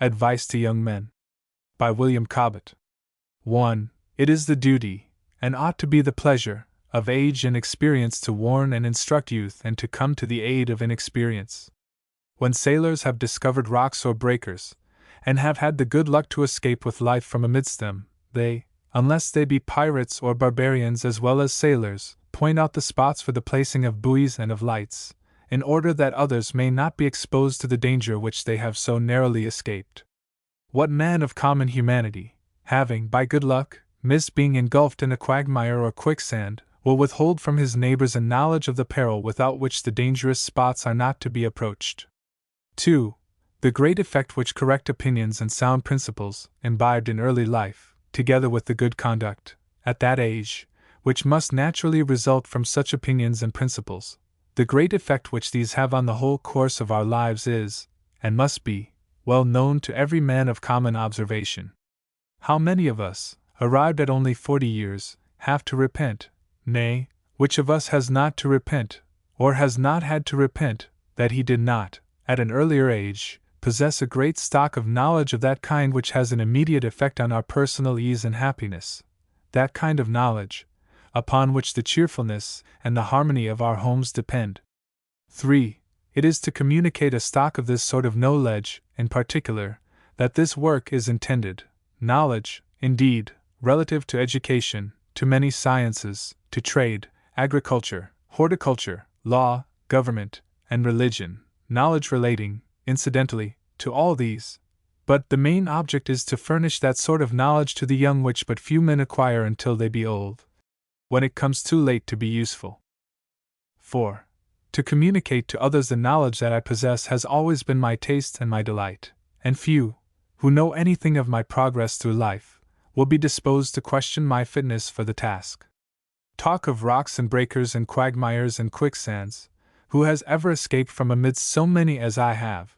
Advice to Young Men. By William Cobbett. 1. It is the duty, and ought to be the pleasure, of age and experience to warn and instruct youth and to come to the aid of inexperience. When sailors have discovered rocks or breakers, and have had the good luck to escape with life from amidst them, they, unless they be pirates or barbarians as well as sailors, point out the spots for the placing of buoys and of lights, in order that others may not be exposed to the danger which they have so narrowly escaped. What man of common humanity, having, by good luck, missed being engulfed in a quagmire or quicksand, will withhold from his neighbors a knowledge of the peril without which the dangerous spots are not to be approached? 2. The great effect which correct opinions and sound principles, imbibed in early life, together with the good conduct, at that age, which must naturally result from such opinions and principles, the great effect which these have on the whole course of our lives is, and must be, well known to every man of common observation. How many of us, arrived at only 40 years, have to repent, nay, which of us has not to repent, or has not had to repent, that he did not, at an earlier age, possess a great stock of knowledge of that kind which has an immediate effect on our personal ease and happiness, that kind of knowledge, upon which the cheerfulness and the harmony of our homes depend. 3. It is to communicate a stock of this sort of knowledge, in particular, that this work is intended, knowledge, indeed, relative to education, to many sciences, to trade, agriculture, horticulture, law, government, and religion, knowledge relating, incidentally, to all these. But the main object is to furnish that sort of knowledge to the young which but few men acquire until they be old, when it comes too late to be useful. 4. To communicate to others the knowledge that I possess has always been my taste and my delight, and few, who know anything of my progress through life, will be disposed to question my fitness for the task. Talk of rocks and breakers and quagmires and quicksands, who has ever escaped from amidst so many as I have?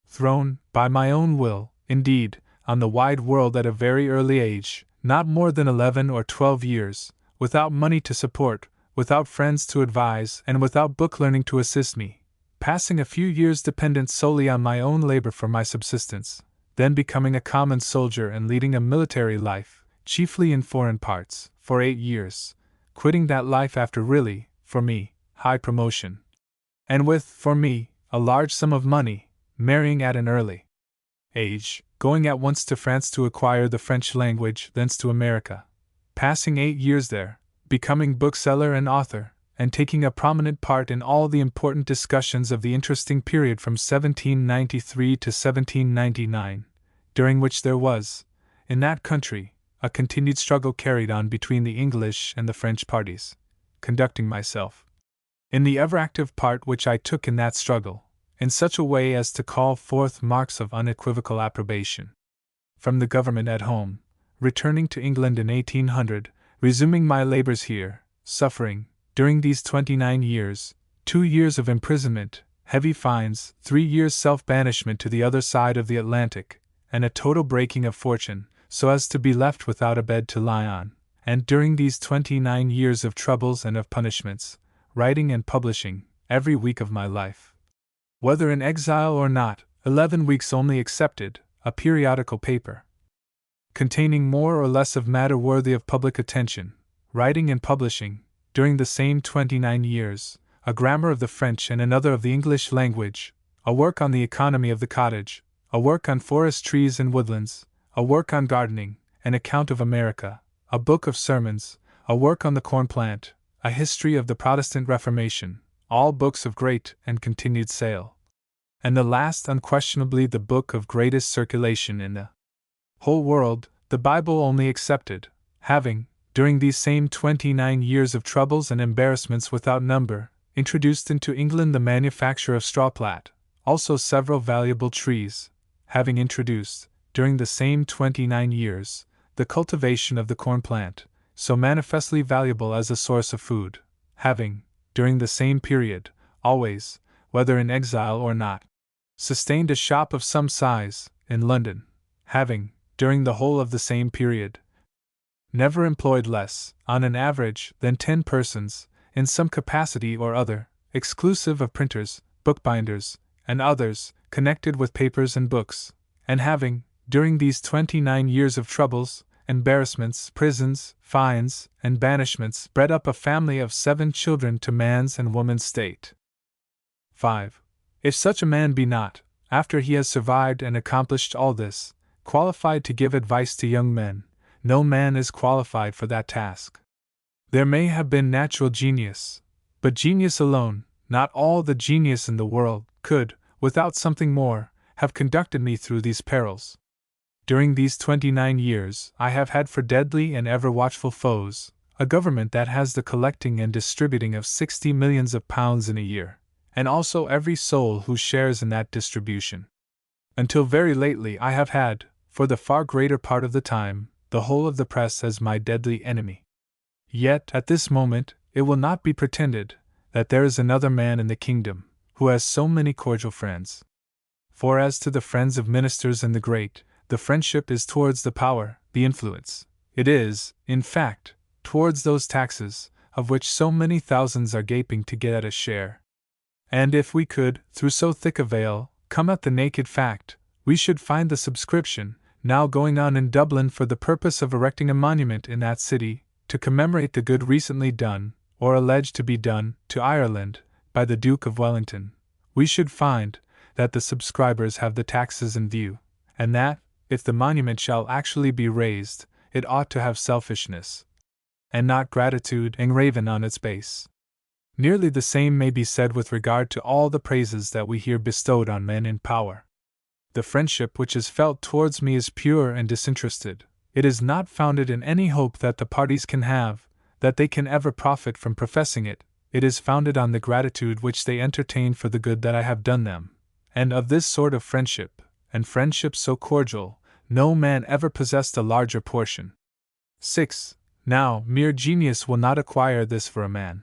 Thrown, by my own will, indeed, on the wide world at a very early age, not more than 11 or 12 years, without money to support, without friends to advise, and without book learning to assist me, passing a few years dependent solely on my own labor for my subsistence, then becoming a common soldier and leading a military life, chiefly in foreign parts, for 8 years, quitting that life after really, for me, high promotion, and with, for me, a large sum of money, marrying at an early age, going at once to France to acquire the French language, thence to America, passing 8 years there, becoming bookseller and author, and taking a prominent part in all the important discussions of the interesting period from 1793 to 1799, during which there was, in that country, a continued struggle carried on between the English and the French parties, conducting myself, in the ever active part which I took in that struggle, in such a way as to call forth marks of unequivocal approbation from the government at home, returning to England in 1800, resuming my labors here, suffering, during these 29 years, 2 years of imprisonment, heavy fines, 3 years self-banishment to the other side of the Atlantic, and a total breaking of fortune, so as to be left without a bed to lie on, and during these 29 years of troubles and of punishments, writing and publishing, every week of my life, whether in exile or not, 11 weeks only excepted, a periodical paper, containing more or less of matter worthy of public attention, writing and publishing, during the same 29 years, a grammar of the French and another of the English language, a work on the economy of the cottage, a work on forest trees and woodlands, a work on gardening, an account of America, a book of sermons, a work on the corn plant, a history of the Protestant Reformation, all books of great and continued sale, and the last unquestionably the book of greatest circulation in the whole world, the Bible only excepted, having, during these same 29 years of troubles and embarrassments without number, introduced into England the manufacture of straw plat, also several valuable trees, having introduced, during the same 29 years, the cultivation of the corn plant, so manifestly valuable as a source of food, having, during the same period, always, whether in exile or not, sustained a shop of some size, in London, having, during the whole of the same period, never employed less, on an average, than 10 persons, in some capacity or other, exclusive of printers, bookbinders, and others, connected with papers and books, and having, during these 29 years of troubles, embarrassments, prisons, fines, and banishments, bred up a family of 7 children to man's and woman's state. 5. If such a man be not, after he has survived and accomplished all this, qualified to give advice to young men, no man is qualified for that task. There may have been natural genius, but genius alone, not all the genius in the world, could, without something more, have conducted me through these perils. During these 29 years, I have had for deadly and ever watchful foes a government that has the collecting and distributing of 60 millions of pounds in a year, and also every soul who shares in that distribution. Until very lately, I have had, for the far greater part of the time, the whole of the press as my deadly enemy. Yet, at this moment, it will not be pretended that there is another man in the kingdom who has so many cordial friends. For as to the friends of ministers and the great, the friendship is towards the power, the influence. It is, in fact, towards those taxes, of which so many thousands are gaping to get at a share. And if we could, through so thick a veil, come at the naked fact, we should find the subscription, now going on in Dublin for the purpose of erecting a monument in that city, to commemorate the good recently done, or alleged to be done, to Ireland, by the Duke of Wellington, we should find that the subscribers have the taxes in view, and that, if the monument shall actually be raised, it ought to have selfishness, and not gratitude, engraven on its base. Nearly the same may be said with regard to all the praises that we hear bestowed on men in power. The friendship which is felt towards me is pure and disinterested. It is not founded in any hope that the parties can have, that they can ever profit from professing it. It is founded on the gratitude which they entertain for the good that I have done them, and of this sort of friendship, and friendship so cordial, no man ever possessed a larger portion. 6. Now, mere genius will not acquire this for a man.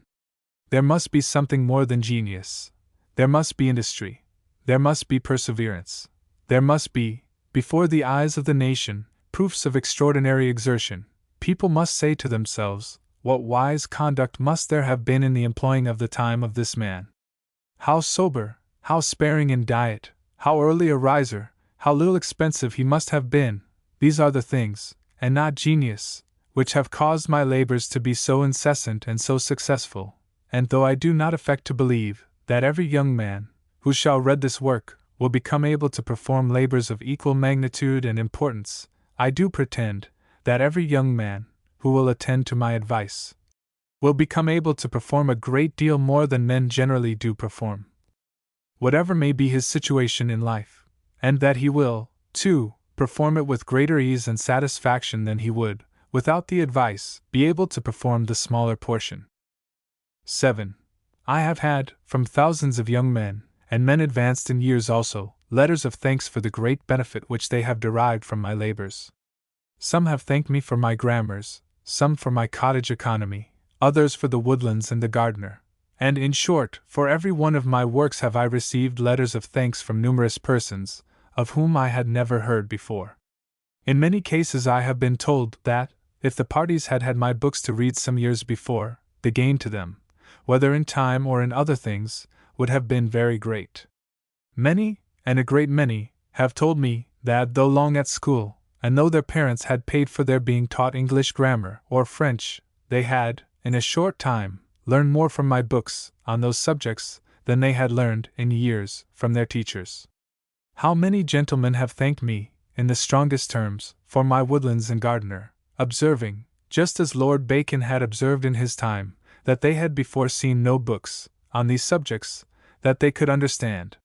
There must be something more than genius. There must be industry. There must be perseverance. There must be, before the eyes of the nation, proofs of extraordinary exertion. People must say to themselves, what wise conduct must there have been in the employing of the time of this man? How sober, how sparing in diet, how early a riser, how little expensive he must have been. These are the things, and not genius, which have caused my labors to be so incessant and so successful. And though I do not affect to believe that every young man, who shall read this work, will become able to perform labors of equal magnitude and importance, I do pretend that every young man, who will attend to my advice, will become able to perform a great deal more than men generally do perform, whatever may be his situation in life, and that he will, too, perform it with greater ease and satisfaction than he would, without the advice, be able to perform the smaller portion. 7. I have had, from thousands of young men, and men advanced in years also, letters of thanks for the great benefit which they have derived from my labors. Some have thanked me for my grammars, some for my cottage economy, others for the woodlands and the gardener, and in short, for every one of my works have I received letters of thanks from numerous persons, of whom I had never heard before. In many cases I have been told that, if the parties had had my books to read some years before, the gain to them, whether in time or in other things, would have been very great. Many, and a great many, have told me that though long at school, and though their parents had paid for their being taught English grammar or French, they had, in a short time, learned more from my books on those subjects than they had learned in years from their teachers. How many gentlemen have thanked me, in the strongest terms, for my woodlands and gardener, observing, just as Lord Bacon had observed in his time, that they had before seen no books on these subjects that they could understand.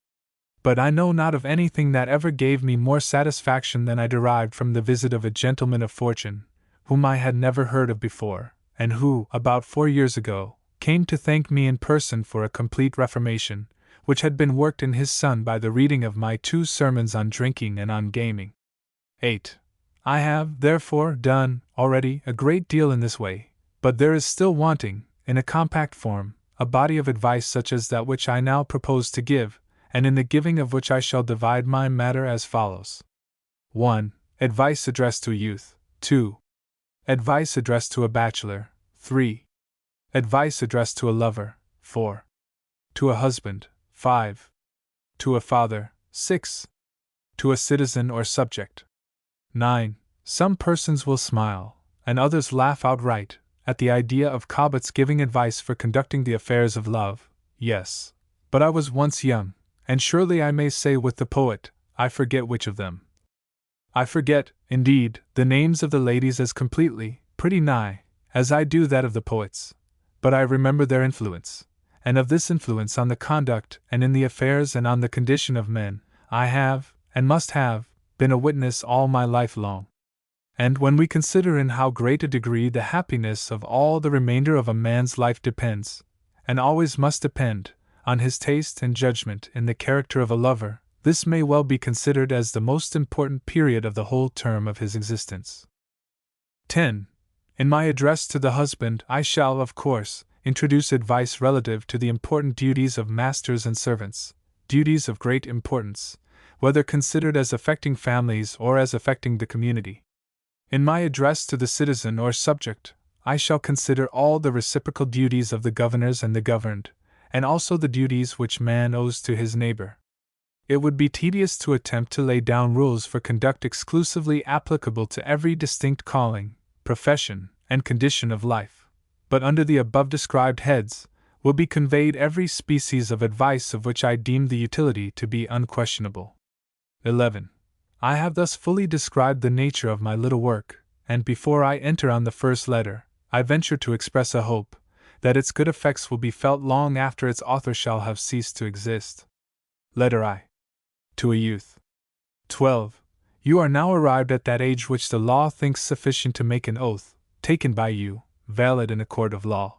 But I know not of anything that ever gave me more satisfaction than I derived from the visit of a gentleman of fortune, whom I had never heard of before, and who, about 4 years ago, came to thank me in person for a complete reformation, which had been worked in his son by the reading of my 2 sermons on drinking and on gaming. 8. I have, therefore, done, already, a great deal in this way, but there is still wanting, in a compact form, a body of advice such as that which I now propose to give, and in the giving of which I shall divide my matter as follows. 1. Advice addressed to a youth. 2. Advice addressed to a bachelor. 3. Advice addressed to a lover. 4. To a husband. 5. To a father. 6. To a citizen or subject. 9. Some persons will smile, and others laugh outright, at the idea of Cobbett's giving advice for conducting the affairs of love. Yes. But I was once young, and surely I may say with the poet, I forget which of them. I forget, indeed, the names of the ladies as completely, pretty nigh, as I do that of the poets. But I remember their influence, and of this influence on the conduct and in the affairs and on the condition of men, I have, and must have, been a witness all my life long. And when we consider in how great a degree the happiness of all the remainder of a man's life depends, and always must depend, on his taste and judgment in the character of a lover, this may well be considered as the most important period of the whole term of his existence. 10. In my address to the husband, I shall, of course, introduce advice relative to the important duties of masters and servants, duties of great importance, whether considered as affecting families or as affecting the community. In my address to the citizen or subject, I shall consider all the reciprocal duties of the governors and the governed, and also the duties which man owes to his neighbor. It would be tedious to attempt to lay down rules for conduct exclusively applicable to every distinct calling, profession, and condition of life, but under the above described heads will be conveyed every species of advice of which I deem the utility to be unquestionable. 11. I have thus fully described the nature of my little work, and before I enter on the first letter, I venture to express a hope that its good effects will be felt long after its author shall have ceased to exist. Letter I. To a youth. 12. You are now arrived at that age which the law thinks sufficient to make an oath, taken by you, valid in a court of law.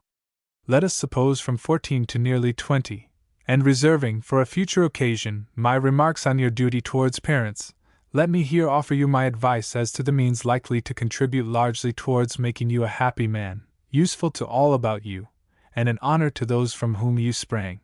Let us suppose from 14 to nearly 20, and reserving, for a future occasion, my remarks on your duty towards parents, let me here offer you my advice as to the means likely to contribute largely towards making you a happy man, useful to all about you, and an honor to those from whom you sprang.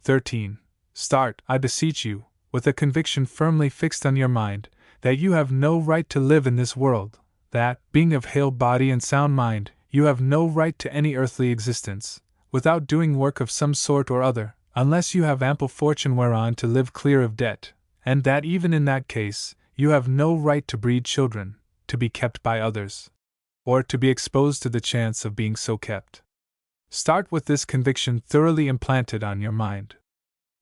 13. Start, I beseech you, with a conviction firmly fixed on your mind, that you have no right to live in this world, that, being of hale body and sound mind, you have no right to any earthly existence, without doing work of some sort or other, unless you have ample fortune whereon to live clear of debt, and that even in that case, you have no right to breed children, to be kept by others, or to be exposed to the chance of being so kept. Start with this conviction thoroughly implanted on your mind.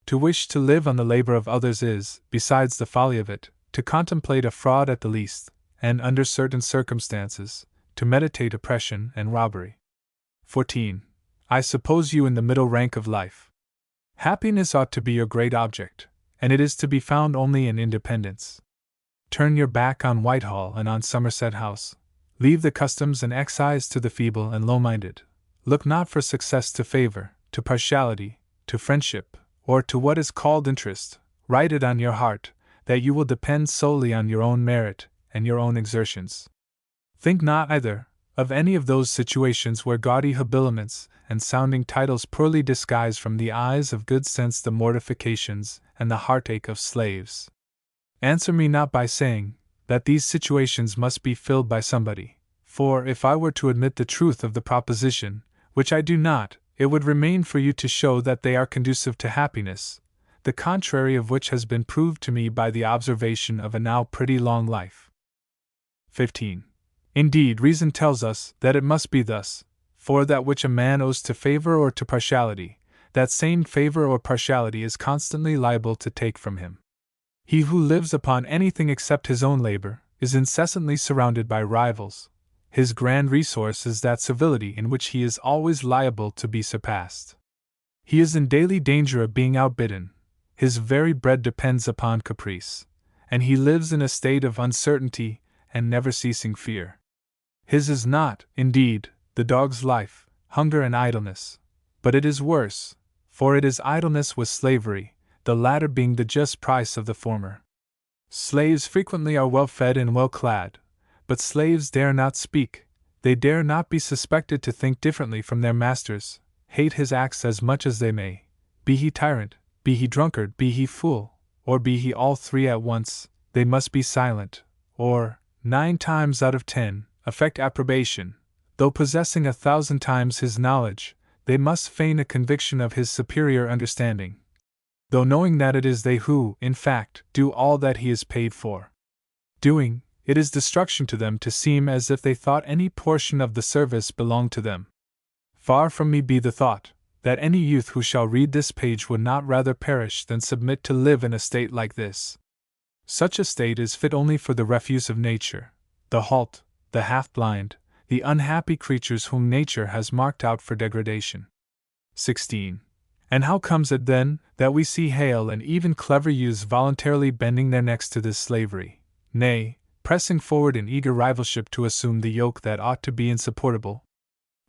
To wish to live on the labor of others is, besides the folly of it, to contemplate a fraud at the least, and under certain circumstances, to meditate oppression and robbery. 14. I suppose you in the middle rank of life. Happiness ought to be your great object, and it is to be found only in independence. Turn your back on Whitehall and on Somerset House. Leave the customs and excise to the feeble and low-minded. Look not for success to favor, to partiality, to friendship, or to what is called interest. Write it on your heart, that you will depend solely on your own merit and your own exertions. Think not either of any of those situations where gaudy habiliments and sounding titles poorly disguise from the eyes of good sense the mortifications and the heartache of slaves. Answer me not by saying that these situations must be filled by somebody, for if I were to admit the truth of the proposition, which I do not, it would remain for you to show that they are conducive to happiness, the contrary of which has been proved to me by the observation of a now pretty long life. 15. Indeed, reason tells us that it must be thus, for that which a man owes to favor or to partiality, that same favor or partiality is constantly liable to take from him. He who lives upon anything except his own labor is incessantly surrounded by rivals. His grand resource is that civility in which he is always liable to be surpassed. He is in daily danger of being outbidden. His very bread depends upon caprice, and he lives in a state of uncertainty and never-ceasing fear. His is not, indeed, the dog's life, hunger and idleness, but it is worse, for it is idleness with slavery, the latter being the just price of the former. Slaves frequently are well fed and well clad, but slaves dare not speak, they dare not be suspected to think differently from their masters, hate his acts as much as they may, be he tyrant, be he drunkard, be he fool, or be he all three at once, they must be silent, or, 9 times out of 10, affect approbation. Though possessing 1,000 times his knowledge, they must feign a conviction of his superior understanding. though knowing that it is they who, in fact, do all that he is paid for. Doing, it is destruction to them to seem as if they thought any portion of the service belonged to them. Far from me be the thought, that any youth who shall read this page would not rather perish than submit to live in a state like this. Such a state is fit only for the refuse of nature, the halt, the half-blind, the unhappy creatures whom nature has marked out for degradation. 16. And how comes it then, that we see hale and even clever youths voluntarily bending their necks to this slavery, nay, pressing forward in eager rivalship to assume the yoke that ought to be insupportable?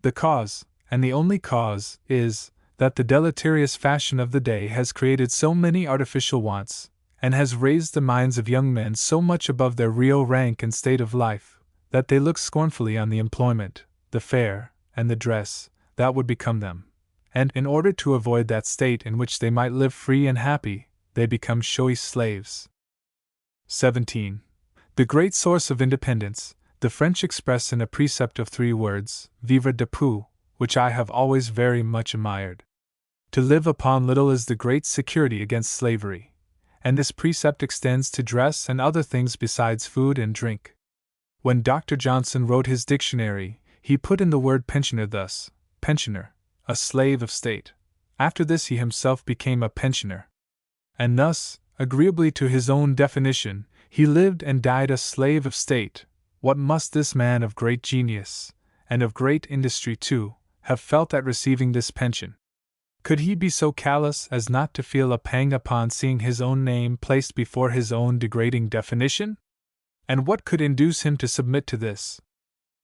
The cause, and the only cause, is, that the deleterious fashion of the day has created so many artificial wants, and has raised the minds of young men so much above their real rank and state of life, that they look scornfully on the employment, the fare, and the dress, that would become them, and, in order to avoid that state in which they might live free and happy, they become showy slaves. 17. The great source of independence, the French express in a precept of 3 words, vivre de peu, which I have always very much admired. To live upon little is the great security against slavery, and this precept extends to dress and other things besides food and drink. When Dr. Johnson wrote his dictionary, he put in the word pensioner thus: pensioner, a slave of state. After this he himself became a pensioner. And thus, agreeably to his own definition, he lived and died a slave of state. What must this man of great genius, and of great industry too, have felt at receiving this pension? Could he be so callous as not to feel a pang upon seeing his own name placed before his own degrading definition? And what could induce him to submit to this?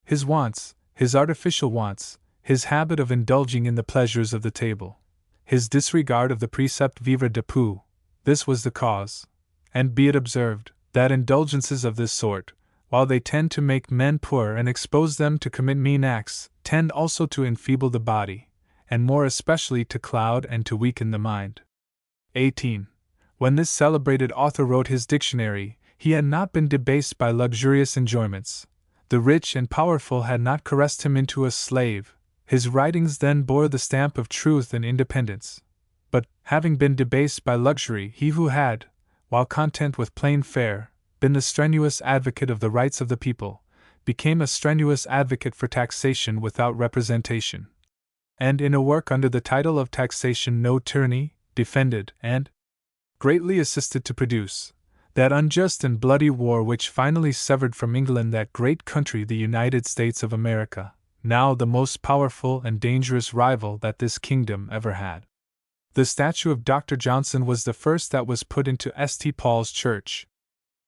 His wants, his artificial wants, his habit of indulging in the pleasures of the table, his disregard of the precept vivre de peu, this was the cause. And be it observed, that indulgences of this sort, while they tend to make men poor and expose them to commit mean acts, tend also to enfeeble the body, and more especially to cloud and to weaken the mind. 18. When this celebrated author wrote his dictionary, he had not been debased by luxurious enjoyments. The rich and powerful had not caressed him into a slave. His writings then bore the stamp of truth and independence. But, having been debased by luxury, he who had, while content with plain fare, been the strenuous advocate of the rights of the people, became a strenuous advocate for taxation without representation. And in a work under the title of Taxation No Tyranny, defended, and greatly assisted to produce, that unjust and bloody war which finally severed from England that great country the United States of America, now the most powerful and dangerous rival that this kingdom ever had. The statue of Dr. Johnson was the first that was put into St. Paul's Church.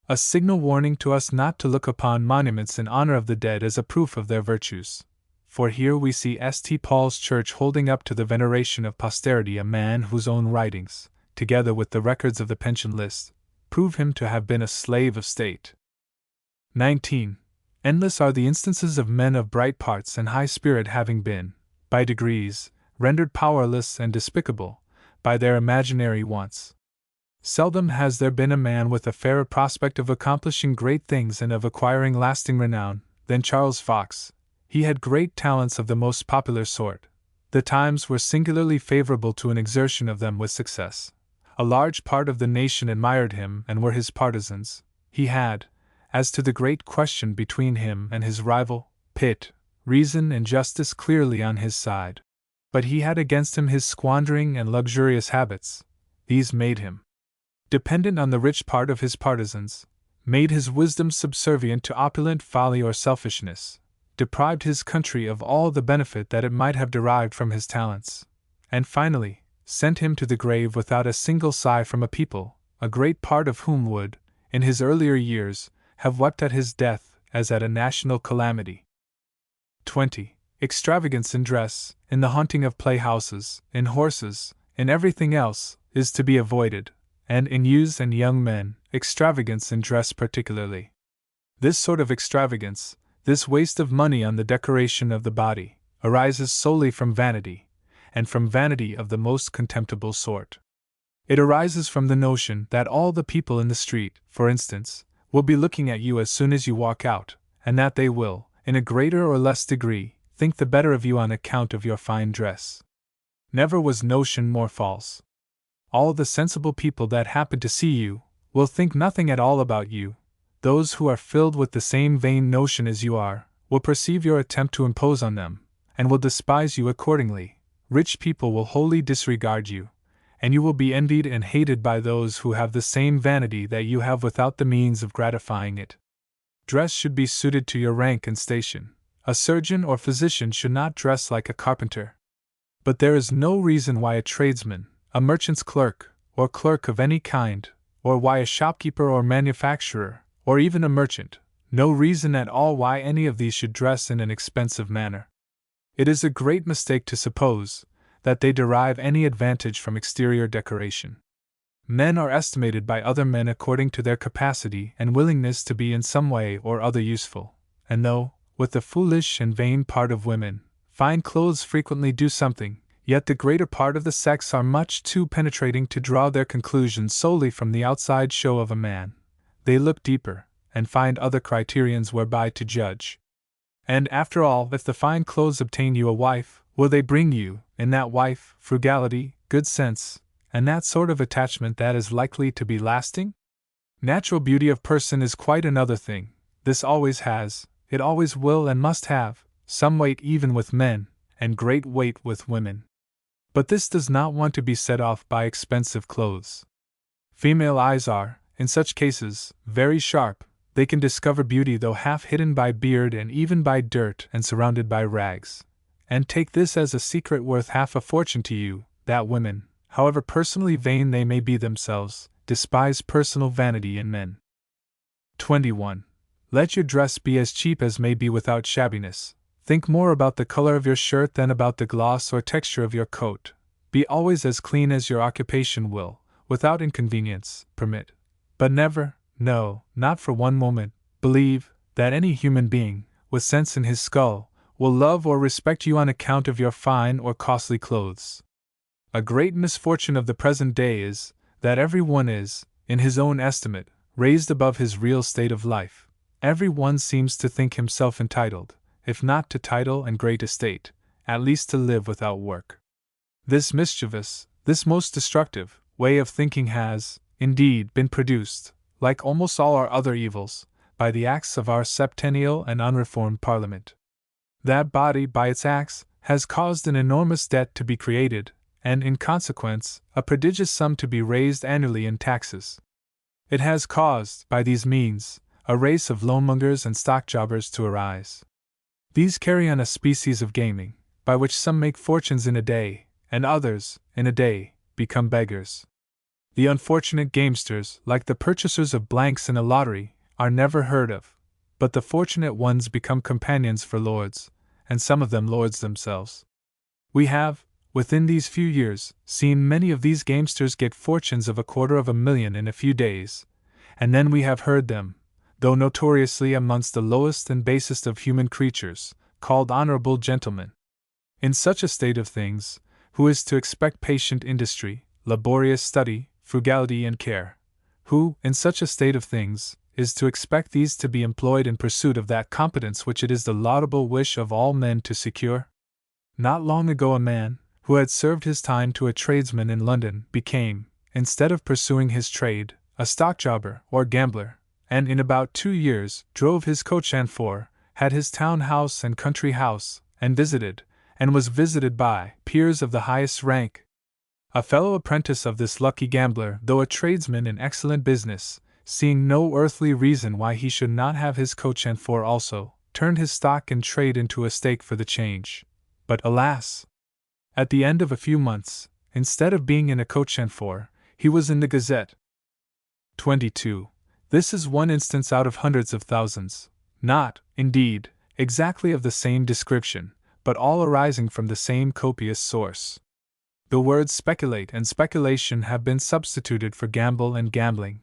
A signal warning to us not to look upon monuments in honor of the dead as a proof of their virtues. For here we see St. Paul's Church holding up to the veneration of posterity a man whose own writings, together with the records of the pension list, prove him to have been a slave of state. 19. Endless are the instances of men of bright parts and high spirit having been, by degrees, rendered powerless and despicable by their imaginary wants. Seldom has there been a man with a fairer prospect of accomplishing great things and of acquiring lasting renown than Charles Fox. He had great talents of the most popular sort. The times were singularly favorable to an exertion of them with success. A large part of the nation admired him and were his partisans. He had, as to the great question between him and his rival, Pitt, reason and justice clearly on his side. But he had against him his squandering and luxurious habits. These made him dependent on the rich part of his partisans, made his wisdom subservient to opulent folly or selfishness, deprived his country of all the benefit that it might have derived from his talents, and finally sent him to the grave without a single sigh from a people, a great part of whom would, in his earlier years, have wept at his death as at a national calamity. 20. Extravagance in dress, in the haunting of playhouses, in horses, in everything else, is to be avoided, and in youths and young men, extravagance in dress particularly. This sort of extravagance, this waste of money on the decoration of the body, arises solely from vanity, and from vanity of the most contemptible sort. It arises from the notion that all the people in the street, for instance, will be looking at you as soon as you walk out, and that they will, in a greater or less degree, think the better of you on account of your fine dress. Never was notion more false. all the sensible people that happen to see you will think nothing at all about you. Those who are filled with the same vain notion as you are will perceive your attempt to impose on them, and will despise you accordingly. Rich people will wholly disregard you, and you will be envied and hated by those who have the same vanity that you have without the means of gratifying it. Dress should be suited to your rank and station. A surgeon or physician should not dress like a carpenter. But there is no reason why a tradesman, a merchant's clerk, or clerk of any kind, or why a shopkeeper or manufacturer, or even a merchant, no reason at all why any of these should dress in an expensive manner. It is a great mistake to suppose that they derive any advantage from exterior decoration. Men are estimated by other men according to their capacity and willingness to be in some way or other useful, and though, with the foolish and vain part of women, fine clothes frequently do something, yet the greater part of the sex are much too penetrating to draw their conclusions solely from the outside show of a man. They look deeper, and find other criterions whereby to judge. And after all, if the fine clothes obtain you a wife, will they bring you, in that wife, frugality, good sense, and that sort of attachment that is likely to be lasting? Natural beauty of person is quite another thing. This always has, it always will and must have, some weight even with men, and great weight with women. But this does not want to be set off by expensive clothes. Female eyes are, in such cases, very sharp. They can discover beauty though half hidden by beard and even by dirt and surrounded by rags. And take this as a secret worth half a fortune to you, that women, however personally vain they may be themselves, despise personal vanity in men. 21. Let your dress be as cheap as may be without shabbiness. Think more about the color of your shirt than about the gloss or texture of your coat. Be always as clean as your occupation will, without inconvenience, permit. But never, no, not for one moment, believe that any human being, with sense in his skull, will love or respect you on account of your fine or costly clothes. A great misfortune of the present day is, that every one is, in his own estimate, raised above his real state of life. Every one seems to think himself entitled, if not to title and great estate, at least to live without work. This mischievous, this most destructive, way of thinking has, indeed, been produced, like almost all our other evils, by the acts of our septennial and unreformed Parliament. That body, by its acts, has caused an enormous debt to be created, and, in consequence, a prodigious sum to be raised annually in taxes. It has caused, by these means, a race of loanmongers and stockjobbers to arise. These carry on a species of gaming, by which some make fortunes in a day, and others, in a day, become beggars. The unfortunate gamesters, like the purchasers of blanks in a lottery, are never heard of, but the fortunate ones become companions for lords, and some of them lords themselves. We have, within these few years, seen many of these gamesters get fortunes of $250,000 in a few days, and then we have heard them, though notoriously amongst the lowest and basest of human creatures, called honorable gentlemen. In such a state of things, who is to expect patient industry, laborious study, frugality and care? Who, in such a state of things, is to expect these to be employed in pursuit of that competence which it is the laudable wish of all men to secure? Not long ago a man, who had served his time to a tradesman in London, became, instead of pursuing his trade, a stockjobber or gambler, and in about 2 years drove his coach and four, had his town house and country house, and was visited by peers of the highest rank. A fellow apprentice of this lucky gambler, though a tradesman in excellent business, seeing no earthly reason why he should not have his coach and four also, turned his stock in trade into a stake for the change. But alas! At the end of a few months, instead of being in a coach and four, he was in the Gazette. 22. This is one instance out of hundreds of thousands, not, indeed, exactly of the same description, but all arising from the same copious source. The words speculate and speculation have been substituted for gamble and gambling.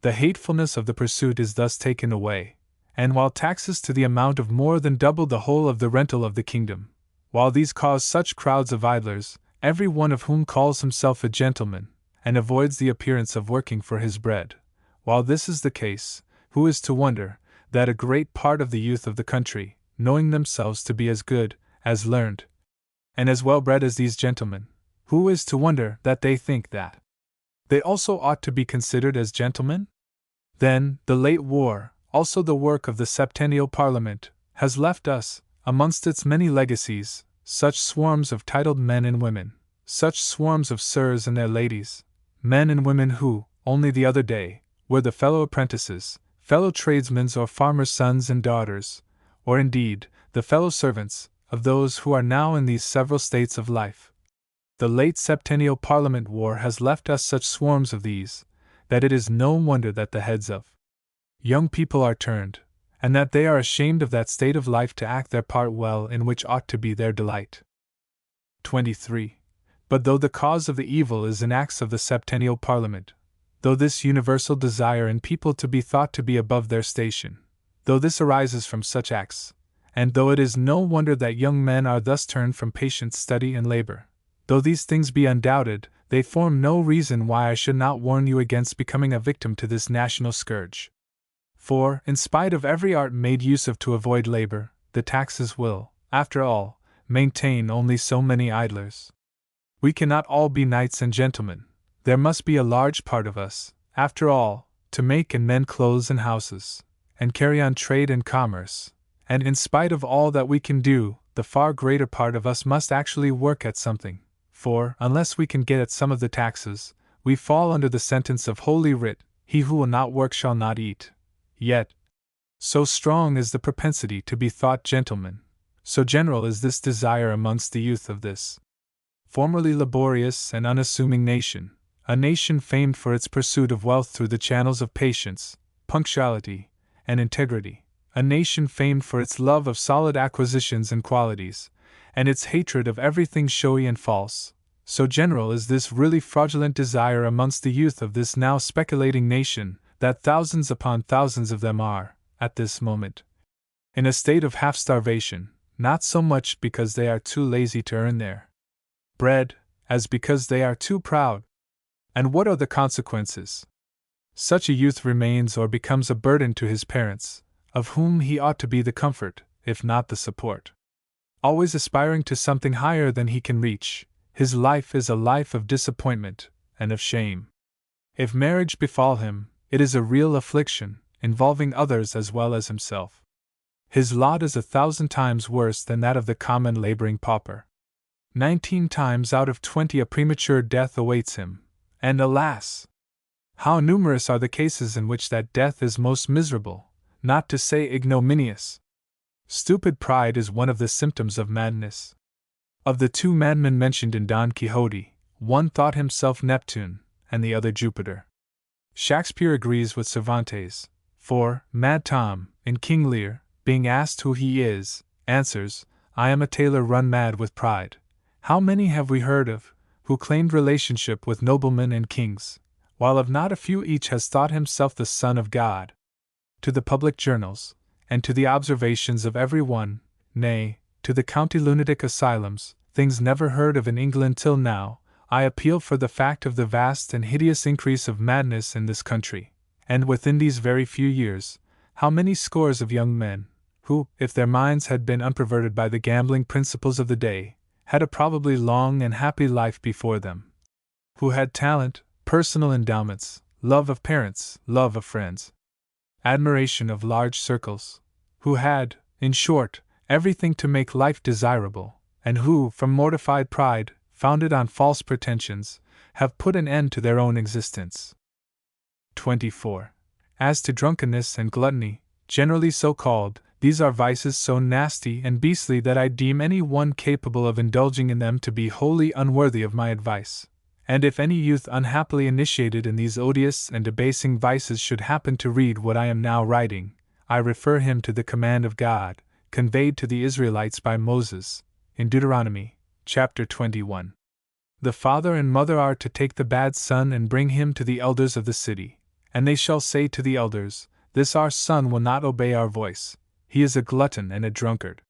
The hatefulness of the pursuit is thus taken away, and while taxes to the amount of more than double the whole of the rental of the kingdom, while these cause such crowds of idlers, every one of whom calls himself a gentleman, and avoids the appearance of working for his bread, while this is the case, who is to wonder that a great part of the youth of the country, knowing themselves to be as good, as learned, and as well bred as these gentlemen, who is to wonder that they think that, they also ought to be considered as gentlemen? Then, the late war, also the work of the Septennial Parliament, has left us, amongst its many legacies, such swarms of titled men and women, such swarms of sirs and their ladies, men and women who, only the other day, were the fellow apprentices, fellow tradesmen's or farmers' sons and daughters, or indeed, the fellow servants, of those who are now in these several states of life. The late Septennial Parliament War has left us such swarms of these, that it is no wonder that the heads of young people are turned, and that they are ashamed of that state of life to act their part well in which ought to be their delight. 23. But though the cause of the evil is in acts of the Septennial Parliament, though this universal desire in people to be thought to be above their station, though this arises from such acts, and though it is no wonder that young men are thus turned from patient study and labor, though these things be undoubted, they form no reason why I should not warn you against becoming a victim to this national scourge. For, in spite of every art made use of to avoid labor, the taxes will, after all, maintain only so many idlers. We cannot all be knights and gentlemen. There must be a large part of us, after all, to make and mend clothes and houses, and carry on trade and commerce, and in spite of all that we can do, the far greater part of us must actually work at something, for, unless we can get at some of the taxes, we fall under the sentence of Holy Writ, he who will not work shall not eat. Yet, so strong is the propensity to be thought gentlemen, so general is this desire amongst the youth of this formerly laborious and unassuming nation, a nation famed for its pursuit of wealth through the channels of patience, punctuality, and integrity, a nation famed for its love of solid acquisitions and qualities, and its hatred of everything showy and false, so general is this really fraudulent desire amongst the youth of this now speculating nation, that thousands upon thousands of them are, at this moment, in a state of half-starvation, not so much because they are too lazy to earn their bread, as because they are too proud. And what are the consequences? Such a youth remains or becomes a burden to his parents, of whom he ought to be the comfort, if not the support. Always aspiring to something higher than he can reach, his life is a life of disappointment and of shame. If marriage befall him, it is a real affliction, involving others as well as himself. His lot is 1,000 times worse than that of the common laboring pauper. 19 times out of 20 a premature death awaits him, and alas! How numerous are the cases in which that death is most miserable, not to say ignominious. Stupid pride is one of the symptoms of madness. Of the two madmen mentioned in Don Quixote, one thought himself Neptune, and the other Jupiter. Shakespeare agrees with Cervantes, for Mad Tom, in King Lear, being asked who he is, answers, I am a tailor run mad with pride. How many have we heard of, who claimed relationship with noblemen and kings, while of not a few each has thought himself the son of God? To the public journals, and to the observations of every one, nay, to the county lunatic asylums, things never heard of in England till now, I appeal for the fact of the vast and hideous increase of madness in this country, and within these very few years, how many scores of young men, who, if their minds had been unperverted by the gambling principles of the day, had a probably long and happy life before them, who had talent, personal endowments, love of parents, love of friends, admiration of large circles, who had, in short, everything to make life desirable, and who, from mortified pride, founded on false pretensions, have put an end to their own existence. 24. As to drunkenness and gluttony, generally so called, these are vices so nasty and beastly that I deem any one capable of indulging in them to be wholly unworthy of my advice. And if any youth unhappily initiated in these odious and debasing vices should happen to read what I am now writing, I refer him to the command of God, conveyed to the Israelites by Moses, in Deuteronomy, chapter 21. The father and mother are to take the bad son and bring him to the elders of the city, and they shall say to the elders, This our son will not obey our voice, he is a glutton and a drunkard.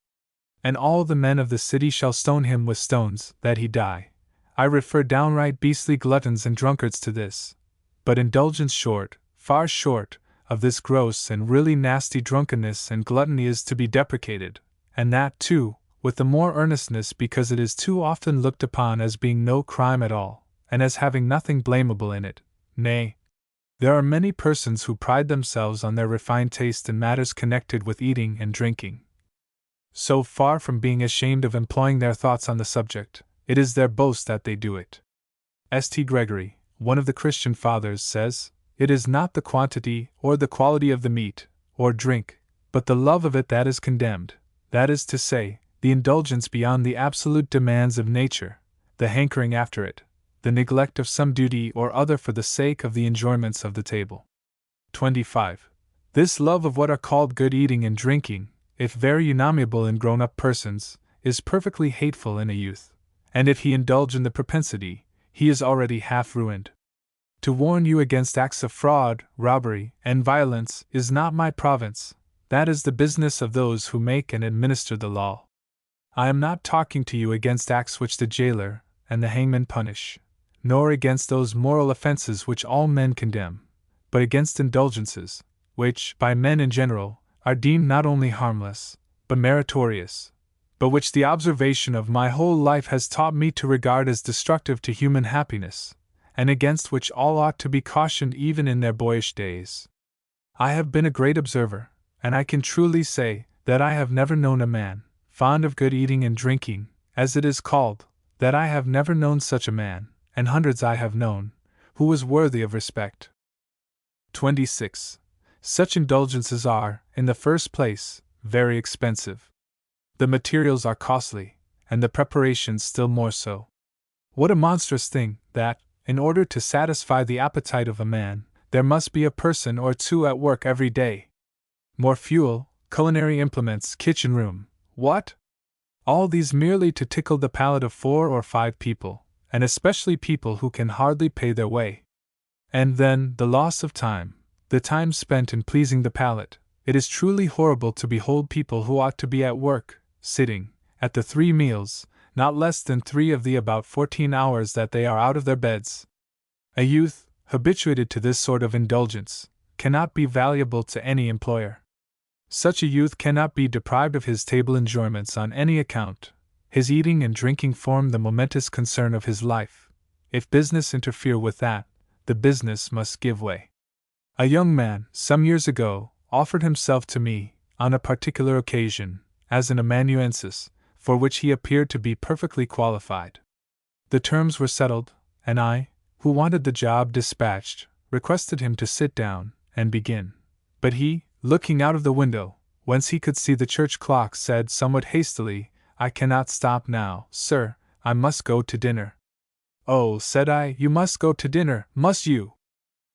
And all the men of the city shall stone him with stones, that he die. I refer downright beastly gluttons and drunkards to this. But indulgence short, far short, of this gross and really nasty drunkenness and gluttony is to be deprecated, and that, too, with the more earnestness because it is too often looked upon as being no crime at all, and as having nothing blamable in it, Nay, there are many persons who pride themselves on their refined taste in matters connected with eating and drinking. So far from being ashamed of employing their thoughts on the subject, it is their boast that they do it. St. Gregory, one of the Christian fathers, says, "It is not the quantity or the quality of the meat or drink, but the love of it that is condemned, that is to say, the indulgence beyond the absolute demands of nature, the hankering after it, the neglect of some duty or other for the sake of the enjoyments of the table." 25. This love of what are called good eating and drinking, if very unamiable in grown-up persons, is perfectly hateful in a youth, and if he indulge in the propensity, he is already half ruined. To warn you against acts of fraud, robbery, and violence is not my province. That is the business of those who make and administer the law. I am not talking to you against acts which the jailer and the hangman punish, nor against those moral offenses which all men condemn, but against indulgences, which, by men in general, are deemed not only harmless, but meritorious, but which the observation of my whole life has taught me to regard as destructive to human happiness, and against which all ought to be cautioned even in their boyish days. I have been a great observer, and I can truly say that I have never known a man, fond of good eating and drinking, as it is called, that I have never known such a man, and hundreds I have known, who was worthy of respect. 26. Such indulgences are, in the first place, very expensive. The materials are costly, and the preparations still more so. What a monstrous thing, that, in order to satisfy the appetite of a man, there must be a person or two at work every day. More fuel, culinary implements, kitchen room, what? All these merely to tickle the palate of 4 or 5 people, and especially people who can hardly pay their way. And then, the loss of time, the time spent in pleasing the palate. It is truly horrible to behold people who ought to be at work, sitting, at the 3 meals, not less than 3 of the about 14 hours that they are out of their beds. A youth, habituated to this sort of indulgence, cannot be valuable to any employer. Such a youth cannot be deprived of his table enjoyments on any account. His eating and drinking form the momentous concern of his life. If business interfere with that, the business must give way. A young man, some years ago, offered himself to me, on a particular occasion, as an amanuensis, for which he appeared to be perfectly qualified. The terms were settled, and I, who wanted the job dispatched, requested him to sit down and begin. But he, looking out of the window, whence he could see the church clock, said somewhat hastily, "I cannot stop now, sir, I must go to dinner." "Oh," said I, "you must go to dinner, must you?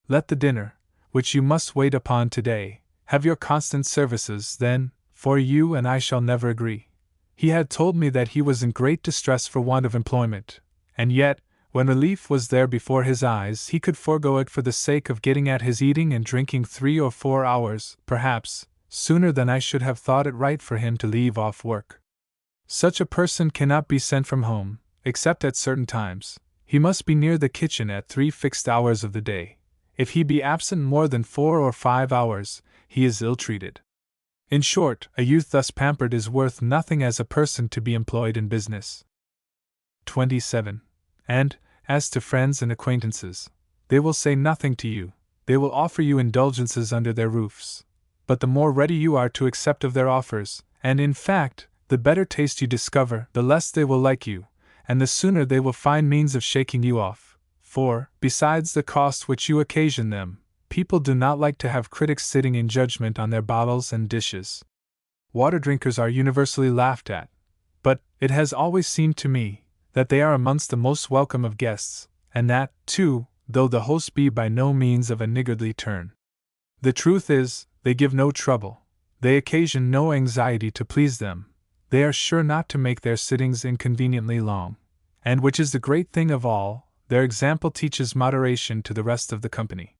Let the dinner, which you must wait upon today, have your constant services, then, for you and I shall never agree." He had told me that he was in great distress for want of employment, and yet, when relief was there before his eyes, he could forego it for the sake of getting at his eating and drinking 3 or 4 hours, perhaps, sooner than I should have thought it right for him to leave off work. Such a person cannot be sent from home, except at certain times. He must be near the kitchen at 3 fixed hours of the day. If he be absent more than 4 or 5 hours, he is ill-treated. In short, a youth thus pampered is worth nothing as a person to be employed in business. 27. And, as to friends and acquaintances, they will say nothing to you, they will offer you indulgences under their roofs. But the more ready you are to accept of their offers, and in fact, the better taste you discover, the less they will like you, and the sooner they will find means of shaking you off. For, besides the cost which you occasion them, people do not like to have critics sitting in judgment on their bottles and dishes. Water drinkers are universally laughed at, but it has always seemed to me that they are amongst the most welcome of guests, and that, too, though the host be by no means of a niggardly turn. The truth is, they give no trouble, they occasion no anxiety to please them, they are sure not to make their sittings inconveniently long, and which is the great thing of all, their example teaches moderation to the rest of the company.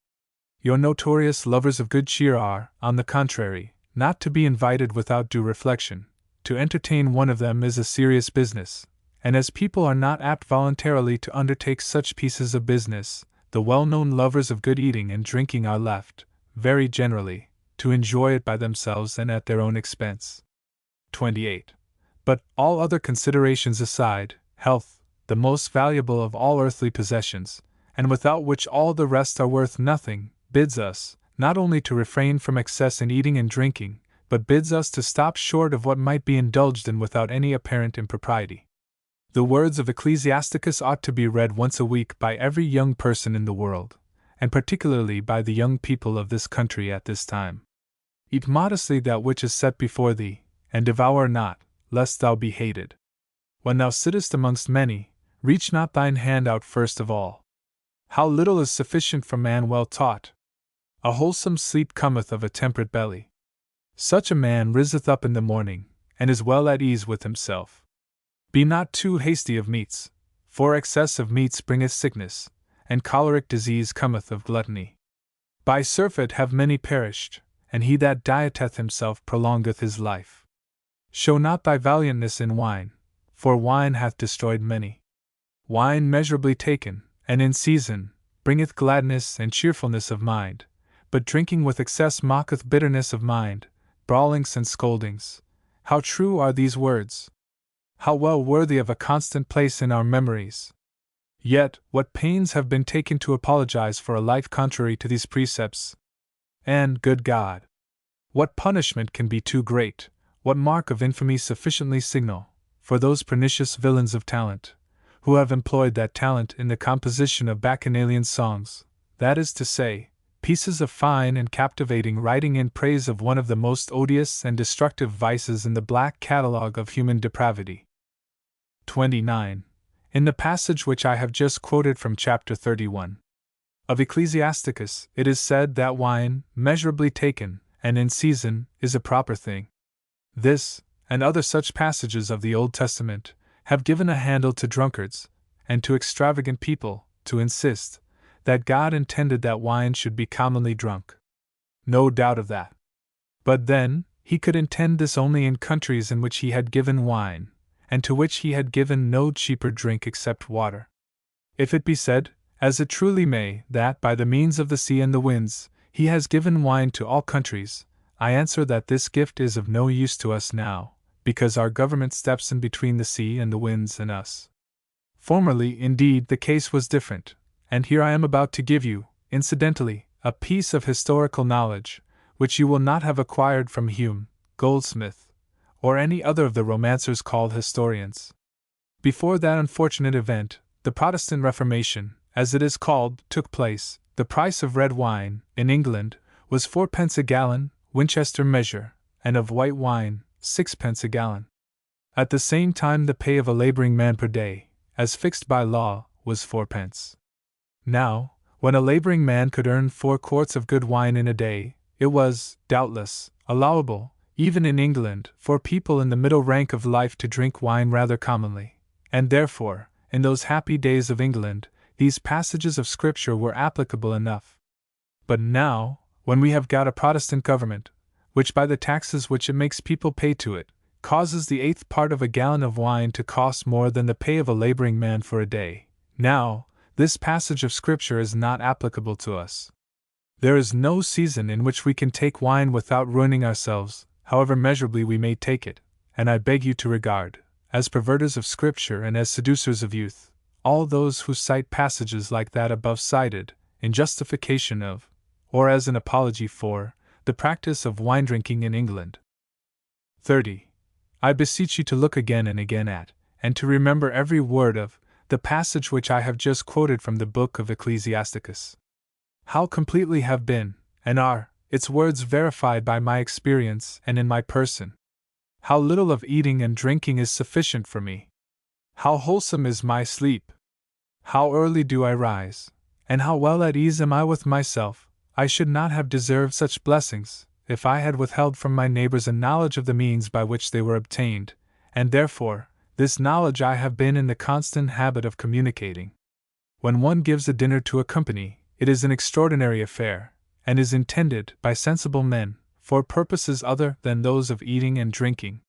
Your notorious lovers of good cheer are, on the contrary, not to be invited without due reflection. To entertain one of them is a serious business, and as people are not apt voluntarily to undertake such pieces of business, the well-known lovers of good eating and drinking are left, very generally, to enjoy it by themselves and at their own expense. 28. But, all other considerations aside, health, the most valuable of all earthly possessions, and without which all the rest are worth nothing, bids us, not only to refrain from excess in eating and drinking, but bids us to stop short of what might be indulged in without any apparent impropriety. The words of Ecclesiasticus ought to be read once a week by every young person in the world, and particularly by the young people of this country at this time. Eat modestly that which is set before thee, and devour not, lest thou be hated. When thou sittest amongst many, reach not thine hand out first of all. How little is sufficient for man well taught! A wholesome sleep cometh of a temperate belly. Such a man riseth up in the morning, and is well at ease with himself. Be not too hasty of meats, for excess of meats bringeth sickness, and choleric disease cometh of gluttony. By surfeit have many perished, and he that dieteth himself prolongeth his life. Show not thy valiantness in wine, for wine hath destroyed many. Wine measurably taken, and in season, bringeth gladness and cheerfulness of mind, but drinking with excess mocketh bitterness of mind, brawlings and scoldings. How true are these words! How well worthy of a constant place in our memories! Yet, what pains have been taken to apologize for a life contrary to these precepts! And, good God! What punishment can be too great, what mark of infamy sufficiently signal, for those pernicious villains of talent, who have employed that talent in the composition of bacchanalian songs, that is to say, pieces of fine and captivating writing in praise of one of the most odious and destructive vices in the black catalogue of human depravity. 29. In the passage which I have just quoted from chapter 31 of Ecclesiasticus, it is said that wine, measurably taken, and in season, is a proper thing. This, and other such passages of the Old Testament, have given a handle to drunkards, and to extravagant people, to insist that God intended that wine should be commonly drunk. No doubt of that. But then, he could intend this only in countries in which he had given wine, and to which he had given no cheaper drink except water. If it be said, as it truly may, that by the means of the sea and the winds, he has given wine to all countries, I answer that this gift is of no use to us now, because our government steps in between the sea and the winds and us. Formerly, indeed, the case was different, and here I am about to give you, incidentally, a piece of historical knowledge, which you will not have acquired from Hume, Goldsmith, or any other of the romancers called historians. Before that unfortunate event, the Protestant Reformation, as it is called, took place, the price of red wine, in England, was 4d. a gallon, Winchester measure, and of white wine, 6d. a gallon. At the same time the pay of a labouring man per day, as fixed by law, was 4d. Now, when a labouring man could earn 4 quarts of good wine in a day, it was, doubtless, allowable, even in England, for people in the middle rank of life to drink wine rather commonly, and therefore, in those happy days of England, these passages of Scripture were applicable enough. But now, when we have got a Protestant government, which by the taxes which it makes people pay to it, causes the 1/8 part of a gallon of wine to cost more than the pay of a labouring man for a day, now, this passage of Scripture is not applicable to us. There is no season in which we can take wine without ruining ourselves, however measurably we may take it, and I beg you to regard, as perverters of Scripture and as seducers of youth, all those who cite passages like that above cited, in justification of, or as an apology for, the practice of wine drinking in England. 30. I beseech you to look again and again at, and to remember every word of, the passage which I have just quoted from the book of Ecclesiasticus. How completely have been, and are, its words verified by my experience and in my person. How little of eating and drinking is sufficient for me. How wholesome is my sleep. How early do I rise, and how well at ease am I with myself. I should not have deserved such blessings, if I had withheld from my neighbors a knowledge of the means by which they were obtained, and therefore, this knowledge I have been in the constant habit of communicating. When one gives a dinner to a company, it is an extraordinary affair, and is intended, by sensible men, for purposes other than those of eating and drinking.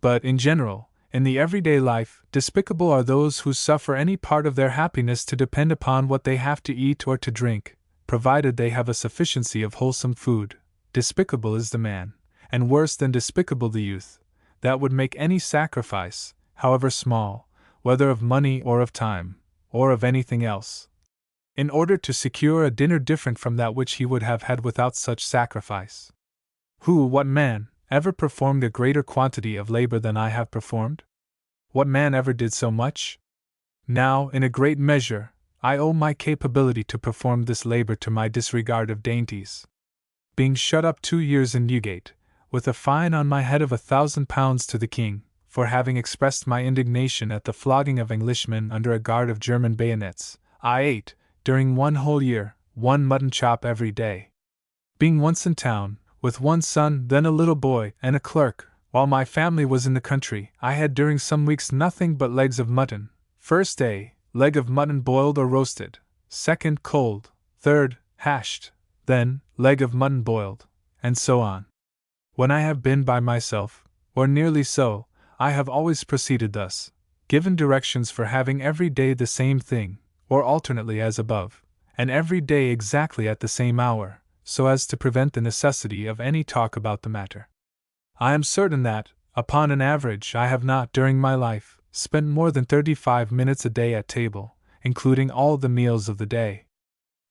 But, in general, in the everyday life, despicable are those who suffer any part of their happiness to depend upon what they have to eat or to drink, provided they have a sufficiency of wholesome food. Despicable is the man, and worse than despicable the youth, that would make any sacrifice, however small, whether of money or of time, or of anything else, in order to secure a dinner different from that which he would have had without such sacrifice. What man, ever performed a greater quantity of labor than I have performed? What man ever did so much? Now, in a great measure, I owe my capability to perform this labor to my disregard of dainties. Being shut up 2 years in Newgate, with a fine on my head of £1,000 to the king, for having expressed my indignation at the flogging of Englishmen under a guard of German bayonets, I ate, during 1 whole year, 1 mutton chop every day. Being once in town, with 1 son, then a little boy, and a clerk, while my family was in the country, I had during some weeks nothing but legs of mutton. First day, leg of mutton boiled or roasted, second cold, third hashed, then leg of mutton boiled, and so on. When I have been by myself, or nearly so, I have always proceeded thus, given directions for having every day the same thing, or alternately as above, and every day exactly at the same hour, so as to prevent the necessity of any talk about the matter. I am certain that, upon an average, I have not, during my life, spent more than 35 minutes a day at table, including all the meals of the day.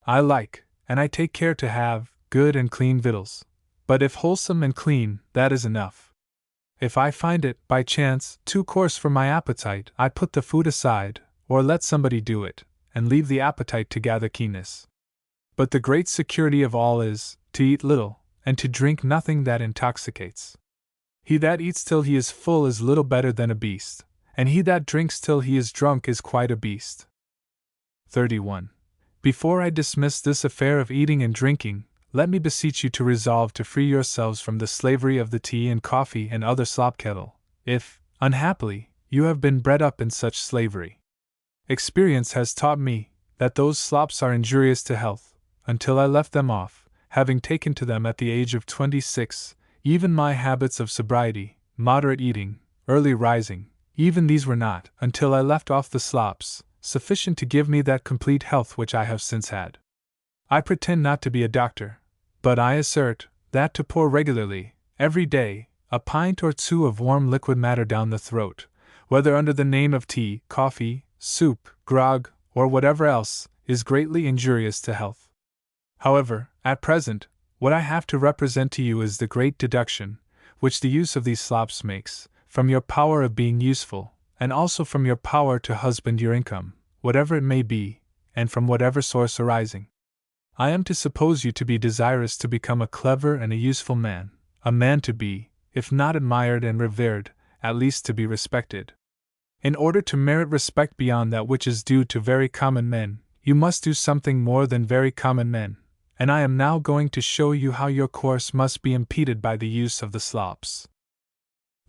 I like, and I take care to have, good and clean victuals, but if wholesome and clean, that is enough. If I find it, by chance, too coarse for my appetite, I put the food aside, or let somebody do it, and leave the appetite to gather keenness. But the great security of all is, to eat little, and to drink nothing that intoxicates. He that eats till he is full is little better than a beast, and he that drinks till he is drunk is quite a beast. 31. Before I dismiss this affair of eating and drinking, let me beseech you to resolve to free yourselves from the slavery of the tea and coffee and other slop kettle, if, unhappily, you have been bred up in such slavery. Experience has taught me that those slops are injurious to health, until I left them off, having taken to them at the age of 26, even my habits of sobriety, moderate eating, early rising, even these were not, until I left off the slops, sufficient to give me that complete health which I have since had. I pretend not to be a doctor, but I assert that to pour regularly, every day, a pint or 2 of warm liquid matter down the throat, whether under the name of tea, coffee, soup, grog, or whatever else, is greatly injurious to health. However, at present, what I have to represent to you is the great deduction, which the use of these slops makes, from your power of being useful, and also from your power to husband your income, whatever it may be, and from whatever source arising. I am to suppose you to be desirous to become a clever and a useful man, a man to be, if not admired and revered, at least to be respected. In order to merit respect beyond that which is due to very common men, you must do something more than very common men, and I am now going to show you how your course must be impeded by the use of the slops.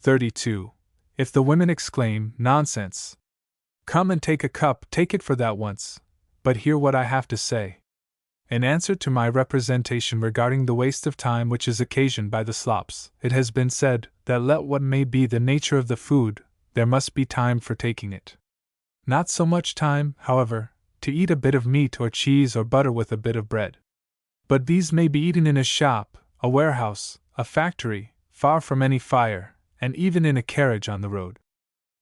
32. If the women exclaim, "Nonsense! Come and take a cup," take it for that once, but hear what I have to say. In answer to my representation regarding the waste of time which is occasioned by the slops, it has been said that let what may be the nature of the food, there must be time for taking it. Not so much time, however, to eat a bit of meat or cheese or butter with a bit of bread. But these may be eaten in a shop, a warehouse, a factory, far from any fire, and even in a carriage on the road.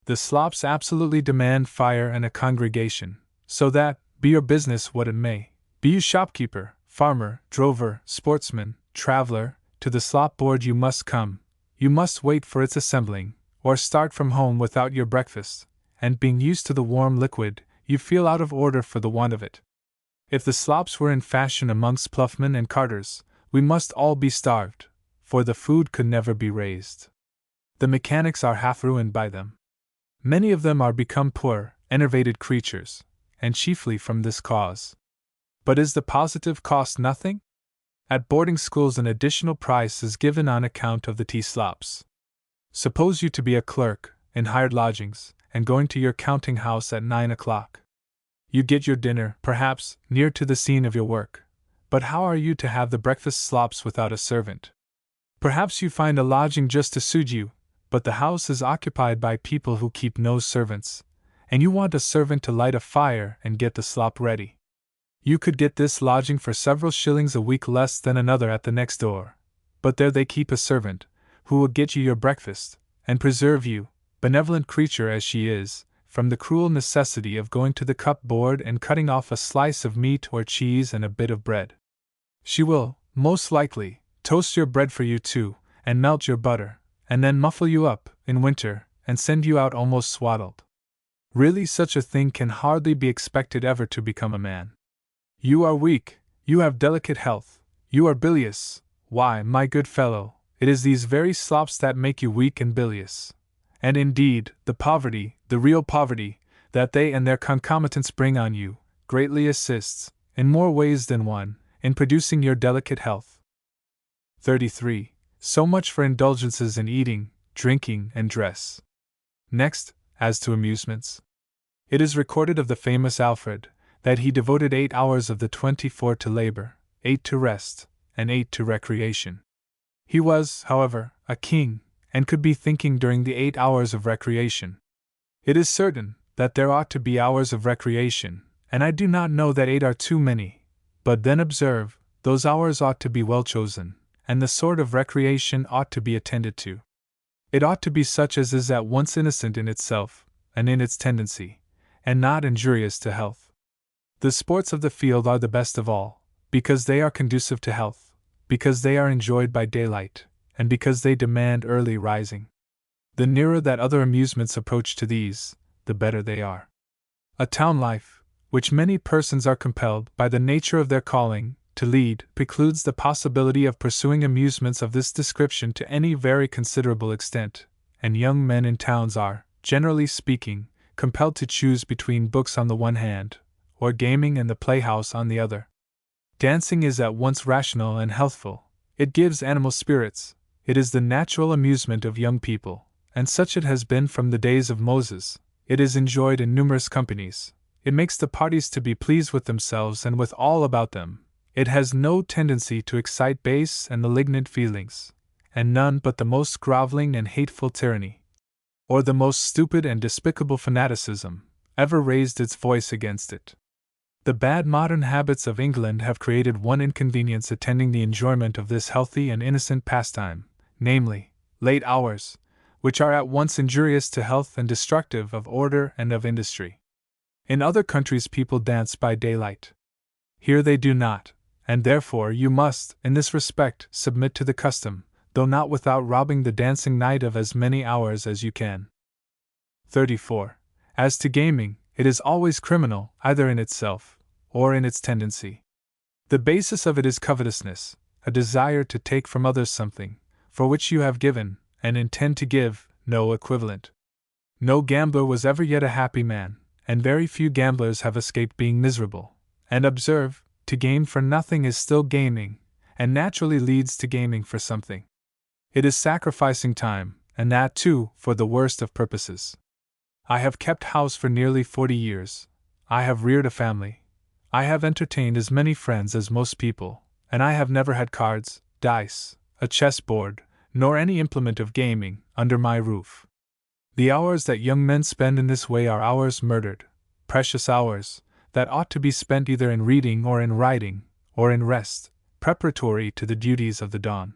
The slops absolutely demand fire and a congregation, so that, be your business what it may, be you shopkeeper, farmer, drover, sportsman, traveler, to the slop board you must come, you must wait for its assembling, or start from home without your breakfast, and being used to the warm liquid, you feel out of order for the want of it. If the slops were in fashion amongst ploughmen and carters, we must all be starved, for the food could never be raised. The mechanics are half ruined by them. Many of them are become poor, enervated creatures, and chiefly from this cause. But is the positive cost nothing? At boarding schools an additional price is given on account of the tea slops. Suppose you to be a clerk, in hired lodgings, and going to your counting house at 9 o'clock. You get your dinner, perhaps, near to the scene of your work, but how are you to have the breakfast slops without a servant? Perhaps you find a lodging just to suit you, but the house is occupied by people who keep no servants, and you want a servant to light a fire and get the slop ready. You could get this lodging for several shillings a week less than another at the next door, but there they keep a servant, who will get you your breakfast, and preserve you, benevolent creature as she is, from the cruel necessity of going to the cupboard and cutting off a slice of meat or cheese and a bit of bread. She will, most likely, toast your bread for you too, and melt your butter, and then muffle you up, in winter, and send you out almost swaddled. Really, such a thing can hardly be expected ever to become a man. You are weak, you have delicate health, you are bilious. Why, my good fellow, it is these very slops that make you weak and bilious. And indeed, the poverty, the real poverty, that they and their concomitants bring on you, greatly assists, in more ways than one, in producing your delicate health. 33. So much for indulgences in eating, drinking, and dress. Next, as to amusements. It is recorded of the famous Alfred, that he devoted 8 hours of the 24 to labor, 8 to rest, and 8 to recreation. He was, however, a king, and could be thinking during the 8 hours of recreation. It is certain that there ought to be hours of recreation, and I do not know that 8 are too many, but then observe, those hours ought to be well chosen, and the sort of recreation ought to be attended to. It ought to be such as is at once innocent in itself, and in its tendency, and not injurious to health. The sports of the field are the best of all, because they are conducive to health, because they are enjoyed by daylight, and because they demand early rising. The nearer that other amusements approach to these, the better they are. A town life, which many persons are compelled, by the nature of their calling, to lead, precludes the possibility of pursuing amusements of this description to any very considerable extent, and young men in towns are, generally speaking, compelled to choose between books on the one hand, or gaming and the playhouse on the other. Dancing is at once rational and healthful, it gives animal spirits, it is the natural amusement of young people, and such it has been from the days of Moses, it is enjoyed in numerous companies, it makes the parties to be pleased with themselves and with all about them, it has no tendency to excite base and malignant feelings, and none but the most groveling and hateful tyranny, or the most stupid and despicable fanaticism, ever raised its voice against it. The bad modern habits of England have created one inconvenience attending the enjoyment of this healthy and innocent pastime, namely, late hours, which are at once injurious to health and destructive of order and of industry. In other countries people dance by daylight. Here they do not, and therefore you must, in this respect, submit to the custom, though not without robbing the dancing night of as many hours as you can. 34. As to gaming, it is always criminal, either in itself, or in its tendency. The basis of it is covetousness, a desire to take from others something, for which you have given, and intend to give, no equivalent. No gambler was ever yet a happy man, and very few gamblers have escaped being miserable. And observe, to game for nothing is still gaming, and naturally leads to gaming for something. It is sacrificing time, and that too, for the worst of purposes. I have kept house for nearly 40 years. I have reared a family. I have entertained as many friends as most people, and I have never had cards, dice, a chessboard, nor any implement of gaming, under my roof. The hours that young men spend in this way are hours murdered, precious hours, that ought to be spent either in reading or in writing, or in rest, preparatory to the duties of the dawn.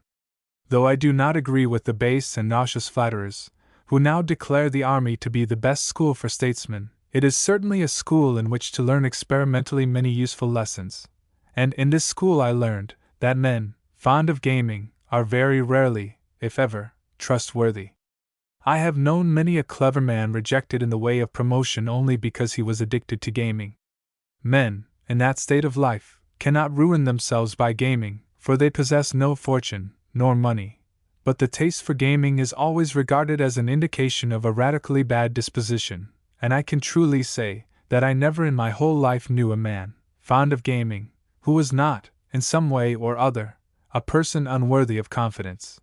Though I do not agree with the base and nauseous flatterers, who now declare the army to be the best school for statesmen, it is certainly a school in which to learn experimentally many useful lessons, and in this school I learned that men, fond of gaming, are very rarely, if ever, trustworthy. I have known many a clever man rejected in the way of promotion only because he was addicted to gaming. Men, in that state of life, cannot ruin themselves by gaming, for they possess no fortune, nor money, but the taste for gaming is always regarded as an indication of a radically bad disposition, and I can truly say that I never in my whole life knew a man, fond of gaming, who was not, in some way or other, a person unworthy of confidence.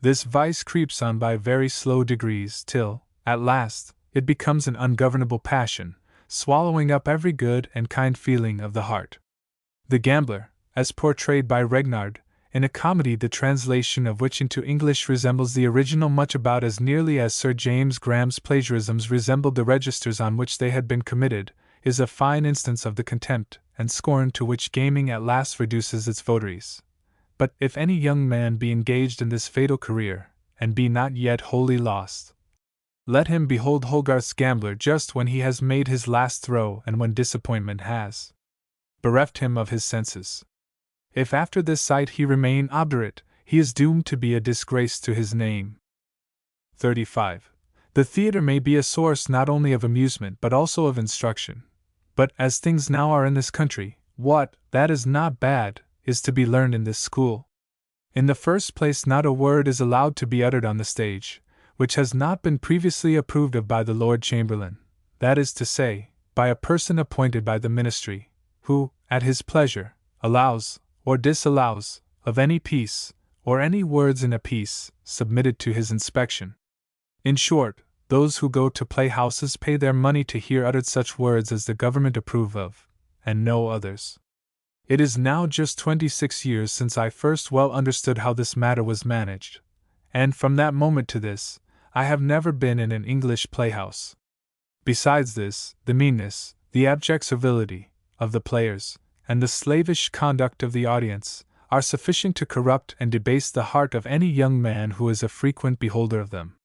This vice creeps on by very slow degrees till, at last, it becomes an ungovernable passion, swallowing up every good and kind feeling of the heart. The gambler, as portrayed by Regnard, in a comedy the translation of which into English resembles the original much about as nearly as Sir James Graham's plagiarisms resembled the registers on which they had been committed, is a fine instance of the contempt and scorn to which gaming at last reduces its votaries. But if any young man be engaged in this fatal career, and be not yet wholly lost, Let him behold Hogarth's gambler just when he has made his last throw and when disappointment has bereft him of his senses. If after this sight he remain obdurate, he is doomed to be a disgrace to his name. 35. The theatre may be a source not only of amusement but also of instruction. But, as things now are in this country, what, that is not bad, is to be learned in this school? In the first place, not a word is allowed to be uttered on the stage, which has not been previously approved of by the Lord Chamberlain, that is to say, by a person appointed by the ministry, who, at his pleasure, allows, or disallows, of any piece, or any words in a piece, submitted to his inspection. In short, those who go to playhouses pay their money to hear uttered such words as the government approve of, and no others. It is now just 26 years since I first well understood how this matter was managed, and from that moment to this, I have never been in an English playhouse. Besides this, the meanness, the abject servility, of the players, and the slavish conduct of the audience, are sufficient to corrupt and debase the heart of any young man who is a frequent beholder of them.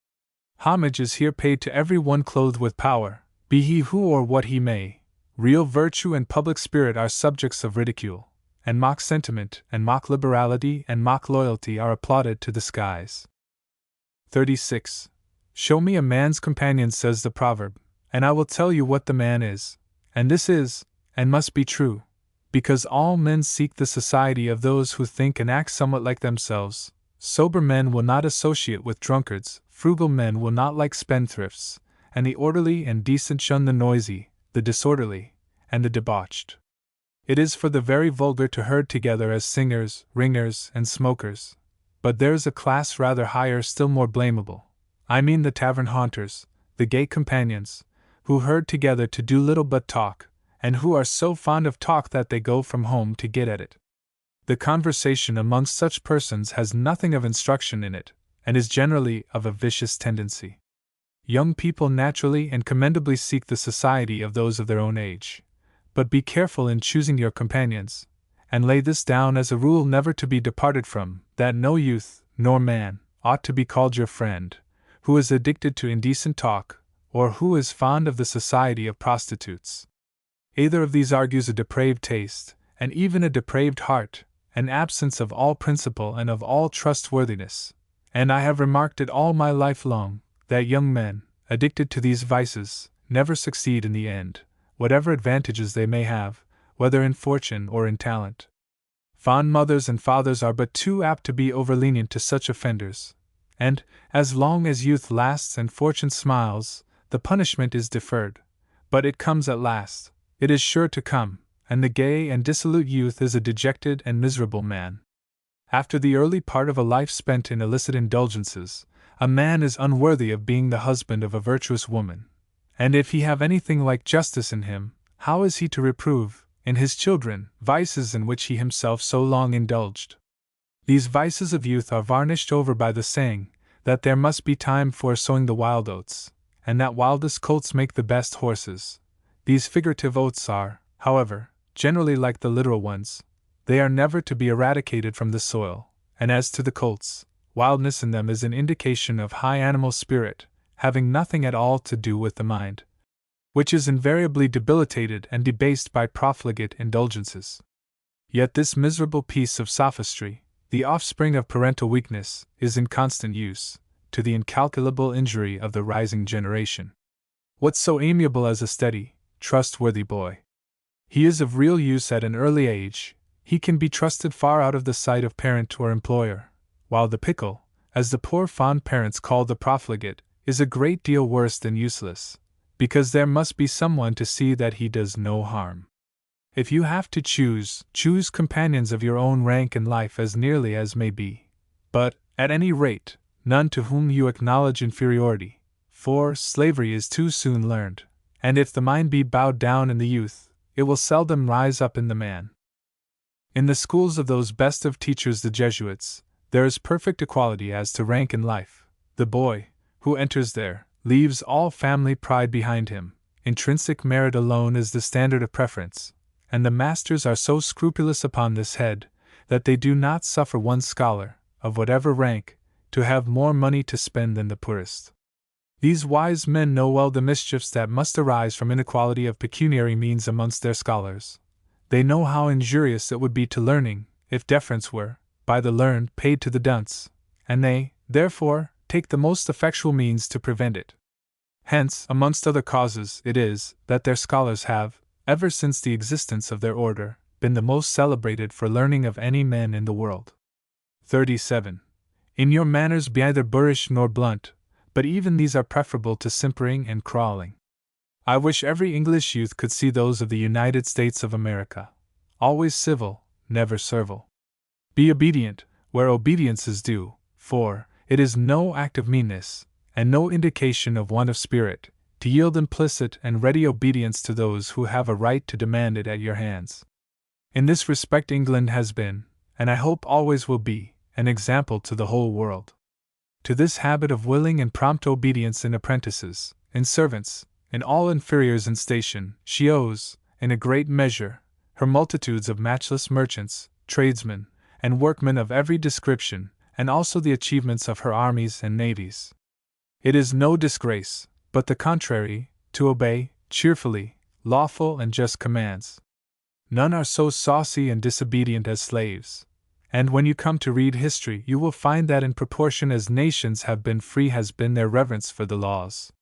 Homage is here paid to every one clothed with power, be he who or what he may. Real virtue and public spirit are subjects of ridicule, and mock sentiment, and mock liberality, and mock loyalty are applauded to the skies. 36. Show me a man's companion, says the proverb, and I will tell you what the man is, and this is, and must be true, because all men seek the society of those who think and act somewhat like themselves. Sober men will not associate with drunkards, frugal men will not like spendthrifts, and the orderly and decent shun the noisy, the disorderly, and the debauched. It is for the very vulgar to herd together as singers, ringers, and smokers. But there is a class rather higher, still more blamable. I mean the tavern haunters, the gay companions, who herd together to do little but talk, and who are so fond of talk that they go from home to get at it. The conversation amongst such persons has nothing of instruction in it, and is generally of a vicious tendency. Young people naturally and commendably seek the society of those of their own age. But be careful in choosing your companions, and lay this down as a rule never to be departed from, that no youth, nor man, ought to be called your friend, who is addicted to indecent talk, or who is fond of the society of prostitutes. Either of these argues a depraved taste, and even a depraved heart, an absence of all principle and of all trustworthiness, and I have remarked it all my life long, that young men, addicted to these vices, never succeed in the end, whatever advantages they may have, whether in fortune or in talent. Fond mothers and fathers are but too apt to be overlenient to such offenders, and, as long as youth lasts and fortune smiles, the punishment is deferred. But it comes at last, it is sure to come, and the gay and dissolute youth is a dejected and miserable man. After the early part of a life spent in illicit indulgences, a man is unworthy of being the husband of a virtuous woman, and if he have anything like justice in him, how is he to reprove, in his children, vices in which he himself so long indulged? These vices of youth are varnished over by the saying, that there must be time for sowing the wild oats, and that wildest colts make the best horses. These figurative oats are, however, generally like the literal ones. They are never to be eradicated from the soil, and as to the colts, wildness in them is an indication of high animal spirit, having nothing at all to do with the mind, which is invariably debilitated and debased by profligate indulgences. Yet this miserable piece of sophistry, the offspring of parental weakness, is in constant use, to the incalculable injury of the rising generation. What's so amiable as a steady, trustworthy boy? He is of real use at an early age, he can be trusted far out of the sight of parent or employer, while the pickle, as the poor fond parents call the profligate, is a great deal worse than useless, because there must be someone to see that he does no harm. If you have to choose companions of your own rank in life as nearly as may be, but, at any rate, none to whom you acknowledge inferiority, for slavery is too soon learned, and if the mind be bowed down in the youth, it will seldom rise up in the man. In the schools of those best of teachers, the Jesuits, there is perfect equality as to rank in life. The boy, who enters there, leaves all family pride behind him. Intrinsic merit alone is the standard of preference, and the masters are so scrupulous upon this head, that they do not suffer one scholar, of whatever rank, to have more money to spend than the poorest. These wise men know well the mischiefs that must arise from inequality of pecuniary means amongst their scholars. They know how injurious it would be to learning, if deference were, by the learned, paid to the dunce, and they, therefore, take the most effectual means to prevent it. Hence, amongst other causes, it is that their scholars have, ever since the existence of their order, been the most celebrated for learning of any men in the world. 37. In your manners be neither boorish nor blunt, but even these are preferable to simpering and crawling. I wish every English youth could see those of the United States of America. Always civil, never servile. Be obedient, where obedience is due, for it is no act of meanness, and no indication of want of spirit, to yield implicit and ready obedience to those who have a right to demand it at your hands. In this respect England has been, and I hope always will be, an example to the whole world. To this habit of willing and prompt obedience in apprentices, in servants, in all inferiors in station, she owes, in a great measure, her multitudes of matchless merchants, tradesmen, and workmen of every description, and also the achievements of her armies and navies. It is no disgrace, but the contrary, to obey, cheerfully, lawful and just commands. None are so saucy and disobedient as slaves. And when you come to read history, you will find that in proportion as nations have been free has been their reverence for the laws.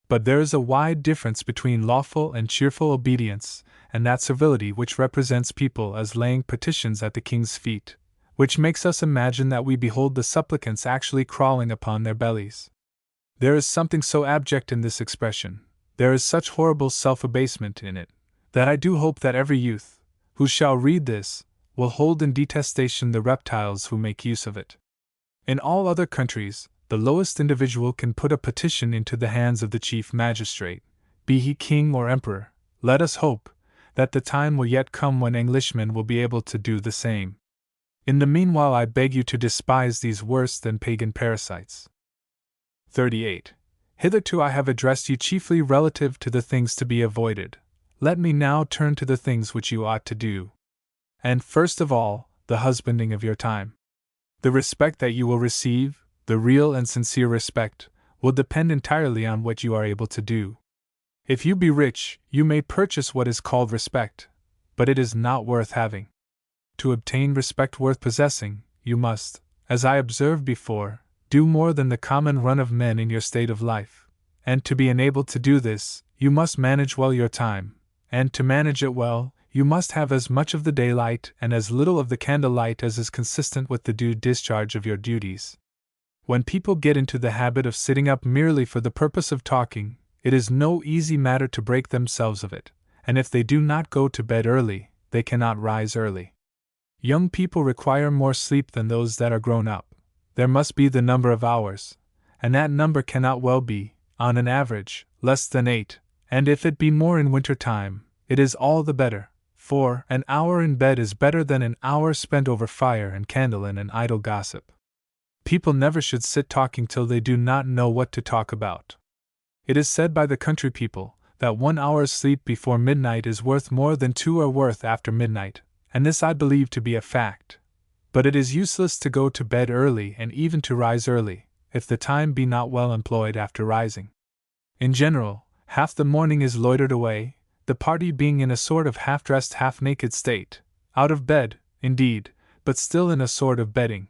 But there is a wide difference between lawful and cheerful obedience, and that servility which represents people as laying petitions at the king's feet, which makes us imagine that we behold the supplicants actually crawling upon their bellies. There is something so abject in this expression, there is such horrible self-abasement in it, that I do hope that every youth, who shall read this, will hold in detestation the reptiles who make use of it. In all other countries, the lowest individual can put a petition into the hands of the chief magistrate, be he king or emperor. Let us hope that the time will yet come when Englishmen will be able to do the same. In the meanwhile I beg you to despise these worse than pagan parasites. 38. Hitherto I have addressed you chiefly relative to the things to be avoided. Let me now turn to the things which you ought to do. And first of all, the husbanding of your time. The respect that you will receive, the real and sincere respect, will depend entirely on what you are able to do. If you be rich, you may purchase what is called respect, but it is not worth having. To obtain respect worth possessing, you must, as I observed before, do more than the common run of men in your state of life. And to be enabled to do this, you must manage well your time, and to manage it well, you must have as much of the daylight and as little of the candlelight as is consistent with the due discharge of your duties. When people get into the habit of sitting up merely for the purpose of talking, it is no easy matter to break themselves of it, and if they do not go to bed early, they cannot rise early. Young people require more sleep than those that are grown up. There must be the number of hours, and that number cannot well be, on an average, less than 8, and if it be more in winter time, it is all the better. For an hour in bed is better than an hour spent over fire and candle in an idle gossip. People never should sit talking till they do not know what to talk about. It is said by the country people that 1 hour's sleep before midnight is worth more than 2 are worth after midnight, and this I believe to be a fact. But it is useless to go to bed early and even to rise early, if the time be not well employed after rising. In general, half the morning is loitered away, the party being in a sort of half-dressed, half-naked state, out of bed, indeed, but still in a sort of bedding.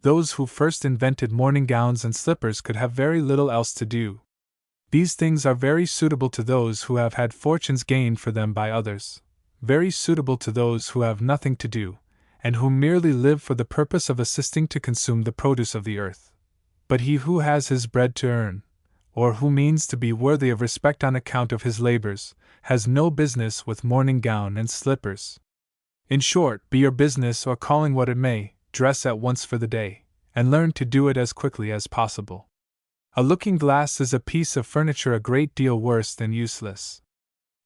Those who first invented morning gowns and slippers could have very little else to do. These things are very suitable to those who have had fortunes gained for them by others, very suitable to those who have nothing to do, and who merely live for the purpose of assisting to consume the produce of the earth. But he who has his bread to earn, or who means to be worthy of respect on account of his labors, has no business with morning gown and slippers. In short, be your business or calling what it may, dress at once for the day, and learn to do it as quickly as possible. A looking-glass is a piece of furniture a great deal worse than useless.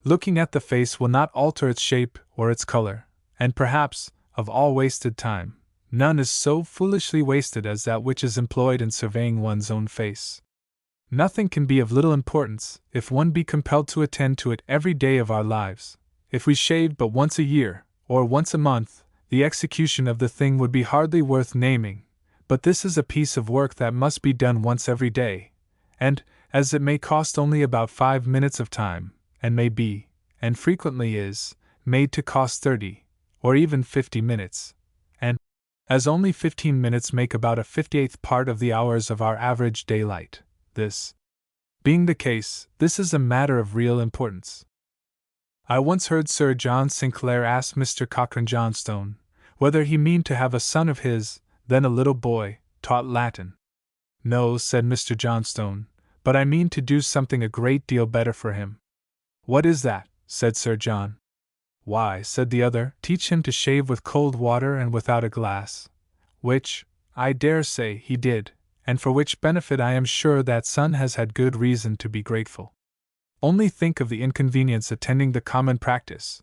Looking at the face will not alter its shape or its color, and perhaps, of all wasted time, none is so foolishly wasted as that which is employed in surveying one's own face. Nothing can be of little importance, if one be compelled to attend to it every day of our lives. If we shaved but once a year, or once a month, the execution of the thing would be hardly worth naming, but this is a piece of work that must be done once every day, and, as it may cost only about 5 minutes of time, and may be, and frequently is, made to cost 30, or even 50 minutes, and, as only 15 minutes make about a 58th part of the hours of our average daylight, this being the case, this is a matter of real importance. I once heard Sir John Sinclair ask Mr. Cochrane Johnstone whether he meaned to have a son of his, then a little boy, taught Latin. No, said Mr. Johnstone, but I mean to do something a great deal better for him. What is that? Said Sir John. Why, said the other, teach him to shave with cold water and without a glass, which, I dare say, he did, and for which benefit I am sure that son has had good reason to be grateful. Only think of the inconvenience attending the common practice.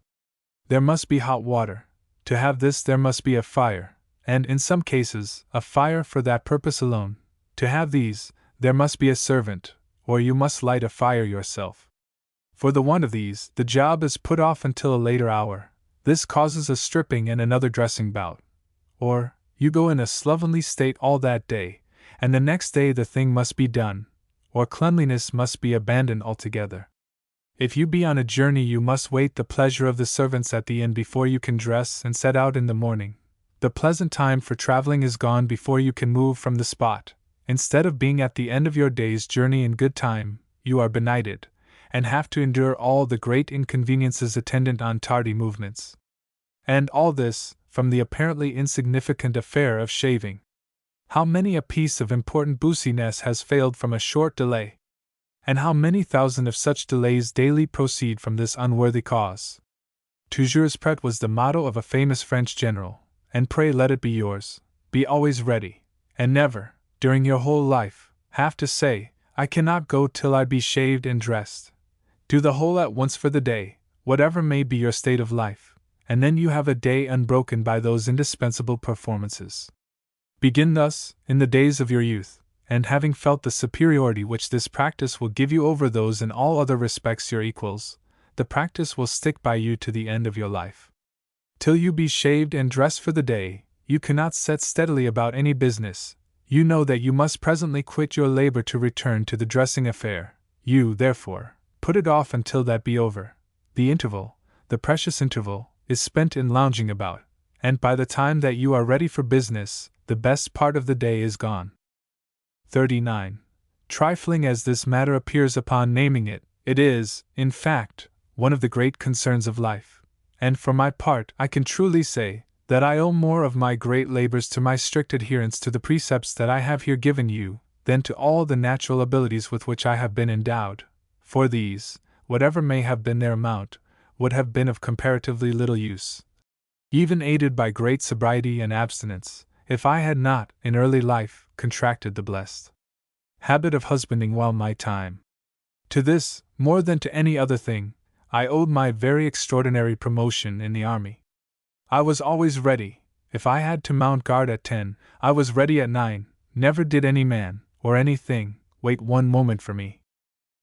There must be hot water. To have this there must be a fire, and in some cases, a fire for that purpose alone. To have these, there must be a servant, or you must light a fire yourself. For the want of these, the job is put off until a later hour. This causes a stripping and another dressing bout. Or, you go in a slovenly state all that day, and the next day the thing must be done, or cleanliness must be abandoned altogether. If you be on a journey, you must wait the pleasure of the servants at the inn before you can dress and set out in the morning. The pleasant time for traveling is gone before you can move from the spot. Instead of being at the end of your day's journey in good time, you are benighted, and have to endure all the great inconveniences attendant on tardy movements. And all this, from the apparently insignificant affair of shaving. How many a piece of important business has failed from a short delay? And how many thousand of such delays daily proceed from this unworthy cause? Toujours prêt was the motto of a famous French general, and pray let it be yours. Be always ready, and never, during your whole life, have to say, I cannot go till I be shaved and dressed. Do the whole at once for the day, whatever may be your state of life, and then you have a day unbroken by those indispensable performances. Begin thus, in the days of your youth, and having felt the superiority which this practice will give you over those in all other respects your equals, the practice will stick by you to the end of your life. Till you be shaved and dressed for the day, you cannot set steadily about any business. You know that you must presently quit your labor to return to the dressing affair. You, therefore, put it off until that be over. The interval, the precious interval, is spent in lounging about, and by the time that you are ready for business, the best part of the day is gone. 39. Trifling as this matter appears upon naming it, it is, in fact, one of the great concerns of life, and for my part I can truly say that I owe more of my great labors to my strict adherence to the precepts that I have here given you, than to all the natural abilities with which I have been endowed, for these, whatever may have been their amount, would have been of comparatively little use, even aided by great sobriety and abstinence, if I had not, in early life, contracted the blessed habit of husbanding while my time. To this, more than to any other thing, I owed my very extraordinary promotion in the army. I was always ready. If I had to mount guard at 10, I was ready at 9. Never did any man, or anything, wait one moment for me.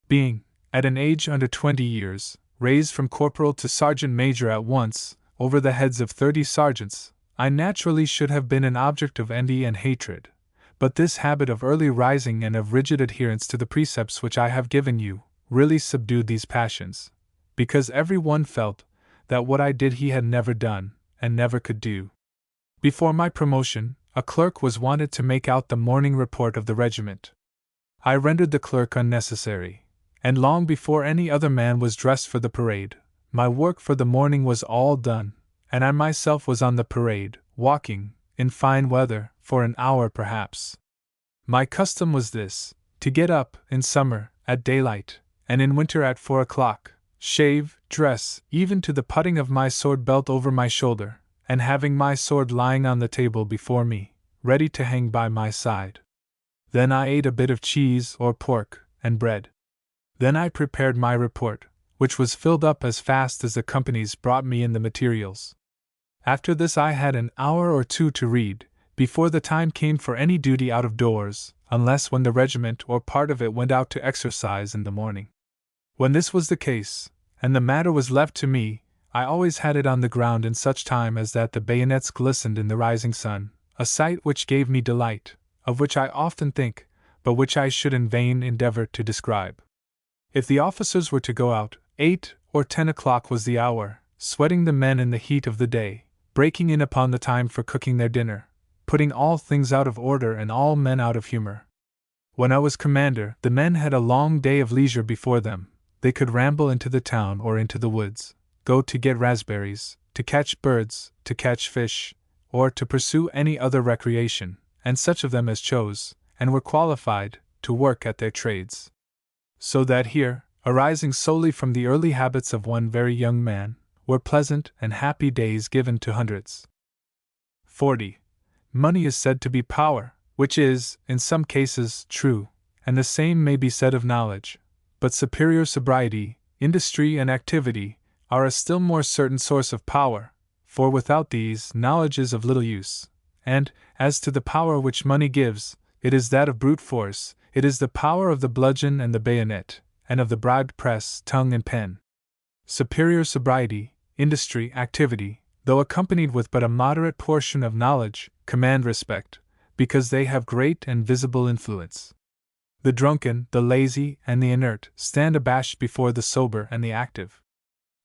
Being, at an age under 20 years, raised from corporal to sergeant major at once, over the heads of 30 sergeants, I naturally should have been an object of envy and hatred. But this habit of early rising and of rigid adherence to the precepts which I have given you, really subdued these passions, because every one felt that what I did he had never done, and never could do. Before my promotion, a clerk was wanted to make out the morning report of the regiment. I rendered the clerk unnecessary, and long before any other man was dressed for the parade, my work for the morning was all done, and I myself was on the parade, walking, in fine weather, for an hour perhaps. My custom was this: to get up, in summer, at daylight, and in winter at 4 o'clock, shave, dress, even to the putting of my sword belt over my shoulder, and having my sword lying on the table before me, ready to hang by my side. Then I ate a bit of cheese or pork, and bread. Then I prepared my report, which was filled up as fast as the companies brought me in the materials. After this I had an hour or two to read, before the time came for any duty out of doors, unless when the regiment or part of it went out to exercise in the morning. When this was the case, and the matter was left to me, I always had it on the ground in such time as that the bayonets glistened in the rising sun, a sight which gave me delight, of which I often think, but which I should in vain endeavor to describe. If the officers were to go out, 8 or 10 o'clock was the hour, sweating the men in the heat of the day, breaking in upon the time for cooking their dinner, putting all things out of order and all men out of humor. When I was commander, the men had a long day of leisure before them. They could ramble into the town or into the woods, go to get raspberries, to catch birds, to catch fish, or to pursue any other recreation, and such of them as chose, and were qualified, to work at their trades. So that here, arising solely from the early habits of one very young man, were pleasant and happy days given to hundreds. 40. Money is said to be power, which is, in some cases, true, and the same may be said of knowledge, but superior sobriety, industry, and activity are a still more certain source of power, for without these, knowledge is of little use. And, as to the power which money gives, it is that of brute force, it is the power of the bludgeon and the bayonet, and of the bribed press, tongue, and pen. Superior sobriety, industry, activity, though accompanied with but a moderate portion of knowledge, command respect, because they have great and visible influence. The drunken, the lazy, and the inert stand abashed before the sober and the active.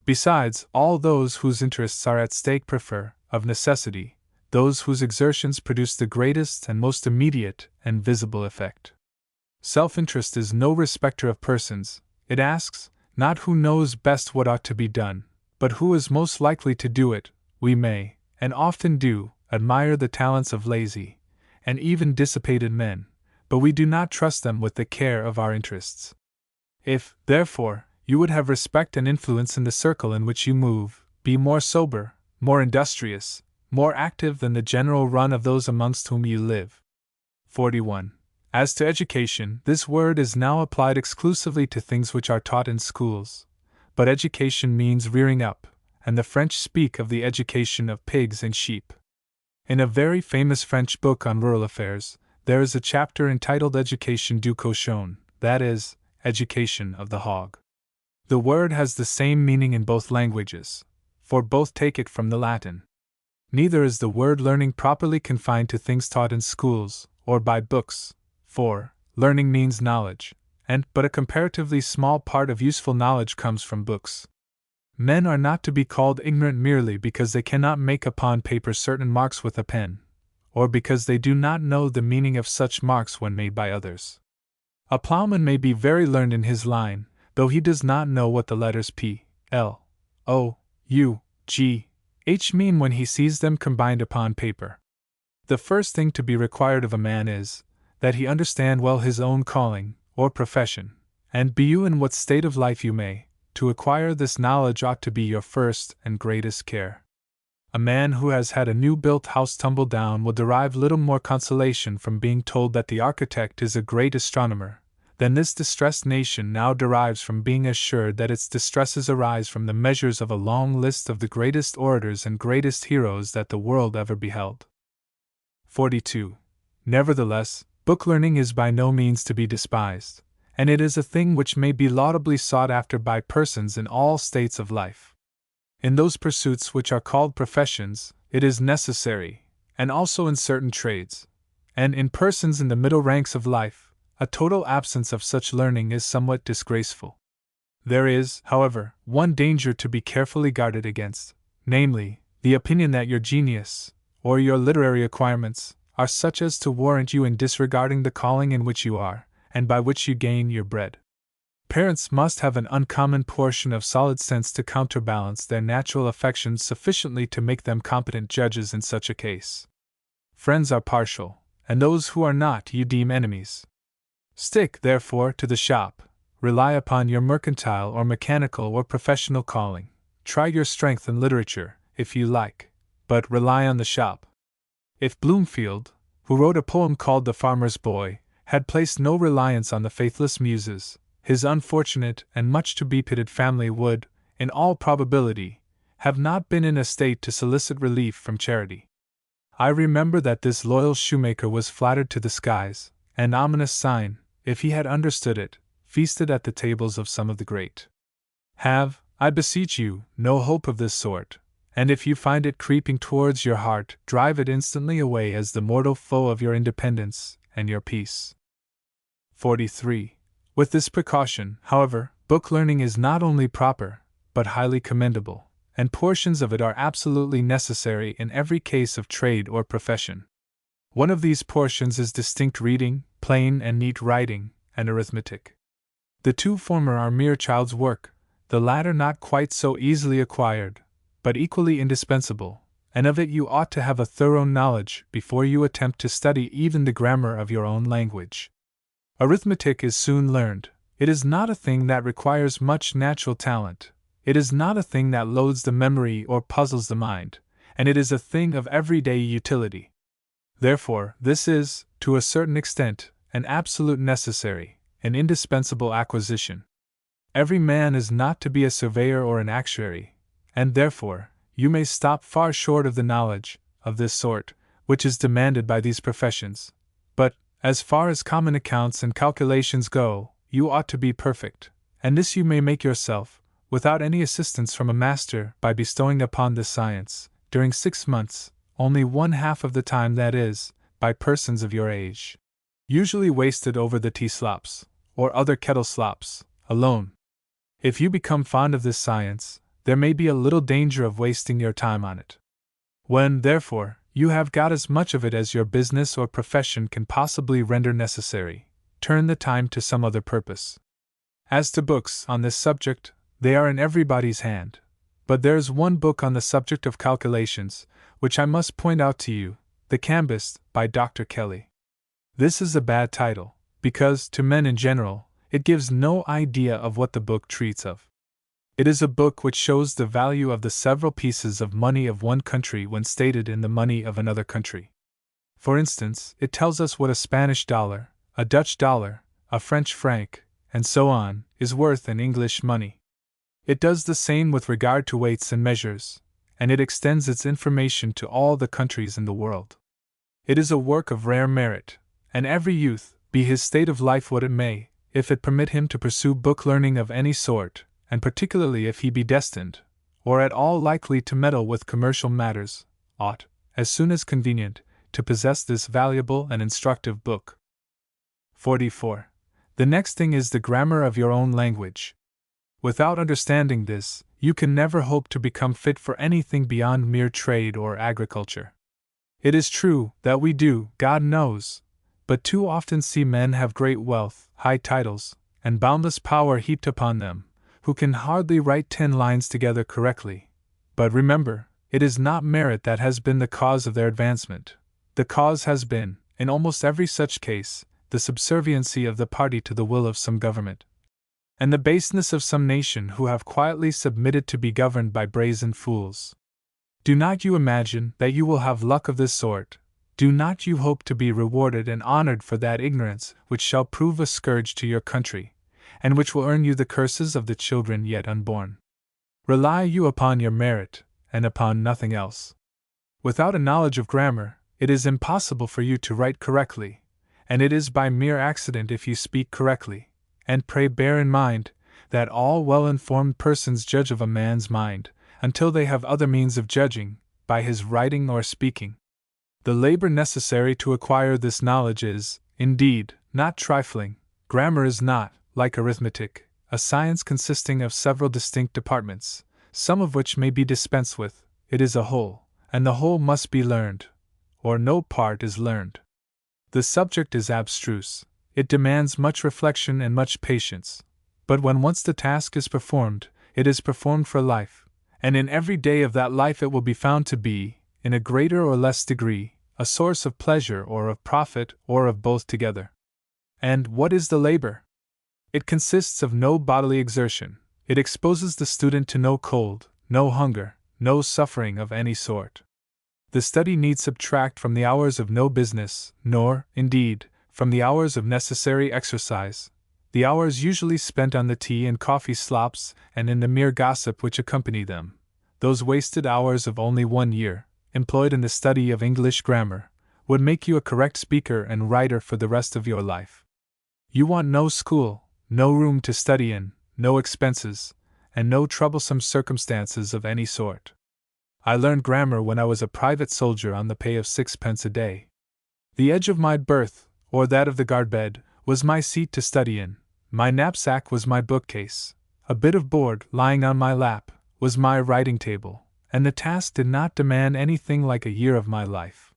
Besides, all those whose interests are at stake prefer, of necessity, those whose exertions produce the greatest and most immediate and visible effect. Self-interest is no respecter of persons. It asks, not who knows best what ought to be done, but who is most likely to do it. We may, and often do, admire the talents of lazy, and even dissipated men, but we do not trust them with the care of our interests. If, therefore, you would have respect and influence in the circle in which you move, be more sober, more industrious, more active than the general run of those amongst whom you live. 41. As to education, this word is now applied exclusively to things which are taught in schools, but education means rearing up, and the French speak of the education of pigs and sheep. In a very famous French book on rural affairs, there is a chapter entitled Education du cochon, that is, education of the hog. The word has the same meaning in both languages, for both take it from the Latin. Neither is the word learning properly confined to things taught in schools, or by books, for learning means knowledge, and but a comparatively small part of useful knowledge comes from books. Men are not to be called ignorant merely because they cannot make upon paper certain marks with a pen, or because they do not know the meaning of such marks when made by others. A plowman may be very learned in his line, though he does not know what the letters P, L, O, U, G, H mean when he sees them combined upon paper. The first thing to be required of a man is, that he understand well his own calling, or profession, and be you in what state of life you may, to acquire this knowledge ought to be your first and greatest care. A man who has had a new-built house tumble down will derive little more consolation from being told that the architect is a great astronomer, than this distressed nation now derives from being assured that its distresses arise from the measures of a long list of the greatest orators and greatest heroes that the world ever beheld. 42. Nevertheless, book learning is by no means to be despised, and it is a thing which may be laudably sought after by persons in all states of life. In those pursuits which are called professions, it is necessary, and also in certain trades, and in persons in the middle ranks of life, a total absence of such learning is somewhat disgraceful. There is, however, one danger to be carefully guarded against, namely, the opinion that your genius, or your literary acquirements, are such as to warrant you in disregarding the calling in which you are, and by which you gain your bread. Parents must have an uncommon portion of solid sense to counterbalance their natural affections sufficiently to make them competent judges in such a case. Friends are partial, and those who are not you deem enemies. Stick, therefore, to the shop, rely upon your mercantile or mechanical or professional calling, try your strength in literature, if you like, but rely on the shop. If Bloomfield, who wrote a poem called The Farmer's Boy, had placed no reliance on the faithless muses, his unfortunate and much to be pitied family would, in all probability, have not been in a state to solicit relief from charity. I remember that this loyal shoemaker was flattered to the skies, an ominous sign, if he had understood it, feasted at the tables of some of the great. Have, I beseech you, no hope of this sort, and if you find it creeping towards your heart, drive it instantly away as the mortal foe of your independence and your peace. 43. With this precaution, however, book learning is not only proper, but highly commendable, and portions of it are absolutely necessary in every case of trade or profession. One of these portions is distinct reading, plain and neat writing, and arithmetic. The two former are mere child's work, the latter not quite so easily acquired, but equally indispensable, and of it you ought to have a thorough knowledge before you attempt to study even the grammar of your own language. Arithmetic is soon learned. It is not a thing that requires much natural talent. It is not a thing that loads the memory or puzzles the mind, and it is a thing of everyday utility. Therefore, this is, to a certain extent, an absolute necessary, an indispensable acquisition. Every man is not to be a surveyor or an actuary, and therefore, you may stop far short of the knowledge of this sort, which is demanded by these professions, but, as far as common accounts and calculations go, you ought to be perfect, and this you may make yourself, without any assistance from a master, by bestowing upon this science, during 6 months, only 1/2 of the time that is, by persons of your age, usually wasted over the tea slops, or other kettle slops, alone. If you become fond of this science, there may be a little danger of wasting your time on it. When, therefore, you have got as much of it as your business or profession can possibly render necessary, turn the time to some other purpose. As to books on this subject, they are in everybody's hand, but there is one book on the subject of calculations, which I must point out to you, The Canvas, by Dr. Kelly. This is a bad title, because, to men in general, it gives no idea of what the book treats of. It is a book which shows the value of the several pieces of money of one country when stated in the money of another country. For instance, it tells us what a Spanish dollar, a Dutch dollar, a French franc, and so on, is worth in English money. It does the same with regard to weights and measures, and it extends its information to all the countries in the world. It is a work of rare merit, and every youth, be his state of life what it may, if it permit him to pursue book learning of any sort, and particularly if he be destined, or at all likely to meddle with commercial matters, ought, as soon as convenient, to possess this valuable and instructive book. 44. The next thing is the grammar of your own language. Without understanding this, you can never hope to become fit for anything beyond mere trade or agriculture. It is true that we do, God knows, but too often see men have great wealth, high titles, and boundless power heaped upon them, who can hardly write 10 lines together correctly. But remember, it is not merit that has been the cause of their advancement. The cause has been, in almost every such case, the subserviency of the party to the will of some government, and the baseness of some nation who have quietly submitted to be governed by brazen fools. Do not you imagine that you will have luck of this sort? Do not you hope to be rewarded and honored for that ignorance which shall prove a scourge to your country, and which will earn you the curses of the children yet unborn? Rely you upon your merit, and upon nothing else. Without a knowledge of grammar, it is impossible for you to write correctly, and it is by mere accident if you speak correctly. And pray bear in mind that all well-informed persons judge of a man's mind, until they have other means of judging, by his writing or speaking. The labor necessary to acquire this knowledge is, indeed, not trifling. Grammar is not, like arithmetic, a science consisting of several distinct departments, some of which may be dispensed with. It is a whole, and the whole must be learned, or no part is learned. The subject is abstruse. It demands much reflection and much patience, but when once the task is performed, it is performed for life, and in every day of that life it will be found to be, in a greater or less degree, a source of pleasure or of profit or of both together. And what is the labor? It consists of no bodily exertion. It exposes the student to no cold, no hunger, no suffering of any sort. The study need subtract from the hours of no business, nor, indeed, from the hours of necessary exercise, the hours usually spent on the tea and coffee slops and in the mere gossip which accompany them, those wasted hours of only 1 year, employed in the study of English grammar, would make you a correct speaker and writer for the rest of your life. You want no school, no room to study in, no expenses, and no troublesome circumstances of any sort. I learned grammar when I was a private soldier on the pay of 6 pence a day. The edge of my berth, or that of the guard bed, was my seat to study in, my knapsack was my bookcase, a bit of board lying on my lap was my writing table, and the task did not demand anything like a year of my life.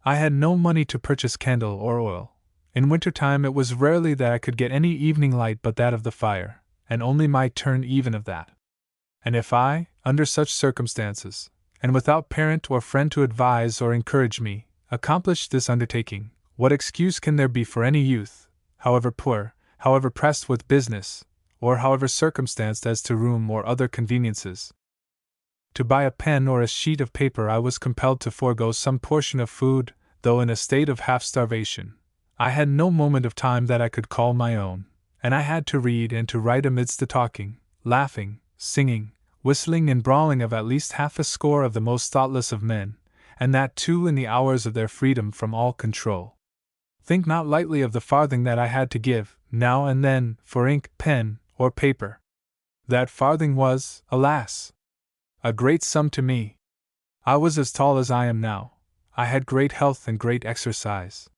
I had no money to purchase candle or oil. In winter-time it was rarely that I could get any evening light but that of the fire, and only my turn even of that. And if I, under such circumstances, and without parent or friend to advise or encourage me, accomplished this undertaking, what excuse can there be for any youth, however poor, however pressed with business, or however circumstanced as to room or other conveniences? To buy a pen or a sheet of paper I was compelled to forego some portion of food, though in a state of half-starvation. I had no moment of time that I could call my own, and I had to read and to write amidst the talking, laughing, singing, whistling and brawling of at least half a score of the most thoughtless of men, and that too in the hours of their freedom from all control. Think not lightly of the farthing that I had to give, now and then, for ink, pen, or paper. That farthing was, alas, a great sum to me. I was as tall as I am now. I had great health and great exercise.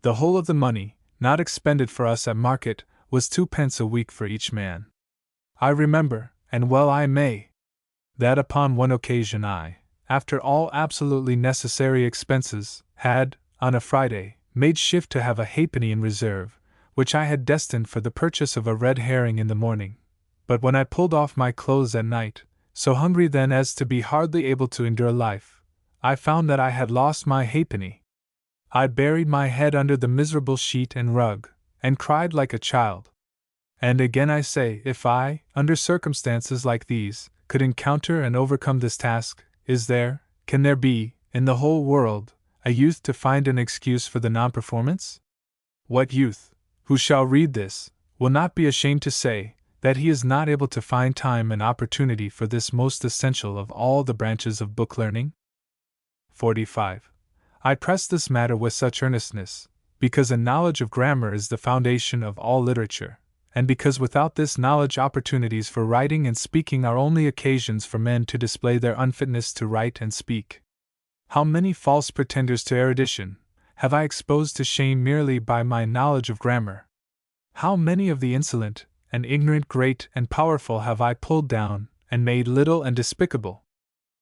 The whole of the money, not expended for us at market, was 2d. a week for each man. I remember, and well I may, that upon one occasion I, after all absolutely necessary expenses, had, on a Friday, made shift to have a halfpenny in reserve, which I had destined for the purchase of a red herring in the morning. But when I pulled off my clothes at night, so hungry then as to be hardly able to endure life, I found that I had lost my halfpenny. I buried my head under the miserable sheet and rug, and cried like a child. And again I say, if I, under circumstances like these, could encounter and overcome this task, can there be, in the whole world, a youth to find an excuse for the non-performance? What youth, who shall read this, will not be ashamed to say that he is not able to find time and opportunity for this most essential of all the branches of book learning? 45. I press this matter with such earnestness, because a knowledge of grammar is the foundation of all literature, and because without this knowledge opportunities for writing and speaking are only occasions for men to display their unfitness to write and speak. How many false pretenders to erudition have I exposed to shame merely by my knowledge of grammar? How many of the insolent and ignorant great and powerful have I pulled down and made little and despicable?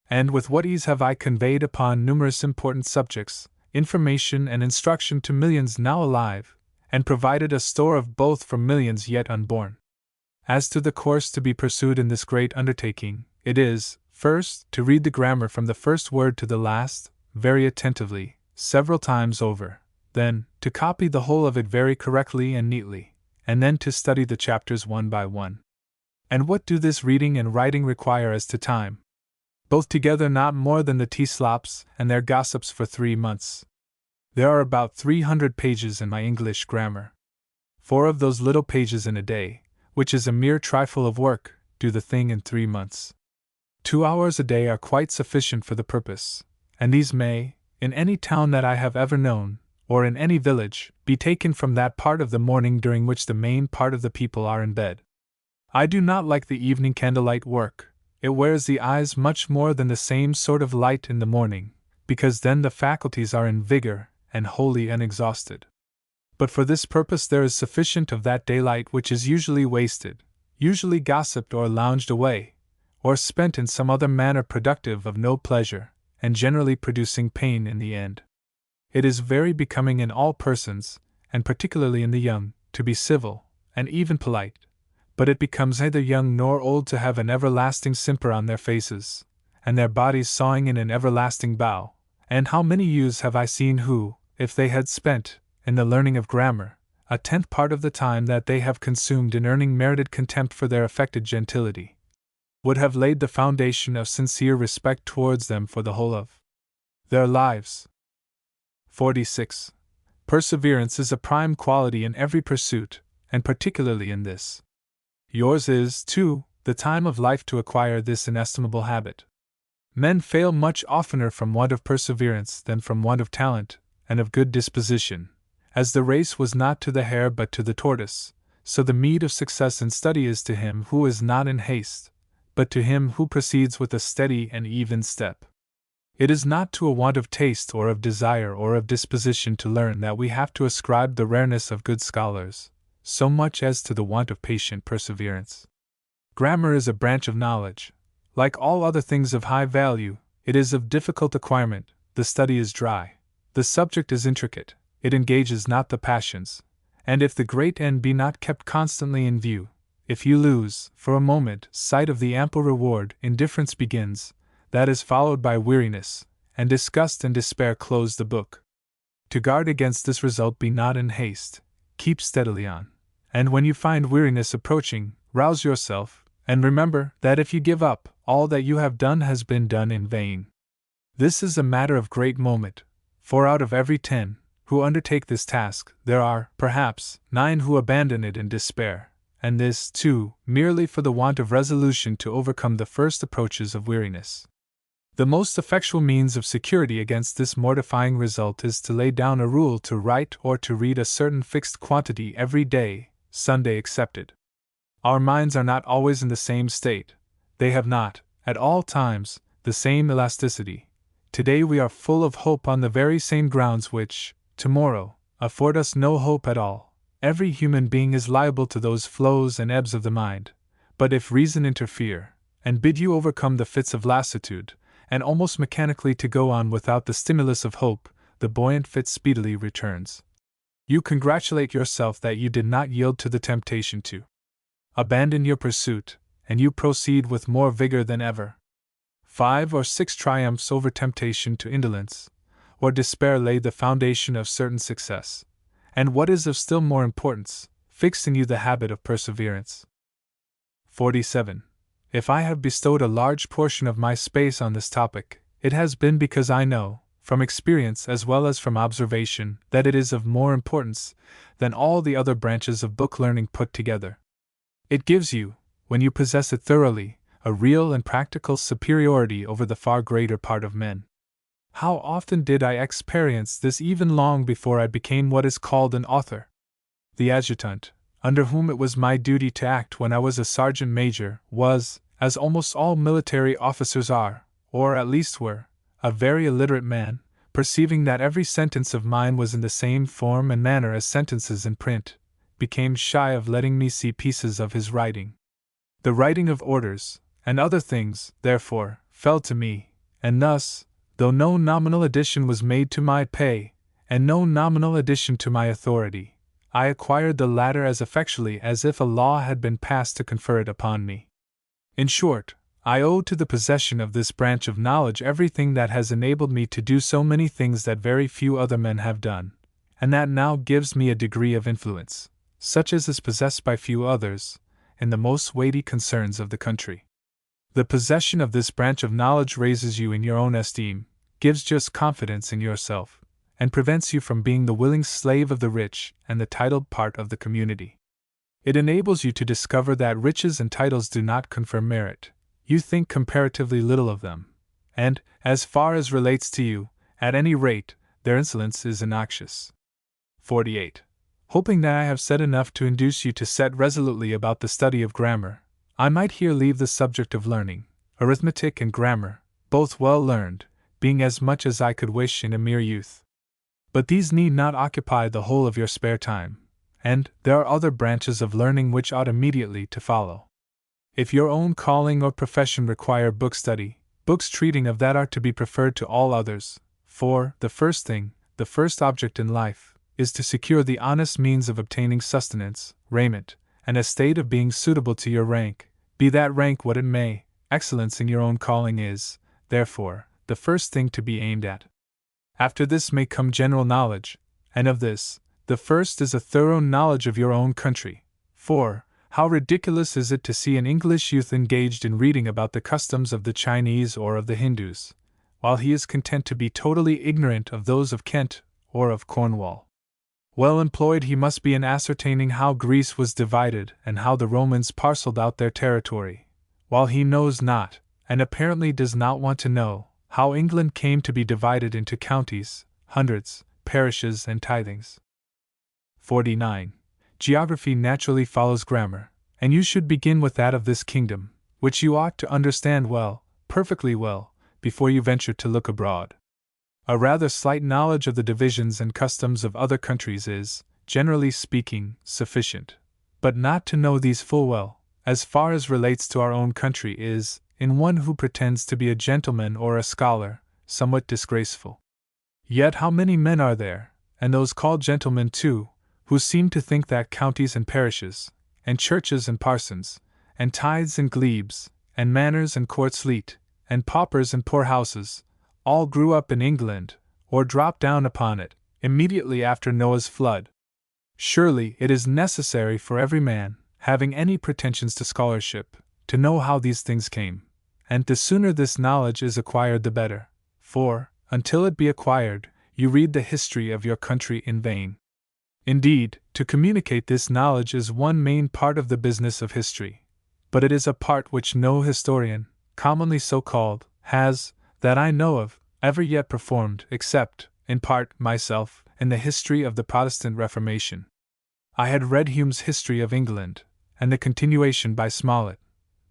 And with what ease have I conveyed upon numerous important subjects, information and instruction to millions now alive, and provided a store of both for millions yet unborn. As to the course to be pursued in this great undertaking, it is, first, to read the grammar from the first word to the last, very attentively, several times over, then, to copy the whole of it very correctly and neatly, and then to study the chapters one by one. And what do this reading and writing require as to time? Both together not more than the tea slops and their gossips for 3 months. There are about 300 pages in my English grammar. 4 of those little pages in a day, which is a mere trifle of work, do the thing in 3 months. 2 hours a day are quite sufficient for the purpose, and these may, in any town that I have ever known, or in any village, be taken from that part of the morning during which the main part of the people are in bed. I do not like the evening candlelight work. It wears the eyes much more than the same sort of light in the morning, because then the faculties are in vigor and wholly unexhausted. But for this purpose there is sufficient of that daylight which is usually wasted, usually gossiped or lounged away, or spent in some other manner productive of no pleasure, and generally producing pain in the end. It is very becoming in all persons, and particularly in the young, to be civil, and even polite, but it becomes neither young nor old to have an everlasting simper on their faces, and their bodies sawing in an everlasting bow. And how many youths have I seen who, if they had spent, in the learning of grammar, a 10th part of the time that they have consumed in earning merited contempt for their affected gentility, would have laid the foundation of sincere respect towards them for the whole of their lives. 46. Perseverance is a prime quality in every pursuit, and particularly in this. Yours is, too, the time of life to acquire this inestimable habit. Men fail much oftener from want of perseverance than from want of talent and of good disposition. As the race was not to the hare but to the tortoise, so the meed of success in study is to him who is not in haste, but to him who proceeds with a steady and even step. It is not to a want of taste or of desire or of disposition to learn that we have to ascribe the rareness of good scholars, so much as to the want of patient perseverance. Grammar is a branch of knowledge. Like all other things of high value, it is of difficult acquirement, the study is dry, the subject is intricate, it engages not the passions, and if the great end be not kept constantly in view, if you lose, for a moment, sight of the ample reward, indifference begins, that is followed by weariness, and disgust and despair close the book. To guard against this result, be not in haste, keep steadily on, and when you find weariness approaching, rouse yourself, and remember that if you give up, all that you have done has been done in vain. This is a matter of great moment, for out of every 10 who undertake this task, there are, perhaps, 9 who abandon it in despair, and this, too, merely for the want of resolution to overcome the first approaches of weariness. The most effectual means of security against this mortifying result is to lay down a rule to write or to read a certain fixed quantity every day, Sunday excepted. Our minds are not always in the same state, they have not, at all times, the same elasticity. Today we are full of hope on the very same grounds which, tomorrow, afford us no hope at all. Every human being is liable to those flows and ebbs of the mind, but if reason interfere, and bid you overcome the fits of lassitude, and almost mechanically to go on without the stimulus of hope, the buoyant fit speedily returns. You congratulate yourself that you did not yield to the temptation to abandon your pursuit, and you proceed with more vigor than ever. 5 or 6 triumphs over temptation to indolence or despair laid the foundation of certain success, and what is of still more importance, fixed in you the habit of perseverance. 47. If I have bestowed a large portion of my space on this topic, it has been because I know, from experience as well as from observation, that it is of more importance than all the other branches of book learning put together. It gives you, when you possess it thoroughly, a real and practical superiority over the far greater part of men. How often did I experience this even long before I became what is called an author? The adjutant, under whom it was my duty to act when I was a sergeant major, was, as almost all military officers are, or at least were, a very illiterate man, perceiving that every sentence of mine was in the same form and manner as sentences in print, became shy of letting me see pieces of his writing. The writing of orders, and other things, therefore, fell to me, and thus, though no nominal addition was made to my pay, and no nominal addition to my authority, I acquired the latter as effectually as if a law had been passed to confer it upon me. In short, I owe to the possession of this branch of knowledge everything that has enabled me to do so many things that very few other men have done, and that now gives me a degree of influence, such as is possessed by few others, in the most weighty concerns of the country. The possession of this branch of knowledge raises you in your own esteem, gives just confidence in yourself, and prevents you from being the willing slave of the rich and the titled part of the community. It enables you to discover that riches and titles do not confer merit. You think comparatively little of them, and, as far as relates to you, at any rate, their insolence is innoxious. 48. Hoping that I have said enough to induce you to set resolutely about the study of grammar, I might here leave the subject of learning, arithmetic and grammar, both well learned, being as much as I could wish in a mere youth. But these need not occupy the whole of your spare time, and there are other branches of learning which ought immediately to follow. If your own calling or profession require book study, books treating of that are to be preferred to all others, for the first thing, the first object in life, is to secure the honest means of obtaining sustenance, raiment, and a state of being suitable to your rank, be that rank what it may. Excellence in your own calling is, therefore, the first thing to be aimed at. After this may come general knowledge, and of this, the first is a thorough knowledge of your own country. For, how ridiculous is it to see an English youth engaged in reading about the customs of the Chinese or of the Hindus, while he is content to be totally ignorant of those of Kent or of Cornwall. Well employed he must be in ascertaining how Greece was divided and how the Romans parcelled out their territory, while he knows not, and apparently does not want to know, how England came to be divided into counties, hundreds, parishes, and tithings. 49. Geography naturally follows grammar, and you should begin with that of this kingdom, which you ought to understand well, perfectly well, before you venture to look abroad. A rather slight knowledge of the divisions and customs of other countries is, generally speaking, sufficient. But not to know these full well, as far as relates to our own country, is, in one who pretends to be a gentleman or a scholar, somewhat disgraceful. Yet how many men are there, and those called gentlemen too, who seem to think that counties and parishes, and churches and parsons, and tithes and glebes, and manors and courts leet, and paupers and poorhouses, all grew up in England, or dropped down upon it, immediately after Noah's flood. Surely it is necessary for every man, having any pretensions to scholarship, to know how these things came, and the sooner this knowledge is acquired the better, for, until it be acquired, you read the history of your country in vain. Indeed, to communicate this knowledge is one main part of the business of history, but it is a part which no historian, commonly so called, has, that I know of, ever yet performed, except, in part, myself, in the history of the Protestant Reformation. I had read Hume's History of England, and the continuation by Smollett,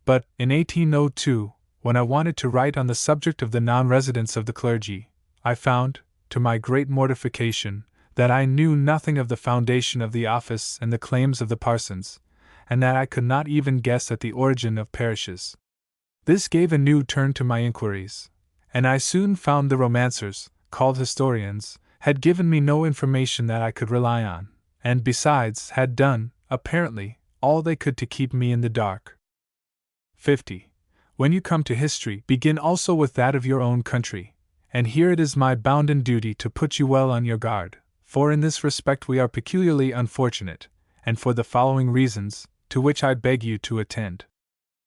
but, in 1802, when I wanted to write on the subject of the non-residence of the clergy, I found, to my great mortification, that I knew nothing of the foundation of the office and the claims of the parsons, and that I could not even guess at the origin of parishes. This gave a new turn to my inquiries, and I soon found the romancers, called historians, had given me no information that I could rely on, and besides had done, apparently, all they could to keep me in the dark. 50. When you come to history, begin also with that of your own country, and here it is my bounden duty to put you well on your guard, for in this respect we are peculiarly unfortunate, and for the following reasons, to which I beg you to attend.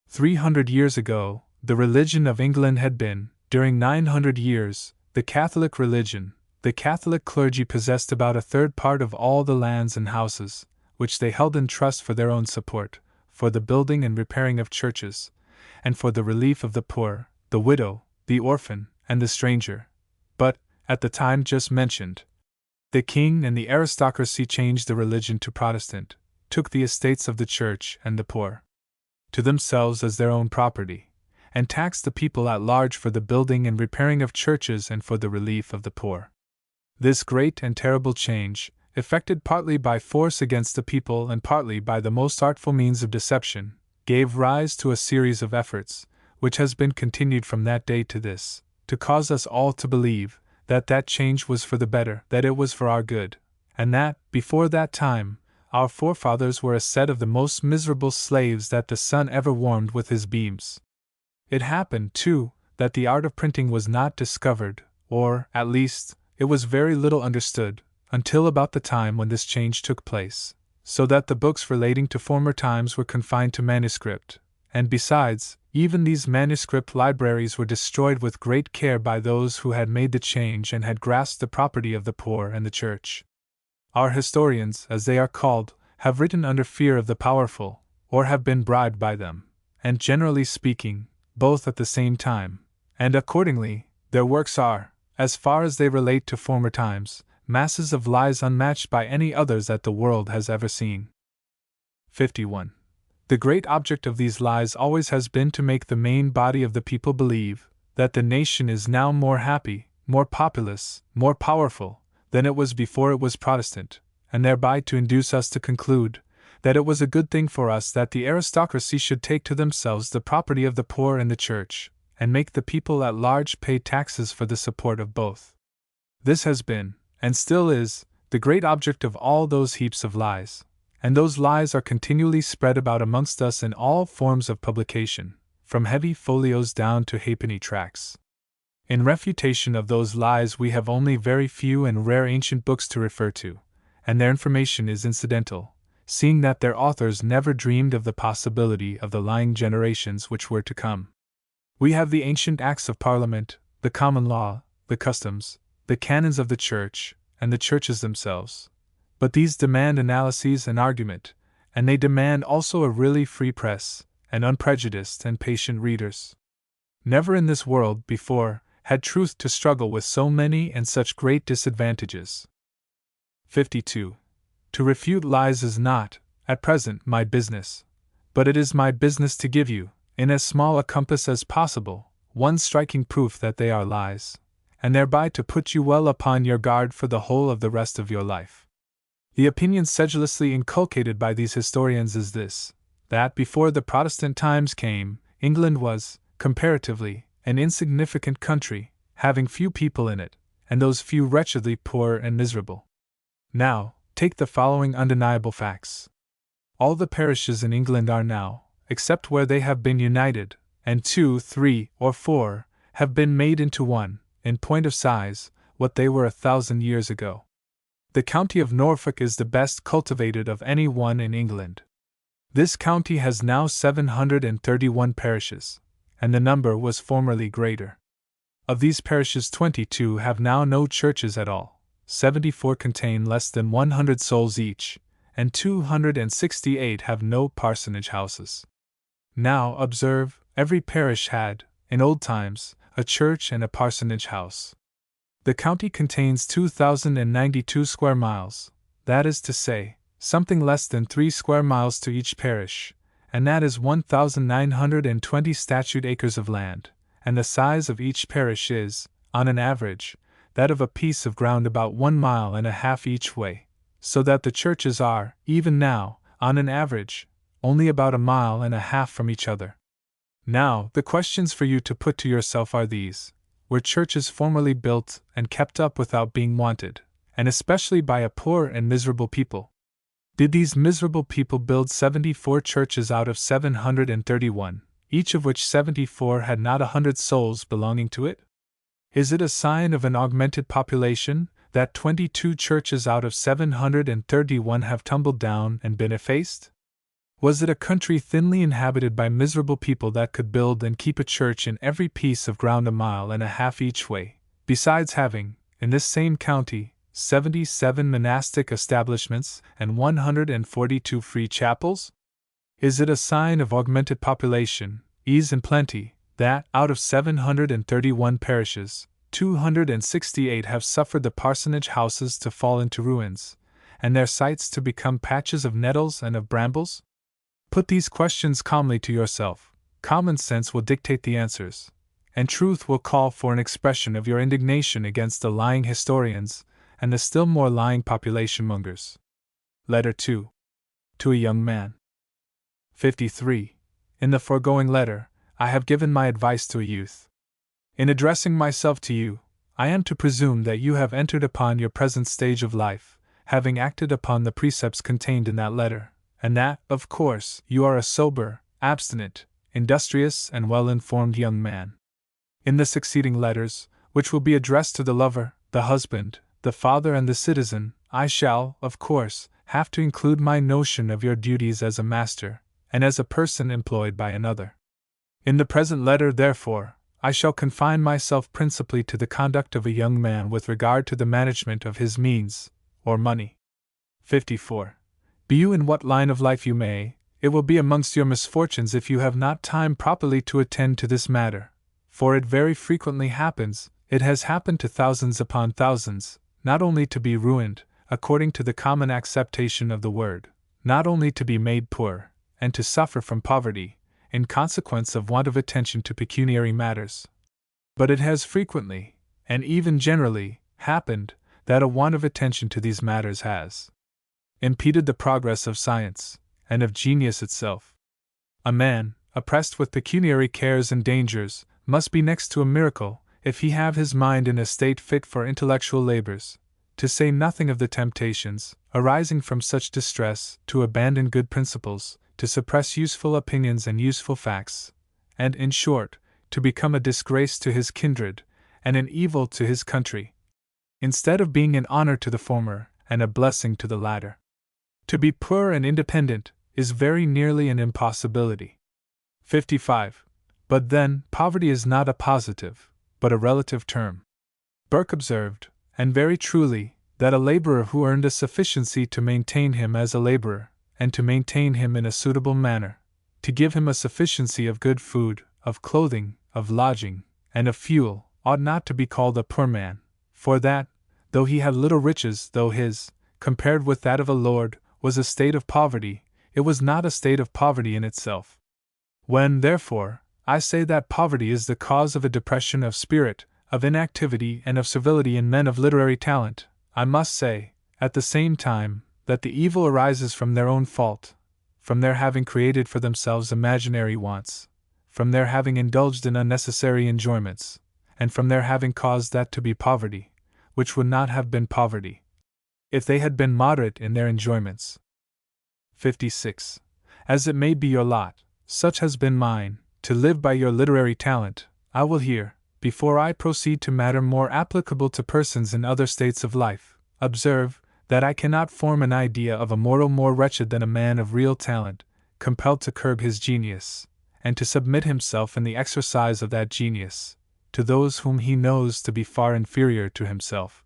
300 years ago, the religion of England had been, during 900 years, the Catholic religion. The Catholic clergy possessed about a third part of all the lands and houses, which they held in trust for their own support, for the building and repairing of churches, and for the relief of the poor, the widow, the orphan, and the stranger. But, at the time just mentioned, the king and the aristocracy changed the religion to Protestant, took the estates of the church and the poor to themselves as their own property, and taxed the people at large for the building and repairing of churches and for the relief of the poor. This great and terrible change, effected partly by force against the people and partly by the most artful means of deception, gave rise to a series of efforts, which has been continued from that day to this, to cause us all to believe that that change was for the better, that it was for our good, and that, before that time, our forefathers were a set of the most miserable slaves that the sun ever warmed with his beams. It happened, too, that the art of printing was not discovered, or, at least, it was very little understood, until about the time when this change took place, so that the books relating to former times were confined to manuscript, and besides, even these manuscript libraries were destroyed with great care by those who had made the change and had grasped the property of the poor and the church. Our historians, as they are called, have written under fear of the powerful, or have been bribed by them, and generally speaking, both at the same time, and accordingly, their works are, as far as they relate to former times, masses of lies unmatched by any others that the world has ever seen. 51. The great object of these lies always has been to make the main body of the people believe that the nation is now more happy, more populous, more powerful, than it was before it was Protestant, and thereby to induce us to conclude that it was a good thing for us that the aristocracy should take to themselves the property of the poor and the church, and make the people at large pay taxes for the support of both. This has been, and still is, the great object of all those heaps of lies, and those lies are continually spread about amongst us in all forms of publication, from heavy folios down to halfpenny tracts. In refutation of those lies we have only very few and rare ancient books to refer to, and their information is incidental, seeing that their authors never dreamed of the possibility of the lying generations which were to come. We have the ancient Acts of Parliament, the common law, the customs, the canons of the Church, and the churches themselves. But these demand analyses and argument, and they demand also a really free press, and unprejudiced and patient readers. Never in this world before had truth to struggle with so many and such great disadvantages. 52. To refute lies is not, at present, my business, but it is my business to give you, in as small a compass as possible, one striking proof that they are lies, and thereby to put you well upon your guard for the whole of the rest of your life. The opinion sedulously inculcated by these historians is this, that before the Protestant times came, England was, comparatively, an insignificant country, having few people in it, and those few wretchedly poor and miserable. Now, take the following undeniable facts. All the parishes in England are now, except where they have been united, and 2, 3, or 4, have been made into one, in point of size, what they were 1,000 years ago. The county of Norfolk is the best cultivated of any one in England. This county has now 731 parishes, and the number was formerly greater. Of these parishes 22 have now no churches at all, 74 contain less than 100 souls each, and 268 have no parsonage houses. Now, observe, every parish had, in old times, a church and a parsonage house. The county contains 2,092 square miles, that is to say, something less than 3 square miles to each parish, and that is 1,920 statute acres of land, and the size of each parish is, on an average, that of a piece of ground about 1.5 miles each way, so that the churches are, even now, on an average, only about 1.5 miles from each other. Now, the questions for you to put to yourself are these: were churches formerly built and kept up without being wanted, and especially by a poor and miserable people? Did these miserable people build 74 churches out of 731, each of which 74 had not 100 souls belonging to it? Is it a sign of an augmented population that 22 churches out of 731 have tumbled down and been effaced? Was it a country thinly inhabited by miserable people that could build and keep a church in every piece of ground 1.5 miles each way, besides having, in this same county, 77 monastic establishments and 142 free chapels? Is it a sign of augmented population, ease and plenty, that, out of 731 parishes, 268 have suffered the parsonage houses to fall into ruins, and their sites to become patches of nettles and of brambles? Put these questions calmly to yourself. Common sense will dictate the answers, and truth will call for an expression of your indignation against the lying historians and the still more lying population mongers. Letter 2. To a young man. 53. In the foregoing letter, I have given my advice to a youth. In addressing myself to you, I am to presume that you have entered upon your present stage of life, having acted upon the precepts contained in that letter, and that, of course, you are a sober, abstinent, industrious, and well-informed young man. In the succeeding letters, which will be addressed to the lover, the husband, the father, and the citizen, I shall, of course, have to include my notion of your duties as a master, and as a person employed by another. In the present letter, therefore, I shall confine myself principally to the conduct of a young man with regard to the management of his means, or money. 54. Be you in what line of life you may, it will be amongst your misfortunes if you have not time properly to attend to this matter, for it very frequently happens, it has happened to thousands upon thousands, not only to be ruined, according to the common acceptation of the word, not only to be made poor, and to suffer from poverty, in consequence of want of attention to pecuniary matters, but it has frequently, and even generally, happened, that a want of attention to these matters has impeded the progress of science, and of genius itself. A man, oppressed with pecuniary cares and dangers, must be next to a miracle, if he have his mind in a state fit for intellectual labors, to say nothing of the temptations, arising from such distress, to abandon good principles, to suppress useful opinions and useful facts, and, in short, to become a disgrace to his kindred, and an evil to his country, instead of being an honor to the former, and a blessing to the latter. To be poor and independent is very nearly an impossibility. 55. But then, poverty is not a positive, but a relative term. Burke observed, and very truly, that a laborer who earned a sufficiency to maintain him as a laborer, and to maintain him in a suitable manner, to give him a sufficiency of good food, of clothing, of lodging, and of fuel, ought not to be called a poor man, for that, though he had little riches, though his, compared with that of a lord, was a state of poverty, it was not a state of poverty in itself. When, therefore, I say that poverty is the cause of a depression of spirit, of inactivity, and of servility in men of literary talent. I must say, at the same time, that the evil arises from their own fault, from their having created for themselves imaginary wants, from their having indulged in unnecessary enjoyments, and from their having caused that to be poverty, which would not have been poverty if they had been moderate in their enjoyments. 56. As it may be your lot, such has been mine, to live by your literary talent, I will here, before I proceed to matter more applicable to persons in other states of life, observe that I cannot form an idea of a mortal more wretched than a man of real talent, compelled to curb his genius, and to submit himself in the exercise of that genius, to those whom he knows to be far inferior to himself,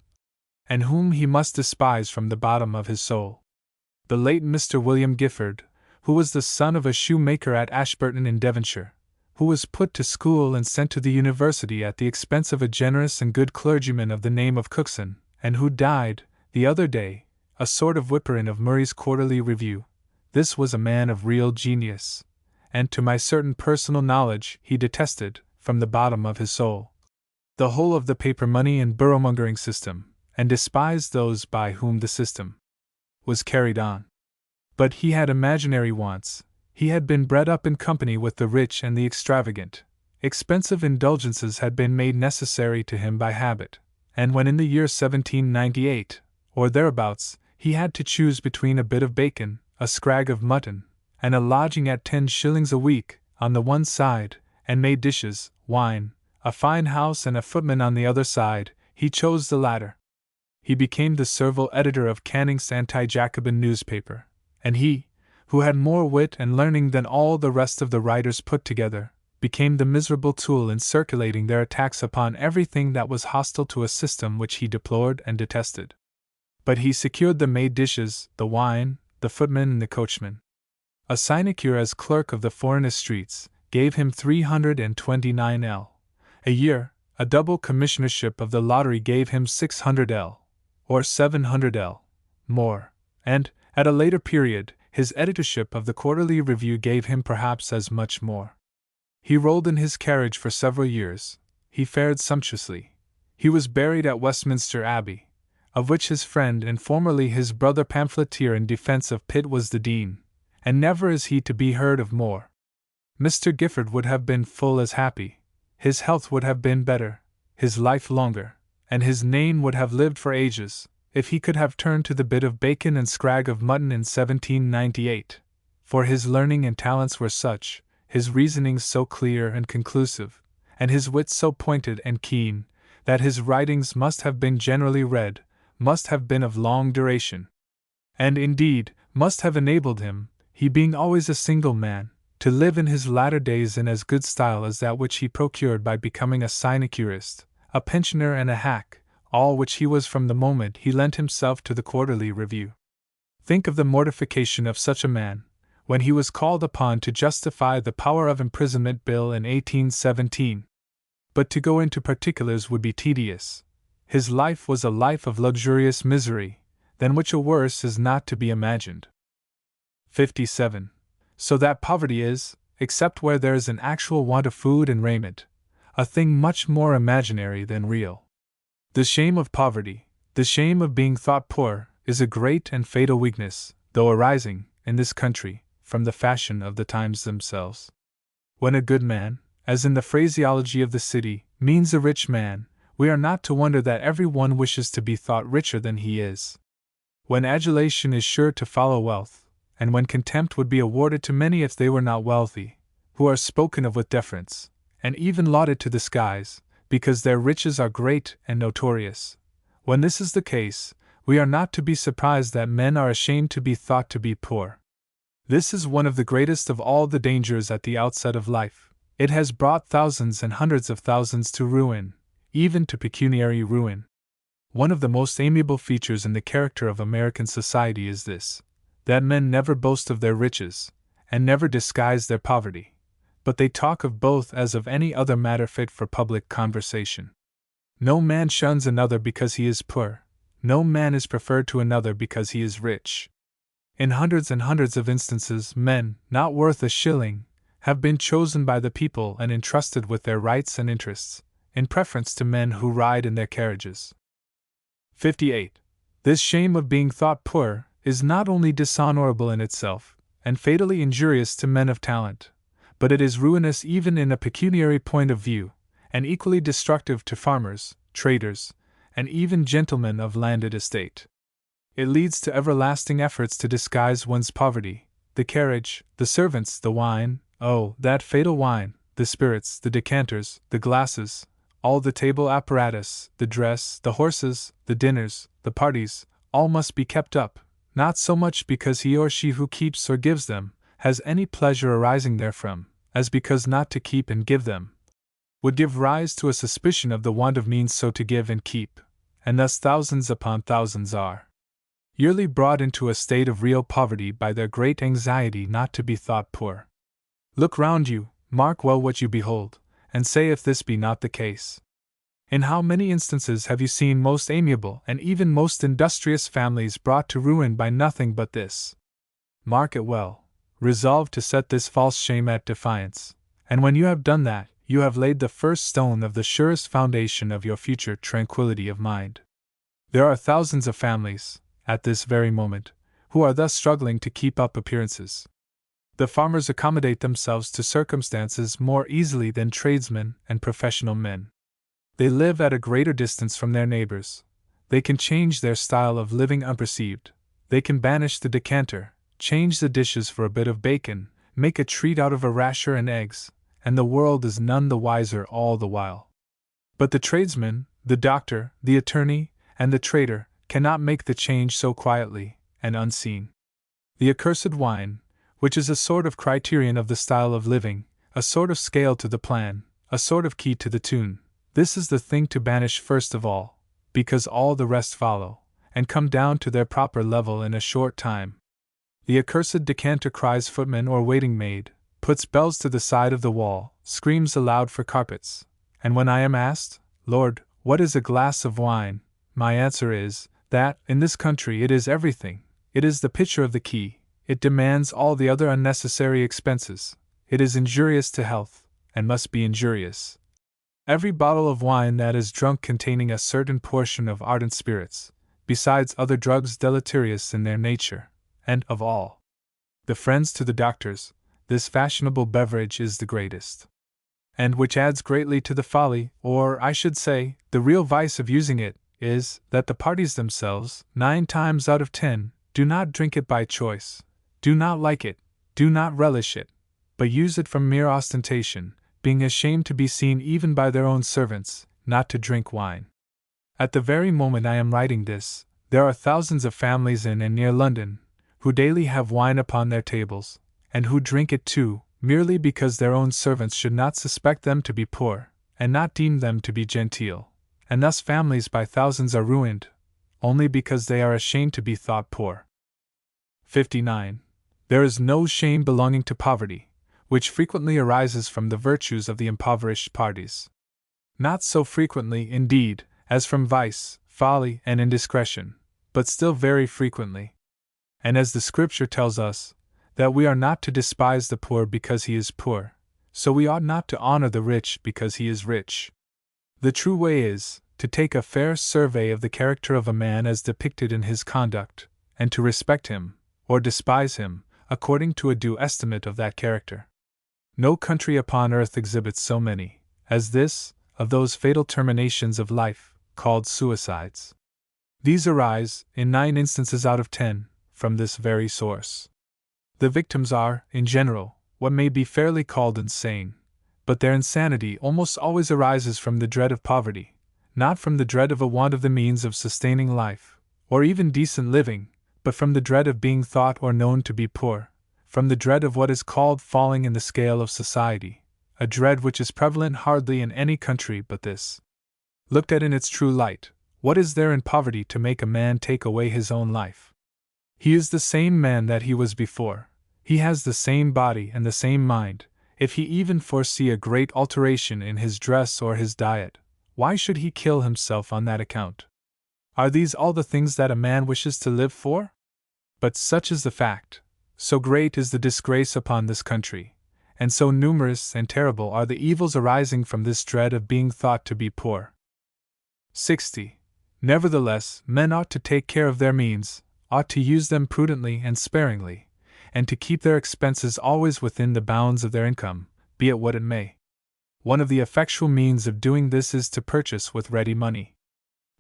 and whom he must despise from the bottom of his soul. The late Mr. William Gifford, who was the son of a shoemaker at Ashburton in Devonshire, who was put to school and sent to the university at the expense of a generous and good clergyman of the name of Cookson, and who died, the other day, a sort of whipper-in of Murray's Quarterly Review, this was a man of real genius, and to my certain personal knowledge he detested, from the bottom of his soul, the whole of the paper money and boroughmongering system, and despised those by whom the system was carried on. But he had imaginary wants. He had been bred up in company with the rich and the extravagant. Expensive indulgences had been made necessary to him by habit, and when in the year 1798, or thereabouts, he had to choose between a bit of bacon, a scrag of mutton, and a lodging at 10 shillings a week, on the one side, and made dishes, wine, a fine house and a footman on the other side, he chose the latter. He became the servile editor of Canning's anti-Jacobin newspaper, and he, who had more wit and learning than all the rest of the writers put together, became the miserable tool in circulating their attacks upon everything that was hostile to a system which he deplored and detested. But he secured the made dishes, the wine, the footman and the coachman. A sinecure as clerk of the Foreign Streets gave him 329L a year, a double commissionership of the lottery gave him 600L, or 700L, more, and, at a later period, his editorship of the Quarterly Review gave him perhaps as much more. He rolled in his carriage for several years, he fared sumptuously, he was buried at Westminster Abbey, of which his friend and formerly his brother pamphleteer in defense of Pitt was the dean, and never is he to be heard of more. Mr. Gifford would have been full as happy, his health would have been better, his life longer, and his name would have lived for ages, if he could have turned to the bit of bacon and scrag of mutton in 1798, for his learning and talents were such, his reasonings so clear and conclusive, and his wit so pointed and keen, that his writings must have been generally read, must have been of long duration, and indeed must have enabled him, he being always a single man, to live in his latter days in as good style as that which he procured by becoming a sinecurist, a pensioner and a hack, all which he was from the moment he lent himself to the Quarterly Review. Think of the mortification of such a man, when he was called upon to justify the power of imprisonment bill in 1817. But to go into particulars would be tedious. His life was a life of luxurious misery, than which a worse is not to be imagined. 57. So that poverty is, except where there is an actual want of food and raiment, a thing much more imaginary than real. The shame of poverty, the shame of being thought poor, is a great and fatal weakness, though arising, in this country, from the fashion of the times themselves. When a good man, as in the phraseology of the city, means a rich man, we are not to wonder that every one wishes to be thought richer than he is. When adulation is sure to follow wealth, and when contempt would be awarded to many if they were not wealthy, who are spoken of with deference, and even lauded to the skies, because their riches are great and notorious, when this is the case, we are not to be surprised that men are ashamed to be thought to be poor. This is one of the greatest of all the dangers at the outset of life. It has brought thousands and hundreds of thousands to ruin, even to pecuniary ruin. One of the most amiable features in the character of American society is this, that men never boast of their riches, and never disguise their poverty, but they talk of both as of any other matter fit for public conversation. No man shuns another because he is poor, no man is preferred to another because he is rich. In hundreds and hundreds of instances men, not worth a shilling, have been chosen by the people and entrusted with their rights and interests, in preference to men who ride in their carriages. 58. This shame of being thought poor is not only dishonorable in itself, and fatally injurious to men of talent, but it is ruinous even in a pecuniary point of view, and equally destructive to farmers, traders, and even gentlemen of landed estate. It leads to everlasting efforts to disguise one's poverty, the carriage, the servants, the wine, oh, that fatal wine, the spirits, the decanters, the glasses, all the table apparatus, the dress, the horses, the dinners, the parties, all must be kept up, not so much because he or she who keeps or gives them has any pleasure arising therefrom, as because not to keep and give them would give rise to a suspicion of the want of means so to give and keep, and thus thousands upon thousands are yearly brought into a state of real poverty by their great anxiety not to be thought poor. Look round you, mark well what you behold, and say if this be not the case. In how many instances have you seen most amiable and even most industrious families brought to ruin by nothing but this? Mark it well, resolve to set this false shame at defiance, and when you have done that, you have laid the first stone of the surest foundation of your future tranquility of mind. There are thousands of families, at this very moment, who are thus struggling to keep up appearances. The farmers accommodate themselves to circumstances more easily than tradesmen and professional men. They live at a greater distance from their neighbors. They can change their style of living unperceived. They can banish the decanter, change the dishes for a bit of bacon, make a treat out of a rasher and eggs, and the world is none the wiser all the while. But the tradesman, the doctor, the attorney, and the trader cannot make the change so quietly and unseen. The accursed wine, which is a sort of criterion of the style of living, a sort of scale to the plan, a sort of key to the tune, this is the thing to banish first of all, because all the rest follow, and come down to their proper level in a short time. The accursed decanter cries footman or waiting maid, puts bells to the side of the wall, screams aloud for carpets, and when I am asked, Lord, what is a glass of wine? My answer is, that, in this country it is everything, it is the pitcher of the key, it demands all the other unnecessary expenses, it is injurious to health, and must be injurious. Every bottle of wine that is drunk containing a certain portion of ardent spirits, besides other drugs deleterious in their nature, and, of all the friends to the doctors, this fashionable beverage is the greatest. And which adds greatly to the folly, or, I should say, the real vice of using it, is, that the parties themselves, 9 times out of 10, do not drink it by choice, do not like it, do not relish it, but use it from mere ostentation, being ashamed to be seen even by their own servants, not to drink wine. At the very moment I am writing this, there are thousands of families in and near London, who daily have wine upon their tables, and who drink it too, merely because their own servants should not suspect them to be poor, and not deem them to be genteel, and thus families by thousands are ruined, only because they are ashamed to be thought poor. 59. There is no shame belonging to poverty, which frequently arises from the virtues of the impoverished parties. Not so frequently, indeed, as from vice, folly, and indiscretion, but still very frequently. And as the Scripture tells us, that we are not to despise the poor because he is poor, so we ought not to honor the rich because he is rich. The true way is, to take a fair survey of the character of a man as depicted in his conduct, and to respect him, or despise him, according to a due estimate of that character. No country upon earth exhibits so many, as this, of those fatal terminations of life, called suicides. These arise, in 9 instances out of 10, from this very source. The victims are, in general, what may be fairly called insane, but their insanity almost always arises from the dread of poverty, not from the dread of a want of the means of sustaining life, or even decent living, but from the dread of being thought or known to be poor, from the dread of what is called falling in the scale of society, a dread which is prevalent hardly in any country but this. Looked at in its true light, what is there in poverty to make a man take away his own life? He is the same man that he was before. He has the same body and the same mind. If he even foresee a great alteration in his dress or his diet, why should he kill himself on that account? Are these all the things that a man wishes to live for? But such is the fact, so great is the disgrace upon this country, and so numerous and terrible are the evils arising from this dread of being thought to be poor. 60. Nevertheless, men ought to take care of their means, ought to use them prudently and sparingly, and to keep their expenses always within the bounds of their income, be it what it may. One of the effectual means of doing this is to purchase with ready money.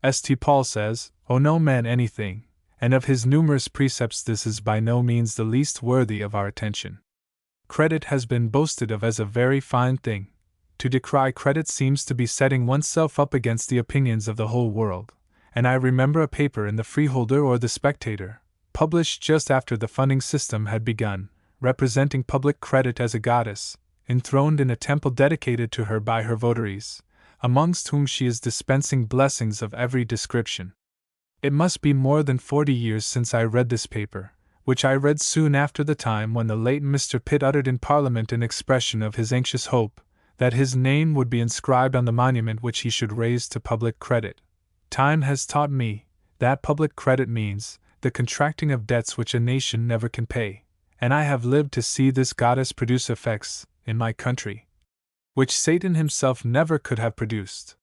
St. Paul says, "Owe no man anything," and of his numerous precepts this is by no means the least worthy of our attention. Credit has been boasted of as a very fine thing. To decry credit seems to be setting oneself up against the opinions of the whole world, and I remember a paper in the Freeholder or the Spectator, published just after the funding system had begun, representing public credit as a goddess, enthroned in a temple dedicated to her by her votaries, amongst whom she is dispensing blessings of every description. It must be more than 40 years since I read this paper, which I read soon after the time when the late Mr. Pitt uttered in Parliament an expression of his anxious hope that his name would be inscribed on the monument which he should raise to public credit. Time has taught me that public credit means the contracting of debts which a nation never can pay, and I have lived to see this goddess produce effects, in my country, which Satan himself never could have produced.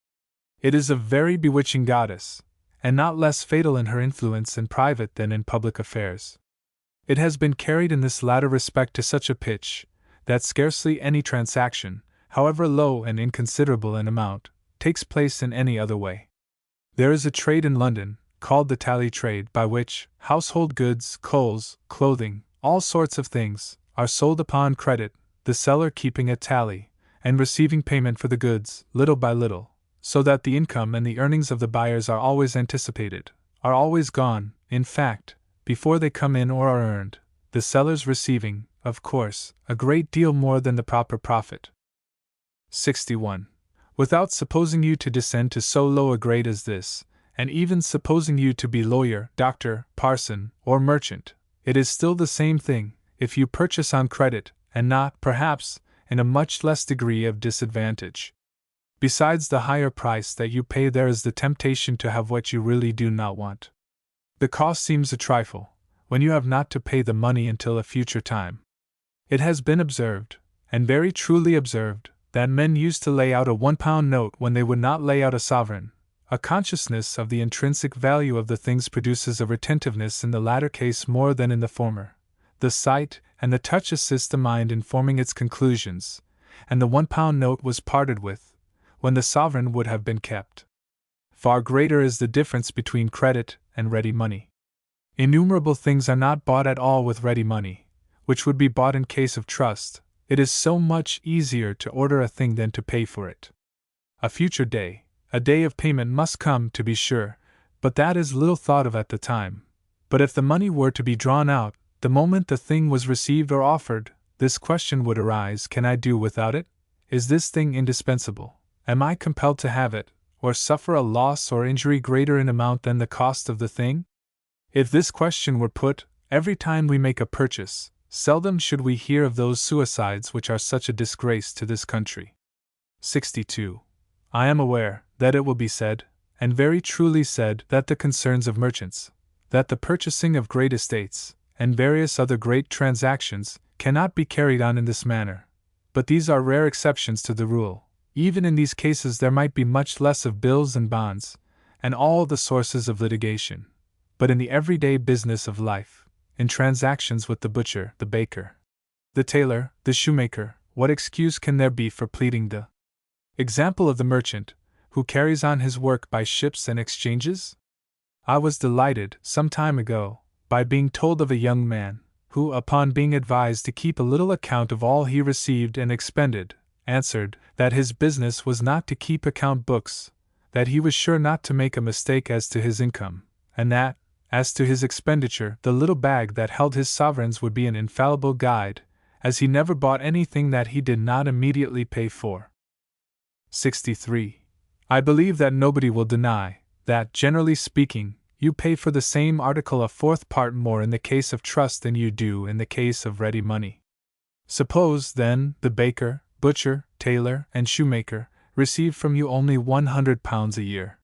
It is a very bewitching goddess, and not less fatal in her influence in private than in public affairs. It has been carried in this latter respect to such a pitch, that scarcely any transaction, however low and inconsiderable in amount, takes place in any other way. There is a trade in London, called the tally trade, by which household goods, coals, clothing, all sorts of things, are sold upon credit, the seller keeping a tally, and receiving payment for the goods, little by little, so that the income and the earnings of the buyers are always anticipated, are always gone, in fact, before they come in or are earned, the sellers receiving, of course, a great deal more than the proper profit. 61. Without supposing you to descend to so low a grade as this, and even supposing you to be lawyer, doctor, parson, or merchant, it is still the same thing, if you purchase on credit, and not, perhaps, in a much less degree of disadvantage. Besides the higher price that you pay, there is the temptation to have what you really do not want. The cost seems a trifle, when you have not to pay the money until a future time. It has been observed, and very truly observed, that men used to lay out a £1 note when they would not lay out a sovereign. A consciousness of the intrinsic value of the things produces a retentiveness in the latter case more than in the former. The sight and the touch assist the mind in forming its conclusions, and the £1 note was parted with, when the sovereign would have been kept. Far greater is the difference between credit and ready money. Innumerable things are not bought at all with ready money, which would be bought in case of trust. It is so much easier to order a thing than to pay for it. A future day, a day of payment must come, to be sure, but that is little thought of at the time. But if the money were to be drawn out, the moment the thing was received or offered, this question would arise: can I do without it? Is this thing indispensable? Am I compelled to have it, or suffer a loss or injury greater in amount than the cost of the thing? If this question were put every time we make a purchase, seldom should we hear of those suicides which are such a disgrace to this country. 62. I am aware that it will be said, and very truly said, that the concerns of merchants, that the purchasing of great estates, and various other great transactions, cannot be carried on in this manner. But these are rare exceptions to the rule. Even in these cases there might be much less of bills and bonds, and all the sources of litigation. But in the everyday business of life, in transactions with the butcher, the baker, the tailor, the shoemaker, what excuse can there be for pleading the example of the merchant, who carries on his work by ships and exchanges? I was delighted, some time ago, by being told of a young man, who, upon being advised to keep a little account of all he received and expended, answered that his business was not to keep account books, that he was sure not to make a mistake as to his income, and that, as to his expenditure, the little bag that held his sovereigns would be an infallible guide, as he never bought anything that he did not immediately pay for. 63. I believe that nobody will deny that, generally speaking, you pay for the same article a fourth part more in the case of trust than you do in the case of ready money. Suppose, then, the baker, butcher, tailor, and shoemaker receive from you only £100 a year.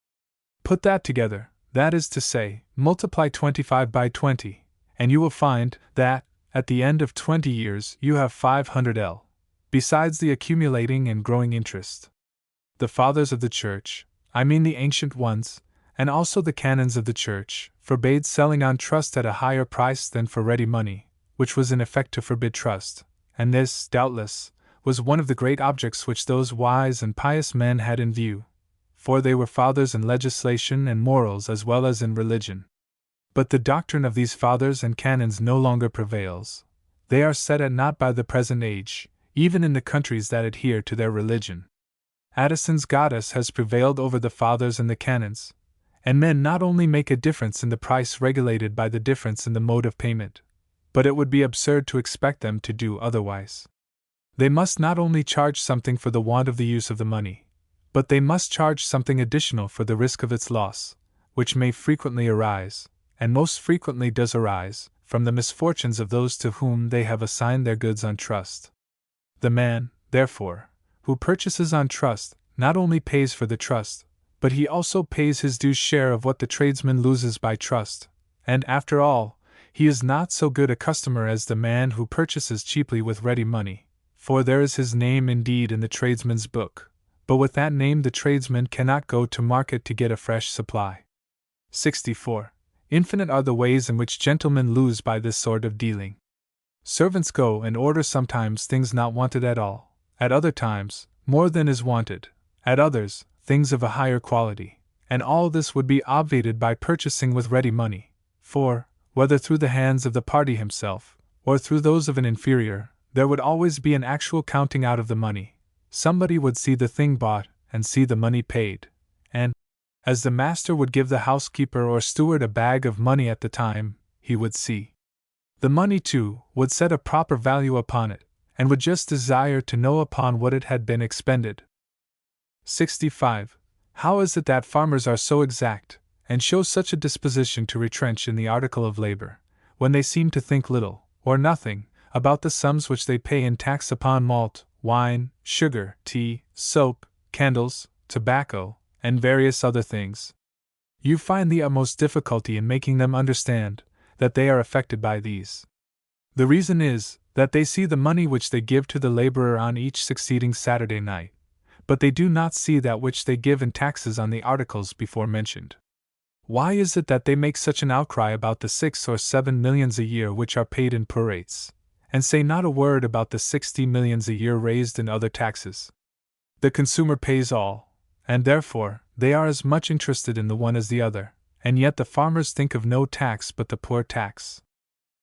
Put that together, that is to say, multiply 25 by 20, and you will find that, at the end of 20 years, you have 500 L. besides the accumulating and growing interest. The fathers of the Church, I mean the ancient ones, and also the canons of the Church, forbade selling on trust at a higher price than for ready money, which was in effect to forbid trust, and this, doubtless, was one of the great objects which those wise and pious men had in view, for they were fathers in legislation and morals as well as in religion. But the doctrine of these fathers and canons no longer prevails. They are set at naught by the present age, even in the countries that adhere to their religion. Addison's goddess has prevailed over the fathers and the canons, and men not only make a difference in the price regulated by the difference in the mode of payment, but it would be absurd to expect them to do otherwise. They must not only charge something for the want of the use of the money, but they must charge something additional for the risk of its loss, which may frequently arise, and most frequently does arise, from the misfortunes of those to whom they have assigned their goods on trust. The man, therefore, who purchases on trust, not only pays for the trust, but he also pays his due share of what the tradesman loses by trust, and after all, he is not so good a customer as the man who purchases cheaply with ready money, for there is his name indeed in the tradesman's book, but with that name the tradesman cannot go to market to get a fresh supply. 64. Infinite are the ways in which gentlemen lose by this sort of dealing. Servants go and order sometimes things not wanted at all, at other times, more than is wanted, at others, things of a higher quality, and all this would be obviated by purchasing with ready money, for, whether through the hands of the party himself, or through those of an inferior, there would always be an actual counting out of the money. Somebody would see the thing bought, and see the money paid, and, as the master would give the housekeeper or steward a bag of money at the time, he would see the money too, would set a proper value upon it, and would just desire to know upon what it had been expended. 65. How is it that farmers are so exact, and show such a disposition to retrench in the article of labor, when they seem to think little, or nothing, about the sums which they pay in tax upon malt, wine, sugar, tea, soap, candles, tobacco, and various other things? You find the utmost difficulty in making them understand that they are affected by these. The reason is, that they see the money which they give to the laborer on each succeeding Saturday night, but they do not see that which they give in taxes on the articles before mentioned. Why is it that they make such an outcry about the 6 or 7 millions a year which are paid in poor rates, and say not a word about the 60 millions a year raised in other taxes? The consumer pays all, and therefore, they are as much interested in the one as the other, and yet the farmers think of no tax but the poor tax.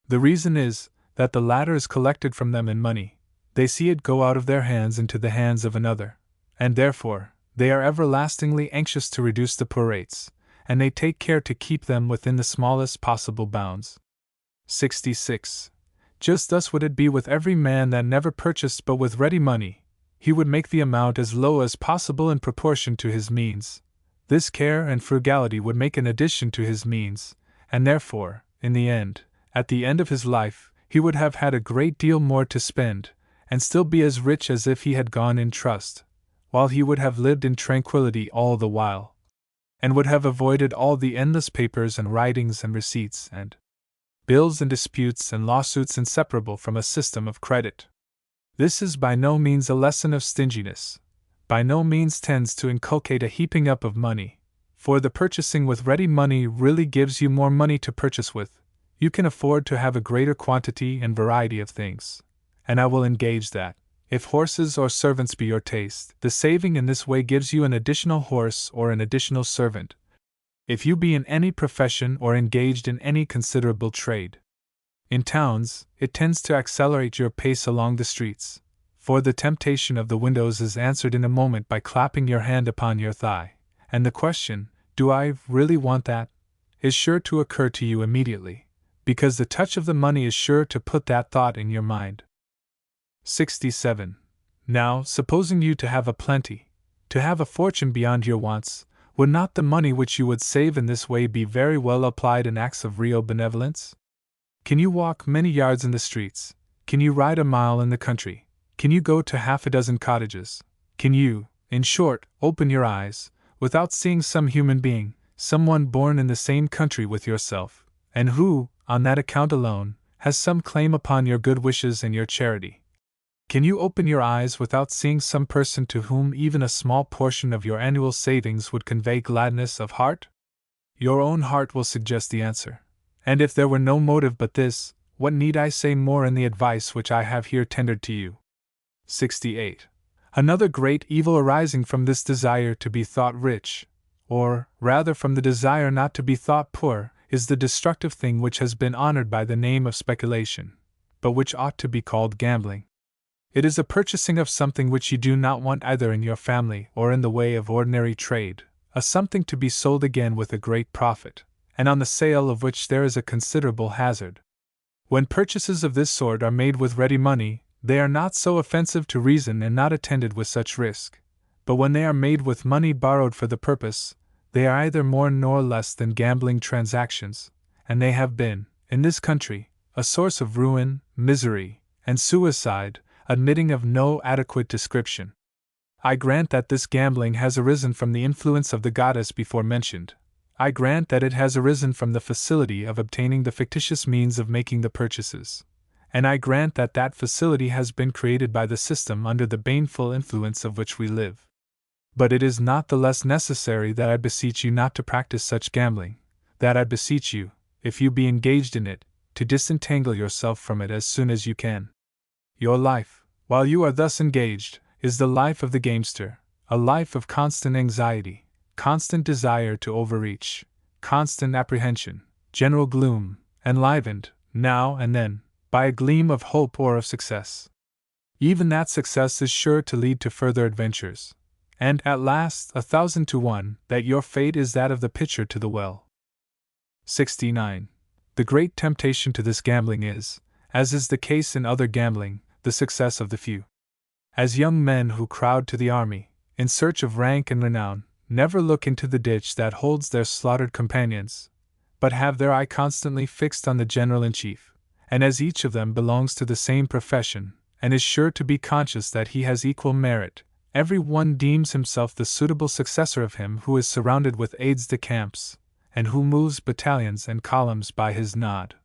The reason is, that the latter is collected from them in money, they see it go out of their hands into the hands of another, and therefore, they are everlastingly anxious to reduce the poor rates, and they take care to keep them within the smallest possible bounds. 66. Just thus would it be with every man that never purchased but with ready money. He would make the amount as low as possible in proportion to his means. This care and frugality would make an addition to his means, and therefore, in the end, at the end of his life, he would have had a great deal more to spend, and still be as rich as if he had gone in trust, while he would have lived in tranquillity all the while, and would have avoided all the endless papers and writings and receipts and bills and disputes and lawsuits inseparable from a system of credit. This is by no means a lesson of stinginess, by no means tends to inculcate a heaping up of money, for the purchasing with ready money really gives you more money to purchase with. You can afford to have a greater quantity and variety of things, and I will engage that, if horses or servants be your taste, the saving in this way gives you an additional horse or an additional servant, if you be in any profession or engaged in any considerable trade. In towns, it tends to accelerate your pace along the streets, for the temptation of the windows is answered in a moment by clapping your hand upon your thigh, and the question, "Do I really want that?" is sure to occur to you immediately, because the touch of the money is sure to put that thought in your mind. 67. Now, supposing you to have a plenty, to have a fortune beyond your wants, would not the money which you would save in this way be very well applied in acts of real benevolence? Can you walk many yards in the streets? Can you ride a mile in the country? Can you go to half a dozen cottages? Can you, in short, open your eyes, without seeing some human being, someone born in the same country with yourself, and who, on that account alone, has some claim upon your good wishes and your charity? Can you open your eyes without seeing some person to whom even a small portion of your annual savings would convey gladness of heart? Your own heart will suggest the answer. And if there were no motive but this, what need I say more in the advice which I have here tendered to you? 68. Another great evil arising from this desire to be thought rich, or, rather from the desire not to be thought poor, is the destructive thing which has been honored by the name of speculation, but which ought to be called gambling. It is a purchasing of something which you do not want either in your family or in the way of ordinary trade, a something to be sold again with a great profit, and on the sale of which there is a considerable hazard. When purchases of this sort are made with ready money, they are not so offensive to reason and not attended with such risk, but when they are made with money borrowed for the purpose, they are either more nor less than gambling transactions, and they have been, in this country, a source of ruin, misery, and suicide, admitting of no adequate description. I grant that this gambling has arisen from the influence of the goddess before mentioned. I grant that it has arisen from the facility of obtaining the fictitious means of making the purchases. And I grant that that facility has been created by the system under the baneful influence of which we live. But it is not the less necessary that I beseech you not to practice such gambling, that I beseech you, if you be engaged in it, to disentangle yourself from it as soon as you can. Your life, while you are thus engaged, is the life of the gamester, a life of constant anxiety, constant desire to overreach, constant apprehension, general gloom, enlivened, now and then, by a gleam of hope or of success. Even that success is sure to lead to further adventures, and at last, 1,000 to 1, that your fate is that of the pitcher to the well. 69. The great temptation to this gambling is, as is the case in other gambling, the success of the few. As young men who crowd to the army, in search of rank and renown, never look into the ditch that holds their slaughtered companions, but have their eye constantly fixed on the general-in-chief, and as each of them belongs to the same profession, and is sure to be conscious that he has equal merit, every one deems himself the suitable successor of him who is surrounded with aides-de-camps, and who moves battalions and columns by his nod.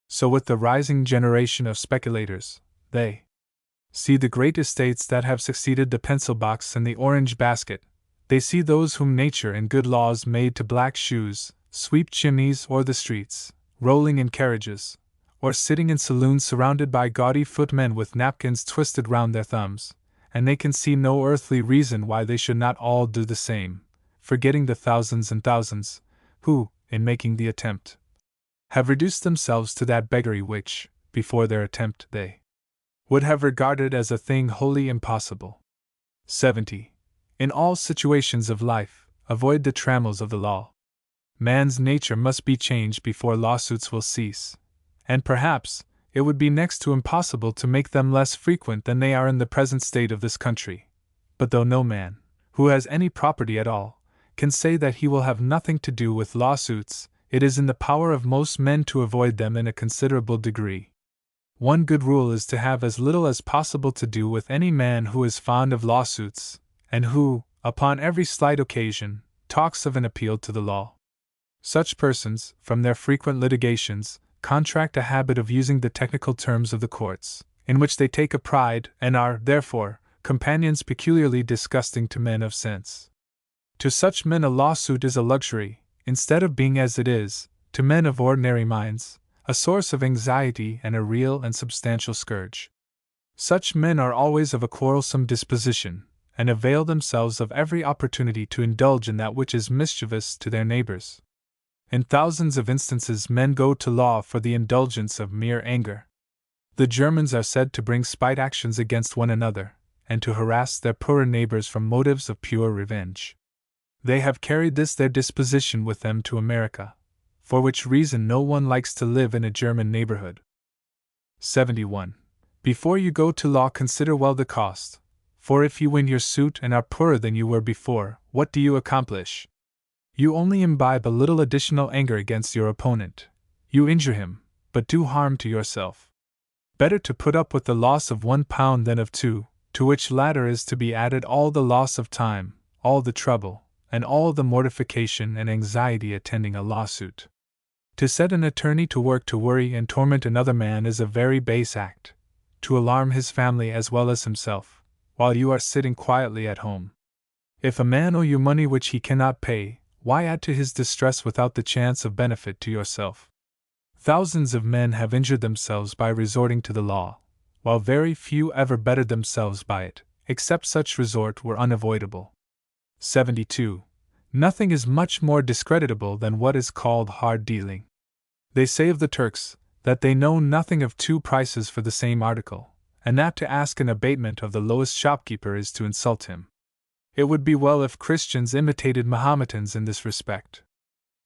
So with the rising generation of speculators, they see the great estates that have succeeded the pencil box and the orange basket. They see those whom nature and good laws made to black shoes, sweep chimneys or the streets, rolling in carriages, or sitting in saloons surrounded by gaudy footmen with napkins twisted round their thumbs, and they can see no earthly reason why they should not all do the same, forgetting the thousands and thousands, who, in making the attempt, have reduced themselves to that beggary which, before their attempt, they would have regarded as a thing wholly impossible. 70. In all situations of life, avoid the trammels of the law. Man's nature must be changed before lawsuits will cease, and perhaps it would be next to impossible to make them less frequent than they are in the present state of this country. But though no man, who has any property at all, can say that he will have nothing to do with lawsuits, it is in the power of most men to avoid them in a considerable degree. One good rule is to have as little as possible to do with any man who is fond of lawsuits, and who, upon every slight occasion, talks of an appeal to the law. Such persons, from their frequent litigations, contract a habit of using the technical terms of the courts, in which they take a pride, and are, therefore, companions peculiarly disgusting to men of sense. To such men a lawsuit is a luxury, instead of being as it is, to men of ordinary minds, a source of anxiety and a real and substantial scourge. Such men are always of a quarrelsome disposition, and avail themselves of every opportunity to indulge in that which is mischievous to their neighbors. In thousands of instances men go to law for the indulgence of mere anger. The Germans are said to bring spite actions against one another, and to harass their poorer neighbors from motives of pure revenge. They have carried this their disposition with them to America, for which reason no one likes to live in a German neighborhood. 71. Before you go to law, consider well the cost, for if you win your suit and are poorer than you were before, what do you accomplish? You only imbibe a little additional anger against your opponent. You injure him, but do harm to yourself. Better to put up with the loss of £1 than of 2, to which latter is to be added all the loss of time, all the trouble, and all the mortification and anxiety attending a lawsuit. To set an attorney to work to worry and torment another man is a very base act. to alarm his family as well as himself, while you are sitting quietly at home. If a man owe you money which he cannot pay, why add to his distress without the chance of benefit to yourself? Thousands of men have injured themselves by resorting to the law, while very few ever bettered themselves by it, except such resort were unavoidable. 72. Nothing is much more discreditable than what is called hard dealing. They say of the Turks that they know nothing of two prices for the same article, and that to ask an abatement of the lowest shopkeeper is to insult him. It would be well if Christians imitated Mahometans in this respect.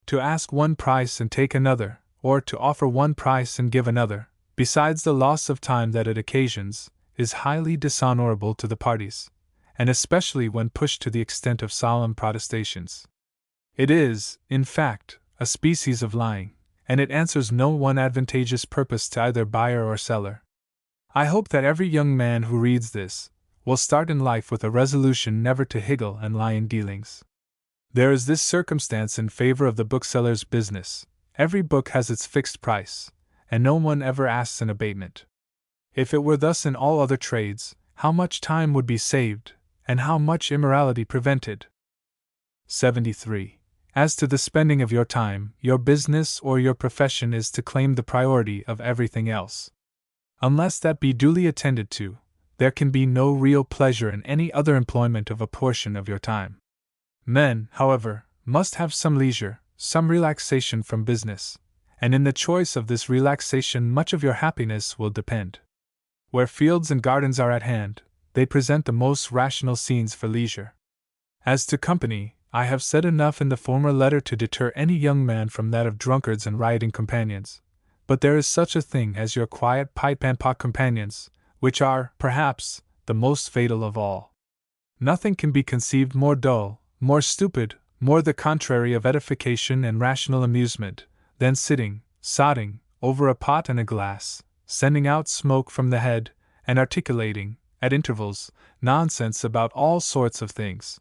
To ask one price and take another, or to offer one price and give another, besides the loss of time that it occasions, is highly dishonorable to the parties, and especially when pushed to the extent of solemn protestations. It is, in fact, a species of lying, and it answers no one advantageous purpose to either buyer or seller. I hope that every young man who reads this will start in life with a resolution never to higgle and lie in dealings. There is this circumstance in favor of the bookseller's business: every book has its fixed price, and no one ever asks an abatement. If it were thus in all other trades, how much time would be saved, and how much immorality prevented? 73. As to the spending of your time, your business or your profession is to claim the priority of everything else. Unless that be duly attended to, there can be no real pleasure in any other employment of a portion of your time. Men, however, must have some leisure, some relaxation from business, and in the choice of this relaxation much of your happiness will depend. Where fields and gardens are at hand, they present the most rational scenes for leisure. As to company, I have said enough in the former letter to deter any young man from that of drunkards and rioting companions, but there is such a thing as your quiet pipe and pot companions, which are, perhaps, the most fatal of all. Nothing can be conceived more dull, more stupid, more the contrary of edification and rational amusement, than sitting, sodding, over a pot and a glass, sending out smoke from the head, and articulating, at intervals, nonsense about all sorts of things.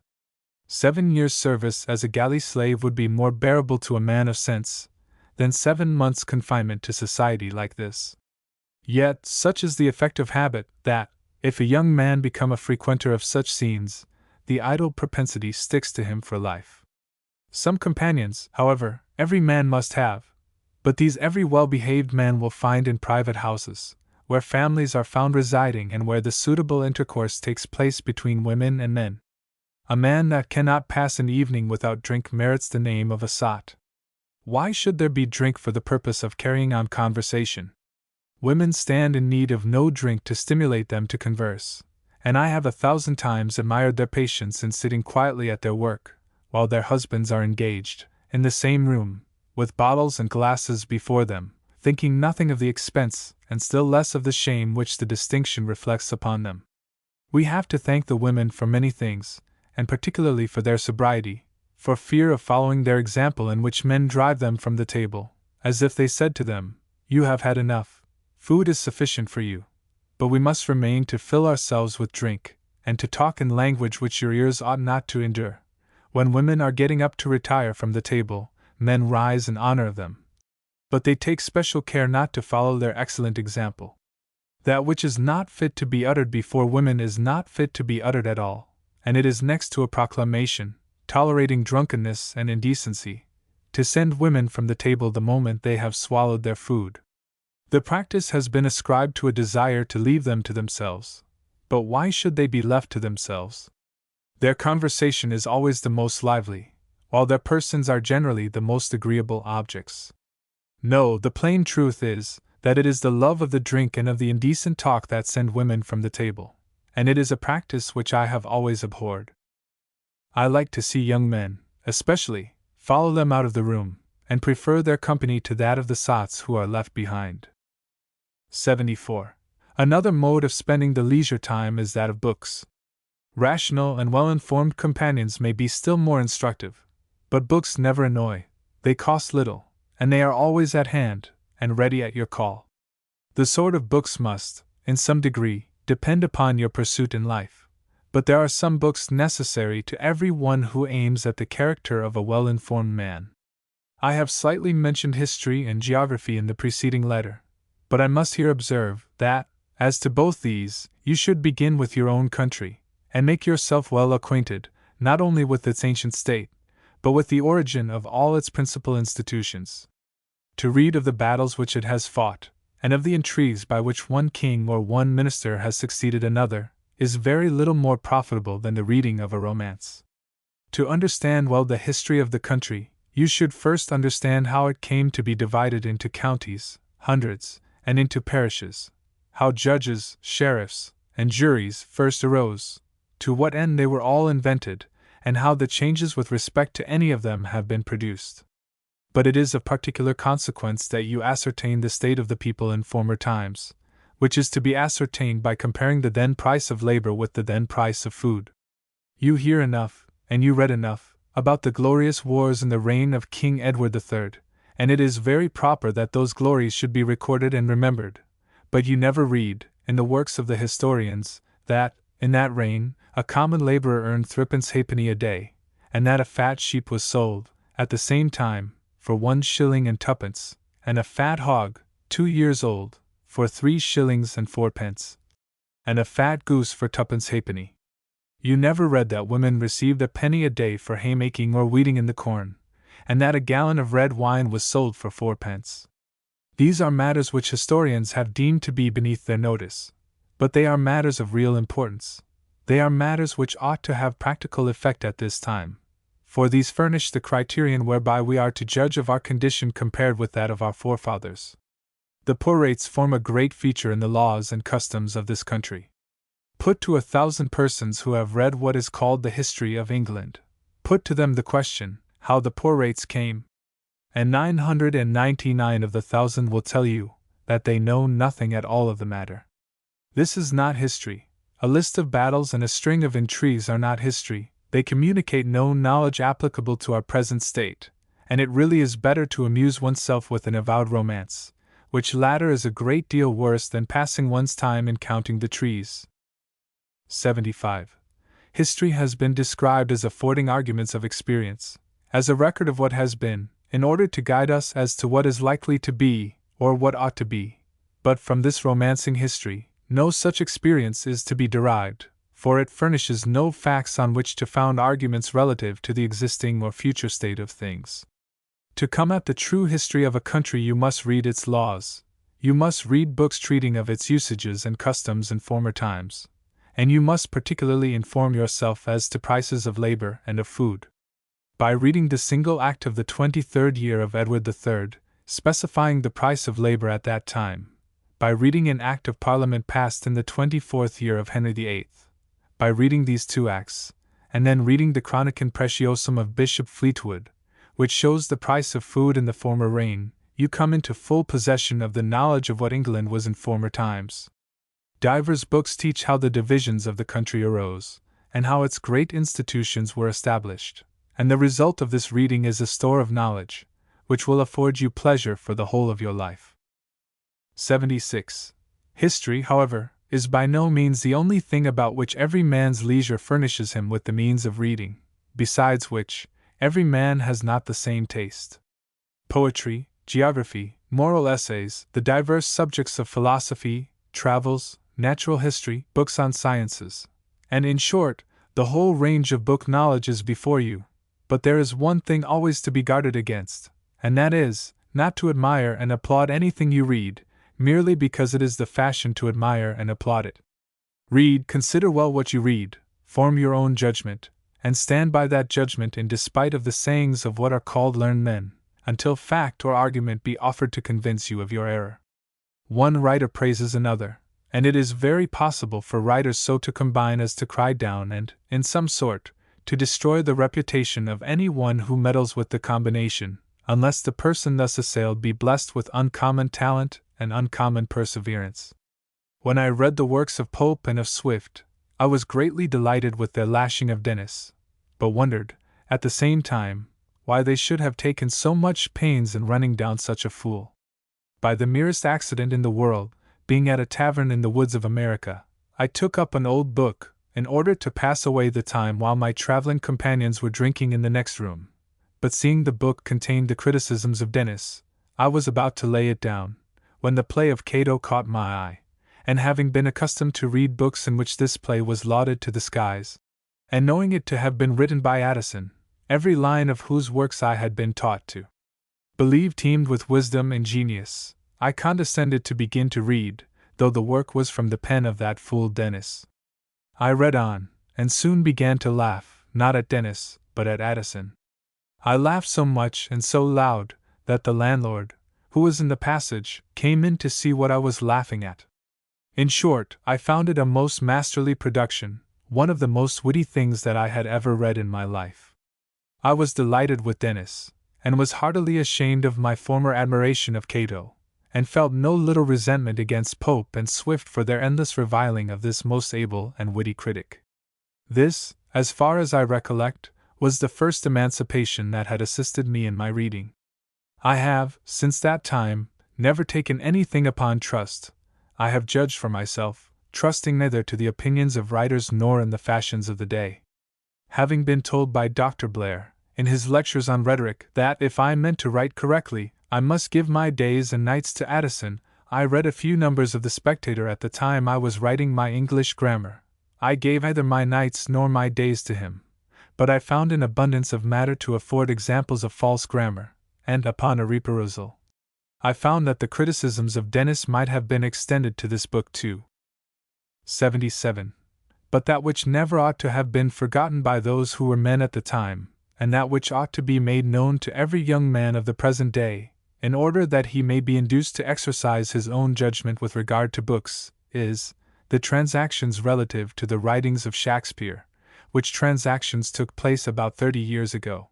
7 years' service as a galley slave would be more bearable to a man of sense than 7 months' confinement to society like this. Yet, such is the effect of habit, that, if a young man become a frequenter of such scenes, the idle propensity sticks to him for life. Some companions, however, every man must have, but these every well-behaved man will find in private houses, where families are found residing and where the suitable intercourse takes place between women and men. A man that cannot pass an evening without drink merits the name of a sot. Why should there be drink for the purpose of carrying on conversation? Women stand in need of no drink to stimulate them to converse, and I have 1,000 times admired their patience in sitting quietly at their work, while their husbands are engaged, in the same room, with bottles and glasses before them, thinking nothing of the expense, and still less of the shame which the distinction reflects upon them. We have to thank the women for many things, and particularly for their sobriety, for fear of following their example, in which men drive them from the table, as if they said to them, "You have had enough, food is sufficient for you, but we must remain to fill ourselves with drink, and to talk in language which your ears ought not to endure." When women are getting up to retire from the table, men rise in honor of them, but they take special care not to follow their excellent example. That which is not fit to be uttered before women is not fit to be uttered at all, and it is next to a proclamation, tolerating drunkenness and indecency, to send women from the table the moment they have swallowed their food. The practice has been ascribed to a desire to leave them to themselves, but why should they be left to themselves? Their conversation is always the most lively, while their persons are generally the most agreeable objects. No, the plain truth is, that it is the love of the drink and of the indecent talk that send women from the table, and it is a practice which I have always abhorred. I like to see young men, especially, follow them out of the room, and prefer their company to that of the sots who are left behind. 74. Another mode of spending the leisure time is that of books. Rational and well-informed companions may be still more instructive, but books never annoy, they cost little, and they are always at hand, and ready at your call. The sort of books must, in some degree, depend upon your pursuit in life, but there are some books necessary to every one who aims at the character of a well-informed man. I have slightly mentioned history and geography in the preceding letter, but I must here observe that, As to both these, you should begin with your own country, and make yourself well acquainted, not only with its ancient state, but with the origin of all its principal institutions. To read of the battles which it has fought, and of the intrigues by which one king or one minister has succeeded another, is very little more profitable than the reading of a romance. To understand well the history of the country, you should first understand how it came to be divided into counties, hundreds, and into parishes, how judges, sheriffs, and juries first arose, to what end they were all invented, and how the changes with respect to any of them have been produced. But it is of particular consequence that you ascertain the state of the people in former times, which is to be ascertained by comparing the then price of labor with the then price of food. You hear enough, and you read enough, about the glorious wars in the reign of King Edward III, and it is very proper that those glories should be recorded and remembered. But you never read, in the works of the historians, that, in that reign, a common laborer earned threepence halfpenny a day, and that a fat sheep was sold, at the same time, for 1 shilling and twopence, and a fat hog, 2 years old, for 3 shillings and 4pence, and a fat goose for twopence halfpenny. You never read that women received a penny a day for haymaking or weeding in the corn, and that a gallon of red wine was sold for 4pence. These are matters which historians have deemed to be beneath their notice, but they are matters of real importance. They are matters which ought to have practical effect at this time, for these furnish the criterion whereby we are to judge of our condition compared with that of our forefathers. The poor rates form a great feature in the laws and customs of this country. Put to 1,000 persons who have read what is called the history of England, put to them the question, how the poor rates came, and 999 of the 1,000 will tell you that they know nothing at all of the matter. This is not history. A list of battles and a string of intrigues are not history. They communicate no knowledge applicable to our present state, and it really is better to amuse oneself with an avowed romance, which latter is a great deal worse than passing one's time in counting the trees. 75. History has been described as affording arguments of experience, as a record of what has been, in order to guide us as to what is likely to be, or what ought to be. But from this romancing history, no such experience is to be derived, for it furnishes no facts on which to found arguments relative to the existing or future state of things. To come at the true history of a country, you must read its laws, you must read books treating of its usages and customs in former times, and you must particularly inform yourself as to prices of labor and of food. By reading the single act of the 23rd year of Edward III, specifying the price of labor at that time, by reading an act of Parliament passed in the 24th year of Henry VIII, by reading these 2 acts, and then reading the Chronicon Preciosum of Bishop Fleetwood, which shows the price of food in the former reign, you come into full possession of the knowledge of what England was in former times. Divers books teach how the divisions of the country arose, and how its great institutions were established, and the result of this reading is a store of knowledge, which will afford you pleasure for the whole of your life. 76. History, however, is by no means the only thing about which every man's leisure furnishes him with the means of reading, besides which, every man has not the same taste. Poetry, geography, moral essays, the diverse subjects of philosophy, travels, natural history, books on sciences, and in short, the whole range of book knowledge is before you. But there is one thing always to be guarded against, and that is, not to admire and applaud anything you read, merely because it is the fashion to admire and applaud it. Read, consider well what you read, form your own judgment, and stand by that judgment in despite of the sayings of what are called learned men, until fact or argument be offered to convince you of your error. One writer praises another, and it is very possible for writers so to combine as to cry down and, in some sort, to destroy the reputation of any one who meddles with the combination, unless the person thus assailed be blessed with uncommon talent and uncommon perseverance. When I read the works of Pope and of Swift, I was greatly delighted with their lashing of Dennis, but wondered, at the same time, why they should have taken so much pains in running down such a fool. By the merest accident in the world, being at a tavern in the woods of America, I took up an old book, in order to pass away the time while my traveling companions were drinking in the next room. But seeing the book contained the criticisms of Dennis, I was about to lay it down, when the play of Cato caught my eye, and having been accustomed to read books in which this play was lauded to the skies, and knowing it to have been written by Addison, every line of whose works I had been taught to believe teemed with wisdom and genius, I condescended to begin to read, though the work was from the pen of that fool Dennis. I read on, and soon began to laugh, not at Dennis, but at Addison. I laughed so much and so loud, that the landlord, who was in the passage, came in to see what I was laughing at. In short, I found it a most masterly production, one of the most witty things that I had ever read in my life. I was delighted with Dennis, and was heartily ashamed of my former admiration of Cato, and felt no little resentment against Pope and Swift for their endless reviling of this most able and witty critic. This, as far as I recollect, was the first emancipation that had assisted me in my reading. I have, since that time, never taken anything upon trust. I have judged for myself, trusting neither to the opinions of writers nor in the fashions of the day. Having been told by Dr. Blair, in his lectures on rhetoric, that if I meant to write correctly, I must give my days and nights to Addison, I read a few numbers of The Spectator at the time I was writing my English grammar. I gave neither my nights nor my days to him, but I found an abundance of matter to afford examples of false grammar, and, upon a reperusal, I found that the criticisms of Dennis might have been extended to this book too. 77. But that which never ought to have been forgotten by those who were men at the time, and that which ought to be made known to every young man of the present day, in order that he may be induced to exercise his own judgment with regard to books, is the transactions relative to the writings of Shakespeare, which transactions took place about 30 years ago.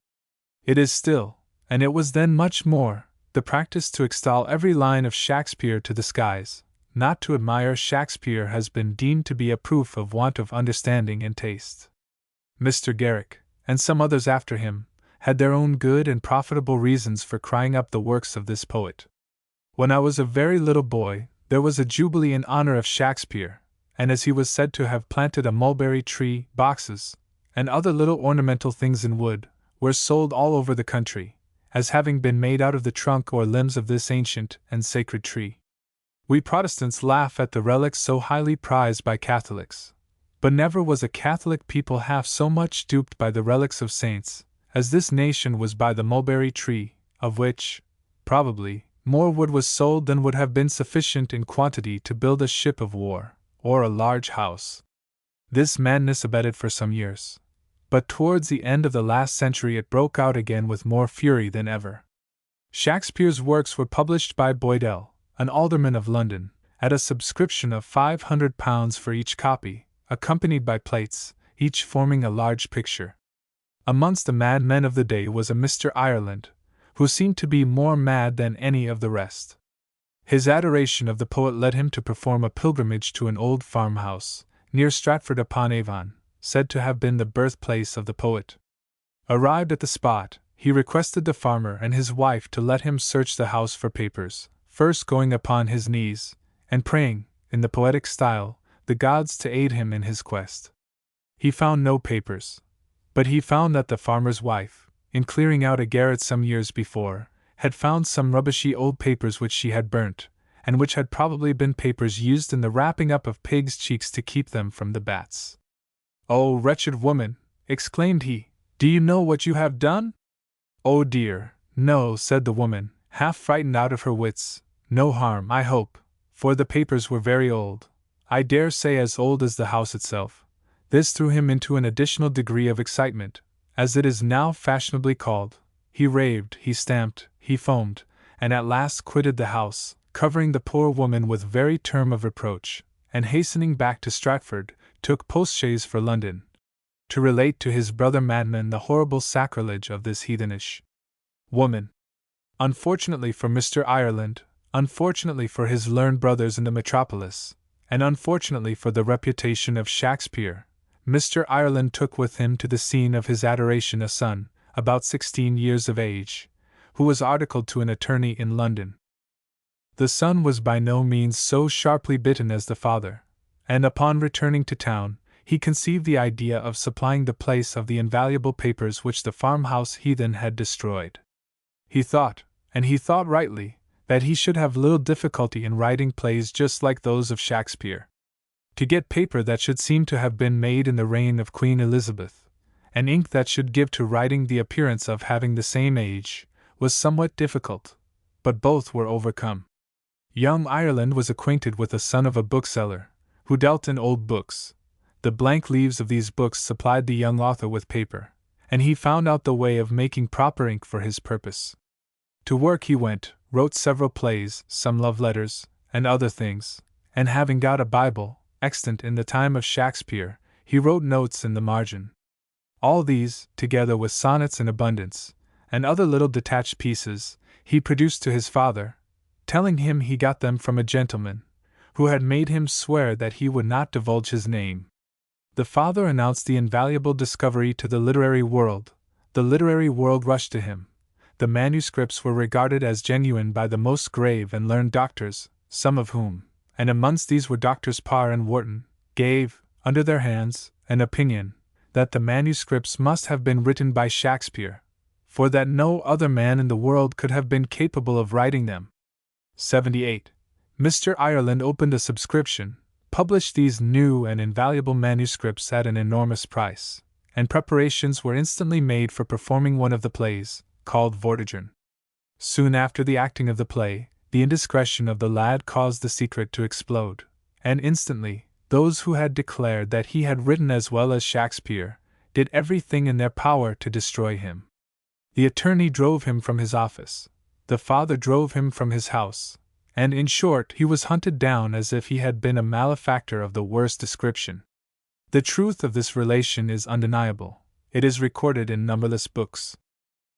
It is still, and it was then much more, the practice to extol every line of Shakespeare to the skies. Not to admire Shakespeare has been deemed to be a proof of want of understanding and taste. Mr. Garrick, and some others after him, had their own good and profitable reasons for crying up the works of this poet. When I was a very little boy, there was a jubilee in honor of Shakespeare, and as he was said to have planted a mulberry tree, boxes, and other little ornamental things in wood, were sold all over the country, as having been made out of the trunk or limbs of this ancient and sacred tree. We Protestants laugh at the relics so highly prized by Catholics, but never was a Catholic people half so much duped by the relics of saints, as this nation was by the mulberry tree, of which, probably, more wood was sold than would have been sufficient in quantity to build a ship of war, or a large house. This madness abated for some years, but towards the end of the last century it broke out again with more fury than ever. Shakespeare's works were published by Boydell, an alderman of London, at a subscription of £500 for each copy, accompanied by plates, each forming a large picture. Amongst the mad men of the day was a Mr. Ireland, who seemed to be more mad than any of the rest. His adoration of the poet led him to perform a pilgrimage to an old farmhouse, near Stratford-upon-Avon, said to have been the birthplace of the poet. Arrived at the spot, he requested the farmer and his wife to let him search the house for papers, first going upon his knees, and praying, in the poetic style, the gods to aid him in his quest. He found no papers, but he found that the farmer's wife, in clearing out a garret some years before, had found some rubbishy old papers which she had burnt, and which had probably been papers used in the wrapping up of pigs' cheeks to keep them from the bats. "Oh, wretched woman!" exclaimed he, "do you know what you have done?" "Oh dear, no," said the woman, half frightened out of her wits. "No harm, I hope, for the papers were very old. I dare say as old as the house itself." This threw him into an additional degree of excitement, as it is now fashionably called. He raved, he stamped, he foamed, and at last quitted the house, covering the poor woman with very term of reproach, and hastening back to Stratford, took post-chaise for London, to relate to his brother madman the horrible sacrilege of this heathenish woman. Unfortunately for Mr. Ireland, unfortunately for his learned brothers in the metropolis, and unfortunately for the reputation of Shakespeare, Mr. Ireland took with him to the scene of his adoration a son, about 16 years of age, who was articled to an attorney in London. The son was by no means so sharply bitten as the father, and upon returning to town, he conceived the idea of supplying the place of the invaluable papers which the farmhouse heathen had destroyed. He thought, and he thought rightly, that he should have little difficulty in writing plays just like those of Shakespeare. To get paper that should seem to have been made in the reign of Queen Elizabeth, and ink that should give to writing the appearance of having the same age, was somewhat difficult, but both were overcome. Young Ireland was acquainted with the son of a bookseller, who dealt in old books. The blank leaves of these books supplied the young author with paper, and he found out the way of making proper ink for his purpose. To work he went, wrote several plays, some love letters, and other things, and having got a Bible, extant in the time of Shakespeare, he wrote notes in the margin. All these, together with sonnets in abundance, and other little detached pieces, he produced to his father, telling him he got them from a gentleman, who had made him swear that he would not divulge his name. The father announced the invaluable discovery to the literary world. The literary world rushed to him. The manuscripts were regarded as genuine by the most grave and learned doctors, some of whom, and amongst these were Doctors Parr and Wharton, gave, under their hands, an opinion that the manuscripts must have been written by Shakespeare, for that no other man in the world could have been capable of writing them. 78. Mr. Ireland opened a subscription, published these new and invaluable manuscripts at an enormous price, and preparations were instantly made for performing one of the plays, called Vortigern. Soon after the acting of the play, the indiscretion of the lad caused the secret to explode, and instantly, those who had declared that he had written as well as Shakespeare did everything in their power to destroy him. The attorney drove him from his office, the father drove him from his house, and in short he was hunted down as if he had been a malefactor of the worst description. The truth of this relation is undeniable. It is recorded in numberless books.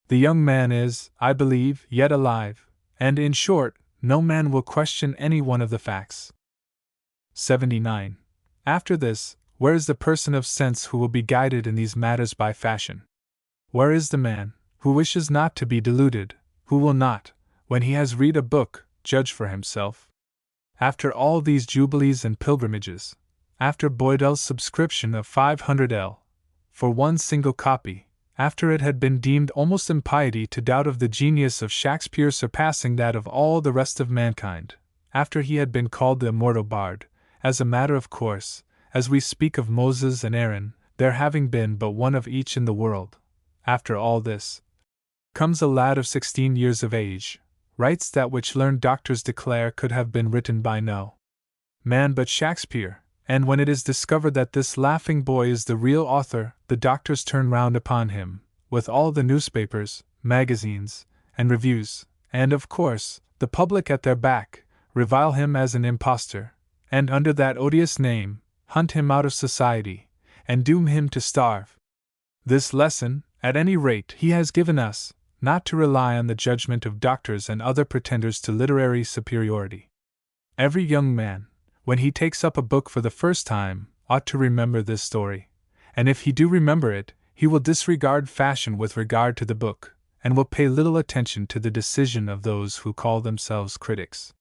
The young man is, I believe, yet alive, and in short, no man will question any one of the facts. 79. After this, where is the person of sense who will be guided in these matters by fashion? Where is the man who wishes not to be deluded, who will not, when he has read a book, judge for himself? After all these jubilees and pilgrimages, after Boydell's subscription of 500L for one single copy, after it had been deemed almost impiety to doubt of the genius of Shakespeare surpassing that of all the rest of mankind, after he had been called the immortal bard, as a matter of course, as we speak of Moses and Aaron, there having been but one of each in the world, after all this, comes a lad of 16 years of age, writes that which learned doctors declare could have been written by no man but Shakespeare, and when it is discovered that this laughing boy is the real author, the doctors turn round upon him, with all the newspapers, magazines, and reviews, and of course, the public at their back, revile him as an impostor, and under that odious name, hunt him out of society, and doom him to starve. This lesson, at any rate, he has given us, not to rely on the judgment of doctors and other pretenders to literary superiority. Every young man, when he takes up a book for the first time, ought to remember this story, and if he do remember it, he will disregard fashion with regard to the book, and will pay little attention to the decision of those who call themselves critics.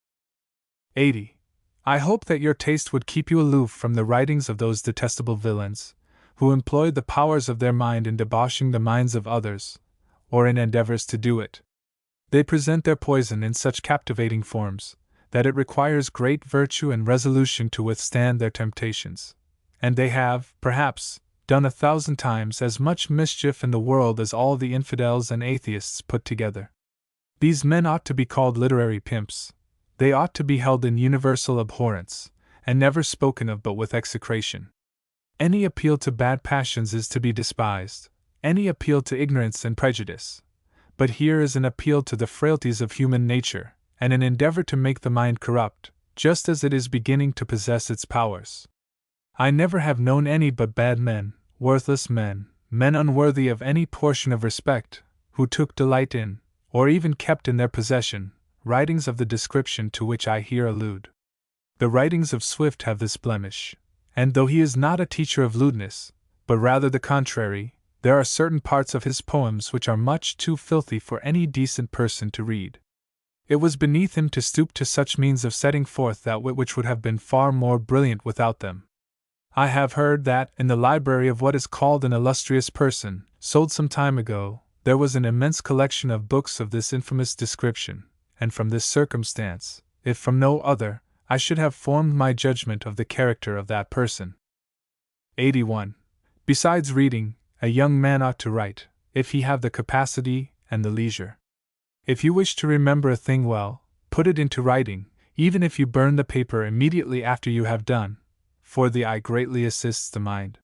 80. I hope that your taste would keep you aloof from the writings of those detestable villains, who employ the powers of their mind in debauching the minds of others, or in endeavors to do it. They present their poison in such captivating forms, that it requires great virtue and resolution to withstand their temptations, and they have, perhaps, done 1,000 times as much mischief in the world as all the infidels and atheists put together. These men ought to be called literary pimps. They ought to be held in universal abhorrence, and never spoken of but with execration. Any appeal to bad passions is to be despised, any appeal to ignorance and prejudice. But here is an appeal to the frailties of human nature, and an endeavor to make the mind corrupt, just as it is beginning to possess its powers. I never have known any but bad men, worthless men, men unworthy of any portion of respect, who took delight in, or even kept in their possession, writings of the description to which I here allude. The writings of Swift have this blemish, and though he is not a teacher of lewdness, but rather the contrary, there are certain parts of his poems which are much too filthy for any decent person to read. It was beneath him to stoop to such means of setting forth that wit which would have been far more brilliant without them. I have heard that, in the library of what is called an illustrious person, sold some time ago, there was an immense collection of books of this infamous description, and from this circumstance, if from no other, I should have formed my judgment of the character of that person. 81. Besides reading, a young man ought to write, if he have the capacity and the leisure. If you wish to remember a thing well, put it into writing, even if you burn the paper immediately after you have done, for the eye greatly assists the mind.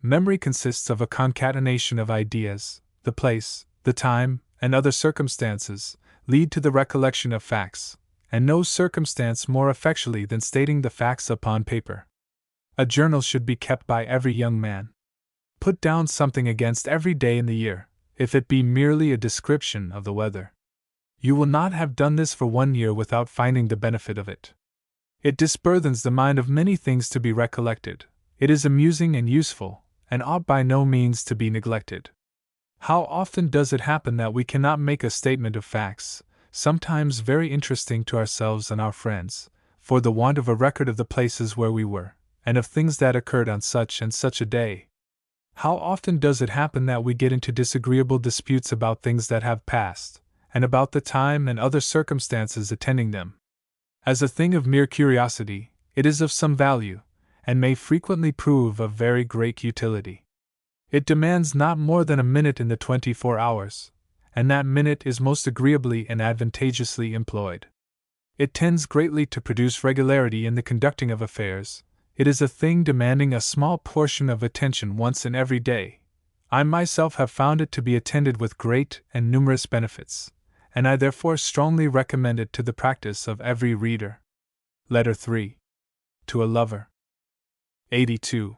Memory consists of a concatenation of ideas. The place, the time, and other circumstances lead to the recollection of facts, and no circumstance more effectually than stating the facts upon paper. A journal should be kept by every young man. Put down something against every day in the year, if it be merely a description of the weather. You will not have done this for 1 year without finding the benefit of it. It disburthens the mind of many things to be recollected. It is amusing and useful, and ought by no means to be neglected. How often does it happen that we cannot make a statement of facts, sometimes very interesting to ourselves and our friends, for the want of a record of the places where we were, and of things that occurred on such and such a day? How often does it happen that we get into disagreeable disputes about things that have passed, and about the time and other circumstances attending them? As a thing of mere curiosity, it is of some value, and may frequently prove of very great utility. It demands not more than a minute in the 24 hours, and that minute is most agreeably and advantageously employed. It tends greatly to produce regularity in the conducting of affairs. It is a thing demanding a small portion of attention once in every day. I myself have found it to be attended with great and numerous benefits, and I therefore strongly recommend it to the practice of every reader. Letter 3. To a Lover. 82.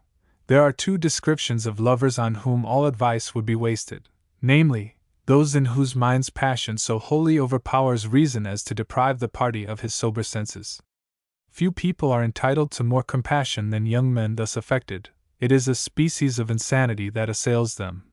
There are 2 descriptions of lovers on whom all advice would be wasted, namely, those in whose minds passion so wholly overpowers reason as to deprive the party of his sober senses. Few people are entitled to more compassion than young men thus affected. It is a species of insanity that assails them,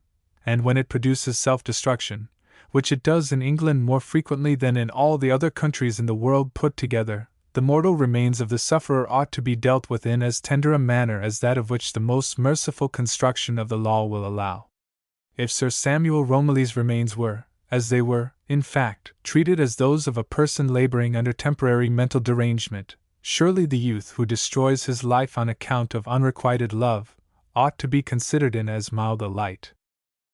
and when it produces self-destruction, which it does in England more frequently than in all the other countries in the world put together, the mortal remains of the sufferer ought to be dealt with in as tender a manner as that of which the most merciful construction of the law will allow. If Sir Samuel Romilly's remains were, as they were, in fact, treated as those of a person laboring under temporary mental derangement, surely the youth who destroys his life on account of unrequited love ought to be considered in as mild a light.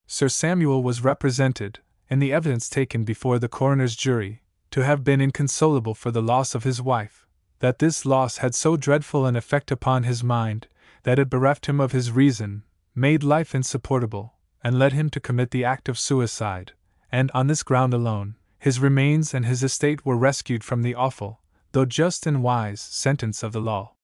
Sir Samuel was represented, in the evidence taken before the coroner's jury, to have been inconsolable for the loss of his wife, that this loss had so dreadful an effect upon his mind, that it bereft him of his reason, made life insupportable, and led him to commit the act of suicide, and on this ground alone, his remains and his estate were rescued from the awful, though just and wise, sentence of the law.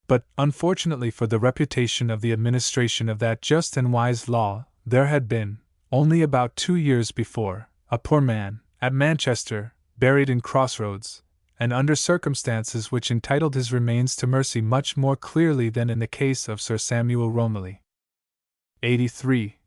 But, unfortunately for the reputation of the administration of that just and wise law, there had been, only about 2 years before, a poor man, at Manchester, buried in Crossroads, and under circumstances which entitled his remains to mercy much more clearly than in the case of Sir Samuel Romilly. 83.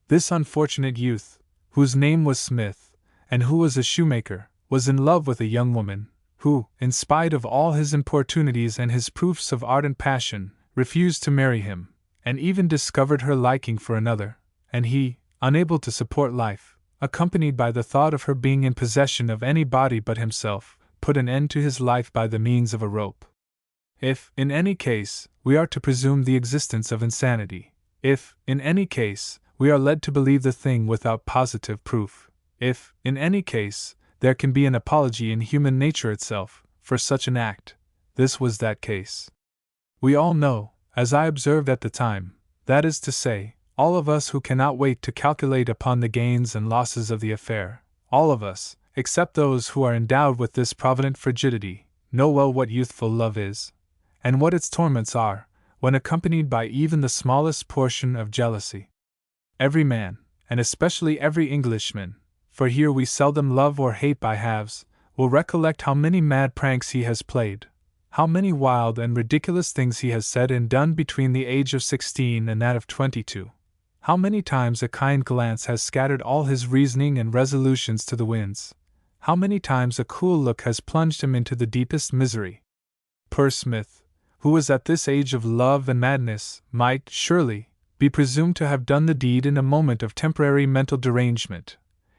This unfortunate youth, whose name was Smith, and who was a shoemaker, was in love with a young woman, who, in spite of all his importunities and his proofs of ardent passion, refused to marry him, and even discovered her liking for another, and he, unable to support life, accompanied by the thought of her being in possession of any body but himself, put an end to his life by the means of a rope. If, in any case, we are to presume the existence of insanity, if, in any case, we are led to believe the thing without positive proof, if, in any case, there can be an apology in human nature itself, for such an act, this was that case. We all know, as I observed at the time, that is to say, all of us who cannot wait to calculate upon the gains and losses of the affair, all of us, except those who are endowed with this provident frigidity, know well what youthful love is, and what its torments are, when accompanied by even the smallest portion of jealousy. Every man, and especially every Englishman, for here we seldom love or hate by halves, will recollect how many mad pranks he has played, how many wild and ridiculous things he has said and done between the age of 16 and that of 22. How many times a kind glance has scattered all his reasoning and resolutions to the winds. How many times a cool look has plunged him into the deepest misery. Poor Smith, who was at this age of love and madness, might, surely, be presumed to have done the deed in a moment of temporary mental derangement.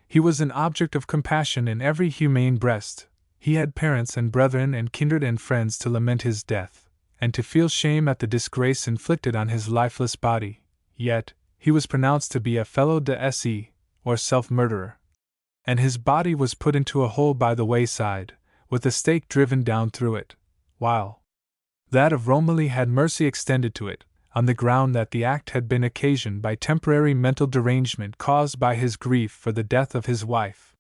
He was an object of compassion in every humane breast, He had parents and brethren and kindred and friends to lament his death, and to feel shame at the disgrace inflicted on his lifeless body, yet he was pronounced to be a fellow de se, or self-murderer. And his body was put into a hole by the wayside, with a stake driven down through it, while that of Romilly had mercy extended to it, on the ground that the act had been occasioned by temporary mental derangement caused by his grief for the death of his wife.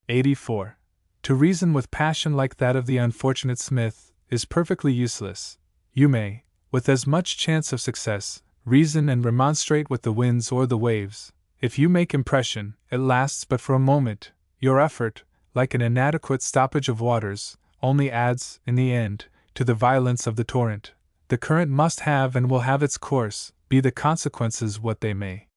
84. To reason with passion like that of the unfortunate Smith is perfectly useless. You may, with as much chance of success, reason and remonstrate with the winds or the waves. If you make impression, it lasts but for a moment. Your effort, like an inadequate stoppage of waters, only adds, in the end, to the violence of the torrent. The current must have and will have its course, be the consequences what they may.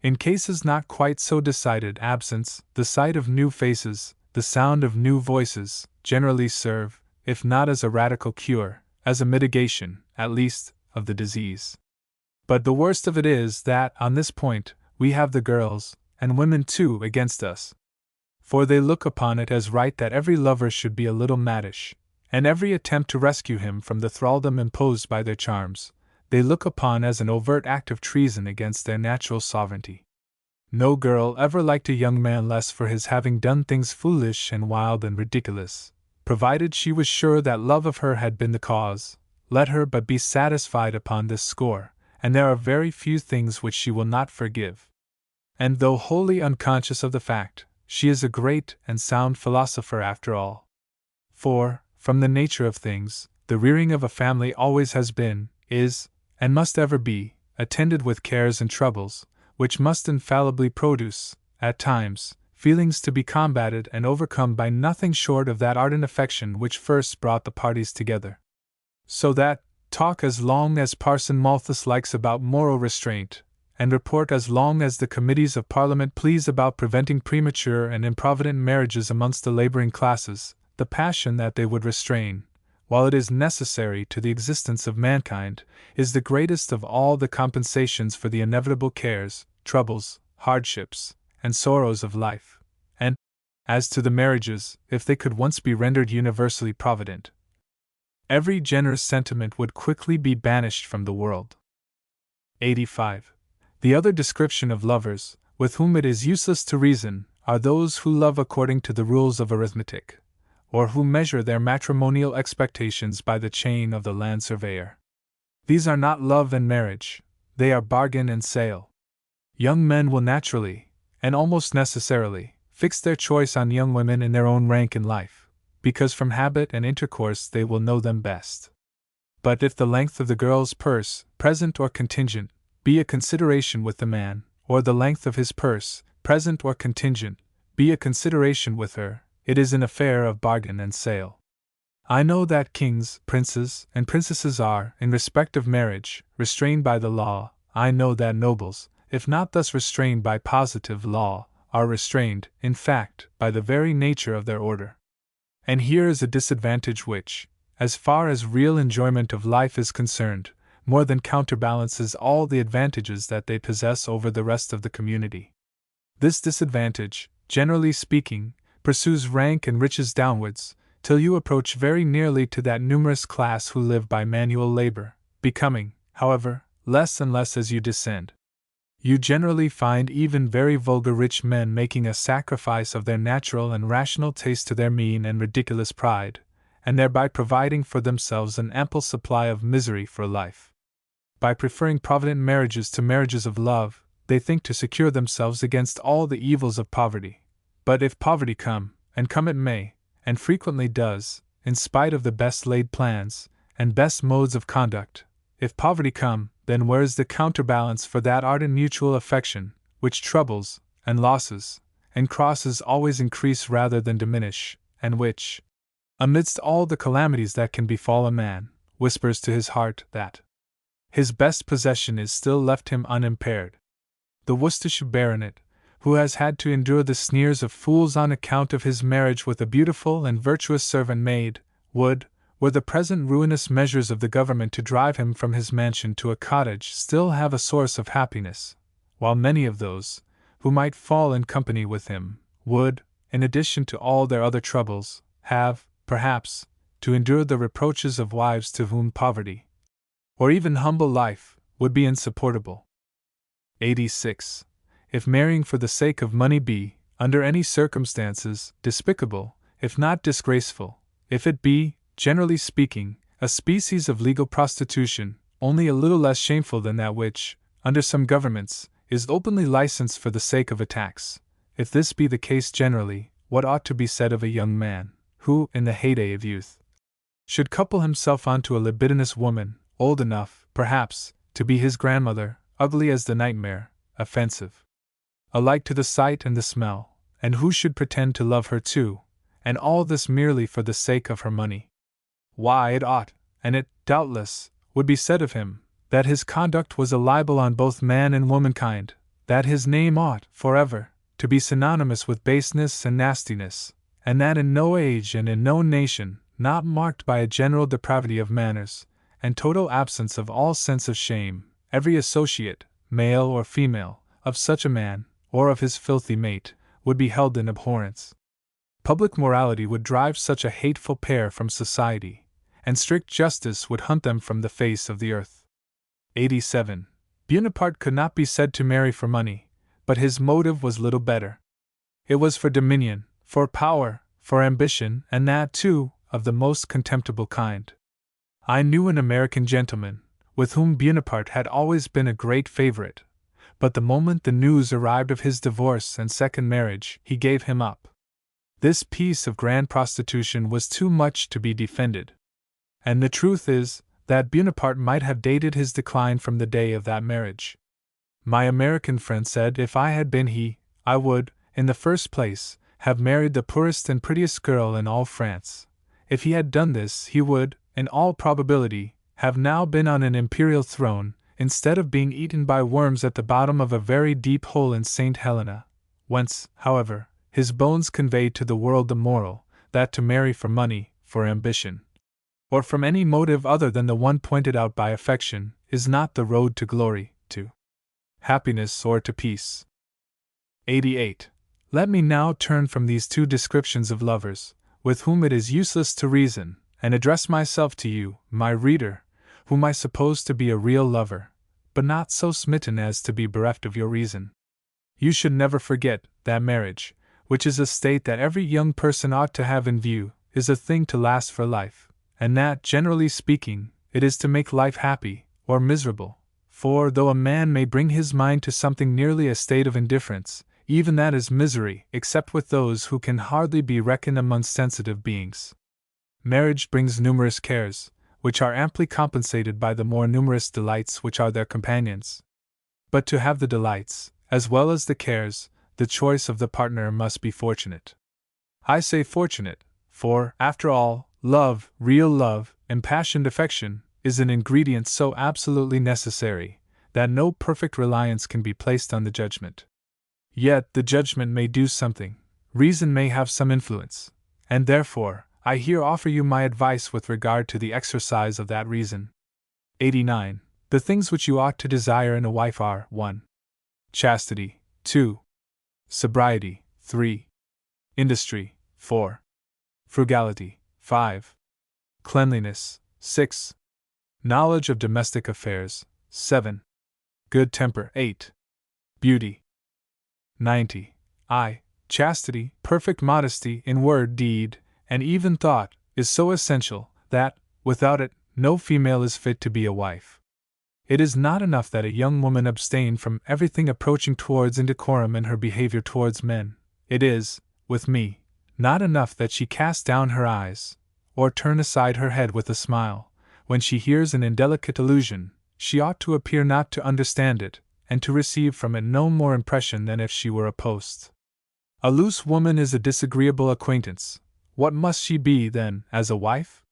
In cases not quite so decided, absence, the sight of new faces, the sound of new voices, generally serve, if not as a radical cure, as a mitigation, at least, of the disease. But the worst of it is that, on this point, we have the girls, and women too, against us. For they look upon it as right that every lover should be a little maddish, and every attempt to rescue him from the thraldom imposed by their charms, they look upon as an overt act of treason against their natural sovereignty. No girl ever liked a young man less for his having done things foolish and wild and ridiculous, provided she was sure that love of her had been the cause. Let her but be satisfied upon this score, and there are very few things which she will not forgive. And though wholly unconscious of the fact, she is a great and sound philosopher after all. For, from the nature of things, the rearing of a family always has been, is, and must ever be, attended with cares and troubles, which must infallibly produce, at times, feelings to be combated and overcome by nothing short of that ardent affection which first brought the parties together. So that, talk as long as Parson Malthus likes about moral restraint, and report as long as the committees of Parliament please about preventing premature and improvident marriages amongst the labouring classes, the passion that they would restrain, while it is necessary to the existence of mankind, is the greatest of all the compensations for the inevitable cares, troubles, hardships, and sorrows of life. And, as to the marriages, if they could once be rendered universally provident, every generous sentiment would quickly be banished from the world. 85. The other description of lovers, with whom it is useless to reason, are those who love according to the rules of arithmetic, or who measure their matrimonial expectations by the chain of the land surveyor. These are not love and marriage, they are bargain and sale. Young men will naturally, and almost necessarily, fix their choice on young women in their own rank in life, because from habit and intercourse they will know them best. But if the length of the girl's purse, present or contingent, be a consideration with the man, or the length of his purse, present or contingent, be a consideration with her, it is an affair of bargain and sale. I know that kings, princes, and princesses are, in respect of marriage, restrained by the law. I know that nobles, if not thus restrained by positive law, are restrained, in fact, by the very nature of their order. And here is a disadvantage which, as far as real enjoyment of life is concerned, more than counterbalances all the advantages that they possess over the rest of the community. This disadvantage, generally speaking, pursues rank and riches downwards, till you approach very nearly to that numerous class who live by manual labor, becoming, however, less and less as you descend. You generally find even very vulgar rich men making a sacrifice of their natural and rational taste to their mean and ridiculous pride, and thereby providing for themselves an ample supply of misery for life. By preferring provident marriages to marriages of love, they think to secure themselves against all the evils of poverty. But if poverty come, and come it may, and frequently does, in spite of the best laid plans, and best modes of conduct, if poverty come, then where is the counterbalance for that ardent mutual affection, which troubles, and losses, and crosses always increase rather than diminish, and which, amidst all the calamities that can befall a man, whispers to his heart that his best possession is still left him unimpaired? The Worcestershire baronet, who has had to endure the sneers of fools on account of his marriage with a beautiful and virtuous servant maid, would, were the present ruinous measures of the government to drive him from his mansion to a cottage, still have a source of happiness, while many of those, who might fall in company with him, would, in addition to all their other troubles, have, perhaps, to endure the reproaches of wives to whom poverty, or even humble life, would be insupportable. 86. If marrying for the sake of money be, under any circumstances, despicable, if not disgraceful, if it be, generally speaking, a species of legal prostitution, only a little less shameful than that which, under some governments, is openly licensed for the sake of a tax, if this be the case generally, what ought to be said of a young man, who, in the heyday of youth, should couple himself unto a libidinous woman, old enough, perhaps, to be his grandmother, ugly as the nightmare, offensive alike to the sight and the smell, and who should pretend to love her too, and all this merely for the sake of her money? Why, it ought, and it, doubtless, would be said of him, that his conduct was a libel on both man and womankind, that his name ought, forever, to be synonymous with baseness and nastiness, and that in no age and in no nation, not marked by a general depravity of manners, and total absence of all sense of shame, every associate, male or female, of such a man, or of his filthy mate, would be held in abhorrence. Public morality would drive such a hateful pair from society, and strict justice would hunt them from the face of the earth. 87. Bonaparte could not be said to marry for money, but his motive was little better. It was for dominion, for power, for ambition, and that, too, of the most contemptible kind. I knew an American gentleman, with whom Bonaparte had always been a great favorite, but the moment the news arrived of his divorce and second marriage, he gave him up. This piece of grand prostitution was too much to be defended. And the truth is, that Bonaparte might have dated his decline from the day of that marriage. My American friend said if I had been he, I would, in the first place, have married the poorest and prettiest girl in all France. If he had done this, he would, in all probability, have now been on an imperial throne, instead of being eaten by worms at the bottom of a very deep hole in St. Helena, whence, however, his bones conveyed to the world the moral, that to marry for money, for ambition, or from any motive other than the one pointed out by affection, is not the road to glory, to happiness, or to peace. 88. Let me now turn from these two descriptions of lovers, with whom it is useless to reason, and address myself to you, my reader, whom I suppose to be a real lover, but not so smitten as to be bereft of your reason. You should never forget that marriage, which is a state that every young person ought to have in view, is a thing to last for life, and that, generally speaking, it is to make life happy, or miserable, for though a man may bring his mind to something nearly a state of indifference, even that is misery, except with those who can hardly be reckoned among sensitive beings. Marriage brings numerous cares, which are amply compensated by the more numerous delights which are their companions. But to have the delights, as well as the cares, the choice of the partner must be fortunate. I say fortunate, for, after all, love, real love, impassioned affection, is an ingredient so absolutely necessary, that no perfect reliance can be placed on the judgment. Yet the judgment may do something, reason may have some influence, and therefore, I here offer you my advice with regard to the exercise of that reason. 89. The things which you ought to desire in a wife are 1. Chastity, 2. Sobriety, 3. Industry, 4. Frugality, 5. Cleanliness, 6. Knowledge of domestic affairs, 7. Good temper, 8. Beauty. 90. Chastity, perfect modesty in word, deed, and even thought, is so essential, that, without it, no female is fit to be a wife. It is not enough that a young woman abstain from everything approaching towards indecorum in her behavior towards men. It is, with me, not enough that she cast down her eyes, or turn aside her head with a smile, when she hears an indelicate allusion. She ought to appear not to understand it, and to receive from it no more impression than if she were a post. A loose woman is a disagreeable acquaintance. What must she be, then, as a wife?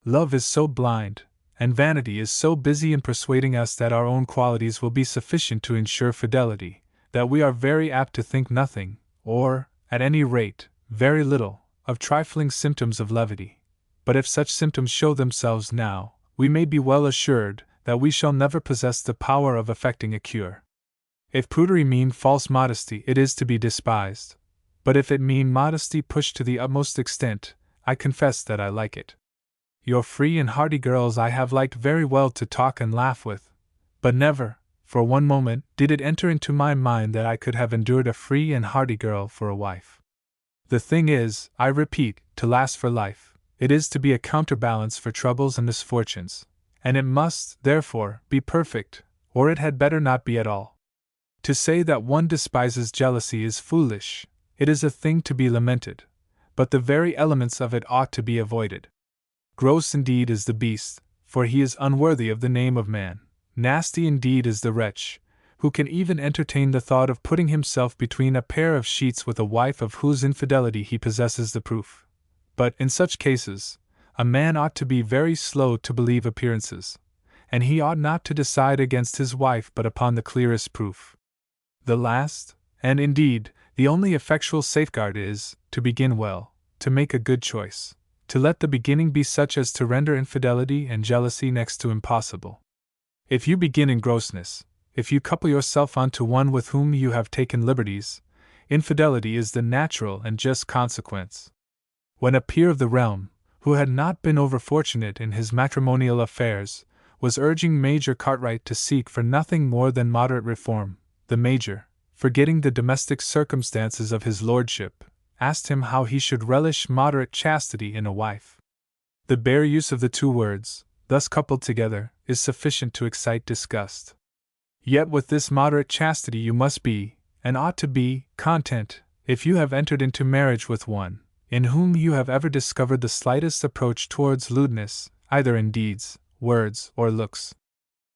Love is so blind, and vanity is so busy in persuading us that our own qualities will be sufficient to ensure fidelity, that we are very apt to think nothing, or, at any rate, very little, of trifling symptoms of levity. But if such symptoms show themselves now, we may be well assured that we shall never possess the power of effecting a cure. If prudery mean false modesty, it is to be despised. But if it mean modesty pushed to the utmost extent, I confess that I like it. Your free and hearty girls I have liked very well to talk and laugh with, but never, for one moment, did it enter into my mind that I could have endured a free and hearty girl for a wife. The thing is, I repeat, to last for life. It is to be a counterbalance for troubles and misfortunes, and it must, therefore, be perfect, or it had better not be at all. To say that one despises jealousy is foolish. It is a thing to be lamented, but the very elements of it ought to be avoided. Gross indeed is the beast, for he is unworthy of the name of man. Nasty indeed is the wretch, who can even entertain the thought of putting himself between a pair of sheets with a wife of whose infidelity he possesses the proof. But, in such cases, a man ought to be very slow to believe appearances, and he ought not to decide against his wife but upon the clearest proof. The last, and indeed, the only effectual safeguard is, to begin well, to make a good choice, to let the beginning be such as to render infidelity and jealousy next to impossible. If you begin in grossness, if you couple yourself on to one with whom you have taken liberties, infidelity is the natural and just consequence. When a peer of the realm, who had not been over-fortunate in his matrimonial affairs, was urging Major Cartwright to seek for nothing more than moderate reform, the Major, forgetting the domestic circumstances of his lordship, asked him how he should relish moderate chastity in a wife. The bare use of the two words, thus coupled together, is sufficient to excite disgust. Yet with this moderate chastity you must be, and ought to be, content, if you have entered into marriage with one, in whom you have ever discovered the slightest approach towards lewdness, either in deeds, words, or looks.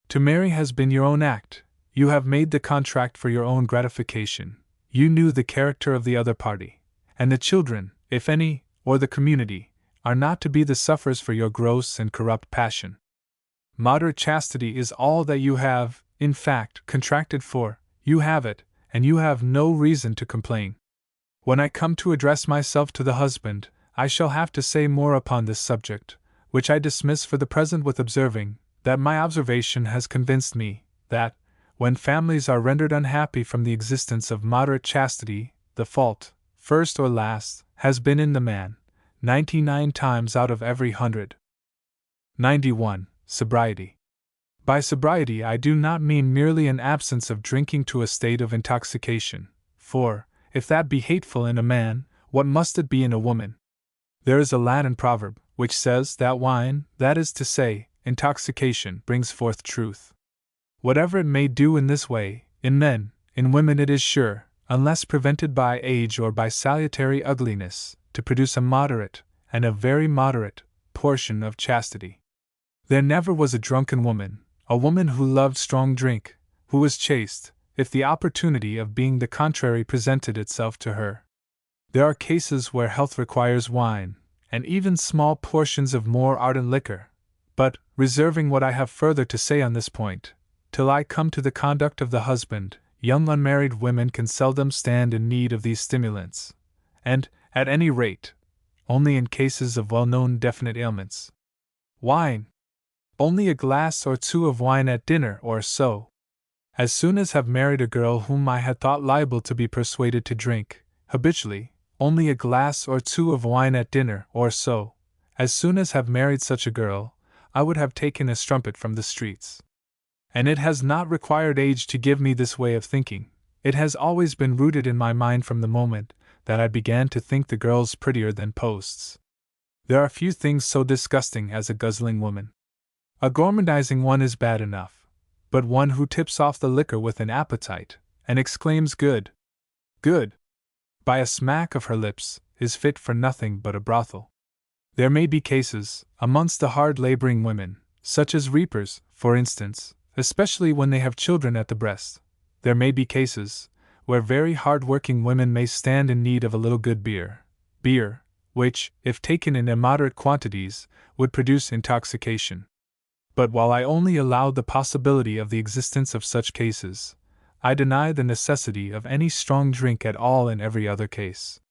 To marry has been your own act. You have made the contract for your own gratification. You knew the character of the other party, and the children, if any, or the community, are not to be the sufferers for your gross and corrupt passion. Moderate chastity is all that you have, in fact, contracted for. You have it, and you have no reason to complain. When I come to address myself to the husband, I shall have to say more upon this subject, which I dismiss for the present with observing, that my observation has convinced me, that, when families are rendered unhappy from the existence of moderate chastity, the fault, first or last, has been in the man, 99 times out of every 100. 91. Sobriety. By sobriety I do not mean merely an absence of drinking to a state of intoxication, for, if that be hateful in a man, what must it be in a woman? There is a Latin proverb, which says that wine, that is to say, intoxication, brings forth truth. Whatever it may do in this way, in men, in women it is sure, unless prevented by age or by salutary ugliness, to produce a moderate, and a very moderate, portion of chastity. There never was a drunken woman, a woman who loved strong drink, who was chaste, if the opportunity of being the contrary presented itself to her. There are cases where health requires wine, and even small portions of more ardent liquor, but, reserving what I have further to say on this point, till I come to the conduct of the husband, young unmarried women can seldom stand in need of these stimulants, and, at any rate, only in cases of well-known definite ailments. Wine. Only a glass or two of wine at dinner or so. As soon as have married a girl whom I had thought liable to be persuaded to drink, habitually, only a glass or two of wine at dinner or so, as soon as have married such a girl, I would have taken a strumpet from the streets. And it has not required age to give me this way of thinking. It has always been rooted in my mind from the moment that I began to think the girls prettier than posts. There are few things so disgusting as a guzzling woman. A gormandizing one is bad enough, but one who tips off the liquor with an appetite, and exclaims good, good, by a smack of her lips, is fit for nothing but a brothel. There may be cases, amongst the hard-laboring women, such as reapers, for instance, especially when they have children at the breast. There may be cases, where very hard-working women may stand in need of a little good beer, which, if taken in immoderate quantities, would produce intoxication. But while I only allow the possibility of the existence of such cases, I deny the necessity of any strong drink at all in every other case.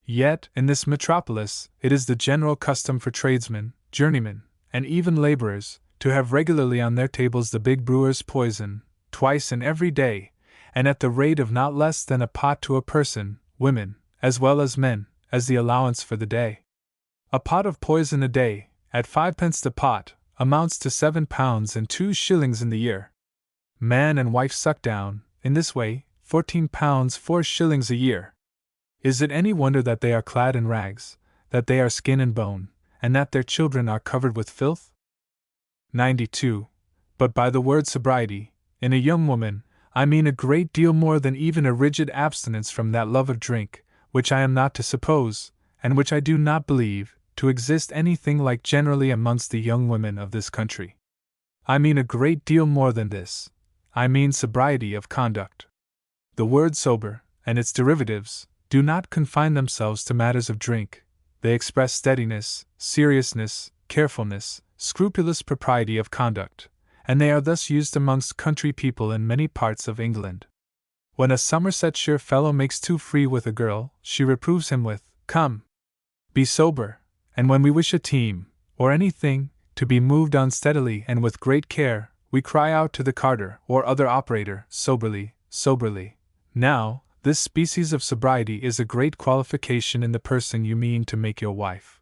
Yet, in this metropolis, it is the general custom for tradesmen, journeymen, and even laborers, to have regularly on their tables the big brewer's poison, twice in every day, and at the rate of not less than a pot to a person, women, as well as men, as the allowance for the day. A pot of poison a day, at 5 pence the pot, amounts to £7 and 2 shillings in the year. Man and wife suck down, in this way, £14 4 shillings a year. Is it any wonder that they are clad in rags, that they are skin and bone, and that their children are covered with filth? 92. But by the word sobriety, in a young woman, I mean a great deal more than even a rigid abstinence from that love of drink, which I am not to suppose, and which I do not believe, to exist anything like generally amongst the young women of this country. I mean a great deal more than this. I mean sobriety of conduct. The word sober, and its derivatives, do not confine themselves to matters of drink. They express steadiness, seriousness, carefulness, scrupulous propriety of conduct, and they are thus used amongst country people in many parts of England. When a Somersetshire fellow makes too free with a girl, she reproves him with, "Come, be sober," and when we wish a team, or anything, to be moved unsteadily and with great care, we cry out to the carter or other operator, "Soberly, soberly." Now, this species of sobriety is a great qualification in the person you mean to make your wife.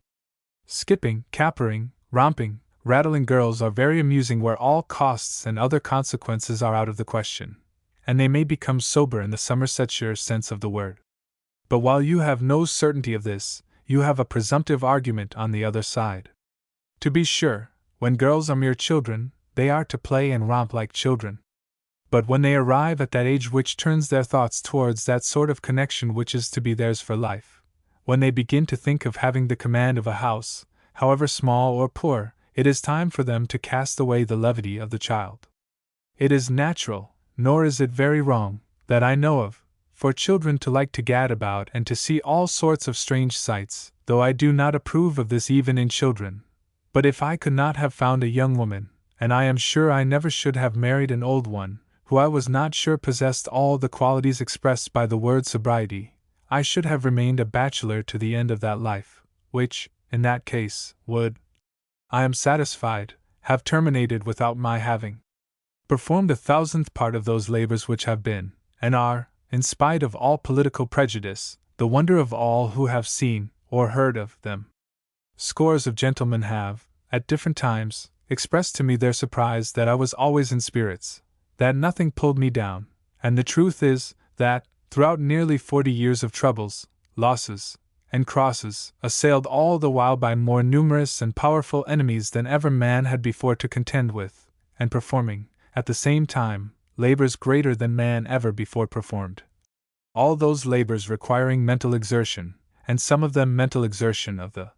Skipping, capering, romping, rattling girls are very amusing where all costs and other consequences are out of the question, and they may become sober in the Somersetshire sense of the word. But while you have no certainty of this, you have a presumptive argument on the other side. To be sure, when girls are mere children, they are to play and romp like children. But when they arrive at that age which turns their thoughts towards that sort of connection which is to be theirs for life, when they begin to think of having the command of a house, however small or poor, it is time for them to cast away the levity of the child. It is natural, nor is it very wrong, that I know of, for children to like to gad about and to see all sorts of strange sights, though I do not approve of this even in children. But if I could not have found a young woman, and I am sure I never should have married an old one, who I was not sure possessed all the qualities expressed by the word sobriety, I should have remained a bachelor to the end of that life, which, in that case, would, I am satisfied, have terminated without my having performed 1,000th part of those labors which have been, and are, in spite of all political prejudice, the wonder of all who have seen, or heard of, them. Scores of gentlemen have, at different times, expressed to me their surprise that I was always in spirits, that nothing pulled me down, and the truth is, that, throughout nearly 40 years of troubles, losses, and crosses, assailed all the while by more numerous and powerful enemies than ever man had before to contend with, and performing, at the same time, labors greater than man ever before performed. All those labors requiring mental exertion, and some of them mental exertion of the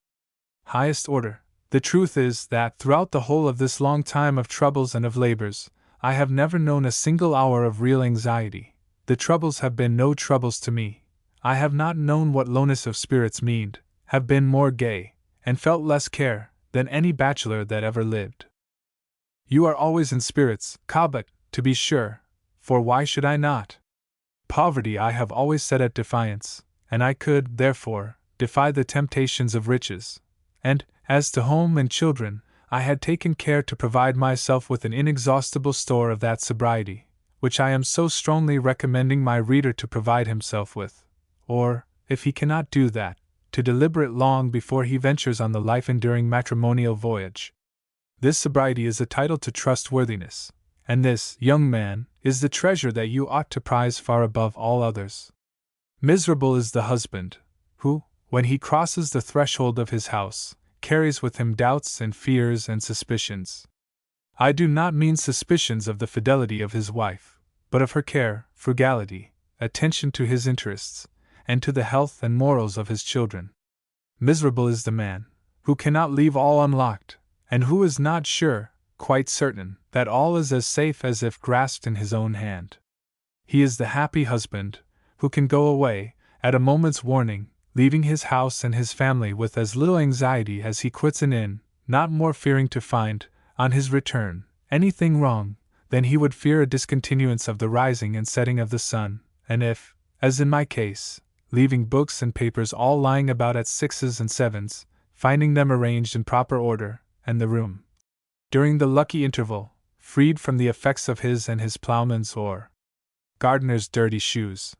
highest order. The truth is that throughout the whole of this long time of troubles and of labors, I have never known a single hour of real anxiety. The troubles have been no troubles to me. I have not known what lowness of spirits meaned, have been more gay, and felt less care, than any bachelor that ever lived. You are always in spirits, Cobbett, to be sure, for why should I not? Poverty I have always set at defiance, and I could, therefore, defy the temptations of riches. And, as to home and children, I had taken care to provide myself with an inexhaustible store of that sobriety, which I am so strongly recommending my reader to provide himself with, or, if he cannot do that, to deliberate long before he ventures on the life-enduring matrimonial voyage. This sobriety is a title to trustworthiness, and this, young man, is the treasure that you ought to prize far above all others. Miserable is the husband, who, when he crosses the threshold of his house, carries with him doubts and fears and suspicions. I do not mean suspicions of the fidelity of his wife, but of her care, frugality, attention to his interests, and to the health and morals of his children. Miserable is the man, who cannot leave all unlocked, and who is not sure, quite certain, that all is as safe as if grasped in his own hand. He is the happy husband, who can go away, at a moment's warning, leaving his house and his family with as little anxiety as he quits an inn, not more fearing to find, on his return, anything wrong, than he would fear a discontinuance of the rising and setting of the sun, and if, as in my case, leaving books and papers all lying about at 6s and 7s, finding them arranged in proper order, and the room, during the lucky interval, freed from the effects of his and his ploughman's or gardener's dirty shoes.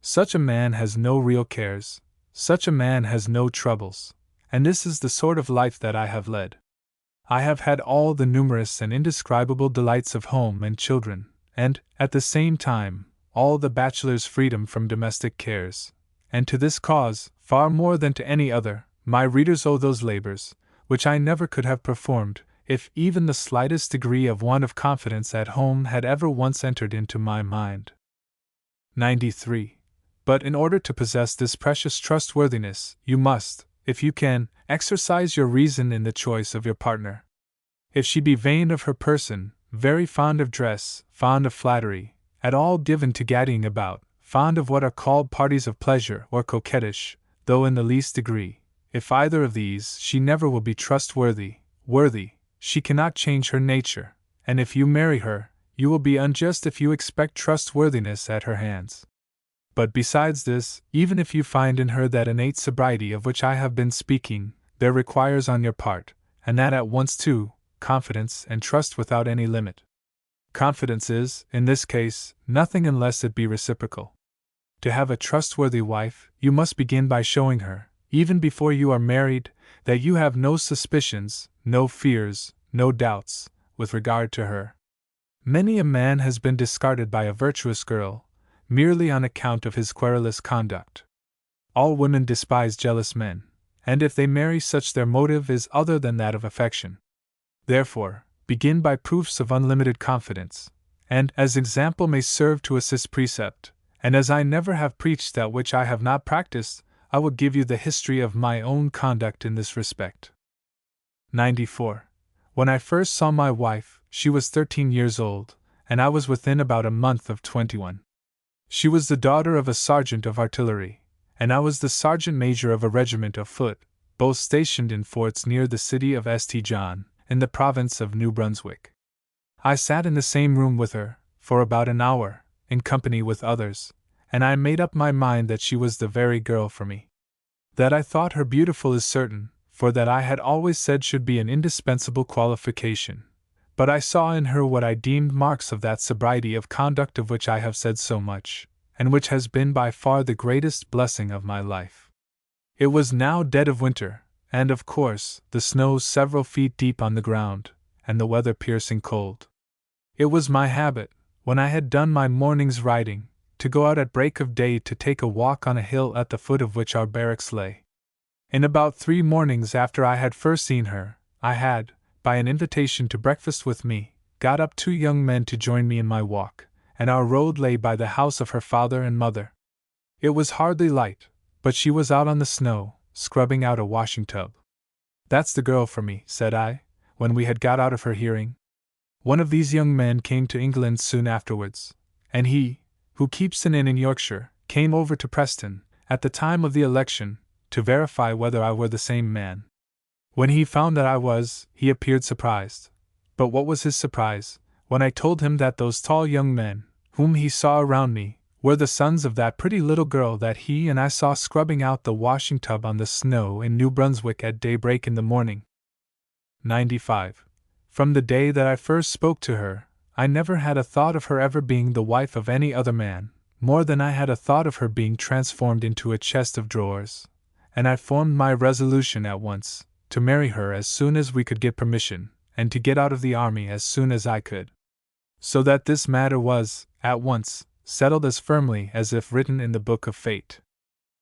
Such a man has no real cares, such a man has no troubles, and this is the sort of life that I have led. I have had all the numerous and indescribable delights of home and children, and, at the same time, all the bachelor's freedom from domestic cares, and to this cause, far more than to any other, my readers owe those labors, which I never could have performed, if even the slightest degree of want of confidence at home had ever once entered into my mind. 93. But in order to possess this precious trustworthiness, you must, if you can, exercise your reason in the choice of your partner. If she be vain of her person, very fond of dress, fond of flattery, at all given to gadding about, fond of what are called parties of pleasure, or coquettish, though in the least degree, if either of these, she never will be trustworthy, she cannot change her nature, and if you marry her, you will be unjust if you expect trustworthiness at her hands. But besides this, even if you find in her that innate sobriety of which I have been speaking, there requires on your part, and that at once too, confidence and trust without any limit. Confidence is, in this case, nothing unless it be reciprocal. To have a trustworthy wife, you must begin by showing her, even before you are married, that you have no suspicions, no fears, no doubts, with regard to her. Many a man has been discarded by a virtuous girl, merely on account of his querulous conduct. All women despise jealous men, and if they marry such their motive is other than that of affection. Therefore, begin by proofs of unlimited confidence, and, as example may serve to assist precept, and as I never have preached that which I have not practiced, I will give you the history of my own conduct in this respect. 94. When I first saw my wife, she was 13 years old, and I was within about a month of 21. She was the daughter of a sergeant of artillery, and I was the sergeant major of a regiment of foot, both stationed in forts near the city of St. John, in the province of New Brunswick. I sat in the same room with her, for about an hour, in company with others, and I made up my mind that she was the very girl for me. That I thought her beautiful is certain, for that I had always said should be an indispensable qualification, but I saw in her what I deemed marks of that sobriety of conduct of which I have said so much, and which has been by far the greatest blessing of my life. It was now dead of winter, and of course, the snow several feet deep on the ground, and the weather piercing cold. It was my habit, when I had done my morning's riding, to go out at break of day to take a walk on a hill at the foot of which our barracks lay. In about 3 mornings after I had first seen her, I had, by an invitation to breakfast with me, got up 2 young men to join me in my walk, and our road lay by the house of her father and mother. It was hardly light, but she was out on the snow, scrubbing out a washing tub. "That's the girl for me," said I, when we had got out of her hearing. One of these young men came to England soon afterwards, and he, who keeps an inn in Yorkshire, came over to Preston, at the time of the election, to verify whether I were the same man. When he found that I was, he appeared surprised. But what was his surprise, when I told him that those tall young men, whom he saw around me, were the sons of that pretty little girl that he and I saw scrubbing out the washing tub on the snow in New Brunswick at daybreak in the morning. 95. From the day that I first spoke to her, I never had a thought of her ever being the wife of any other man, more than I had a thought of her being transformed into a chest of drawers, and I formed my resolution at once, to marry her as soon as we could get permission, and to get out of the army as soon as I could. So that this matter was, at once, settled as firmly as if written in the book of fate.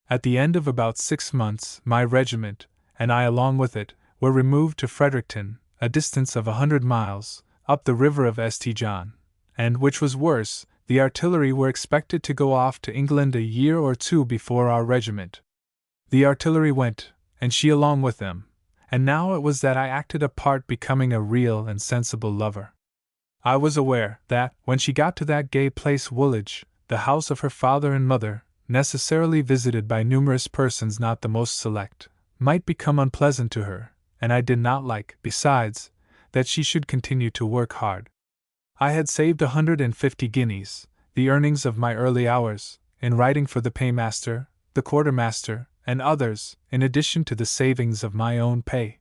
At the end of about 6 months, my regiment, and I along with it, were removed to Fredericton, a distance of 100 miles, up the river of St. John, and, which was worse, the artillery were expected to go off to England a year or 2 before our regiment. The artillery went, and she along with them, and now it was that I acted a part becoming a real and sensible lover. I was aware that, when she got to that gay place Woolwich, the house of her father and mother, necessarily visited by numerous persons not the most select, might become unpleasant to her, and I did not like, besides, that she should continue to work hard. I had saved 150 guineas, the earnings of my early hours, in writing for the paymaster, the quartermaster, and others, in addition to the savings of my own pay.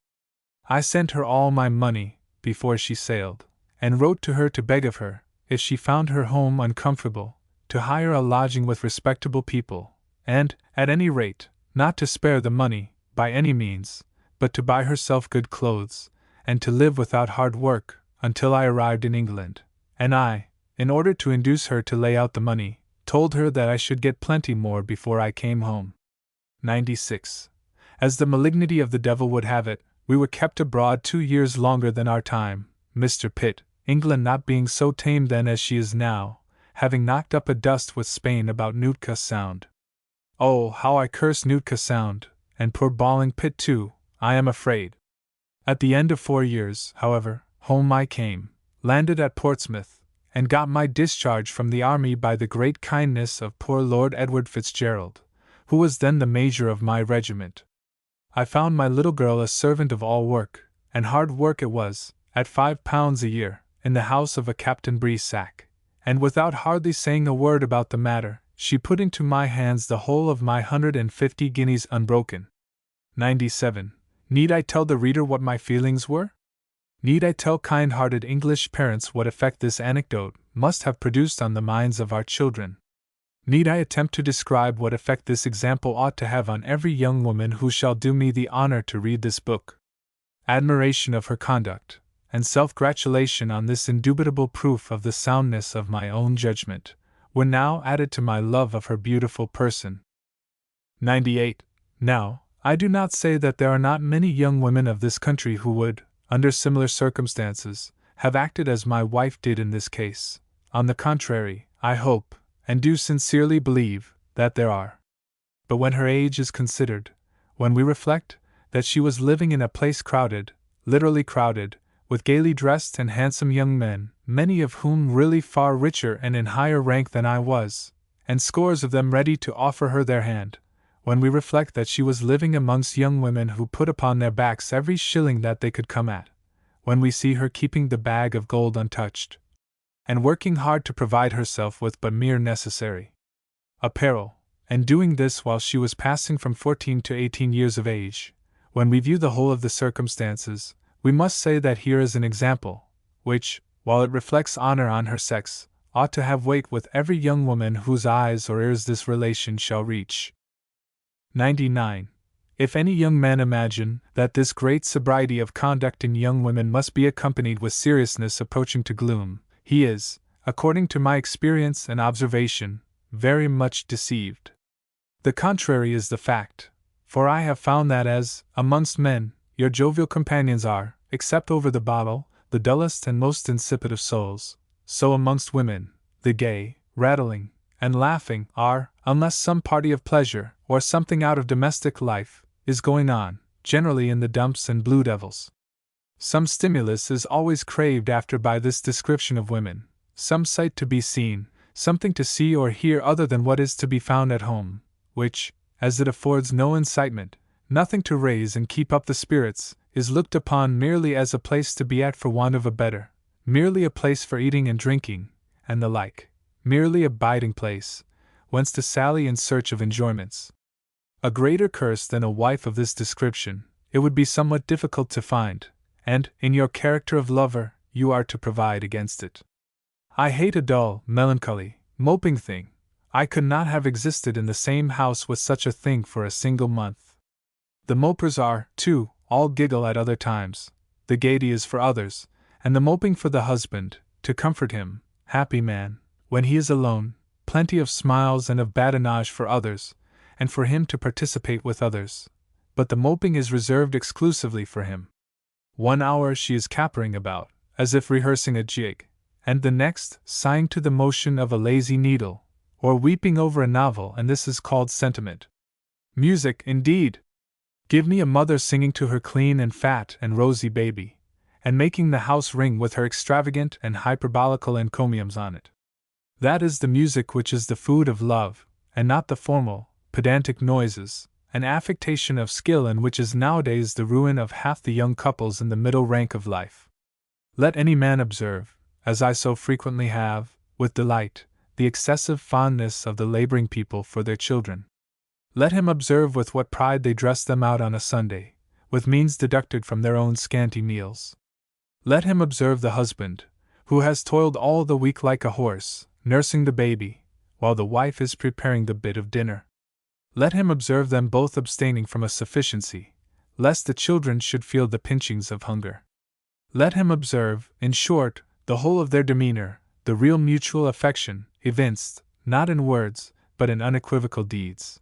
I sent her all my money, before she sailed, and wrote to her to beg of her, if she found her home uncomfortable, to hire a lodging with respectable people, and, at any rate, not to spare the money, by any means, but to buy herself good clothes, and to live without hard work, until I arrived in England, and I, in order to induce her to lay out the money, told her that I should get plenty more before I came home. 96. As the malignity of the devil would have it, we were kept abroad 2 years longer than our time, Mr. Pitt, England not being so tame then as she is now, having knocked up a dust with Spain about Nootka Sound. Oh, how I curse Nootka Sound, and poor bawling Pitt too, I am afraid. At the end of 4 years, however, home I came, landed at Portsmouth, and got my discharge from the army by the great kindness of poor Lord Edward Fitzgerald, who was then the major of my regiment. I found my little girl a servant of all work, and hard work it was, at £5 a year, in the house of a Captain Bresac, and without hardly saying a word about the matter, she put into my hands the whole of my 150 guineas unbroken. 97. Need I tell the reader what my feelings were? Need I tell kind-hearted English parents what effect this anecdote must have produced on the minds of our children? Need I attempt to describe what effect this example ought to have on every young woman who shall do me the honor to read this book? Admiration of her conduct, and self-gratulation on this indubitable proof of the soundness of my own judgment, were now added to my love of her beautiful person. 98. Now, I do not say that there are not many young women of this country who would, under similar circumstances, have acted as my wife did in this case. On the contrary, I hope, and do sincerely believe, that there are. But when her age is considered, when we reflect that she was living in a place crowded, literally crowded, with gaily dressed and handsome young men, many of whom really far richer and in higher rank than I was, and scores of them ready to offer her their hand, when we reflect that she was living amongst young women who put upon their backs every shilling that they could come at, when we see her keeping the bag of gold untouched, and working hard to provide herself with but mere necessary apparel, and doing this while she was passing from 14 to 18 years of age, when we view the whole of the circumstances, we must say that here is an example, which, while it reflects honor on her sex, ought to have weight with every young woman whose eyes or ears this relation shall reach. 99. If any young man imagine that this great sobriety of conduct in young women must be accompanied with seriousness approaching to gloom, he is, according to my experience and observation, very much deceived. The contrary is the fact, for I have found that as, amongst men, your jovial companions are, except over the bottle, the dullest and most insipid of souls, so amongst women, the gay, rattling, and laughing are, unless some party of pleasure, or something out of domestic life, is going on, generally in the dumps and blue devils. Some stimulus is always craved after by this description of women, some sight to be seen, something to see or hear other than what is to be found at home, which, as it affords no incitement, nothing to raise and keep up the spirits, is looked upon merely as a place to be at for want of a better, merely a place for eating and drinking, and the like, merely a biding place, whence to sally in search of enjoyments. A greater curse than a wife of this description, it would be somewhat difficult to find, and, in your character of lover, you are to provide against it. I hate a dull, melancholy, moping thing. I could not have existed in the same house with such a thing for a single month. The mopers are, too, all giggle at other times, the gaiety is for others, and the moping for the husband, to comfort him, happy man, when he is alone, plenty of smiles and of badinage for others, and for him to participate with others, but the moping is reserved exclusively for him. 1 hour she is capering about, as if rehearsing a jig, and the next, sighing to the motion of a lazy needle, or weeping over a novel, and this is called sentiment. Music, indeed! Give me a mother singing to her clean and fat and rosy baby, and making the house ring with her extravagant and hyperbolical encomiums on it. That is the music which is the food of love, and not the formal, pedantic noises, an affectation of skill and which is nowadays the ruin of half the young couples in the middle rank of life. Let any man observe, as I so frequently have, with delight, the excessive fondness of the laboring people for their children. Let him observe with what pride they dress them out on a Sunday, with means deducted from their own scanty meals. Let him observe the husband, who has toiled all the week like a horse, nursing the baby, while the wife is preparing the bit of dinner. Let him observe them both abstaining from a sufficiency, lest the children should feel the pinchings of hunger. Let him observe, in short, the whole of their demeanor, the real mutual affection, evinced, not in words, but in unequivocal deeds.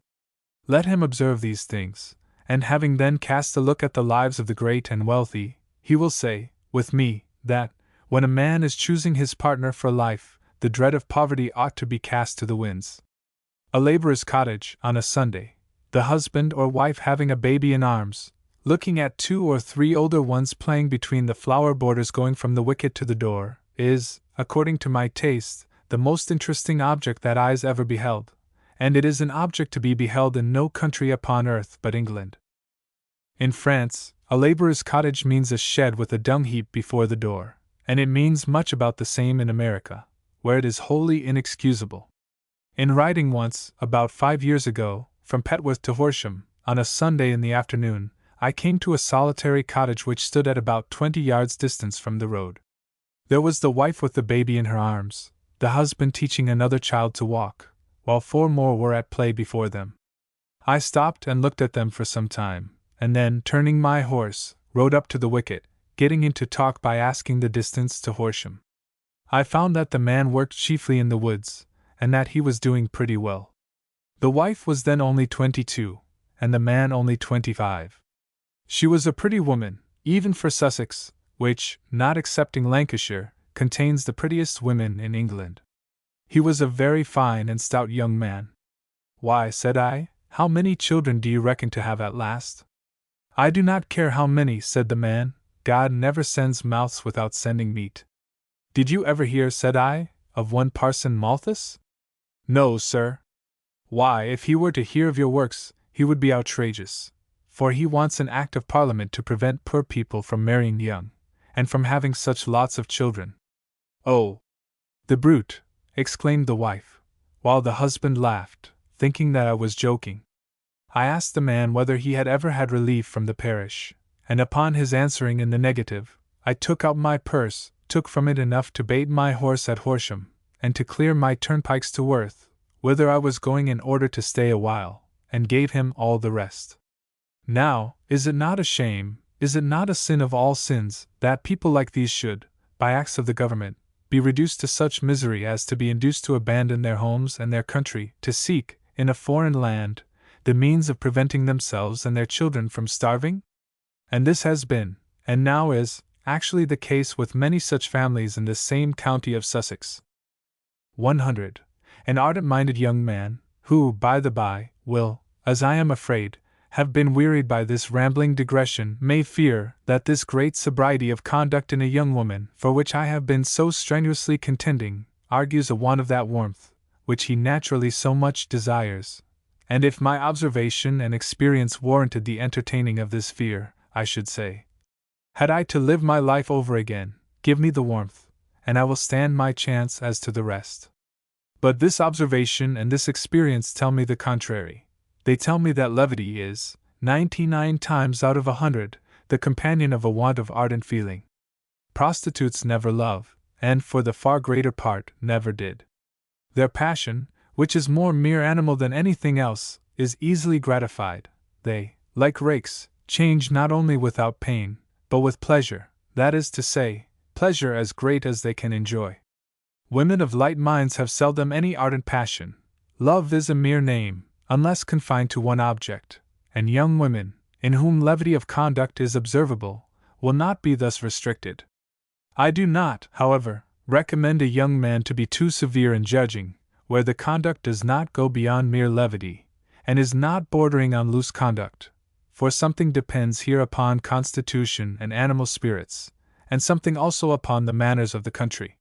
Let him observe these things, and having then cast a look at the lives of the great and wealthy, he will say, with me, that, when a man is choosing his partner for life, the dread of poverty ought to be cast to the winds. A laborer's cottage, on a Sunday, the husband or wife having a baby in arms, looking at 2 or 3 older ones playing between the flower borders going from the wicket to the door, is, according to my taste, the most interesting object that eyes ever beheld, and it is an object to be beheld in no country upon earth but England. In France, a laborer's cottage means a shed with a dung heap before the door, and it means much about the same in America, where it is wholly inexcusable. In riding once, about 5 years ago, from Petworth to Horsham, on a Sunday in the afternoon, I came to a solitary cottage which stood at about 20 yards distance from the road. There was the wife with the baby in her arms, the husband teaching another child to walk, while 4 more were at play before them. I stopped and looked at them for some time, and then, turning my horse, rode up to the wicket, getting into talk by asking the distance to Horsham. I found that the man worked chiefly in the woods, and that he was doing pretty well. The wife was then only 22, and the man only 25. She was a pretty woman, even for Sussex, which, not excepting Lancashire, contains the prettiest women in England. He was a very fine and stout young man. "Why," said I, "how many children do you reckon to have at last?" "I do not care how many," said the man, "God never sends mouths without sending meat." "Did you ever hear," said I, "of one Parson Malthus?" "No, sir." "Why, if he were to hear of your works, he would be outrageous, for he wants an Act of Parliament to prevent poor people from marrying young, and from having such lots of children." "Oh, the brute!" exclaimed the wife, while the husband laughed, thinking that I was joking. I asked the man whether he had ever had relief from the parish, and upon his answering in the negative, I took out my purse, took from it enough to bait my horse at Horsham, and to clear my turnpikes to Worth, whither I was going in order to stay a while, and gave him all the rest. Now, is it not a shame, is it not a sin of all sins, that people like these should, by acts of the government, be reduced to such misery as to be induced to abandon their homes and their country, to seek, in a foreign land, the means of preventing themselves and their children from starving? And this has been, and now is, actually the case with many such families in this same county of Sussex. 100. An ardent-minded young man, who, by the by, will, as I am afraid, have been wearied by this rambling digression, may fear that this great sobriety of conduct in a young woman, for which I have been so strenuously contending, argues a want of that warmth, which he naturally so much desires. And if my observation and experience warranted the entertaining of this fear, I should say, had I to live my life over again, give me the warmth, and I will stand my chance as to the rest. But this observation and this experience tell me the contrary. They tell me that levity is, 99 times out of 100, the companion of a want of ardent feeling. Prostitutes never love, and for the far greater part, never did. Their passion, which is more mere animal than anything else, is easily gratified. They, like rakes, change not only without pain, but with pleasure, that is to say, pleasure as great as they can enjoy. Women of light minds have seldom any ardent passion. Love is a mere name, unless confined to one object, and young women, in whom levity of conduct is observable, will not be thus restricted. I do not, however, recommend a young man to be too severe in judging, where the conduct does not go beyond mere levity, and is not bordering on loose conduct, for something depends here upon constitution and animal spirits, and something also upon the manners of the country.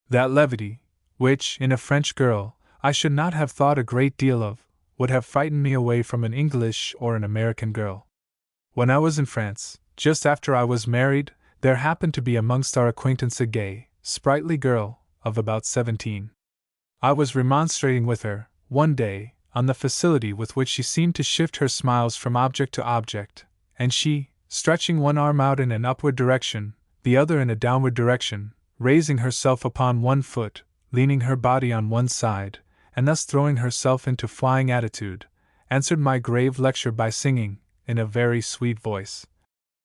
That levity, which, in a French girl, I should not have thought a great deal of, would have frightened me away from an English or an American girl. When I was in France, just after I was married, there happened to be amongst our acquaintance a gay, sprightly girl, of about 17. I was remonstrating with her, one day, on the facility with which she seemed to shift her smiles from object to object, and she, stretching one arm out in an upward direction, the other in a downward direction, raising herself upon one foot, leaning her body on one side, and thus throwing herself into flying attitude, answered my grave lecture by singing, in a very sweet voice,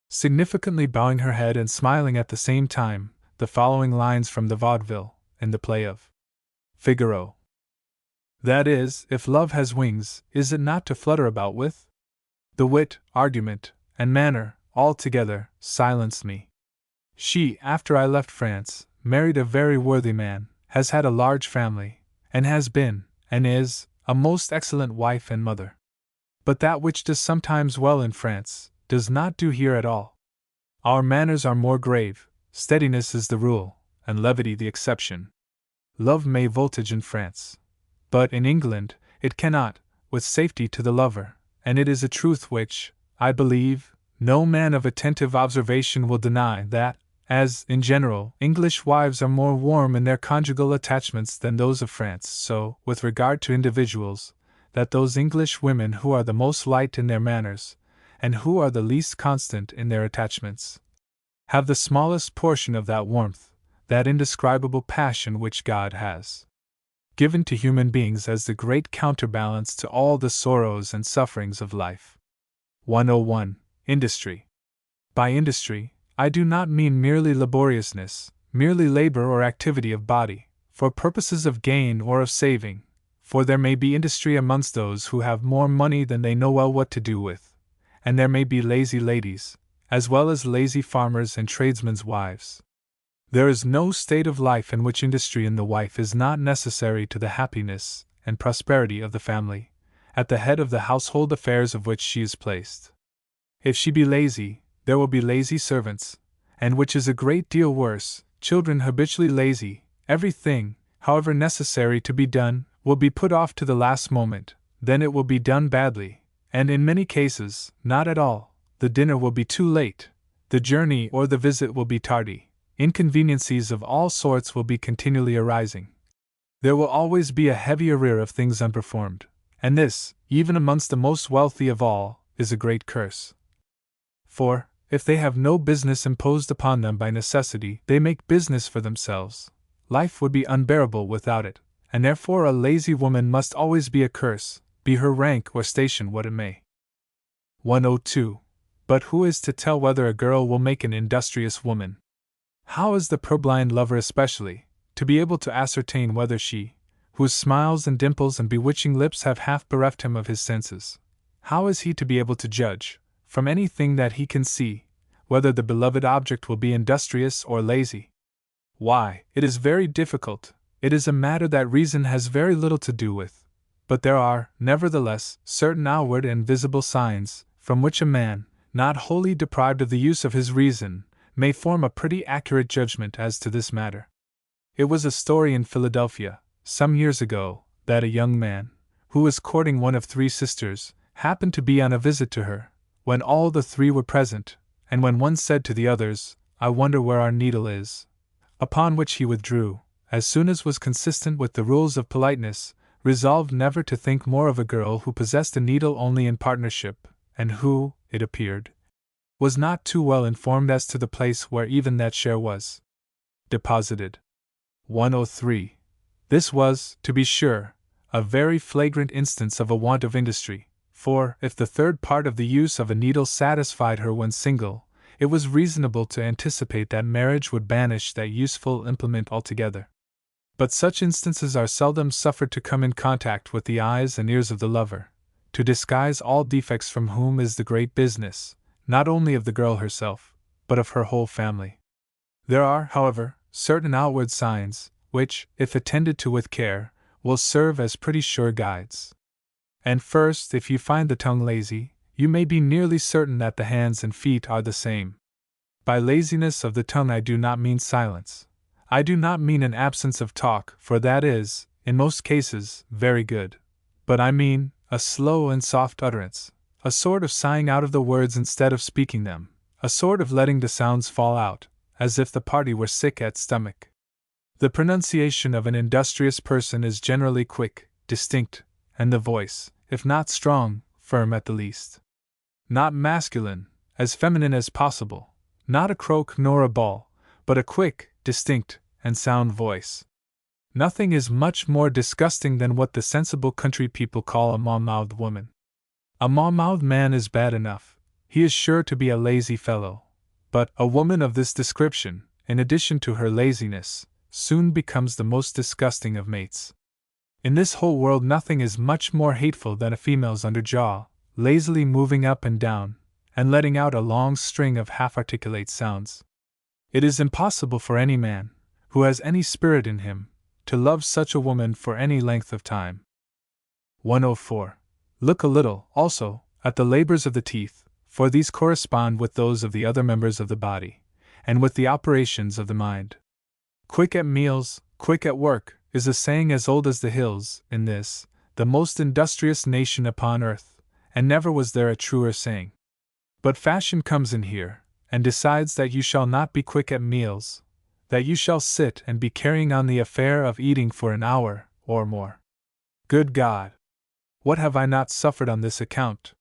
significantly bowing her head and smiling at the same time, the following lines from the vaudeville, in the play of Figaro. That is, if love has wings, is it not to flutter about with? The wit, argument, and manner, altogether, silenced me. She, after I left France, married a very worthy man, has had a large family, and has been, and is, a most excellent wife and mother. But that which does sometimes well in France, does not do here at all. Our manners are more grave, steadiness is the rule, and levity the exception. Love may voltage in France, but in England it cannot, with safety to the lover, and it is a truth which, I believe, no man of attentive observation will deny that, as, in general, English wives are more warm in their conjugal attachments than those of France, so, with regard to individuals, that those English women who are the most light in their manners, and who are the least constant in their attachments, have the smallest portion of that warmth, that indescribable passion which God has given to human beings as the great counterbalance to all the sorrows and sufferings of life. 101. Industry. By industry, I do not mean merely laboriousness, merely labor or activity of body, for purposes of gain or of saving, for there may be industry amongst those who have more money than they know well what to do with, and there may be lazy ladies, as well as lazy farmers and tradesmen's wives. There is no state of life in which industry in the wife is not necessary to the happiness and prosperity of the family, at the head of the household affairs of which she is placed. If she be lazy, there will be lazy servants, and which is a great deal worse, children habitually lazy. Everything, however necessary to be done, will be put off to the last moment, then it will be done badly, and in many cases, not at all. The dinner will be too late, the journey or the visit will be tardy, inconveniencies of all sorts will be continually arising. There will always be a heavy arrear of things unperformed, and this, even amongst the most wealthy of all, is a great curse. For, if they have no business imposed upon them by necessity, they make business for themselves. Life would be unbearable without it, and therefore a lazy woman must always be a curse, be her rank or station what it may. 102. But who is to tell whether a girl will make an industrious woman? How is the purblind lover especially, to be able to ascertain whether she, whose smiles and dimples and bewitching lips have half bereft him of his senses, how is he to be able to judge, from anything that he can see, whether the beloved object will be industrious or lazy? Why, it is very difficult, it is a matter that reason has very little to do with, but there are, nevertheless, certain outward and visible signs, from which a man, not wholly deprived of the use of his reason, may form a pretty accurate judgment as to this matter. It was a story in Philadelphia, some years ago, that a young man, who was courting one of 3 sisters, happened to be on a visit to her, when all the 3 were present, and when one said to the others, "I wonder where our needle is," upon which he withdrew, as soon as was consistent with the rules of politeness, resolved never to think more of a girl who possessed a needle only in partnership, and who, it appeared, was not too well informed as to the place where even that share was deposited. 103. This was, to be sure, a very flagrant instance of a want of industry, for, if the third part of the use of a needle satisfied her when single, it was reasonable to anticipate that marriage would banish that useful implement altogether. But such instances are seldom suffered to come in contact with the eyes and ears of the lover, to disguise all defects from whom is the great business, not only of the girl herself, but of her whole family. There are, however, certain outward signs, which, if attended to with care, will serve as pretty sure guides. And first, if you find the tongue lazy, you may be nearly certain that the hands and feet are the same. By laziness of the tongue I do not mean silence. I do not mean an absence of talk, for that is, in most cases, very good. But I mean a slow and soft utterance, a sort of sighing out of the words instead of speaking them, a sort of letting the sounds fall out, as if the party were sick at stomach. The pronunciation of an industrious person is generally quick, distinct, and the voice, if not strong, firm at the least. Not masculine, as feminine as possible, not a croak nor a bawl, but a quick, distinct, and sound voice. Nothing is much more disgusting than what the sensible country people call a maw-mouthed woman. A maw-mouthed man is bad enough, he is sure to be a lazy fellow. But a woman of this description, in addition to her laziness, soon becomes the most disgusting of mates. In this whole world nothing is much more hateful than a female's underjaw, lazily moving up and down, and letting out a long string of half-articulate sounds. It is impossible for any man, who has any spirit in him, to love such a woman for any length of time. 104. Look a little, also, at the labors of the teeth, for these correspond with those of the other members of the body, and with the operations of the mind. Quick at meals, quick at work, is a saying as old as the hills, in this, the most industrious nation upon earth, and never was there a truer saying. But fashion comes in here, and decides that you shall not be quick at meals, that you shall sit and be carrying on the affair of eating for an hour, or more. Good God! What have I not suffered on this account?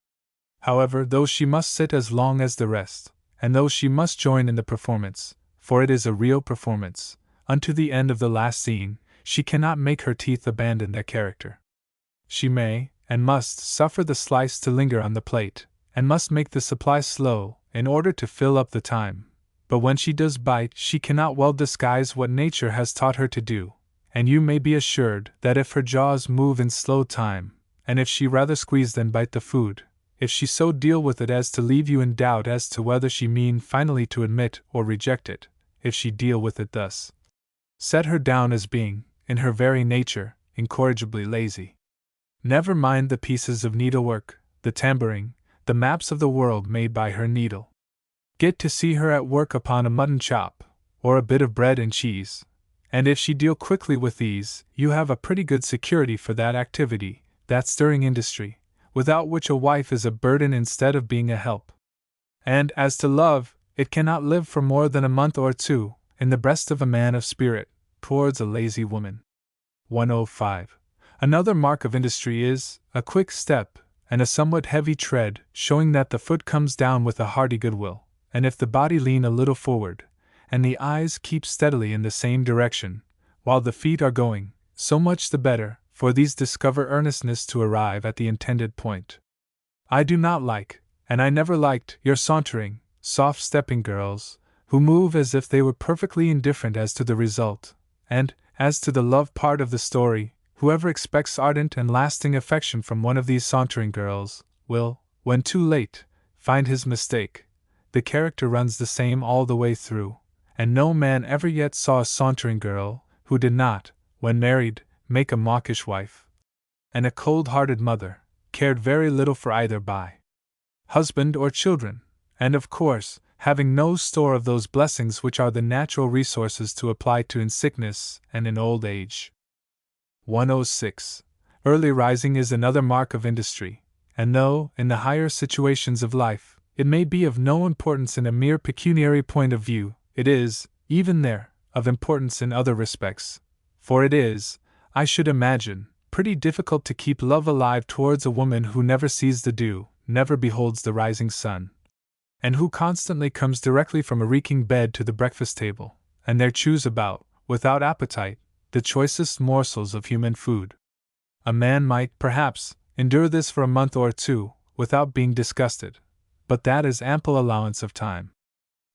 However, though she must sit as long as the rest, and though she must join in the performance, for it is a real performance, unto the end of the last scene, she cannot make her teeth abandon their character. She may, and must, suffer the slice to linger on the plate, and must make the supply slow, in order to fill up the time. But when she does bite, she cannot well disguise what nature has taught her to do, and you may be assured that if her jaws move in slow time, and if she rather squeeze than bite the food, if she so deal with it as to leave you in doubt as to whether she mean finally to admit or reject it, if she deal with it thus, set her down as being, in her very nature, incorrigibly lazy. Never mind the pieces of needlework, the tambouring, the maps of the world made by her needle. Get to see her at work upon a mutton chop, or a bit of bread and cheese, and if she deal quickly with these, you have a pretty good security for that activity, that stirring industry, without which a wife is a burden instead of being a help. And as to love, it cannot live for more than a month or two, in the breast of a man of spirit, towards a lazy woman. 105. Another mark of industry is a quick step, and a somewhat heavy tread, showing that the foot comes down with a hearty goodwill, and if the body lean a little forward, and the eyes keep steadily in the same direction, while the feet are going, so much the better, for these discover earnestness to arrive at the intended point. I do not like, and I never liked, your sauntering, soft-stepping girls, who move as if they were perfectly indifferent as to the result, and, as to the love part of the story, whoever expects ardent and lasting affection from one of these sauntering girls, will, when too late, find his mistake. The character runs the same all the way through, and no man ever yet saw a sauntering girl, who did not, when married, make a mawkish wife, and a cold-hearted mother, cared very little for either by husband or children, and of course, having no store of those blessings which are the natural resources to apply to in sickness and in old age. 106. Early rising is another mark of industry, and though, in the higher situations of life, it may be of no importance in a mere pecuniary point of view, it is, even there, of importance in other respects, for it is, I should imagine, pretty difficult to keep love alive towards a woman who never sees the dew, never beholds the rising sun, and who constantly comes directly from a reeking bed to the breakfast table, and there chews about, without appetite, the choicest morsels of human food. A man might, perhaps, endure this for a month or two, without being disgusted, but that is ample allowance of time.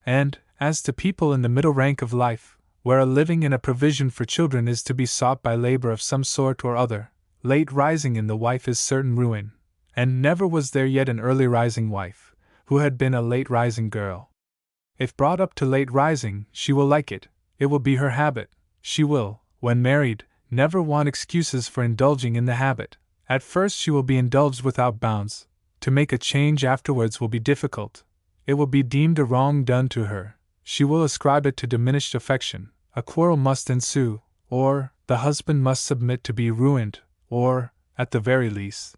And, as to people in the middle rank of life, where a living and a provision for children is to be sought by labor of some sort or other, late rising in the wife is certain ruin, and never was there yet an early rising wife, who had been a late rising girl. If brought up to late rising, she will like it, it will be her habit, she will, when married, never want excuses for indulging in the habit. At first she will be indulged without bounds, to make a change afterwards will be difficult, it will be deemed a wrong done to her. She will ascribe it to diminished affection, a quarrel must ensue, or the husband must submit to be ruined, or, at the very least,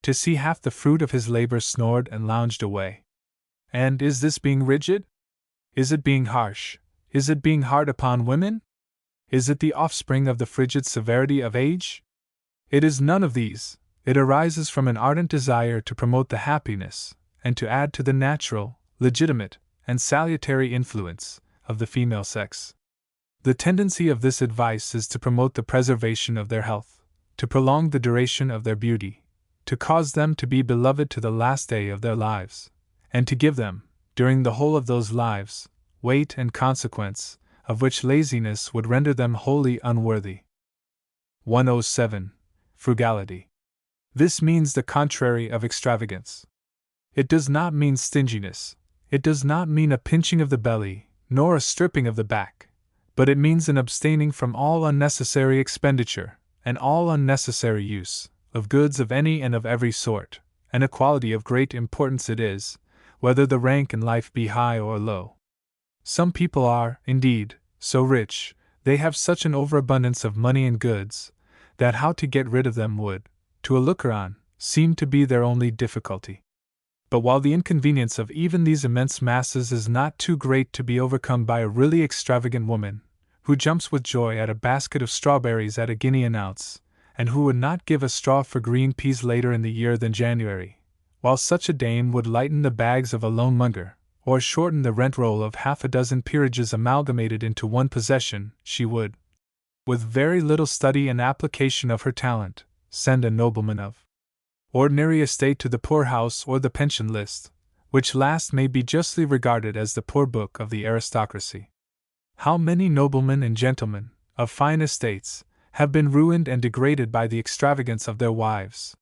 to see half the fruit of his labor snored and lounged away. And is this being rigid? Is it being harsh? Is it being hard upon women? Is it the offspring of the frigid severity of age? It is none of these. It arises from an ardent desire to promote the happiness, and to add to the natural, legitimate, and salutary influence of the female sex. The tendency of this advice is to promote the preservation of their health, to prolong the duration of their beauty, to cause them to be beloved to the last day of their lives, and to give them, during the whole of those lives, weight and consequence, of which laziness would render them wholly unworthy. 107. Frugality. This means the contrary of extravagance. It does not mean stinginess, it does not mean a pinching of the belly, nor a stripping of the back, but it means an abstaining from all unnecessary expenditure, and all unnecessary use, of goods of any and of every sort, and a quality of great importance it is, whether the rank in life be high or low. Some people are, indeed, so rich, they have such an overabundance of money and goods, that how to get rid of them would, to a looker-on, seem to be their only difficulty. But while the inconvenience of even these immense masses is not too great to be overcome by a really extravagant woman, who jumps with joy at a basket of strawberries at a guinea an ounce, and who would not give a straw for green peas later in the year than January, while such a dame would lighten the bags of a loanmonger, or shorten the rent-roll of half a dozen peerages amalgamated into one possession, she would, with very little study and application of her talent, send a nobleman of ordinary estate to the poorhouse or the pension list, which last may be justly regarded as the poor book of the aristocracy. How many noblemen and gentlemen, of fine estates, have been ruined and degraded by the extravagance of their wives?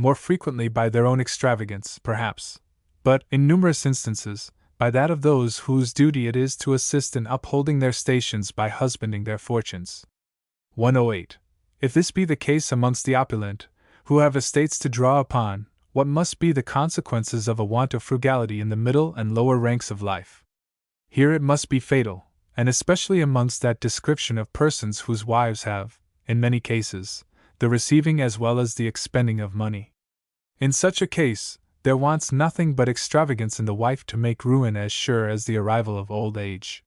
More frequently by their own extravagance, perhaps, but, in numerous instances, by that of those whose duty it is to assist in upholding their stations by husbanding their fortunes. 108. If this be the case amongst the opulent, who have estates to draw upon, what must be the consequences of a want of frugality in the middle and lower ranks of life? Here it must be fatal, and especially amongst that description of persons whose wives have, in many cases, the receiving as well as the expending of money. In such a case, there wants nothing but extravagance in the wife to make ruin as sure as the arrival of old age.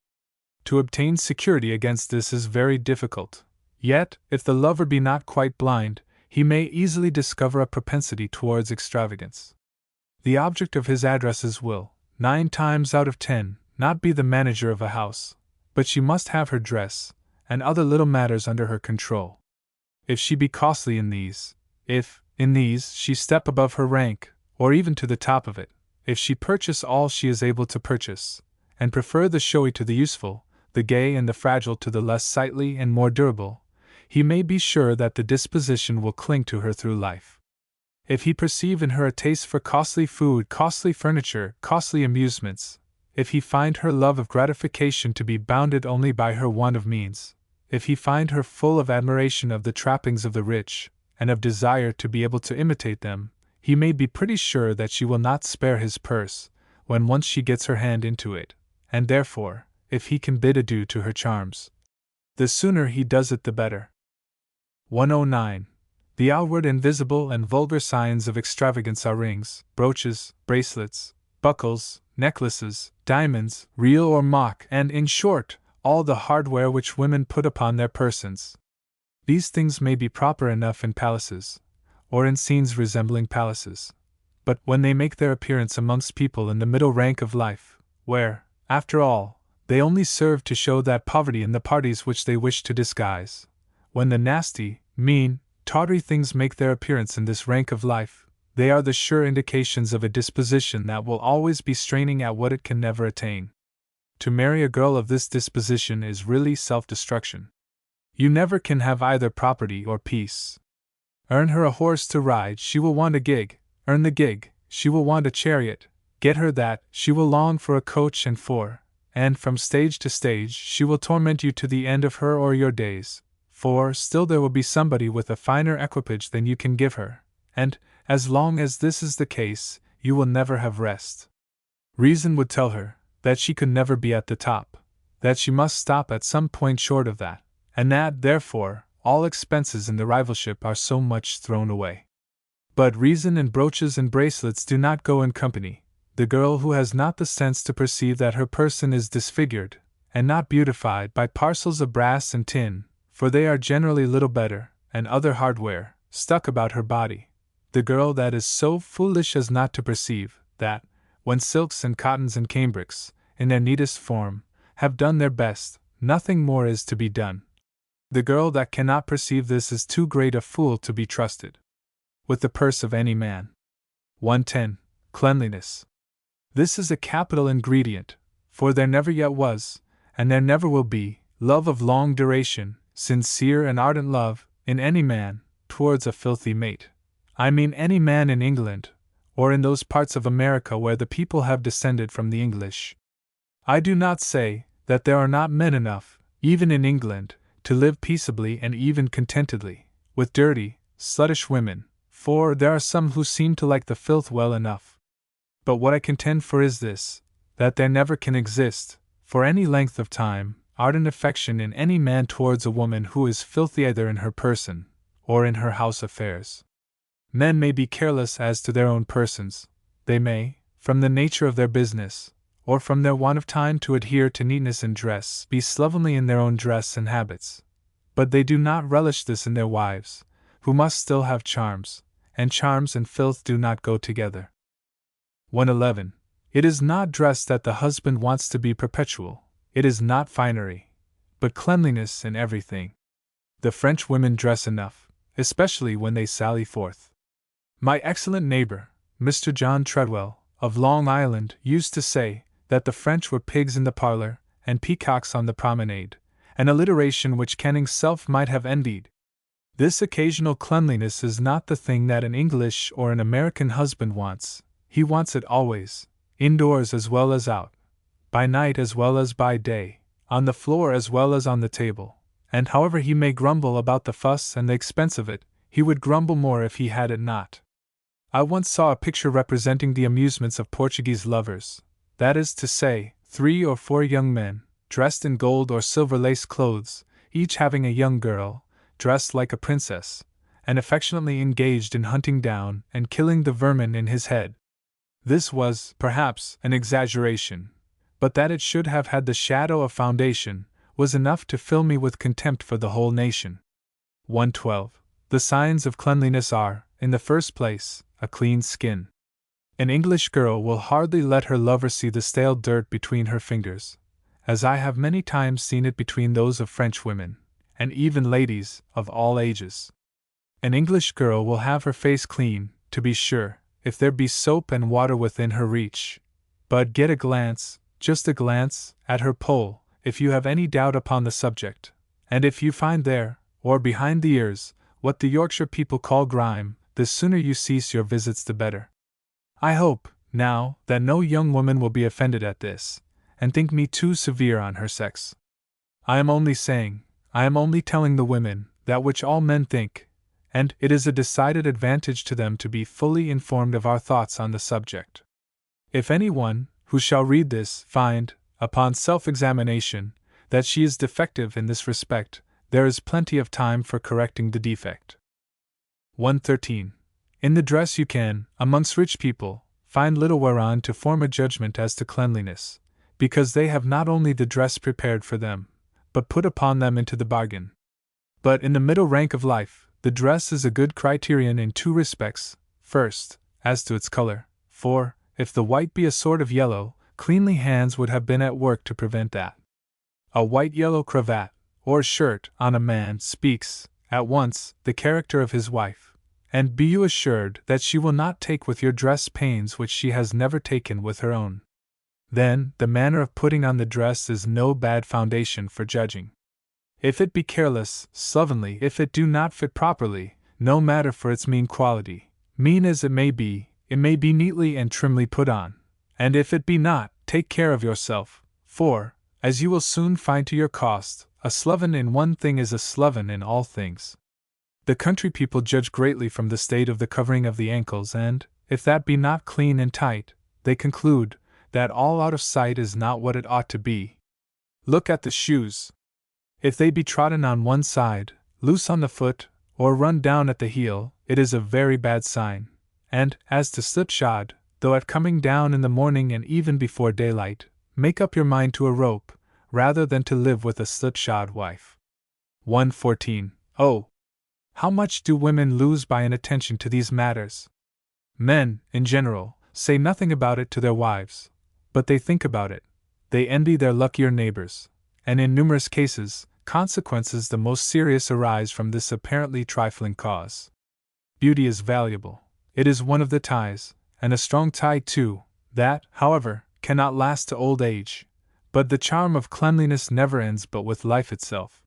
To obtain security against this is very difficult, yet, if the lover be not quite blind, he may easily discover a propensity towards extravagance. The object of his addresses will, 9 times out of 10, not be the manager of a house, but she must have her dress, and other little matters under her control. If she be costly in these, if, in these, she step above her rank, or even to the top of it, if she purchase all she is able to purchase, and prefer the showy to the useful, the gay and the fragile to the less sightly and more durable, he may be sure that the disposition will cling to her through life. If he perceive in her a taste for costly food, costly furniture, costly amusements, if he find her love of gratification to be bounded only by her want of means, if he find her full of admiration of the trappings of the rich, and of desire to be able to imitate them, he may be pretty sure that she will not spare his purse, when once she gets her hand into it, and therefore, if he can bid adieu to her charms, the sooner he does it the better. 109. The outward and visible and vulgar signs of extravagance are rings, brooches, bracelets, buckles, necklaces, diamonds, real or mock, and, in short, all the hardware which women put upon their persons. These things may be proper enough in palaces, or in scenes resembling palaces, but when they make their appearance amongst people in the middle rank of life, where, after all, they only serve to show that poverty in the parties which they wish to disguise, when the nasty, mean, tawdry things make their appearance in this rank of life, they are the sure indications of a disposition that will always be straining at what it can never attain. To marry a girl of this disposition is really self-destruction. You never can have either property or peace. Earn her a horse to ride, she will want a gig; earn the gig, she will want a chariot; get her that, she will long for a coach and four, and from stage to stage she will torment you to the end of her or your days, for still there will be somebody with a finer equipage than you can give her, and, as long as this is the case, you will never have rest. Reason would tell her that she could never be at the top, that she must stop at some point short of that, and that, therefore, all expenses in the rivalship are so much thrown away. But reason and brooches and bracelets do not go in company. The girl who has not the sense to perceive that her person is disfigured, and not beautified by parcels of brass and tin, for they are generally little better, and other hardware, stuck about her body, the girl that is so foolish as not to perceive that, when silks and cottons and cambrics, in their neatest form, have done their best, nothing more is to be done. The girl that cannot perceive this is too great a fool to be trusted with the purse of any man. 110. Cleanliness. This is a capital ingredient, for there never yet was, and there never will be, love of long duration, sincere and ardent love, in any man, towards a filthy mate. I mean any man in England, or in those parts of America where the people have descended from the English. I do not say that there are not men enough, even in England, to live peaceably and even contentedly, with dirty, sluttish women, for there are some who seem to like the filth well enough. But what I contend for is this, that there never can exist, for any length of time, ardent affection in any man towards a woman who is filthy either in her person, or in her house affairs. Men may be careless as to their own persons, they may, from the nature of their business, or from their want of time to adhere to neatness in dress, be slovenly in their own dress and habits. But they do not relish this in their wives, who must still have charms, and charms and filth do not go together. 111. It is not dress that the husband wants to be perpetual, it is not finery, but cleanliness in everything. The French women dress enough, especially when they sally forth. My excellent neighbor, Mr. John Treadwell, of Long Island, used to say that the French were pigs in the parlor, and peacocks on the promenade, an alliteration which Canning self might have envied. This occasional cleanliness is not the thing that an English or an American husband wants. He wants it always, indoors as well as out, by night as well as by day, on the floor as well as on the table, and however he may grumble about the fuss and the expense of it, he would grumble more if he had it not. I once saw a picture representing the amusements of Portuguese lovers, that is to say, 3 or 4 young men, dressed in gold or silver lace clothes, each having a young girl, dressed like a princess, and affectionately engaged in hunting down and killing the vermin in his head. This was, perhaps, an exaggeration, but that it should have had the shadow of foundation was enough to fill me with contempt for the whole nation. 112. The signs of cleanliness are, in the first place, a clean skin. An English girl will hardly let her lover see the stale dirt between her fingers, as I have many times seen it between those of French women, and even ladies of all ages. An English girl will have her face clean, to be sure, if there be soap and water within her reach, but get a glance, just a glance, at her poll, if you have any doubt upon the subject, and if you find there, or behind the ears, what the Yorkshire people call grime, the sooner you cease your visits the better. I hope, now, that no young woman will be offended at this, and think me too severe on her sex. I am only telling the women, that which all men think, and it is a decided advantage to them to be fully informed of our thoughts on the subject. If any one, who shall read this, find, upon self-examination, that she is defective in this respect, there is plenty of time for correcting the defect. 113. In the dress you can, amongst rich people, find little whereon to form a judgment as to cleanliness, because they have not only the dress prepared for them, but put upon them into the bargain. But in the middle rank of life, the dress is a good criterion in 2 respects. First, as to its color, for, if the white be a sort of yellow, cleanly hands would have been at work to prevent that. A white-yellow cravat, or shirt, on a man speaks, at once, the character of his wife, and be you assured that she will not take with your dress pains which she has never taken with her own. Then, the manner of putting on the dress is no bad foundation for judging. If it be careless, slovenly, if it do not fit properly, no matter for its mean quality, mean as it may be neatly and trimly put on, and if it be not, take care of yourself, for, as you will soon find to your cost, a sloven in one thing is a sloven in all things. The country people judge greatly from the state of the covering of the ankles, and, if that be not clean and tight, they conclude that all out of sight is not what it ought to be. Look at the shoes. If they be trodden on one side, loose on the foot, or run down at the heel, it is a very bad sign. And, as to slipshod, though at coming down in the morning and even before daylight, make up your mind to a rope, rather than to live with a slipshod wife. 114. Oh! How much do women lose by inattention to these matters? Men, in general, say nothing about it to their wives, but they think about it. They envy their luckier neighbors, and in numerous cases, consequences the most serious arise from this apparently trifling cause. Beauty is valuable. It is one of the ties, and a strong tie too, That, however, cannot last to old age, but the charm of cleanliness never ends but with life itself.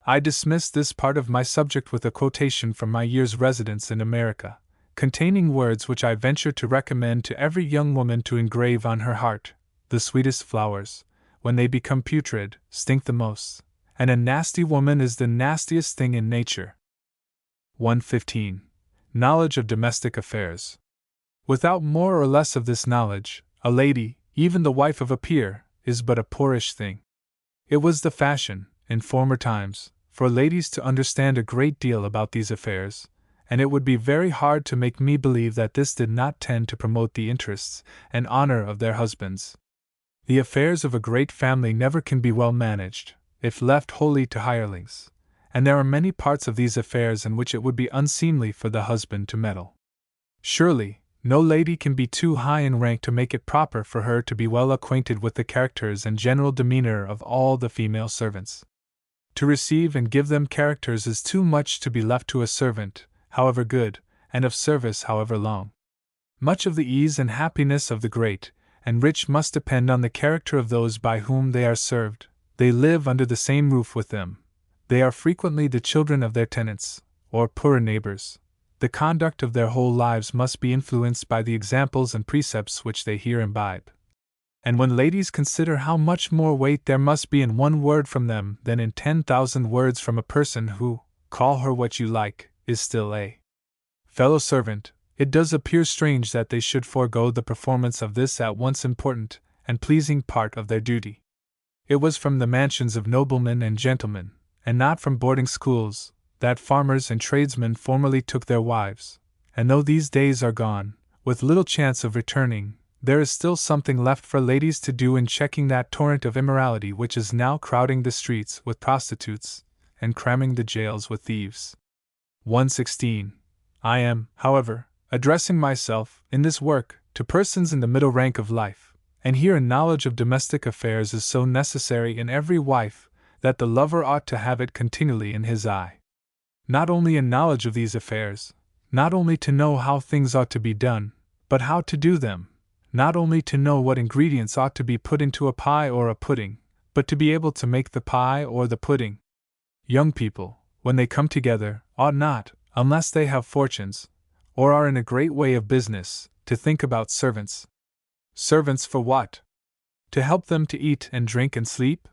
I dismiss this part of my subject with a quotation from my year's residence in America, containing words which I venture to recommend to every young woman to engrave on her heart: the sweetest flowers, when they become putrid, stink the most, and a nasty woman is the nastiest thing in nature. 115. Knowledge of domestic affairs. Without more or less of this knowledge, a lady, even the wife of a peer, is but a poorish thing. It was the fashion, in former times, for ladies to understand a great deal about these affairs, and it would be very hard to make me believe that this did not tend to promote the interests and honor of their husbands. The affairs of a great family never can be well managed, if left wholly to hirelings, and there are many parts of these affairs in which it would be unseemly for the husband to meddle. Surely, no lady can be too high in rank to make it proper for her to be well acquainted with the characters and general demeanor of all the female servants. To receive and give them characters is too much to be left to a servant, however good, and of service however long. Much of the ease and happiness of the great and rich must depend on the character of those by whom they are served. They live under the same roof with them. They are frequently the children of their tenants, or poorer neighbors. The conduct of their whole lives must be influenced by the examples and precepts which they here imbibe. And when ladies consider how much more weight there must be in one word from them than in 10,000 words from a person who, call her what you like, is still a fellow servant, it does appear strange that they should forego the performance of this at once important and pleasing part of their duty. It was from the mansions of noblemen and gentlemen, and not from boarding schools, that farmers and tradesmen formerly took their wives, and though these days are gone, with little chance of returning, there is still something left for ladies to do in checking that torrent of immorality which is now crowding the streets with prostitutes, and cramming the jails with thieves. 116. I am, however, addressing myself, in this work, to persons in the middle rank of life, and here a knowledge of domestic affairs is so necessary in every wife that the lover ought to have it continually in his eye. Not only a knowledge of these affairs, not only to know how things ought to be done, but how to do them, not only to know what ingredients ought to be put into a pie or a pudding, but to be able to make the pie or the pudding. Young people, when they come together, ought not, unless they have fortunes, or are in a great way of business, to think about servants. Servants for what? To help them to eat and drink and sleep?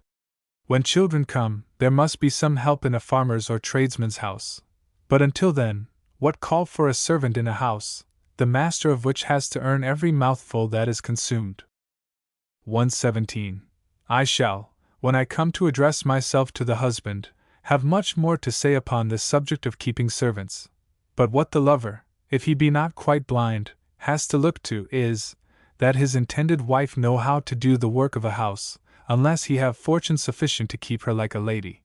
When children come, there must be some help in a farmer's or tradesman's house. But until then, what call for a servant in a house, the master of which has to earn every mouthful that is consumed? 117. I shall, when I come to address myself to the husband, have much more to say upon this subject of keeping servants. But what the lover, if he be not quite blind, has to look to is, that his intended wife know how to do the work of a house, unless he have fortune sufficient to keep her like a lady.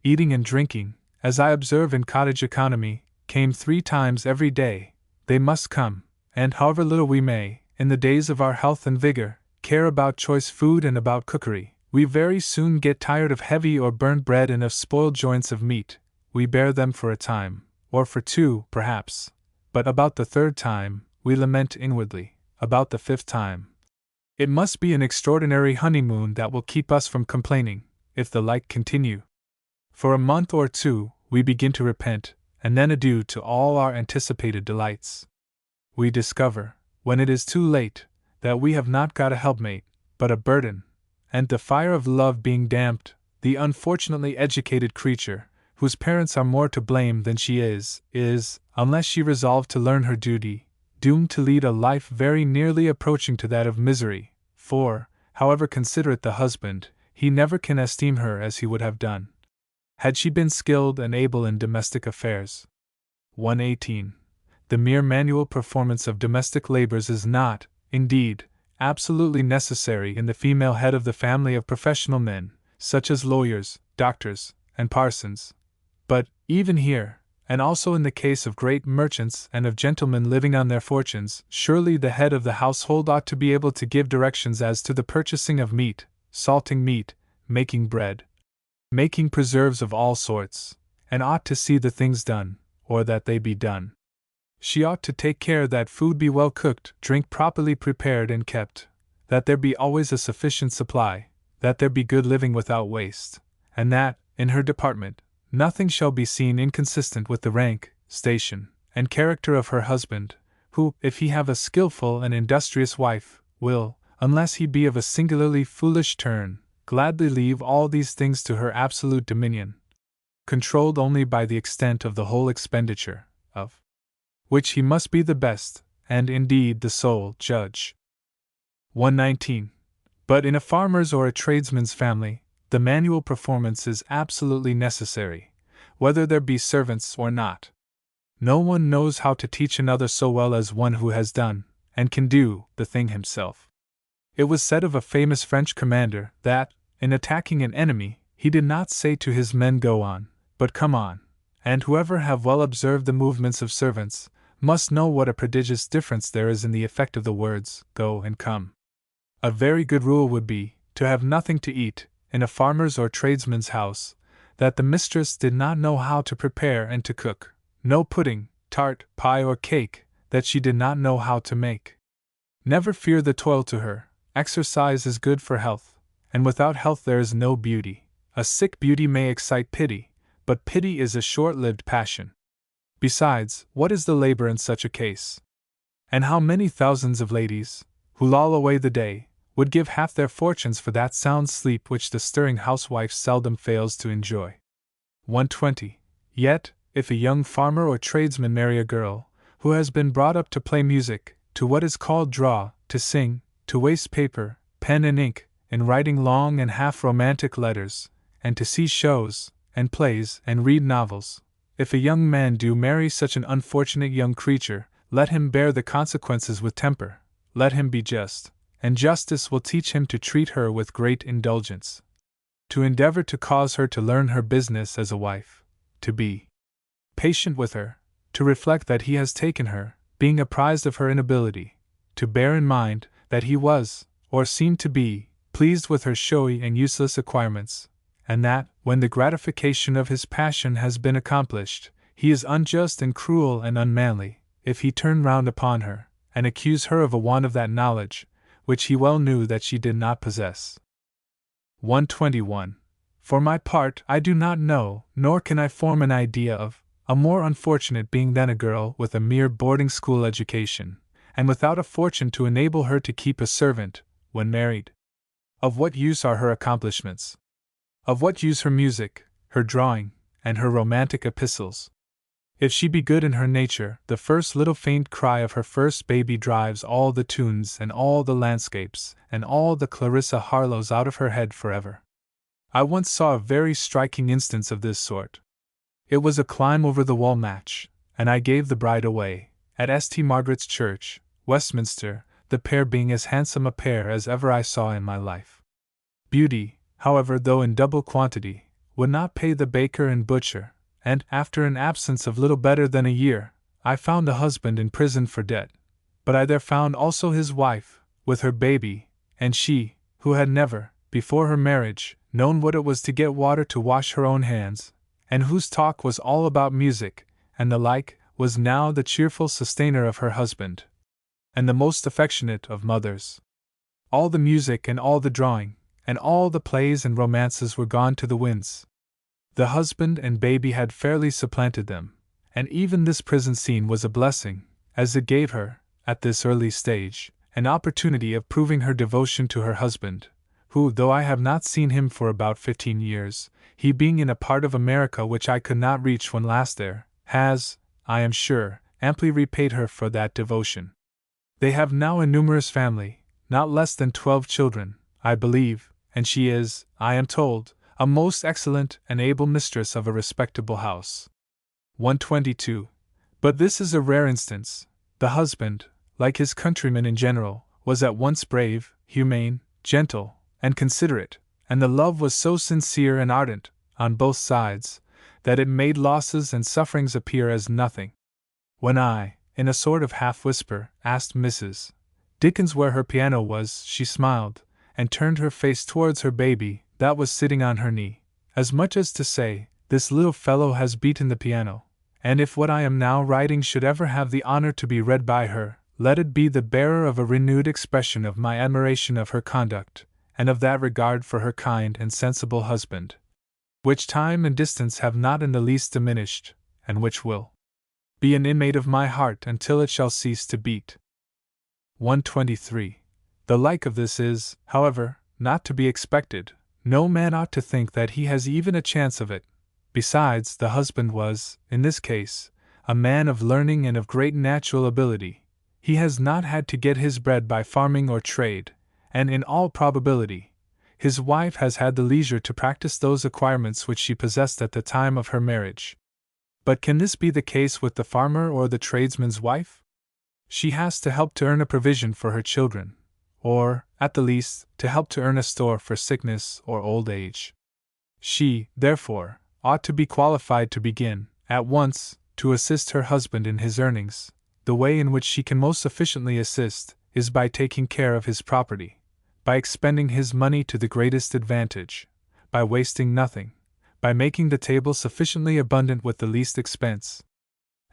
Eating and drinking, as I observe in cottage economy, came 3 times every day. They must come, and however little we may, in the days of our health and vigor, care about choice food and about cookery, we very soon get tired of heavy or burnt bread and of spoiled joints of meat. We bear them for a time, or for 2, perhaps, but about the 3rd time, we lament inwardly. About the 5th time, it must be an extraordinary honeymoon that will keep us from complaining, if the like continue. For a month or 2, we begin to repent, and then adieu to all our anticipated delights. We discover, when it is too late, that we have not got a helpmate, but a burden, and the fire of love being damped, the unfortunately educated creature, whose parents are more to blame than she is, unless she resolve to learn her duty, doomed to lead a life very nearly approaching to that of misery, for, however considerate the husband, he never can esteem her as he would have done had she been skilled and able in domestic affairs. 118. The mere manual performance of domestic labors is not, indeed, absolutely necessary in the female head of the family of professional men, such as lawyers, doctors, and parsons. But, even here, and also in the case of great merchants and of gentlemen living on their fortunes, surely the head of the household ought to be able to give directions as to the purchasing of meat, salting meat, making bread, making preserves of all sorts, and ought to see the things done, or that they be done. She ought to take care that food be well cooked, drink properly prepared and kept, that there be always a sufficient supply, that there be good living without waste, and that, in her department, nothing shall be seen inconsistent with the rank, station, and character of her husband, who, if he have a skilful and industrious wife, will, unless he be of a singularly foolish turn, gladly leave all these things to her absolute dominion, controlled only by the extent of the whole expenditure, of which he must be the best, and indeed the sole, judge. 119. But in a farmer's or a tradesman's family, the manual performance is absolutely necessary, whether there be servants or not. No one knows how to teach another so well as one who has done, and can do, the thing himself. It was said of a famous French commander that, in attacking an enemy, he did not say to his men go on, but come on, and whoever have well observed the movements of servants, must know what a prodigious difference there is in the effect of the words go and come. A very good rule would be, to have nothing to eat, in a farmer's or tradesman's house, that the mistress did not know how to prepare and to cook, no pudding, tart, pie or cake, that she did not know how to make. Never fear the toil to her, exercise is good for health, and without health there is no beauty. A sick beauty may excite pity, but pity is a short-lived passion. Besides, what is the labor in such a case? And how many thousands of ladies, who loll away the day, would give half their fortunes for that sound sleep which the stirring housewife seldom fails to enjoy. 120. Yet, if a young farmer or tradesman marry a girl, who has been brought up to play music, to what is called draw, to sing, to waste paper, pen and ink, in writing long and half-romantic letters, and to see shows, and plays, and read novels, if a young man do marry such an unfortunate young creature, let him bear the consequences with temper, let him be just, and justice will teach him to treat her with great indulgence, to endeavor to cause her to learn her business as a wife, to be patient with her, to reflect that he has taken her, being apprised of her inability, to bear in mind that he was, or seemed to be, pleased with her showy and useless acquirements, and that, when the gratification of his passion has been accomplished, he is unjust and cruel and unmanly, if he turn round upon her, and accuse her of a want of that knowledge, which he well knew that she did not possess. 121. For my part, I do not know, nor can I form an idea of, a more unfortunate being than a girl with a mere boarding-school education, and without a fortune to enable her to keep a servant, when married. Of what use are her accomplishments? Of what use her music, her drawing, and her romantic epistles? If she be good in her nature, the first little faint cry of her first baby drives all the tunes and all the landscapes and all the Clarissa Harlowes out of her head forever. I once saw a very striking instance of this sort. It was a climb over the wall match, and I gave the bride away, at St. Margaret's Church, Westminster, the pair being as handsome a pair as ever I saw in my life. Beauty, however, though in double quantity, would not pay the baker and butcher, and, after an absence of little better than a year, I found the husband in prison for debt. But I there found also his wife, with her baby, and she, who had never, before her marriage, known what it was to get water to wash her own hands, and whose talk was all about music, and the like, was now the cheerful sustainer of her husband, and the most affectionate of mothers. All the music and all the drawing, and all the plays and romances were gone to the winds. The husband and baby had fairly supplanted them, and even this prison scene was a blessing, as it gave her, at this early stage, an opportunity of proving her devotion to her husband, who, though I have not seen him for about 15 years, he being in a part of America which I could not reach when last there, has, I am sure, amply repaid her for that devotion. They have now a numerous family, not less than 12 children, I believe, and she is, I am told, a most excellent and able mistress of a respectable house. 122. But this is a rare instance. The husband, like his countrymen in general, was at once brave, humane, gentle, and considerate, and the love was so sincere and ardent, on both sides, that it made losses and sufferings appear as nothing. When I, in a sort of half-whisper, asked Mrs. Dickens where her piano was, she smiled, and turned her face towards her baby, that was sitting on her knee, as much as to say, "This little fellow has beaten the piano," and if what I am now writing should ever have the honor to be read by her, let it be the bearer of a renewed expression of my admiration of her conduct, and of that regard for her kind and sensible husband, which time and distance have not in the least diminished, and which will be an inmate of my heart until it shall cease to beat. 123. The like of this is, however, not to be expected. No man ought to think that he has even a chance of it. Besides, the husband was, in this case, a man of learning and of great natural ability. He has not had to get his bread by farming or trade, and in all probability, his wife has had the leisure to practice those acquirements which she possessed at the time of her marriage. But can this be the case with the farmer or the tradesman's wife? She has to help to earn a provision for her children, or, at the least, to help to earn a store for sickness or old age. She, therefore, ought to be qualified to begin, at once, to assist her husband in his earnings. The way in which she can most efficiently assist is by taking care of his property, by expending his money to the greatest advantage, by wasting nothing, by making the table sufficiently abundant with the least expense.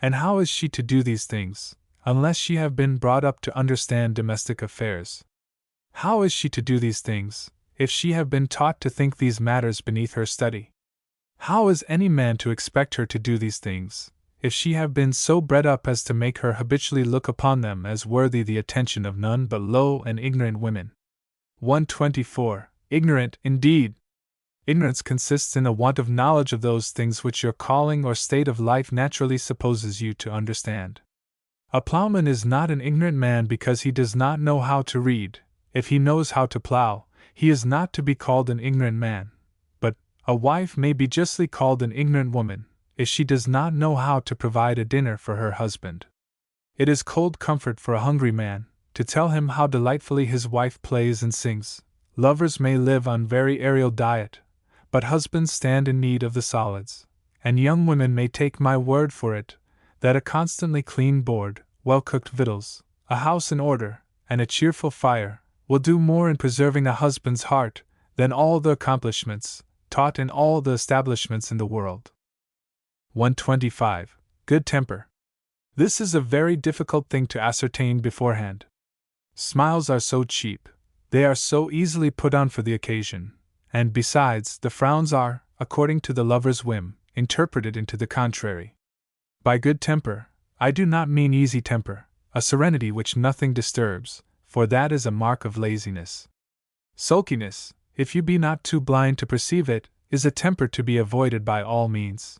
And how is she to do these things, unless she have been brought up to understand domestic affairs? How is she to do these things, if she have been taught to think these matters beneath her study? How is any man to expect her to do these things, if she have been so bred up as to make her habitually look upon them as worthy the attention of none but low and ignorant women? 124. Ignorant, indeed! Ignorance consists in a want of knowledge of those things which your calling or state of life naturally supposes you to understand. A plowman is not an ignorant man because he does not know how to read. If he knows how to plow, he is not to be called an ignorant man. But a wife may be justly called an ignorant woman if she does not know how to provide a dinner for her husband. It is cold comfort for a hungry man to tell him how delightfully his wife plays and sings. Lovers may live on very aerial diet, but husbands stand in need of the solids, and young women may take my word for it that a constantly clean board, well-cooked victuals, a house in order, and a cheerful fire will do more in preserving a husband's heart than all the accomplishments taught in all the establishments in the world. 125. Good temper. This is a very difficult thing to ascertain beforehand. Smiles are so cheap, they are so easily put on for the occasion, and besides, the frowns are, according to the lover's whim, interpreted into the contrary. By good temper, I do not mean easy temper, a serenity which nothing disturbs, for that is a mark of laziness. Sulkiness, if you be not too blind to perceive it, is a temper to be avoided by all means.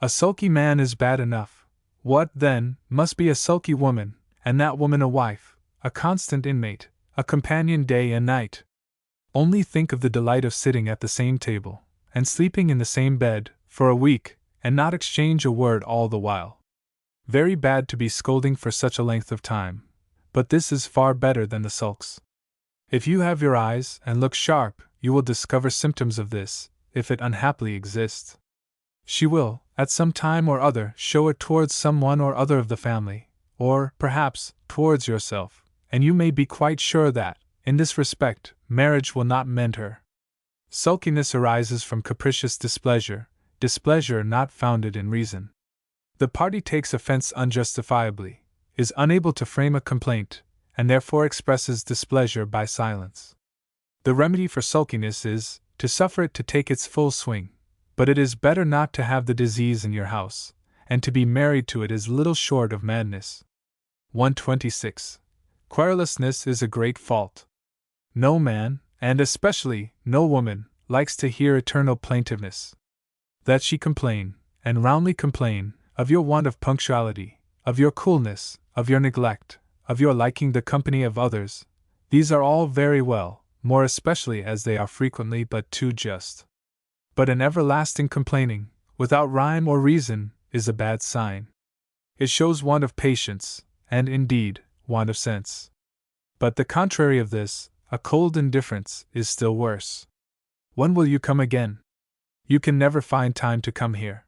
A sulky man is bad enough. What, then, must be a sulky woman, and that woman a wife, a constant inmate, a companion day and night? Only think of the delight of sitting at the same table, and sleeping in the same bed, for a week, and not exchange a word all the while. Very bad to be scolding for such a length of time, but this is far better than the sulks. If you have your eyes and look sharp, you will discover symptoms of this, if it unhappily exists. She will, at some time or other, show it towards some one or other of the family, or, perhaps, towards yourself, and you may be quite sure that, in this respect, marriage will not mend her. Sulkiness arises from capricious displeasure not founded in reason. The party takes offense unjustifiably, is unable to frame a complaint, and therefore expresses displeasure by silence. The remedy for sulkiness is to suffer it to take its full swing, but it is better not to have the disease in your house, and to be married to it is little short of madness. 126. Querulousness is a great fault. No man, and especially no woman, likes to hear eternal plaintiveness. That she complain, and roundly complain, of your want of punctuality, of your coolness, of your neglect, of your liking the company of others, these are all very well, more especially as they are frequently but too just. But an everlasting complaining, without rhyme or reason, is a bad sign. It shows want of patience, and indeed, want of sense. But the contrary of this, a cold indifference, is still worse. When will you come again? You can never find time to come here.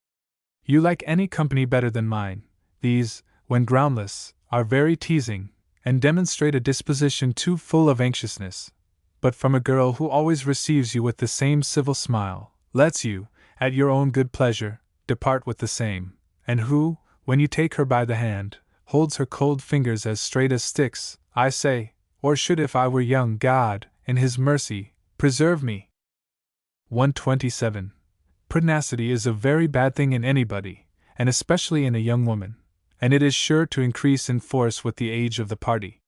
You like any company better than mine. These, when groundless, are very teasing, and demonstrate a disposition too full of anxiousness. But from a girl who always receives you with the same civil smile, lets you, at your own good pleasure, depart with the same, and who, when you take her by the hand, holds her cold fingers as straight as sticks, I say, or should if I were young, God, in His mercy, preserve me. 127. Pugnacity is a very bad thing in anybody, and especially in a young woman, and it is sure to increase in force with the age of the party.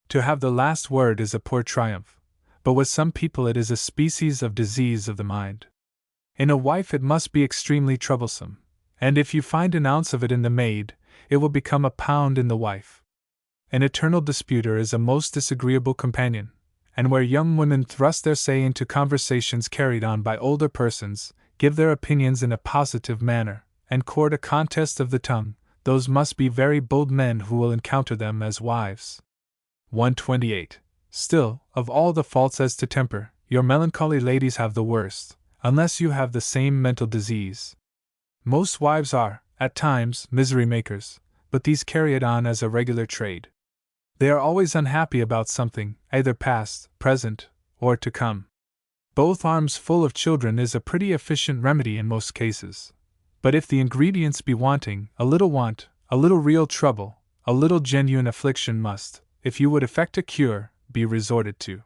To have the last word is a poor triumph, but with some people it is a species of disease of the mind. In a wife it must be extremely troublesome, and if you find an ounce of it in the maid, it will become a pound in the wife. An eternal disputer is a most disagreeable companion, and where young women thrust their say into conversations carried on by older persons, give their opinions in a positive manner, and court a contest of the tongue, those must be very bold men who will encounter them as wives. 128. Still, of all the faults as to temper, your melancholy ladies have the worst, unless you have the same mental disease. Most wives are, at times, misery makers, but these carry it on as a regular trade. They are always unhappy about something, either past, present, or to come. Both arms full of children is a pretty efficient remedy in most cases. But if the ingredients be wanting, a little want, a little real trouble, a little genuine affliction must, if you would effect a cure, be resorted to.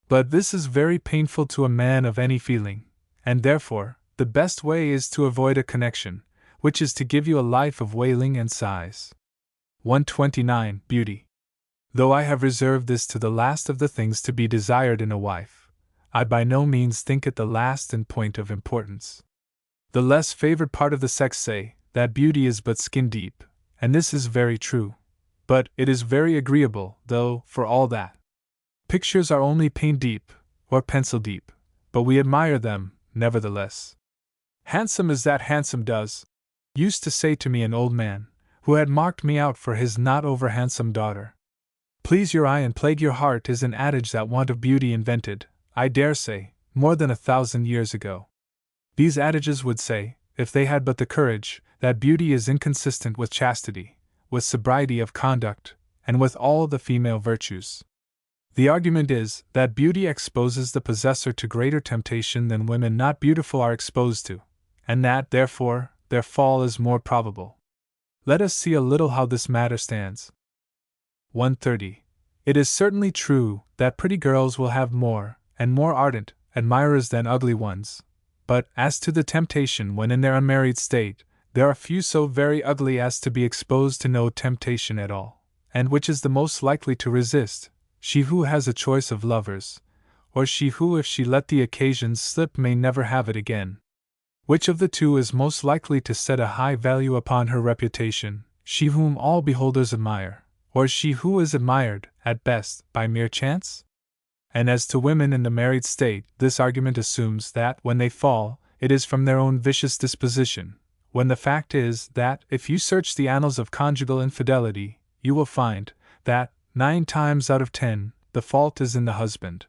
But this is very painful to a man of any feeling, and therefore, the best way is to avoid a connection, which is to give you a life of wailing and sighs. 129. Beauty. Though I have reserved this to the last of the things to be desired in a wife, I by no means think it the last in point of importance. The less favored part of the sex say that beauty is but skin deep, and this is very true. But it is very agreeable, though, for all that. Pictures are only paint deep, or pencil deep, but we admire them, nevertheless. Handsome as that handsome does, used to say to me an old man, who had marked me out for his not over-handsome daughter. Please your eye and plague your heart is an adage that want of beauty invented, I dare say, more than 1,000 years ago. These adages would say, if they had but the courage, that beauty is inconsistent with chastity, with sobriety of conduct, and with all the female virtues. The argument is, that beauty exposes the possessor to greater temptation than women not beautiful are exposed to, and that, therefore, their fall is more probable. Let us see a little how this matter stands. 130. It is certainly true that pretty girls will have more, and more ardent, admirers than ugly ones, but, as to the temptation when in their unmarried state, there are few so very ugly as to be exposed to no temptation at all, and which is the most likely to resist, she who has a choice of lovers, or she who if she let the occasion slip may never have it again? Which of the two is most likely to set a high value upon her reputation, she whom all beholders admire, or she who is admired, at best, by mere chance? And as to women in the married state, this argument assumes that, when they fall, it is from their own vicious disposition, when the fact is that, if you search the annals of conjugal infidelity, you will find that, 9 times out of 10, the fault is in the husband.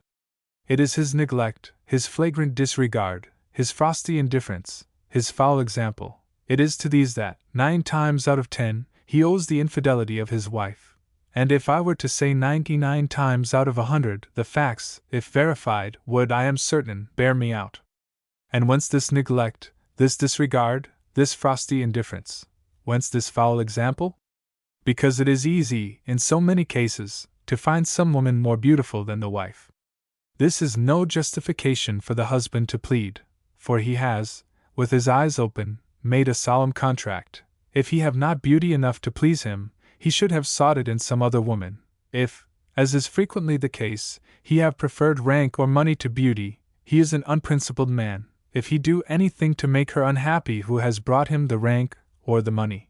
It is his neglect, his flagrant disregard, his frosty indifference, his foul example. It is to these that, 9 times out of 10, he owes the infidelity of his wife. And if I were to say 99 times out of 100, the facts, if verified, would, I am certain, bear me out. And whence this neglect, this disregard, this frosty indifference? Whence this foul example? Because it is easy, in so many cases, to find some woman more beautiful than the wife. This is no justification for the husband to plead, for he has, with his eyes open, made a solemn contract. If he have not beauty enough to please him, he should have sought it in some other woman. If, as is frequently the case, he have preferred rank or money to beauty, he is an unprincipled man, if he do anything to make her unhappy who has brought him the rank or the money.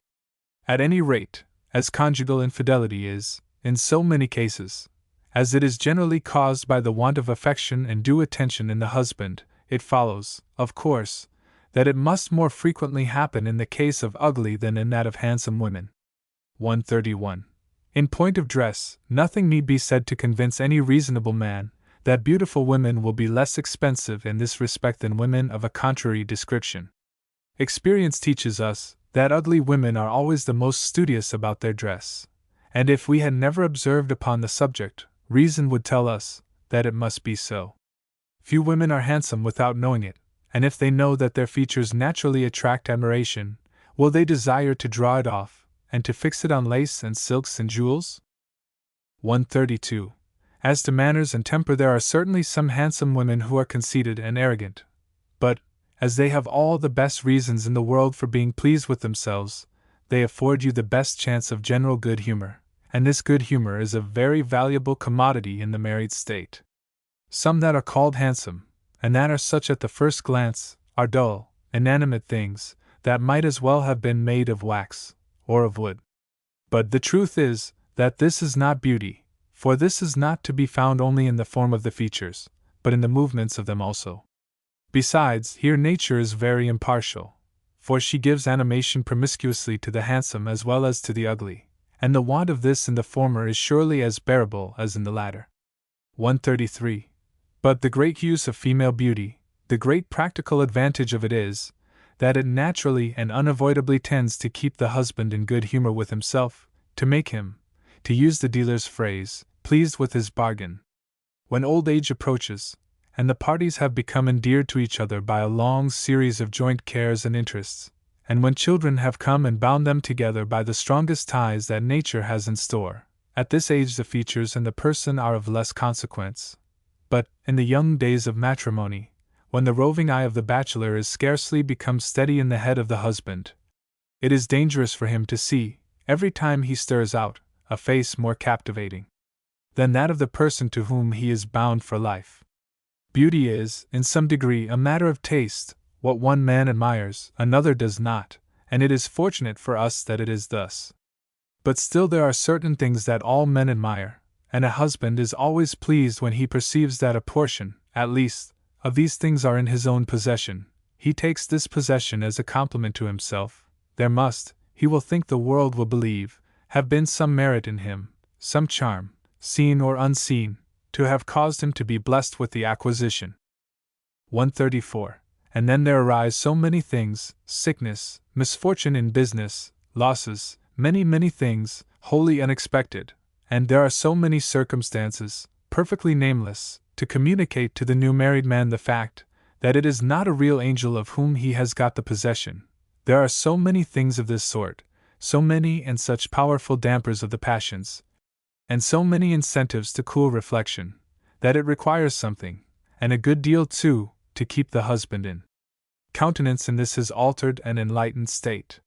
At any rate, as conjugal infidelity is, in so many cases, as it is generally caused by the want of affection and due attention in the husband, it follows, of course, that it must more frequently happen in the case of ugly than in that of handsome women. 131. In point of dress, nothing need be said to convince any reasonable man that beautiful women will be less expensive in this respect than women of a contrary description. Experience teaches us that ugly women are always the most studious about their dress, and if we had never observed upon the subject, reason would tell us that it must be so. Few women are handsome without knowing it, and if they know that their features naturally attract admiration, will they desire to draw it off, and to fix it on lace and silks and jewels? 132. As to manners and temper, there are certainly some handsome women who are conceited and arrogant, but, as they have all the best reasons in the world for being pleased with themselves, they afford you the best chance of general good humor, and this good humor is a very valuable commodity in the married state. Some that are called handsome, and that are such at the first glance, are dull, inanimate things, that might as well have been made of wax, or of wood. But the truth is, that this is not beauty, for this is not to be found only in the form of the features, but in the movements of them also. Besides, here nature is very impartial, for she gives animation promiscuously to the handsome as well as to the ugly, and the want of this in the former is surely as bearable as in the latter. 133. But the great use of female beauty, the great practical advantage of it is, that it naturally and unavoidably tends to keep the husband in good humor with himself, to make him, to use the dealer's phrase, pleased with his bargain. When old age approaches, and the parties have become endeared to each other by a long series of joint cares and interests, and when children have come and bound them together by the strongest ties that nature has in store, at this age the features and the person are of less consequence. But, in the young days of matrimony, when the roving eye of the bachelor is scarcely become steady in the head of the husband, it is dangerous for him to see, every time he stirs out, a face more captivating than that of the person to whom he is bound for life. Beauty is, in some degree, a matter of taste. What one man admires, another does not, and it is fortunate for us that it is thus. But still there are certain things that all men admire, and a husband is always pleased when he perceives that a portion, at least, of these things are in his own possession. He takes this possession as a compliment to himself. There must, he will think, the world will believe, have been some merit in him, some charm, seen or unseen, to have caused him to be blessed with the acquisition. 134. And then there arise so many things, sickness, misfortune in business, losses, many things, wholly unexpected, and there are so many circumstances, perfectly nameless, to communicate to the new married man the fact that it is not a real angel of whom he has got the possession. There are so many things of this sort, so many and such powerful dampers of the passions, and so many incentives to cool reflection, that it requires something, and a good deal too, to keep the husband in countenance in this his altered and enlightened state.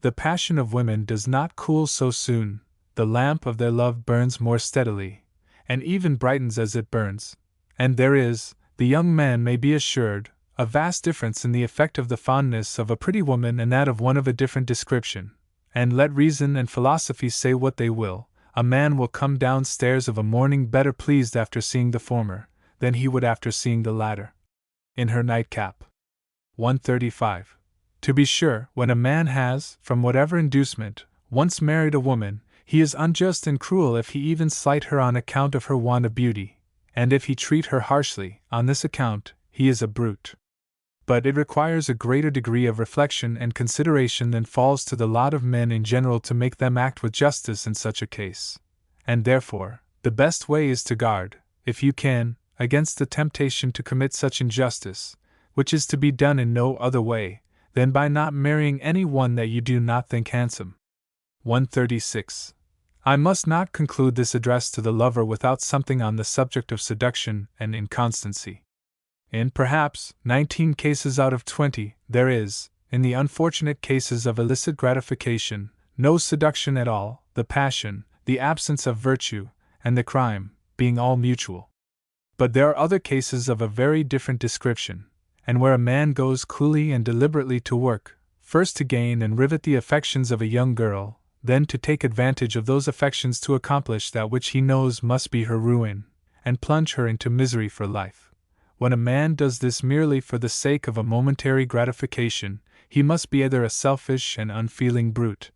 The passion of women does not cool so soon, the lamp of their love burns more steadily, and even brightens as it burns, and there is, the young man may be assured, a vast difference in the effect of the fondness of a pretty woman and that of one of a different description, and let reason and philosophy say what they will, a man will come downstairs of a morning better pleased after seeing the former, than he would after seeing the latter in her nightcap. 135. To be sure, when a man has, from whatever inducement, once married a woman, he is unjust and cruel if he even slight her on account of her want of beauty, and if he treat her harshly, on this account, he is a brute. But it requires a greater degree of reflection and consideration than falls to the lot of men in general to make them act with justice in such a case, and therefore, the best way is to guard, if you can, against the temptation to commit such injustice, which is to be done in no other way than by not marrying any one that you do not think handsome. 136. I must not conclude this address to the lover without something on the subject of seduction and inconstancy. In perhaps 19 cases out of 20, there is, in the unfortunate cases of illicit gratification, no seduction at all, the passion, the absence of virtue, and the crime, being all mutual. But there are other cases of a very different description, and where a man goes coolly and deliberately to work, first to gain and rivet the affections of a young girl, then to take advantage of those affections to accomplish that which he knows must be her ruin, and plunge her into misery for life. When a man does this merely for the sake of a momentary gratification, he must be either a selfish and unfeeling brute,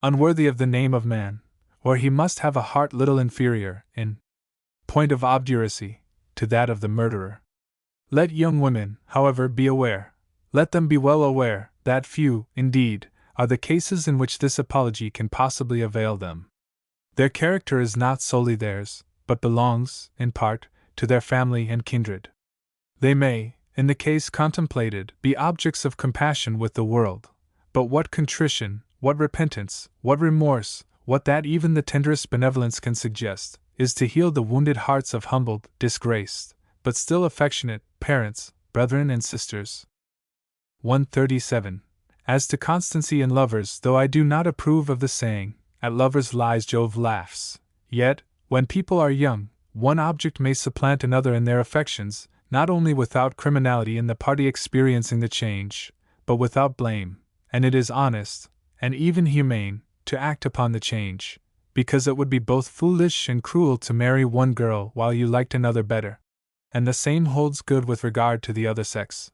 unworthy of the name of man, or he must have a heart little inferior, in point of obduracy, to that of the murderer. Let young women, however, be aware, let them be well aware, that few, indeed, are the cases in which this apology can possibly avail them. Their character is not solely theirs, but belongs, in part, to their family and kindred. They may, in the case contemplated, be objects of compassion with the world, But what contrition, what repentance, what remorse, what that even the tenderest benevolence can suggest, is to heal the wounded hearts of humbled, disgraced, but still affectionate, parents, brethren and sisters. 137. As to constancy in lovers, though I do not approve of the saying, at lovers' lies Jove laughs, yet, when people are young, one object may supplant another in their affections, not only without criminality in the party experiencing the change, but without blame, and it is honest, and even humane, to act upon the change, because it would be both foolish and cruel to marry one girl while you liked another better. And the same holds good with regard to the other sex.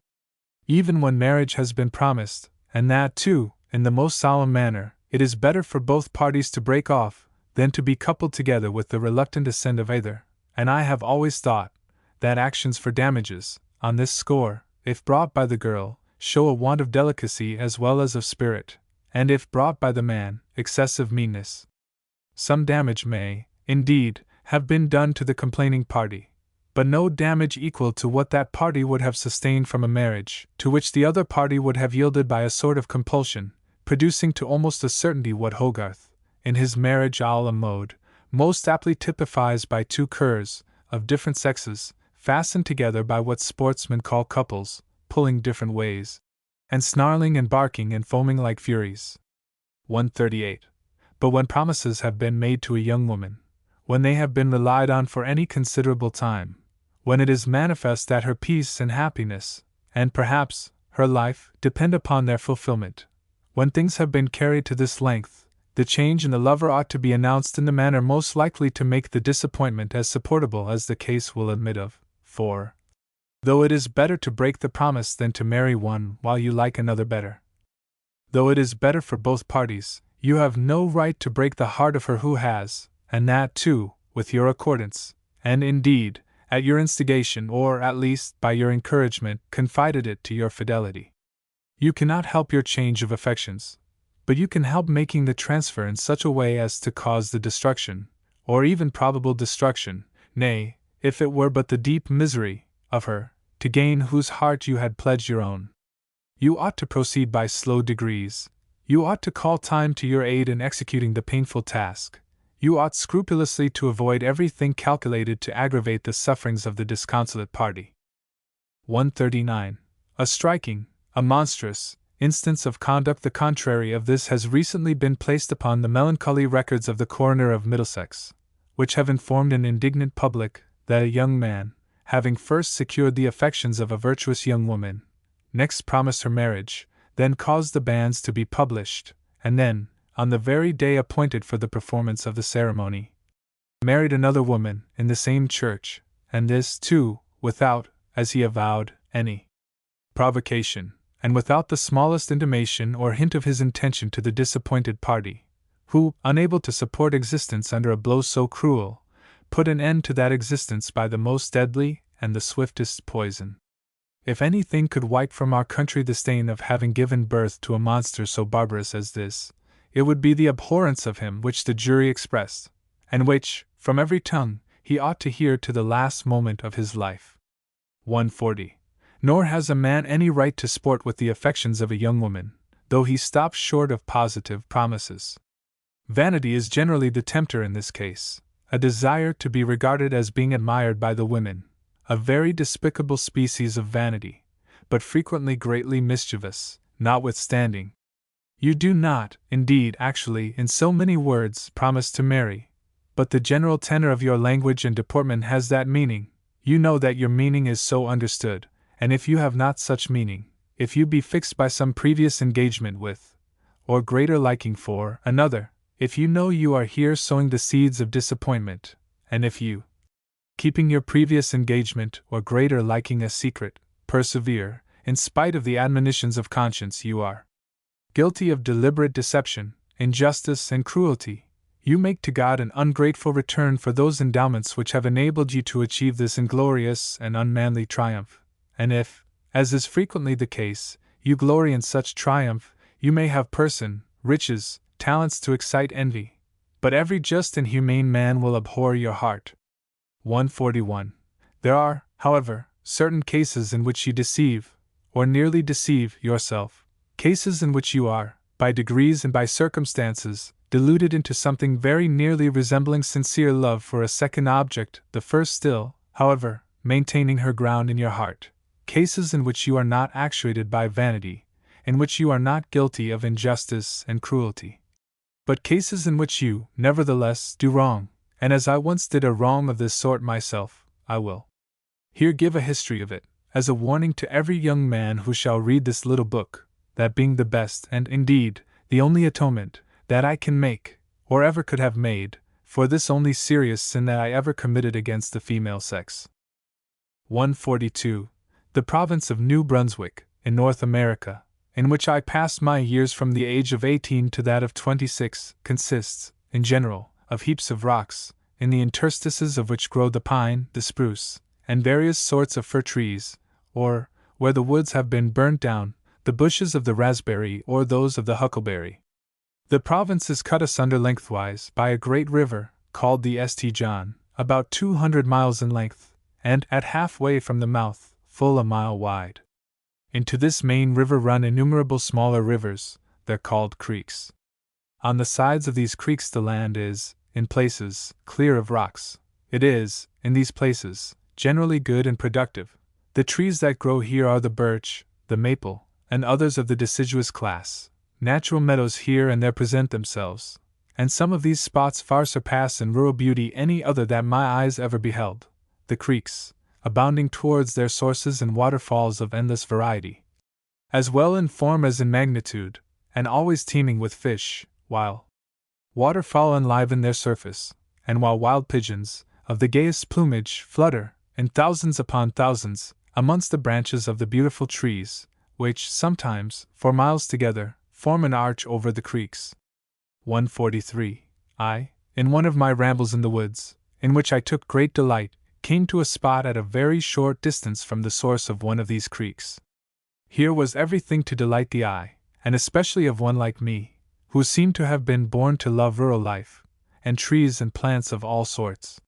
Even when marriage has been promised, and that, too, in the most solemn manner, it is better for both parties to break off than to be coupled together with the reluctant assent of either, and I have always thought that actions for damages, on this score, if brought by the girl, show a want of delicacy as well as of spirit, and if brought by the man, excessive meanness. Some damage may, indeed, have been done to the complaining party, but no damage equal to what that party would have sustained from a marriage, to which the other party would have yielded by a sort of compulsion, producing to almost a certainty what Hogarth, in his Marriage à la Mode, most aptly typifies by two curs, of different sexes, fastened together by what sportsmen call couples, pulling different ways, and snarling and barking and foaming like furies. 138. But when promises have been made to a young woman, when they have been relied on for any considerable time, when it is manifest that her peace and happiness, and perhaps her life, depend upon their fulfillment, when things have been carried to this length, the change in the lover ought to be announced in the manner most likely to make the disappointment as supportable as the case will admit of, for, though it is better to break the promise than to marry one while you like another better, though it is better for both parties, you have no right to break the heart of her who has, and that, too, with your accordance, and indeed, at your instigation or, at least, by your encouragement, confided it to your fidelity. You cannot help your change of affections, but you can help making the transfer in such a way as to cause the destruction, or even probable destruction, nay, if it were but the deep misery, of her, to gain whose heart you had pledged your own. You ought to proceed by slow degrees. You ought to call time to your aid in executing the painful task. You ought scrupulously to avoid everything calculated to aggravate the sufferings of the disconsolate party. 139. A striking, a monstrous, instance of conduct the contrary of this has recently been placed upon the melancholy records of the coroner of Middlesex, which have informed an indignant public that a young man, having first secured the affections of a virtuous young woman, next promised her marriage, then caused the banns to be published, and then, on the very day appointed for the performance of the ceremony, married another woman in the same church, and this, too, without, as he avowed, any provocation, and without the smallest intimation or hint of his intention to the disappointed party, who, unable to support existence under a blow so cruel, put an end to that existence by the most deadly and the swiftest poison. If anything could wipe from our country the stain of having given birth to a monster so barbarous as this, it would be the abhorrence of him which the jury expressed, and which, from every tongue, he ought to hear to the last moment of his life. 140. Nor has a man any right to sport with the affections of a young woman, though he stops short of positive promises. Vanity is generally the tempter in this case, a desire to be regarded as being admired by the women, a very despicable species of vanity, but frequently greatly mischievous, notwithstanding. You do not, indeed, actually, in so many words, promise to marry, but the general tenor of your language and deportment has that meaning. You know that your meaning is so understood, and if you have not such meaning, if you be fixed by some previous engagement with, or greater liking for, another, if you know you are here sowing the seeds of disappointment, and if you, keeping your previous engagement or greater liking a secret, persevere, in spite of the admonitions of conscience, you are guilty of deliberate deception, injustice, and cruelty. You make to God an ungrateful return for those endowments which have enabled you to achieve this inglorious and unmanly triumph, and if, as is frequently the case, you glory in such triumph, you may have person, riches, talents to excite envy, but every just and humane man will abhor your heart. 141. There are, however, certain cases in which you deceive, or nearly deceive, yourself, cases in which you are, by degrees and by circumstances, deluded into something very nearly resembling sincere love for a second object, the first still, however, maintaining her ground in your heart, cases in which you are not actuated by vanity, in which you are not guilty of injustice and cruelty, but cases in which you, nevertheless, do wrong, and as I once did a wrong of this sort myself, I will here give a history of it, as a warning to every young man who shall read this little book, that being the best and, indeed, the only atonement that I can make, or ever could have made, for this only serious sin that I ever committed against the female sex. 142. The province of New Brunswick, in North America, in which I passed my years from the age of 18 to that of 26, consists, in general, of heaps of rocks, in the interstices of which grow the pine, the spruce, and various sorts of fir trees, or, where the woods have been burnt down, the bushes of the raspberry or those of the huckleberry. The province is cut asunder lengthwise by a great river, called the St. John, about 200 miles in length, and, at halfway from the mouth, full a mile wide. Into this main river run innumerable smaller rivers, they're called creeks. On the sides of these creeks the land is, in places, clear of rocks. It is, in these places, generally good and productive. The trees that grow here are the birch, the maple, and others of the deciduous class. Natural meadows here and there present themselves, and some of these spots far surpass in rural beauty any other that my eyes ever beheld. The creeks, abounding towards their sources in waterfalls of endless variety, as well in form as in magnitude, and always teeming with fish, while waterfowl enliven their surface, and while wild pigeons, of the gayest plumage, flutter, in thousands upon thousands, amongst the branches of the beautiful trees, which, sometimes, for miles together, form an arch over the creeks. 143. I, in one of my rambles in the woods, in which I took great delight, came to a spot at a very short distance from the source of one of these creeks. Here was everything to delight the eye, and especially of one like me, who seemed to have been born to love rural life, and trees and plants of all sorts.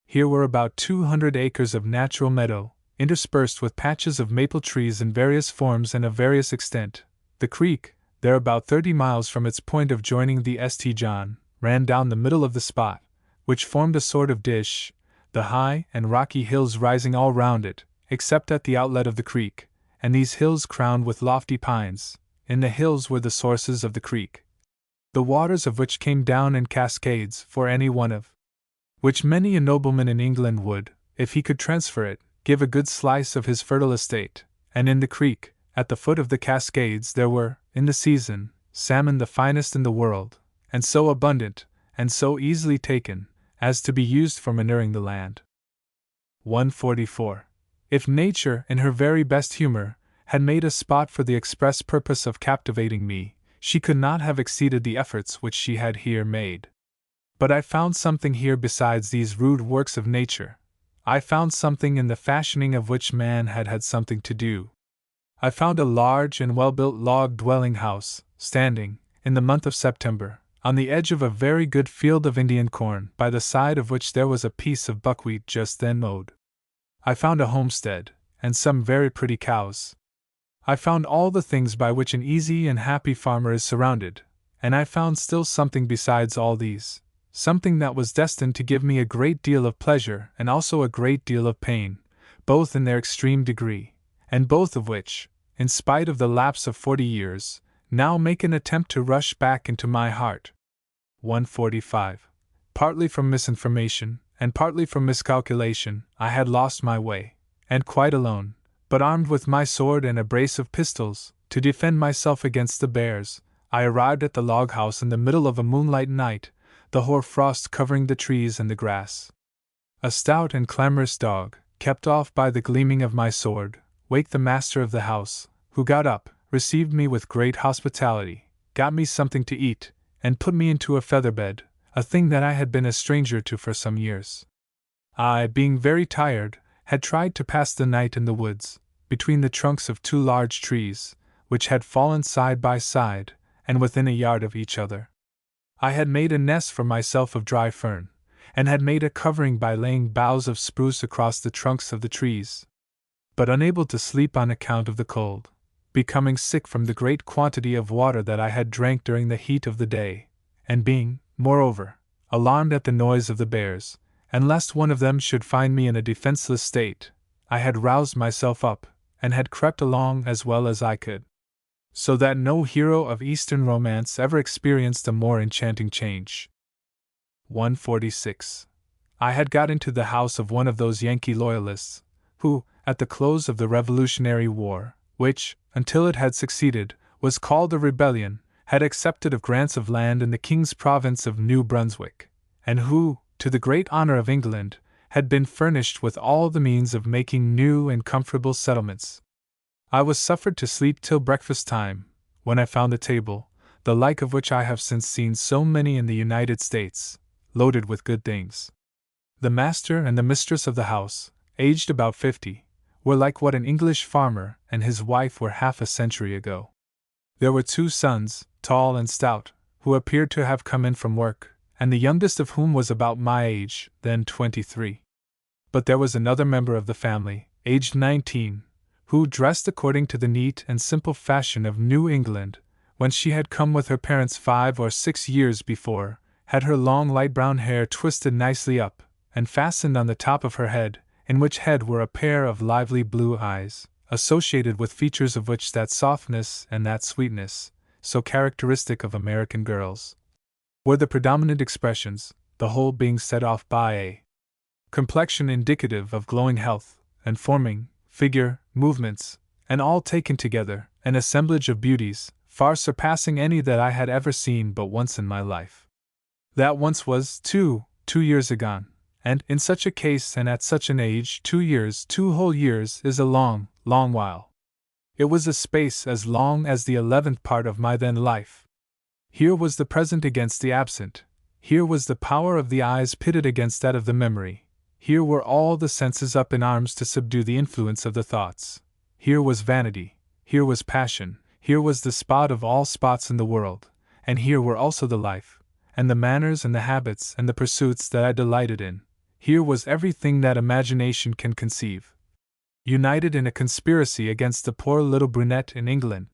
Here were about 200 acres of natural meadow, interspersed with patches of maple trees in various forms and of various extent. The creek, there about 30 miles from its point of joining the St. John, ran down the middle of the spot, which formed a sort of dish, the high and rocky hills rising all round it, except at the outlet of the creek, and these hills crowned with lofty pines. In the hills were the sources of the creek, the waters of which came down in cascades, for any one of which many a nobleman in England would, if he could transfer it, give a good slice of his fertile estate. And in the creek, at the foot of the cascades, there were, in the season, salmon the finest in the world, and so abundant, and so easily taken, as to be used for manuring the land. 144. If nature, in her very best humor, had made a spot for the express purpose of captivating me, she could not have exceeded the efforts which she had here made. But I found something here besides these rude works of nature. I found something in the fashioning of which man had had something to do. I found a large and well-built log dwelling house, standing, in the month of September, on the edge of a very good field of Indian corn, by the side of which there was a piece of buckwheat just then mowed. I found a homestead, and some very pretty cows. I found all the things by which an easy and happy farmer is surrounded, and I found still something besides all these, something that was destined to give me a great deal of pleasure and also a great deal of pain, both in their extreme degree, and both of which, in spite of the lapse of 40 years, now make an attempt to rush back into my heart. 145. Partly from misinformation, and partly from miscalculation, I had lost my way, and quite alone, but armed with my sword and a brace of pistols, to defend myself against the bears, I arrived at the log house in the middle of a moonlight night, the hoar frost covering the trees and the grass. A stout and clamorous dog, kept off by the gleaming of my sword, waked the master of the house, who got up, received me with great hospitality, got me something to eat, and put me into a feather bed, a thing that I had been a stranger to for some years. I, being very tired, had tried to pass the night in the woods, between the trunks of 2 large trees, which had fallen side by side, and within a yard of each other. I had made a nest for myself of dry fern, and had made a covering by laying boughs of spruce across the trunks of the trees. But unable to sleep on account of the cold, becoming sick from the great quantity of water that I had drank during the heat of the day, and being, moreover, alarmed at the noise of the bears, and lest one of them should find me in a defenseless state, I had roused myself up, and had crept along as well as I could. So that no hero of Eastern romance ever experienced a more enchanting change. 146. I had got into the house of one of those Yankee loyalists, who, at the close of the Revolutionary War, which, until it had succeeded, was called a rebellion, had accepted of grants of land in the King's province of New Brunswick, and who, to the great honor of England, had been furnished with all the means of making new and comfortable settlements. I was suffered to sleep till breakfast time, when I found the table, the like of which I have since seen so many in the United States, loaded with good things. The master and the mistress of the house, aged about 50, were like what an English farmer and his wife were half a century ago. There were 2 sons, tall and stout, who appeared to have come in from work, and the youngest of whom was about my age, then 23. But there was another member of the family, aged 19, who, dressed according to the neat and simple fashion of New England, when she had come with her parents 5 or 6 years before, had her long light brown hair twisted nicely up, and fastened on the top of her head, in which head were a pair of lively blue eyes, associated with features of which that softness and that sweetness, so characteristic of American girls, were the predominant expressions, the whole being set off by a complexion indicative of glowing health, and forming, figure, movements, and all taken together, an assemblage of beauties, far surpassing any that I had ever seen but once in my life. That once was, 2 years agone, and, in such a case and at such an age, 2 years, 2 whole years, is a long, long while. It was a space as long as the 11th part of my then life. Here was the present against the absent, here was the power of the eyes pitted against that of the memory, here were all the senses up in arms to subdue the influence of the thoughts, here was vanity, here was passion, here was the spot of all spots in the world, and here were also the life, and the manners and the habits and the pursuits that I delighted in. Here was everything that imagination can conceive, united in a conspiracy against the poor little brunette in England.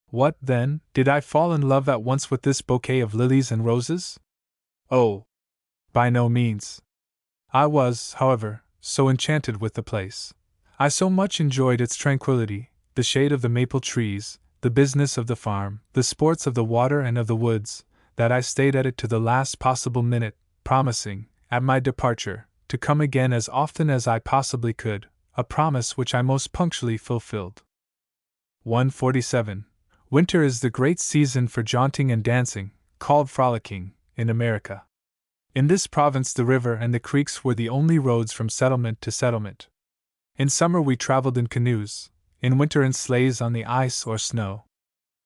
What, then, did I fall in love at once with this bouquet of lilies and roses? Oh, by no means. I was, however, so enchanted with the place, I so much enjoyed its tranquillity, the shade of the maple trees, the business of the farm, the sports of the water and of the woods, that I stayed at it to the last possible minute, promising, at my departure, to come again as often as I possibly could, a promise which I most punctually fulfilled. 147. Winter is the great season for jaunting and dancing, called frolicking, in America. In this province the river and the creeks were the only roads from settlement to settlement. In summer we traveled in canoes, in winter in sleighs on the ice or snow.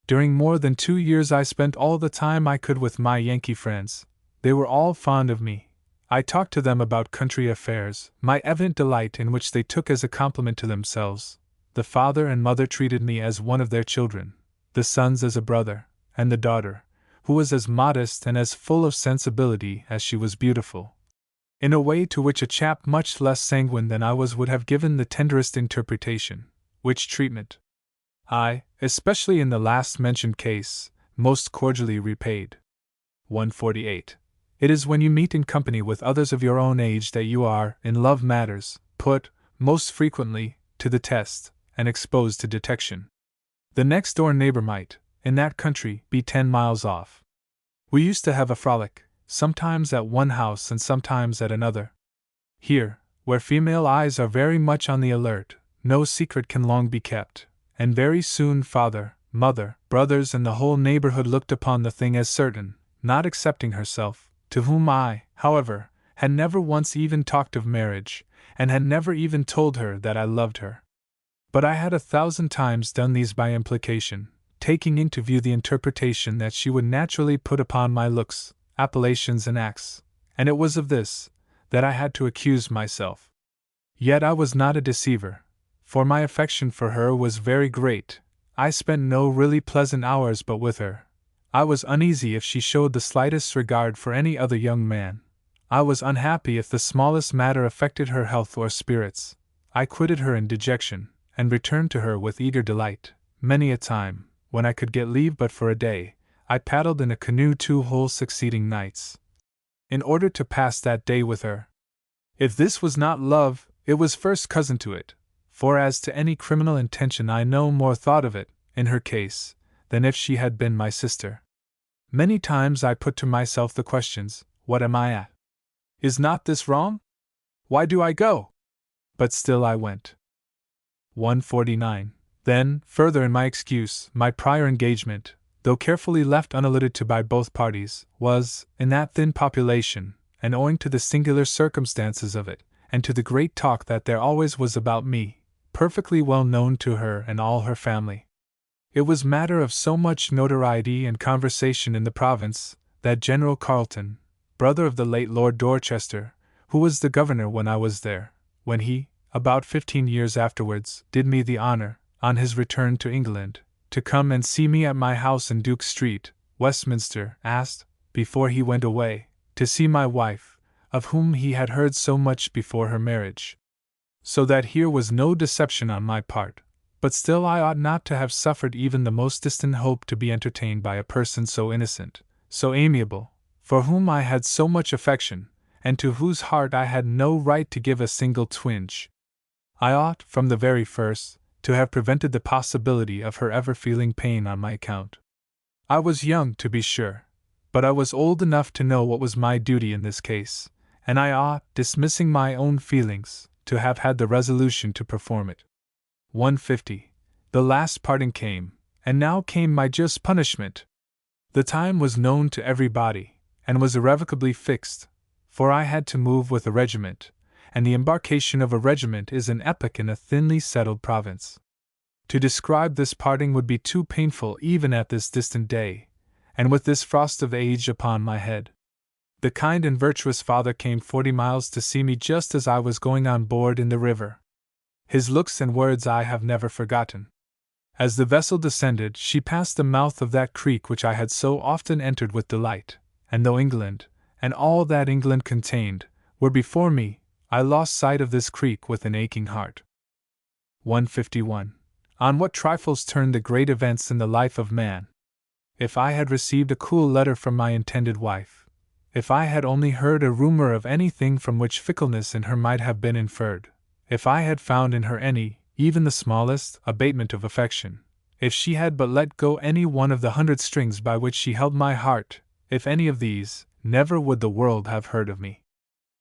During more than 2 years I spent all the time I could with my Yankee friends. They were all fond of me. I talked to them about country affairs, my evident delight in which they took as a compliment to themselves. The father and mother treated me as one of their children, the sons as a brother, and the daughter, who was as modest and as full of sensibility as she was beautiful, in a way to which a chap much less sanguine than I was would have given the tenderest interpretation, which treatment I, especially in the last mentioned case, most cordially repaid. 148. It is when you meet in company with others of your own age that you are, in love matters, put, most frequently, to the test, and exposed to detection. The next door neighbor might, in that country, be 10 miles off. We used to have a frolic, sometimes at one house and sometimes at another. Here, where female eyes are very much on the alert, no secret can long be kept, and very soon father, mother, brothers and the whole neighborhood looked upon the thing as certain, not excepting herself, to whom I, however, had never once even talked of marriage, and had never even told her that I loved her. But I had 1,000 times done these by implication, taking into view the interpretation that she would naturally put upon my looks, appellations and acts, and it was of this that I had to accuse myself. Yet I was not a deceiver, for my affection for her was very great. I spent no really pleasant hours but with her. I was uneasy if she showed the slightest regard for any other young man. I was unhappy if the smallest matter affected her health or spirits. I quitted her in dejection, and returned to her with eager delight, many a time, when I could get leave but for a day, I paddled in a canoe 2 whole succeeding nights, in order to pass that day with her. If this was not love, it was first cousin to it, for as to any criminal intention I no more thought of it, in her case, than if she had been my sister. Many times I put to myself the questions, what am I at? Is not this wrong? Why do I go? But still I went. 149. Then, further in my excuse, my prior engagement, though carefully left unalluded to by both parties, was, in that thin population, and owing to the singular circumstances of it, and to the great talk that there always was about me, perfectly well known to her and all her family. It was matter of so much notoriety and conversation in the province, that General Carleton, brother of the late Lord Dorchester, who was the governor when I was there, when he, about 15 years afterwards, did me the honor, on his return to England, to come and see me at my house in Duke Street, Westminster, asked, before he went away, to see my wife, of whom he had heard so much before her marriage. So that here was no deception on my part, but still I ought not to have suffered even the most distant hope to be entertained by a person so innocent, so amiable, for whom I had so much affection, and to whose heart I had no right to give a single twinge. I ought, from the very first, to have prevented the possibility of her ever feeling pain on my account. I was young, to be sure, but I was old enough to know what was my duty in this case, and I ought, dismissing my own feelings, to have had the resolution to perform it. 150. The last parting came, and now came my just punishment. The time was known to everybody, and was irrevocably fixed, for I had to move with a regiment, and the embarkation of a regiment is an epoch in a thinly settled province. To describe this parting would be too painful even at this distant day, and with this frost of age upon my head. The kind and virtuous father came 40 miles to see me just as I was going on board in the river. His looks and words I have never forgotten. As the vessel descended, she passed the mouth of that creek which I had so often entered with delight, and though England, and all that England contained, were before me, I lost sight of this creek with an aching heart. 151. On what trifles turn the great events in the life of man! If I had received a cool letter from my intended wife, if I had only heard a rumor of anything from which fickleness in her might have been inferred, if I had found in her any, even the smallest, abatement of affection, if she had but let go any one of the 100 strings by which she held my heart, if any of these, never would the world have heard of me.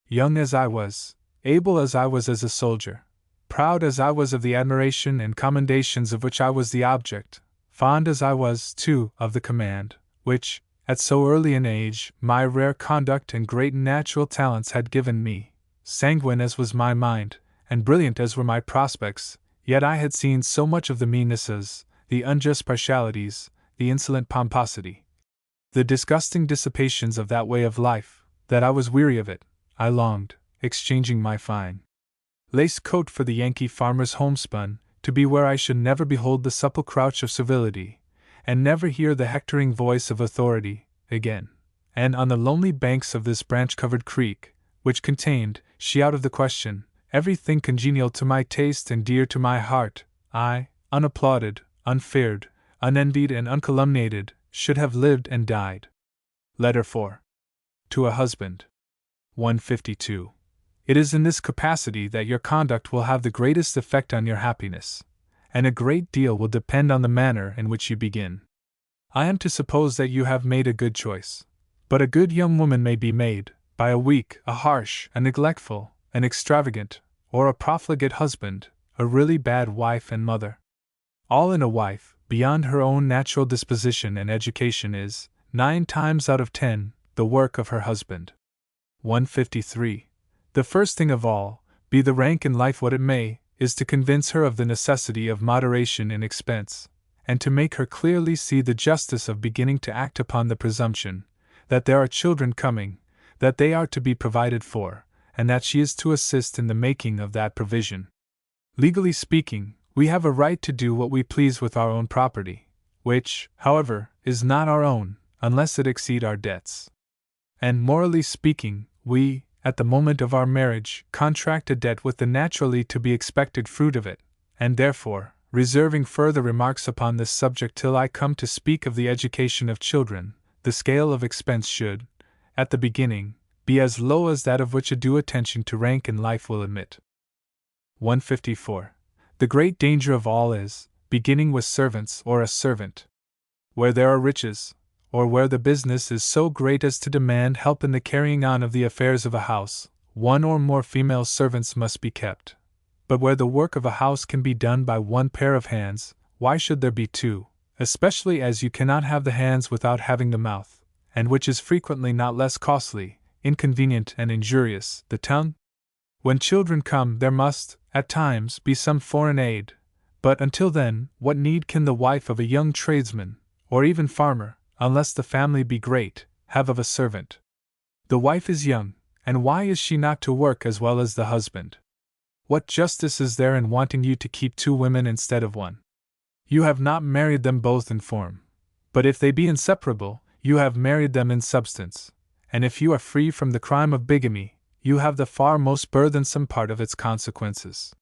Young as I was, able as I was as a soldier, proud as I was of the admiration and commendations of which I was the object, fond as I was, too, of the command, which, at so early an age, my rare conduct and great natural talents had given me, sanguine as was my mind, and brilliant as were my prospects, yet I had seen so much of the meannesses, the unjust partialities, the insolent pomposity, the disgusting dissipations of that way of life, that I was weary of it. I longed, exchanging my fine lace coat for the Yankee farmer's homespun, to be where I should never behold the supple crouch of civility, and never hear the hectoring voice of authority, again, and on the lonely banks of this branch-covered creek, which contained, she out of the question, everything congenial to my taste and dear to my heart, I, unapplauded, unfeared, unenvied and uncalumniated, should have lived and died. Letter 4. To a husband. 152. It is in this capacity that your conduct will have the greatest effect on your happiness, and a great deal will depend on the manner in which you begin. I am to suppose that you have made a good choice, but a good young woman may be made, by a weak, a harsh, a neglectful, an extravagant, or a profligate husband, a really bad wife and mother. All in a wife, beyond her own natural disposition and education is, 9 times out of 10, the work of her husband. 153. The first thing of all, be the rank in life what it may, is to convince her of the necessity of moderation in expense, and to make her clearly see the justice of beginning to act upon the presumption that there are children coming, that they are to be provided for, and that she is to assist in the making of that provision. Legally speaking, we have a right to do what we please with our own property, which, however, is not our own, unless it exceed our debts. And morally speaking, we, at the moment of our marriage, contract a debt with the naturally to be expected fruit of it, and therefore, reserving further remarks upon this subject till I come to speak of the education of children, the scale of expense should, at the beginning, be as low as that of which a due attention to rank in life will admit. 154. The great danger of all is, beginning with servants or a servant. Where there are riches, or where the business is so great as to demand help in the carrying on of the affairs of a house, one or more female servants must be kept. But where the work of a house can be done by one pair of hands, why should there be two, especially as you cannot have the hands without having the mouth, and which is frequently not less costly, inconvenient and injurious, the tongue? When children come, there must, at times, be some foreign aid, but until then, what need can the wife of a young tradesman, or even farmer, unless the family be great, have of a servant? The wife is young, and why is she not to work as well as the husband? What justice is there in wanting you to keep two women instead of one? You have not married them both in form, but if they be inseparable, you have married them in substance, and if you are free from the crime of bigamy, you have the far most burthensome part of its consequences.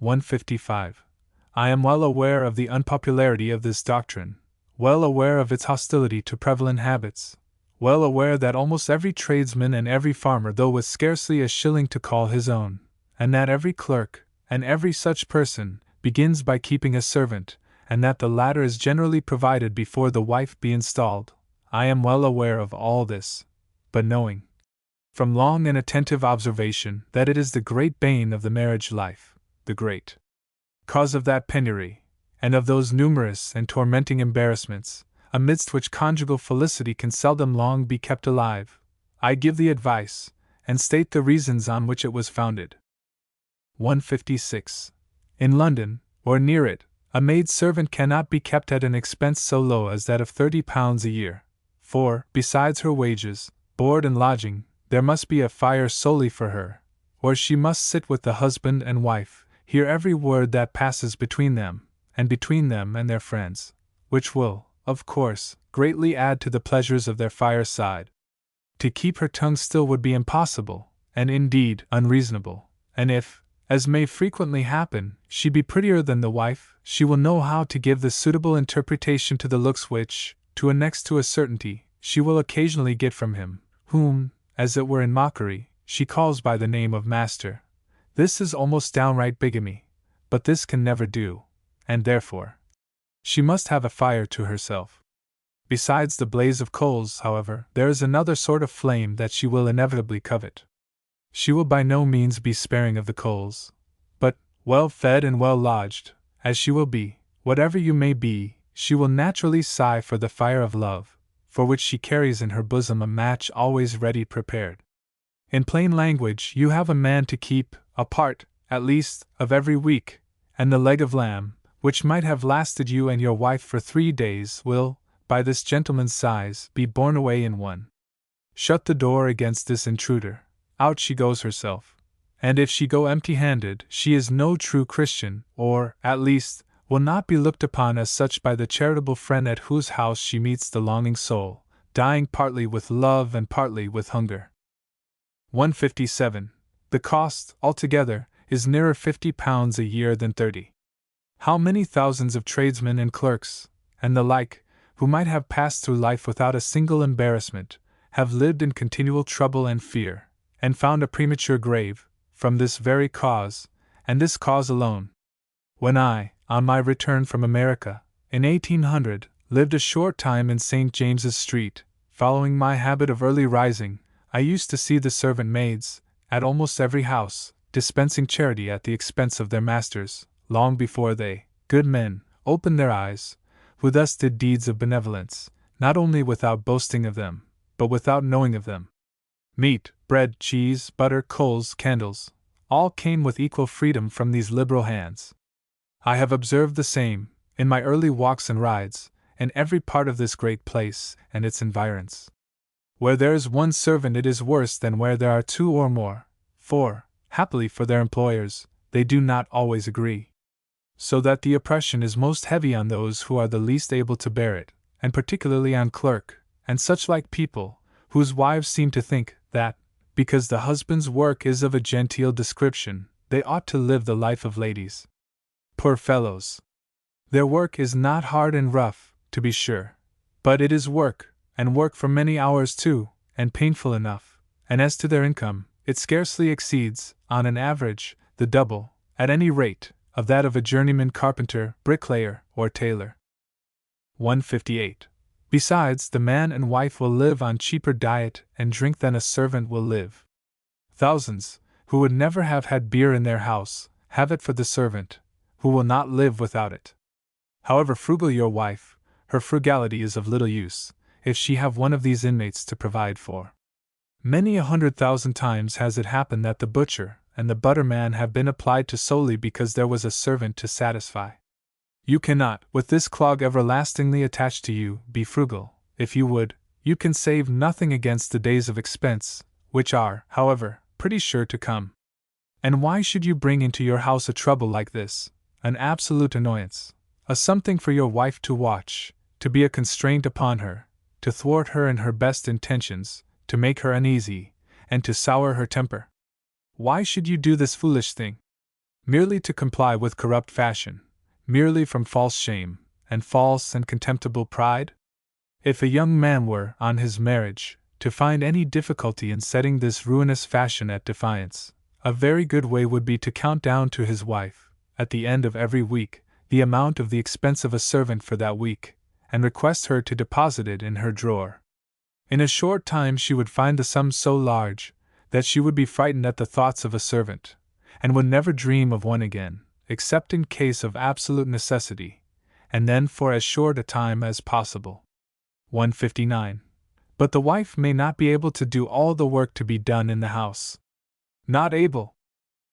155. I am well aware of the unpopularity of this doctrine, well aware of its hostility to prevalent habits, well aware that almost every tradesman and every farmer, though with scarcely a shilling to call his own, and that every clerk, and every such person, begins by keeping a servant, and that the latter is generally provided before the wife be installed. I am well aware of all this, but knowing, from long and attentive observation, that it is the great bane of the marriage life, the great cause of that penury, and of those numerous and tormenting embarrassments, amidst which conjugal felicity can seldom long be kept alive, I give the advice, and state the reasons on which it was founded. 156. In London, or near it, a maid-servant cannot be kept at an expense so low as that of £30 a year, for, besides her wages, board and lodging, there must be a fire solely for her, or she must sit with the husband and wife, hear every word that passes between them and their friends, which will, of course, greatly add to the pleasures of their fireside. To keep her tongue still would be impossible, and indeed unreasonable, and if, as may frequently happen, she be prettier than the wife, she will know how to give the suitable interpretation to the looks which, to a next to a certainty, she will occasionally get from him, whom, as it were in mockery, she calls by the name of master. This is almost downright bigamy, but this can never do, and therefore she must have a fire to herself. Besides the blaze of coals, however, there is another sort of flame that she will inevitably covet. She will by no means be sparing of the coals, but, well fed and well lodged, as she will be, whatever you may be, she will naturally sigh for the fire of love, for which she carries in her bosom a match always ready prepared. In plain language, you have a man to keep, a part, at least, of every week, and the leg of lamb, which might have lasted you and your wife for 3 days, will, by this gentleman's sighs, be borne away in one. Shut the door against this intruder, out she goes herself, and if she go empty-handed, she is no true Christian, or, at least, will not be looked upon as such by the charitable friend at whose house she meets the longing soul, dying partly with love and partly with hunger. 157. The cost, altogether, is nearer £50 a year than 30. How many thousands of tradesmen and clerks, and the like, who might have passed through life without a single embarrassment, have lived in continual trouble and fear, and found a premature grave, from this very cause, and this cause alone. When I, on my return from America, in 1800, lived a short time in St. James's Street, following my habit of early rising, I used to see the servant maids, at almost every house, dispensing charity at the expense of their masters, long before they, good men, opened their eyes, who thus did deeds of benevolence, not only without boasting of them, but without knowing of them. Meat, bread, cheese, butter, coals, candles, all came with equal freedom from these liberal hands. I have observed the same, in my early walks and rides, in every part of this great place and its environs. Where there is one servant it is worse than where there are 2 or more, for, happily for their employers, they do not always agree. So that the oppression is most heavy on those who are the least able to bear it, and particularly on clerk, and such like people, whose wives seem to think that, because the husband's work is of a genteel description, they ought to live the life of ladies. Poor fellows! Their work is not hard and rough, to be sure, but it is work, and work for many hours too, and painful enough, and as to their income, it scarcely exceeds, on an average, the double, at any rate, of that of a journeyman carpenter, bricklayer, or tailor. 158. Besides, the man and wife will live on cheaper diet and drink than a servant will live. Thousands, who would never have had beer in their house, have it for the servant, who will not live without it. However frugal your wife, her frugality is of little use, if she have one of these inmates to provide for. Many 100,000 times has it happened that the butcher and the butterman have been applied to solely because there was a servant to satisfy. You cannot, with this clog everlastingly attached to you, be frugal. If you would, you can save nothing against the days of expense, which are, however, pretty sure to come. And why should you bring into your house a trouble like this, an absolute annoyance, a something for your wife to watch, to be a constraint upon her, to thwart her in her best intentions, to make her uneasy, and to sour her temper? Why should you do this foolish thing? Merely to comply with corrupt fashion, merely from false shame, and false and contemptible pride? If a young man were, on his marriage, to find any difficulty in setting this ruinous fashion at defiance, a very good way would be to count down to his wife, at the end of every week, the amount of the expense of a servant for that week, and request her to deposit it in her drawer. In a short time she would find the sum so large, that she would be frightened at the thoughts of a servant, and would never dream of one again, except in case of absolute necessity, and then for as short a time as possible. 159. But the wife may not be able to do all the work to be done in the house. Not able!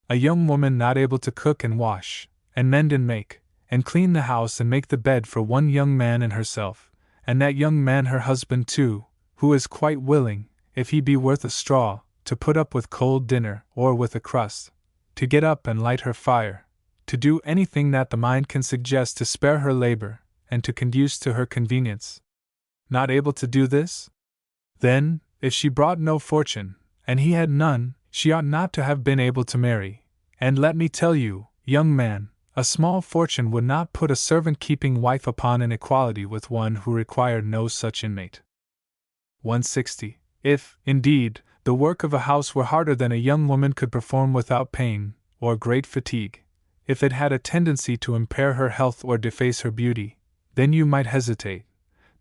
A young woman not able to cook and wash, and mend and make, and clean the house and make the bed for one young man and herself, and that young man her husband too, who is quite willing, if he be worth a straw, to put up with cold dinner or with a crust, to get up and light her fire, to do anything that the mind can suggest to spare her labor and to conduce to her convenience. Not able to do this? Then, if she brought no fortune, and he had none, she ought not to have been able to marry. And let me tell you, young man, a small fortune would not put a servant-keeping wife upon an equality with one who required no such inmate. 160. If, indeed, the work of a house were harder than a young woman could perform without pain, or great fatigue, if it had a tendency to impair her health or deface her beauty, then you might hesitate.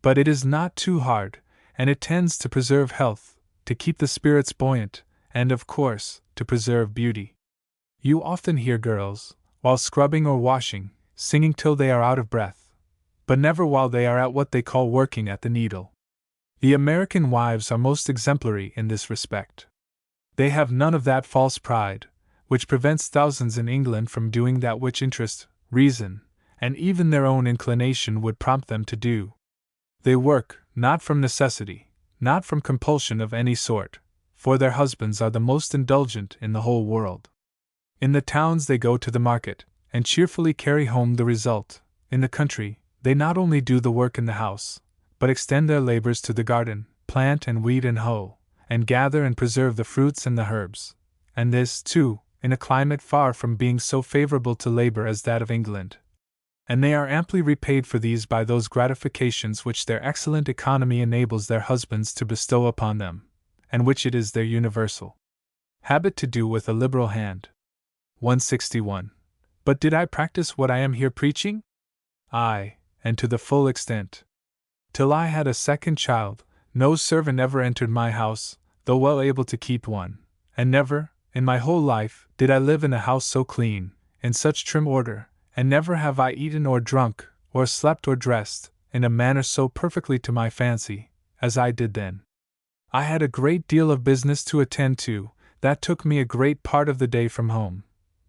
But it is not too hard, and it tends to preserve health, to keep the spirits buoyant, and, of course, to preserve beauty. You often hear girls, while scrubbing or washing, singing till they are out of breath, but never while they are at what they call working at the needle. The American wives are most exemplary in this respect. They have none of that false pride, which prevents thousands in England from doing that which interest, reason, and even their own inclination would prompt them to do. They work, not from necessity, not from compulsion of any sort, for their husbands are the most indulgent in the whole world. In the towns they go to the market, and cheerfully carry home the result. In the country, they not only do the work in the house, but extend their labors to the garden, plant and weed and hoe, and gather and preserve the fruits and the herbs, and this, too, in a climate far from being so favorable to labor as that of England. And they are amply repaid for these by those gratifications which their excellent economy enables their husbands to bestow upon them, and which it is their universal habit to do with a liberal hand. 161. But did I practice what I am here preaching? Aye, and to the full extent. Till I had a second child, no servant ever entered my house, though well able to keep one, and never, in my whole life, did I live in a house so clean, in such trim order, and never have I eaten or drunk, or slept or dressed, in a manner so perfectly to my fancy, as I did then. I had a great deal of business to attend to, that took me a great part of the day from home.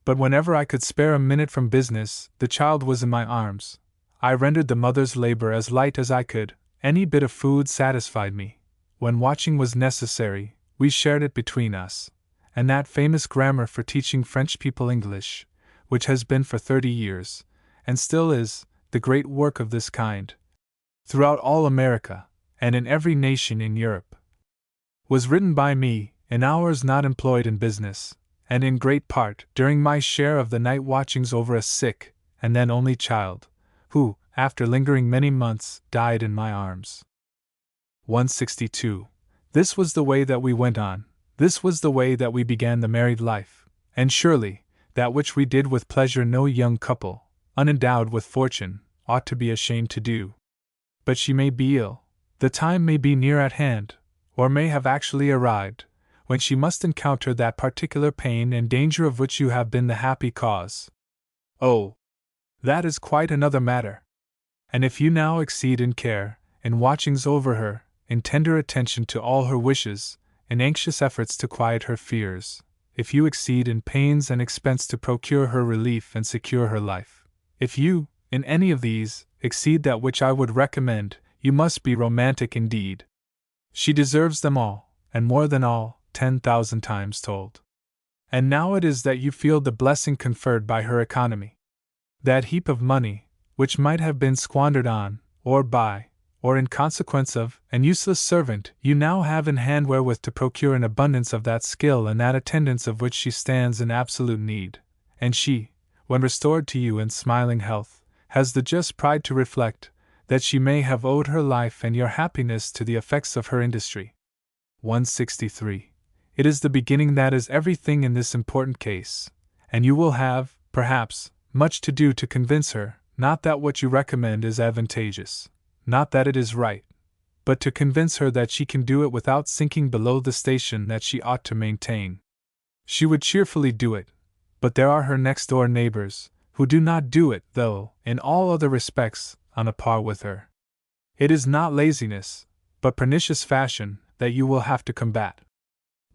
But whenever I could spare a minute from business, the child was in my arms. I rendered the mother's labor as light as I could, any bit of food satisfied me. When watching was necessary, we shared it between us, and that famous grammar for teaching French people English, which has been for 30 years, and still is, the great work of this kind, throughout all America, and in every nation in Europe, was written by me, in hours not employed in business, and in great part during my share of the night watchings over a sick, and then only child, who, after lingering many months, died in my arms. 162. This was the way that we went on, this was the way that we began the married life, and surely, that which we did with pleasure no young couple, unendowed with fortune, ought to be ashamed to do. But she may be ill, the time may be near at hand, or may have actually arrived, when she must encounter that particular pain and danger of which you have been the happy cause. Oh, that is quite another matter. And if you now exceed in care, in watchings over her, in tender attention to all her wishes, in anxious efforts to quiet her fears, if you exceed in pains and expense to procure her relief and secure her life, if you, in any of these, exceed that which I would recommend, you must be romantic indeed. She deserves them all, and more than all, 10,000 times told. And now it is that you feel the blessing conferred by her economy. That heap of money, which might have been squandered on, or by, or in consequence of, an useless servant, you now have in hand wherewith to procure an abundance of that skill and that attendance of which she stands in absolute need, and she, when restored to you in smiling health, has the just pride to reflect that she may have owed her life and your happiness to the effects of her industry. 163. It is the beginning that is everything in this important case, and you will have, perhaps, much to do to convince her, not that what you recommend is advantageous, not that it is right, but to convince her that she can do it without sinking below the station that she ought to maintain. She would cheerfully do it, but there are her next-door neighbors, who do not do it, though, in all other respects, on a par with her. It is not laziness, but pernicious fashion, that you will have to combat.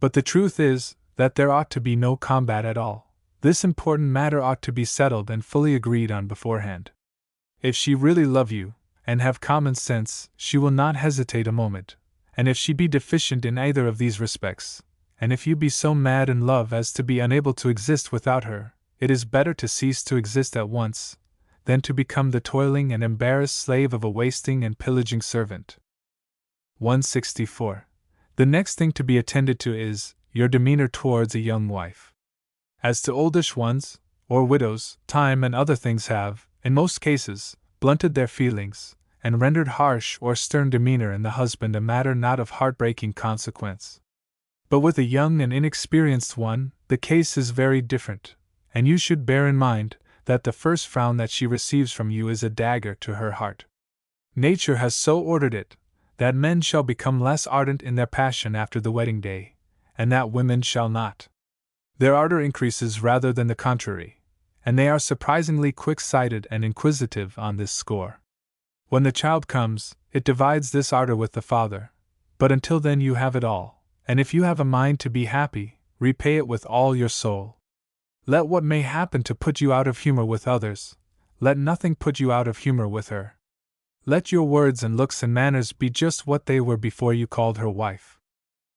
But the truth is, that there ought to be no combat at all. This important matter ought to be settled and fully agreed on beforehand. If she really love you, and have common sense, she will not hesitate a moment, and if she be deficient in either of these respects, and if you be so mad in love as to be unable to exist without her, it is better to cease to exist at once, than to become the toiling and embarrassed slave of a wasting and pillaging servant. 164. The next thing to be attended to is your demeanor towards a young wife. As to oldish ones, or widows, time and other things have, in most cases, blunted their feelings, and rendered harsh or stern demeanor in the husband a matter not of heartbreaking consequence. But with a young and inexperienced one, the case is very different, and you should bear in mind that the first frown that she receives from you is a dagger to her heart. Nature has so ordered it, that men shall become less ardent in their passion after the wedding day, and that women shall not. Their ardor increases rather than the contrary, and they are surprisingly quick-sighted and inquisitive on this score. When the child comes, it divides this ardor with the father, but until then you have it all, and if you have a mind to be happy, repay it with all your soul. Let what may happen to put you out of humor with others, let nothing put you out of humor with her. Let your words and looks and manners be just what they were before you called her wife.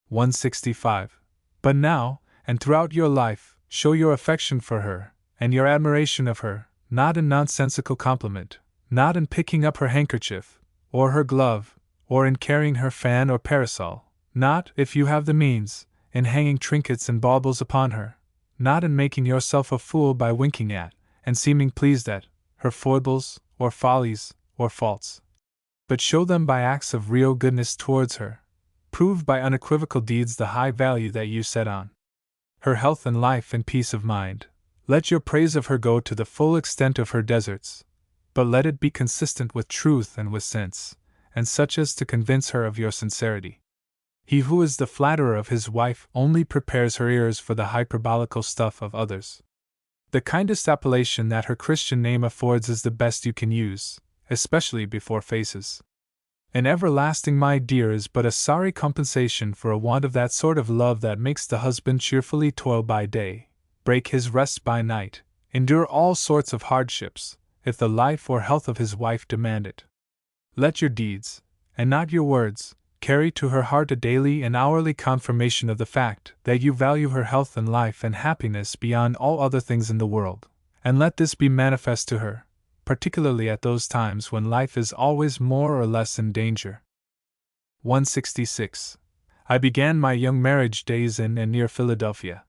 165. But now, and throughout your life, show your affection for her, and your admiration of her, not in nonsensical compliment, not in picking up her handkerchief, or her glove, or in carrying her fan or parasol, not, if you have the means, in hanging trinkets and baubles upon her, not in making yourself a fool by winking at, and seeming pleased at, her foibles, or follies, or faults. But show them by acts of real goodness towards her, prove by unequivocal deeds the high value that you set on her health and life and peace of mind. Let your praise of her go to the full extent of her deserts, but let it be consistent with truth and with sense, and such as to convince her of your sincerity. He who is the flatterer of his wife only prepares her ears for the hyperbolical stuff of others. The kindest appellation that her Christian name affords is the best you can use, especially before faces. An everlasting my dear is but a sorry compensation for a want of that sort of love that makes the husband cheerfully toil by day, break his rest by night, endure all sorts of hardships, if the life or health of his wife demand it. Let your deeds, and not your words, carry to her heart a daily and hourly confirmation of the fact that you value her health and life and happiness beyond all other things in the world, and let this be manifest to her, particularly at those times when life is always more or less in danger. 166. I began my young marriage days in and near Philadelphia.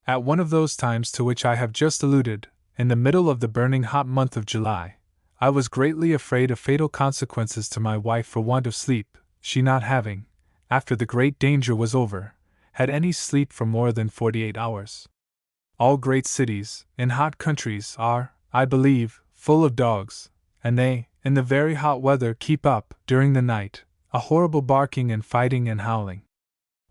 At one of those times to which I have just alluded, in the middle of the burning hot month of July, I was greatly afraid of fatal consequences to my wife for want of sleep, she not having, after the great danger was over, had any sleep for more than 48 hours. All great cities, in hot countries, are, I believe, full of dogs, and they, in the very hot weather, keep up, during the night, a horrible barking and fighting and howling.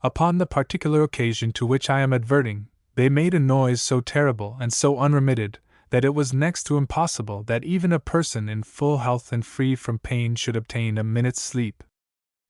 Upon the particular occasion to which I am adverting, they made a noise so terrible and so unremitted that it was next to impossible that even a person in full health and free from pain should obtain a minute's sleep.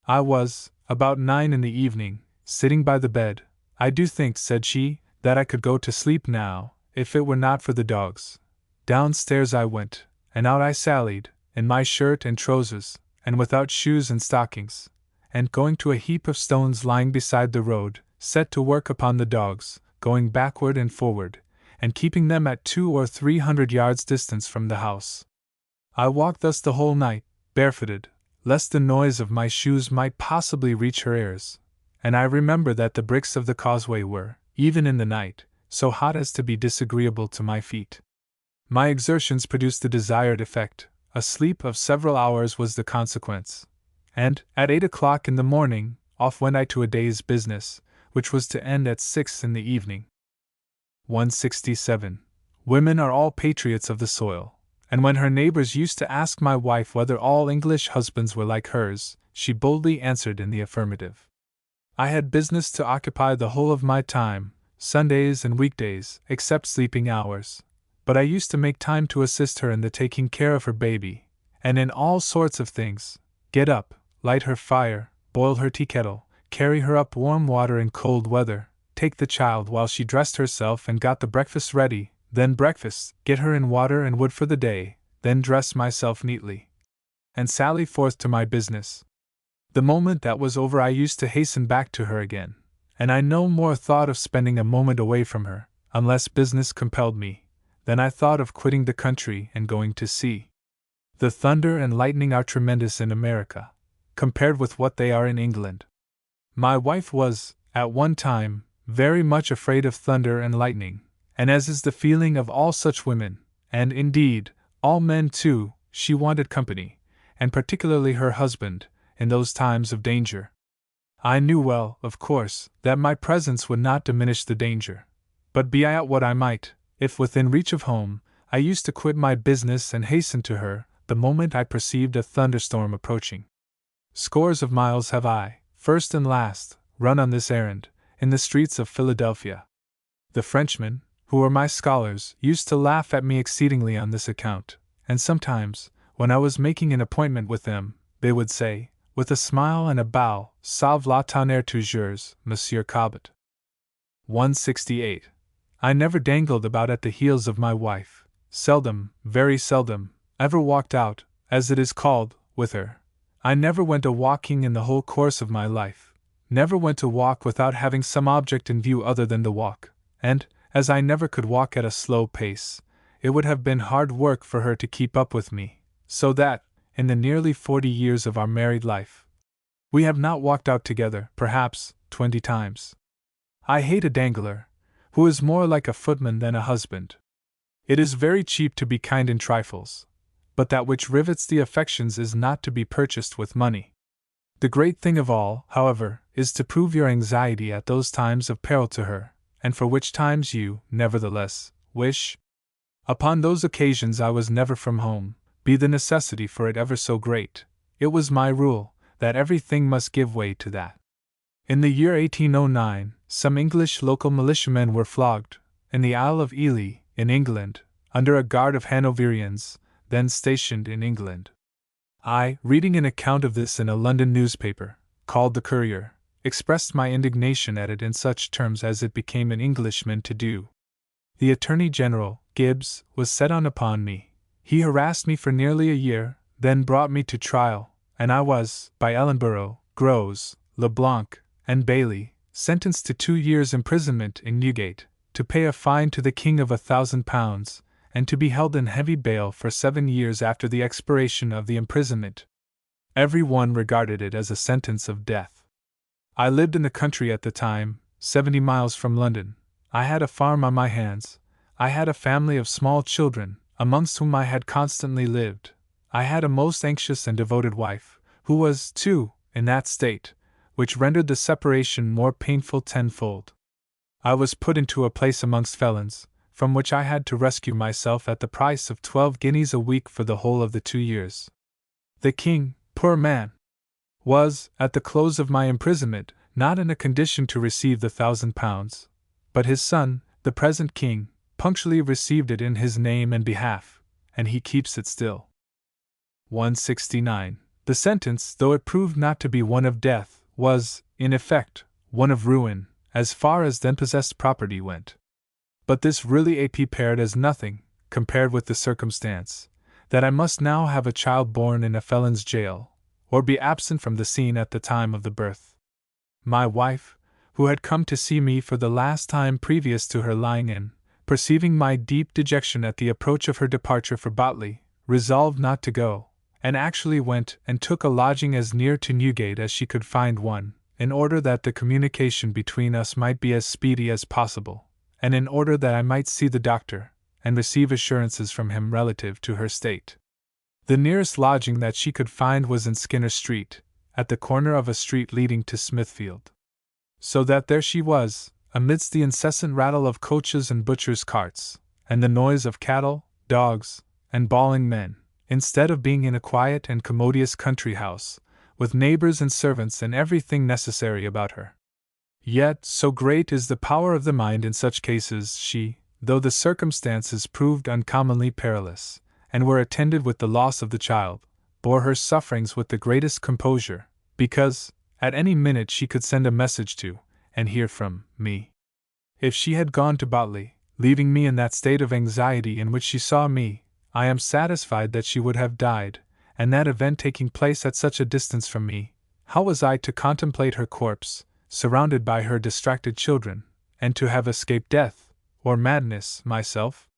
I was, about 9 in the evening, sitting by the bed. I do think, said she, that I could go to sleep now, if it were not for the dogs. Downstairs I went, and out I sallied, in my shirt and trousers, and without shoes and stockings, and going to a heap of stones lying beside the road, set to work upon the dogs, going backward and forward, and keeping them at 200 or 300 yards distance from the house. I walked thus the whole night, barefooted, lest the noise of my shoes might possibly reach her ears, and I remember that the bricks of the causeway were, even in the night, so hot as to be disagreeable to my feet. My exertions produced the desired effect. A sleep of several hours was the consequence, and, at 8 o'clock in the morning, off went I to a day's business, which was to end at 6 in the evening. 167. Women are all patriots of the soil, and when her neighbors used to ask my wife whether all English husbands were like hers, she boldly answered in the affirmative. I had business to occupy the whole of my time, Sundays and weekdays, except sleeping hours, but I used to make time to assist her in the taking care of her baby, and in all sorts of things: get up, light her fire, boil her tea kettle, carry her up warm water in cold weather, take the child while she dressed herself and got the breakfast ready, then breakfast, get her in water and wood for the day, then dress myself neatly, and sally forth to my business. The moment that was over I used to hasten back to her again, and I no more thought of spending a moment away from her, unless business compelled me, than I thought of quitting the country and going to sea. The thunder and lightning are tremendous in America, compared with what they are in England. My wife was, at one time, very much afraid of thunder and lightning, and as is the feeling of all such women, and indeed, all men too, she wanted company, and particularly her husband, in those times of danger. I knew well, of course, that my presence would not diminish the danger, but be I at what I might, if within reach of home, I used to quit my business and hasten to her the moment I perceived a thunderstorm approaching. Scores of miles have I, first and last, run on this errand, in the streets of Philadelphia. The Frenchmen, who were my scholars, used to laugh at me exceedingly on this account, and sometimes, when I was making an appointment with them, they would say, with a smile and a bow, Sauve la tonnerre toujours, Monsieur Cobbett. 168. I never dangled about at the heels of my wife, seldom, very seldom, ever walked out, as it is called, with her. I never went a walking in the whole course of my life, never went to walk without having some object in view other than the walk, and, as I never could walk at a slow pace, it would have been hard work for her to keep up with me, so that, in the nearly 40 years of our married life, we have not walked out together, perhaps, 20 times. I hate a dangler, who is more like a footman than a husband. It is very cheap to be kind in trifles, but that which rivets the affections is not to be purchased with money. The great thing of all, however, is to prove your anxiety at those times of peril to her, and for which times you, nevertheless, wish. Upon those occasions I was never from home, be the necessity for it ever so great. It was my rule, that everything must give way to that. In the year 1809, some English local militiamen were flogged, in the Isle of Ely, in England, under a guard of Hanoverians, then stationed in England. I, reading an account of this in a London newspaper, called the Courier, expressed my indignation at it in such terms as it became an Englishman to do. The Attorney General, Gibbs, was set on upon me. He harassed me for nearly a year, then brought me to trial, and I was, by Ellenborough, Grose, LeBlanc, and Bailey, sentenced to 2 years' imprisonment in Newgate, to pay a fine to the King of £1,000, and to be held in heavy bail for 7 years after the expiration of the imprisonment. Every one regarded it as a sentence of death. I lived in the country at the time, 70 miles from London. I had a farm on my hands. I had a family of small children, amongst whom I had constantly lived, I had a most anxious and devoted wife, who was, too, in that state, which rendered the separation more painful tenfold. I was put into a place amongst felons, from which I had to rescue myself at the price of 12 guineas a week for the whole of the 2 years. The king, poor man, was, at the close of my imprisonment, not in a condition to receive the £1,000, but his son, the present king, punctually received it in his name and behalf, and he keeps it still. 169. The sentence, though it proved not to be one of death, was, in effect, one of ruin, as far as then possessed property went. But this really appeared as nothing, compared with the circumstance, that I must now have a child born in a felon's jail, or be absent from the scene at the time of the birth. My wife, who had come to see me for the last time previous to her lying in, perceiving my deep dejection at the approach of her departure for Botley, resolved not to go, and actually went and took a lodging as near to Newgate as she could find one, in order that the communication between us might be as speedy as possible, and in order that I might see the doctor, and receive assurances from him relative to her state. The nearest lodging that she could find was in Skinner Street, at the corner of a street leading to Smithfield. So that there she was, amidst the incessant rattle of coaches and butchers' carts, and the noise of cattle, dogs, and bawling men, instead of being in a quiet and commodious country house, with neighbors and servants and everything necessary about her. Yet, so great is the power of the mind in such cases, she, though the circumstances proved uncommonly perilous, and were attended with the loss of the child, bore her sufferings with the greatest composure, because, at any minute she could send a message to, and hear from, me. If she had gone to Botley, leaving me in that state of anxiety in which she saw me, I am satisfied that she would have died, and that event taking place at such a distance from me, how was I to contemplate her corpse, surrounded by her distracted children, and to have escaped death, or madness, myself?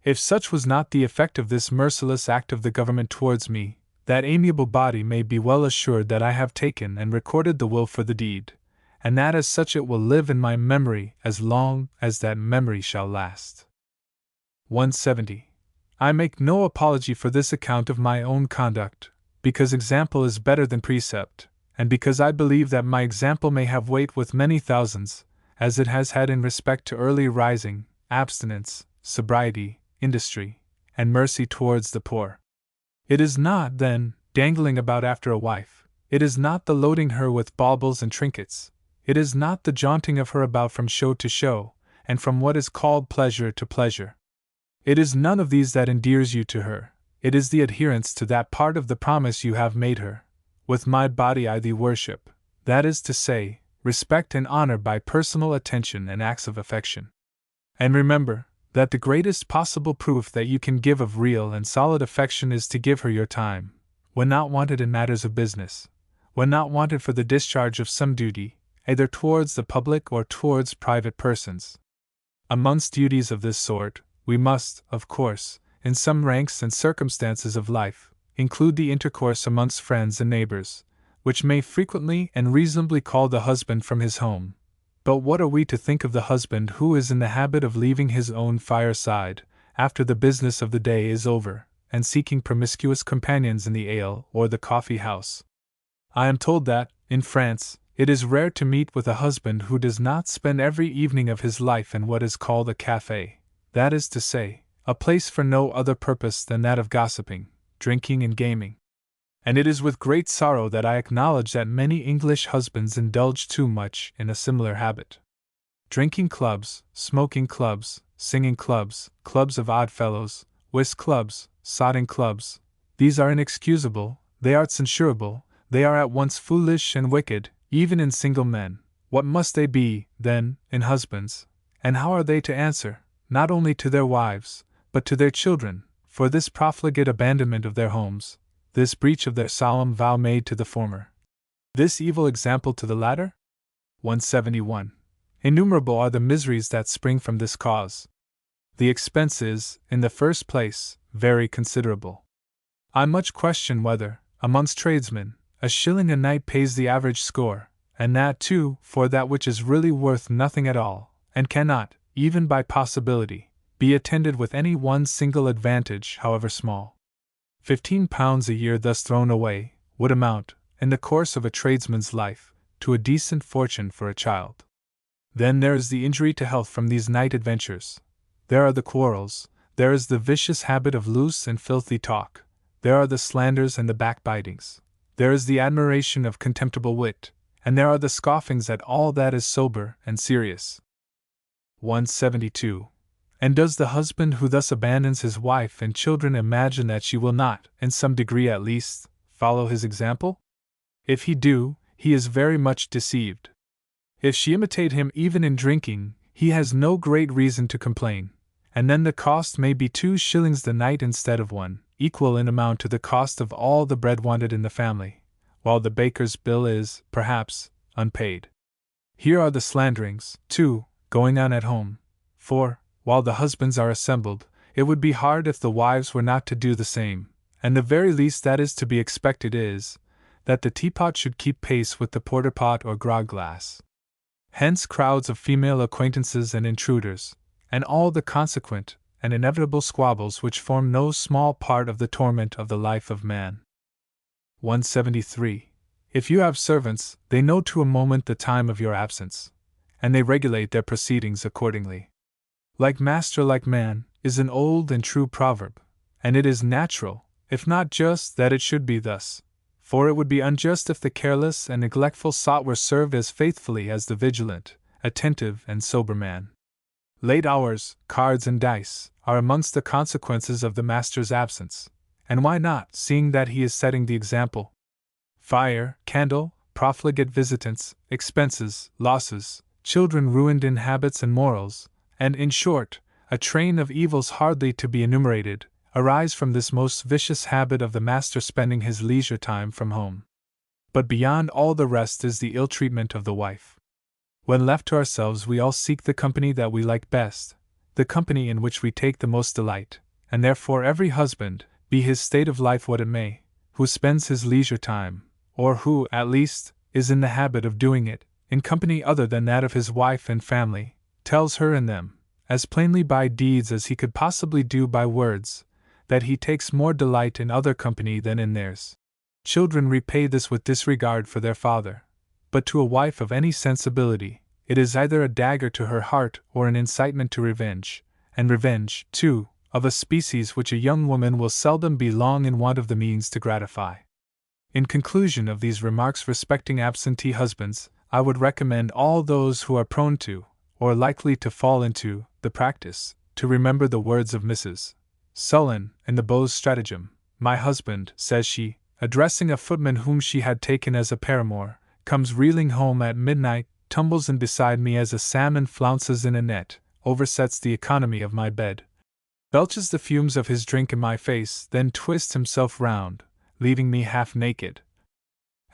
If such was not the effect of this merciless act of the government towards me, that amiable body may be well assured that I have taken and recorded the will for the deed, and that as such it will live in my memory as long as that memory shall last. 170. I make no apology for this account of my own conduct, because example is better than precept, and because I believe that my example may have weight with many thousands, as it has had in respect to early rising, abstinence, sobriety, industry, and mercy towards the poor. It is not, then, dangling about after a wife, it is not the loading her with baubles and trinkets, it is not the jaunting of her about from show to show, and from what is called pleasure to pleasure. It is none of these that endears you to her, it is the adherence to that part of the promise you have made her. With my body I thee worship, that is to say, respect and honor by personal attention and acts of affection. And remember, that the greatest possible proof that you can give of real and solid affection is to give her your time, when not wanted in matters of business, when not wanted for the discharge of some duty, either towards the public or towards private persons. Amongst duties of this sort, we must, of course, in some ranks and circumstances of life, include the intercourse amongst friends and neighbors, which may frequently and reasonably call the husband from his home. But what are we to think of the husband who is in the habit of leaving his own fireside, after the business of the day is over, and seeking promiscuous companions in the ale or the coffee house? I am told that, in France, it is rare to meet with a husband who does not spend every evening of his life in what is called a café, that is to say, a place for no other purpose than that of gossiping, drinking and gaming. And it is with great sorrow that I acknowledge that many English husbands indulge too much in a similar habit. Drinking clubs, smoking clubs, singing clubs, clubs of odd fellows, whist clubs, sodding clubs, these are inexcusable, they are censurable, they are at once foolish and wicked, even in single men. What must they be, then, in husbands? And how are they to answer, not only to their wives, but to their children, for this profligate abandonment of their homes, this breach of their solemn vow made to the former, this evil example to the latter? 171. Innumerable are the miseries that spring from this cause. The expense is, in the first place, very considerable. I much question whether, amongst tradesmen, a shilling a night pays the average score, and that too for that which is really worth nothing at all, and cannot, even by possibility, be attended with any one single advantage, however small. £15 a year thus thrown away would amount, in the course of a tradesman's life, to a decent fortune for a child. Then there is the injury to health from these night adventures. There are the quarrels, there is the vicious habit of loose and filthy talk, there are the slanders and the backbitings, there is the admiration of contemptible wit, and there are the scoffings at all that is sober and serious. 172. And does the husband who thus abandons his wife and children imagine that she will not, in some degree at least, follow his example? If he do, he is very much deceived. If she imitate him even in drinking, he has no great reason to complain, and then the cost may be 2 shillings the night instead of 1, equal in amount to the cost of all the bread wanted in the family, while the baker's bill is, perhaps, unpaid. Here are the slanderings, too, going on at home, for, while the husbands are assembled, it would be hard if the wives were not to do the same, and the very least that is to be expected is, that the teapot should keep pace with the porter-pot or grog-glass. Hence crowds of female acquaintances and intruders, and all the consequent and inevitable squabbles which form no small part of the torment of the life of man. 173. If you have servants, they know to a moment the time of your absence, and they regulate their proceedings accordingly. Like master like man, is an old and true proverb, and it is natural, if not just, that it should be thus, for it would be unjust if the careless and neglectful sot were served as faithfully as the vigilant, attentive, and sober man. Late hours, cards and dice, are amongst the consequences of the master's absence, and why not, seeing that he is setting the example? Fire, candle, profligate visitants, expenses, losses, children ruined in habits and morals, and, in short, a train of evils hardly to be enumerated, arise from this most vicious habit of the master spending his leisure time from home. But beyond all the rest is the ill treatment of the wife. When left to ourselves, we all seek the company that we like best, the company in which we take the most delight, and therefore every husband, be his state of life what it may, who spends his leisure time, or who, at least, is in the habit of doing it, in company other than that of his wife and family, tells her and them, as plainly by deeds as he could possibly do by words, that he takes more delight in other company than in theirs. Children repay this with disregard for their father, but to a wife of any sensibility, it is either a dagger to her heart or an incitement to revenge, and revenge, too, of a species which a young woman will seldom be long in want of the means to gratify. In conclusion of these remarks respecting absentee husbands, I would recommend all those who are prone to, or likely to fall into, the practice, to remember the words of Mrs. Sullen in the Beau's Stratagem. My husband, says she, addressing a footman whom she had taken as a paramour, comes reeling home at midnight, tumbles in beside me as a salmon flounces in a net, oversets the economy of my bed, belches the fumes of his drink in my face, then twists himself round, leaving me half naked,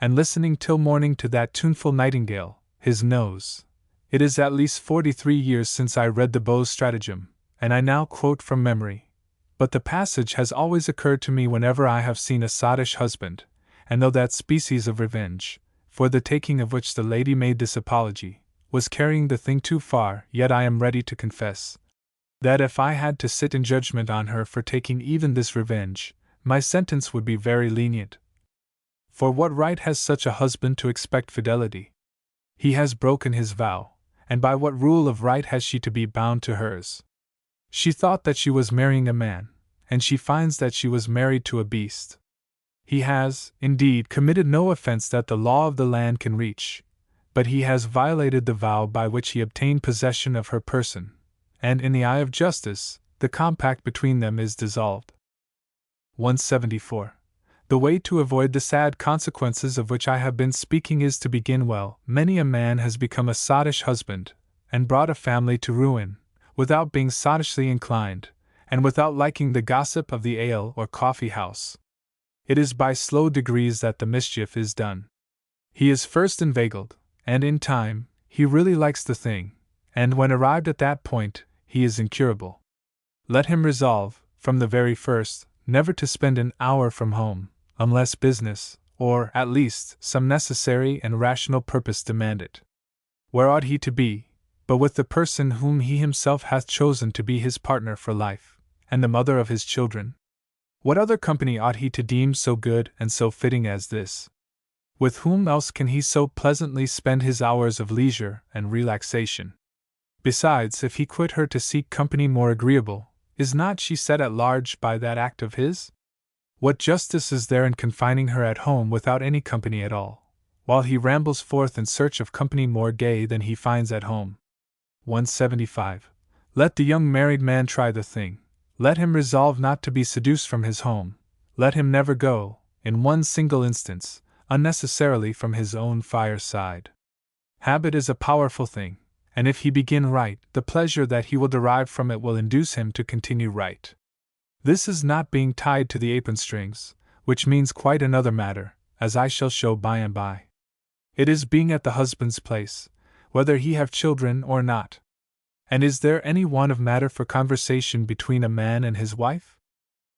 and listening till morning to that tuneful nightingale, his nose. It is at least 43 years since I read the Beau's Stratagem, and I now quote from memory. But the passage has always occurred to me whenever I have seen a sottish husband, and though that species of revenge, for the taking of which the lady made this apology, was carrying the thing too far, yet I am ready to confess that if I had to sit in judgment on her for taking even this revenge, my sentence would be very lenient. For what right has such a husband to expect fidelity? He has broken his vow, and by what rule of right has she to be bound to hers? She thought that she was marrying a man, and she finds that she was married to a beast. He has, indeed, committed no offense that the law of the land can reach, but he has violated the vow by which he obtained possession of her person, and in the eye of justice, the compact between them is dissolved. 174. The way to avoid the sad consequences of which I have been speaking is to begin well. Many a man has become a sottish husband, and brought a family to ruin, without being sottishly inclined, and without liking the gossip of the ale or coffee house. It is by slow degrees that the mischief is done. He is first inveigled, and in time, he really likes the thing, and when arrived at that point, he is incurable. Let him resolve, from the very first, never to spend an hour from home, unless business, or, at least, some necessary and rational purpose demand it. Where ought he to be, but with the person whom he himself hath chosen to be his partner for life, and the mother of his children? What other company ought he to deem so good and so fitting as this? With whom else can he so pleasantly spend his hours of leisure and relaxation? Besides, if he quit her to seek company more agreeable, is not she set at large by that act of his? What justice is there in confining her at home without any company at all, while he rambles forth in search of company more gay than he finds at home? 175. Let the young married man try the thing. Let him resolve not to be seduced from his home. Let him never go, in one single instance, unnecessarily from his own fireside. Habit is a powerful thing, and if he begin right, the pleasure that he will derive from it will induce him to continue right. This is not being tied to the apron strings, which means quite another matter, as I shall show by and by. It is being at the husband's place, whether he have children or not. And is there any want of matter for conversation between a man and his wife?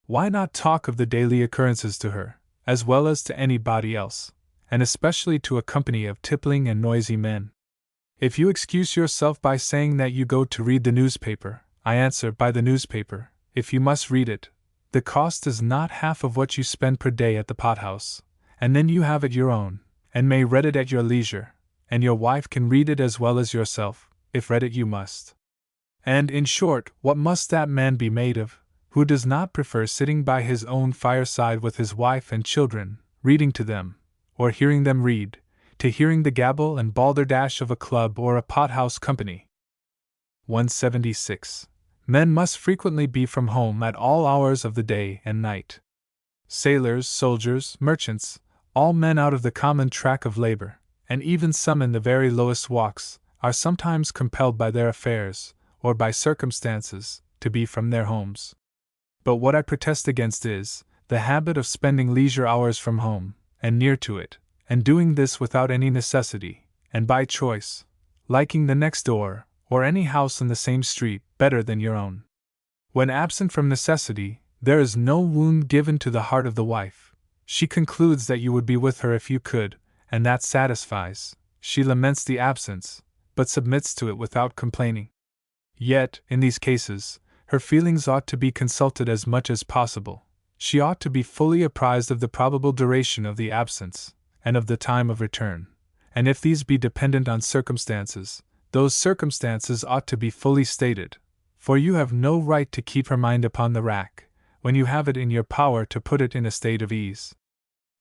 Why not talk of the daily occurrences to her, as well as to anybody else, and especially to a company of tippling and noisy men? If you excuse yourself by saying that you go to read the newspaper, I answer by the newspaper, if you must read it, the cost is not half of what you spend per day at the pothouse, and then you have it your own, and may read it at your leisure, and your wife can read it as well as yourself, if read it you must. And, in short, what must that man be made of, who does not prefer sitting by his own fireside with his wife and children, reading to them, or hearing them read, to hearing the gabble and balderdash of a club or a pothouse company? 176. Men must frequently be from home at all hours of the day and night. Sailors, soldiers, merchants, all men out of the common track of labor, and even some in the very lowest walks, are sometimes compelled by their affairs, or by circumstances, to be from their homes. But what I protest against is the habit of spending leisure hours from home, and near to it, and doing this without any necessity, and by choice, liking the next door, or any house in the same street, better than your own. When absent from necessity, there is no wound given to the heart of the wife. She concludes that you would be with her if you could, and that satisfies. She laments the absence, but submits to it without complaining. Yet, in these cases, her feelings ought to be consulted as much as possible. She ought to be fully apprised of the probable duration of the absence, and of the time of return, and if these be dependent on circumstances, those circumstances ought to be fully stated, for you have no right to keep her mind upon the rack, when you have it in your power to put it in a state of ease.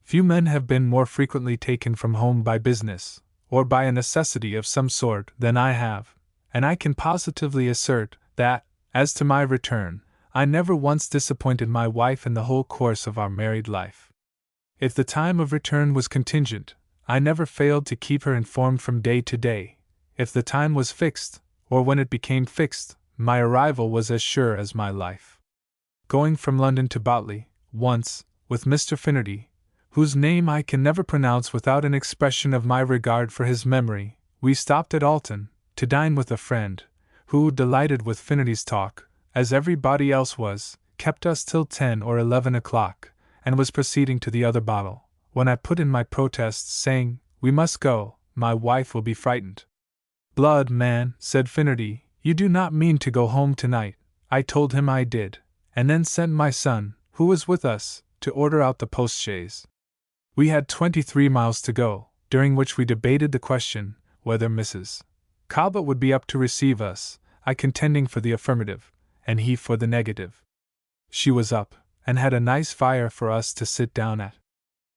Few men have been more frequently taken from home by business, or by a necessity of some sort, than I have, and I can positively assert that, as to my return, I never once disappointed my wife in the whole course of our married life. If the time of return was contingent, I never failed to keep her informed from day to day. If the time was fixed, or when it became fixed, my arrival was as sure as my life. Going from London to Botley, once, with Mr. Finnerty, whose name I can never pronounce without an expression of my regard for his memory, we stopped at Alton, to dine with a friend, who, delighted with Finnerty's talk, as everybody else was, kept us till 10 or 11 o'clock, and was proceeding to the other bottle, when I put in my protests, saying, "We must go, my wife will be frightened." "Blood, man," said Finnerty, "you do not mean to go home tonight." I told him I did, and then sent my son, who was with us, to order out the post-chaise. We had 23 miles to go, during which we debated the question, whether Mrs. Cobbett would be up to receive us, I contending for the affirmative, and he for the negative. She was up, and had a nice fire for us to sit down at.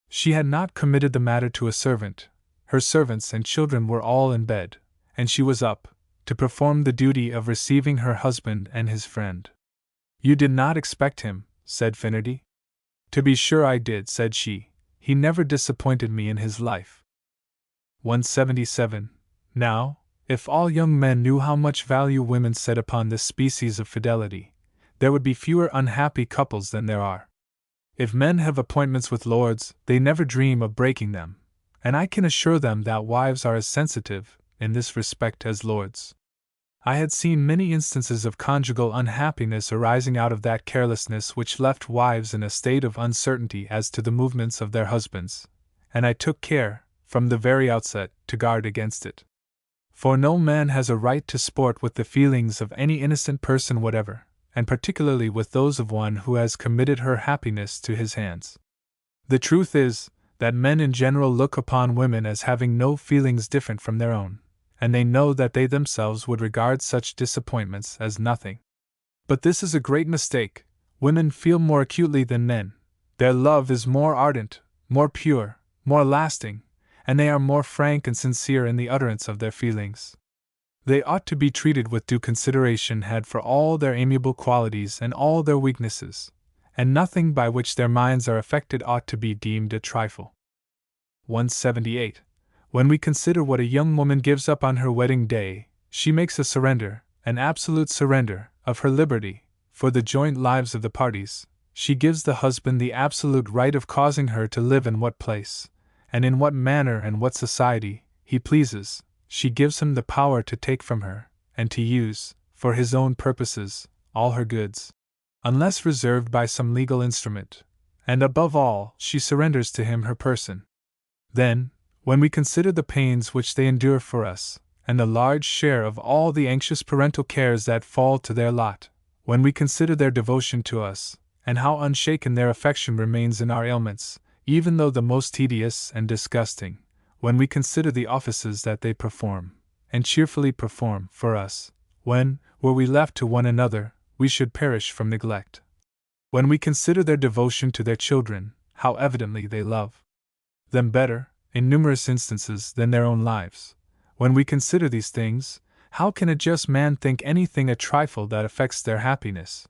She had not committed the matter to a servant, her servants and children were all in bed, and she was up, to perform the duty of receiving her husband and his friend. "You did not expect him," said Finnerty. "To be sure I did," said she. "He never disappointed me in his life." 177. Now, if all young men knew how much value women set upon this species of fidelity, there would be fewer unhappy couples than there are. If men have appointments with lords, they never dream of breaking them, and I can assure them that wives are as sensitive, in this respect, as lords. I had seen many instances of conjugal unhappiness arising out of that carelessness which left wives in a state of uncertainty as to the movements of their husbands, and I took care, from the very outset, to guard against it. For no man has a right to sport with the feelings of any innocent person whatever, and particularly with those of one who has committed her happiness to his hands. The truth is, that men in general look upon women as having no feelings different from their own, and they know that they themselves would regard such disappointments as nothing. But this is a great mistake. Women feel more acutely than men. Their love is more ardent, more pure, more lasting, and they are more frank and sincere in the utterance of their feelings. They ought to be treated with due consideration had for all their amiable qualities and all their weaknesses, and nothing by which their minds are affected ought to be deemed a trifle. 178. When we consider what a young woman gives up on her wedding day, she makes a surrender, an absolute surrender, of her liberty, for the joint lives of the parties. She gives the husband the absolute right of causing her to live in what place, and in what manner and what society, he pleases. She gives him the power to take from her, and to use, for his own purposes, all her goods, unless reserved by some legal instrument, and above all, she surrenders to him her person. Then, when we consider the pains which they endure for us, and the large share of all the anxious parental cares that fall to their lot, when we consider their devotion to us, and how unshaken their affection remains in our ailments, even though the most tedious and disgusting, when we consider the offices that they perform, and cheerfully perform, for us, when, were we left to one another, we should perish from neglect. When we consider their devotion to their children, how evidently they love them better, in numerous instances, than their own lives. When we consider these things, how can a just man think anything a trifle that affects their happiness?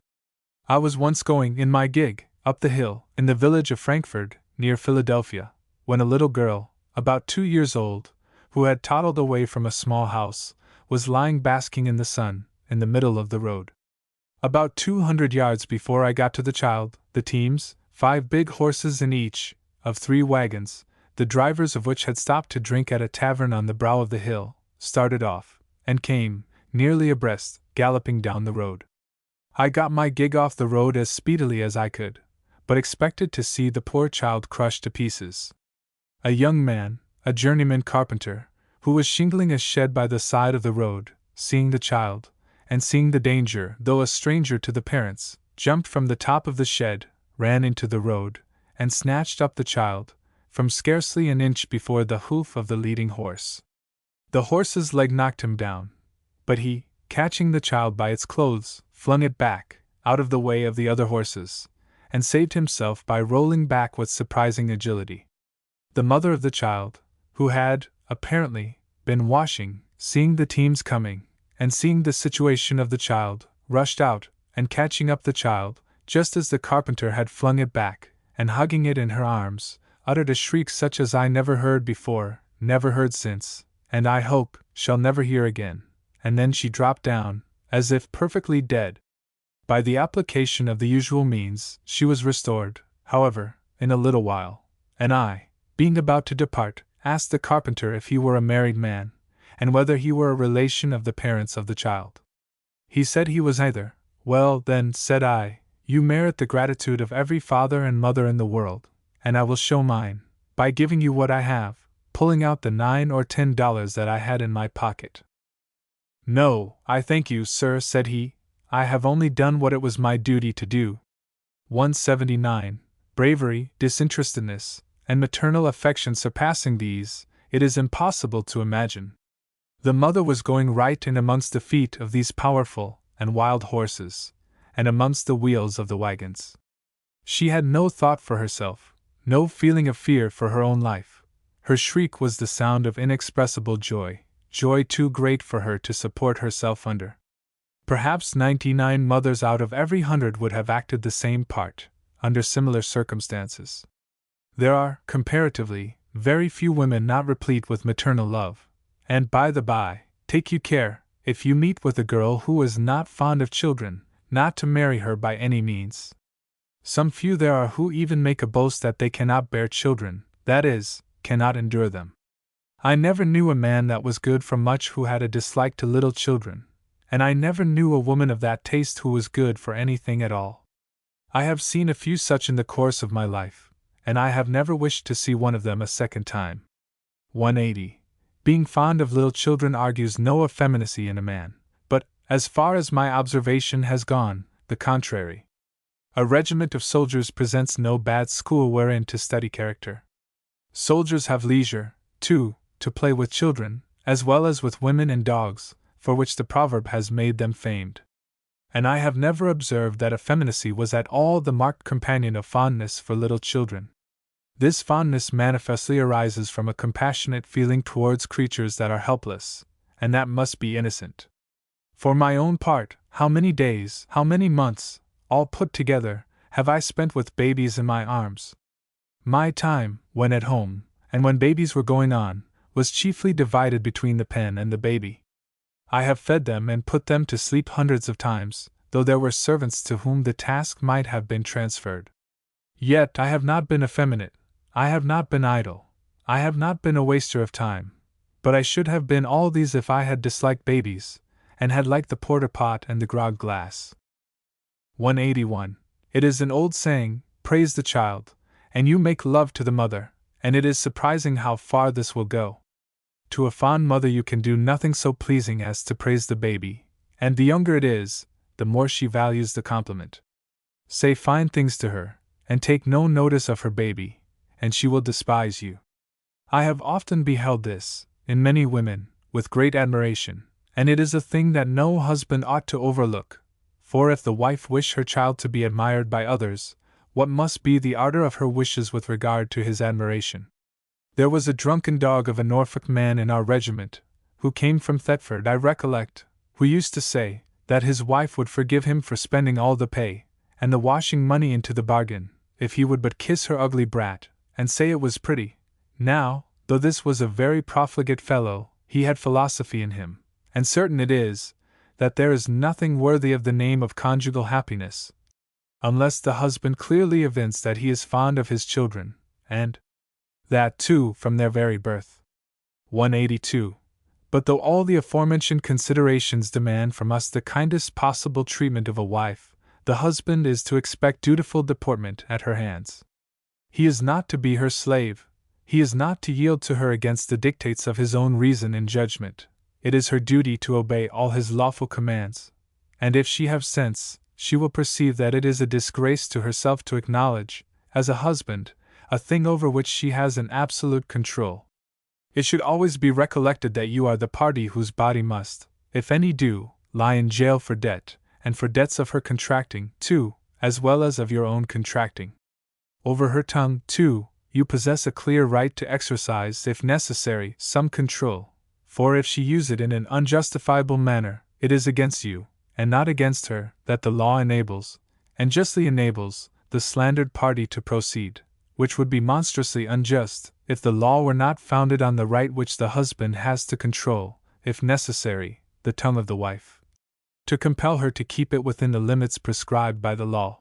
I was once going, in my gig, up the hill, in the village of Frankfurt, near Philadelphia, when a little girl, about 2 years old, who had toddled away from a small house, was lying basking in the sun, in the middle of the road. About 200 yards before I got to the child, the teams, 5 big horses in each, of 3 wagons, the drivers of which had stopped to drink at a tavern on the brow of the hill, started off, and came, nearly abreast, galloping down the road. I got my gig off the road as speedily as I could, but expected to see the poor child crushed to pieces. A young man, a journeyman carpenter, who was shingling a shed by the side of the road, seeing the child, and seeing the danger, though a stranger to the parents, jumped from the top of the shed, ran into the road, and snatched up the child, from scarcely an inch before the hoof of the leading horse. The horse's leg knocked him down, but he, catching the child by its clothes, flung it back, out of the way of the other horses, and saved himself by rolling back with surprising agility. The mother of the child, who had, apparently, been washing, seeing the teams coming, and seeing the situation of the child, rushed out, and catching up the child, just as the carpenter had flung it back, and hugging it in her arms, uttered a shriek such as I never heard before, never heard since, and I hope, shall never hear again, and then she dropped down, as if perfectly dead. By the application of the usual means, she was restored, however, in a little while, and I, being about to depart, asked the carpenter if he were a married man, and whether he were a relation of the parents of the child. He said he was neither. Well, then, said I, you merit the gratitude of every father and mother in the world, and I will show mine, by giving you what I have, pulling out the $9 or $10 that I had in my pocket. No, I thank you, sir, said he, I have only done what it was my duty to do. 179. Bravery, disinterestedness, and maternal affection surpassing these, it is impossible to imagine. The mother was going right in amongst the feet of these powerful and wild horses, and amongst the wheels of the wagons. She had no thought for herself, no feeling of fear for her own life. Her shriek was the sound of inexpressible joy, joy too great for her to support herself under. Perhaps 99 mothers out of every 100 would have acted the same part, under similar circumstances. There are, comparatively, very few women not replete with maternal love, and by the by, take you care, if you meet with a girl who is not fond of children, not to marry her by any means. Some few there are who even make a boast that they cannot bear children, that is, cannot endure them. I never knew a man that was good for much who had a dislike to little children, and I never knew a woman of that taste who was good for anything at all. I have seen a few such in the course of my life, and I have never wished to see one of them a second time. 180. Being fond of little children argues no effeminacy in a man, but, as far as my observation has gone, the contrary. A regiment of soldiers presents no bad school wherein to study character. Soldiers have leisure, too, to play with children, as well as with women and dogs, for which the proverb has made them famed. And I have never observed that effeminacy was at all the marked companion of fondness for little children. This fondness manifestly arises from a compassionate feeling towards creatures that are helpless, and that must be innocent. For my own part, how many days, how many months, all put together, have I spent with babies in my arms? My time, when at home, and when babies were going on, was chiefly divided between the pen and the baby. I have fed them and put them to sleep hundreds of times, though there were servants to whom the task might have been transferred. Yet I have not been effeminate, I have not been idle, I have not been a waster of time, but I should have been all these if I had disliked babies, and had liked the porter-pot and the grog-glass. 181. It is an old saying, praise the child, and you make love to the mother, and it is surprising how far this will go. To a fond mother you can do nothing so pleasing as to praise the baby, and the younger it is, the more she values the compliment. Say fine things to her, and take no notice of her baby, and she will despise you. I have often beheld this, in many women, with great admiration, and it is a thing that no husband ought to overlook, for if the wife wish her child to be admired by others, what must be the ardor of her wishes with regard to his admiration? There was a drunken dog of a Norfolk man in our regiment, who came from Thetford, I recollect, who used to say that his wife would forgive him for spending all the pay, and the washing money into the bargain, if he would but kiss her ugly brat, and say it was pretty. Now, though this was a very profligate fellow, he had philosophy in him, and certain it is, that there is nothing worthy of the name of conjugal happiness, unless the husband clearly evince that he is fond of his children, and that, too, from their very birth. 182. But though all the aforementioned considerations demand from us the kindest possible treatment of a wife, the husband is to expect dutiful deportment at her hands. He is not to be her slave, he is not to yield to her against the dictates of his own reason and judgment. It is her duty to obey all his lawful commands, and if she have sense, she will perceive that it is a disgrace to herself to acknowledge, as a husband, a thing over which she has an absolute control. It should always be recollected that you are the party whose body must, if any do, lie in jail for debt, and for debts of her contracting, too, as well as of your own contracting. Over her tongue, too, you possess a clear right to exercise, if necessary, some control, for if she use it in an unjustifiable manner, it is against you, and not against her, that the law enables, and justly enables, the slandered party to proceed, which would be monstrously unjust, if the law were not founded on the right which the husband has to control, if necessary, the tongue of the wife, to compel her to keep it within the limits prescribed by the law.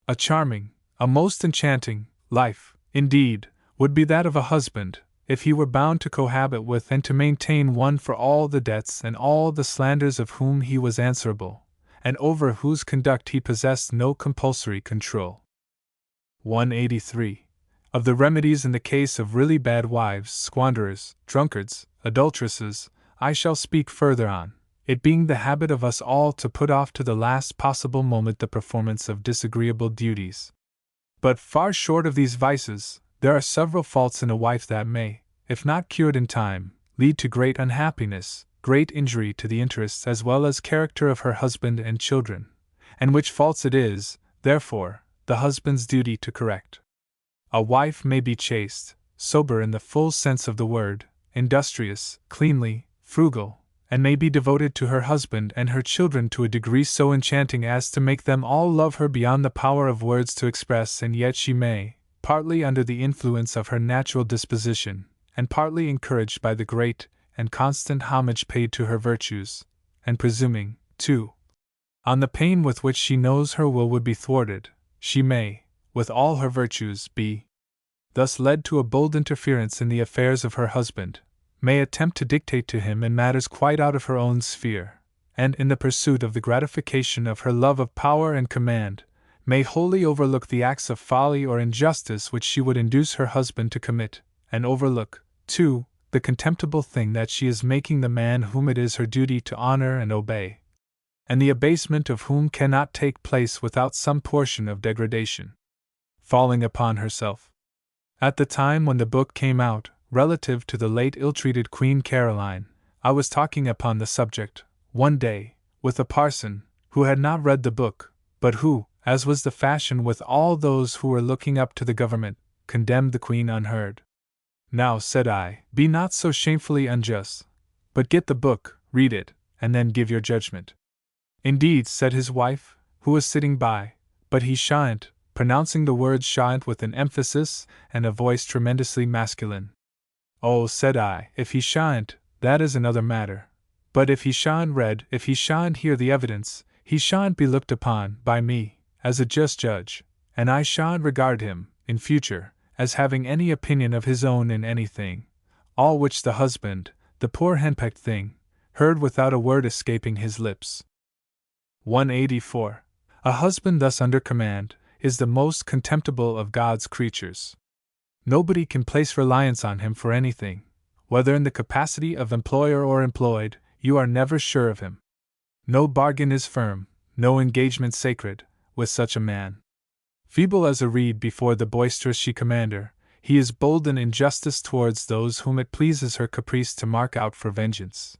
A charming, a most enchanting, life, indeed, would be that of a husband, if he were bound to cohabit with and to maintain one for all the debts and all the slanders of whom he was answerable, and over whose conduct he possessed no compulsory control. 183. Of the remedies in the case of really bad wives, squanderers, drunkards, adulteresses, I shall speak further on, it being the habit of us all to put off to the last possible moment the performance of disagreeable duties. But far short of these vices, there are several faults in a wife that may, if not cured in time, lead to great unhappiness, great injury to the interests as well as character of her husband and children, and which faults it is, therefore, the husband's duty to correct. A wife may be chaste, sober in the full sense of the word, industrious, cleanly, frugal, and may be devoted to her husband and her children to a degree so enchanting as to make them all love her beyond the power of words to express, and yet she may, partly under the influence of her natural disposition, and partly encouraged by the great and constant homage paid to her virtues, and presuming, too, on the pain with which she knows her will would be thwarted, she may, with all her virtues, be thus led to a bold interference in the affairs of her husband, may attempt to dictate to him in matters quite out of her own sphere, and in the pursuit of the gratification of her love of power and command, may wholly overlook the acts of folly or injustice which she would induce her husband to commit, and overlook, too, the contemptible thing that she is making the man whom it is her duty to honor and obey. and the abasement of whom cannot take place without some portion of degradation falling upon herself. At the time when the book came out, relative to the late ill-treated Queen Caroline, I was talking upon the subject, one day, with a parson, who had not read the book, but who, as was the fashion with all those who were looking up to the government, condemned the Queen unheard. Now, said I, be not so shamefully unjust, but get the book, read it, and then give your judgment. Indeed, said his wife, who was sitting by, but he shan't, pronouncing the word shan't with an emphasis and a voice tremendously masculine. Oh, said I, if he shan't, that is another matter. But if he shan't read, if he shan't hear the evidence, he shan't be looked upon, by me, as a just judge, and I shan't regard him, in future, as having any opinion of his own in anything, all which the husband, the poor henpecked thing, heard without a word escaping his lips. 184. A husband thus under command is the most contemptible of God's creatures. Nobody can place reliance on him for anything, whether in the capacity of employer or employed, you are never sure of him. No bargain is firm, no engagement sacred, with such a man. Feeble as a reed before the boisterous she-commander, he is bold in injustice towards those whom it pleases her caprice to mark out for vengeance.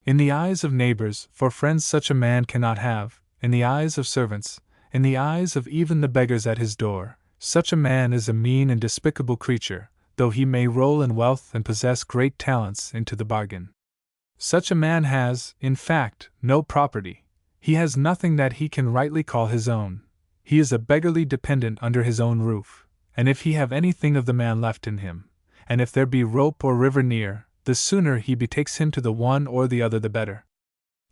In the eyes of neighbors, for friends such a man cannot have, in the eyes of servants, in the eyes of even the beggars at his door, such a man is a mean and despicable creature, though he may roll in wealth and possess great talents into the bargain. Such a man has, in fact, no property. He has nothing that he can rightly call his own. He is a beggarly dependent under his own roof, and if he have anything of the man left in him, and if there be rope or river near, the sooner he betakes him to the one or the other the better.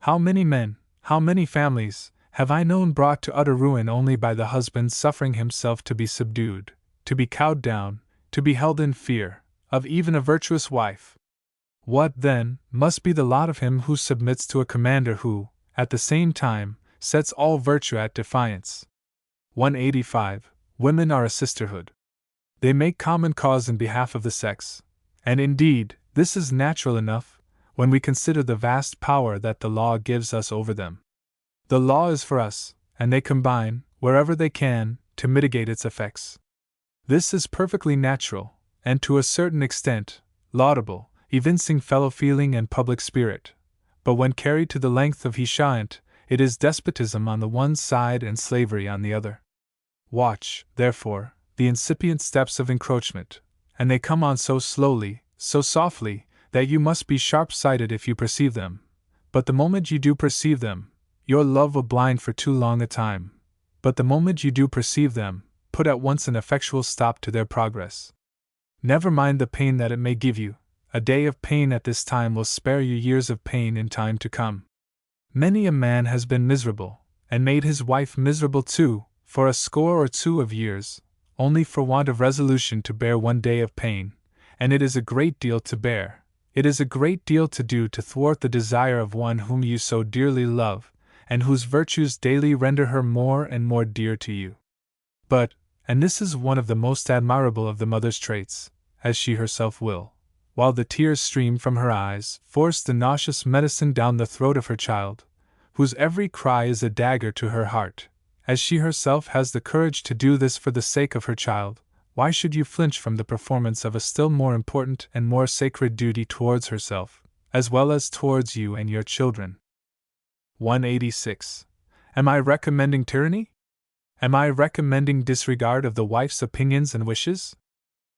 How many men, how many families, have I known brought to utter ruin only by the husband suffering himself to be subdued, to be cowed down, to be held in fear, of even a virtuous wife? What, then, must be the lot of him who submits to a commander who, at the same time, sets all virtue at defiance? 185. Women are a sisterhood. They make common cause in behalf of the sex, and indeed, this is natural enough, when we consider the vast power that the law gives us over them. The law is for us, and they combine, wherever they can, to mitigate its effects. This is perfectly natural, and to a certain extent, laudable, evincing fellow-feeling and public spirit, but when carried to the length of he shan't, it is despotism on the one side and slavery on the other. Watch, therefore, the incipient steps of encroachment, and they come on so slowly, so softly, that you must be sharp-sighted if you perceive them, but the moment you do perceive them, your love will blind for too long a time, but the moment you do perceive them, put at once an effectual stop to their progress. Never mind the pain that it may give you. A day of pain at this time will spare you years of pain in time to come. Many a man has been miserable, and made his wife miserable too, for a score or two of years, only for want of resolution to bear one day of pain, and it is a great deal to bear. It is a great deal to do to thwart the desire of one whom you so dearly love, and whose virtues daily render her more and more dear to you. But, and this is one of the most admirable of the mother's traits, as she herself will, while the tears stream from her eyes, force the nauseous medicine down the throat of her child, whose every cry is a dagger to her heart, as she herself has the courage to do this for the sake of her child, why should you flinch from the performance of a still more important and more sacred duty towards herself, as well as towards you and your children? 186. Am I recommending tyranny? Am I recommending disregard of the wife's opinions and wishes?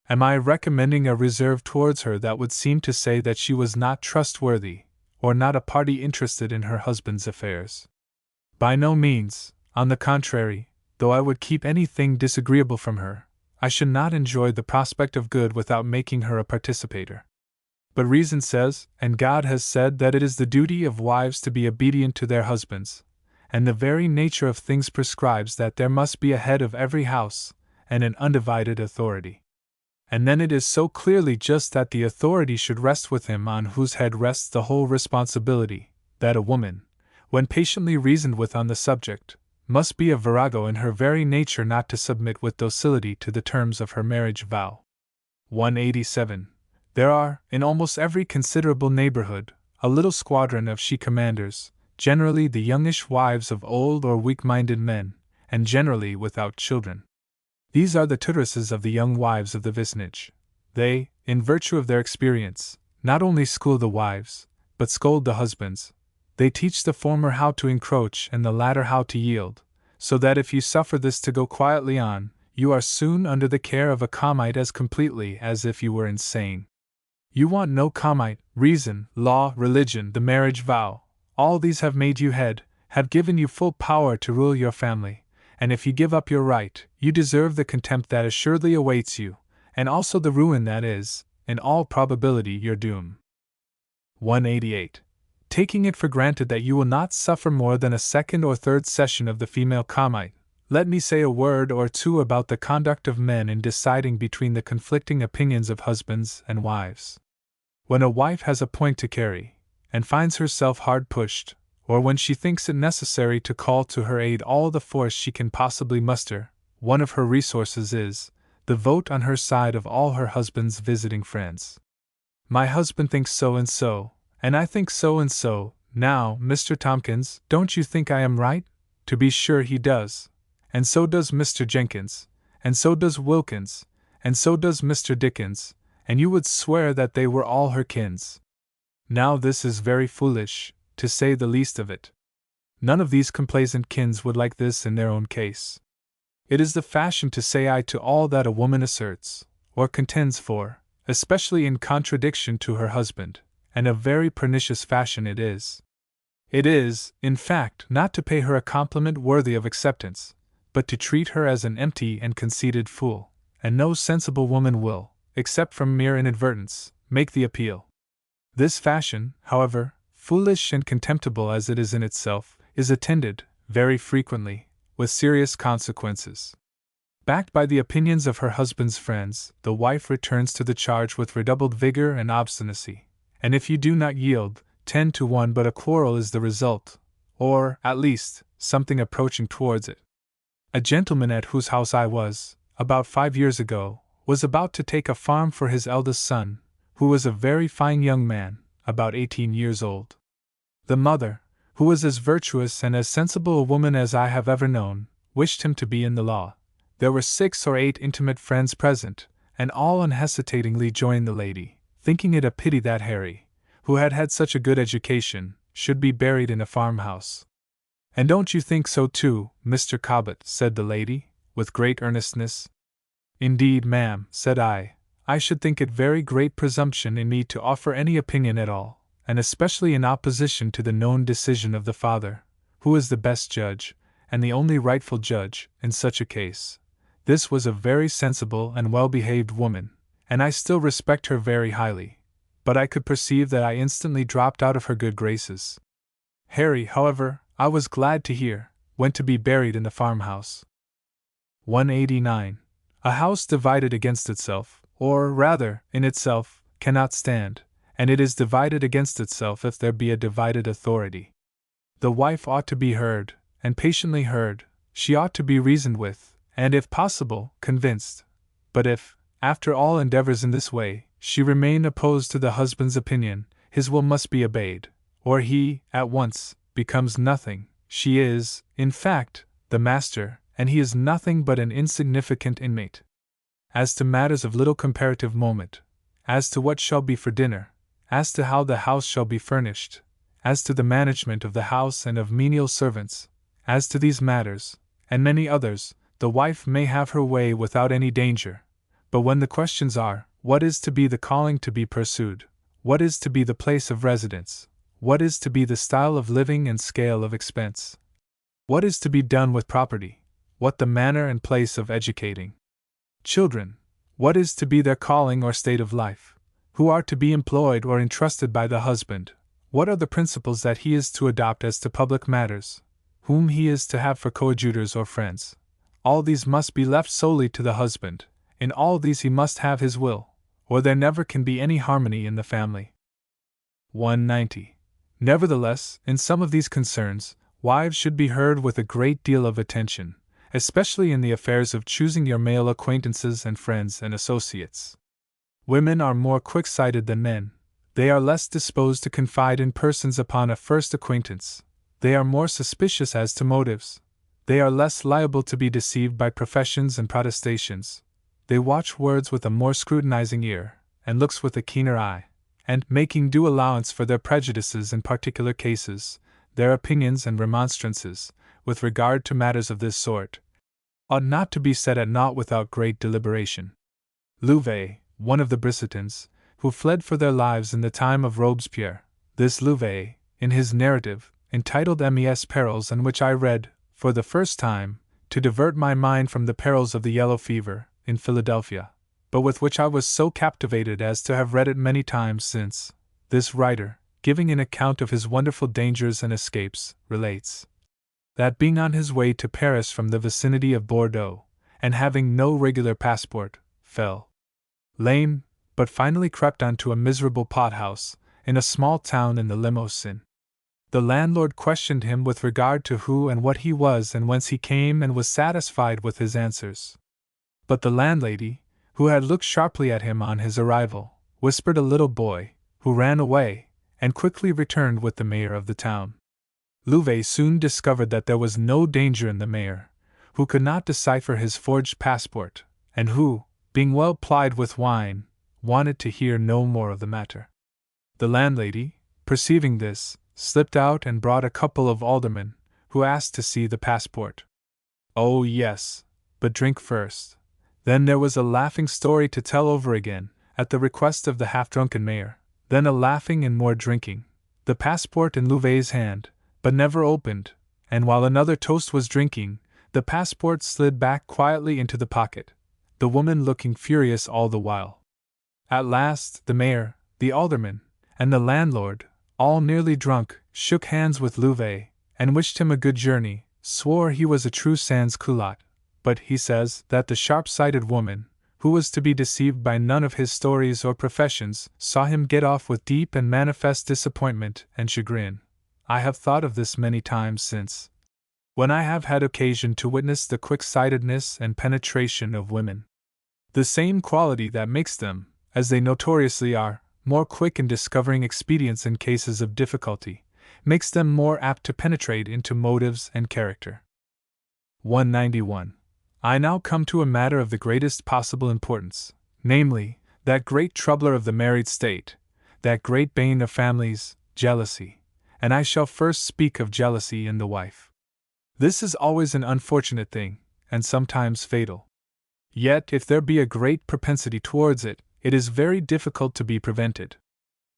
Am I recommending a reserve towards her that would seem to say that she was not trustworthy, or not a party interested in her husband's affairs? By no means. On the contrary, though I would keep anything disagreeable from her, I should not enjoy the prospect of good without making her a participator. But reason says, and God has said, that it is the duty of wives to be obedient to their husbands, and the very nature of things prescribes that there must be a head of every house, and an undivided authority. And then it is so clearly just that the authority should rest with him on whose head rests the whole responsibility, that a woman, when patiently reasoned with on the subject, must be a virago in her very nature not to submit with docility to the terms of her marriage vow. 187. There are, in almost every considerable neighborhood, a little squadron of she-commanders, generally the youngish wives of old or weak-minded men, and generally without children. These are the tutoresses of the young wives of the vicinage. They, in virtue of their experience, not only school the wives, but scold the husbands. They teach the former how to encroach and the latter how to yield, so that if you suffer this to go quietly on, you are soon under the care of a Cobbett as completely as if you were insane. You want no Cobbett, reason, law, religion, the marriage vow. All these have made you head, have given you full power to rule your family, and if you give up your right, you deserve the contempt that assuredly awaits you, and also the ruin that is, in all probability, your doom. 188. Taking it for granted that you will not suffer more than a second or third session of the female Cobbett, let me say a word or two about the conduct of men in deciding between the conflicting opinions of husbands and wives. When a wife has a point to carry, and finds herself hard pushed, or when she thinks it necessary to call to her aid all the force she can possibly muster, one of her resources is the vote on her side of all her husband's visiting friends. My husband thinks so, and I think so and so. Now, Mr. Tompkins, don't you think I am right? To be sure he does. And so does Mr. Jenkins, and so does Wilkins, and so does Mr. Dickens, and you would swear that they were all her kins. Now this is very foolish, to say the least of it. None of these complaisant kins would like this in their own case. It is the fashion to say aye to all that a woman asserts, or contends for, especially in contradiction to her husband, and a very pernicious fashion it is. It is, in fact, not to pay her a compliment worthy of acceptance, but to treat her as an empty and conceited fool, and no sensible woman will, except from mere inadvertence, make the appeal. This fashion, however, foolish and contemptible as it is in itself, is attended, very frequently, with serious consequences. Backed by the opinions of her husband's friends, the wife returns to the charge with redoubled vigor and obstinacy, and if you do not yield, 10 to 1 but a quarrel is the result, or, at least, something approaching towards it. A gentleman at whose house I was, about 5 years ago, was about to take a farm for his eldest son, who was a very fine young man, about 18 years old. The mother, who was as virtuous and as sensible a woman as I have ever known, wished him to be in the law. There were 6 or 8 intimate friends present, and all unhesitatingly joined the lady, thinking it a pity that Harry, who had had such a good education, should be buried in a farmhouse. And don't you think so too, Mr. Cobbett? Said the lady, with great earnestness. Indeed, ma'am, said I should think it very great presumption in me to offer any opinion at all, and especially in opposition to the known decision of the father, who is the best judge, and the only rightful judge, in such a case. This was a very sensible and well-behaved woman, and I still respect her very highly, but I could perceive that I instantly dropped out of her good graces. Harry, however, I was glad to hear, went to be buried in the farmhouse. 189. A house divided against itself, or rather, in itself, cannot stand, and it is divided against itself if there be a divided authority. The wife ought to be heard, and patiently heard, she ought to be reasoned with, and if possible, convinced. But if, after all endeavors in this way, she remain opposed to the husband's opinion, his will must be obeyed, or he, at once, becomes nothing. She is, in fact, the master, and he is nothing but an insignificant inmate. As to matters of little comparative moment, as to what shall be for dinner, as to how the house shall be furnished, as to the management of the house and of menial servants, as to these matters, and many others, the wife may have her way without any danger. But when the questions are, what is to be the calling to be pursued, what is to be the place of residence, what is to be the style of living and scale of expense, what is to be done with property, what the manner and place of educating children, what is to be their calling or state of life, who are to be employed or entrusted by the husband, what are the principles that he is to adopt as to public matters, whom he is to have for coadjutors or friends, all these must be left solely to the husband. In all these he must have his will, or there never can be any harmony in the family. 190. Nevertheless, in some of these concerns, wives should be heard with a great deal of attention, especially in the affairs of choosing your male acquaintances and friends and associates. Women are more quick-sighted than men. They are less disposed to confide in persons upon a first acquaintance. They are more suspicious as to motives. They are less liable to be deceived by professions and protestations. They watch words with a more scrutinizing ear, and looks with a keener eye, and, making due allowance for their prejudices in particular cases, their opinions and remonstrances, with regard to matters of this sort, ought not to be set at naught without great deliberation. Louvet, one of the Brissotins, who fled for their lives in the time of Robespierre, this Louvet, in his narrative, entitled Mes Perils, and which I read, for the first time, to divert my mind from the perils of the yellow fever, in Philadelphia, but with which I was so captivated as to have read it many times since, this writer, giving an account of his wonderful dangers and escapes, relates that being on his way to Paris from the vicinity of Bordeaux, and having no regular passport, fell lame, but finally crept on to a miserable pothouse, in a small town in the Limousin. The landlord questioned him with regard to who and what he was and whence he came, and was satisfied with his answers. But the landlady, who had looked sharply at him on his arrival, whispered a little boy, who ran away, and quickly returned with the mayor of the town. Louvet soon discovered that there was no danger in the mayor, who could not decipher his forged passport, and who, being well plied with wine, wanted to hear no more of the matter. The landlady, perceiving this, slipped out and brought a couple of aldermen, who asked to see the passport. Oh, yes, but drink first. Then there was a laughing story to tell over again, at the request of the half-drunken mayor, then a laughing and more drinking, the passport in Louvet's hand, but never opened, and while another toast was drinking, the passport slid back quietly into the pocket, the woman looking furious all the while. At last, the mayor, the alderman, and the landlord, all nearly drunk, shook hands with Louvet, and wished him a good journey, swore he was a true sans-culotte, but he says that the sharp-sighted woman, who was to be deceived by none of his stories or professions, saw him get off with deep and manifest disappointment and chagrin. I have thought of this many times since, when I have had occasion to witness the quick-sightedness and penetration of women. The same quality that makes them, as they notoriously are, more quick in discovering expedients in cases of difficulty, makes them more apt to penetrate into motives and character. 191. I now come to a matter of the greatest possible importance, namely, that great troubler of the married state, that great bane of families, jealousy, and I shall first speak of jealousy in the wife. This is always an unfortunate thing, and sometimes fatal. Yet if there be a great propensity towards it, it is very difficult to be prevented.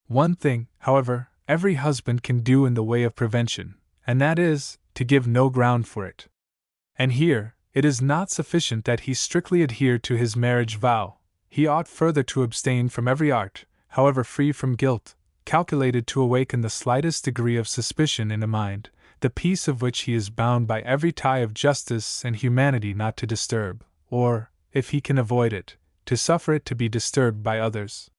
One thing, however, every husband can do in the way of prevention, and that is, to give no ground for it. And here, it is not sufficient that he strictly adhere to his marriage vow, he ought further to abstain from every art, however free from guilt, calculated to awaken the slightest degree of suspicion in a mind, the peace of which he is bound by every tie of justice and humanity not to disturb, or, if he can avoid it, to suffer it to be disturbed by others.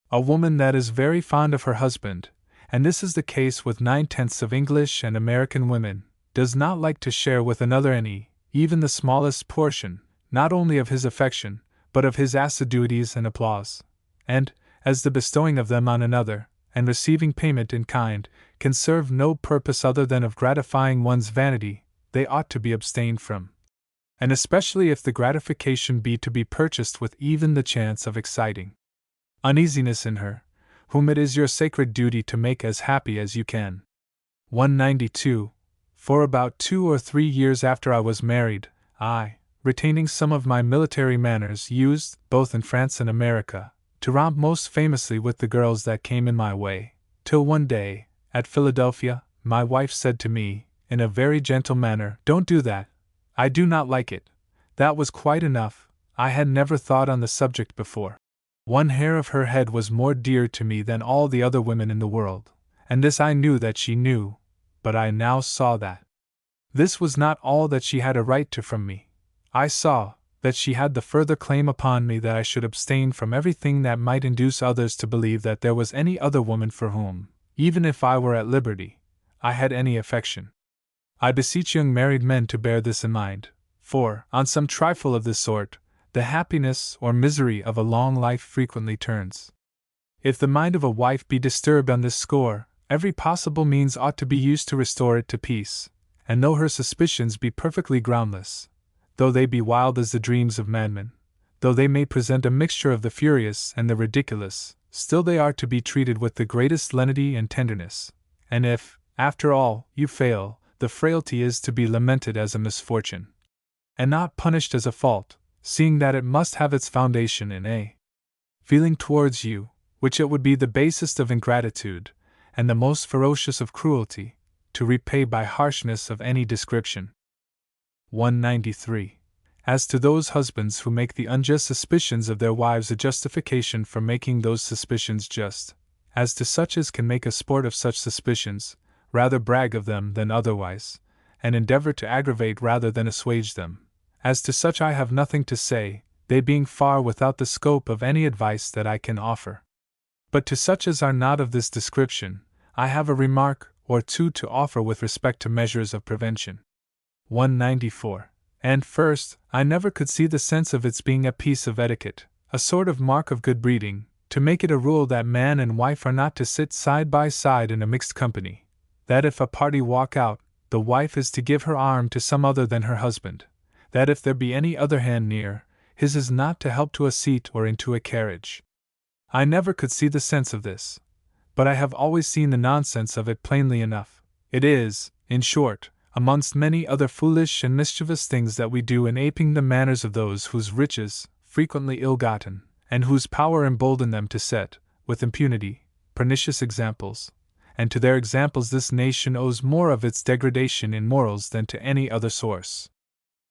A woman that is very fond of her husband, and this is the case with 9/10 of English and American women, does not like to share with another any, even the smallest portion, not only of his affection, but of his assiduities and applause, and, as the bestowing of them on another, and receiving payment in kind, can serve no purpose other than of gratifying one's vanity, they ought to be abstained from. And especially if the gratification be to be purchased with even the chance of exciting uneasiness in her, whom it is your sacred duty to make as happy as you can. 192. For about 2 or 3 years after I was married, I, retaining some of my military manners, used, both in France and America, to romp most famously with the girls that came in my way, till one day, at Philadelphia, my wife said to me, in a very gentle manner, "Don't do that. I do not like it." That was quite enough. I had never thought on the subject before. One hair of her head was more dear to me than all the other women in the world, and this I knew that she knew, but I now saw that this was not all that she had a right to from me. I saw that she had the further claim upon me that I should abstain from everything that might induce others to believe that there was any other woman for whom, even if I were at liberty, I had any affection. I beseech young married men to bear this in mind, for, on some trifle of this sort, the happiness or misery of a long life frequently turns. If the mind of a wife be disturbed on this score, every possible means ought to be used to restore it to peace, and though her suspicions be perfectly groundless, though they be wild as the dreams of madmen, though they may present a mixture of the furious and the ridiculous, still they are to be treated with the greatest lenity and tenderness, and if, after all, you fail, the frailty is to be lamented as a misfortune, and not punished as a fault, seeing that it must have its foundation in a feeling towards you, which it would be the basest of ingratitude, and the most ferocious of cruelty, to repay by harshness of any description. 193. As to those husbands who make the unjust suspicions of their wives a justification for making those suspicions just, as to such as can make a sport of such suspicions, rather brag of them than otherwise, and endeavor to aggravate rather than assuage them, as to such I have nothing to say, they being far without the scope of any advice that I can offer. But to such as are not of this description, I have a remark or two to offer with respect to measures of prevention. 194. And first, I never could see the sense of its being a piece of etiquette, a sort of mark of good breeding, to make it a rule that man and wife are not to sit side by side in a mixed company, that if a party walk out, the wife is to give her arm to some other than her husband, that if there be any other hand near, his is not to help to a seat or into a carriage. I never could see the sense of this, but I have always seen the nonsense of it plainly enough. It is, in short, amongst many other foolish and mischievous things that we do in aping the manners of those whose riches, frequently ill-gotten, and whose power embolden them to set, with impunity, pernicious examples, and to their examples this nation owes more of its degradation in morals than to any other source.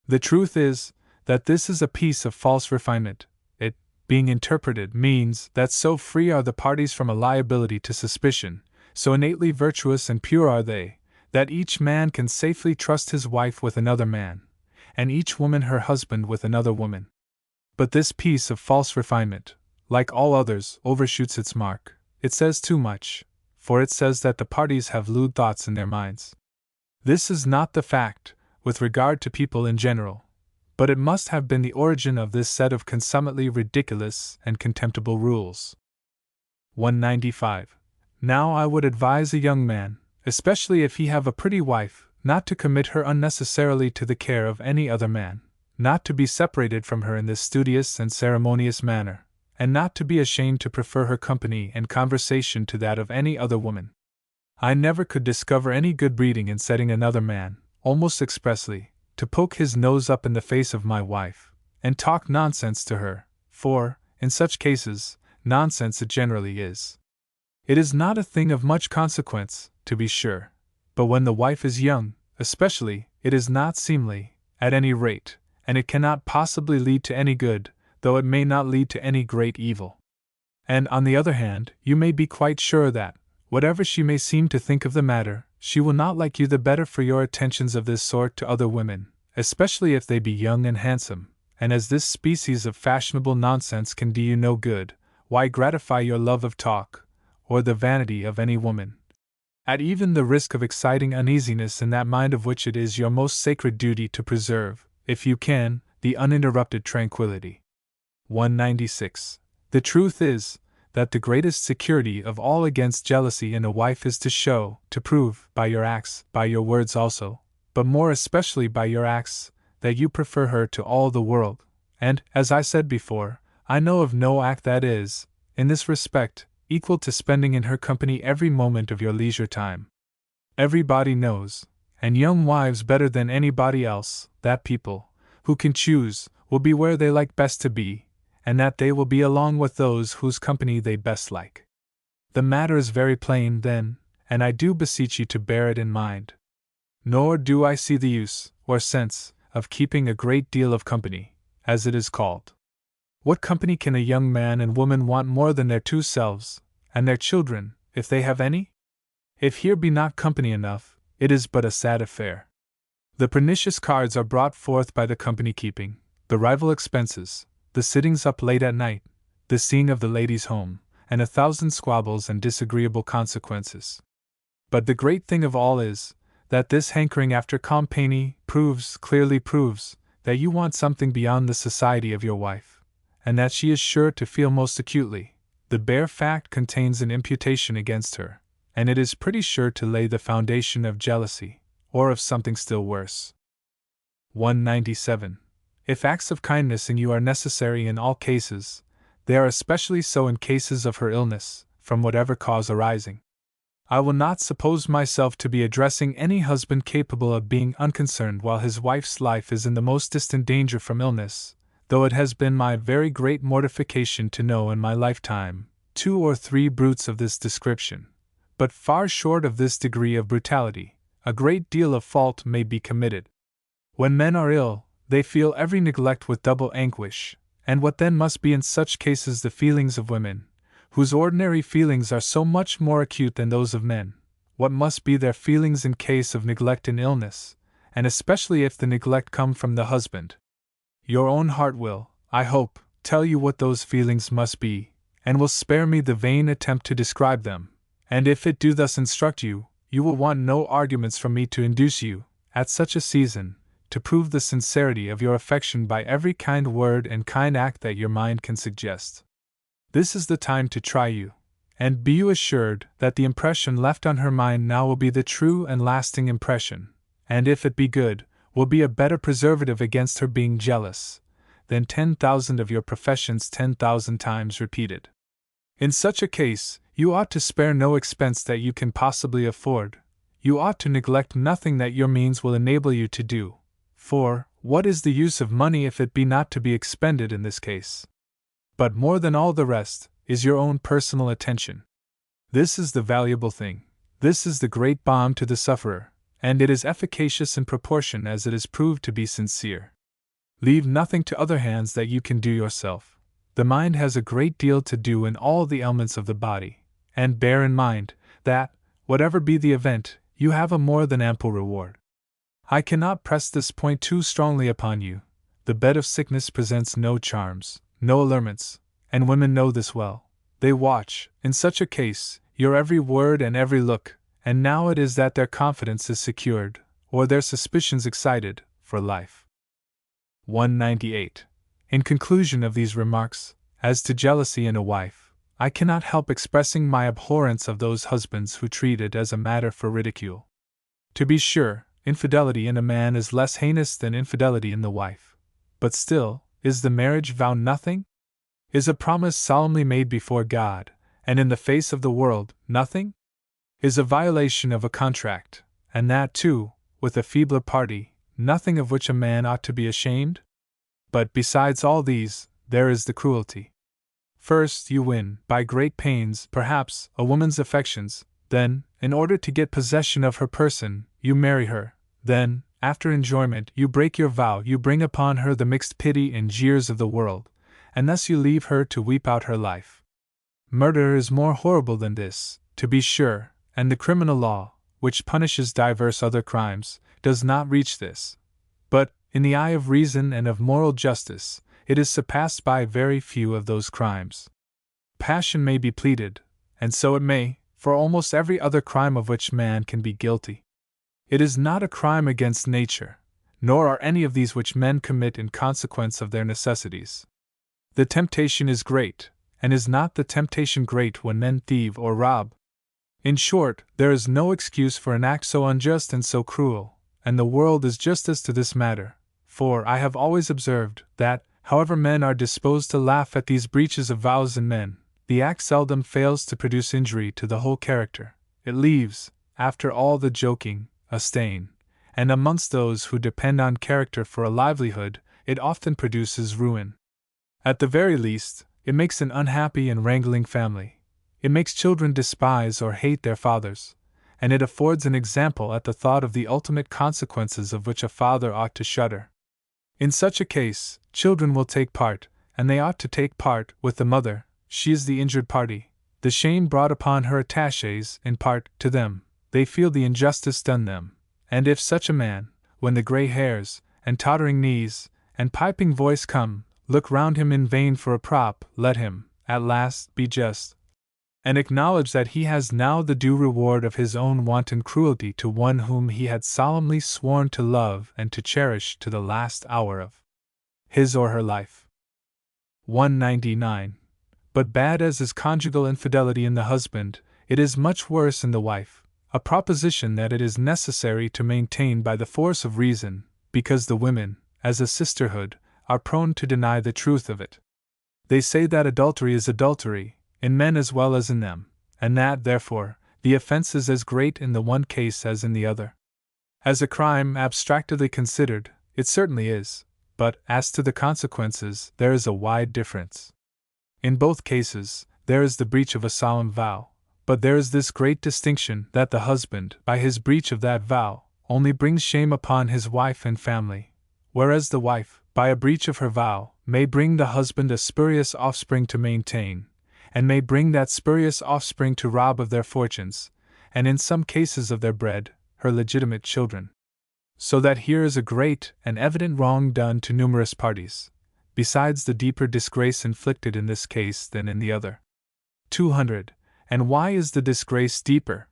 The truth is, that this is a piece of false refinement. It, being interpreted, means that so free are the parties from a liability to suspicion, so innately virtuous and pure are they, that each man can safely trust his wife with another man, and each woman her husband with another woman. But this piece of false refinement, like all others, overshoots its mark. It says too much, for it says that the parties have lewd thoughts in their minds. This is not the fact, with regard to people in general, but it must have been the origin of this set of consummately ridiculous and contemptible rules. 195. Now I would advise a young man, especially if he have a pretty wife, not to commit her unnecessarily to the care of any other man, not to be separated from her in this studious and ceremonious manner, and not to be ashamed to prefer her company and conversation to that of any other woman. I never could discover any good breeding in setting another man, almost expressly, to poke his nose up in the face of my wife, and talk nonsense to her, for, in such cases, nonsense it generally is. It is not a thing of much consequence, to be sure, but when the wife is young, especially, it is not seemly, at any rate, and it cannot possibly lead to any good, though it may not lead to any great evil. And on the other hand, you may be quite sure that, whatever she may seem to think of the matter, she will not like you the better for your attentions of this sort to other women, especially if they be young and handsome, and as this species of fashionable nonsense can do you no good, why gratify your love of talk, or the vanity of any woman, at even the risk of exciting uneasiness in that mind of which it is your most sacred duty to preserve, if you can, the uninterrupted tranquility. 196. The truth is, that the greatest security of all against jealousy in a wife is to show, to prove, by your acts, by your words also, but more especially by your acts, that you prefer her to all the world, and, as I said before, I know of no act that is, in this respect, equal to spending in her company every moment of your leisure time. Everybody knows, and young wives better than anybody else, that people, who can choose, will be where they like best to be, and that they will be along with those whose company they best like. The matter is very plain, then, and I do beseech you to bear it in mind. Nor do I see the use, or sense, of keeping a great deal of company, as it is called. What company can a young man and woman want more than their two selves, and their children, if they have any? If here be not company enough, it is but a sad affair. The pernicious cards are brought forth by the company keeping, the rival expenses, the sittings up late at night, the seeing of the ladies home, and 1,000 squabbles and disagreeable consequences. But the great thing of all is, that this hankering after company clearly proves, that you want something beyond the society of your wife, and that she is sure to feel most acutely. The bare fact contains an imputation against her, and it is pretty sure to lay the foundation of jealousy, or of something still worse. 197. If acts of kindness in you are necessary in all cases, they are especially so in cases of her illness, from whatever cause arising. I will not suppose myself to be addressing any husband capable of being unconcerned while his wife's life is in the most distant danger from illness, though it has been my very great mortification to know in my lifetime 2 or 3 brutes of this description. But far short of this degree of brutality, a great deal of fault may be committed. When men are ill, they feel every neglect with double anguish, and what then must be in such cases the feelings of women, whose ordinary feelings are so much more acute than those of men, what must be their feelings in case of neglect and illness, and especially if the neglect come from the husband? Your own heart will, I hope, tell you what those feelings must be, and will spare me the vain attempt to describe them, and if it do thus instruct you, you will want no arguments from me to induce you, at such a season, to prove the sincerity of your affection by every kind word and kind act that your mind can suggest. This is the time to try you, and be you assured that the impression left on her mind now will be the true and lasting impression, and if it be good, will be a better preservative against her being jealous, than 10,000 of your professions 10,000 times repeated. In such a case, you ought to spare no expense that you can possibly afford, you ought to neglect nothing that your means will enable you to do, for, what is the use of money if it be not to be expended in this case? But more than all the rest, is your own personal attention. This is the valuable thing, this is the great balm to the sufferer, and it is efficacious in proportion as it is proved to be sincere. Leave nothing to other hands that you can do yourself. The mind has a great deal to do in all the elements of the body, and bear in mind, that, whatever be the event, you have a more than ample reward. I cannot press this point too strongly upon you. The bed of sickness presents no charms, no allurements, and women know this well. They watch, in such a case, your every word and every look, and now it is that their confidence is secured, or their suspicions excited, for life. 198. In conclusion of these remarks, as to jealousy in a wife, I cannot help expressing my abhorrence of those husbands who treat it as a matter for ridicule. To be sure, infidelity in a man is less heinous than infidelity in the wife. But still, is the marriage vow nothing? Is a promise solemnly made before God, and in the face of the world, nothing? Is a violation of a contract, and that too, with a feebler party, nothing of which a man ought to be ashamed? But besides all these, there is the cruelty. First, you win, by great pains, perhaps, a woman's affections, then, in order to get possession of her person, you marry her, then, after enjoyment, you break your vow, you bring upon her the mixed pity and jeers of the world, and thus you leave her to weep out her life. Murder is more horrible than this, to be sure, and the criminal law, which punishes divers other crimes, does not reach this. But, in the eye of reason and of moral justice, it is surpassed by very few of those crimes. Passion may be pleaded, and so it may, for almost every other crime of which man can be guilty. It is not a crime against nature, nor are any of these which men commit in consequence of their necessities. The temptation is great, and is not the temptation great when men thieve or rob? In short, there is no excuse for an act so unjust and so cruel, and the world is just as to this matter, for I have always observed that, however men are disposed to laugh at these breaches of vows in men, the act seldom fails to produce injury to the whole character. It leaves, after all the joking, a stain, and amongst those who depend on character for a livelihood, it often produces ruin. At the very least, it makes an unhappy and wrangling family. It makes children despise or hate their fathers, and it affords an example at the thought of the ultimate consequences of which a father ought to shudder. In such a case, children will take part, and they ought to take part, with the mother. She is the injured party. The shame brought upon her attaches, in part, to them. They feel the injustice done them, and if such a man, when the grey hairs, and tottering knees, and piping voice come, look round him in vain for a prop, let him, at last, be just, and acknowledge that he has now the due reward of his own wanton cruelty to one whom he had solemnly sworn to love and to cherish to the last hour of his or her life. 199. But bad as is conjugal infidelity in the husband, it is much worse in the wife, a proposition that it is necessary to maintain by the force of reason, because the women, as a sisterhood, are prone to deny the truth of it. They say that adultery is adultery, in men as well as in them, and that, therefore, the offense is as great in the one case as in the other. As a crime abstractedly considered, it certainly is, but, as to the consequences, there is a wide difference. In both cases, there is the breach of a solemn vow, but there is this great distinction that the husband, by his breach of that vow, only brings shame upon his wife and family, whereas the wife, by a breach of her vow, may bring the husband a spurious offspring to maintain, and may bring that spurious offspring to rob of their fortunes, and in some cases of their bread, her legitimate children. So that here is a great and evident wrong done to numerous parties, besides the deeper disgrace inflicted in this case than in the other. 200. And why is the disgrace deeper?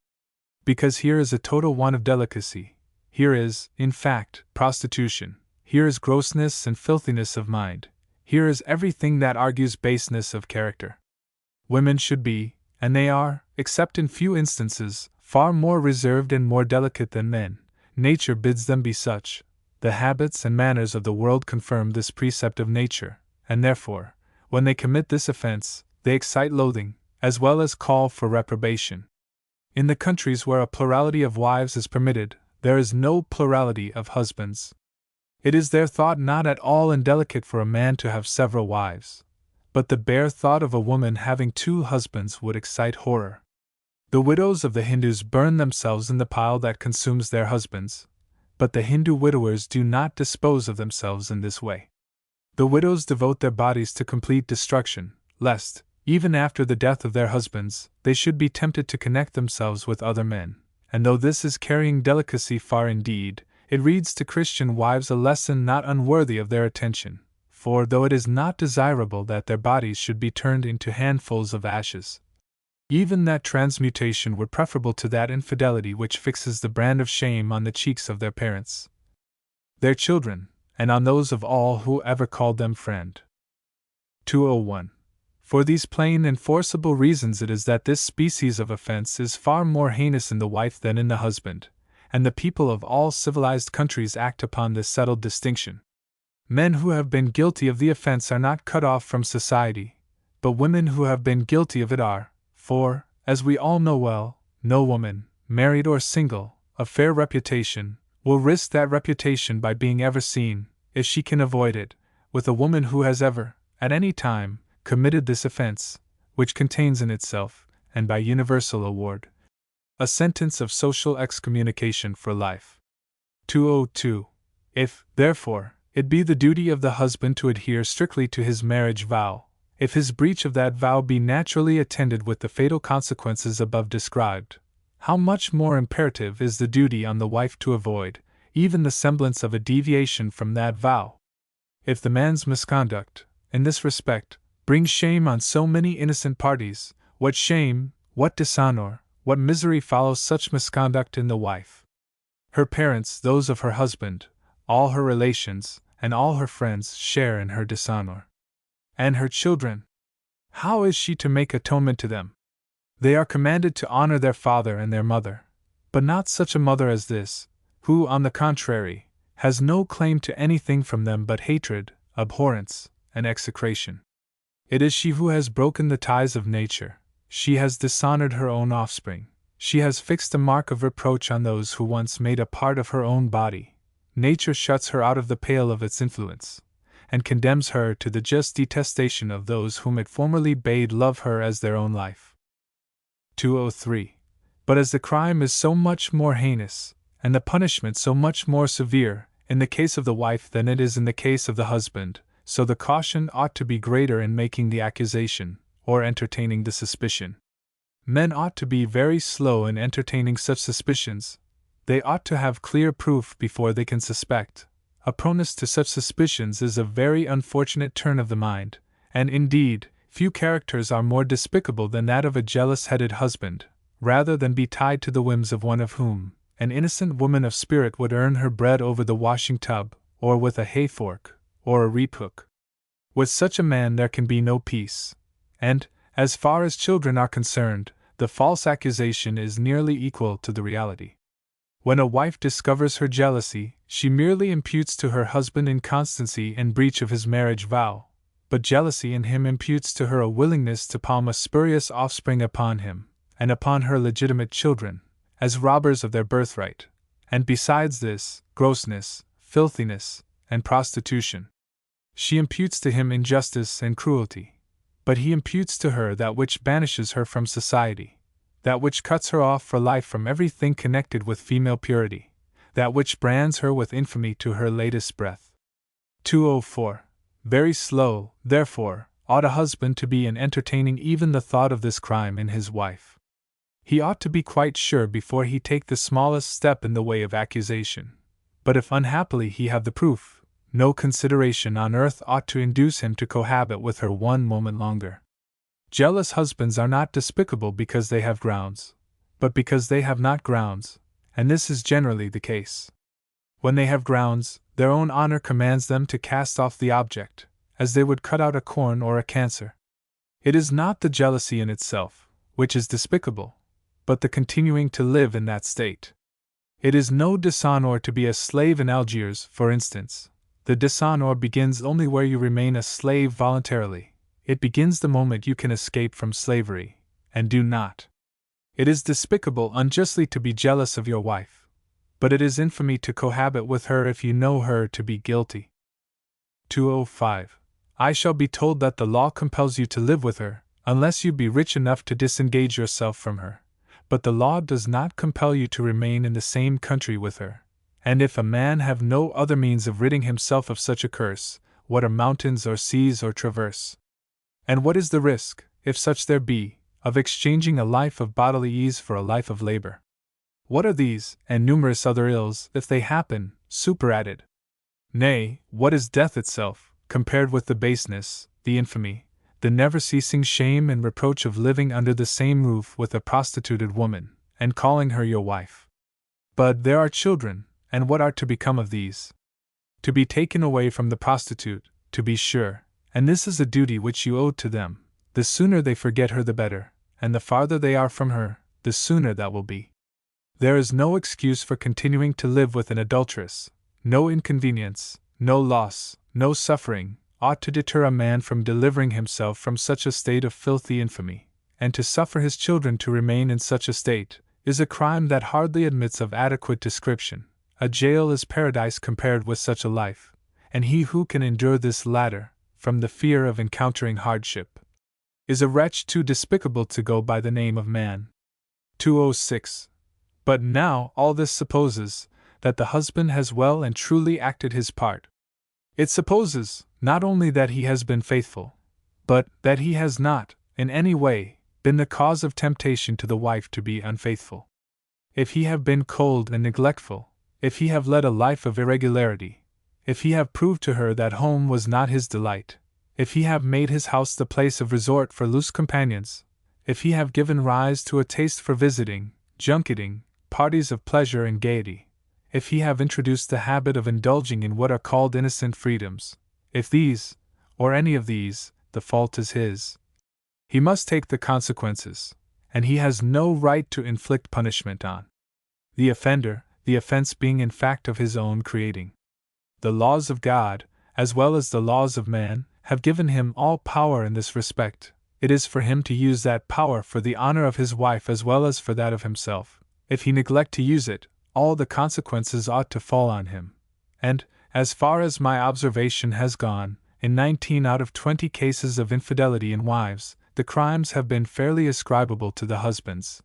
Because here is a total want of delicacy. Here is, in fact, prostitution. Here is grossness and filthiness of mind. Here is everything that argues baseness of character. Women should be, and they are, except in few instances, far more reserved and more delicate than men. Nature bids them be such. The habits and manners of the world confirm this precept of nature, and therefore, when they commit this offense, they excite loathing, as well as call for reprobation. In the countries where a plurality of wives is permitted, there is no plurality of husbands. It is there thought not at all indelicate for a man to have several wives, but the bare thought of a woman having 2 husbands would excite horror. The widows of the Hindus burn themselves in the pile that consumes their husbands, but the Hindu widowers do not dispose of themselves in this way. The widows devote their bodies to complete destruction, lest, even after the death of their husbands, they should be tempted to connect themselves with other men, and though this is carrying delicacy far indeed, it reads to Christian wives a lesson not unworthy of their attention, for though it is not desirable that their bodies should be turned into handfuls of ashes, even that transmutation were preferable to that infidelity which fixes the brand of shame on the cheeks of their parents, their children, and on those of all who ever called them friend. 201. For these plain and forcible reasons it is that this species of offense is far more heinous in the wife than in the husband, and the people of all civilized countries act upon this settled distinction. Men who have been guilty of the offense are not cut off from society, but women who have been guilty of it are, for, as we all know well, no woman, married or single, of fair reputation, will risk that reputation by being ever seen, if she can avoid it, with a woman who has ever, at any time, committed this offense, which contains in itself, and by universal award, a sentence of social excommunication for life. 202. If, therefore, it be the duty of the husband to adhere strictly to his marriage vow, if his breach of that vow be naturally attended with the fatal consequences above described, how much more imperative is the duty on the wife to avoid, even the semblance of a deviation from that vow? If the man's misconduct, in this respect, brings shame on so many innocent parties, what shame, what dishonor, what misery follows such misconduct in the wife? Her parents, those of her husband, all her relations, and all her friends share in her dishonor. And her children? How is she to make atonement to them? They are commanded to honor their father and their mother, but not such a mother as this, who, on the contrary, has no claim to anything from them but hatred, abhorrence, and execration. It is she who has broken the ties of nature. She has dishonored her own offspring. She has fixed a mark of reproach on those who once made a part of her own body. Nature shuts her out of the pale of its influence, and condemns her to the just detestation of those whom it formerly bade love her as their own life. 203. But as the crime is so much more heinous, and the punishment so much more severe, in the case of the wife than it is in the case of the husband, so the caution ought to be greater in making the accusation, or entertaining the suspicion. Men ought to be very slow in entertaining such suspicions. They ought to have clear proof before they can suspect. A proneness to such suspicions is a very unfortunate turn of the mind, and indeed, few characters are more despicable than that of a jealous-headed husband, rather than be tied to the whims of one of whom an innocent woman of spirit would earn her bread over the washing-tub, or with a hay-fork, or a reap-hook. With such a man there can be no peace, and, as far as children are concerned, the false accusation is nearly equal to the reality. When a wife discovers her jealousy, she merely imputes to her husband inconstancy and breach of his marriage vow, but jealousy in him imputes to her a willingness to palm a spurious offspring upon him, and upon her legitimate children, as robbers of their birthright, and besides this, grossness, filthiness, and prostitution. She imputes to him injustice and cruelty, but he imputes to her that which banishes her from society, that which cuts her off for life from everything connected with female purity, that which brands her with infamy to her latest breath. 204. Very slow, therefore, ought a husband to be in entertaining even the thought of this crime in his wife. He ought to be quite sure before he take the smallest step in the way of accusation. But if unhappily he have the proof, no consideration on earth ought to induce him to cohabit with her one moment longer. Jealous husbands are not despicable because they have grounds, but because they have not grounds, and this is generally the case. When they have grounds, their own honor commands them to cast off the object, as they would cut out a corn or a cancer. It is not the jealousy in itself, which is despicable, but the continuing to live in that state. It is no dishonor to be a slave in Algiers, for instance. The dishonor begins only where you remain a slave voluntarily. It begins the moment you can escape from slavery, and do not. It is despicable unjustly to be jealous of your wife, but it is infamy to cohabit with her if you know her to be guilty. 205. I shall be told that the law compels you to live with her, unless you be rich enough to disengage yourself from her, but the law does not compel you to remain in the same country with her, and if a man have no other means of ridding himself of such a curse, what are mountains or seas or traverse? And what is the risk, if such there be, of exchanging a life of bodily ease for a life of labor? What are these, and numerous other ills, if they happen, superadded? Nay, what is death itself, compared with the baseness, the infamy, the never-ceasing shame and reproach of living under the same roof with a prostituted woman, and calling her your wife? But there are children, and what are to become of these? To be taken away from the prostitute, to be sure, and this is a duty which you owe to them. The sooner they forget her the better, and the farther they are from her, the sooner that will be. There is no excuse for continuing to live with an adulteress. No inconvenience, no loss, no suffering, ought to deter a man from delivering himself from such a state of filthy infamy, and to suffer his children to remain in such a state, is a crime that hardly admits of adequate description. A jail is paradise compared with such a life, and he who can endure this latter, from the fear of encountering hardship, is a wretch too despicable to go by the name of man. 206. But now all this supposes that the husband has well and truly acted his part. It supposes, not only that he has been faithful, but that he has not, in any way, been the cause of temptation to the wife to be unfaithful. If he have been cold and neglectful, if he have led a life of irregularity, if he have proved to her that home was not his delight, if he have made his house the place of resort for loose companions, if he have given rise to a taste for visiting, junketing, parties of pleasure and gaiety, if he have introduced the habit of indulging in what are called innocent freedoms, if these, or any of these, the fault is his, he must take the consequences, and he has no right to inflict punishment on the offender, the offense being in fact of his own creating. The laws of God, as well as the laws of man, have given him all power in this respect. It is for him to use that power for the honor of his wife as well as for that of himself. If he neglect to use it, all the consequences ought to fall on him. And, as far as my observation has gone, in 19 out of 20 cases of infidelity in wives, the crimes have been fairly ascribable to the husbands.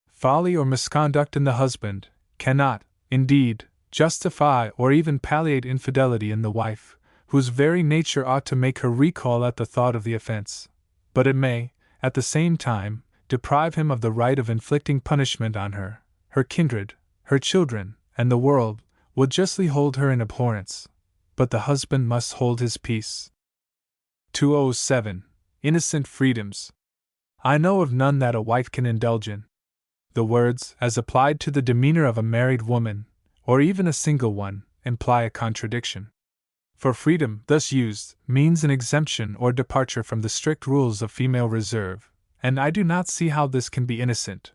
Folly or misconduct in the husband cannot, indeed, justify or even palliate infidelity in the wife, whose very nature ought to make her recoil at the thought of the offense, but it may, at the same time, deprive him of the right of inflicting punishment on her. Her kindred, her children, and the world would justly hold her in abhorrence, but the husband must hold his peace. 207. Innocent freedoms. I know of none that a wife can indulge in. The words, as applied to the demeanor of a married woman, or even a single one, imply a contradiction. For freedom, thus used, means an exemption or departure from the strict rules of female reserve, and I do not see how this can be innocent.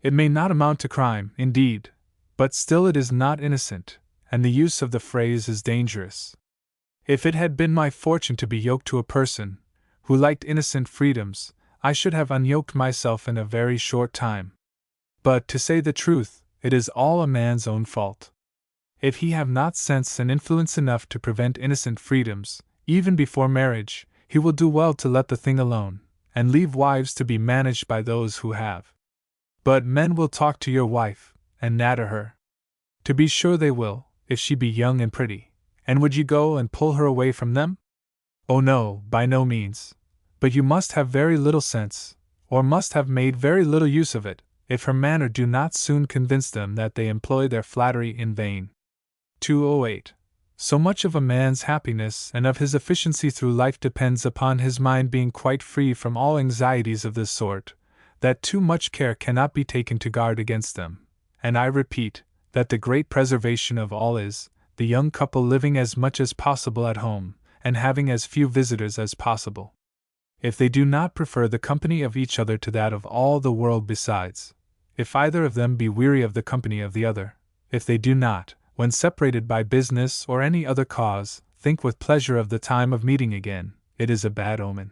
It may not amount to crime, indeed, but still it is not innocent, and the use of the phrase is dangerous. If it had been my fortune to be yoked to a person who liked innocent freedoms, I should have unyoked myself in a very short time. But, to say the truth, it is all a man's own fault. If he have not sense and influence enough to prevent innocent freedoms, even before marriage, he will do well to let the thing alone, and leave wives to be managed by those who have. But men will talk to your wife, and natter her. To be sure they will, if she be young and pretty. And would you go and pull her away from them? Oh no, by no means. But you must have very little sense, or must have made very little use of it, if her manner do not soon convince them that they employ their flattery in vain. 208. So much of a man's happiness and of his efficiency through life depends upon his mind being quite free from all anxieties of this sort, that too much care cannot be taken to guard against them, and I repeat, that the great preservation of all is, the young couple living as much as possible at home, and having as few visitors as possible. If they do not prefer the company of each other to that of all the world besides, if either of them be weary of the company of the other, if they do not, when separated by business or any other cause, think with pleasure of the time of meeting again, it is a bad omen.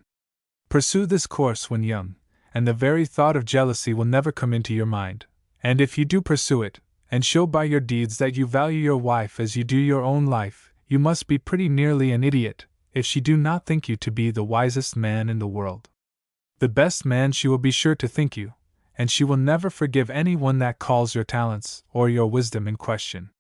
Pursue this course when young, and the very thought of jealousy will never come into your mind, and if you do pursue it, and show by your deeds that you value your wife as you do your own life, you must be pretty nearly an idiot, if she do not think you to be the wisest man in the world. The best man she will be sure to think you, and she will never forgive any one that calls your talents or your wisdom in question.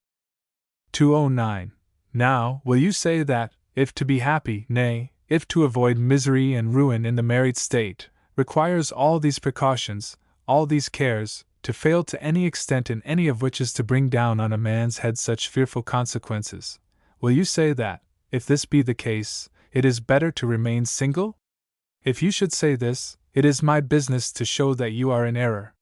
209. Now, will you say that, if to be happy, nay, if to avoid misery and ruin in the married state, requires all these precautions, all these cares, to fail to any extent in any of which is to bring down on a man's head such fearful consequences, will you say that, if this be the case, it is better to remain single? If you should say this, it is my business to show that you are in error.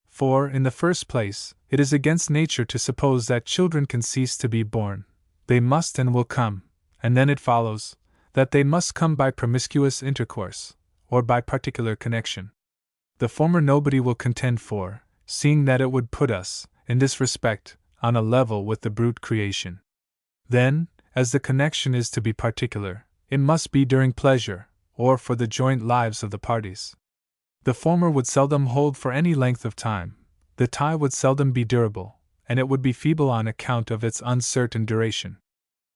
For, in the first place, it is against nature to suppose that children can cease to be born. They must and will come, and then it follows, that they must come by promiscuous intercourse, or by particular connection. The former nobody will contend for, seeing that it would put us, in this respect, on a level with the brute creation. Then, as the connection is to be particular, it must be during pleasure, or for the joint lives of the parties. The former would seldom hold for any length of time, the tie would seldom be durable, and it would be feeble on account of its uncertain duration.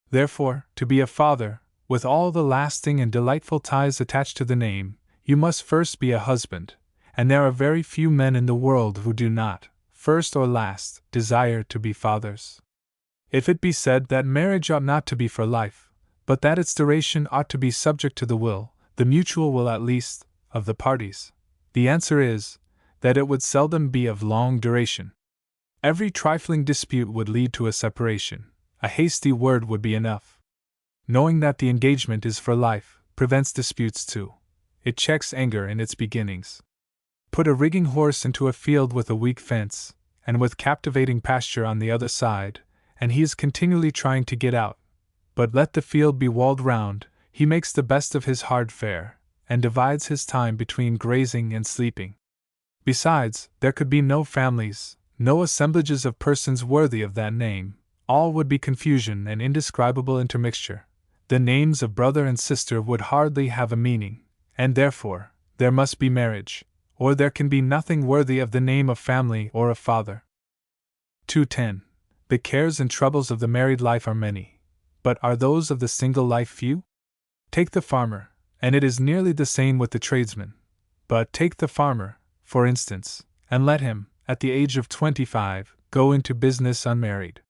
Therefore, to be a father, with all the lasting and delightful ties attached to the name, you must first be a husband, and there are very few men in the world who do not, first or last, desire to be fathers. If it be said that marriage ought not to be for life, but that its duration ought to be subject to the will, the mutual will at least, of the parties, the answer is, that it would seldom be of long duration. Every trifling dispute would lead to a separation, a hasty word would be enough. Knowing that the engagement is for life, prevents disputes too. It checks anger in its beginnings. Put a rigging horse into a field with a weak fence, and with captivating pasture on the other side, and he is continually trying to get out. But let the field be walled round, he makes the best of his hard fare, and divides his time between grazing and sleeping. Besides, there could be no families, no assemblages of persons worthy of that name, all would be confusion and indescribable intermixture. The names of brother and sister would hardly have a meaning, and therefore, there must be marriage, or there can be nothing worthy of the name of family or of father. 210. The cares and troubles of the married life are many, but are those of the single life few? Take the farmer, and it is nearly the same with the tradesman. But take the farmer, for instance, and let him, at the age of 25, go into business unmarried.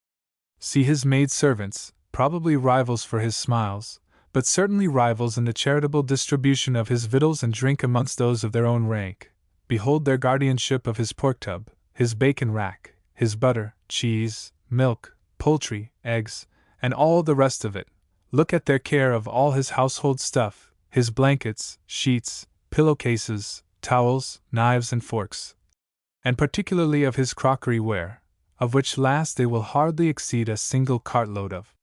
See his maid-servants, probably rivals for his smiles, but certainly rivals in the charitable distribution of his victuals and drink amongst those of their own rank. Behold their guardianship of his pork-tub, his bacon-rack, his butter, cheese, milk, poultry, eggs, and all the rest of it. Look at their care of all his household stuff, his blankets, sheets, pillowcases, towels, knives and forks, and particularly of his crockery ware, of which last they will hardly exceed a single cartload of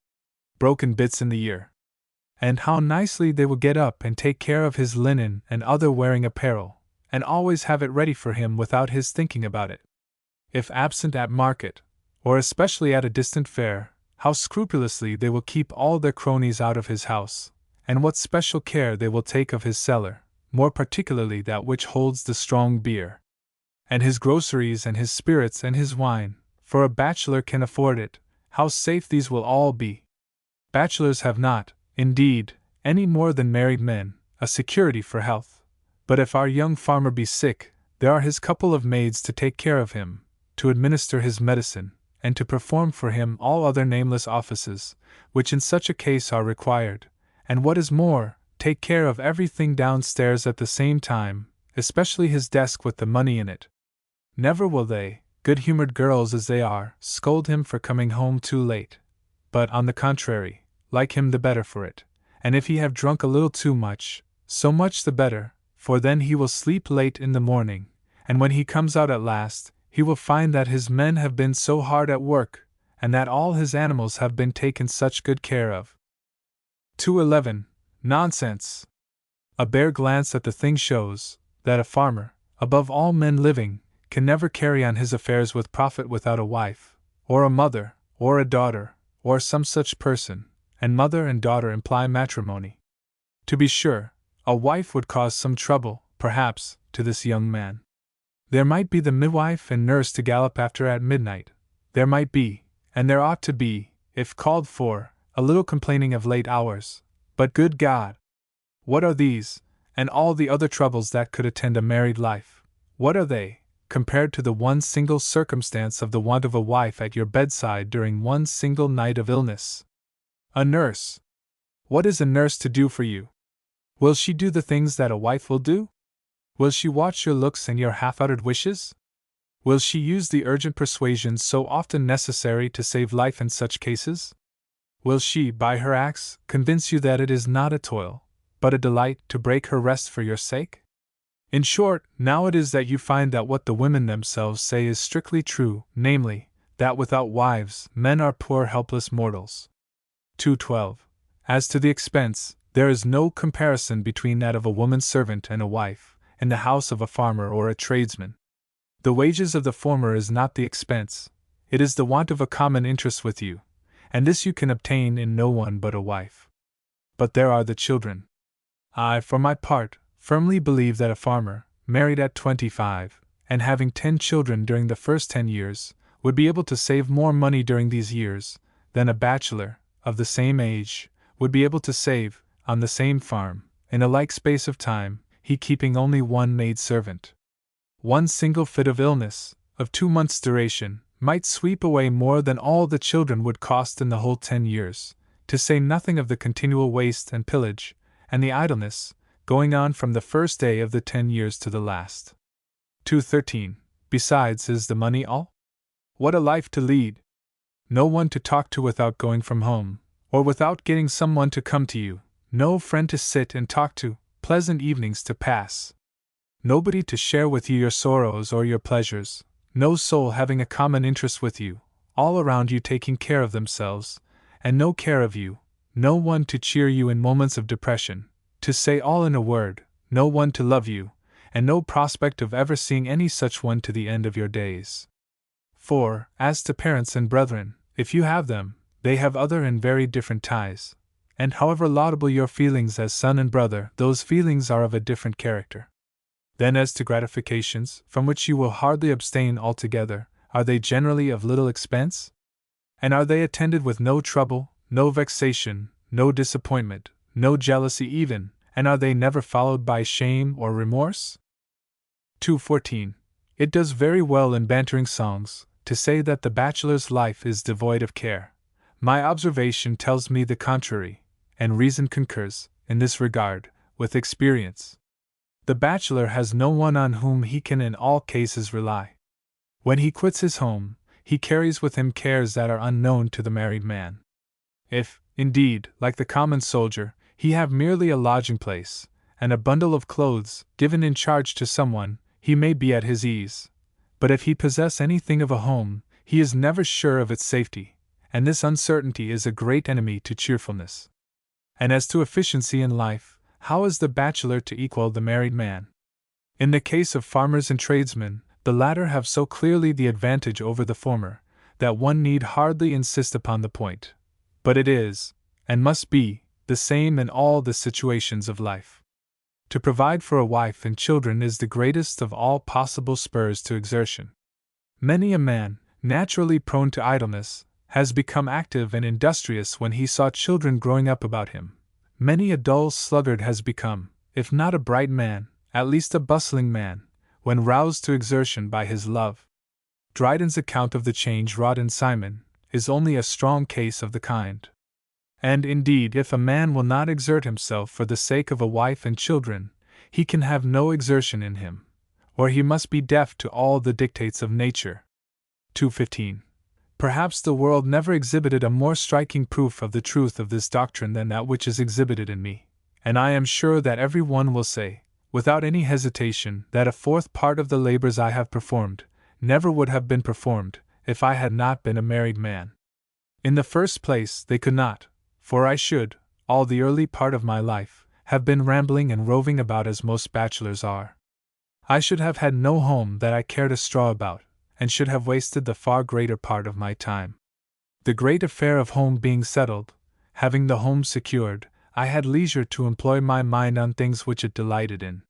broken bits in the year. And how nicely they will get up and take care of his linen and other wearing apparel, and always have it ready for him without his thinking about it. If absent at market, or especially at a distant fair, how scrupulously they will keep all their cronies out of his house, and what special care they will take of his cellar, more particularly that which holds the strong beer, and his groceries and his spirits and his wine, for a bachelor can afford it. How safe these will all be! Bachelors have not, indeed, any more than married men, a security for health. But if our young farmer be sick, there are his couple of maids to take care of him, to administer his medicine, and to perform for him all other nameless offices, which in such a case are required, and what is more, take care of everything downstairs at the same time, especially his desk with the money in it. Never will they, good-humored girls as they are, scold him for coming home too late, but, on the contrary, like him the better for it, and if he have drunk a little too much, so much the better, for then he will sleep late in the morning, and when he comes out at last, he will find that his men have been so hard at work, and that all his animals have been taken such good care of. 211. Nonsense! A bare glance at the thing shows that a farmer, above all men living, can never carry on his affairs with profit without a wife, or a mother, or a daughter, or some such person, and mother and daughter imply matrimony. To be sure, a wife would cause some trouble, perhaps, to this young man. There might be the midwife and nurse to gallop after at midnight. There might be, and there ought to be, if called for, a little complaining of late hours. But good God! What are these, and all the other troubles that could attend a married life? What are they, compared to the one single circumstance of the want of a wife at your bedside during one single night of illness? A nurse! What is a nurse to do for you? Will she do the things that a wife will do? Will she watch your looks and your half-uttered wishes? Will she use the urgent persuasions so often necessary to save life in such cases? Will she, by her acts, convince you that it is not a toil, but a delight, to break her rest for your sake? In short, now it is that you find that what the women themselves say is strictly true, namely, that without wives, men are poor helpless mortals. 212. As to the expense, there is no comparison between that of a woman servant and a wife, in the house of a farmer or a tradesman. The wages of the former is not the expense, it is the want of a common interest with you, and this you can obtain in no one but a wife. But there are the children. I, for my part, firmly believe that a farmer, married at 25, and having 10 children during the first 10 years, would be able to save more money during these years than a bachelor, of the same age, would be able to save, on the same farm, in a like space of time, he keeping only one maid-servant. One single fit of illness, of 2 months' duration, might sweep away more than all the children would cost in the whole 10 years, to say nothing of the continual waste and pillage, and the idleness, going on from the first day of the 10 years to the last. 213. Besides, is the money all? What a life to lead! No one to talk to without going from home, or without getting someone to come to you, no friend to sit and talk to, pleasant evenings to pass. Nobody to share with you your sorrows or your pleasures, no soul having a common interest with you, all around you taking care of themselves, and no care of you, no one to cheer you in moments of depression, to say all in a word, no one to love you, and no prospect of ever seeing any such one to the end of your days. For, as to parents and brethren, if you have them, they have other and very different ties, and however laudable your feelings as son and brother, those feelings are of a different character. Then as to gratifications, from which you will hardly abstain altogether, are they generally of little expense? And are they attended with no trouble, no vexation, no disappointment, no jealousy even, and are they never followed by shame or remorse? 214. It does very well in bantering songs to say that the bachelor's life is devoid of care. My observation tells me the contrary, and reason concurs, in this regard, with experience. The bachelor has no one on whom he can in all cases rely. When he quits his home, he carries with him cares that are unknown to the married man. If, indeed, like the common soldier, he have merely a lodging place, and a bundle of clothes, given in charge to someone, he may be at his ease. But if he possess anything of a home, he is never sure of its safety, and this uncertainty is a great enemy to cheerfulness. And as to efficiency in life, how is the bachelor to equal the married man? In the case of farmers and tradesmen, the latter have so clearly the advantage over the former, that one need hardly insist upon the point. But it is, and must be, the same in all the situations of life. To provide for a wife and children is the greatest of all possible spurs to exertion. Many a man, naturally prone to idleness, has become active and industrious when he saw children growing up about him. Many a dull sluggard has become, if not a bright man, at least a bustling man, when roused to exertion by his love. Dryden's account of the change wrought in Simon is only a strong case of the kind. And indeed, if a man will not exert himself for the sake of a wife and children, he can have no exertion in him, or he must be deaf to all the dictates of nature. 2:15. Perhaps the world never exhibited a more striking proof of the truth of this doctrine than that which is exhibited in me, and I am sure that every one will say, without any hesitation, that a fourth part of the labors I have performed never would have been performed if I had not been a married man. In the first place, they could not, for I should, all the early part of my life, have been rambling and roving about as most bachelors are. I should have had no home that I cared a straw about, and should have wasted the far greater part of my time. The great affair of home being settled, having the home secured, I had leisure to employ my mind on things which it delighted in.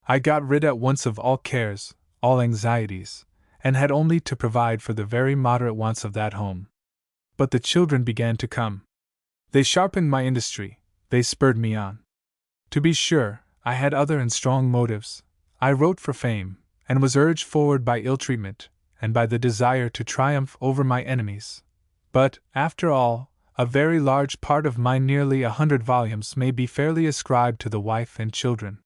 I got rid at once of all cares, all anxieties, and had only to provide for the very moderate wants of that home. But the children began to come. They sharpened my industry, they spurred me on. To be sure, I had other and strong motives. I wrote for fame, and was urged forward by ill-treatment, and by the desire to triumph over my enemies. But, after all, a very large part of my nearly 100 volumes may be fairly ascribed to the wife and children.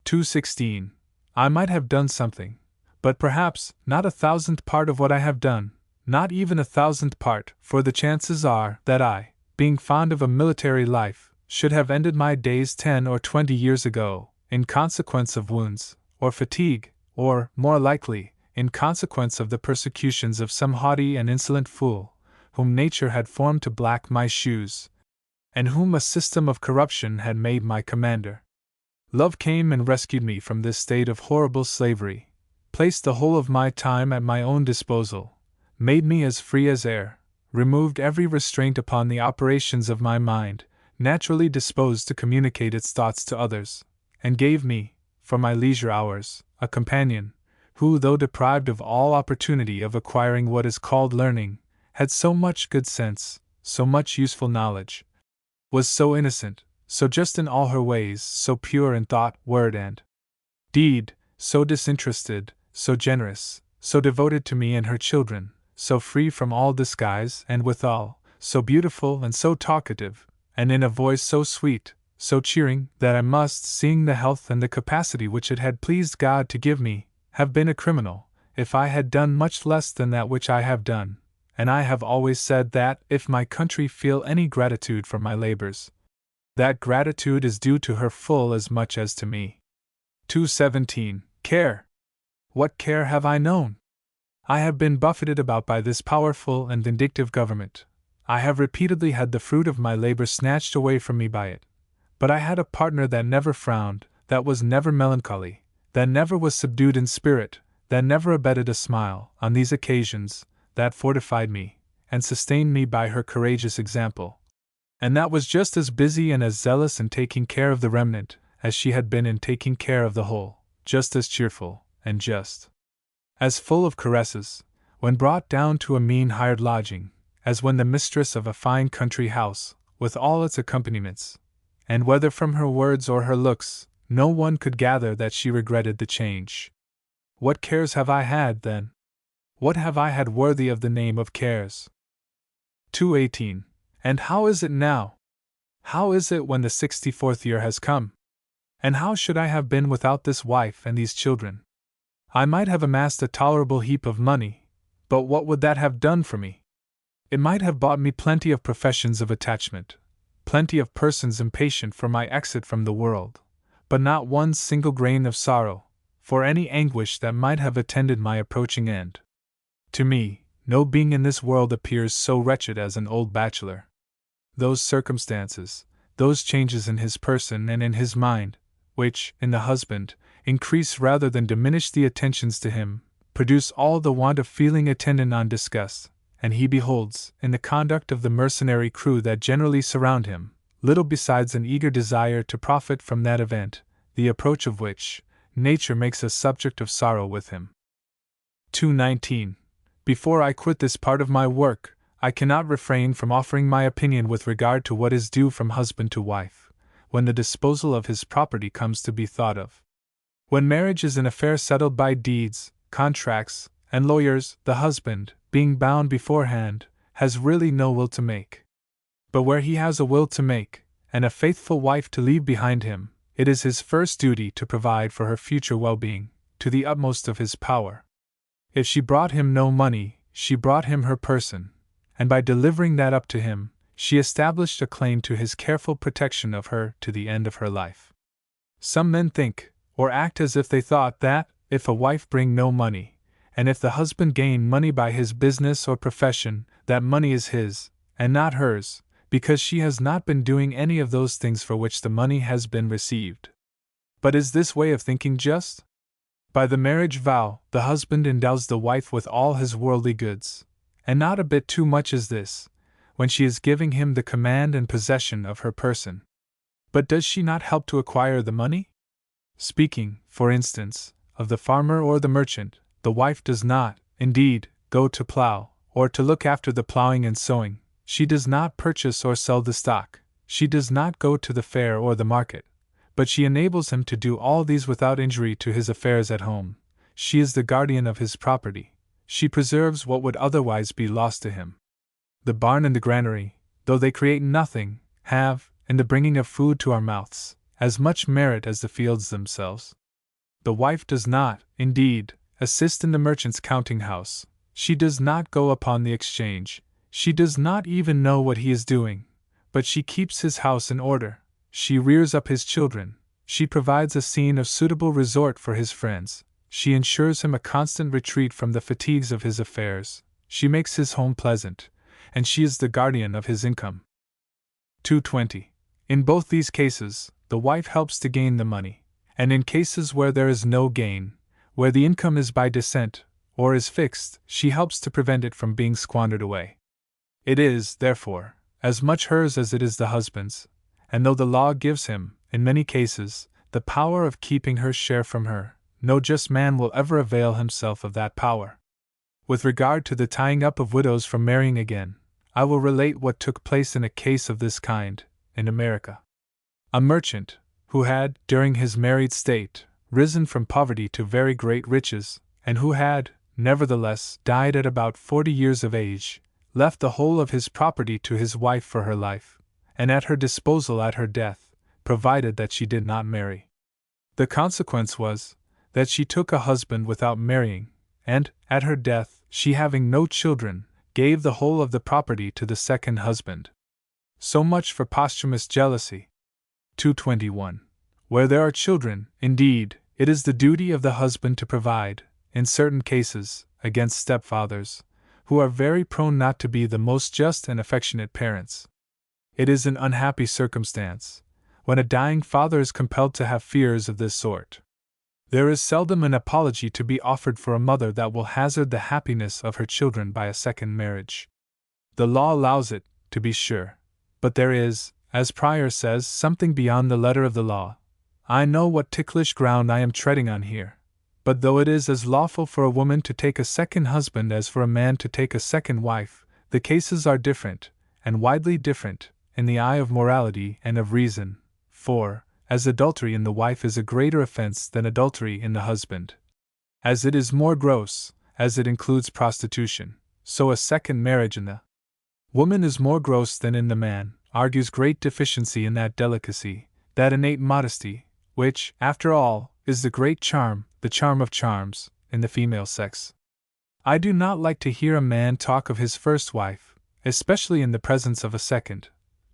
2:16. I might have done something, but perhaps not 1,000th part of what I have done, not even 1,000th part, for the chances are that I, being fond of a military life, should have ended my days 10 or 20 years ago, in consequence of wounds, or fatigue, or, more likely, in consequence of the persecutions of some haughty and insolent fool, whom nature had formed to black my shoes, and whom a system of corruption had made my commander. Love came and rescued me from this state of horrible slavery, placed the whole of my time at my own disposal, made me as free as air, removed every restraint upon the operations of my mind, naturally disposed to communicate its thoughts to others, and gave me, for my leisure hours, a companion, who, though deprived of all opportunity of acquiring what is called learning, had so much good sense, so much useful knowledge, was so innocent, so just in all her ways, so pure in thought, word, and deed, so disinterested, so generous, so devoted to me and her children, so free from all disguise, and withal, so beautiful and so talkative, and in a voice so sweet, so cheering, that I must, seeing the health and the capacity which it had pleased God to give me, have been a criminal, if I had done much less than that which I have done, and I have always said that, if my country feel any gratitude for my labors, that gratitude is due to her full as much as to me. 2:17. Care. What care have I known? I have been buffeted about by this powerful and vindictive government. I have repeatedly had the fruit of my labor snatched away from me by it. But I had a partner that never frowned, that was never melancholy, that never was subdued in spirit, that never abated a smile, on these occasions, that fortified me, and sustained me by her courageous example, and that was just as busy and as zealous in taking care of the remnant, as she had been in taking care of the whole, just as cheerful, and just as full of caresses, when brought down to a mean hired lodging, as when the mistress of a fine country house, with all its accompaniments, and whether from her words or her looks, no one could gather that she regretted the change. What cares have I had, then? What have I had worthy of the name of cares? 2:18. And how is it now? How is it when the 64th year has come? And how should I have been without this wife and these children? I might have amassed a tolerable heap of money, but what would that have done for me? It might have bought me plenty of professions of attachment, plenty of persons impatient for my exit from the world, but not one single grain of sorrow, for any anguish that might have attended my approaching end. To me, no being in this world appears so wretched as an old bachelor. Those circumstances, those changes in his person and in his mind, which, in the husband, increase rather than diminish the attentions to him, produce all the want of feeling attendant on disgust, and he beholds, in the conduct of the mercenary crew that generally surround him, little besides an eager desire to profit from that event, the approach of which, nature makes a subject of sorrow with him. 219. Before I quit this part of my work, I cannot refrain from offering my opinion with regard to what is due from husband to wife, when the disposal of his property comes to be thought of. When marriage is an affair settled by deeds, contracts, and lawyers, the husband, being bound beforehand, has really no will to make. But where he has a will to make, and a faithful wife to leave behind him, it is his first duty to provide for her future well-being, to the utmost of his power. If she brought him no money, she brought him her person, and by delivering that up to him, she established a claim to his careful protection of her to the end of her life. Some men think, or act as if they thought that, if a wife bring no money, and if the husband gain money by his business or profession, that money is his, and not hers, because she has not been doing any of those things for which the money has been received. But is this way of thinking just? By the marriage vow, the husband endows the wife with all his worldly goods, and not a bit too much is this, when she is giving him the command and possession of her person. But does she not help to acquire the money? Speaking, for instance, of the farmer or the merchant, the wife does not, indeed, go to plow, or to look after the plowing and sowing. She does not purchase or sell the stock, she does not go to the fair or the market, but she enables him to do all these without injury to his affairs at home. She is the guardian of his property, she preserves what would otherwise be lost to him. The barn and the granary, though they create nothing, have, in the bringing of food to our mouths, as much merit as the fields themselves. The wife does not, indeed, assist in the merchant's counting house, she does not go upon the exchange, she does not even know what he is doing, but she keeps his house in order, she rears up his children, she provides a scene of suitable resort for his friends, she ensures him a constant retreat from the fatigues of his affairs, she makes his home pleasant, and she is the guardian of his income. 220. In both these cases, the wife helps to gain the money, and in cases where there is no gain, where the income is by descent, or is fixed, she helps to prevent it from being squandered away. It is, therefore, as much hers as it is the husband's, and though the law gives him, in many cases, the power of keeping her share from her, no just man will ever avail himself of that power. With regard to the tying up of widows from marrying again, I will relate what took place in a case of this kind, in America. A merchant, who had, during his married state, risen from poverty to very great riches, and who had, nevertheless, died at about 40 years of age, left the whole of his property to his wife for her life, and at her disposal at her death, provided that she did not marry. The consequence was, that she took a husband without marrying, and, at her death, she having no children, gave the whole of the property to the second husband. So much for posthumous jealousy. 221. Where there are children, indeed, it is the duty of the husband to provide, in certain cases, against stepfathers, who are very prone not to be the most just and affectionate parents. It is an unhappy circumstance, when a dying father is compelled to have fears of this sort. There is seldom an apology to be offered for a mother that will hazard the happiness of her children by a second marriage. The law allows it, to be sure, but there is, as Prior says, something beyond the letter of the law. I know what ticklish ground I am treading on here. But though it is as lawful for a woman to take a second husband as for a man to take a second wife, the cases are different, and widely different, in the eye of morality and of reason, for, as adultery in the wife is a greater offense than adultery in the husband, as it is more gross, as it includes prostitution, so a second marriage in the woman is more gross than in the man, argues great deficiency in that delicacy, that innate modesty, which, after all, is the great charm, the charm of charms, in the female sex. I do not like to hear a man talk of his first wife, especially in the presence of a second,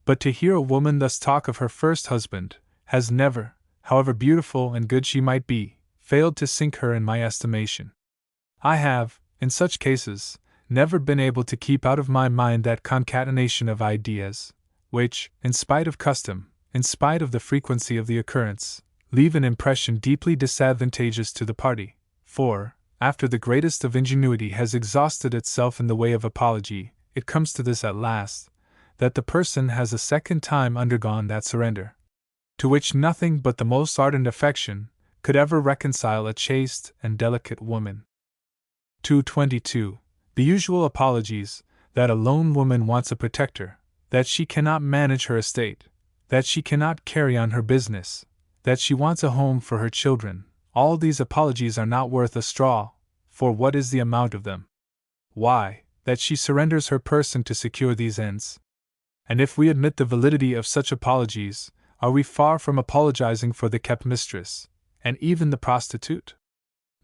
but to hear a woman thus talk of her first husband, has never, however beautiful and good she might be, failed to sink her in my estimation. I have, in such cases, never been able to keep out of my mind that concatenation of ideas, which, in spite of custom, in spite of the frequency of the occurrence, leave an impression deeply disadvantageous to the party, for, after the greatest of ingenuity has exhausted itself in the way of apology, it comes to this at last, that the person has a second time undergone that surrender, to which nothing but the most ardent affection could ever reconcile a chaste and delicate woman. 222. The usual apologies, that a lone woman wants a protector, that she cannot manage her estate, that she cannot carry on her business, that she wants a home for her children, all these apologies are not worth a straw, for what is the amount of them? Why, that she surrenders her person to secure these ends. And if we admit the validity of such apologies, are we far from apologizing for the kept mistress, and even the prostitute?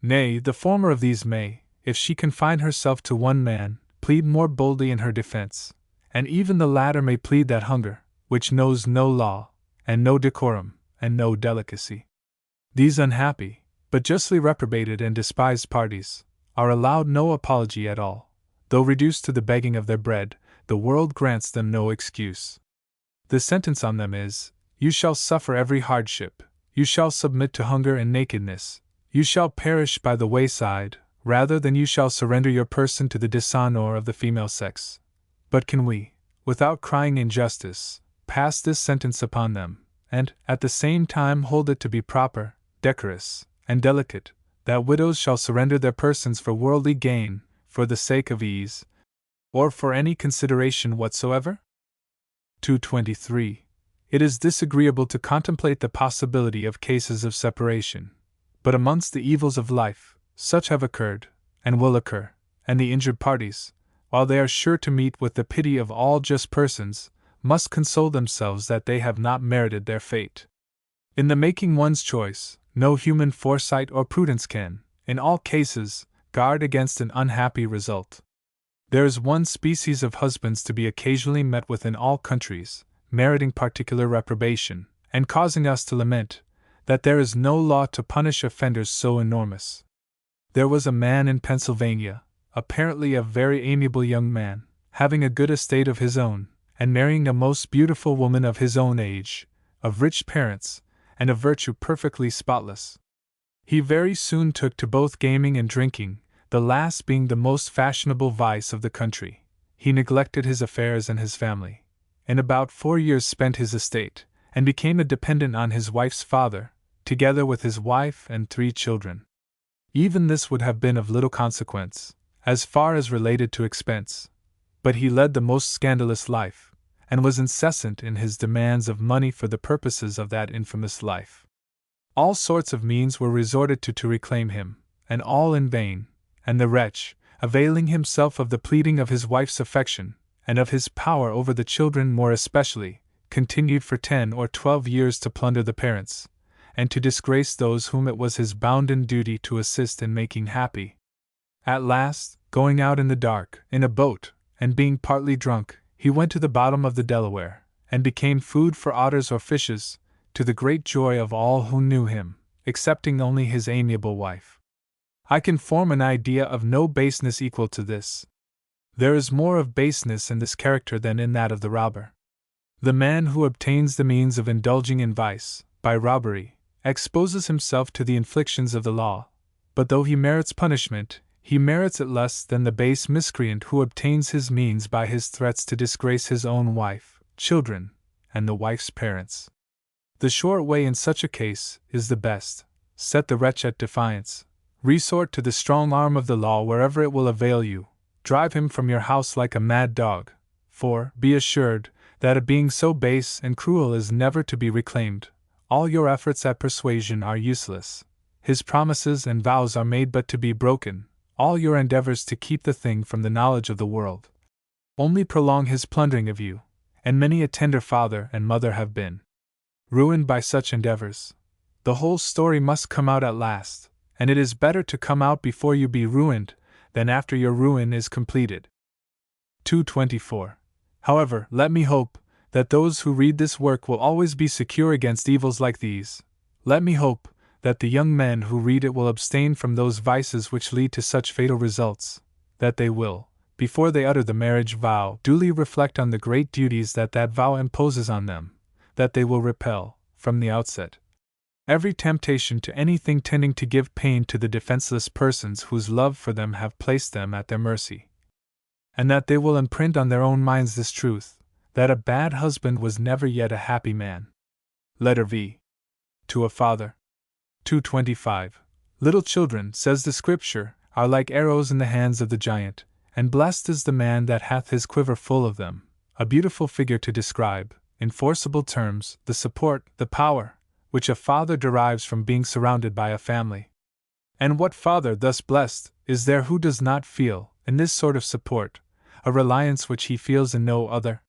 Nay, the former of these may, if she confine herself to one man, plead more boldly in her defense, and even the latter may plead that hunger, which knows no law, and no decorum, and no delicacy. These unhappy, but justly reprobated and despised parties, are allowed no apology at all. Though reduced to the begging of their bread, the world grants them no excuse. The sentence on them is, you shall suffer every hardship, you shall submit to hunger and nakedness, you shall perish by the wayside, rather than you shall surrender your person to the dishonor of the female sex. But can we, without crying injustice, pass this sentence upon them, and, at the same time, hold it to be proper, decorous, and delicate, that widows shall surrender their persons for worldly gain, for the sake of ease, or for any consideration whatsoever? 223. It is disagreeable to contemplate the possibility of cases of separation, but amongst the evils of life, such have occurred, and will occur, and the injured parties, while they are sure to meet with the pity of all just persons, must console themselves that they have not merited their fate. In the making one's choice, no human foresight or prudence can, in all cases, guard against an unhappy result. There is one species of husbands to be occasionally met with in all countries, meriting particular reprobation, and causing us to lament that there is no law to punish offenders so enormous. There was a man in Pennsylvania, apparently a very amiable young man, having a good estate of his own, and marrying a most beautiful woman of his own age, of rich parents, and of virtue perfectly spotless. He very soon took to both gaming and drinking, the last being the most fashionable vice of the country. He neglected his affairs and his family. In about 4 years spent his estate, and became a dependent on his wife's father, together with his wife and 3 children. Even this would have been of little consequence, as far as related to expense, but he led the most scandalous life, and was incessant in his demands of money for the purposes of that infamous life. All sorts of means were resorted to reclaim him, and all in vain, and the wretch, availing himself of the pleading of his wife's affection, and of his power over the children more especially, continued for 10 or 12 years to plunder the parents, and to disgrace those whom it was his bounden duty to assist in making happy. At last, going out in the dark, in a boat, and being partly drunk, he went to the bottom of the Delaware, and became food for otters or fishes, to the great joy of all who knew him, excepting only his amiable wife. I can form an idea of no baseness equal to this. There is more of baseness in this character than in that of the robber. The man who obtains the means of indulging in vice, by robbery, exposes himself to the inflictions of the law, but though he merits punishment, he merits it less than the base miscreant who obtains his means by his threats to disgrace his own wife, children, and the wife's parents. The short way in such a case is the best. Set the wretch at defiance. Resort to the strong arm of the law wherever it will avail you. Drive him from your house like a mad dog, for, be assured, that a being so base and cruel is never to be reclaimed. All your efforts at persuasion are useless. His promises and vows are made but to be broken. All your endeavors to keep the thing from the knowledge of the world only prolong his plundering of you, and many a tender father and mother have been ruined by such endeavors. The whole story must come out at last, and it is better to come out before you be ruined than after your ruin is completed. 224. However, let me hope that those who read this work will always be secure against evils like these. Let me hope that the young men who read it will abstain from those vices which lead to such fatal results, that they will, before they utter the marriage vow, duly reflect on the great duties that that vow imposes on them, that they will repel, from the outset, every temptation to anything tending to give pain to the defenseless persons whose love for them have placed them at their mercy. And that they will imprint on their own minds this truth, that a bad husband was never yet a happy man. Letter V. To a Father. 225. Little children, says the Scripture, are like arrows in the hands of the giant, and blessed is the man that hath his quiver full of them. A beautiful figure to describe, in forcible terms, the support, the power, which a father derives from being surrounded by a family. And what father thus blessed is there who does not feel, in this sort of support, a reliance which he feels in no other?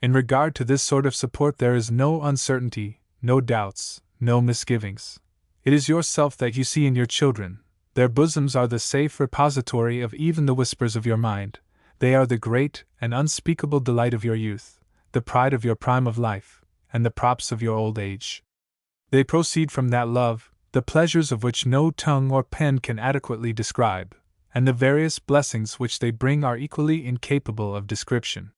In regard to this sort of support there is no uncertainty, no doubts, no misgivings. It is yourself that you see in your children. Their bosoms are the safe repository of even the whispers of your mind. They are the great and unspeakable delight of your youth, the pride of your prime of life, and the props of your old age. They proceed from that love, the pleasures of which no tongue or pen can adequately describe, and the various blessings which they bring are equally incapable of description.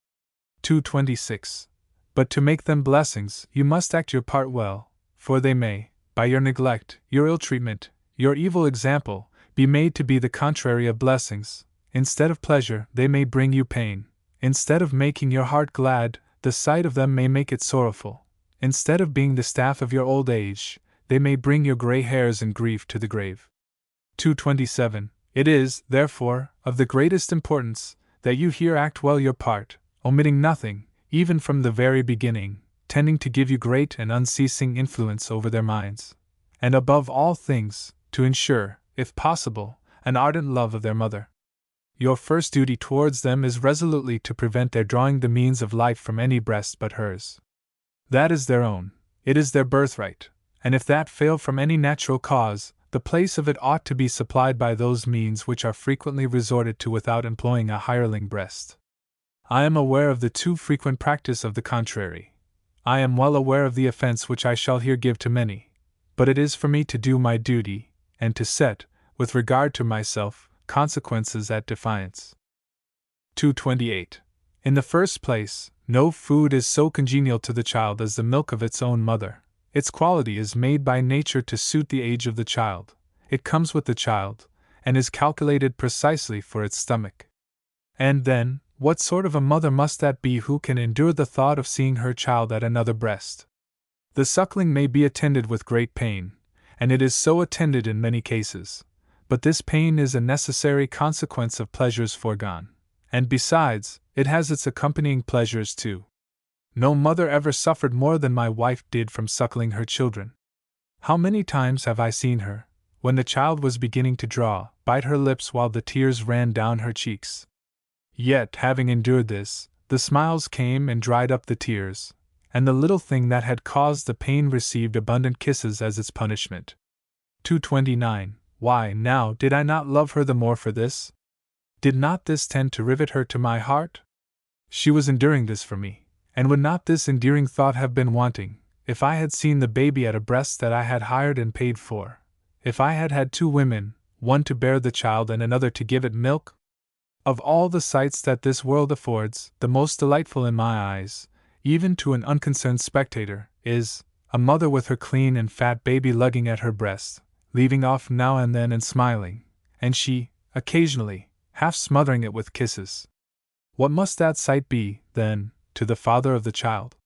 226. But to make them blessings, you must act your part well, for they may, by your neglect, your ill treatment, your evil example, be made to be the contrary of blessings. Instead of pleasure, they may bring you pain. Instead of making your heart glad, the sight of them may make it sorrowful. Instead of being the staff of your old age, they may bring your gray hairs in grief to the grave. 227. It is, therefore, of the greatest importance that you here act well your part, omitting nothing, even from the very beginning, tending to give you great and unceasing influence over their minds, and above all things, to ensure, if possible, an ardent love of their mother. Your first duty towards them is resolutely to prevent their drawing the means of life from any breast but hers. That is their own, it is their birthright, and if that fail from any natural cause, the place of it ought to be supplied by those means which are frequently resorted to without employing a hireling breast. I am aware of the too frequent practice of the contrary. I am well aware of the offense which I shall here give to many, but it is for me to do my duty, and to set, with regard to myself, consequences at defiance. 228. In the first place, no food is so congenial to the child as the milk of its own mother. Its quality is made by nature to suit the age of the child. It comes with the child, and is calculated precisely for its stomach. And then, what sort of a mother must that be who can endure the thought of seeing her child at another breast? The suckling may be attended with great pain, and it is so attended in many cases, but this pain is a necessary consequence of pleasures foregone, and besides, it has its accompanying pleasures too. No mother ever suffered more than my wife did from suckling her children. How many times have I seen her, when the child was beginning to draw, bite her lips while the tears ran down her cheeks. Yet, having endured this, the smiles came and dried up the tears, and the little thing that had caused the pain received abundant kisses as its punishment. 229. Why, now, did I not love her the more for this? Did not this tend to rivet her to my heart? She was enduring this for me, and would not this endearing thought have been wanting, if I had seen the baby at a breast that I had hired and paid for, if I had had two women, one to bear the child and another to give it milk? Of all the sights that this world affords, the most delightful in my eyes, even to an unconcerned spectator, is a mother with her clean and fat baby lugging at her breast, leaving off now and then and smiling, and she, occasionally, half smothering it with kisses. What must that sight be, then, to the father of the child?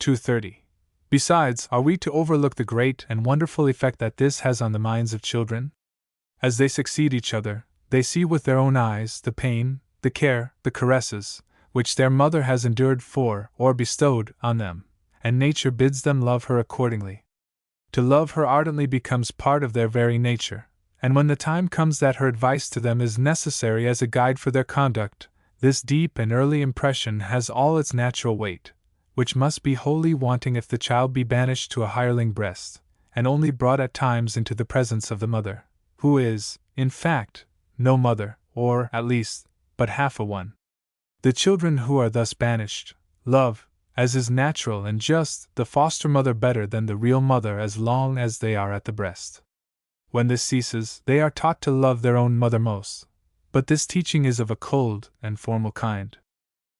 230. Besides, are we to overlook the great and wonderful effect that this has on the minds of children? As they succeed each other, they see with their own eyes the pain, the care, the caresses, which their mother has endured for or bestowed on them, and nature bids them love her accordingly. To love her ardently becomes part of their very nature, and when the time comes that her advice to them is necessary as a guide for their conduct, this deep and early impression has all its natural weight, which must be wholly wanting if the child be banished to a hireling breast, and only brought at times into the presence of the mother, who is, in fact, no mother, or, at least, but half a one. The children who are thus banished, love, as is natural and just, the foster mother better than the real mother as long as they are at the breast. When this ceases, they are taught to love their own mother most, but this teaching is of a cold and formal kind.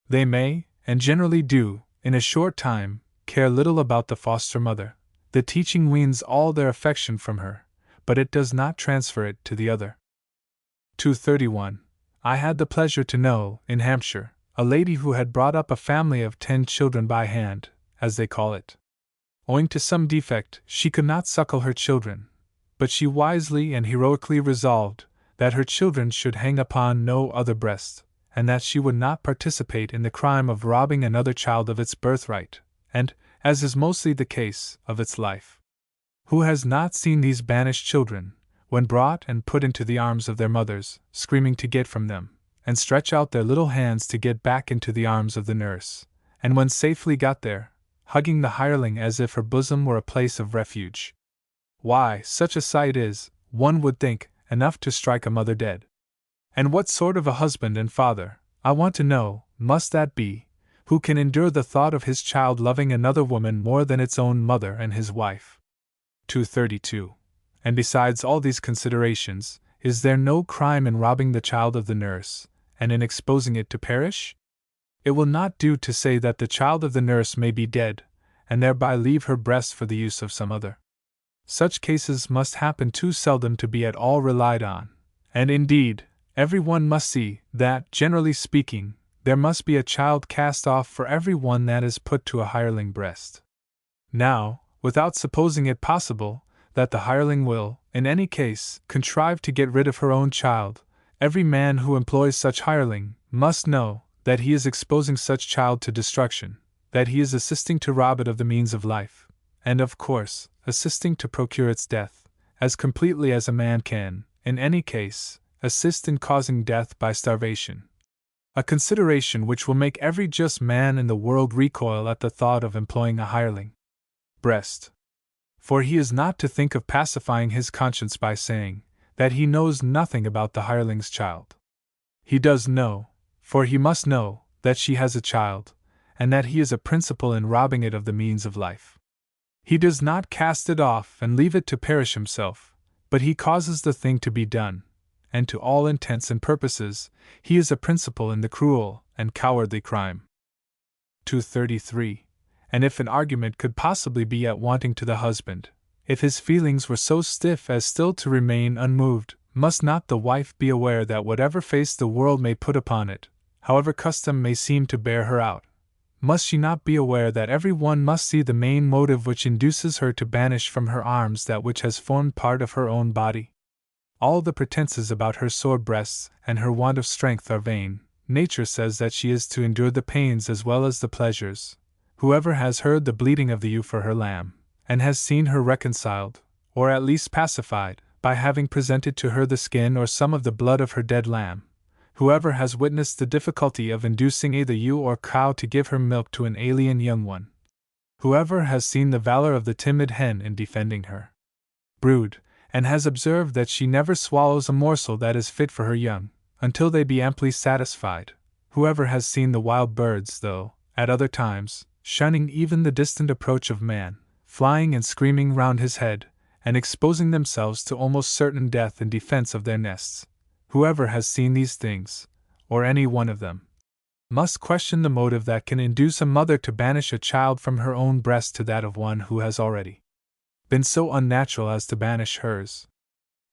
They may, and generally do, in a short time, care little about the foster mother. The teaching weans all their affection from her, but it does not transfer it to the other. 231. I had the pleasure to know, in Hampshire, a lady who had brought up a family of 10 children by hand, as they call it. Owing to some defect, she could not suckle her children, but she wisely and heroically resolved that her children should hang upon no other breast, and that she would not participate in the crime of robbing another child of its birthright, and, as is mostly the case, of its life. Who has not seen these banished children, when brought and put into the arms of their mothers, screaming to get from them, and stretch out their little hands to get back into the arms of the nurse, and when safely got there, hugging the hireling as if her bosom were a place of refuge? Why, such a sight is, one would think, enough to strike a mother dead. And what sort of a husband and father, I want to know, must that be, who can endure the thought of his child loving another woman more than its own mother and his wife? 232. And besides all these considerations, is there no crime in robbing the child of the nurse, and in exposing it to perish? It will not do to say that the child of the nurse may be dead, and thereby leave her breast for the use of some other. Such cases must happen too seldom to be at all relied on, and indeed, every one must see that, generally speaking, there must be a child cast off for every one that is put to a hireling breast. Now, without supposing it possible that the hireling will, in any case, contrive to get rid of her own child, every man who employs such hireling must know that he is exposing such child to destruction, that he is assisting to rob it of the means of life, and of course, assisting to procure its death, as completely as a man can, in any case, assist in causing death by starvation. A consideration which will make every just man in the world recoil at the thought of employing a hireling breast. For he is not to think of pacifying his conscience by saying that he knows nothing about the hireling's child. He does know, for he must know, that she has a child, and that he is a principal in robbing it of the means of life. He does not cast it off and leave it to perish himself, but he causes the thing to be done, and to all intents and purposes, he is a principal in the cruel and cowardly crime. 233. And if an argument could possibly be yet wanting to the husband, if his feelings were so stiff as still to remain unmoved, must not the wife be aware that whatever face the world may put upon it, however custom may seem to bear her out, must she not be aware that every one must see the main motive which induces her to banish from her arms that which has formed part of her own body? All the pretenses about her sore breasts and her want of strength are vain. Nature says that she is to endure the pains as well as the pleasures. Whoever has heard the bleating of the ewe for her lamb, and has seen her reconciled, or at least pacified, by having presented to her the skin or some of the blood of her dead lamb, whoever has witnessed the difficulty of inducing either ewe or cow to give her milk to an alien young one, whoever has seen the valor of the timid hen in defending her brood, and has observed that she never swallows a morsel that is fit for her young, until they be amply satisfied, whoever has seen the wild birds, though, at other times, shunning even the distant approach of man, flying and screaming round his head, and exposing themselves to almost certain death in defense of their nests, whoever has seen these things, or any one of them, must question the motive that can induce a mother to banish a child from her own breast to that of one who has already been so unnatural as to banish hers.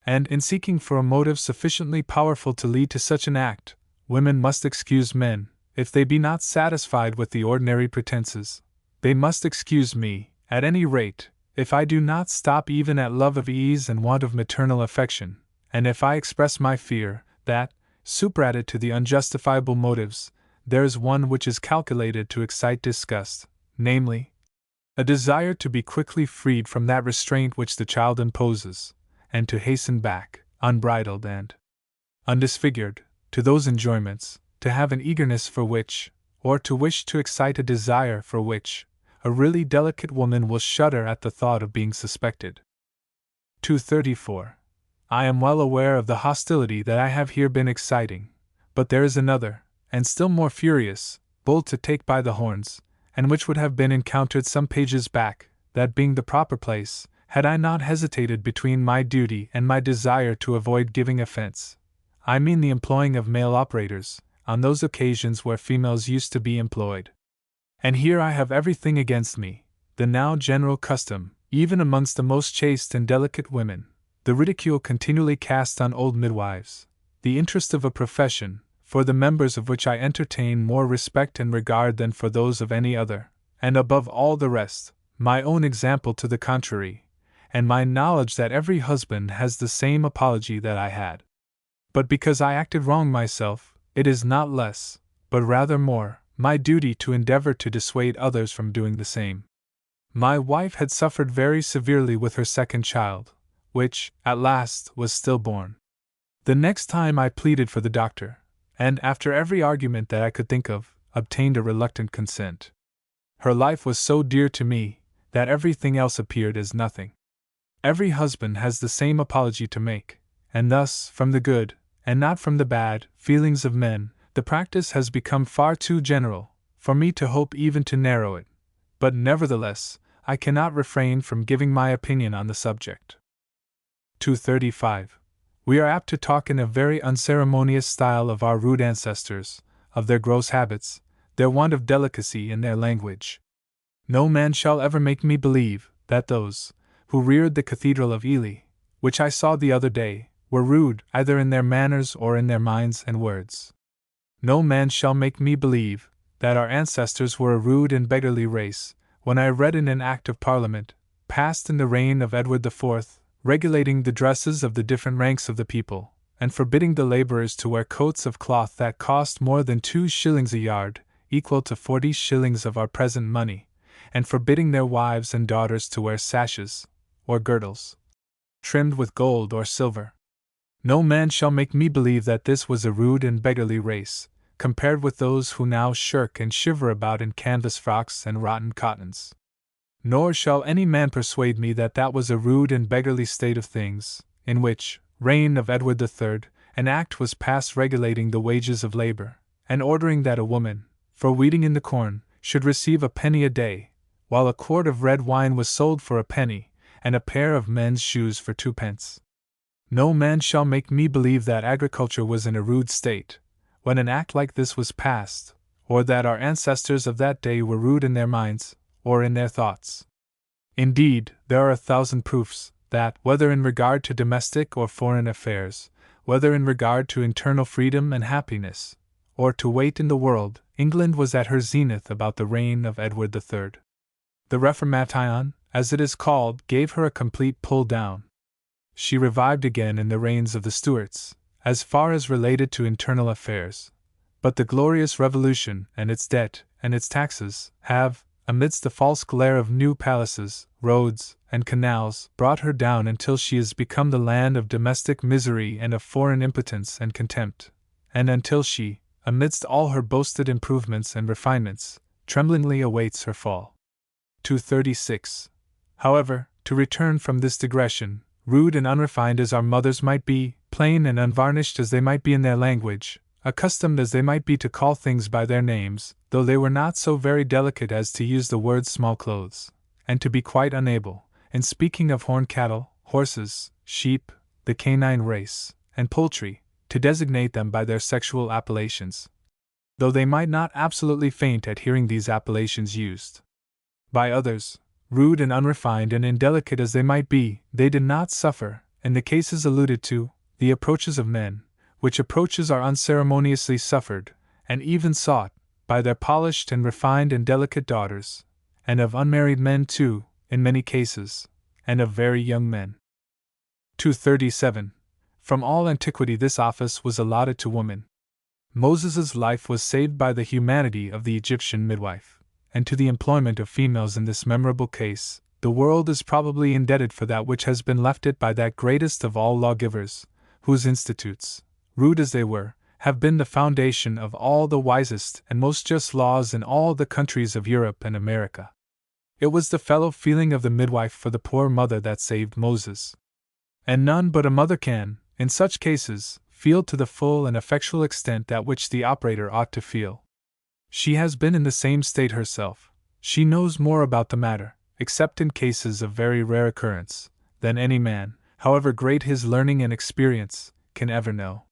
And in seeking for a motive sufficiently powerful to lead to such an act, women must excuse men, if they be not satisfied with the ordinary pretenses. They must excuse me, at any rate, if I do not stop even at love of ease and want of maternal affection, and if I express my fear that, superadded to the unjustifiable motives, there is one which is calculated to excite disgust, namely, a desire to be quickly freed from that restraint which the child imposes, and to hasten back, unbridled and undisfigured, to those enjoyments, to have an eagerness for which, or to wish to excite a desire for which, a really delicate woman will shudder at the thought of being suspected. 234. I am well aware of the hostility that I have here been exciting, but there is another, and still more furious, bull to take by the horns, and which would have been encountered some pages back, that being the proper place, had I not hesitated between my duty and my desire to avoid giving offense. I mean the employing of male operators, on those occasions where females used to be employed. And here I have everything against me, the now general custom, Even amongst the most chaste and delicate women, the ridicule continually cast on old midwives, the interest of a profession, for the members of which I entertain more respect and regard than for those of any other, and above all the rest, my own example to the contrary, and my knowledge that every husband has the same apology that I had. But because I acted wrong myself, it is not less, but rather more, my duty to endeavor to dissuade others from doing the same. My wife had suffered very severely with her second child, which, at last, was stillborn. The next time I pleaded for the doctor, and, after every argument that I could think of, obtained a reluctant consent. Her life was so dear to me, that everything else appeared as nothing. Every husband has the same apology to make, and thus, from the good, and not from the bad, feelings of men, the practice has become far too general, for me to hope even to narrow it, but nevertheless, I cannot refrain from giving my opinion on the subject. 235. We are apt to talk in a very unceremonious style of our rude ancestors, of their gross habits, their want of delicacy in their language. No man shall ever make me believe that those who reared the Cathedral of Ely, which I saw the other day, were rude either in their manners or in their minds and words. No man shall make me believe that our ancestors were a rude and beggarly race, when I read in an Act of Parliament, passed in the reign of Edward IV, regulating the dresses of the different ranks of the people, and forbidding the labourers to wear coats of cloth that cost more than 2 shillings a yard, equal to 40 shillings of our present money, and forbidding their wives and daughters to wear sashes, or girdles, trimmed with gold or silver. No man shall make me believe that this was a rude and beggarly race, compared with those who now shirk and shiver about in canvas frocks and rotten cottons. Nor shall any man persuade me that that was a rude and beggarly state of things, in which, reign of Edward III, an act was passed regulating the wages of labor, and ordering that a woman, for weeding in the corn, should receive a penny a day, while a quart of red wine was sold for a penny, and a pair of men's shoes for 2 pence. No man shall make me believe that agriculture was in a rude state, when an act like this was passed, or that our ancestors of that day were rude in their minds, or in their thoughts. Indeed, there are 1,000 proofs that, whether in regard to domestic or foreign affairs, whether in regard to internal freedom and happiness, or to weight in the world, England was at her zenith about the reign of Edward III. The Reformation, as it is called, gave her a complete pull down. She revived again in the reigns of the Stuarts, as far as related to internal affairs, but the glorious Revolution and its debt and its taxes have, amidst the false glare of new palaces, roads, and canals, brought her down until she has become the land of domestic misery and of foreign impotence and contempt, and until she, amidst all her boasted improvements and refinements, tremblingly awaits her fall. 236. However, to return from this digression, rude and unrefined as our mothers might be, plain and unvarnished as they might be in their language, accustomed as they might be to call things by their names, though they were not so very delicate as to use the word small clothes, and to be quite unable, in speaking of horned cattle, horses, sheep, the canine race, and poultry, to designate them by their sexual appellations, though they might not absolutely faint at hearing these appellations used by others. Rude and unrefined and indelicate as they might be, they did not suffer, in the cases alluded to, the approaches of men, which approaches are unceremoniously suffered, and even sought, by their polished and refined and delicate daughters, and of unmarried men too, in many cases, and of very young men. 237. From all antiquity this office was allotted to woman. Moses's life was saved by the humanity of the Egyptian midwife, and to the employment of females in this memorable case, the world is probably indebted for that which has been left it by that greatest of all lawgivers, whose institutes, rude as they were, have been the foundation of all the wisest and most just laws in all the countries of Europe and America. It was the fellow feeling of the midwife for the poor mother that saved Moses. And none but a mother can, in such cases, feel to the full and effectual extent that which the operator ought to feel. She has been in the same state herself. She knows more about the matter, except in cases of very rare occurrence, than any man, however great his learning and experience, can ever know.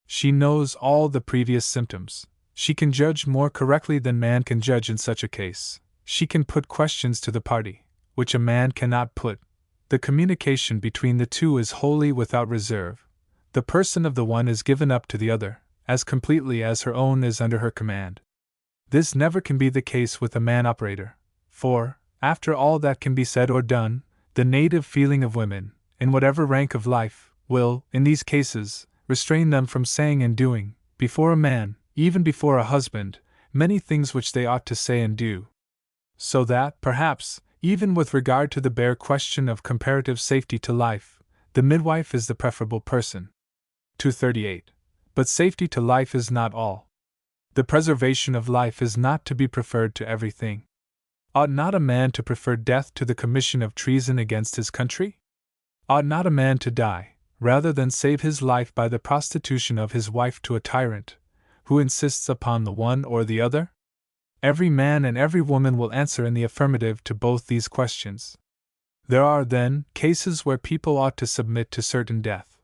She knows all the previous symptoms. She can judge more correctly than man can judge in such a case. She can put questions to the party, which a man cannot put. The communication between the two is wholly without reserve. The person of the one is given up to the other, as completely as her own is under her command. This never can be the case with a man operator, for, after all that can be said or done, the native feeling of women, in whatever rank of life, will, in these cases, restrain them from saying and doing, before a man, even before a husband, many things which they ought to say and do. So that, perhaps, even with regard to the bare question of comparative safety to life, the midwife is the preferable person. 238. But safety to life is not all. The preservation of life is not to be preferred to everything. Ought not a man to prefer death to the commission of treason against his country? Ought not a man to die, rather than save his life by the prostitution of his wife to a tyrant, who insists upon the one or the other? Every man and every woman will answer in the affirmative to both these questions. There are, then, cases where people ought to submit to certain death.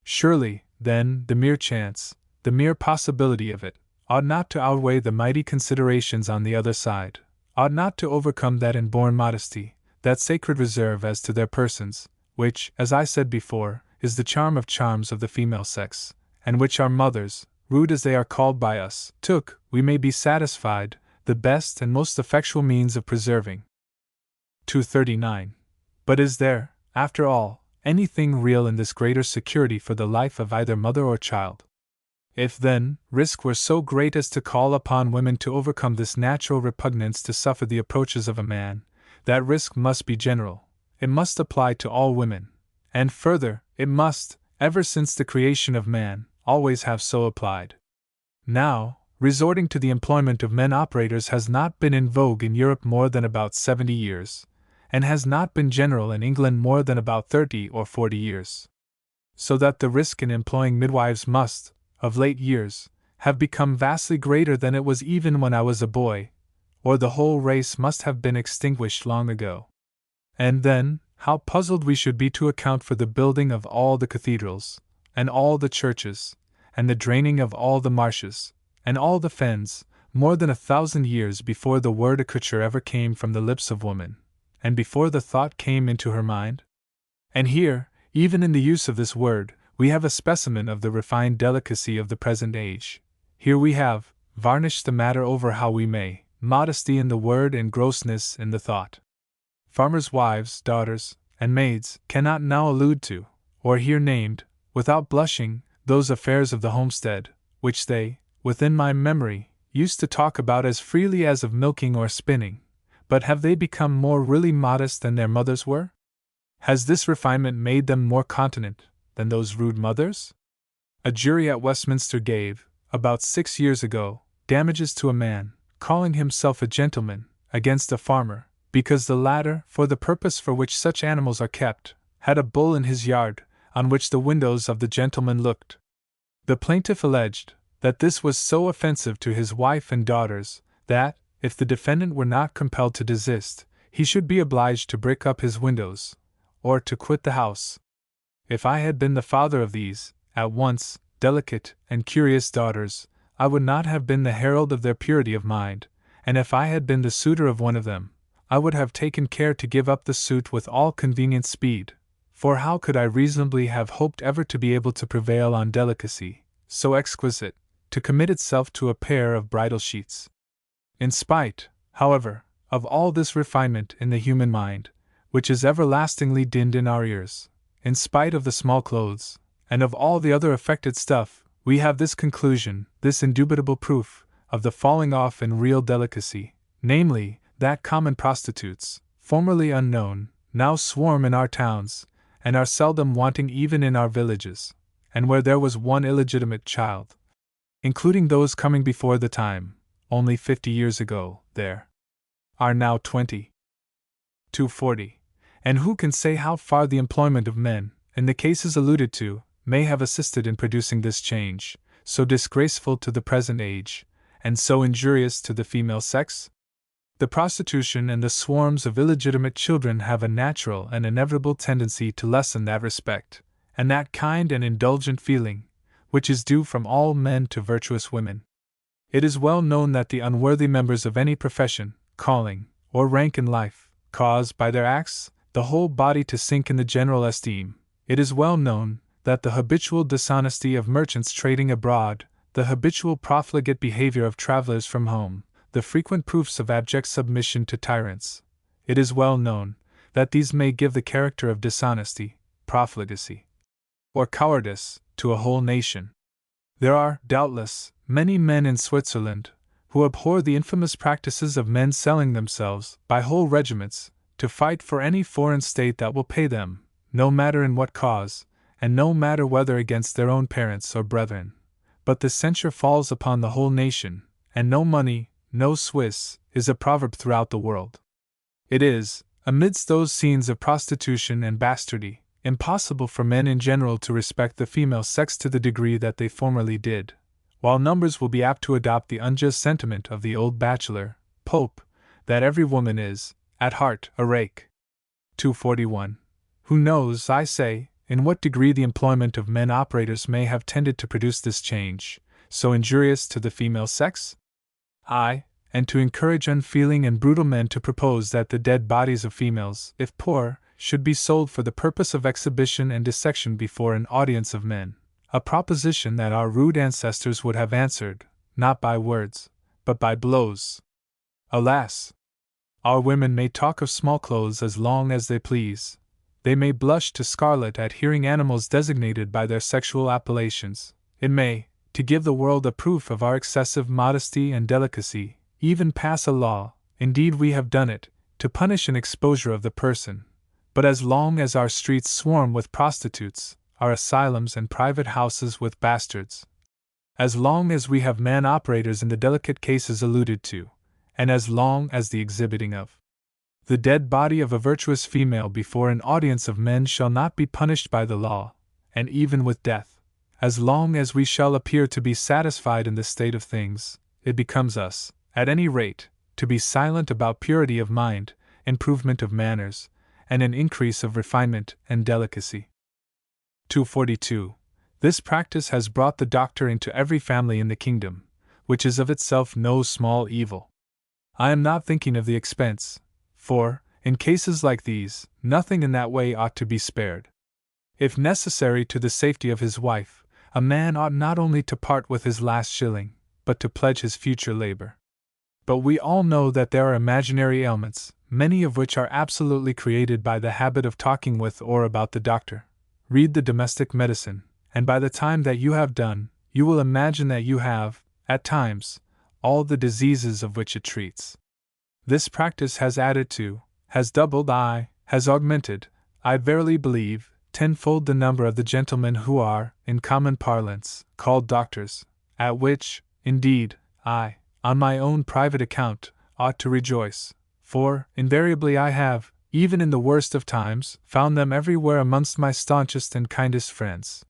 Surely, then, the mere chance, the mere possibility of it, ought not to outweigh the mighty considerations on the other side, ought not to overcome that inborn modesty, that sacred reserve as to their persons, which, as I said before, is the charm of charms of the female sex, and which our mothers, rude as they are called by us, took, we may be satisfied, the best and most effectual means of preserving. 239. But is there, after all, anything real in this greater security for the life of either mother or child? If, then, risk were so great as to call upon women to overcome this natural repugnance to suffer the approaches of a man, that risk must be general, it must apply to all women, and further, it must, ever since the creation of man, always have so applied. Now, resorting to the employment of men operators has not been in vogue in Europe more than about 70 years, and has not been general in England more than about 30 or 40 years. So that the risk in employing midwives must, of late years, have become vastly greater than it was even when I was a boy, or the whole race must have been extinguished long ago. And then, how puzzled we should be to account for the building of all the cathedrals, and all the churches, and the draining of all the marshes, and all the fens, more than 1,000 years before the word accoucheur ever came from the lips of woman, and before the thought came into her mind? And here, even in the use of this word, we have a specimen of the refined delicacy of the present age. Here we have, varnished the matter over how we may, modesty in the word and grossness in the thought. Farmers' wives, daughters, and maids cannot now allude to, or hear named, without blushing, those affairs of the homestead, which they, within my memory, used to talk about as freely as of milking or spinning. But have they become more really modest than their mothers were? Has this refinement made them more continent than those rude mothers? A jury at Westminster gave, about 6 years ago, damages to a man, calling himself a gentleman, against a farmer, because the latter, for the purpose for which such animals are kept, had a bull in his yard, on which the windows of the gentleman looked. The plaintiff alleged that this was so offensive to his wife and daughters, that, if the defendant were not compelled to desist, he should be obliged to brick up his windows, or to quit the house. If I had been the father of these, at once, delicate and curious daughters, I would not have been the herald of their purity of mind, and if I had been the suitor of one of them, I would have taken care to give up the suit with all convenient speed, for how could I reasonably have hoped ever to be able to prevail on delicacy, so exquisite, to commit itself to a pair of bridal sheets? In spite, however, of all this refinement in the human mind, which is everlastingly dinned in our ears, in spite of the small clothes, and of all the other affected stuff, we have this conclusion, this indubitable proof, of the falling off in real delicacy, namely, that common prostitutes, formerly unknown, now swarm in our towns, and are seldom wanting even in our villages, and where there was one illegitimate child, including those coming before the time, only 50 years ago, there are now 20. 240. And who can say how far the employment of men, in the cases alluded to, may have assisted in producing this change, so disgraceful to the present age, and so injurious to the female sex? The prostitution and the swarms of illegitimate children have a natural and inevitable tendency to lessen that respect, and that kind and indulgent feeling, which is due from all men to virtuous women. It is well known that the unworthy members of any profession, calling, or rank in life, cause, by their acts, the whole body to sink in the general esteem. It is well known that the habitual dishonesty of merchants trading abroad, the habitual profligate behavior of travelers from home, the frequent proofs of abject submission to tyrants, it is well known that these may give the character of dishonesty, profligacy, or cowardice to a whole nation. There are, doubtless, many men in Switzerland who abhor the infamous practices of men selling themselves, by whole regiments, to fight for any foreign state that will pay them, no matter in what cause, and no matter whether against their own parents or brethren. But the censure falls upon the whole nation, and no money, no Swiss, is a proverb throughout the world. It is, amidst those scenes of prostitution and bastardy, impossible for men in general to respect the female sex to the degree that they formerly did, while numbers will be apt to adopt the unjust sentiment of the old bachelor, Pope, that every woman is, at heart, a rake. 241. Who knows, I say, in what degree the employment of men operators may have tended to produce this change, so injurious to the female sex? Aye, and to encourage unfeeling and brutal men to propose that the dead bodies of females, if poor, should be sold for the purpose of exhibition and dissection before an audience of men, a proposition that our rude ancestors would have answered, not by words, but by blows. Alas! Our women may talk of small clothes as long as they please. They may blush to scarlet at hearing animals designated by their sexual appellations. It may, to give the world a proof of our excessive modesty and delicacy, even pass a law, indeed we have done it, to punish an exposure of the person. But as long as our streets swarm with prostitutes, our asylums and private houses with bastards, as long as we have man operators in the delicate cases alluded to, and as long as the exhibiting of the dead body of a virtuous female before an audience of men shall not be punished by the law, and even with death, as long as we shall appear to be satisfied in this state of things, it becomes us, at any rate, to be silent about purity of mind, improvement of manners, and an increase of refinement and delicacy. 242. This practice has brought the doctor into every family in the kingdom, which is of itself no small evil. I am not thinking of the expense, for, in cases like these, nothing in that way ought to be spared. If necessary to the safety of his wife, a man ought not only to part with his last shilling, but to pledge his future labor. But we all know that there are imaginary ailments, many of which are absolutely created by the habit of talking with or about the doctor. Read the domestic medicine, and by the time that you have done, you will imagine that you have, at times, all the diseases of which it treats. This practice has added to, has doubled, has augmented, I verily believe, tenfold the number of the gentlemen who are, in common parlance, called doctors, at which, indeed, I, on my own private account, ought to rejoice, for, invariably I have, even in the worst of times, found them everywhere amongst my staunchest and kindest friends.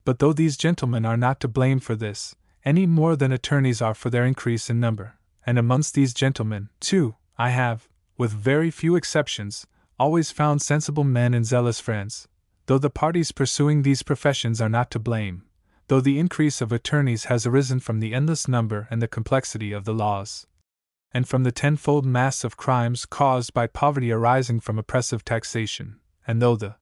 But though these gentlemen are not to blame for this, any more than attorneys are for their increase in number, and amongst these gentlemen, too, I have, with very few exceptions, always found sensible men and zealous friends, though the parties pursuing these professions are not to blame, though the increase of attorneys has arisen from the endless number and the complexity of the laws, and from the tenfold mass of crimes caused by poverty arising from oppressive taxation, and though the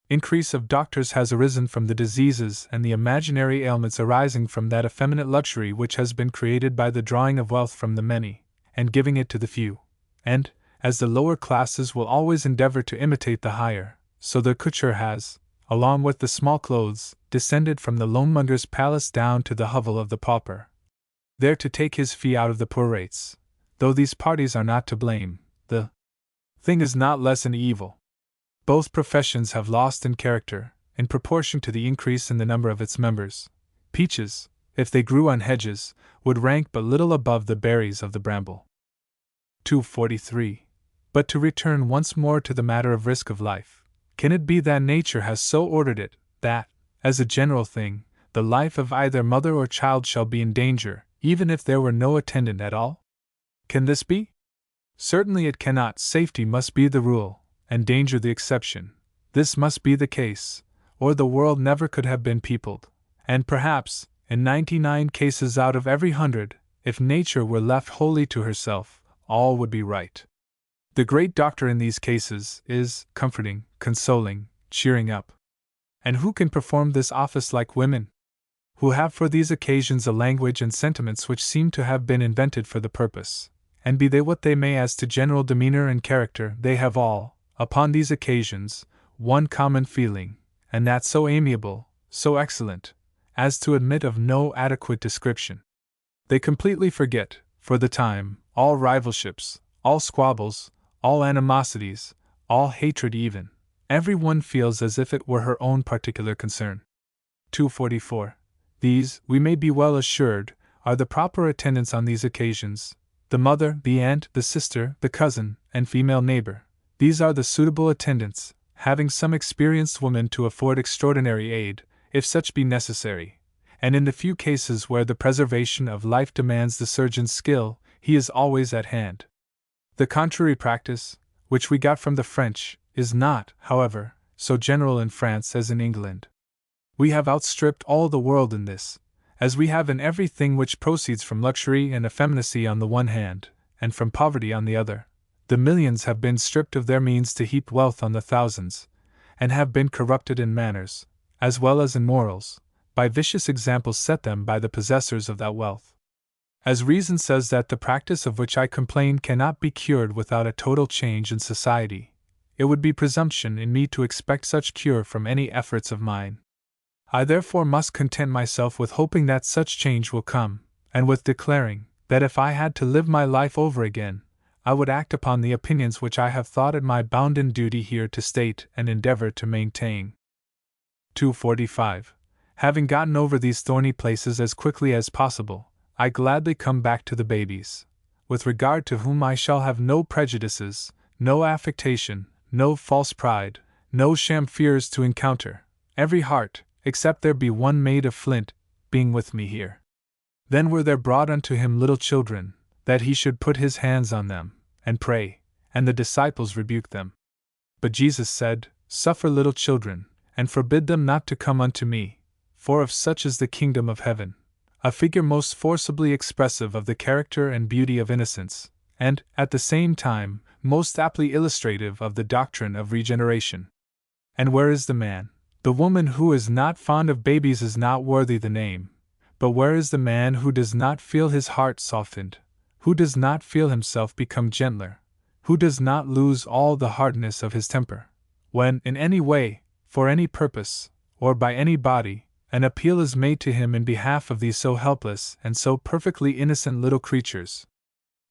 increase of doctors has arisen from the diseases and the imaginary ailments arising from that effeminate luxury which has been created by the drawing of wealth from the many, and giving it to the few, and, as the lower classes will always endeavor to imitate the higher, so the couture has, along with the small clothes, descended from the loanmonger's palace down to the hovel of the pauper, there to take his fee out of the poor rates. Though these parties are not to blame, the thing is not less an evil. Both professions have lost in character, in proportion to the increase in the number of its members. Peaches, if they grew on hedges, would rank but little above the berries of the bramble. 243. But to return once more to the matter of risk of life, can it be that nature has so ordered it, that, as a general thing, the life of either mother or child shall be in danger, even if there were no attendant at all? Can this be? Certainly it cannot. Safety must be the rule, and danger the exception. This must be the case, or the world never could have been peopled, and perhaps, in 99 cases out of every 100, if nature were left wholly to herself, all would be right. The great doctor in these cases is comforting, consoling, cheering up. And who can perform this office like women? Who have for these occasions a language and sentiments which seem to have been invented for the purpose, and be they what they may as to general demeanor and character, they have all, upon these occasions, one common feeling, and that so amiable, so excellent, as to admit of no adequate description. They completely forget, for the time, all rivalships, all squabbles, all animosities, all hatred even. Every one feels as if it were her own particular concern. 244. These, we may be well assured, are the proper attendants on these occasions: the mother, the aunt, the sister, the cousin, and female neighbor. These are the suitable attendants, having some experienced woman to afford extraordinary aid, if such be necessary, and in the few cases where the preservation of life demands the surgeon's skill, he is always at hand. The contrary practice, which we got from the French, is not, however, so general in France as in England. We have outstripped all the world in this, as we have in everything which proceeds from luxury and effeminacy on the one hand, and from poverty on the other. The millions have been stripped of their means to heap wealth on the thousands, and have been corrupted in manners, as well as in morals, by vicious examples set them by the possessors of that wealth. As reason says that the practice of which I complain cannot be cured without a total change in society, it would be presumption in me to expect such cure from any efforts of mine. I therefore must content myself with hoping that such change will come, and with declaring that if I had to live my life over again, I would act upon the opinions which I have thought it my bounden duty here to state and endeavor to maintain. 245. Having gotten over these thorny places as quickly as possible, I gladly come back to the babies, with regard to whom I shall have no prejudices, no affectation, no false pride, no sham fears to encounter, every heart, except there be one made of flint, being with me here. Then were there brought unto him little children, that he should put his hands on them, and pray, and the disciples rebuked them. But Jesus said, Suffer little children, and forbid them not to come unto me, for of such is the kingdom of heaven. A figure most forcibly expressive of the character and beauty of innocence, and, at the same time, most aptly illustrative of the doctrine of regeneration. And where is the man? The woman who is not fond of babies is not worthy the name, but where is the man who does not feel his heart softened, who does not feel himself become gentler, who does not lose all the hardness of his temper, when, in any way, for any purpose, or by anybody, an appeal is made to him in behalf of these so helpless and so perfectly innocent little creatures?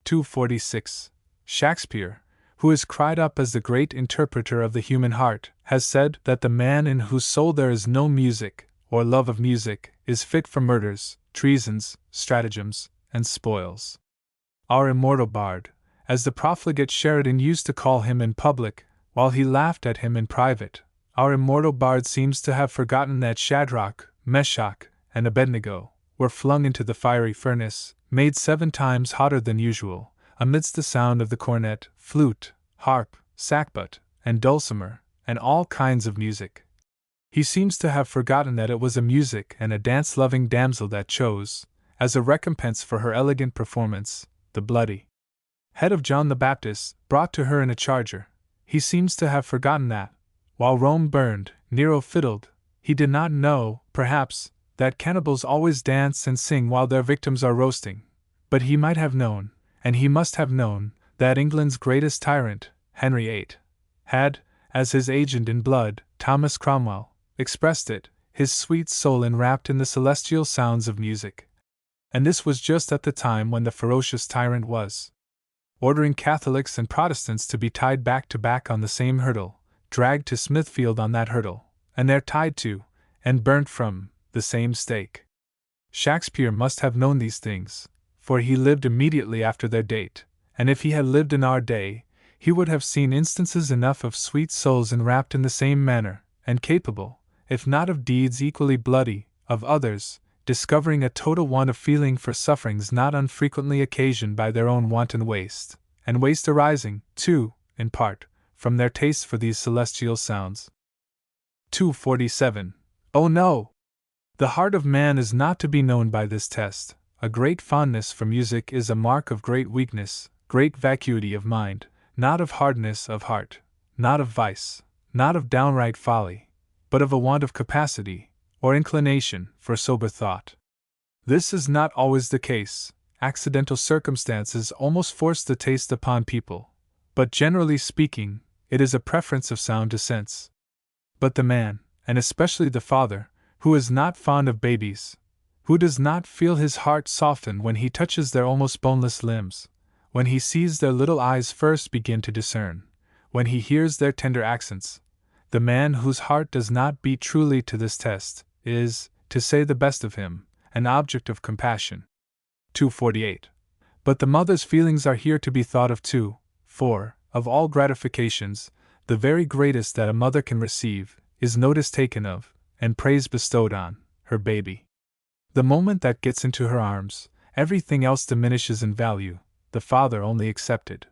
246. Shakespeare, who is cried up as the great interpreter of the human heart, has said that the man in whose soul there is no music, or love of music, is fit for murders, treasons, stratagems, and spoils. Our immortal bard, as the profligate Sheridan used to call him in public, while he laughed at him in private, our immortal bard seems to have forgotten that Shadrach, Meshach, and Abednego were flung into the fiery furnace, made 7 times hotter than usual, amidst the sound of the cornet, flute, harp, sackbut, and dulcimer, and all kinds of music. He seems to have forgotten that it was a music and a dance-loving damsel that chose, as a recompense for her elegant performance, the bloody head of John the Baptist, brought to her in a charger. He seems to have forgotten that, while Rome burned, Nero fiddled. He did not know, perhaps, that cannibals always dance and sing while their victims are roasting, but he might have known, and he must have known, that England's greatest tyrant, Henry VIII, had, as his agent in blood, Thomas Cromwell, expressed it, his sweet soul enwrapped in the celestial sounds of music. And this was just at the time when the ferocious tyrant was ordering Catholics and Protestants to be tied back to back on the same hurdle, dragged to Smithfield on that hurdle, and there tied to, and burnt from, the same stake. Shakespeare must have known these things, for he lived immediately after their date, and if he had lived in our day, he would have seen instances enough of sweet souls enwrapped in the same manner, and capable, if not of deeds equally bloody, of others, discovering a total want of feeling for sufferings not unfrequently occasioned by their own wanton waste, and waste arising, too, in part, from their taste for these celestial sounds. 247. Oh no! The heart of man is not to be known by this test. A great fondness for music is a mark of great weakness, great vacuity of mind, not of hardness of heart, not of vice, not of downright folly, but of a want of capacity, or inclination, for sober thought. This is not always the case. Accidental circumstances almost force the taste upon people, but generally speaking, it is a preference of sound sense. But the man, and especially the father, who is not fond of babies, who does not feel his heart soften when he touches their almost boneless limbs, when he sees their little eyes first begin to discern, when he hears their tender accents, the man whose heart does not beat truly to this test, is, to say the best of him, an object of compassion. 248. But the mother's feelings are here to be thought of too, for, of all gratifications, the very greatest that a mother can receive is notice taken of, and praise bestowed on, her baby. The moment that gets into her arms, everything else diminishes in value, the father only excepted.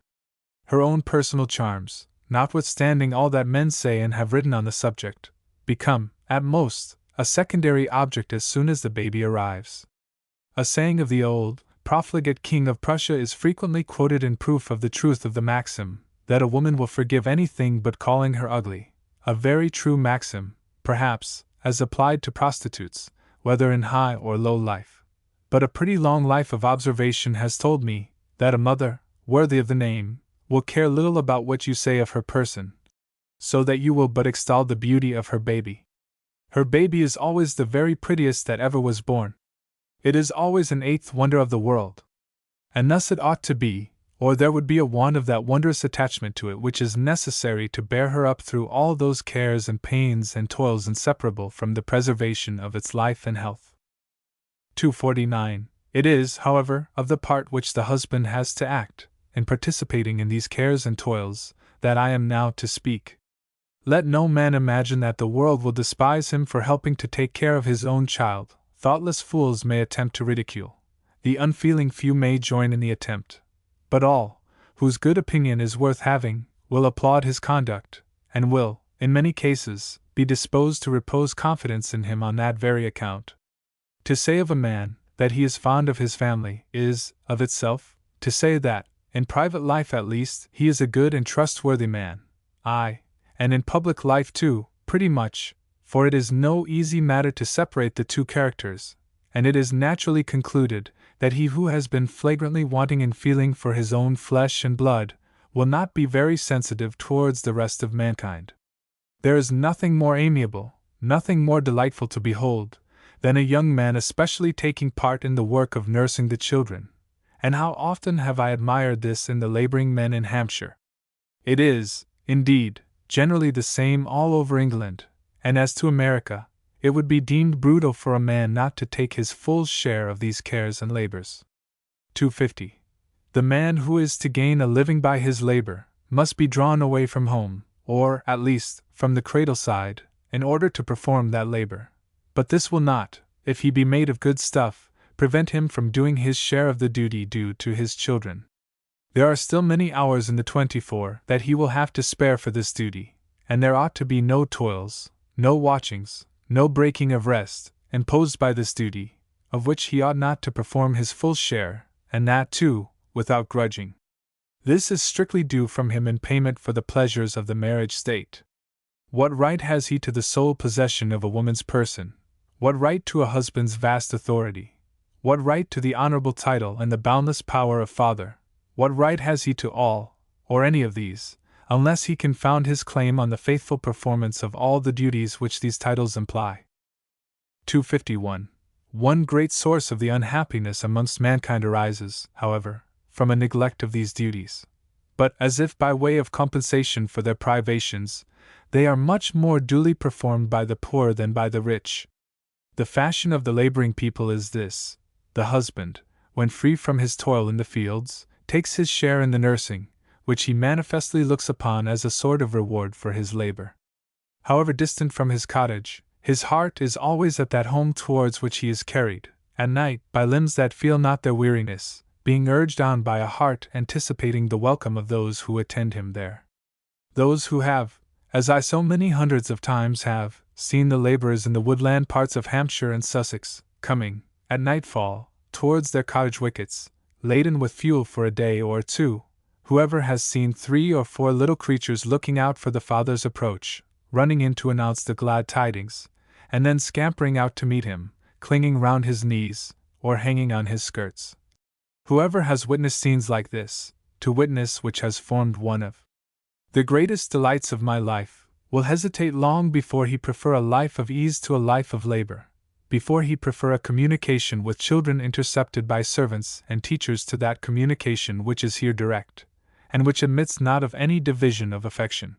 Her own personal charms, notwithstanding all that men say and have written on the subject, become, at most, a secondary object as soon as the baby arrives. A saying of the old, profligate king of Prussia is frequently quoted in proof of the truth of the maxim, that a woman will forgive anything but calling her ugly, a very true maxim, perhaps, as applied to prostitutes, whether in high or low life. But a pretty long life of observation has told me that a mother, worthy of the name, will care little about what you say of her person, so that you will but extol the beauty of her baby. Her baby is always the very prettiest that ever was born. It is always an eighth wonder of the world. And thus it ought to be, or there would be a want of that wondrous attachment to it which is necessary to bear her up through all those cares and pains and toils inseparable from the preservation of its life and health. 249. It is, however, of the part which the husband has to act, in participating in these cares and toils, that I am now to speak. Let no man imagine that the world will despise him for helping to take care of his own child. Thoughtless fools may attempt to ridicule. The unfeeling few may join in the attempt. But all, whose good opinion is worth having, will applaud his conduct, and will, in many cases, be disposed to repose confidence in him on that very account. To say of a man that he is fond of his family is, of itself, to say that, in private life at least, he is a good and trustworthy man. Aye, and in public life too, pretty much, for it is no easy matter to separate the two characters, and it is naturally concluded that he who has been flagrantly wanting in feeling for his own flesh and blood will not be very sensitive towards the rest of mankind. There is nothing more amiable, nothing more delightful to behold, than a young man especially taking part in the work of nursing the children, and how often have I admired this in the laboring men in Hampshire. It is, indeed, generally the same all over England, and as to America, it would be deemed brutal for a man not to take his full share of these cares and labors. 250. The man who is to gain a living by his labor must be drawn away from home, or, at least, from the cradle side, in order to perform that labor. But this will not, if he be made of good stuff, prevent him from doing his share of the duty due to his children. There are still many hours in the 24 that he will have to spare for this duty, and there ought to be no toils, no watchings, no breaking of rest, imposed by this duty, of which he ought not to perform his full share, and that, too, without grudging. This is strictly due from him in payment for the pleasures of the marriage state. What right has he to the sole possession of a woman's person? What right to a husband's vast authority? What right to the honorable title and the boundless power of father? What right has he to all, or any of these, unless he can found his claim on the faithful performance of all the duties which these titles imply? 251. One great source of the unhappiness amongst mankind arises, however, from a neglect of these duties. But, as if by way of compensation for their privations, they are much more duly performed by the poor than by the rich. The fashion of the laboring people is this: the husband, when free from his toil in the fields, takes his share in the nursing, which he manifestly looks upon as a sort of reward for his labor. However distant from his cottage, his heart is always at that home towards which he is carried, at night, by limbs that feel not their weariness, being urged on by a heart anticipating the welcome of those who attend him there. Those who have, as I so many hundreds of times have, seen the laborers in the woodland parts of Hampshire and Sussex, coming, at nightfall, towards their cottage wickets, laden with fuel for a day or two, Whoever has seen 3 or 4 little creatures looking out for the father's approach, running in to announce the glad tidings, and then scampering out to meet him, clinging round his knees, or hanging on his skirts? Whoever has witnessed scenes like this, to witness which has formed one of the greatest delights of my life, will hesitate long before he prefer a life of ease to a life of labor, before he prefer a communication with children intercepted by servants and teachers to that communication which is here direct, and which admits not of any division of affection.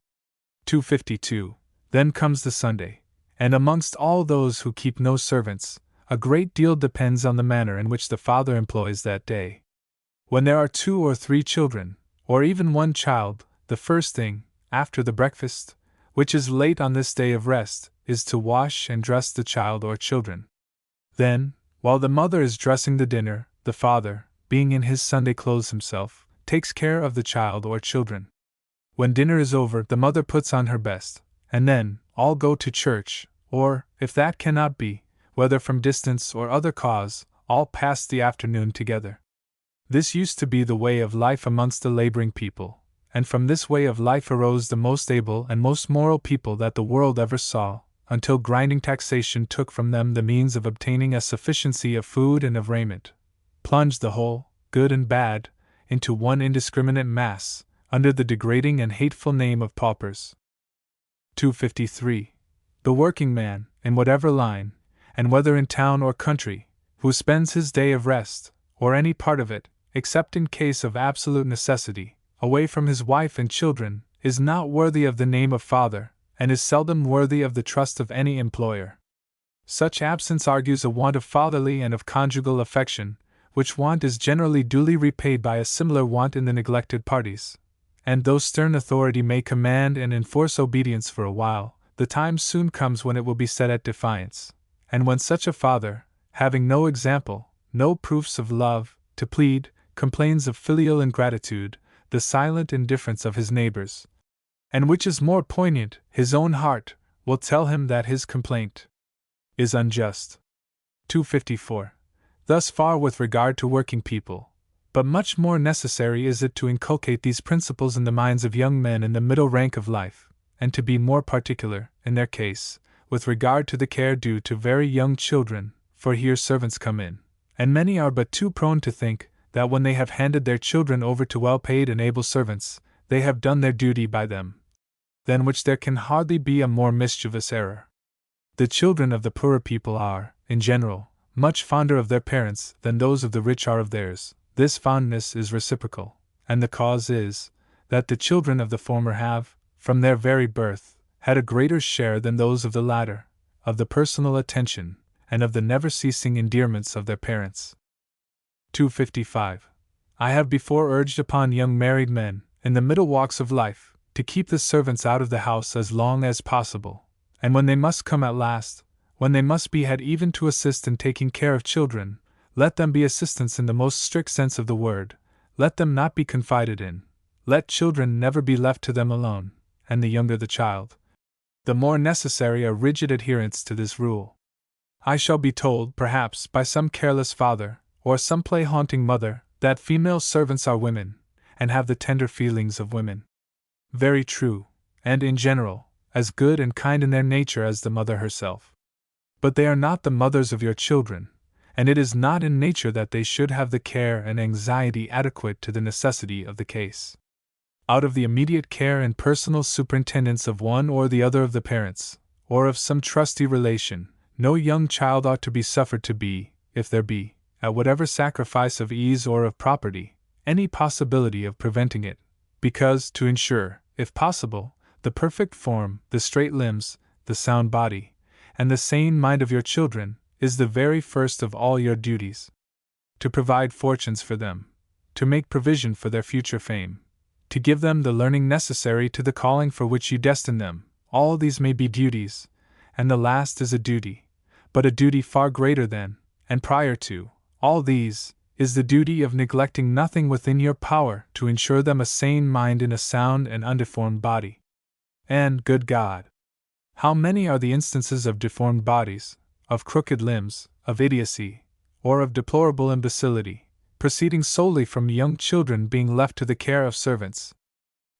252. Then comes the Sunday, and amongst all those who keep no servants, a great deal depends on the manner in which the father employs that day. When there are 2 or 3 children, or even 1 child, the first thing, after the breakfast, which is late on this day of rest, is to wash and dress the child or children. Then, while the mother is dressing the dinner, the father, being in his Sunday clothes himself, takes care of the child or children. When dinner is over, the mother puts on her best, and then all go to church, or, if that cannot be, whether from distance or other cause, all pass the afternoon together. This used to be the way of life amongst the laboring people, and from this way of life arose the most able and most moral people that the world ever saw, until grinding taxation took from them the means of obtaining a sufficiency of food and of raiment, plunged the whole, good and bad, into one indiscriminate mass, under the degrading and hateful name of paupers. 253. The working man, in whatever line, and whether in town or country, who spends his day of rest, or any part of it, except in case of absolute necessity, away from his wife and children, is not worthy of the name of father, and is seldom worthy of the trust of any employer. Such absence argues a want of fatherly and of conjugal affection, which want is generally duly repaid by a similar want in the neglected parties. And though stern authority may command and enforce obedience for a while, the time soon comes when it will be set at defiance, and when such a father, having no example, no proofs of love, to plead, complains of filial ingratitude, the silent indifference of his neighbors, and which is more poignant, his own heart will tell him that his complaint is unjust. 254. Thus far with regard to working people, but much more necessary is it to inculcate these principles in the minds of young men in the middle rank of life, and to be more particular, in their case, with regard to the care due to very young children, for here servants come in, and many are but too prone to think that when they have handed their children over to well-paid and able servants, they have done their duty by them, than which there can hardly be a more mischievous error. The children of the poorer people are, in general, much fonder of their parents than those of the rich are of theirs. This fondness is reciprocal, and the cause is, that the children of the former have, from their very birth, had a greater share than those of the latter, of the personal attention, and of the never-ceasing endearments of their parents. 255. I have before urged upon young married men, in the middle walks of life, to keep the servants out of the house as long as possible, and when they must come at last, when they must be had even to assist in taking care of children, let them be assistants in the most strict sense of the word, let them not be confided in, let children never be left to them alone, and the younger the child, the more necessary a rigid adherence to this rule. I shall be told, perhaps, by some careless father, or some play-haunting mother, that female servants are women, and have the tender feelings of women. Very true, and in general, as good and kind in their nature as the mother herself. But they are not the mothers of your children, and it is not in nature that they should have the care and anxiety adequate to the necessity of the case. Out of the immediate care and personal superintendence of one or the other of the parents, or of some trusty relation, no young child ought to be suffered to be, if there be, at whatever sacrifice of ease or of property, any possibility of preventing it, because, to ensure, if possible, the perfect form, the straight limbs, the sound body, and the sane mind of your children, is the very first of all your duties. To provide fortunes for them, to make provision for their future fame, to give them the learning necessary to the calling for which you destine them, all these may be duties, and the last is a duty, but a duty far greater than, and prior to, all these, is the duty of neglecting nothing within your power to ensure them a sane mind in a sound and undeformed body. And, good God! How many are the instances of deformed bodies, of crooked limbs, of idiocy, or of deplorable imbecility, proceeding solely from young children being left to the care of servants.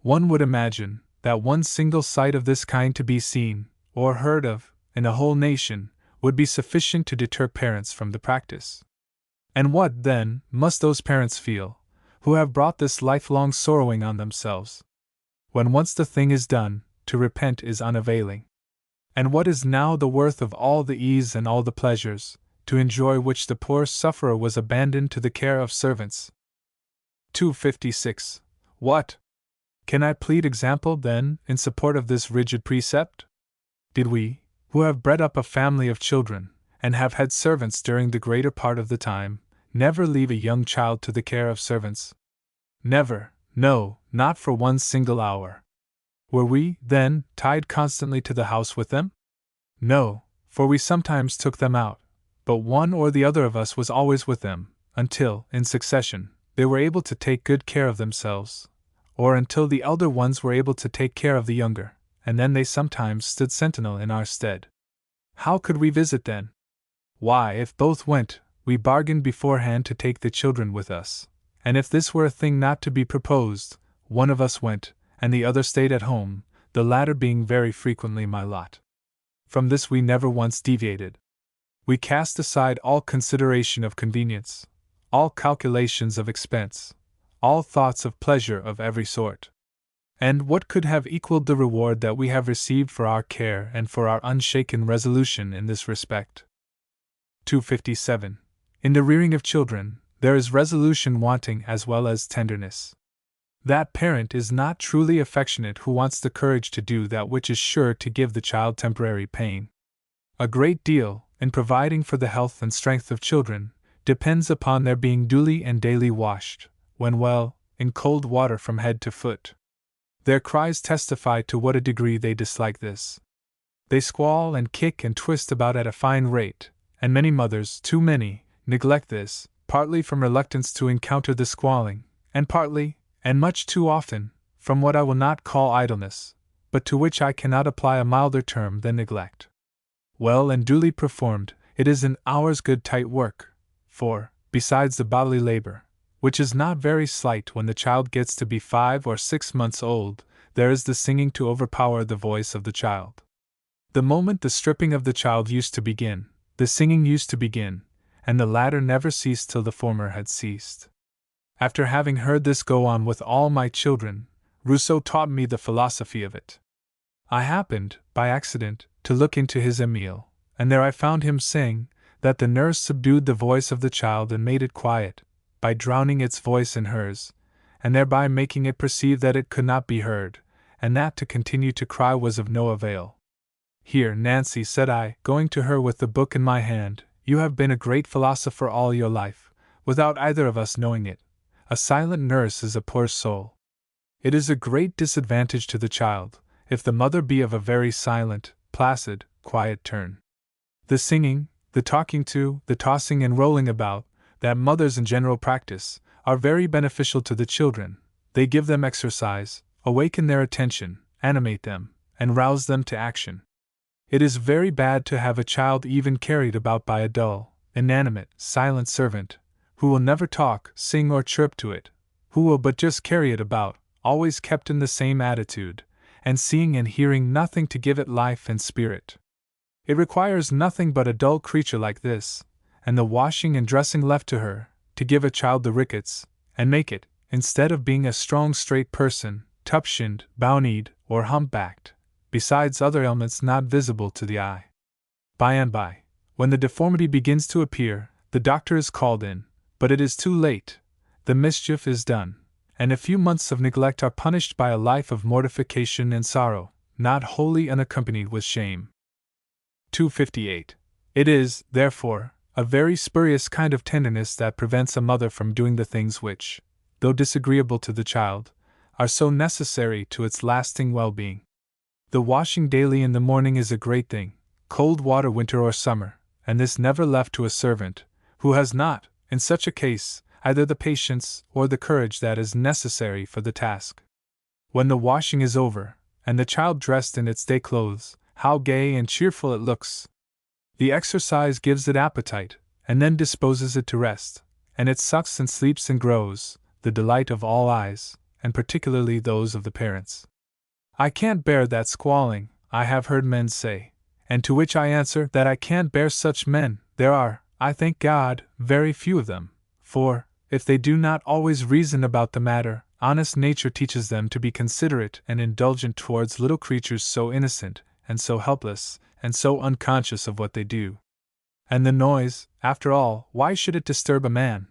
One would imagine that one single sight of this kind to be seen, or heard of, in a whole nation, would be sufficient to deter parents from the practice. And what, then, must those parents feel, who have brought this lifelong sorrowing on themselves? When once the thing is done, to repent is unavailing. And what is now the worth of all the ease and all the pleasures, to enjoy which the poor sufferer was abandoned to the care of servants? 256. What? Can I plead example, then, in support of this rigid precept? Did we, who have bred up a family of children, and have had servants during the greater part of the time, never leave a young child to the care of servants? Never, no, not for one single hour. Were we, then, tied constantly to the house with them? No, for we sometimes took them out, but one or the other of us was always with them, until, in succession, they were able to take good care of themselves, or until the elder ones were able to take care of the younger, and then they sometimes stood sentinel in our stead. How could we visit then? Why, if both went, we bargained beforehand to take the children with us, and if this were a thing not to be proposed, one of us went, and the other stayed at home, the latter being very frequently my lot. From this we never once deviated. We cast aside all consideration of convenience, all calculations of expense, all thoughts of pleasure of every sort. And what could have equaled the reward that we have received for our care and for our unshaken resolution in this respect? 257. In the rearing of children, there is resolution wanting as well as tenderness. That parent is not truly affectionate who wants the courage to do that which is sure to give the child temporary pain. A great deal, in providing for the health and strength of children, depends upon their being duly and daily washed, when well, in cold water from head to foot. Their cries testify to what a degree they dislike this. They squall and kick and twist about at a fine rate, and many mothers, too many, neglect this, partly from reluctance to encounter the squalling, and partly, and much too often, from what I will not call idleness, but to which I cannot apply a milder term than neglect. Well and duly performed, it is an hour's good tight work, for, besides the bodily labor, which is not very slight when the child gets to be 5 or 6 months old, there is the singing to overpower the voice of the child. The moment the stripping of the child used to begin, the singing used to begin, and the latter never ceased till the former had ceased. After having heard this go on with all my children, Rousseau taught me the philosophy of it. I happened, by accident, to look into his Emile, and there I found him saying that the nurse subdued the voice of the child and made it quiet, by drowning its voice in hers, and thereby making it perceive that it could not be heard, and that to continue to cry was of no avail. Here, Nancy, said I, going to her with the book in my hand, you have been a great philosopher all your life, without either of us knowing it. A silent nurse is a poor soul. It is a great disadvantage to the child, if the mother be of a very silent, placid, quiet turn. The singing, the talking to, the tossing and rolling about, that mothers in general practice, are very beneficial to the children. They give them exercise, awaken their attention, animate them, and rouse them to action. It is very bad to have a child even carried about by a dull, inanimate, silent servant, who will never talk, sing, or chirp to it, who will but just carry it about, always kept in the same attitude, and seeing and hearing nothing to give it life and spirit. It requires nothing but a dull creature like this, and the washing and dressing left to her, to give a child the rickets, and make it, instead of being a strong straight person, tup-shinned, bow-kneed, or hump-backed, besides other ailments not visible to the eye. By and by, when the deformity begins to appear, the doctor is called in, but it is too late, the mischief is done, and a few months of neglect are punished by a life of mortification and sorrow, not wholly unaccompanied with shame. 258. It is, therefore, a very spurious kind of tenderness that prevents a mother from doing the things which, though disagreeable to the child, are so necessary to its lasting well-being. The washing daily in the morning is a great thing, cold water winter or summer, and this never left to a servant, who has not, in such a case, either the patience or the courage that is necessary for the task. When the washing is over, and the child dressed in its day clothes, how gay and cheerful it looks! The exercise gives it appetite, and then disposes it to rest, and it sucks and sleeps and grows, the delight of all eyes, and particularly those of the parents. I can't bear that squalling, I have heard men say, and to which I answer that I can't bear such men. There are, I thank God, very few of them, for, if they do not always reason about the matter, honest nature teaches them to be considerate and indulgent towards little creatures so innocent, and so helpless, and so unconscious of what they do. And the noise, after all, why should it disturb a man?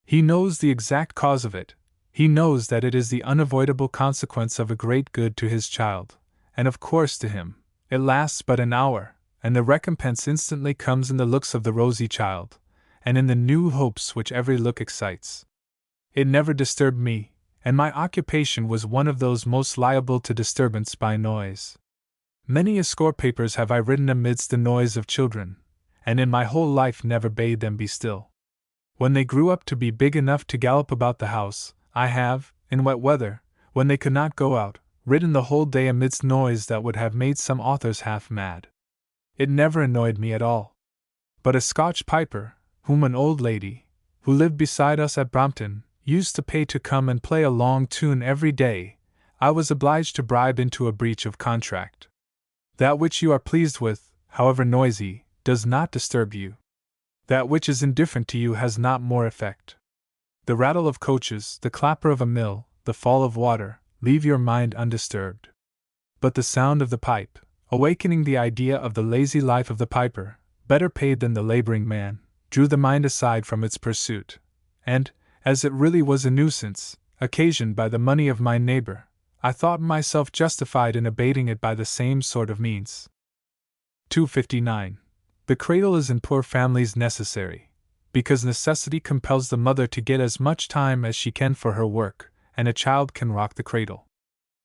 He knows the exact cause of it. He knows that it is the unavoidable consequence of a great good to his child, and of course to him. It lasts but an hour, and the recompense instantly comes in the looks of the rosy child, and in the new hopes which every look excites. It never disturbed me, and my occupation was one of those most liable to disturbance by noise. Many a score papers have I written amidst the noise of children, and in my whole life never bade them be still. When they grew up to be big enough to gallop about the house, I have, in wet weather, when they could not go out, written the whole day amidst noise that would have made some authors half mad. It never annoyed me at all. But a Scotch piper, whom an old lady, who lived beside us at Brompton, used to pay to come and play a long tune every day, I was obliged to bribe into a breach of contract. That which you are pleased with, however noisy, does not disturb you. That which is indifferent to you has not more effect. The rattle of coaches, the clapper of a mill, the fall of water, leave your mind undisturbed. But the sound of the pipe, awakening the idea of the lazy life of the piper, better paid than the laboring man, drew the mind aside from its pursuit, and, as it really was a nuisance, occasioned by the money of my neighbor, I thought myself justified in abating it by the same sort of means. 259. The cradle is in poor families necessary, because necessity compels the mother to get as much time as she can for her work, and a child can rock the cradle.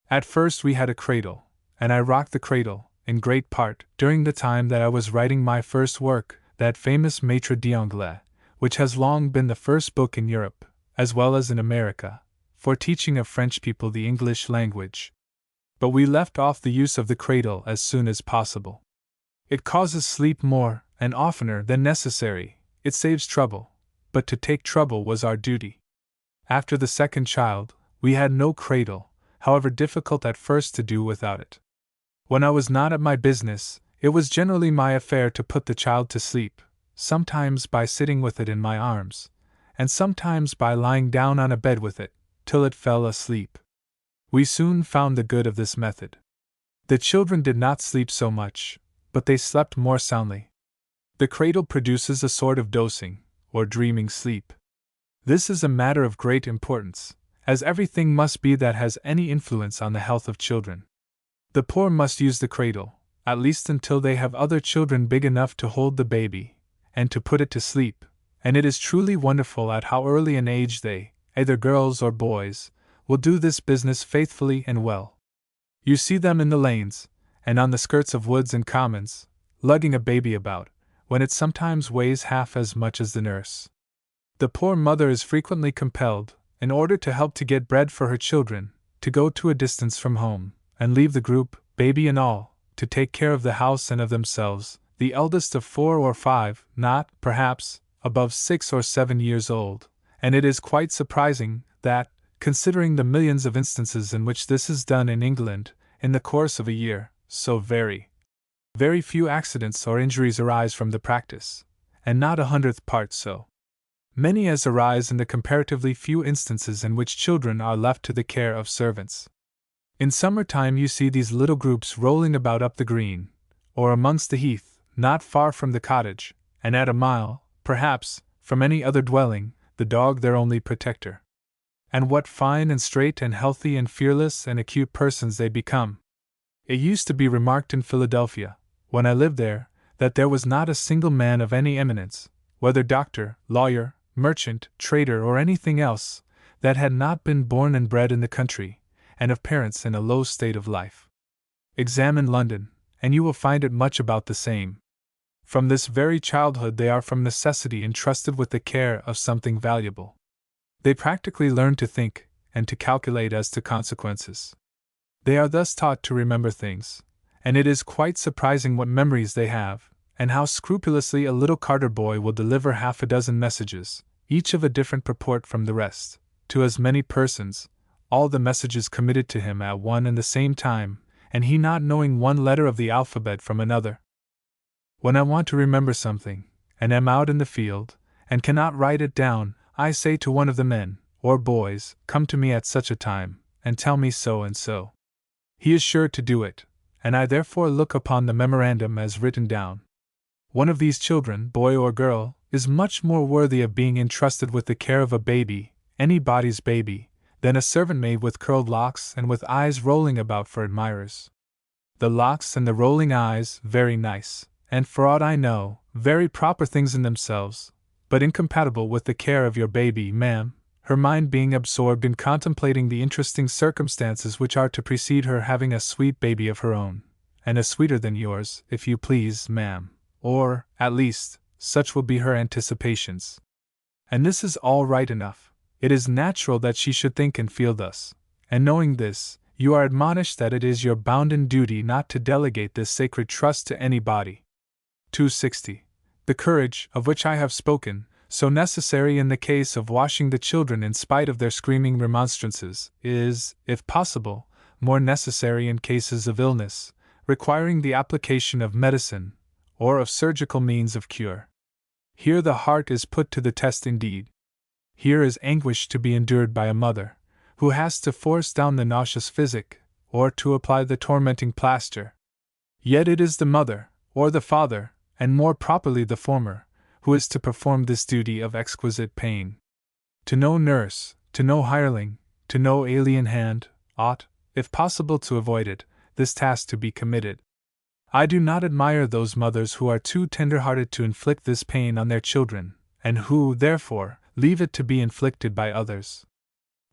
At first we had a cradle, and I rocked the cradle, in great part, during the time that I was writing my first work, that famous Maître d'Anglais, which has long been the first book in Europe, as well as in America, for teaching of French people the English language. But we left off the use of the cradle as soon as possible. It causes sleep more, and oftener, than necessary, it saves trouble, but to take trouble was our duty. After the second child, we had no cradle, however difficult at first to do without it. When I was not at my business, it was generally my affair to put the child to sleep, sometimes by sitting with it in my arms, and sometimes by lying down on a bed with it, till it fell asleep. We soon found the good of this method. The children did not sleep so much, but they slept more soundly. The cradle produces a sort of dosing, or dreaming sleep. This is a matter of great importance, as everything must be that has any influence on the health of children. The poor must use the cradle, at least until they have other children big enough to hold the baby, and to put it to sleep, and it is truly wonderful at how early an age they, either girls or boys, will do this business faithfully and well. You see them in the lanes, and on the skirts of woods and commons, lugging a baby about, when it sometimes weighs half as much as the nurse. The poor mother is frequently compelled, in order to help to get bread for her children, to go to a distance from home, and leave the group, baby and all, to take care of the house and of themselves, the eldest of 4 or 5, not, perhaps, above 6 or 7 years old, and it is quite surprising that, considering the millions of instances in which this is done in England, in the course of a year, so very few accidents or injuries arise from the practice, and not 1/100th part so many as arise in the comparatively few instances in which children are left to the care of servants. In summer time you see these little groups rolling about up the green, or amongst the heath, not far from the cottage, and at a mile, perhaps, from any other dwelling, the dog their only protector. And what fine and straight and healthy and fearless and acute persons they become! It used to be remarked in Philadelphia, when I lived there, that there was not a single man of any eminence, whether doctor, lawyer, merchant, trader, or anything else, that had not been born and bred in the country, and of parents in a low state of life. Examine London, and you will find it much about the same. From this very childhood they are from necessity entrusted with the care of something valuable. They practically learn to think, and to calculate as to consequences. They are thus taught to remember things, and it is quite surprising what memories they have, and how scrupulously a little carter boy will deliver half a dozen messages, each of a different purport from the rest, to as many persons, all the messages committed to him at one and the same time, and he not knowing one letter of the alphabet from another. When I want to remember something, and am out in the field, and cannot write it down, I say to one of the men, or boys, come to me at such a time, and tell me so and so. He is sure to do it, and I therefore look upon the memorandum as written down. One of these children, boy or girl, is much more worthy of being entrusted with the care of a baby, anybody's baby, than a servant maid with curled locks and with eyes rolling about for admirers. The locks and the rolling eyes, very nice, and for aught I know, very proper things in themselves, but incompatible with the care of your baby, ma'am, her mind being absorbed in contemplating the interesting circumstances which are to precede her having a sweet baby of her own, and a sweeter than yours, if you please, ma'am, or, at least, such will be her anticipations. And this is all right enough. It is natural that she should think and feel thus, and knowing this, you are admonished that it is your bounden duty not to delegate this sacred trust to anybody. 260. The courage, of which I have spoken, so necessary in the case of washing the children in spite of their screaming remonstrances, is, if possible, more necessary in cases of illness, requiring the application of medicine, or of surgical means of cure. Here the heart is put to the test indeed. Here is anguish to be endured by a mother, who has to force down the nauseous physic, or to apply the tormenting plaster. Yet it is the mother, or the father, and more properly the former, who is to perform this duty of exquisite pain. To no nurse, to no hireling, to no alien hand, ought, if possible to avoid it, this task to be committed. I do not admire those mothers who are too tender-hearted to inflict this pain on their children, and who, therefore, leave it to be inflicted by others.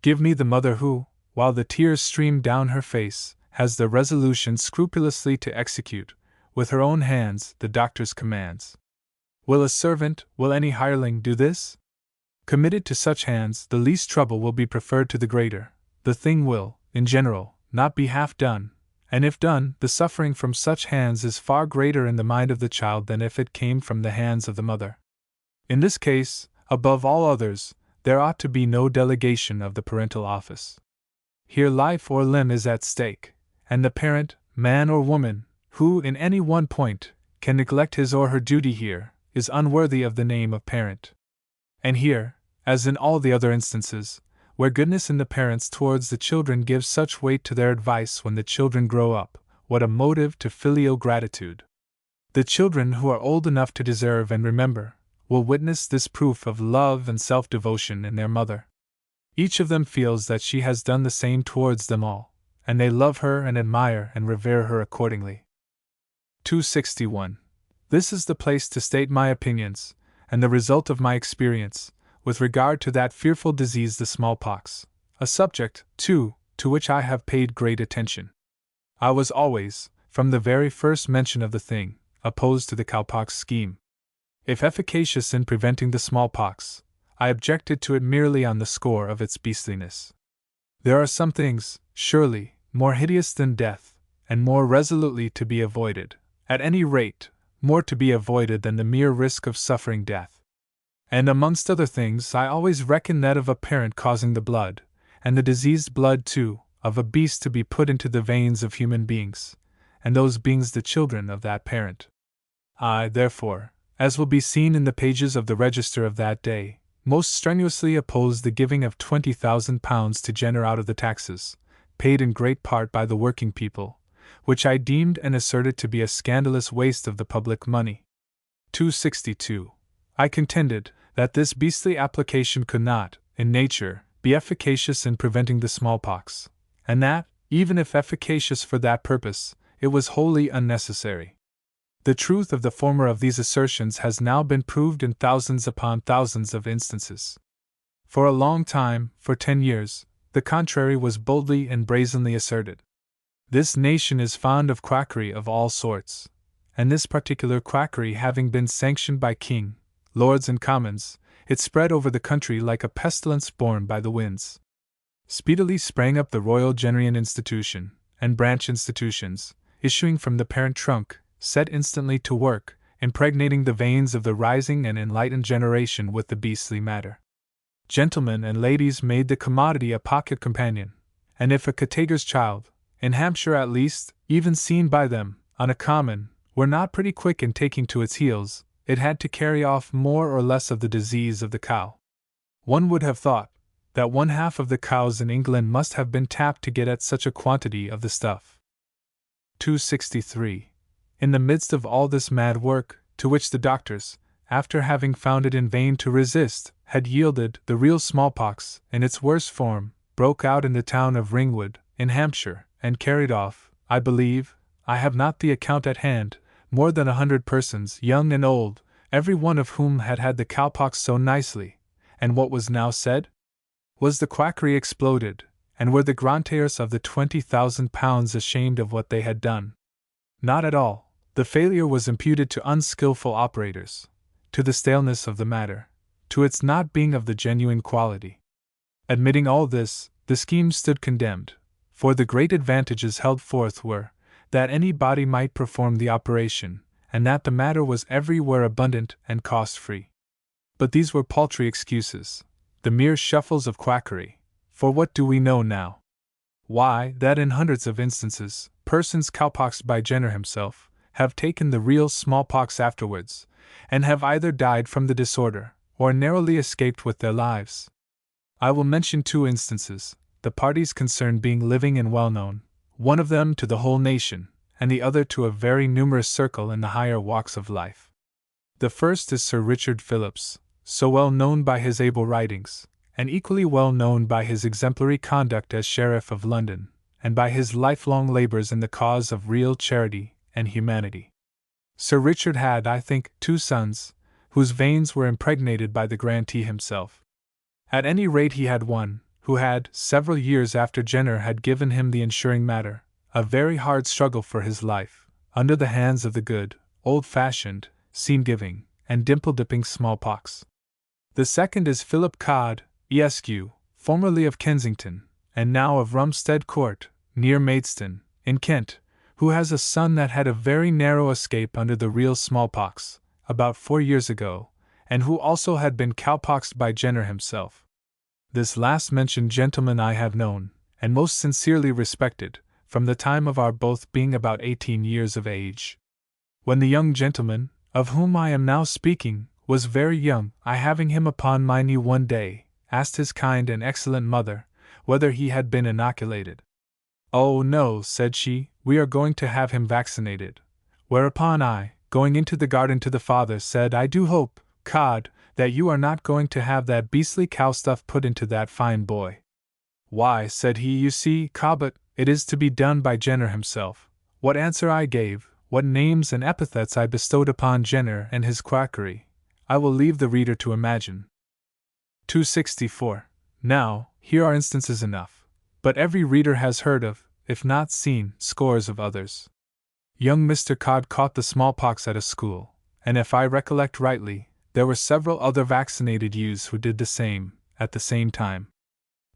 Give me the mother who, while the tears stream down her face, has the resolution scrupulously to execute, with her own hands, the doctor's commands. Will a servant, will any hireling do this? Committed to such hands, the least trouble will be preferred to the greater. The thing will, in general, not be half done, and if done, the suffering from such hands is far greater in the mind of the child than if it came from the hands of the mother. In this case, above all others, there ought to be no delegation of the parental office. Here life or limb is at stake, and the parent, man or woman, who, in any one point, can neglect his or her duty here, is unworthy of the name of parent. And here, as in all the other instances, where goodness in the parents towards the children gives such weight to their advice when the children grow up, what a motive to filial gratitude! The children who are old enough to deserve and remember, will witness this proof of love and self-devotion in their mother. Each of them feels that she has done the same towards them all, and they love her and admire and revere her accordingly. 261. This is the place to state my opinions, and the result of my experience, with regard to that fearful disease the smallpox, a subject, too, to which I have paid great attention. I was always, from the very first mention of the thing, opposed to the cowpox scheme. If efficacious in preventing the smallpox, I objected to it merely on the score of its beastliness. There are some things, surely, more hideous than death, and more resolutely to be avoided, at any rate, more to be avoided than the mere risk of suffering death. And amongst other things I always reckon that of a parent causing the blood, and the diseased blood too, of a beast to be put into the veins of human beings, and those beings the children of that parent. I, therefore, as will be seen in the pages of the register of that day, most strenuously opposed the giving of £20,000 to Jenner out of the taxes, paid in great part by the working people, which I deemed and asserted to be a scandalous waste of the public money. 262. I contended that this beastly application could not, in nature, be efficacious in preventing the smallpox, and that, even if efficacious for that purpose, it was wholly unnecessary. The truth of the former of these assertions has now been proved in thousands upon thousands of instances. For a long time, for 10 years, the contrary was boldly and brazenly asserted. This nation is fond of quackery of all sorts, and this particular quackery having been sanctioned by King, Lords and Commons, it spread over the country like a pestilence borne by the winds. Speedily sprang up the Royal Jennerian Institution, and branch institutions, issuing from the parent trunk, set instantly to work, impregnating the veins of the rising and enlightened generation with the beastly matter. Gentlemen and ladies made the commodity a pocket companion, and if a cottager's child, in Hampshire at least, even seen by them, on a common, were not pretty quick in taking to its heels, it had to carry off more or less of the disease of the cow. One would have thought that 1/2 of the cows in England must have been tapped to get at such a quantity of the stuff. 263. In the midst of all this mad work, to which the doctors, after having found it in vain to resist, had yielded, the real smallpox, in its worst form, broke out in the town of Ringwood, in Hampshire, and carried off, I believe, I have not the account at hand, more than 100 persons, young and old, every one of whom had had the cowpox so nicely. And what was now said? Was the quackery exploded, and were the grantaires of the £20,000 ashamed of what they had done? Not at all. The failure was imputed to unskilful operators, to the staleness of the matter, to its not being of the genuine quality. Admitting all this, the scheme stood condemned, for the great advantages held forth were, that any body might perform the operation, and that the matter was everywhere abundant and cost-free. But these were paltry excuses, the mere shuffles of quackery, for what do we know now? Why, that in hundreds of instances, persons cowpoxed by Jenner himself, have taken the real smallpox afterwards, and have either died from the disorder, or narrowly escaped with their lives. I will mention 2 instances, the parties concerned being living and well known, one of them to the whole nation, and the other to a very numerous circle in the higher walks of life. The first is Sir Richard Phillips, so well known by his able writings, and equally well known by his exemplary conduct as Sheriff of London, and by his lifelong labors in the cause of real charity and humanity. Sir Richard had, I think, 2 sons, whose veins were impregnated by the grantee himself. At any rate he had one, who had, several years after Jenner had given him the insuring matter, a very hard struggle for his life, under the hands of the good, old-fashioned, scene-giving, and dimple-dipping smallpox. The second is Philip Codd, Esq., formerly of Kensington, and now of Rumstead Court, near Maidstone, in Kent, who has a son that had a very narrow escape under the real smallpox, about 4 years ago, and who also had been cowpoxed by Jenner himself. This last mentioned gentleman I have known, and most sincerely respected, from the time of our both being about 18 years of age. When the young gentleman, of whom I am now speaking, was very young, I having him upon my knee one day, asked his kind and excellent mother, whether he had been inoculated. "Oh, no," said she, "we are going to have him vaccinated." Whereupon I, going into the garden to the father, said, "I do hope, Codd, that you are not going to have that beastly cow stuff put into that fine boy." "Why," said he, "you see, Cobbett, it is to be done by Jenner himself." What answer I gave, what names and epithets I bestowed upon Jenner and his quackery, I will leave the reader to imagine. 264. Now, here are instances enough, but every reader has heard of, if not seen, scores of others. Young Mr. Codd caught the smallpox at a school, and if I recollect rightly, there were several other vaccinated youths who did the same, at the same time.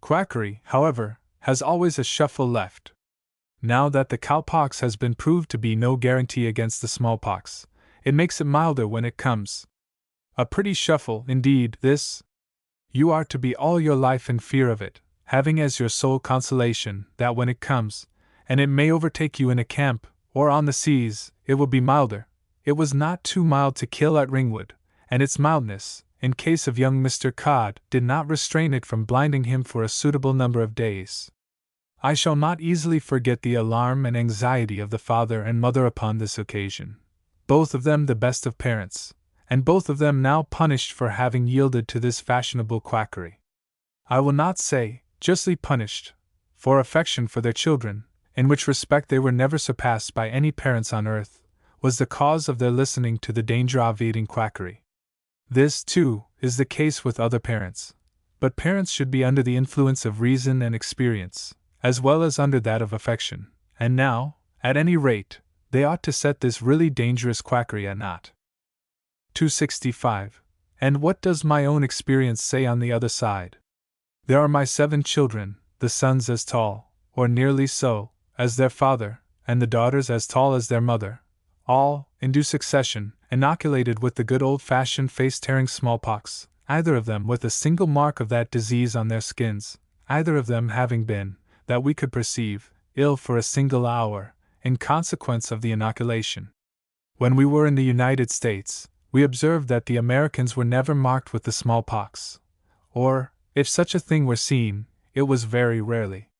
Quackery, however, has always a shuffle left. Now that the cowpox has been proved to be no guarantee against the smallpox, it makes it milder when it comes. A pretty shuffle, indeed, this. You are to be all your life in fear of it, having as your sole consolation that when it comes, and it may overtake you in a camp, or on the seas, it will be milder. It was not too mild to kill at Ringwood, and its mildness, in case of young Mr. Codd, did not restrain it from blinding him for a suitable number of days. I shall not easily forget the alarm and anxiety of the father and mother upon this occasion, both of them the best of parents, and both of them now punished for having yielded to this fashionable quackery. I will not say, justly punished, for affection for their children, in which respect they were never surpassed by any parents on earth, was the cause of their listening to the danger-obviating quackery. This, too, is the case with other parents, but parents should be under the influence of reason and experience, as well as under that of affection, and now, at any rate, they ought to set this really dangerous quackery at naught. 265. And what does my own experience say on the other side? There are my 7 children, the sons as tall, or nearly so, as their father, and the daughters as tall as their mother, all, in due succession, inoculated with the good old-fashioned face-tearing smallpox, either of them with a single mark of that disease on their skins, either of them having been, that we could perceive, ill for a single hour, in consequence of the inoculation. When we were in the United States, we observed that the Americans were never marked with the smallpox, or, if such a thing were seen, it was very rarely.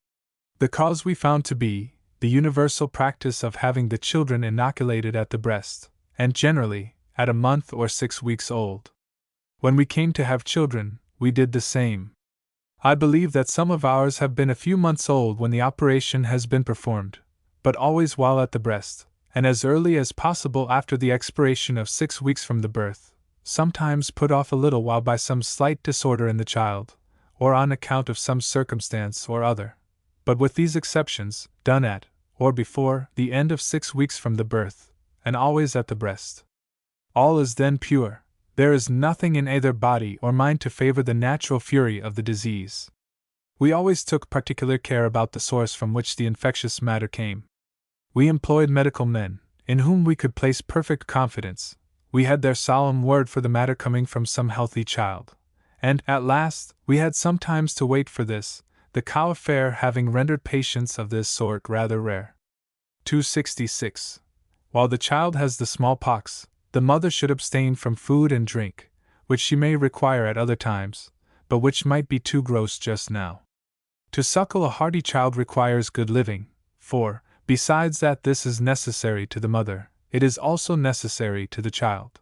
The cause we found to be the universal practice of having the children inoculated at the breast, and generally at a month or 6 weeks old. When we came to have children, we did the same. I believe that some of ours have been a few months old when the operation has been performed, but always while at the breast, and as early as possible after the expiration of 6 weeks from the birth, sometimes put off a little while by some slight disorder in the child, or on account of some circumstance or other, but with these exceptions, done at, or before, the end of 6 weeks from the birth, and always at the breast. All is then pure. There is nothing in either body or mind to favor the natural fury of the disease. We always took particular care about the source from which the infectious matter came. We employed medical men, in whom we could place perfect confidence. We had their solemn word for the matter coming from some healthy child. And, at last, we had sometimes to wait for this, the cow affair having rendered patients of this sort rather rare. 266. While the child has the smallpox, the mother should abstain from food and drink, which she may require at other times, but which might be too gross just now. To suckle a hearty child requires good living, for, besides that this is necessary to the mother, it is also necessary to the child.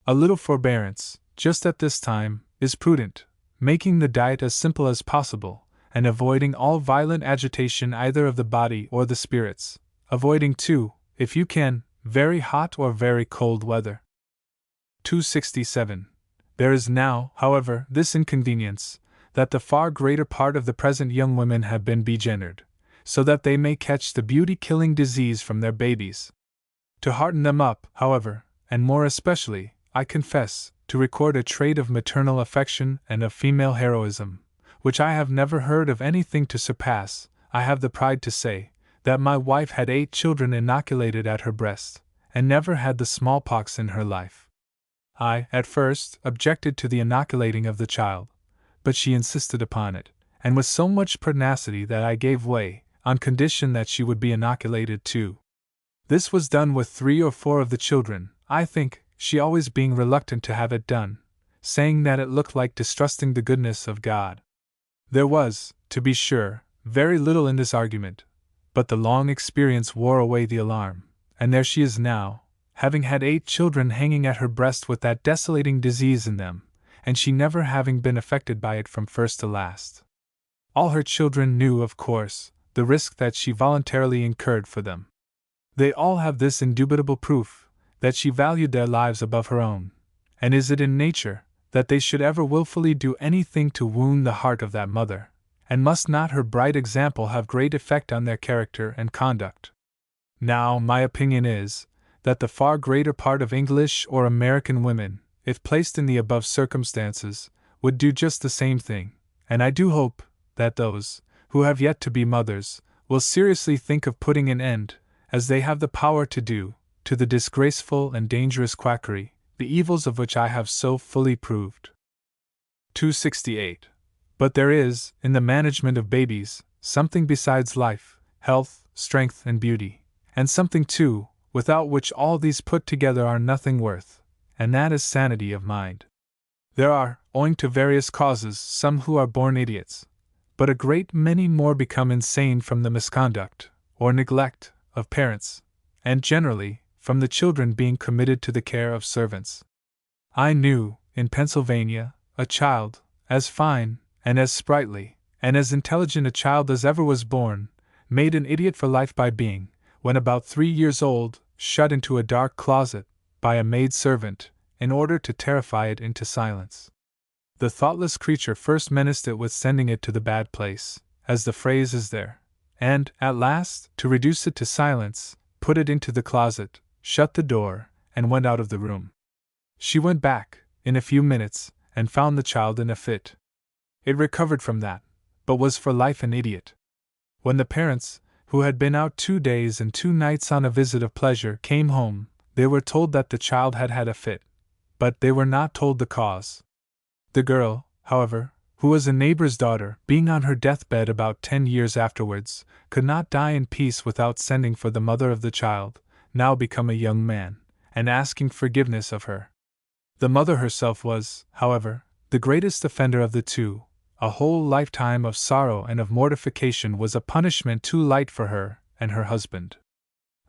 A little forbearance, just at this time, is prudent, making the diet as simple as possible, and avoiding all violent agitation either of the body or the spirits, avoiding too, if you can, very hot or very cold weather. 267. There is now, however, this inconvenience, that the far greater part of the present young women have been begendered, so that they may catch the beauty-killing disease from their babies. To hearten them up, however, and more especially, I confess, to record a trait of maternal affection and of female heroism, which I have never heard of anything to surpass, I have the pride to say, that my wife had 8 children inoculated at her breast, and never had the smallpox in her life. I, at first, objected to the inoculating of the child, but she insisted upon it, and with so much pertinacity that I gave way, on condition that she would be inoculated too. This was done with 3 or 4 of the children, I think, she always being reluctant to have it done, saying that it looked like distrusting the goodness of God. There was, to be sure, very little in this argument, but the long experience wore away the alarm, and there she is now, having had 8 children hanging at her breast with that desolating disease in them, and she never having been affected by it from first to last. All her children knew, of course, the risk that she voluntarily incurred for them. They all have this indubitable proof, that she valued their lives above her own, and is it in nature, that they should ever wilfully do anything to wound the heart of that mother, and must not her bright example have great effect on their character and conduct? Now, my opinion is, that the far greater part of English or American women, if placed in the above circumstances, would do just the same thing, and I do hope that those, who have yet to be mothers, will seriously think of putting an end, as they have the power to do, to the disgraceful and dangerous quackery, the evils of which I have so fully proved. 268. But there is, in the management of babies, something besides life, health, strength, and beauty, and something, too, without which all these put together are nothing worth, and that is sanity of mind. There are, owing to various causes, some who are born idiots, but a great many more become insane from the misconduct, or neglect, of parents, and generally, from the children being committed to the care of servants. I knew, in Pennsylvania, a child, as fine, and as sprightly, and as intelligent a child as ever was born, made an idiot for life by being, when about 3 years old, shut into a dark closet, by a maid-servant, in order to terrify it into silence. The thoughtless creature first menaced it with sending it to the bad place, as the phrase is there, and, at last, to reduce it to silence, put it into the closet, shut the door, and went out of the room. She went back, in a few minutes, and found the child in a fit. It recovered from that, but was for life an idiot. When the parents, who had been out 2 days and 2 nights on a visit of pleasure, came home, they were told that the child had had a fit, but they were not told the cause. The girl, however, who was a neighbor's daughter, being on her deathbed about 10 years afterwards, could not die in peace without sending for the mother of the child, now become a young man, and asking forgiveness of her. The mother herself was, however, the greatest offender of the two. A whole lifetime of sorrow and of mortification was a punishment too light for her and her husband.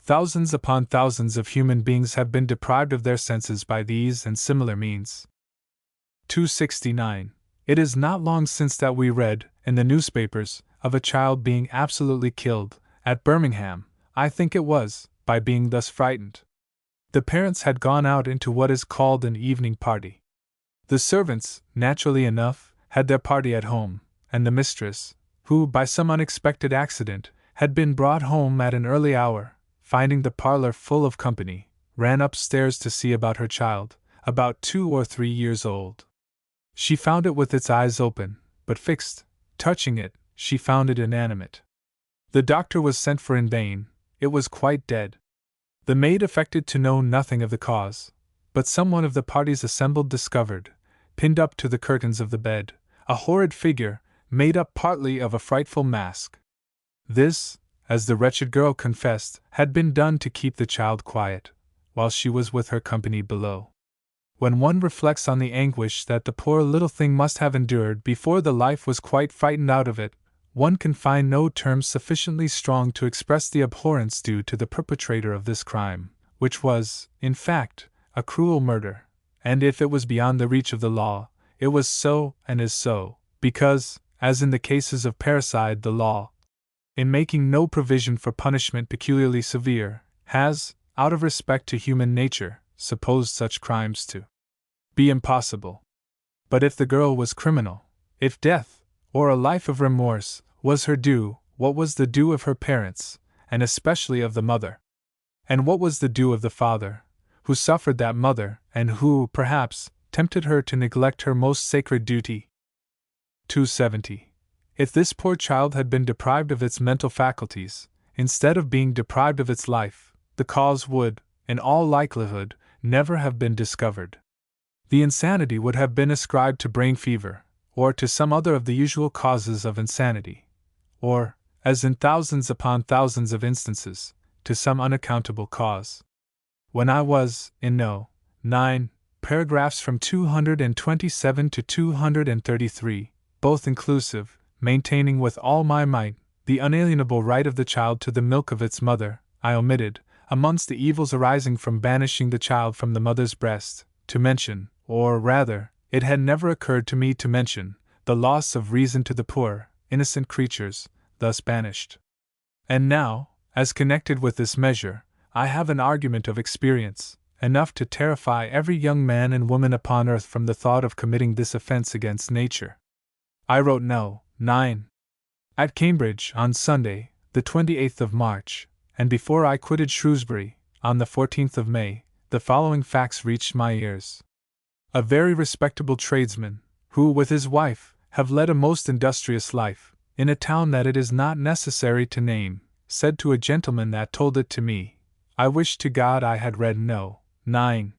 Thousands upon thousands of human beings have been deprived of their senses by these and similar means. 269. It is not long since that we read, in the newspapers, of a child being absolutely killed, at Birmingham, I think it was, by being thus frightened. The parents had gone out into what is called an evening party. The servants, naturally enough, had their party at home, and the mistress, who, by some unexpected accident, had been brought home at an early hour, finding the parlor full of company, ran upstairs to see about her child, about 2 or 3 years old. She found it with its eyes open, but fixed. Touching it, she found it inanimate. The doctor was sent for in vain, it was quite dead. The maid affected to know nothing of the cause, but some one of the parties assembled discovered, pinned up to the curtains of the bed, a horrid figure, made up partly of a frightful mask. This, as the wretched girl confessed, had been done to keep the child quiet, while she was with her company below. When one reflects on the anguish that the poor little thing must have endured before the life was quite frightened out of it, one can find no terms sufficiently strong to express the abhorrence due to the perpetrator of this crime, which was, in fact, a cruel murder, and if it was beyond the reach of the law, it was so and is so, because, as in the cases of parricide, the law, in making no provision for punishment peculiarly severe, has, out of respect to human nature, supposed such crimes to be impossible. But if the girl was criminal, if death, or a life of remorse, was her due, what was the due of her parents, and especially of the mother? And what was the due of the father, who suffered that mother, and who, perhaps, tempted her to neglect her most sacred duty? 270. If this poor child had been deprived of its mental faculties, instead of being deprived of its life, the cause would, in all likelihood, never have been discovered. The insanity would have been ascribed to brain fever, or to some other of the usual causes of insanity, or, as in thousands upon thousands of instances, to some unaccountable cause. When I was, in No. 9, paragraphs from 227 to 233, both inclusive, maintaining with all my might the unalienable right of the child to the milk of its mother, I omitted, amongst the evils arising from banishing the child from the mother's breast, to mention, or rather, it had never occurred to me to mention, the loss of reason to the poor, innocent creatures, thus banished. And now, as connected with this measure, I have an argument of experience, enough to terrify every young man and woman upon earth from the thought of committing this offense against nature. I wrote No. 9. At Cambridge, on Sunday, the 28th of March, and before I quitted Shrewsbury, on the 14th of May, the following facts reached my ears. A very respectable tradesman, who, with his wife, have led a most industrious life, in a town that it is not necessary to name, said to a gentleman that told it to me, I wish to God I had read No. 9.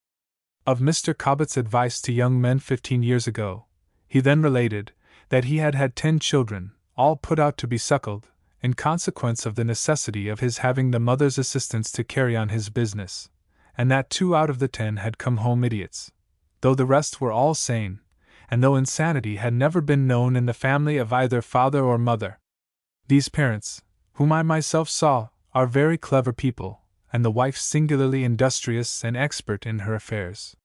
Of Mr. Cobbett's advice to young men 15 years ago. He then related that he had had 10 children, all put out to be suckled, in consequence of the necessity of his having the mother's assistance to carry on his business, and that 2 out of the 10 had come home idiots, though the rest were all sane, and though insanity had never been known in the family of either father or mother. These parents, whom I myself saw, are very clever people, and the wife singularly industrious and expert in her affairs.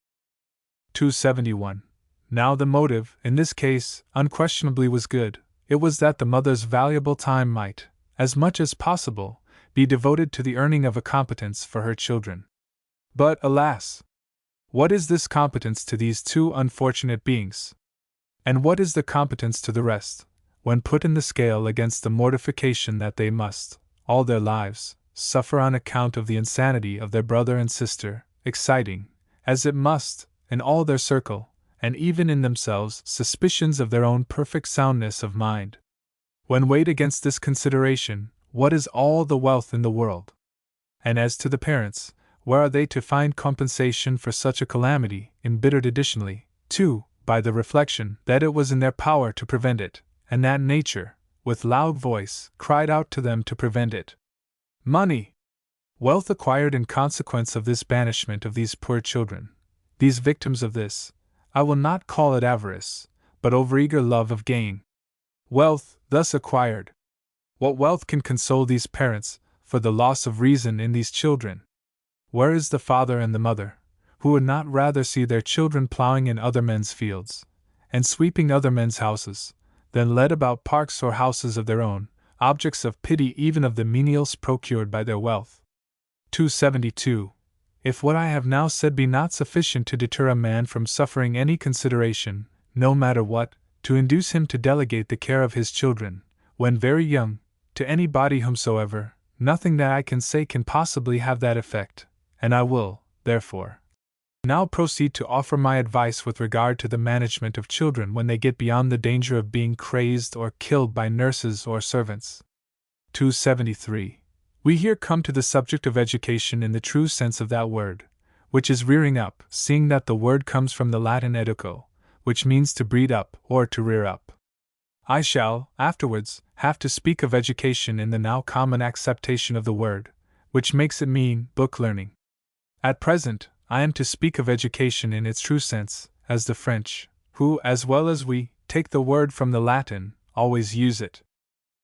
271. Now the motive, in this case, unquestionably was good. It was that the mother's valuable time might, as much as possible, be devoted to the earning of a competence for her children. But, alas! What is this competence to these 2 unfortunate beings? And what is the competence to the rest, when put in the scale against the mortification that they must, all their lives, suffer on account of the insanity of their brother and sister, exciting, as it must, in all their circle, and even in themselves, suspicions of their own perfect soundness of mind? When weighed against this consideration, what is all the wealth in the world? And as to the parents, where are they to find compensation for such a calamity, embittered additionally, too, by the reflection that it was in their power to prevent it, and that nature, with loud voice, cried out to them to prevent it. Money! Wealth acquired in consequence of this banishment of these poor children, these victims of this, I will not call it avarice, but overeager love of gain. Wealth, thus acquired. What wealth can console these parents for the loss of reason in these children? Where is the father and the mother, who would not rather see their children plowing in other men's fields, and sweeping other men's houses, than led about parks or houses of their own, objects of pity even of the menials procured by their wealth? 272. If what I have now said be not sufficient to deter a man from suffering any consideration, no matter what, to induce him to delegate the care of his children, when very young, to any body whomsoever, nothing that I can say can possibly have that effect, and I will, therefore, now proceed to offer my advice with regard to the management of children when they get beyond the danger of being crazed or killed by nurses or servants. 273. We here come to the subject of education in the true sense of that word, which is rearing up, seeing that the word comes from the Latin educo, which means to breed up or to rear up. I shall, afterwards, have to speak of education in the now common acceptation of the word, which makes it mean book learning. At present, I am to speak of education in its true sense, as the French, who, as well as we, take the word from the Latin, always use it.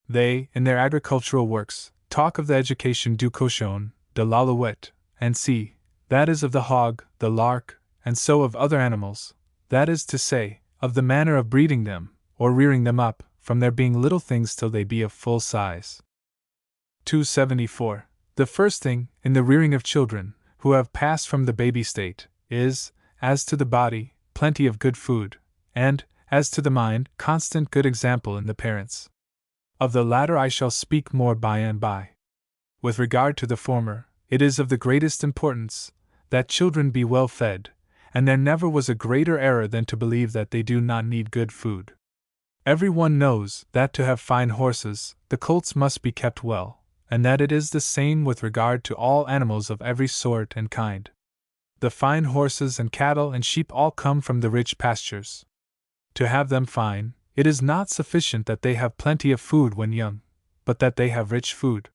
They, in their agricultural works, talk of the education du cochon, de l'alouette, and see, that is of the hog, the lark, and so of other animals, that is to say, of the manner of breeding them, or rearing them up, from their being little things till they be of full size. 274. The first thing, in the rearing of children, who have passed from the baby state, is, as to the body, plenty of good food, and, as to the mind, constant good example in the parents. Of the latter I shall speak more by and by. With regard to the former, it is of the greatest importance that children be well fed, and there never was a greater error than to believe that they do not need good food. Every one knows that to have fine horses, the colts must be kept well, and that it is the same with regard to all animals of every sort and kind. The fine horses and cattle and sheep all come from the rich pastures. To have them fine, it is not sufficient that they have plenty of food when young, but that they have rich food.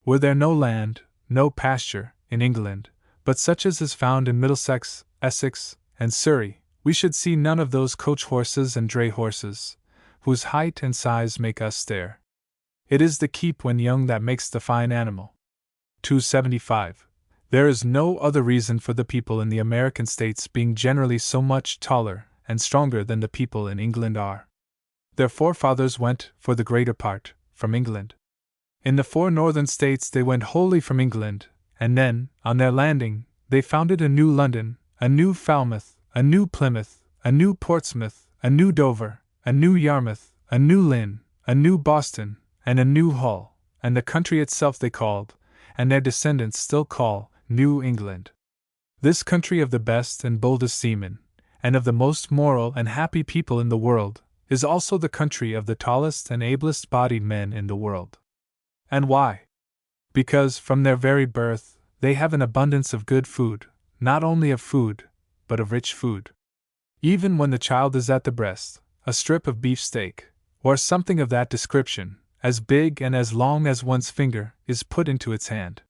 Were there no land, no pasture, in England, but such as is found in Middlesex, Essex, and Surrey, we should see none of those coach horses and dray horses, whose height and size make us stare. It is the keep when young that makes the fine animal. 275. There is no other reason for the people in the American states being generally so much taller and stronger than the people in England are. Their forefathers went, for the greater part, from England. In the 4 northern states they went wholly from England, and then, on their landing, they founded a new London, a new Falmouth, a new Plymouth, a new Portsmouth, a new Dover, a new Yarmouth, a new Lynn, a new Boston, and a new Hull, and the country itself they called, and their descendants still call, New England. This country of the best and boldest seamen, and of the most moral and happy people in the world, is also the country of the tallest and ablest bodied men in the world. And why? Because, from their very birth, they have an abundance of good food, not only of food, but of rich food. Even when the child is at the breast, a strip of beefsteak, or something of that description, as big and as long as one's finger, is put into its hand.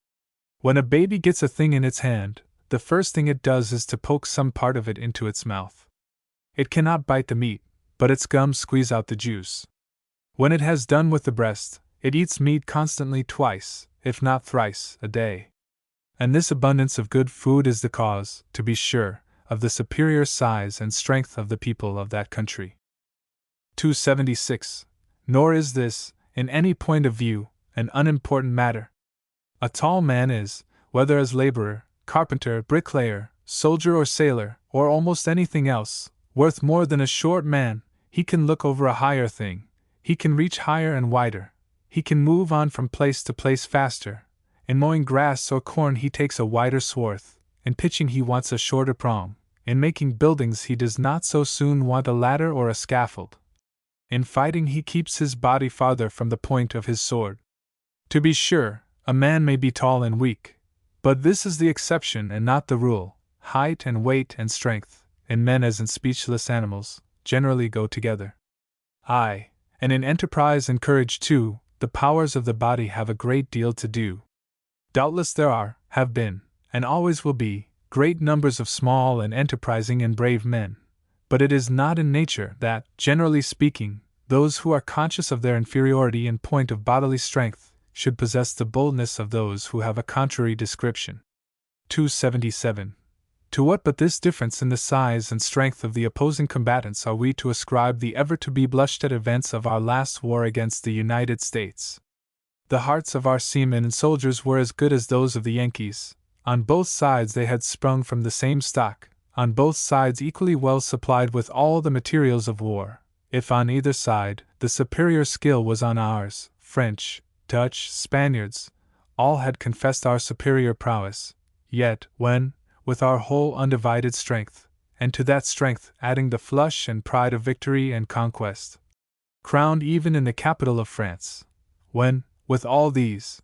When a baby gets a thing in its hand, the first thing it does is to poke some part of it into its mouth. It cannot bite the meat, but its gums squeeze out the juice. When it has done with the breast, it eats meat constantly twice, if not thrice, a day. And this abundance of good food is the cause, to be sure, of the superior size and strength of the people of that country. 276. Nor is this, in any point of view, an unimportant matter. A tall man is, whether as laborer, carpenter, bricklayer, soldier or sailor, or almost anything else, worth more than a short man. He can look over a higher thing, he can reach higher and wider, he can move on from place to place faster. In mowing grass or corn he takes a wider swath, in pitching he wants a shorter prong, in making buildings he does not so soon want a ladder or a scaffold. In fighting he keeps his body farther from the point of his sword. To be sure, a man may be tall and weak, but this is the exception and not the rule. Height and weight and strength in men as in speechless animals, generally go together. Aye, and in enterprise and courage too, the powers of the body have a great deal to do. Doubtless there are, have been, and always will be, great numbers of small and enterprising and brave men, but it is not in nature that, generally speaking, those who are conscious of their inferiority in point of bodily strength should possess the boldness of those who have a contrary description. 277. To what but this difference in the size and strength of the opposing combatants are we to ascribe the ever-to-be blushed-at events of our last war against the United States? The hearts of our seamen and soldiers were as good as those of the Yankees. On both sides they had sprung from the same stock, on both sides equally well supplied with all the materials of war. If on either side, the superior skill was on ours, French, Dutch, Spaniards, all had confessed our superior prowess. Yet, when, with our whole undivided strength, and to that strength adding the flush and pride of victory and conquest, crowned even in the capital of France, when, with all these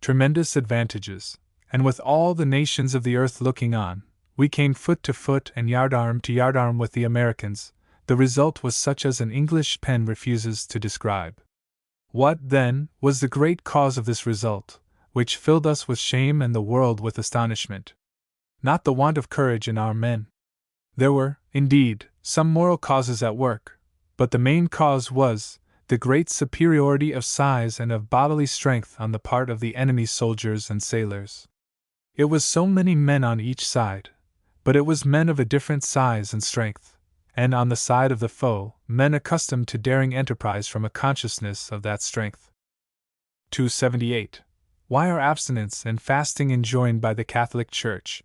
tremendous advantages, and with all the nations of the earth looking on, we came foot to foot and yardarm to yardarm with the Americans, the result was such as an English pen refuses to describe. What, then, was the great cause of this result, which filled us with shame and the world with astonishment? Not the want of courage in our men. There were, indeed, some moral causes at work, but the main cause was the great superiority of size and of bodily strength on the part of the enemy's soldiers and sailors. It was so many men on each side, but it was men of a different size and strength, and on the side of the foe, men accustomed to daring enterprise from a consciousness of that strength. 278. Why are abstinence and fasting enjoined by the Catholic Church?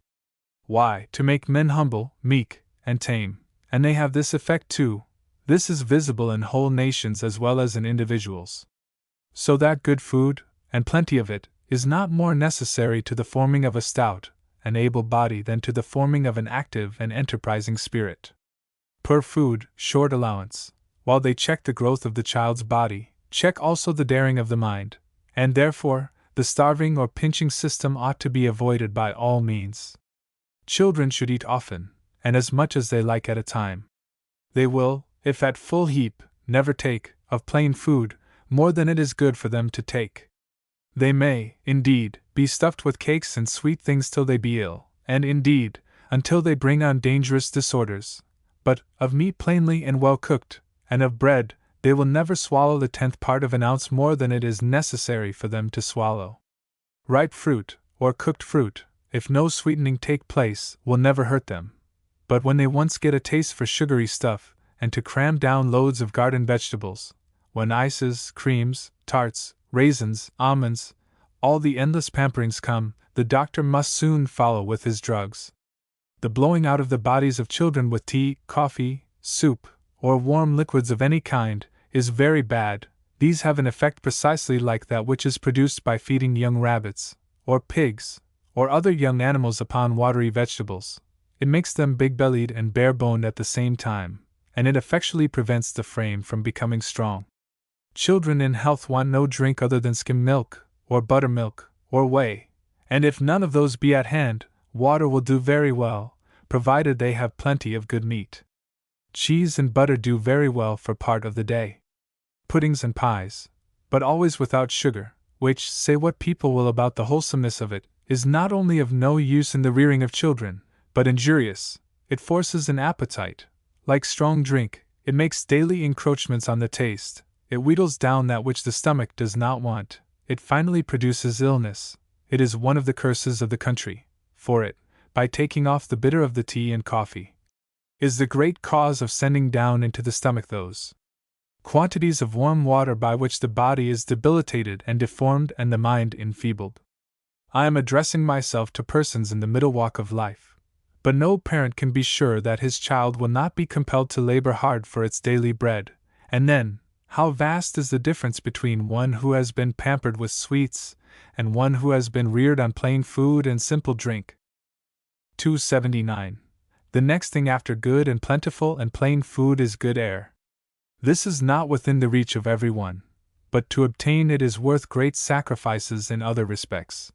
Why, to make men humble, meek, and tame, and they have this effect too. This is visible in whole nations as well as in individuals. So that good food, and plenty of it, is not more necessary to the forming of a stout and able body than to the forming of an active and enterprising spirit. Poor food, short allowance, while they check the growth of the child's body, check also the daring of the mind, and therefore, the starving or pinching system ought to be avoided by all means. Children should eat often, and as much as they like at a time. They will, if at full heap, never take, of plain food, more than it is good for them to take. They may, indeed, be stuffed with cakes and sweet things till they be ill, and indeed, until they bring on dangerous disorders, but, of meat plainly and well cooked, and of bread, they will never swallow the 10th part of an ounce more than it is necessary for them to swallow. Ripe fruit, or cooked fruit, if no sweetening take place, will never hurt them, but when they once get a taste for sugary stuff, and to cram down loads of garden vegetables, when ices, creams, tarts, raisins, almonds, all the endless pamperings come, the doctor must soon follow with his drugs. The blowing out of the bodies of children with tea, coffee, soup, or warm liquids of any kind, is very bad. These have an effect precisely like that which is produced by feeding young rabbits, or pigs, or other young animals upon watery vegetables. It makes them big-bellied and bare-boned at the same time, and it effectually prevents the frame from becoming strong. Children in health want no drink other than skim milk, or buttermilk, or whey, and if none of those be at hand, water will do very well, provided they have plenty of good meat. Cheese and butter do very well for part of the day. Puddings and pies, but always without sugar, which, say what people will about the wholesomeness of it, is not only of no use in the rearing of children, but injurious. It forces an appetite. Like strong drink, it makes daily encroachments on the taste. It wheedles down that which the stomach does not want. It finally produces illness. It is one of the curses of the country, for it, by taking off the bitter of the tea and coffee, is the great cause of sending down into the stomach those quantities of warm water by which the body is debilitated and deformed and the mind enfeebled. I am addressing myself to persons in the middle walk of life, but no parent can be sure that his child will not be compelled to labor hard for its daily bread, and then, how vast is the difference between one who has been pampered with sweets and one who has been reared on plain food and simple drink. 279. The next thing after good and plentiful and plain food is good air. This is not within the reach of every one, but to obtain it is worth great sacrifices in other respects.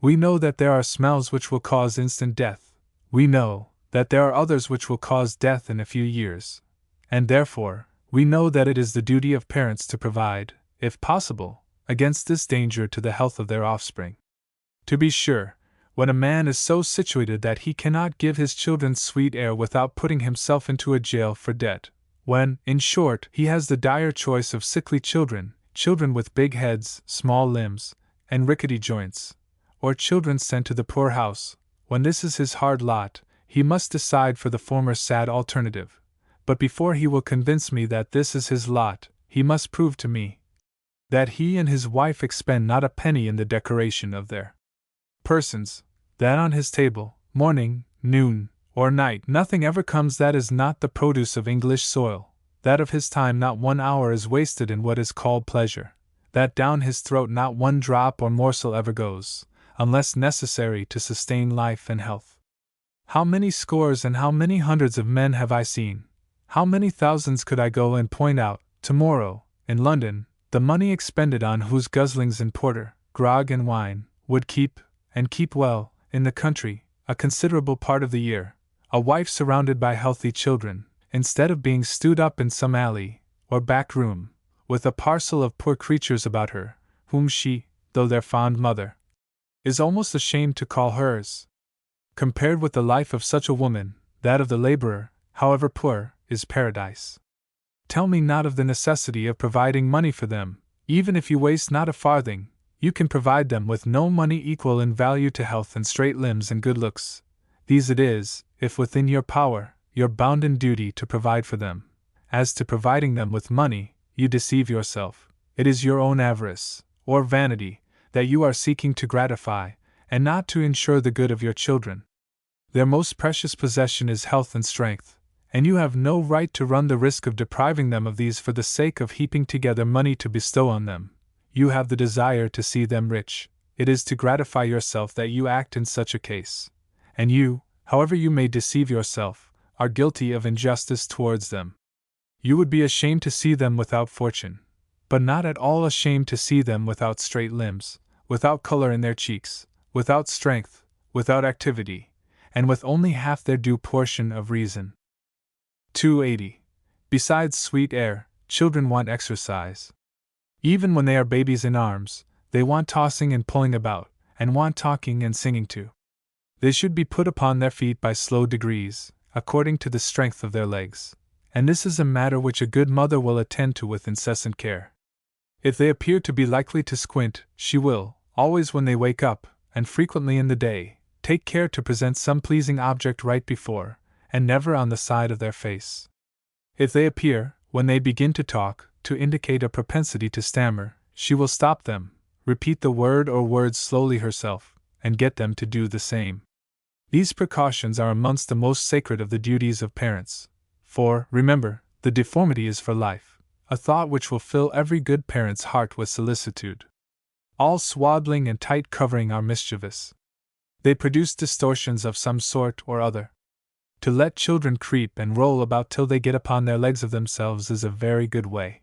We know that there are smells which will cause instant death. We know that there are others which will cause death in a few years, and therefore, we know that it is the duty of parents to provide, if possible, against this danger to the health of their offspring. To be sure, when a man is so situated that he cannot give his children sweet air without putting himself into a jail for debt, when, in short, he has the dire choice of sickly children, children with big heads, small limbs, and rickety joints, or children sent to the poorhouse, when this is his hard lot, he must decide for the former sad alternative. But before he will convince me that this is his lot, he must prove to me that he and his wife expend not a penny in the decoration of their persons, that on his table, morning, noon, or night, nothing ever comes that is not the produce of English soil, that of his time not 1 hour is wasted in what is called pleasure, that down his throat not one drop or morsel ever goes, unless necessary to sustain life and health. How many scores and how many hundreds of men have I seen? How many thousands could I go and point out, tomorrow, in London, the money expended on whose guzzlings in porter, grog and wine, would keep, and keep well, in the country, a considerable part of the year, a wife surrounded by healthy children, instead of being stewed up in some alley, or back room, with a parcel of poor creatures about her, whom she, though their fond mother, is almost ashamed to call hers. Compared with the life of such a woman, that of the laborer, however poor, is paradise. Tell me not of the necessity of providing money for them. Even if you waste not a farthing, you can provide them with no money equal in value to health and straight limbs and good looks. These it is, if within your power, your bounden duty to provide for them. As to providing them with money, you deceive yourself. It is your own avarice, or vanity, that you are seeking to gratify, and not to ensure the good of your children. Their most precious possession is health and strength, and you have no right to run the risk of depriving them of these for the sake of heaping together money to bestow on them. You have the desire to see them rich. It is to gratify yourself that you act in such a case. And you, however you may deceive yourself, are guilty of injustice towards them. You would be ashamed to see them without fortune, but not at all ashamed to see them without straight limbs, without color in their cheeks, without strength, without activity, and with only half their due portion of reason. 280. Besides sweet air, children want exercise. Even when they are babies in arms, they want tossing and pulling about, and want talking and singing too. They should be put upon their feet by slow degrees, according to the strength of their legs, and this is a matter which a good mother will attend to with incessant care. If they appear to be likely to squint, she will, always when they wake up, and frequently in the day, take care to present some pleasing object right before, and never on the side of their face. If they appear, when they begin to talk, to indicate a propensity to stammer, she will stop them, repeat the word or words slowly herself, and get them to do the same. These precautions are amongst the most sacred of the duties of parents, for, remember, the deformity is for life, a thought which will fill every good parent's heart with solicitude. All swaddling and tight covering are mischievous. They produce distortions of some sort or other. To let children creep and roll about till they get upon their legs of themselves is a very good way.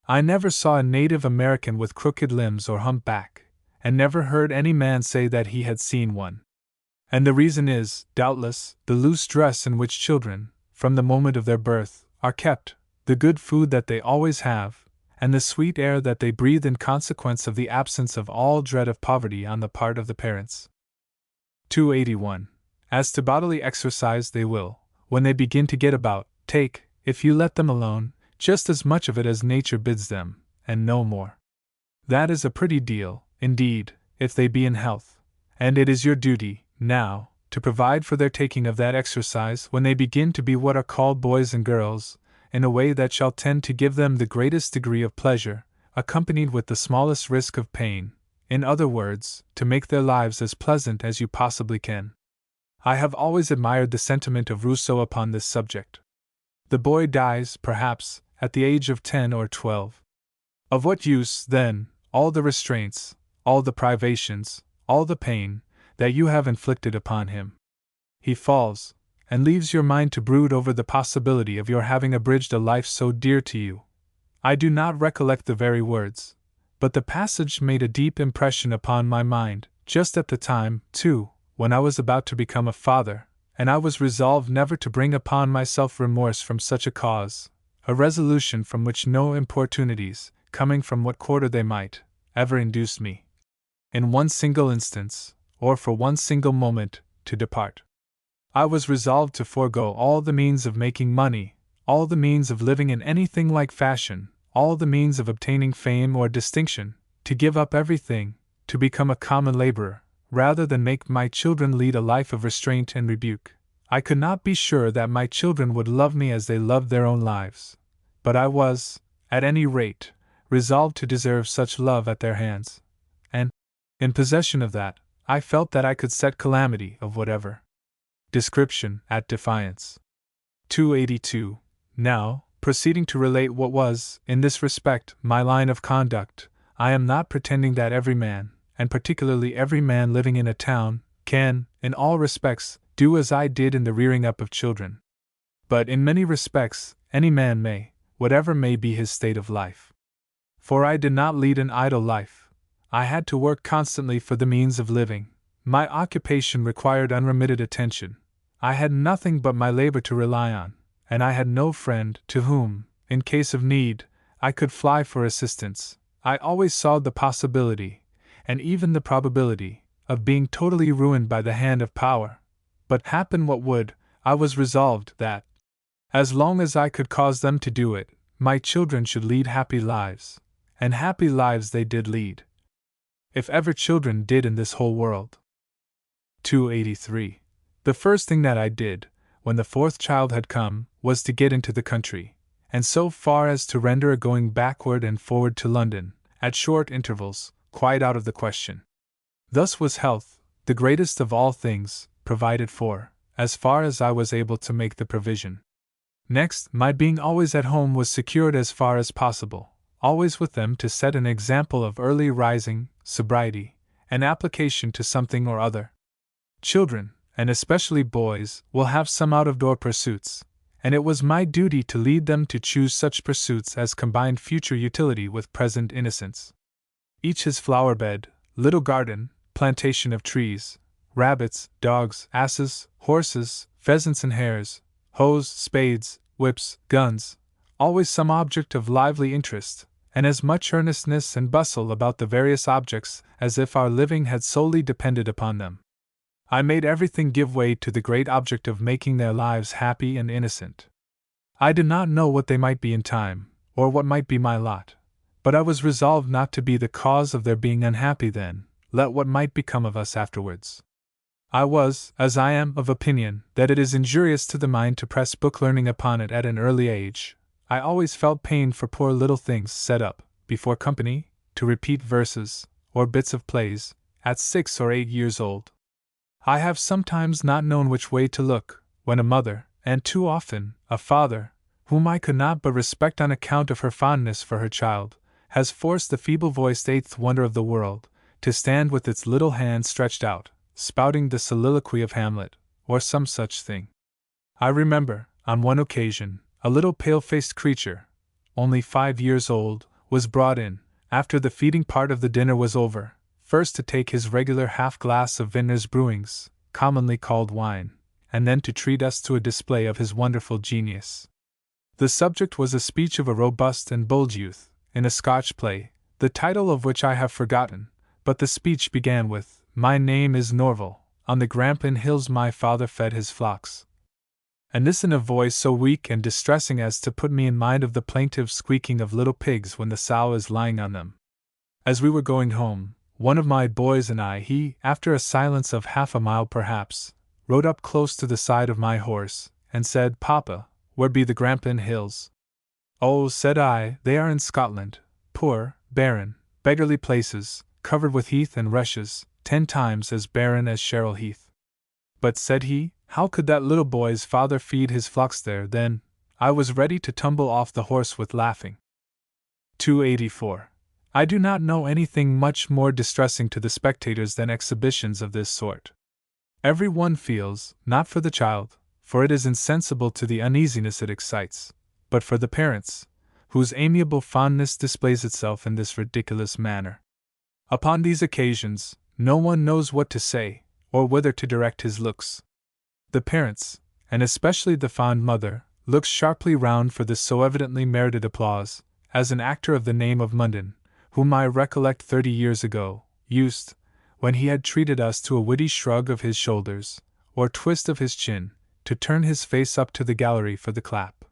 I never saw a native American with crooked limbs or humpback, and never heard any man say that he had seen one. And the reason is, doubtless, the loose dress in which children, from the moment of their birth, are kept, the good food that they always have, and the sweet air that they breathe in consequence of the absence of all dread of poverty on the part of the parents. 281. As to bodily exercise, they will, when they begin to get about, take, if you let them alone, just as much of it as nature bids them, and no more. That is a pretty deal, indeed, if they be in health, and it is your duty, now, to provide for their taking of that exercise when they begin to be what are called boys and girls, in a way that shall tend to give them the greatest degree of pleasure, accompanied with the smallest risk of pain, in other words, to make their lives as pleasant as you possibly can. I have always admired the sentiment of Rousseau upon this subject. The boy dies, perhaps, at the age of 10 or 12. Of what use, then, all the restraints, all the privations, all the pain, that you have inflicted upon him? He falls, and leaves your mind to brood over the possibility of your having abridged a life so dear to you. I do not recollect the very words, but the passage made a deep impression upon my mind, just at the time, too, when I was about to become a father, and I was resolved never to bring upon myself remorse from such a cause, a resolution from which no importunities, coming from what quarter they might, ever induced me, in one single instance, or for one single moment, to depart. I was resolved to forego all the means of making money, all the means of living in anything like fashion, all the means of obtaining fame or distinction, to give up everything, to become a common laborer, rather than make my children lead a life of restraint and rebuke. I could not be sure that my children would love me as they loved their own lives, but I was, at any rate, resolved to deserve such love at their hands, and, in possession of that, I felt that I could set calamity of whatever description at defiance. 282. Now, proceeding to relate what was, in this respect, my line of conduct, I am not pretending that every man, and particularly every man living in a town, can, in all respects, do as I did in the rearing up of children. But in many respects, any man may, whatever may be his state of life. For I did not lead an idle life. I had to work constantly for the means of living. My occupation required unremitted attention. I had nothing but my labor to rely on, and I had no friend to whom, in case of need, I could fly for assistance. I always saw the possibility, and even the probability, of being totally ruined by the hand of power. But happen what would, I was resolved that, as long as I could cause them to do it, my children should lead happy lives, and happy lives they did lead, if ever children did in this whole world. 283. The first thing that I did, when the fourth child had come, was to get into the country, and so far as to render a going backward and forward to London, at short intervals, quite out of the question. Thus was health, the greatest of all things, provided for, as far as I was able to make the provision. Next, my being always at home was secured as far as possible, always with them to set an example of early rising, sobriety, and application to something or other. Children, and especially boys, will have some out-of-door pursuits, and it was my duty to lead them to choose such pursuits as combined future utility with present innocence. Each his flower bed, little garden, plantation of trees, rabbits, dogs, asses, horses, pheasants and hares, hoes, spades, whips, guns, always some object of lively interest, and as much earnestness and bustle about the various objects as if our living had solely depended upon them. I made everything give way to the great object of making their lives happy and innocent. I did not know what they might be in time, or what might be my lot, but I was resolved not to be the cause of their being unhappy then, let what might become of us afterwards. I was, as I am, of opinion that it is injurious to the mind to press book learning upon it at an early age. I always felt pain for poor little things set up, before company, to repeat verses, or bits of plays, at 6 or 8 years old. I have sometimes not known which way to look, when a mother, and too often, a father, whom I could not but respect on account of her fondness for her child, has forced the feeble-voiced eighth wonder of the world, to stand with its little hand stretched out, spouting the soliloquy of Hamlet, or some such thing. I remember, on one occasion, a little pale-faced creature, only 5 years old, was brought in, after the feeding part of the dinner was over, first to take his regular half-glass of Vintner's brewings, commonly called wine, and then to treat us to a display of his wonderful genius. The subject was a speech of a robust and bold youth, in a Scotch play, the title of which I have forgotten, but the speech began with, "My name is Norval, on the Grampian Hills my father fed his flocks," and this in a voice so weak and distressing as to put me in mind of the plaintive squeaking of little pigs when the sow is lying on them. As we were going home, one of my boys and I, he, after a silence of half a mile perhaps, rode up close to the side of my horse, and said, "Papa, where be the Grampian Hills?" "Oh," said I, "they are in Scotland, poor, barren, beggarly places, covered with heath and rushes, 10 times as barren as Sherrill Heath." "But," said he, "how could that little boy's father feed his flocks there, then?" I was ready to tumble off the horse with laughing. 284. I do not know anything much more distressing to the spectators than exhibitions of this sort. Every one feels, not for the child, for it is insensible to the uneasiness it excites, but for the parents, whose amiable fondness displays itself in this ridiculous manner. Upon these occasions, no one knows what to say, or whither to direct his looks. The parents, and especially the fond mother, looks sharply round for this so evidently merited applause, as an actor of the name of Munden, whom I recollect 30 years ago, used, when he had treated us to a witty shrug of his shoulders, or twist of his chin, to turn his face up to the gallery for the clap.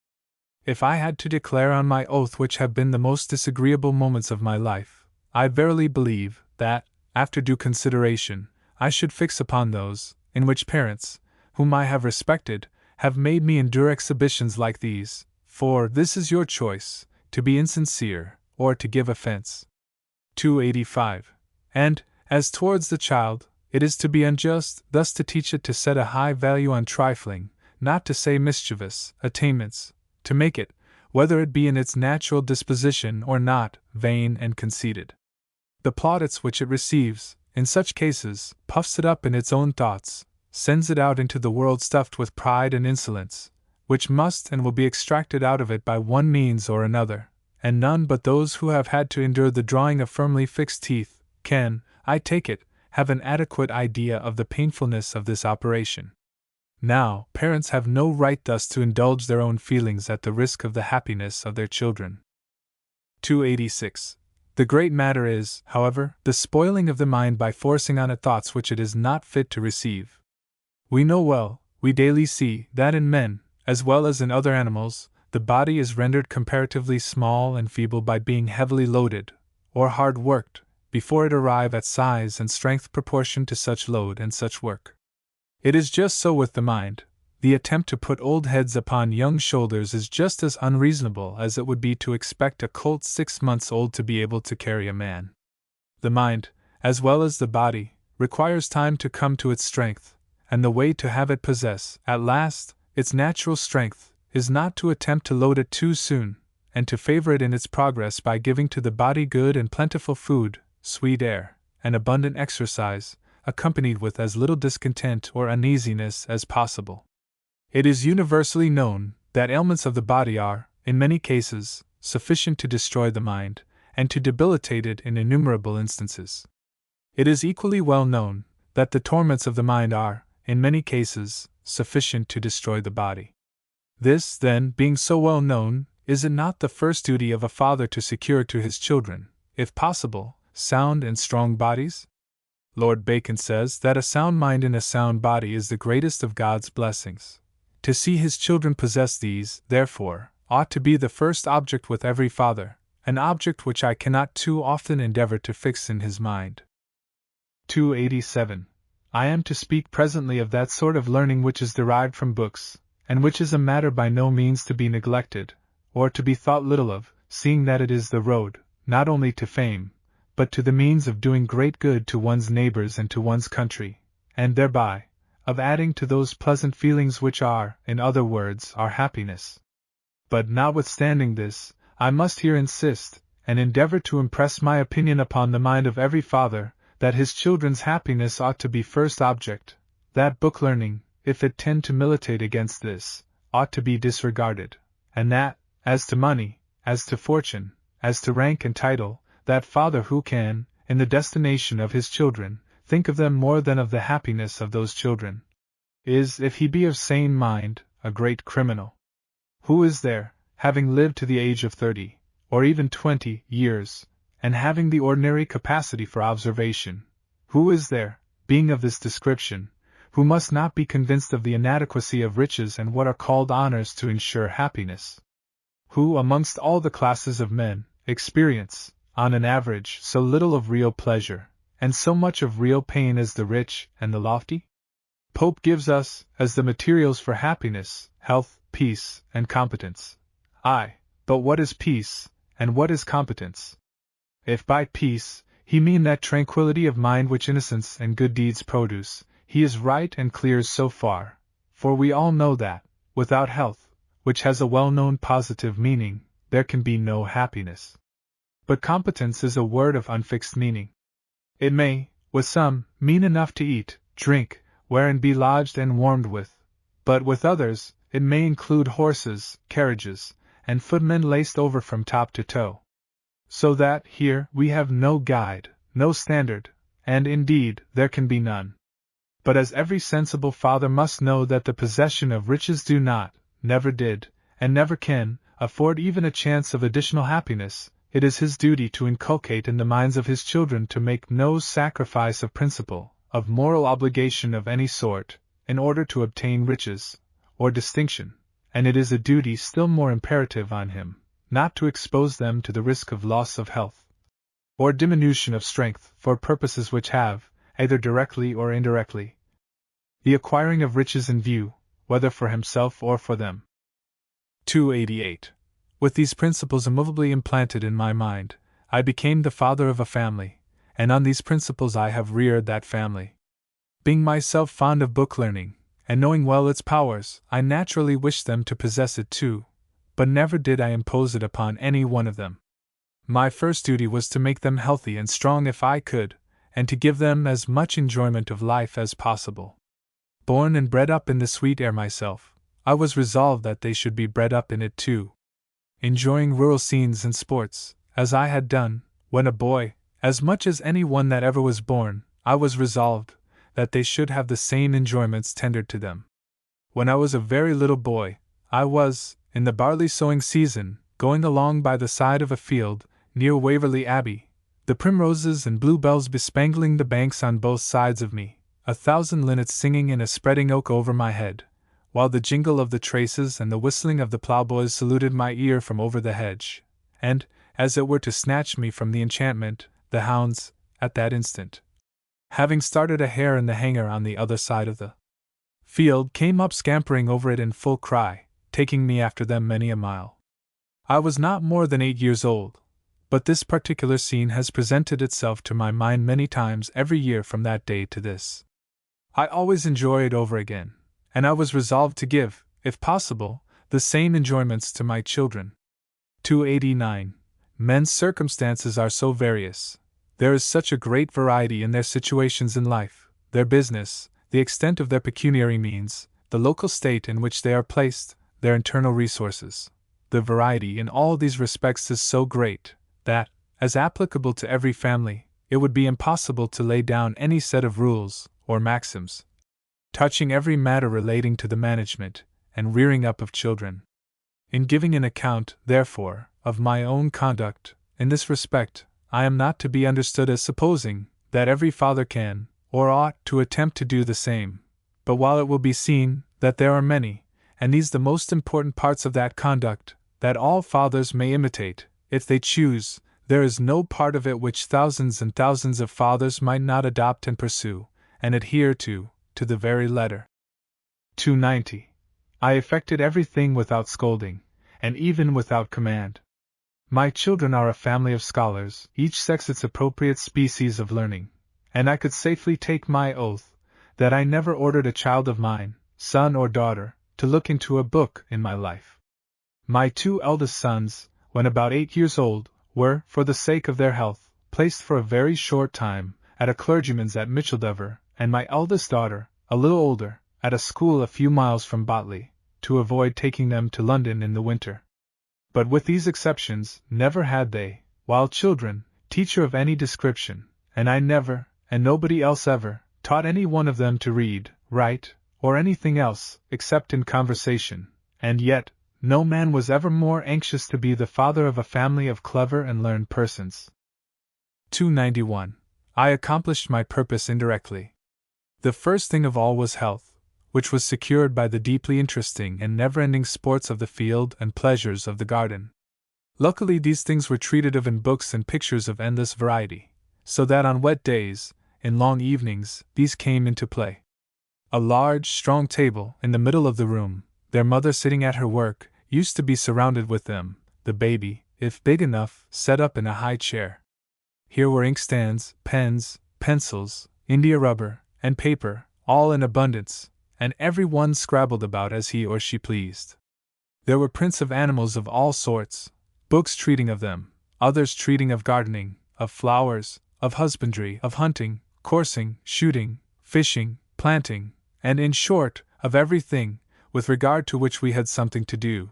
If I had to declare on my oath which have been the most disagreeable moments of my life, I verily believe that, after due consideration, I should fix upon those, in which parents, whom I have respected, have made me endure exhibitions like these, for this is your choice, to be insincere, or to give offense. 285. And, as towards the child, it is to be unjust thus to teach it to set a high value on trifling, not to say mischievous, attainments, to make it, whether it be in its natural disposition or not, vain and conceited. The plaudits which it receives, in such cases, puffs it up in its own thoughts, sends it out into the world stuffed with pride and insolence, which must and will be extracted out of it by one means or another, and none but those who have had to endure the drawing of firmly fixed teeth, can, I take it, have an adequate idea of the painfulness of this operation. Now, parents have no right thus to indulge their own feelings at the risk of the happiness of their children. 286. The great matter is, however, the spoiling of the mind by forcing on it thoughts which it is not fit to receive. We know well, we daily see, that in men, as well as in other animals, the body is rendered comparatively small and feeble by being heavily loaded, or hard worked, before it arrive at size and strength proportioned to such load and such work. It is just so with the mind. The attempt to put old heads upon young shoulders is just as unreasonable as it would be to expect a colt 6 months old to be able to carry a man. The mind, as well as the body, requires time to come to its strength, and the way to have it possess, at last, its natural strength, is not to attempt to load it too soon, and to favor it in its progress by giving to the body good and plentiful food, sweet air, and abundant exercise, accompanied with as little discontent or uneasiness as possible. It is universally known that ailments of the body are, in many cases, sufficient to destroy the mind, and to debilitate it in innumerable instances. It is equally well known that the torments of the mind are, in many cases, sufficient to destroy the body. This, then, being so well known, is it not the first duty of a father to secure to his children, if possible, sound and strong bodies? Lord Bacon says that a sound mind in a sound body is the greatest of God's blessings. To see his children possess these, therefore, ought to be the first object with every father, an object which I cannot too often endeavor to fix in his mind. 287. I am to speak presently of that sort of learning which is derived from books, and which is a matter by no means to be neglected, or to be thought little of, seeing that it is the road, not only to fame, but to the means of doing great good to one's neighbors and to one's country, and thereby, of adding to those pleasant feelings which are, in other words, our happiness. But notwithstanding this, I must here insist, and endeavor to impress my opinion upon the mind of every father, that his children's happiness ought to be first object, that book learning, if it tend to militate against this, ought to be disregarded, and that, as to money, as to fortune, as to rank and title, that father who can, in the destination of his children, think of them more than of the happiness of those children, is, if he be of sane mind, a great criminal. Who is there, having lived to the age of 30, or even 20 years, and having the ordinary capacity for observation, who is there, being of this description, who must not be convinced of the inadequacy of riches and what are called honors to ensure happiness? Who, amongst all the classes of men, experience, on an average, so little of real pleasure, and so much of real pain as the rich and the lofty? Pope gives us, as the materials for happiness, health, peace, and competence. Aye, but what is peace, and what is competence? If by peace he mean that tranquility of mind which innocence and good deeds produce, he is right and clear so far, for we all know that, without health, which has a well-known positive meaning, there can be no happiness. But competence is a word of unfixed meaning. It may, with some, mean enough to eat, drink, wear and be lodged and warmed with, but with others, it may include horses, carriages, and footmen laced over from top to toe. So that, here, we have no guide, no standard, and indeed, there can be none. But as every sensible father must know that the possession of riches do not, never did, and never can, afford even a chance of additional happiness, it is his duty to inculcate in the minds of his children to make no sacrifice of principle, of moral obligation of any sort, in order to obtain riches, or distinction, and it is a duty still more imperative on him, not to expose them to the risk of loss of health, or diminution of strength, for purposes which have, either directly or indirectly, the acquiring of riches in view, whether for himself or for them. 288. With these principles immovably implanted in my mind, I became the father of a family, and on these principles I have reared that family. Being myself fond of book learning, and knowing well its powers, I naturally wished them to possess it too, but never did I impose it upon any one of them. My first duty was to make them healthy and strong if I could, and to give them as much enjoyment of life as possible. Born and bred up in the sweet air myself, I was resolved that they should be bred up in it too. Enjoying rural scenes and sports, as I had done, when a boy, as much as any one that ever was born, I was resolved that they should have the same enjoyments tendered to them. When I was a very little boy, I was, in the barley sowing season, going along by the side of a field, near Waverley Abbey, the primroses and bluebells bespangling the banks on both sides of me, 1,000 linnets singing in a spreading oak over my head, while the jingle of the traces and the whistling of the ploughboys saluted my ear from over the hedge, and, as it were to snatch me from the enchantment, the hounds, at that instant, having started a hare in the hanger on the other side of the field, came up scampering over it in full cry, taking me after them many a mile. I was not more than 8 years old, but this particular scene has presented itself to my mind many times every year from that day to this. I always enjoy it over again, and I was resolved to give, if possible, the same enjoyments to my children. 289. Men's circumstances are so various. There is such a great variety in their situations in life, their business, the extent of their pecuniary means, the local state in which they are placed, their internal resources. The variety in all these respects is so great, that, as applicable to every family, it would be impossible to lay down any set of rules, or maxims, touching every matter relating to the management and rearing up of children. In giving an account, therefore, of my own conduct, in this respect, I am not to be understood as supposing that every father can, or ought, to attempt to do the same, but while it will be seen that there are many, and these the most important parts of that conduct, that all fathers may imitate, if they choose, there is no part of it which thousands and thousands of fathers might not adopt and pursue, and adhere to the very letter. 290. I effected everything without scolding, and even without command. My children are a family of scholars, each sex its appropriate species of learning, and I could safely take my oath that I never ordered a child of mine, son or daughter, to look into a book in my life. My 2 eldest sons, when about 8 years old, were, for the sake of their health, placed for a very short time at a clergyman's at Micheldever, and my eldest daughter, a little older, at a school a few miles from Botley, to avoid taking them to London in the winter. But with these exceptions, never had they, while children, teacher of any description, and I never, and nobody else ever, taught any one of them to read, write, or anything else, except in conversation, and yet, no man was ever more anxious to be the father of a family of clever and learned persons. 291. I accomplished my purpose indirectly. The first thing of all was health, which was secured by the deeply interesting and never-ending sports of the field and pleasures of the garden. Luckily these things were treated of in books and pictures of endless variety, so that on wet days, in long evenings, these came into play. A large, strong table in the middle of the room, their mother sitting at her work, used to be surrounded with them, the baby, if big enough, set up in a high chair. Here were inkstands, pens, pencils, india rubber, and paper, all in abundance, and every one scrabbled about as he or she pleased. There were prints of animals of all sorts, books treating of them, others treating of gardening, of flowers, of husbandry, of hunting, coursing, shooting, fishing, planting, and in short, of everything, with regard to which we had something to do.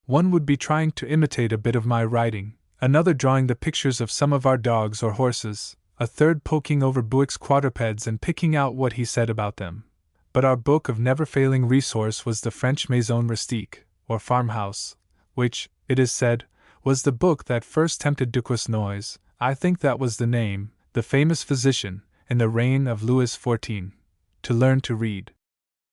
One would be trying to imitate a bit of my writing, another drawing the pictures of some of our dogs or horses, a third poking over Buick's quadrupeds and picking out what he said about them. But our book of never-failing resource was the French Maison Rustique, or farmhouse, which, it is said, was the book that first tempted Duquesnoy, I think that was the name, the famous physician, in the reign of Louis XIV, to learn to read.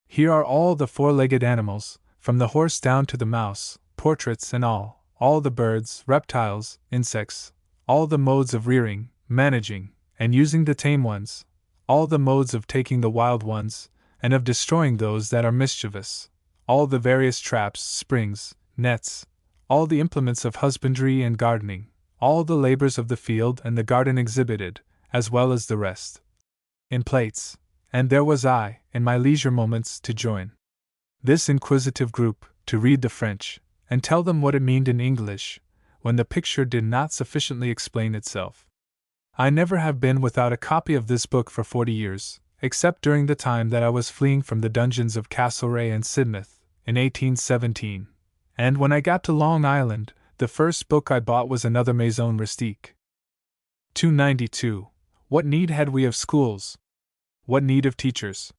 Here are all the four-legged animals, from the horse down to the mouse, portraits and all the birds, reptiles, insects, all the modes of rearing, managing, and using the tame ones, all the modes of taking the wild ones, and of destroying those that are mischievous, all the various traps, springs, nets, all the implements of husbandry and gardening, all the labors of the field and the garden exhibited, as well as the rest, in plates, and there was I, in my leisure moments, to join this inquisitive group, to read the French, and tell them what it meant in English, when the picture did not sufficiently explain itself. I never have been without a copy of this book for 40 years, except during the time that I was fleeing from the dungeons of Castlereagh and Sidmouth, in 1817, and when I got to Long Island, the first book I bought was another Maison Rustique. 292. What need had we of schools? What need of teachers?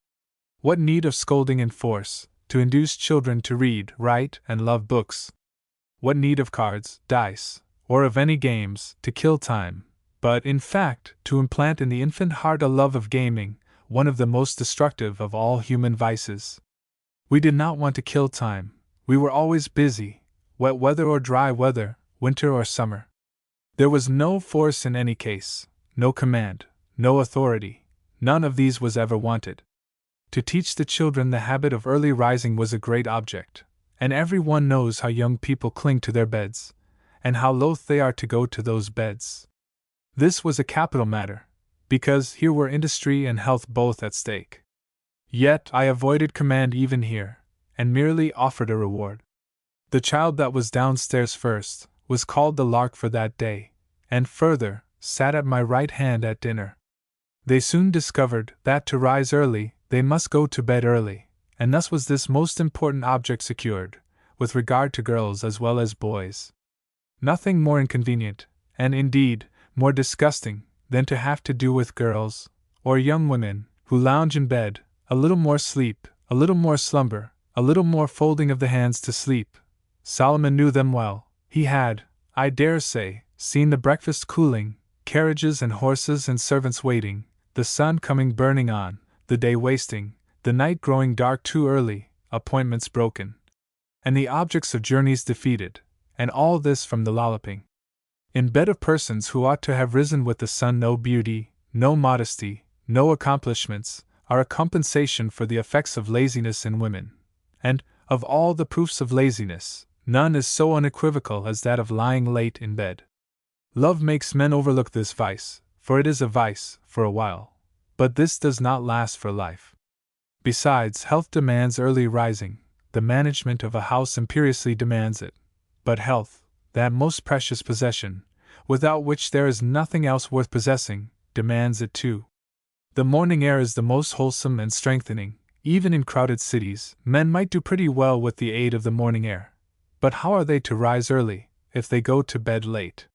What need of scolding and force, to induce children to read, write, and love books? What need of cards, dice, or of any games, to kill time, but, in fact, to implant in the infant heart a love of gaming, one of the most destructive of all human vices? We did not want to kill time. We were always busy, wet weather or dry weather, winter or summer. There was no force in any case, no command, no authority, none of these was ever wanted. To teach the children the habit of early rising was a great object, and every one knows how young people cling to their beds, and how loath they are to go to those beds. This was a capital matter, because here were industry and health both at stake. Yet I avoided command even here, and merely offered a reward. The child that was downstairs first was called the Lark for that day, and further, sat at my right hand at dinner. They soon discovered that to rise early, they must go to bed early, and thus was this most important object secured, with regard to girls as well as boys. Nothing more inconvenient, and indeed, more disgusting, than to have to do with girls, or young women, who lounge in bed, a little more sleep, a little more slumber, a little more folding of the hands to sleep. Solomon knew them well. He had, I dare say, seen the breakfast cooling, carriages and horses and servants waiting, the sun coming burning on, the day wasting, the night growing dark too early, appointments broken, and the objects of journeys defeated, and all this from the lolloping in bed of persons who ought to have risen with the sun. No beauty, no modesty, no accomplishments, are a compensation for the effects of laziness in women, and, of all the proofs of laziness, none is so unequivocal as that of lying late in bed. Love makes men overlook this vice, for it is a vice, for a while, but this does not last for life. Besides, health demands early rising, the management of a house imperiously demands it, but health, that most precious possession, without which there is nothing else worth possessing, demands it too. The morning air is the most wholesome and strengthening. Even in crowded cities, men might do pretty well with the aid of the morning air. But how are they to rise early, if they go to bed late?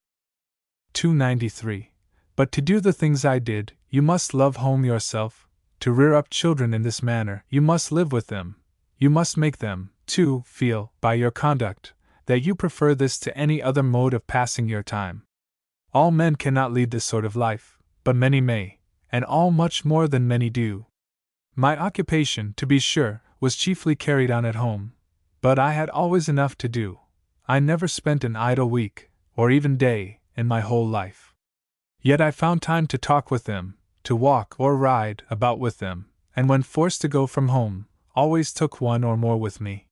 293. But to do the things I did, you must love home yourself. To rear up children in this manner, you must live with them. You must make them, too, feel, by your conduct, that you prefer this to any other mode of passing your time. All men cannot lead this sort of life, but many may, and all much more than many do. My occupation, to be sure, was chiefly carried on at home, but I had always enough to do. I never spent an idle week, or even day, in my whole life. Yet I found time to talk with them, to walk or ride about with them, and when forced to go from home, always took one or more with me.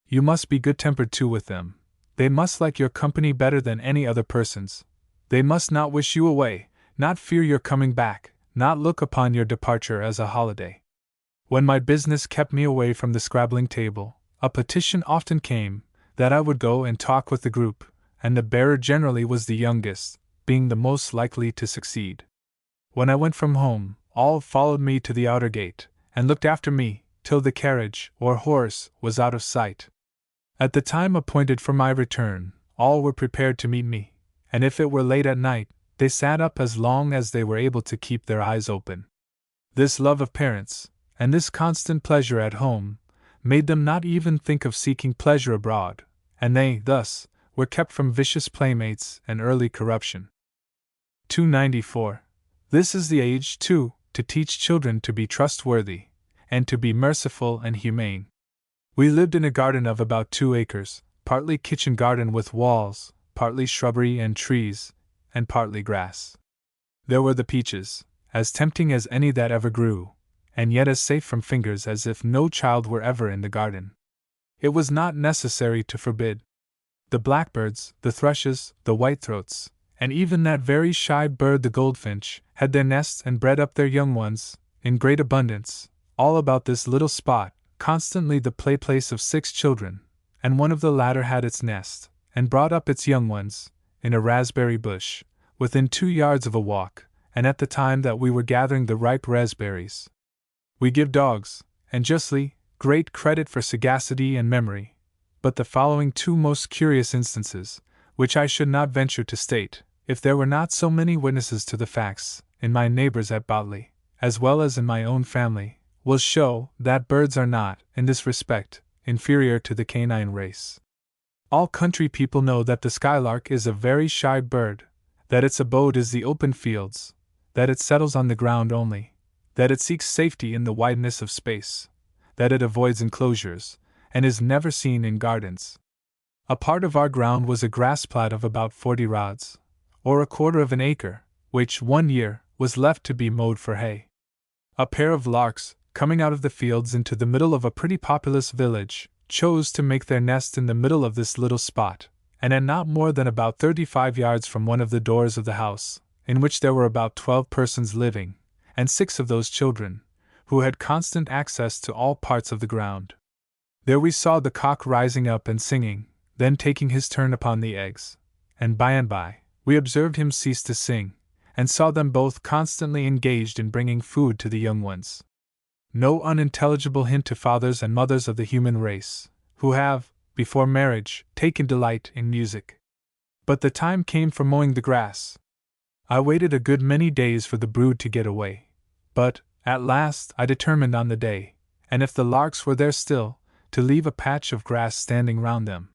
You must be good-tempered too with them. They must like your company better than any other person's. They must not wish you away, not fear your coming back, not look upon your departure as a holiday. When my business kept me away from the scrabbling table, a petition often came, that I would go and talk with the group, and the bearer generally was the youngest, being the most likely to succeed. When I went from home, all followed me to the outer gate, and looked after me, till the carriage, or horse, was out of sight. At the time appointed for my return, all were prepared to meet me, and if it were late at night, they sat up as long as they were able to keep their eyes open. This love of parents, and this constant pleasure at home, made them not even think of seeking pleasure abroad, and they, thus, were kept from vicious playmates and early corruption. 294. This is the age, too, to teach children to be trustworthy, and to be merciful and humane. We lived in a garden of about 2 acres, partly kitchen garden with walls, partly shrubbery and trees, and partly grass. There were the peaches, as tempting as any that ever grew, and yet as safe from fingers as if no child were ever in the garden. It was not necessary to forbid. The blackbirds, the thrushes, the whitethroats, and even that very shy bird the goldfinch, had their nests and bred up their young ones, in great abundance, all about this little spot, constantly the playplace of 6 children, and one of the latter had its nest, and brought up its young ones, in a raspberry bush, within 2 yards of a walk, and at the time that we were gathering the ripe raspberries. We give dogs, and justly, great credit for sagacity and memory, but the following 2 most curious instances, which I should not venture to state, if there were not so many witnesses to the facts, in my neighbors at Botley, as well as in my own family, will show that birds are not, in this respect, inferior to the canine race. All country people know that the skylark is a very shy bird, that its abode is the open fields, that it settles on the ground only, that it seeks safety in the wideness of space, that it avoids enclosures, and is never seen in gardens. A part of our ground was a grass plat of about 40 rods, or 1/4 of an acre, which, one year, was left to be mowed for hay. A pair of larks, coming out of the fields into the middle of a pretty populous village, chose to make their nest in the middle of this little spot, and at not more than about 35 yards from one of the doors of the house, in which there were about 12 persons living, and 6 of those children, who had constant access to all parts of the ground. There we saw the cock rising up and singing, then taking his turn upon the eggs, and by, we observed him cease to sing, and saw them both constantly engaged in bringing food to the young ones. No unintelligible hint to fathers and mothers of the human race, who have, before marriage, taken delight in music. But the time came for mowing the grass. I waited a good many days for the brood to get away, but, at last, I determined on the day, and if the larks were there still, to leave a patch of grass standing round them.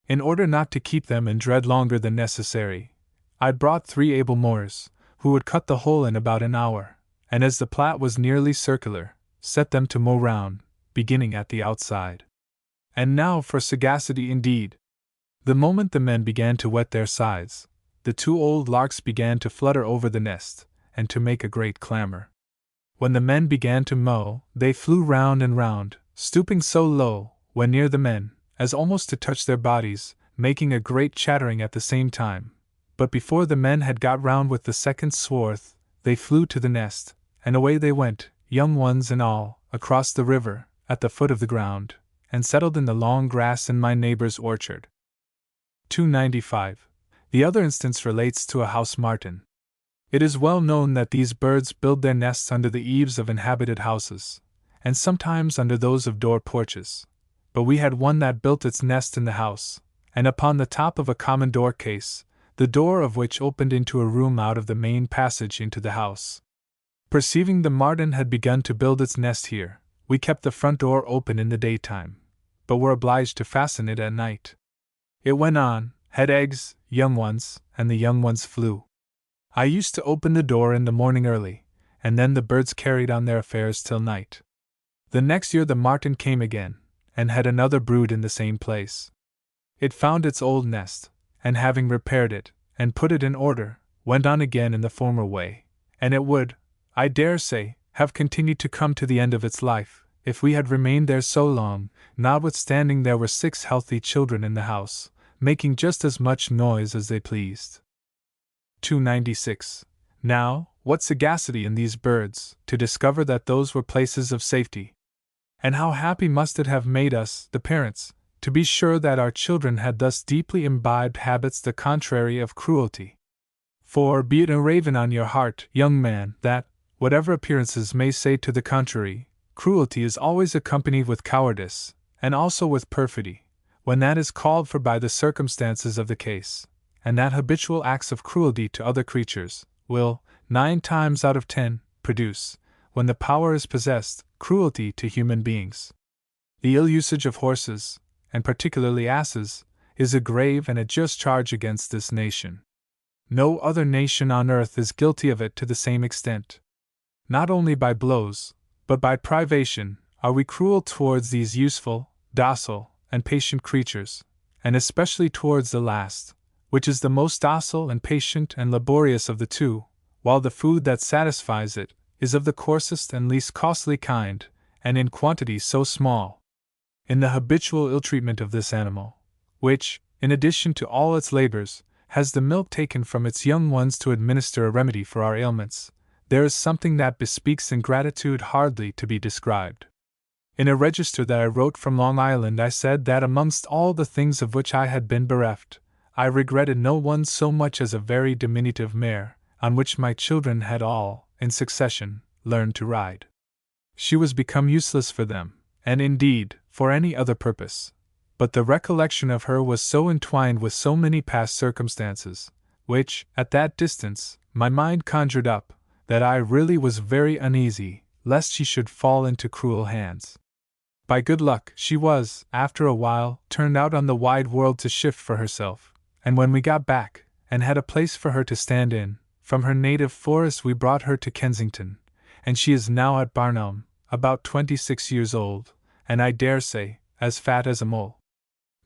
In order not to keep them in dread longer than necessary, I brought 3 able mowers, who would cut the hole in about an hour, and as the plat was nearly circular, set them to mow round, beginning at the outside. And now for sagacity indeed! The moment the men began to wet their sides, the 2 old larks began to flutter over the nest, and to make a great clamor. When the men began to mow, they flew round and round, stooping so low, when near the men, as almost to touch their bodies, making a great chattering at the same time. But before the men had got round with the second swarth, they flew to the nest, and away they went, young ones and all, across the river, at the foot of the ground, and settled in the long grass in my neighbor's orchard. 295. The other instance relates to a house martin. It is well known that these birds build their nests under the eaves of inhabited houses, and sometimes under those of door porches. But we had one that built its nest in the house, and upon the top of a common door case, the door of which opened into a room out of the main passage into the house. Perceiving the martin had begun to build its nest here, we kept the front door open in the daytime, but were obliged to fasten it at night. It went on, had eggs, young ones, and the young ones flew. I used to open the door in the morning early, and then the birds carried on their affairs till night. The next year the martin came again, and had another brood in the same place. It found its old nest, and having repaired it, and put it in order, went on again in the former way, and it would, I dare say, have continued to come to the end of its life, if we had remained there so long, notwithstanding there were 6 healthy children in the house, making just as much noise as they pleased. 296. Now, what sagacity in these birds, to discover that those were places of safety! And how happy must it have made us, the parents, to be sure that our children had thus deeply imbibed habits the contrary of cruelty! For, be it engraven on your heart, young man, that, whatever appearances may say to the contrary, cruelty is always accompanied with cowardice, and also with perfidy, when that is called for by the circumstances of the case, and that habitual acts of cruelty to other creatures will, 9 times out of 10, produce, when the power is possessed, cruelty to human beings. The ill usage of horses, and particularly asses, is a grave and a just charge against this nation. No other nation on earth is guilty of it to the same extent. Not only by blows, but by privation, are we cruel towards these useful, docile, and patient creatures, and especially towards the last, which is the most docile and patient and laborious of the two, while the food that satisfies it is of the coarsest and least costly kind, and in quantity so small. In the habitual ill-treatment of this animal, which, in addition to all its labors, has the milk taken from its young ones to administer a remedy for our ailments, there is something that bespeaks ingratitude hardly to be described. In a register that I wrote from Long Island, I said that amongst all the things of which I had been bereft, I regretted no one so much as a very diminutive mare, on which my children had all, in succession, learned to ride. She was become useless for them, and indeed, for any other purpose. But the recollection of her was so entwined with so many past circumstances, which, at that distance, my mind conjured up, that I really was very uneasy, lest she should fall into cruel hands. By good luck, she was, after a while, turned out on the wide world to shift for herself, and when we got back, and had a place for her to stand in, from her native forest we brought her to Kensington, and she is now at Barnum, about 26 years old, and I dare say, as fat as a mole.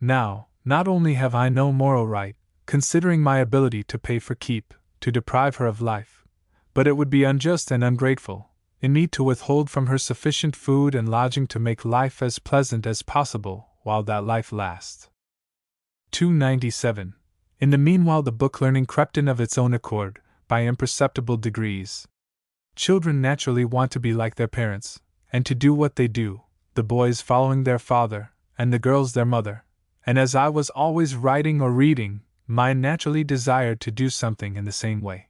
Now, not only have I no moral right, considering my ability to pay for keep, to deprive her of life, but it would be unjust and ungrateful in me to withhold from her sufficient food and lodging to make life as pleasant as possible while that life lasts. 297. In the meanwhile the book learning crept in of its own accord, by imperceptible degrees. Children naturally want to be like their parents, and to do what they do, the boys following their father, and the girls their mother, and as I was always writing or reading, mine naturally desired to do something in the same way.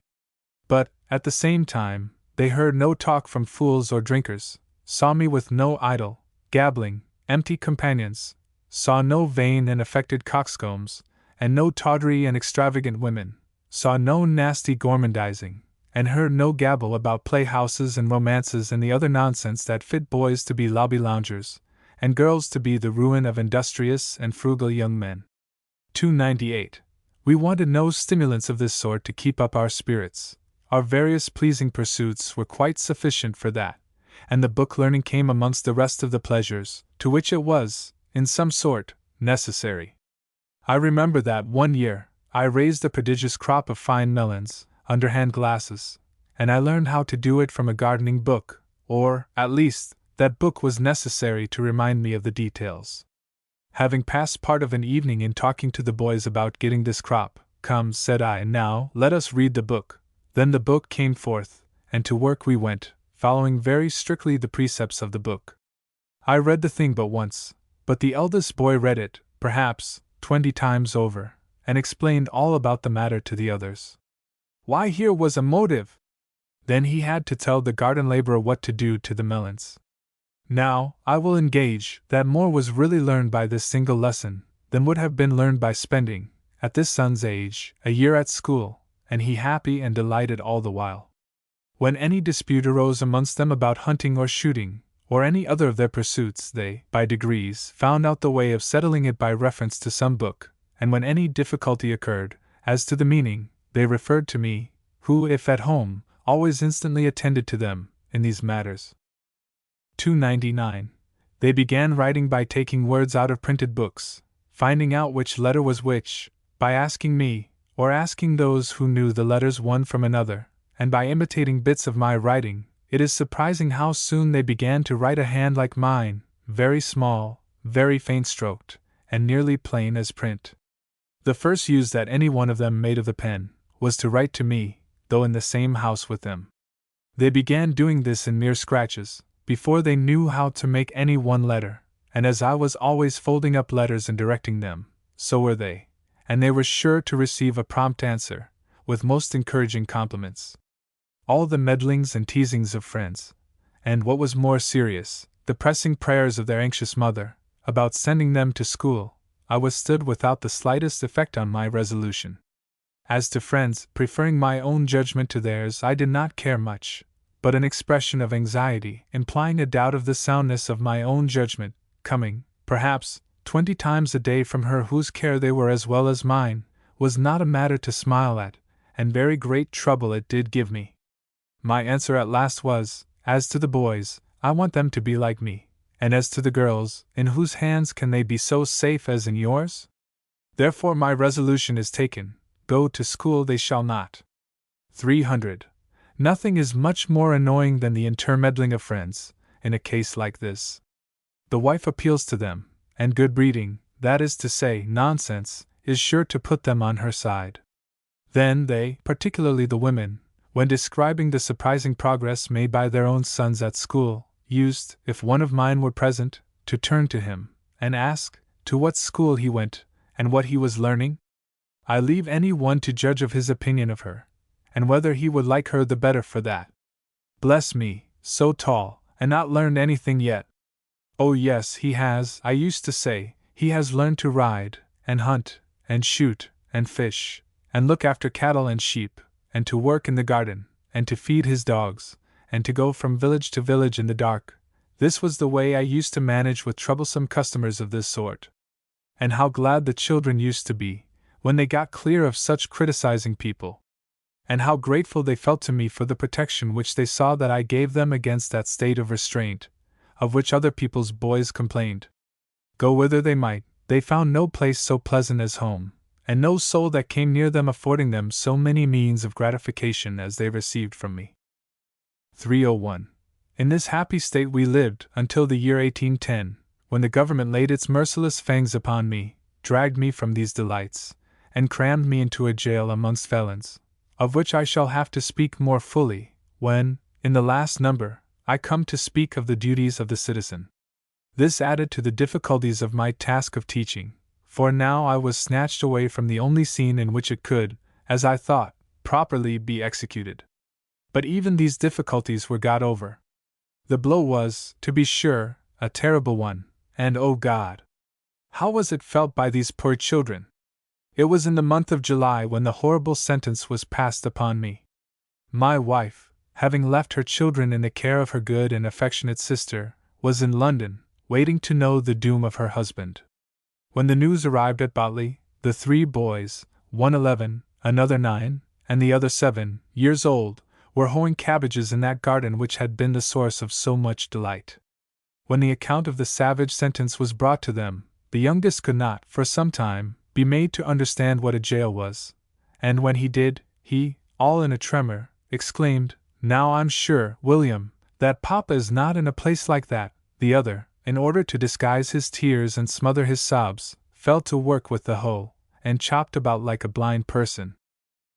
But, at the same time, they heard no talk from fools or drinkers, saw me with no idle, gabbling, empty companions, saw no vain and affected coxcombs, and no tawdry and extravagant women, saw no nasty gormandizing, and heard no gabble about playhouses and romances and the other nonsense that fit boys to be lobby loungers, and girls to be the ruin of industrious and frugal young men. 298. We wanted no stimulants of this sort to keep up our spirits. Our various pleasing pursuits were quite sufficient for that, and the book learning came amongst the rest of the pleasures, to which it was, in some sort, necessary. I remember that one year, I raised a prodigious crop of fine melons, underhand glasses, and I learned how to do it from a gardening book, or, at least, that book was necessary to remind me of the details. Having passed part of an evening in talking to the boys about getting this crop, "Come," said I, "now let us read the book." Then the book came forth, and to work we went, following very strictly the precepts of the book. I read the thing but once, but the eldest boy read it, perhaps, 20 times over, and explained all about the matter to the others. Why, here was a motive! Then he had to tell the garden laborer what to do to the melons. Now, I will engage that more was really learned by this single lesson than would have been learned by spending, at this son's age, a year at school, and he happy and delighted all the while. When any dispute arose amongst them about hunting or shooting, or any other of their pursuits, they, by degrees, found out the way of settling it by reference to some book, and when any difficulty occurred, as to the meaning, they referred to me, who, if at home, always instantly attended to them, in these matters. 299. They began writing by taking words out of printed books, finding out which letter was which, by asking me, or asking those who knew the letters one from another, and by imitating bits of my writing. It is surprising how soon they began to write a hand like mine, very small, very faint-stroked, and nearly plain as print. The first use that any one of them made of the pen was to write to me, though in the same house with them. They began doing this in mere scratches, before they knew how to make any one letter, and as I was always folding up letters and directing them, so were they, and they were sure to receive a prompt answer, with most encouraging compliments. All the meddlings and teasings of friends, and what was more serious, the pressing prayers of their anxious mother, about sending them to school, I withstood without the slightest effect on my resolution. As to friends, preferring my own judgment to theirs, I did not care much, but an expression of anxiety, implying a doubt of the soundness of my own judgment, coming, perhaps, 20 times a day from her whose care they were as well as mine, was not a matter to smile at, and very great trouble it did give me. My answer at last was, as to the boys, I want them to be like me, and as to the girls, in whose hands can they be so safe as in yours? Therefore my resolution is taken, go to school they shall not. 300. Nothing is much more annoying than the intermeddling of friends, in a case like this. The wife appeals to them, and good breeding, that is to say, nonsense, is sure to put them on her side. Then they, particularly the women, when describing the surprising progress made by their own sons at school, used, if one of mine were present, to turn to him, and ask, to what school he went, and what he was learning? I leave any one to judge of his opinion of her, and whether he would like her the better for that. Bless me, so tall, and not learned anything yet. Oh yes, he has, I used to say, he has learned to ride, and hunt, and shoot, and fish, and look after cattle and sheep, and to work in the garden, and to feed his dogs, and to go from village to village in the dark. This was the way I used to manage with troublesome customers of this sort. And how glad the children used to be, when they got clear of such criticizing people. And how grateful they felt to me for the protection which they saw that I gave them against that state of restraint, of which other people's boys complained. Go whither they might, they found no place so pleasant as home, and no soul that came near them affording them so many means of gratification as they received from me. 301. In this happy state we lived until the year 1810, when the government laid its merciless fangs upon me, dragged me from these delights, and crammed me into a jail amongst felons, of which I shall have to speak more fully, when, in the last number, I come to speak of the duties of the citizen. This added to the difficulties of my task of teaching, for now I was snatched away from the only scene in which it could, as I thought, properly be executed. But even these difficulties were got over. The blow was, to be sure, a terrible one, and oh God! How was it felt by these poor children? It was in the month of July when the horrible sentence was passed upon me. My wife, having left her children in the care of her good and affectionate sister, was in London, waiting to know the doom of her husband. When the news arrived at Botley, the 3 boys, one 11, another 9, and the other 7 years old, were hoeing cabbages in that garden which had been the source of so much delight. When the account of the savage sentence was brought to them, the youngest could not, for some time, be made to understand what a jail was, and when he did, he, all in a tremor, exclaimed, "Now I'm sure, William, that Papa is not in a place like that." The other, in order to disguise his tears and smother his sobs, fell to work with the hoe, and chopped about like a blind person.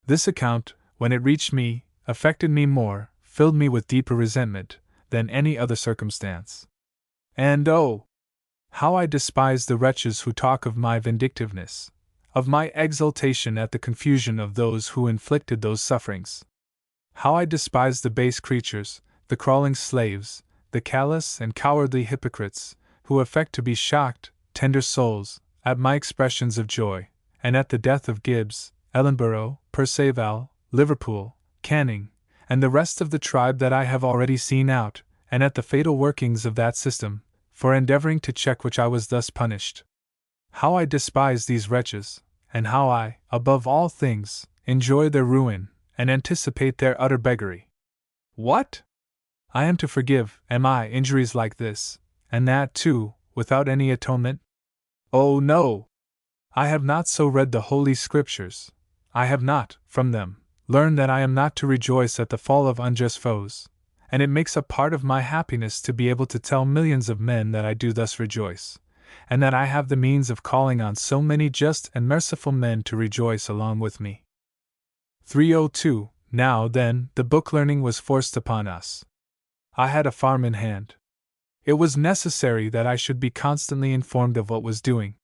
This account, when it reached me, affected me more, filled me with deeper resentment, than any other circumstance. And oh! how I despise the wretches who talk of my vindictiveness, of my exultation at the confusion of those who inflicted those sufferings. How I despise the base creatures, the crawling slaves, the callous and cowardly hypocrites, who affect to be shocked, tender souls, at my expressions of joy, and at the death of Gibbs, Ellenborough, Perceval, Liverpool, Canning, and the rest of the tribe that I have already seen out, and at the fatal workings of that system, for endeavoring to check which I was thus punished. How I despise these wretches, and how I, above all things, enjoy their ruin, and anticipate their utter beggary. What? I am to forgive, am I, injuries like this, and that, too, without any atonement? Oh no! I have not so read the Holy Scriptures. I have not, from them, learned that I am not to rejoice at the fall of unjust foes, and it makes a part of my happiness to be able to tell millions of men that I do thus rejoice, and that I have the means of calling on so many just and merciful men to rejoice along with me. 302. Now then, the book learning was forced upon us. I had a farm in hand. It was necessary that I should be constantly informed of what was doing.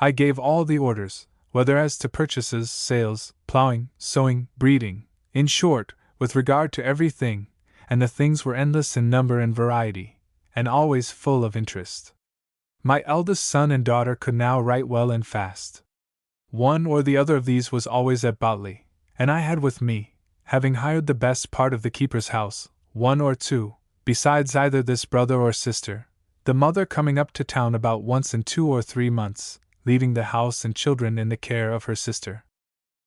I gave all the orders, whether as to purchases, sales, plowing, sowing, breeding, in short, with regard to everything, and the things were endless in number and variety, and always full of interest. My eldest son and daughter could now write well and fast. One or the other of these was always at Botley, and I had with me, having hired the best part of the keeper's house, one or two, besides either this brother or sister, the mother coming up to town about once in 2 or 3 months, leaving the house and children in the care of her sister.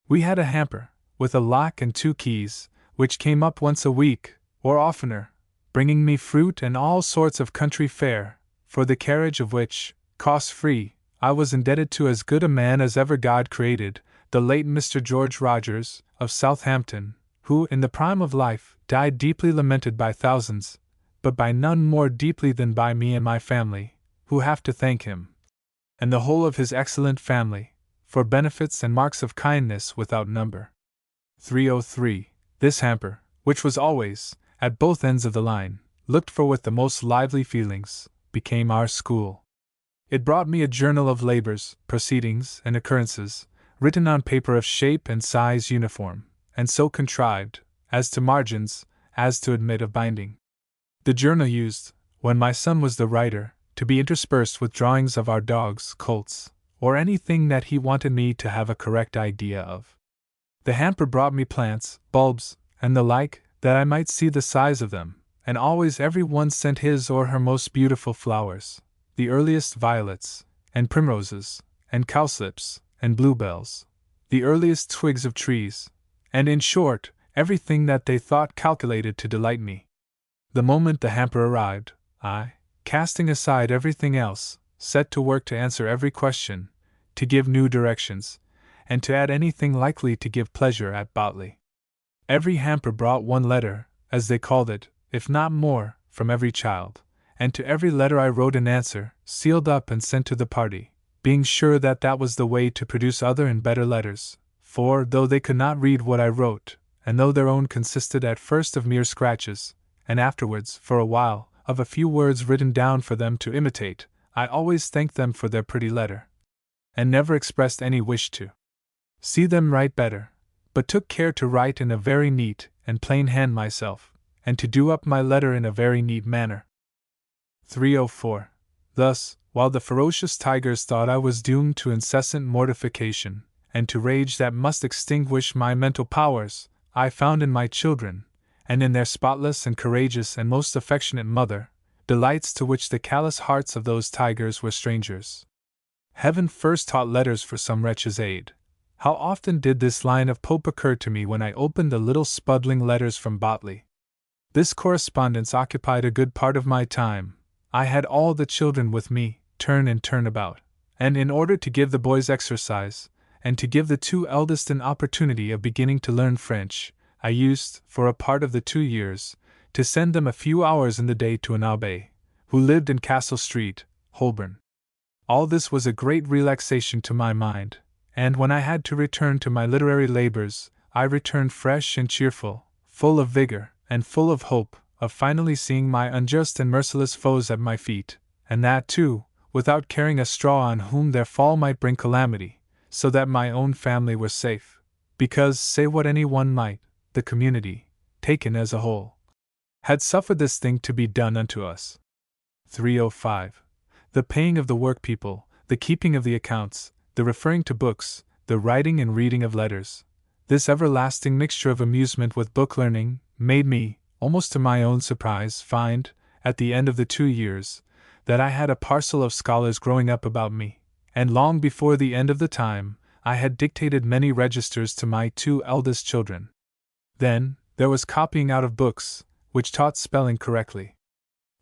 We had a hamper, with a lock and 2 keys, which came up once a week, or oftener, bringing me fruit and all sorts of country fare, for the carriage of which, cost-free, I was indebted to as good a man as ever God created, the late Mr. George Rogers, of Southampton, who, in the prime of life, died deeply lamented by thousands, but by none more deeply than by me and my family, who have to thank him, and the whole of his excellent family, for benefits and marks of kindness without number. 303. This hamper, which was always, at both ends of the line, looked for with the most lively feelings, became our school. It brought me a journal of labors, proceedings, and occurrences, written on paper of shape and size uniform, and so contrived, as to margins, as to admit of binding. The journal used, when my son was the writer, to be interspersed with drawings of our dogs, colts, or anything that he wanted me to have a correct idea of. The hamper brought me plants, bulbs, and the like, that I might see the size of them, and always every one sent his or her most beautiful flowers, the earliest violets, and primroses, and cowslips, and bluebells, the earliest twigs of trees, and in short, everything that they thought calculated to delight me. The moment the hamper arrived, I, casting aside everything else, set to work to answer every question, to give new directions, and to add anything likely to give pleasure at Botley. Every hamper brought 1 letter, as they called it, if not more, from every child, and to every letter I wrote an answer, sealed up and sent to the party, being sure that that was the way to produce other and better letters, for, though they could not read what I wrote, and though their own consisted at first of mere scratches, and afterwards, for a while, of a few words written down for them to imitate, I always thanked them for their pretty letter, and never expressed any wish to see them write better, but took care to write in a very neat and plain hand myself, and to do up my letter in a very neat manner. 304. Thus, while the ferocious tigers thought I was doomed to incessant mortification, and to rage that must extinguish my mental powers, I found in my children, and in their spotless and courageous and most affectionate mother, delights to which the callous hearts of those tigers were strangers. Heaven first taught letters for some wretch's aid. How often did this line of Pope occur to me when I opened the little spuddling letters from Botley! This correspondence occupied a good part of my time. I had all the children with me, turn and turn about, and in order to give the boys exercise, and to give the 2 eldest an opportunity of beginning to learn French, I used, for a part of the 2 years, to send them a few hours in the day to an abbé, who lived in Castle Street, Holborn. All this was a great relaxation to my mind, and when I had to return to my literary labors, I returned fresh and cheerful, full of vigor, and full of hope, of finally seeing my unjust and merciless foes at my feet, and that, too, without caring a straw on whom their fall might bring calamity, so that my own family were safe, because, say what any one might, the community, taken as a whole, had suffered this thing to be done unto us. 305. The paying of the workpeople, the keeping of the accounts, the referring to books, the writing and reading of letters, this everlasting mixture of amusement with book learning, made me, almost to my own surprise, find, at the end of the 2 years, that I had a parcel of scholars growing up about me, and long before the end of the time, I had dictated many registers to my 2 eldest children. Then, there was copying out of books, which taught spelling correctly.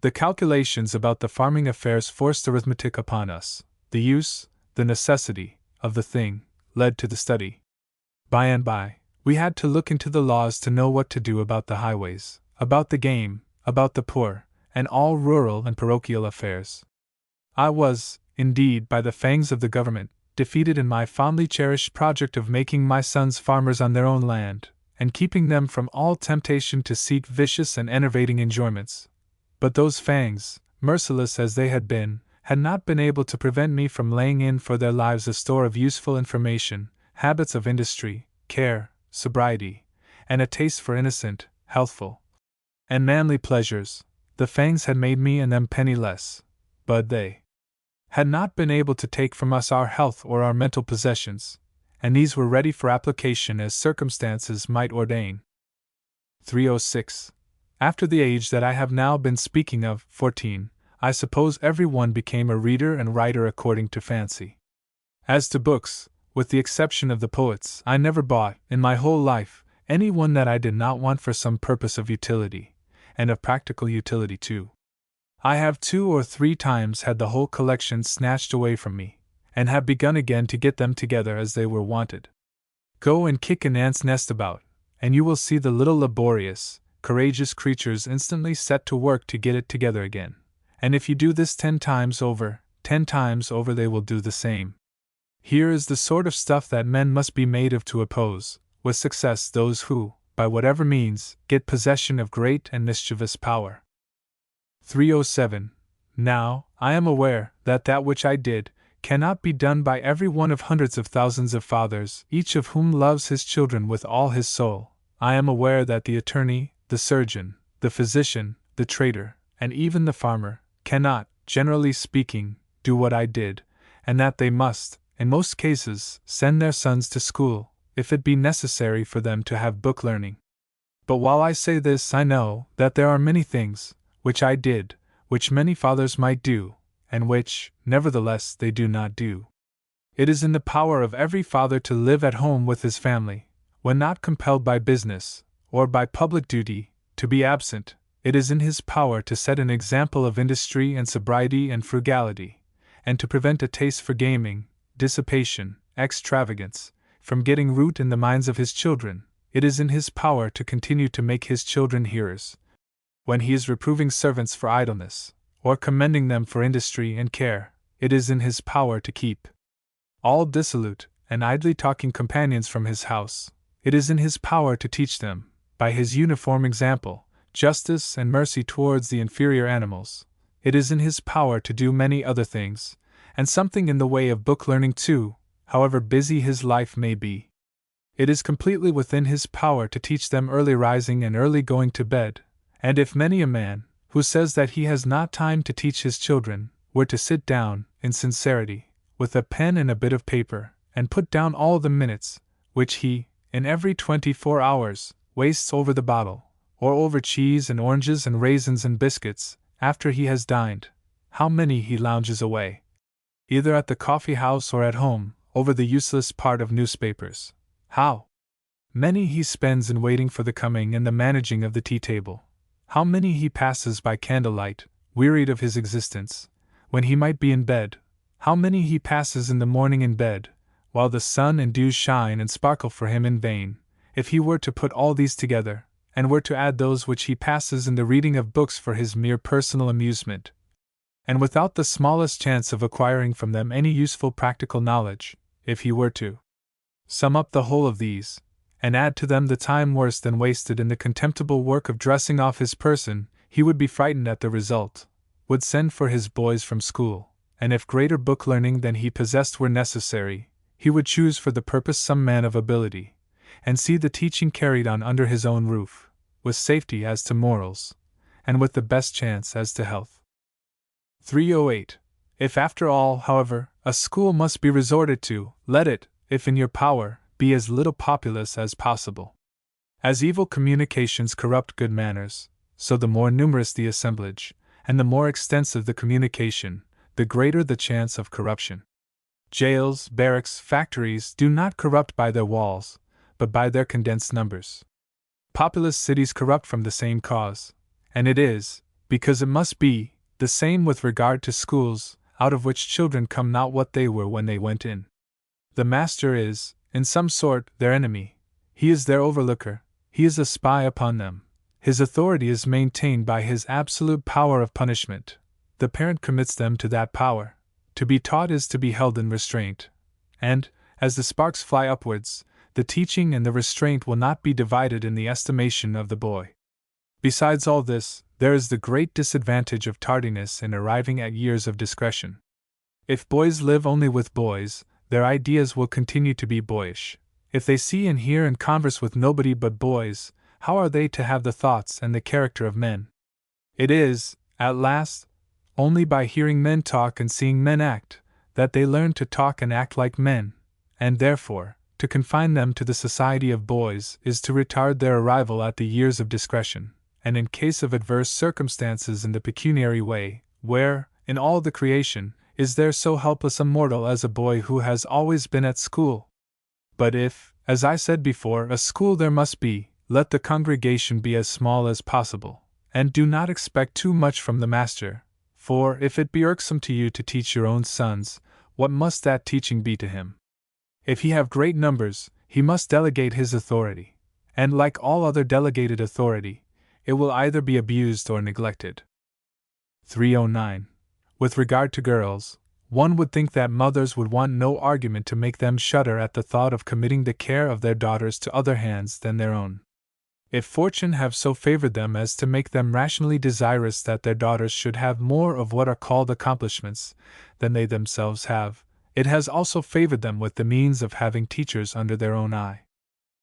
The calculations about the farming affairs forced arithmetic upon us. The use, the necessity, of the thing, led to the study. By and by, we had to look into the laws to know what to do about the highways, about the game, about the poor, and all rural and parochial affairs. I was, indeed, by the fangs of the government, defeated in my fondly cherished project of making my sons farmers on their own land, and keeping them from all temptation to seek vicious and enervating enjoyments. But those fangs, merciless as they had not been able to prevent me from laying in for their lives a store of useful information, habits of industry, care, sobriety, and a taste for innocent, healthful, and manly pleasures. The fangs had made me and them penniless, but they had not been able to take from us our health or our mental possessions, and these were ready for application as circumstances might ordain. 306. After the age that I have now been speaking of, 14, I suppose every one became a reader and writer according to fancy. As to books, with the exception of the poets, I never bought, in my whole life, any one that I did not want for some purpose of utility, and of practical utility too. I have 2 or 3 times had the whole collection snatched away from me, and have begun again to get them together as they were wanted. Go and kick an ant's nest about, and you will see the little laborious, courageous creatures instantly set to work to get it together again, and if you do this 10 times over they will do the same. Here is the sort of stuff that men must be made of to oppose, with success, those who, by whatever means, get possession of great and mischievous power. 307. Now, I am aware that which I did cannot be done by every one of hundreds of thousands of fathers, each of whom loves his children with all his soul. I am aware that the attorney, the surgeon, the physician, the trader, and even the farmer, cannot, generally speaking, do what I did, and that they must, in most cases, send their sons to school, if it be necessary for them to have book learning. But while I say this, I know that there are many things, which I did, which many fathers might do, and which, nevertheless, they do not do. It is in the power of every father to live at home with his family, when not compelled by business, or by public duty, to be absent. It is in his power to set an example of industry and sobriety and frugality, and to prevent a taste for gaming, dissipation, extravagance, from getting root in the minds of his children. It is in his power to continue to make his children hearers, when he is reproving servants for idleness, or commending them for industry and care. It is in his power to keep all dissolute and idly talking companions from his house. It is in his power to teach them, by his uniform example, justice and mercy towards the inferior animals. It is in his power to do many other things, and something in the way of book learning too, however busy his life may be. It is completely within his power to teach them early rising and early going to bed, and if many a man, who says that he has not time to teach his children, were to sit down, in sincerity, with a pen and a bit of paper, and put down all the minutes, which he, in every 24 hours, wastes over the bottle, or over cheese and oranges and raisins and biscuits, after he has dined, how many he lounges away, either at the coffee house or at home, over the useless part of newspapers. How many he spends in waiting for the coming and the managing of the tea table. How many he passes by candlelight, wearied of his existence, when he might be in bed. How many he passes in the morning in bed, while the sun and dew shine and sparkle for him in vain. If he were to put all these together, and were to add those which he passes in the reading of books for his mere personal amusement, and without the smallest chance of acquiring from them any useful practical knowledge, if he were to sum up the whole of these, and add to them the time worse than wasted in the contemptible work of dressing off his person, he would be frightened at the result, would send for his boys from school, and if greater book learning than he possessed were necessary, he would choose for the purpose some man of ability, and see the teaching carried on under his own roof, with safety as to morals, and with the best chance as to health. 308. If after all, however, a school must be resorted to, let it, if in your power, be as little populous as possible. As evil communications corrupt good manners, so the more numerous the assemblage, and the more extensive the communication, the greater the chance of corruption. Jails, barracks, factories do not corrupt by their walls, but by their condensed numbers. Populous cities corrupt from the same cause, and it is, because it must be, the same with regard to schools, out of which children come not what they were when they went in. The master is, in some sort, their enemy. He is their overlooker, he is a spy upon them. His authority is maintained by his absolute power of punishment. The parent commits them to that power. To be taught is to be held in restraint. And, as the sparks fly upwards, the teaching and the restraint will not be divided in the estimation of the boy. Besides all this, there is the great disadvantage of tardiness in arriving at years of discretion. If boys live only with boys, their ideas will continue to be boyish. If they see and hear and converse with nobody but boys, how are they to have the thoughts and the character of men? It is, at last, only by hearing men talk and seeing men act, that they learn to talk and act like men, and therefore, to confine them to the society of boys is to retard their arrival at the years of discretion, and in case of adverse circumstances in the pecuniary way, where, in all the creation, is there so helpless a mortal as a boy who has always been at school? But if, as I said before, a school there must be, let the congregation be as small as possible, and do not expect too much from the master, for if it be irksome to you to teach your own sons, what must that teaching be to him? If he have great numbers, he must delegate his authority, and like all other delegated authority, it will either be abused or neglected. 309. With regard to girls, one would think that mothers would want no argument to make them shudder at the thought of committing the care of their daughters to other hands than their own. If fortune have so favored them as to make them rationally desirous that their daughters should have more of what are called accomplishments than they themselves have, it has also favored them with the means of having teachers under their own eye.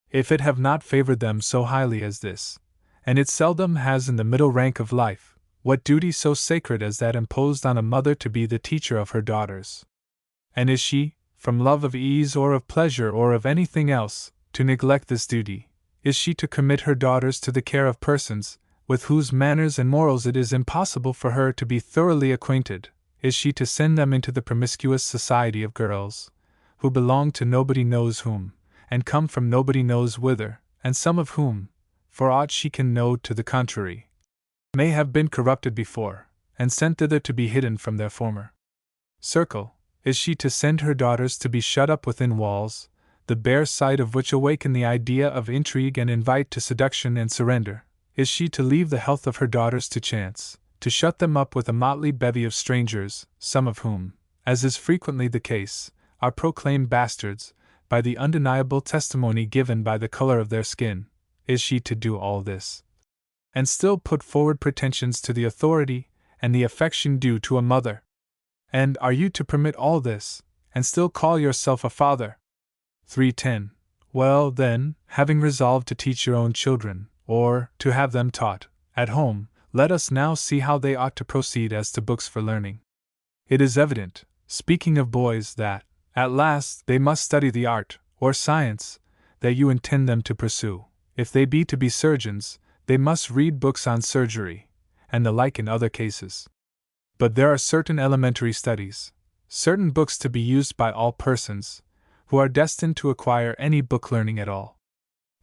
If it have not favored them so highly as this, and it seldom has in the middle rank of life, what duty so sacred as that imposed on a mother to be the teacher of her daughters? And is she, from love of ease or of pleasure or of anything else, to neglect this duty? Is she to commit her daughters to the care of persons, with whose manners and morals it is impossible for her to be thoroughly acquainted? Is she to send them into the promiscuous society of girls, who belong to nobody knows whom, and come from nobody knows whither, and some of whom, for aught she can know to the contrary, may have been corrupted before, and sent thither to be hidden from their former circle? Is she to send her daughters to be shut up within walls, the bare sight of which awaken the idea of intrigue and invite to seduction and surrender? Is she to leave the health of her daughters to chance, to shut them up with a motley bevy of strangers, some of whom, as is frequently the case, are proclaimed bastards, by the undeniable testimony given by the color of their skin? Is she to do all this, and still put forward pretensions to the authority and the affection due to a mother? And are you to permit all this, and still call yourself a father? 310. Well, then, having resolved to teach your own children, or to have them taught, at home, let us now see how they ought to proceed as to books for learning. It is evident, speaking of boys, that, at last, they must study the art, or science, that you intend them to pursue. If they be to be surgeons, they must read books on surgery, and the like in other cases. But there are certain elementary studies, certain books to be used by all persons, who are destined to acquire any book learning at all.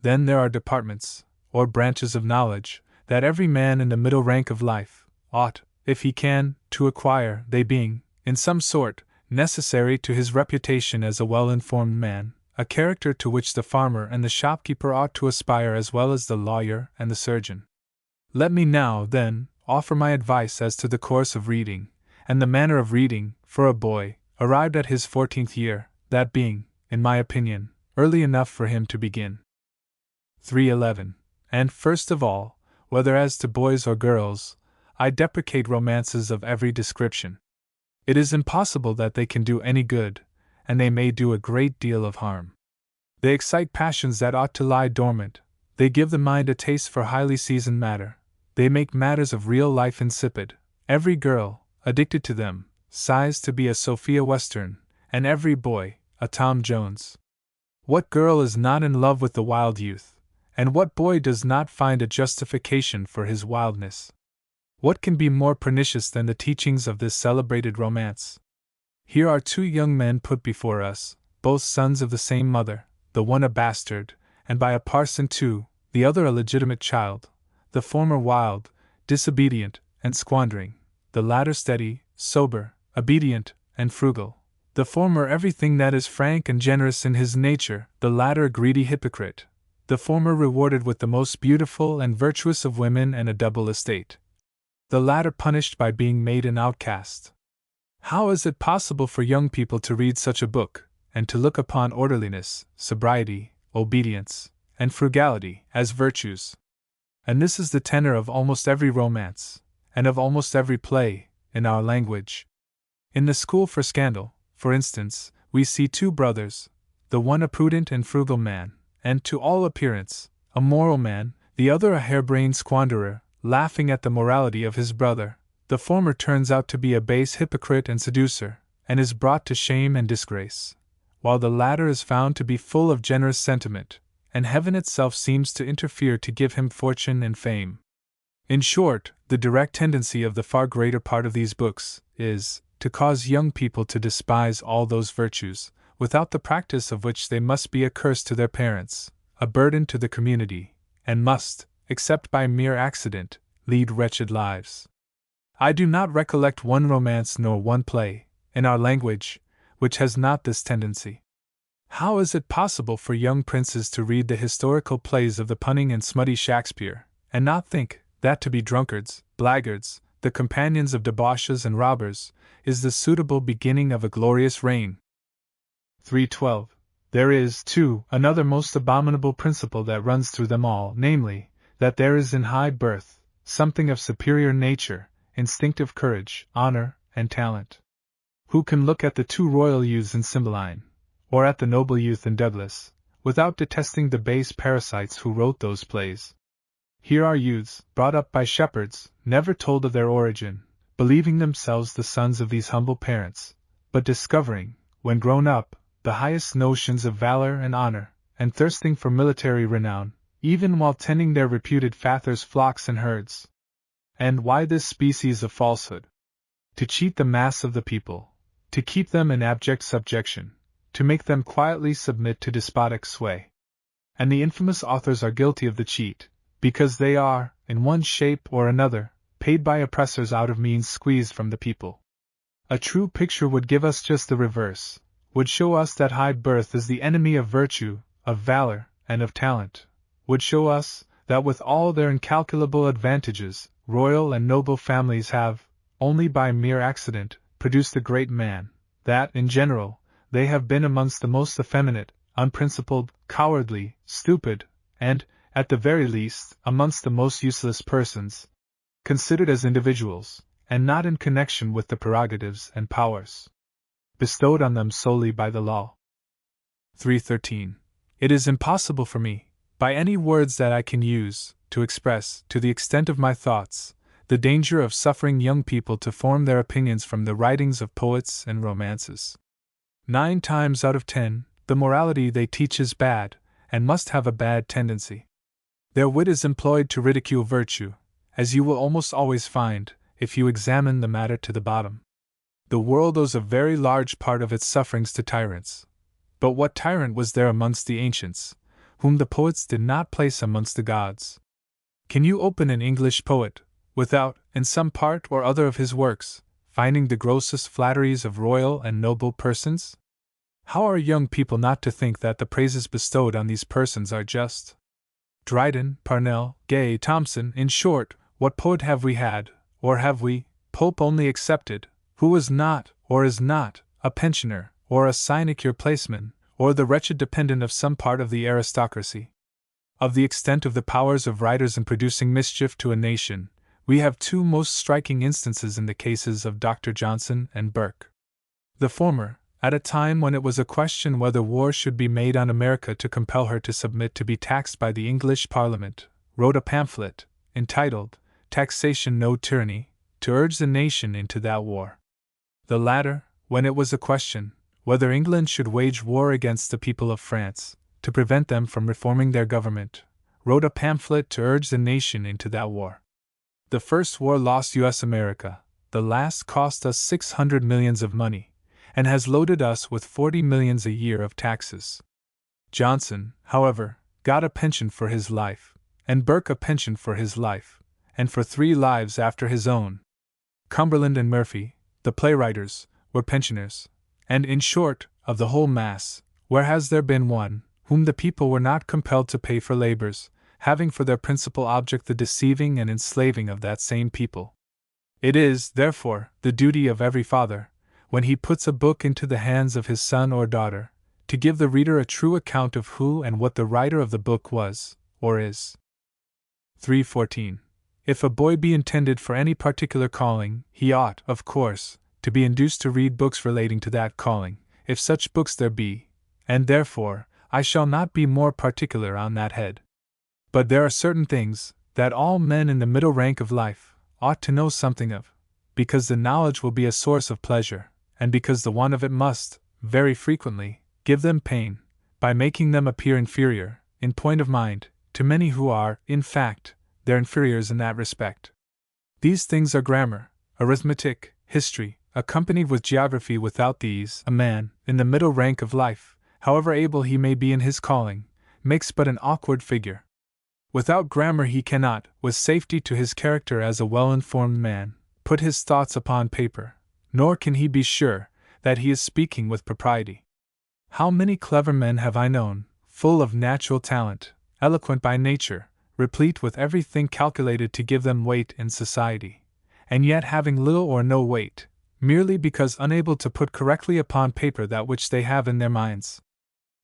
Then there are departments, or branches of knowledge, that every man in the middle rank of life ought, if he can, to acquire, they being, in some sort, necessary to his reputation as a well-informed man, a character to which the farmer and the shopkeeper ought to aspire as well as the lawyer and the surgeon. Let me now, then, offer my advice as to the course of reading, and the manner of reading, for a boy, arrived at his 14th year, that being, in my opinion, early enough for him to begin. 311. And first of all, whether as to boys or girls, I deprecate romances of every description. It is impossible that they can do any good, and they may do a great deal of harm. They excite passions that ought to lie dormant, they give the mind a taste for highly seasoned matter, they make matters of real life insipid. Every girl, addicted to them, sighs to be a Sophia Western, and every boy, a Tom Jones. What girl is not in love with the wild youth, and what boy does not find a justification for his wildness? What can be more pernicious than the teachings of this celebrated romance? Here are two young men put before us, both sons of the same mother, the one a bastard, and by a parson too, the other a legitimate child, the former wild, disobedient, and squandering, the latter steady, sober, obedient, and frugal, the former everything that is frank and generous in his nature, the latter a greedy hypocrite, the former rewarded with the most beautiful and virtuous of women and a double estate, the latter punished by being made an outcast. How is it possible for young people to read such a book, and to look upon orderliness, sobriety, obedience, and frugality as virtues? And this is the tenor of almost every romance, and of almost every play, in our language. In the School for Scandal, for instance, we see two brothers, the one a prudent and frugal man, and to all appearance, a moral man, the other a harebrained squanderer, laughing at the morality of his brother. The former turns out to be a base hypocrite and seducer, and is brought to shame and disgrace, while the latter is found to be full of generous sentiment, and heaven itself seems to interfere to give him fortune and fame. In short, the direct tendency of the far greater part of these books is to cause young people to despise all those virtues, without the practice of which they must be a curse to their parents, a burden to the community, and must, except by mere accident, lead wretched lives. I do not recollect one romance nor one play, in our language, which has not this tendency. How is it possible for young princes to read the historical plays of the punning and smutty Shakespeare, and not think that to be drunkards, blackguards, the companions of debauches and robbers, is the suitable beginning of a glorious reign? 312. There is, too, another most abominable principle that runs through them all, namely, that there is in high birth something of superior nature, instinctive courage, honor, and talent. Who can look at the two royal youths in Cymbeline, or at the noble youth in Douglas, without detesting the base parasites who wrote those plays? Here are youths, brought up by shepherds, never told of their origin, believing themselves the sons of these humble parents, but discovering, when grown up, the highest notions of valor and honor, and thirsting for military renown, even while tending their reputed father's flocks and herds. And why this species of falsehood? To cheat the mass of the people, to keep them in abject subjection, to make them quietly submit to despotic sway. And the infamous authors are guilty of the cheat, because they are, in one shape or another, paid by oppressors out of means squeezed from the people. A true picture would give us just the reverse, would show us that high birth is the enemy of virtue, of valor, and of talent, would show us that with all their incalculable advantages, royal and noble families have, only by mere accident, produced a great man, that, in general, they have been amongst the most effeminate, unprincipled, cowardly, stupid, and, at the very least, amongst the most useless persons, considered as individuals, and not in connection with the prerogatives and powers bestowed on them solely by the law. 313. It is impossible for me, by any words that I can use, to express, to the extent of my thoughts, the danger of suffering young people to form their opinions from the writings of poets and romances. 9 times out of 10, the morality they teach is bad, and must have a bad tendency. Their wit is employed to ridicule virtue, as you will almost always find, if you examine the matter to the bottom. The world owes a very large part of its sufferings to tyrants. But what tyrant was there amongst the ancients, whom the poets did not place amongst the gods? Can you open an English poet, without, in some part or other of his works, finding the grossest flatteries of royal and noble persons? How are young people not to think that the praises bestowed on these persons are just? Dryden, Parnell, Gay, Thomson, in short, what poet have we had, or have we, Pope only excepted, who was not, or is not, a pensioner, or a sinecure placeman, or the wretched dependent of some part of the aristocracy? Of the extent of the powers of writers in producing mischief to a nation, we have 2 most striking instances in the cases of Dr. Johnson and Burke. The former, at a time when it was a question whether war should be made on America to compel her to submit to be taxed by the English Parliament, wrote a pamphlet, entitled, Taxation No Tyranny, to urge the nation into that war. The latter, when it was a question whether England should wage war against the people of France, to prevent them from reforming their government, wrote a pamphlet to urge the nation into that war. The first war lost U.S. America, the last cost us 600 millions of money, and has loaded us with 40 millions a year of taxes. Johnson, however, got a pension for his life, and Burke a pension for his life, and for 3 lives after his own. Cumberland and Murphy, the playwriters, were pensioners, and, in short, of the whole mass, where has there been one, whom the people were not compelled to pay for labors, having for their principal object the deceiving and enslaving of that same people? It is, therefore, the duty of every father, when he puts a book into the hands of his son or daughter, to give the reader a true account of who and what the writer of the book was, or is. 314. If a boy be intended for any particular calling, he ought, of course, to be induced to read books relating to that calling, if such books there be, and therefore, I shall not be more particular on that head. But there are certain things that all men in the middle rank of life ought to know something of, because the knowledge will be a source of pleasure, and because the want of it must, very frequently, give them pain, by making them appear inferior, in point of mind, to many who are, in fact, their inferiors in that respect. These things are grammar, arithmetic, history, accompanied with geography. Without these, a man, in the middle rank of life, however able he may be in his calling, makes but an awkward figure. Without grammar he cannot, with safety to his character as a well-informed man, put his thoughts upon paper, nor can he be sure that he is speaking with propriety. How many clever men have I known, full of natural talent, eloquent by nature, replete with everything calculated to give them weight in society, and yet having little or no weight, merely because unable to put correctly upon paper that which they have in their minds.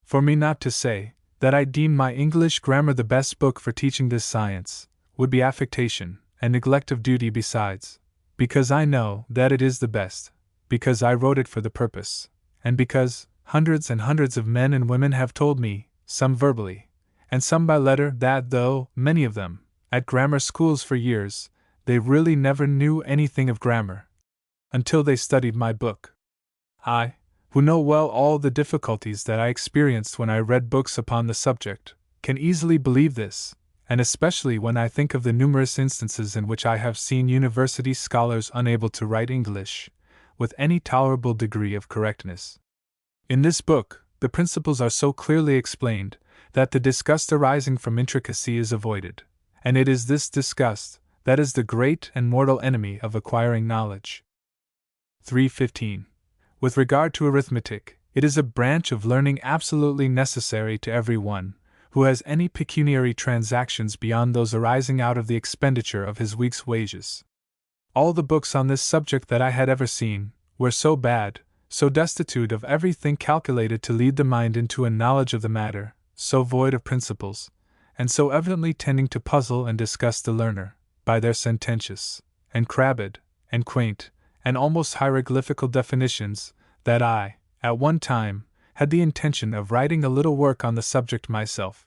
For me not to say that I deem my English grammar the best book for teaching this science, would be affectation, and neglect of duty besides, because I know that it is the best, because I wrote it for the purpose, and because hundreds and hundreds of men and women have told me, some verbally, and some by letter, that though, many of them, at grammar schools for years, they really never knew anything of grammar, until they studied my book. I, who know well all the difficulties that I experienced when I read books upon the subject, can easily believe this, and especially when I think of the numerous instances in which I have seen university scholars unable to write English with any tolerable degree of correctness. In this book, the principles are so clearly explained that the disgust arising from intricacy is avoided, and it is this disgust that is the great and mortal enemy of acquiring knowledge. 3:15. With regard to arithmetic, it is a branch of learning absolutely necessary to every one who has any pecuniary transactions beyond those arising out of the expenditure of his week's wages. All the books on this subject that I had ever seen were so bad, so destitute of everything calculated to lead the mind into a knowledge of the matter, so void of principles, and so evidently tending to puzzle and disgust the learner, by their sententious, and crabbed, and quaint, and almost hieroglyphical definitions, that I, at one time, had the intention of writing a little work on the subject myself.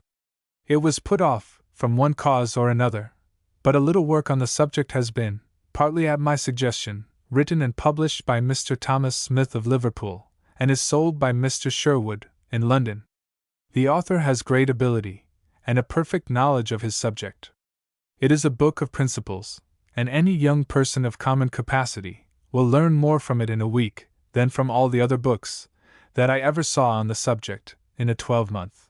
It was put off, from one cause or another, but a little work on the subject has been, partly at my suggestion, written and published by Mr. Thomas Smith of Liverpool, and is sold by Mr. Sherwood, in London. The author has great ability, and a perfect knowledge of his subject. It is a book of principles, and any young person of common capacity will learn more from it in a week than from all the other books that I ever saw on the subject in a 12-month.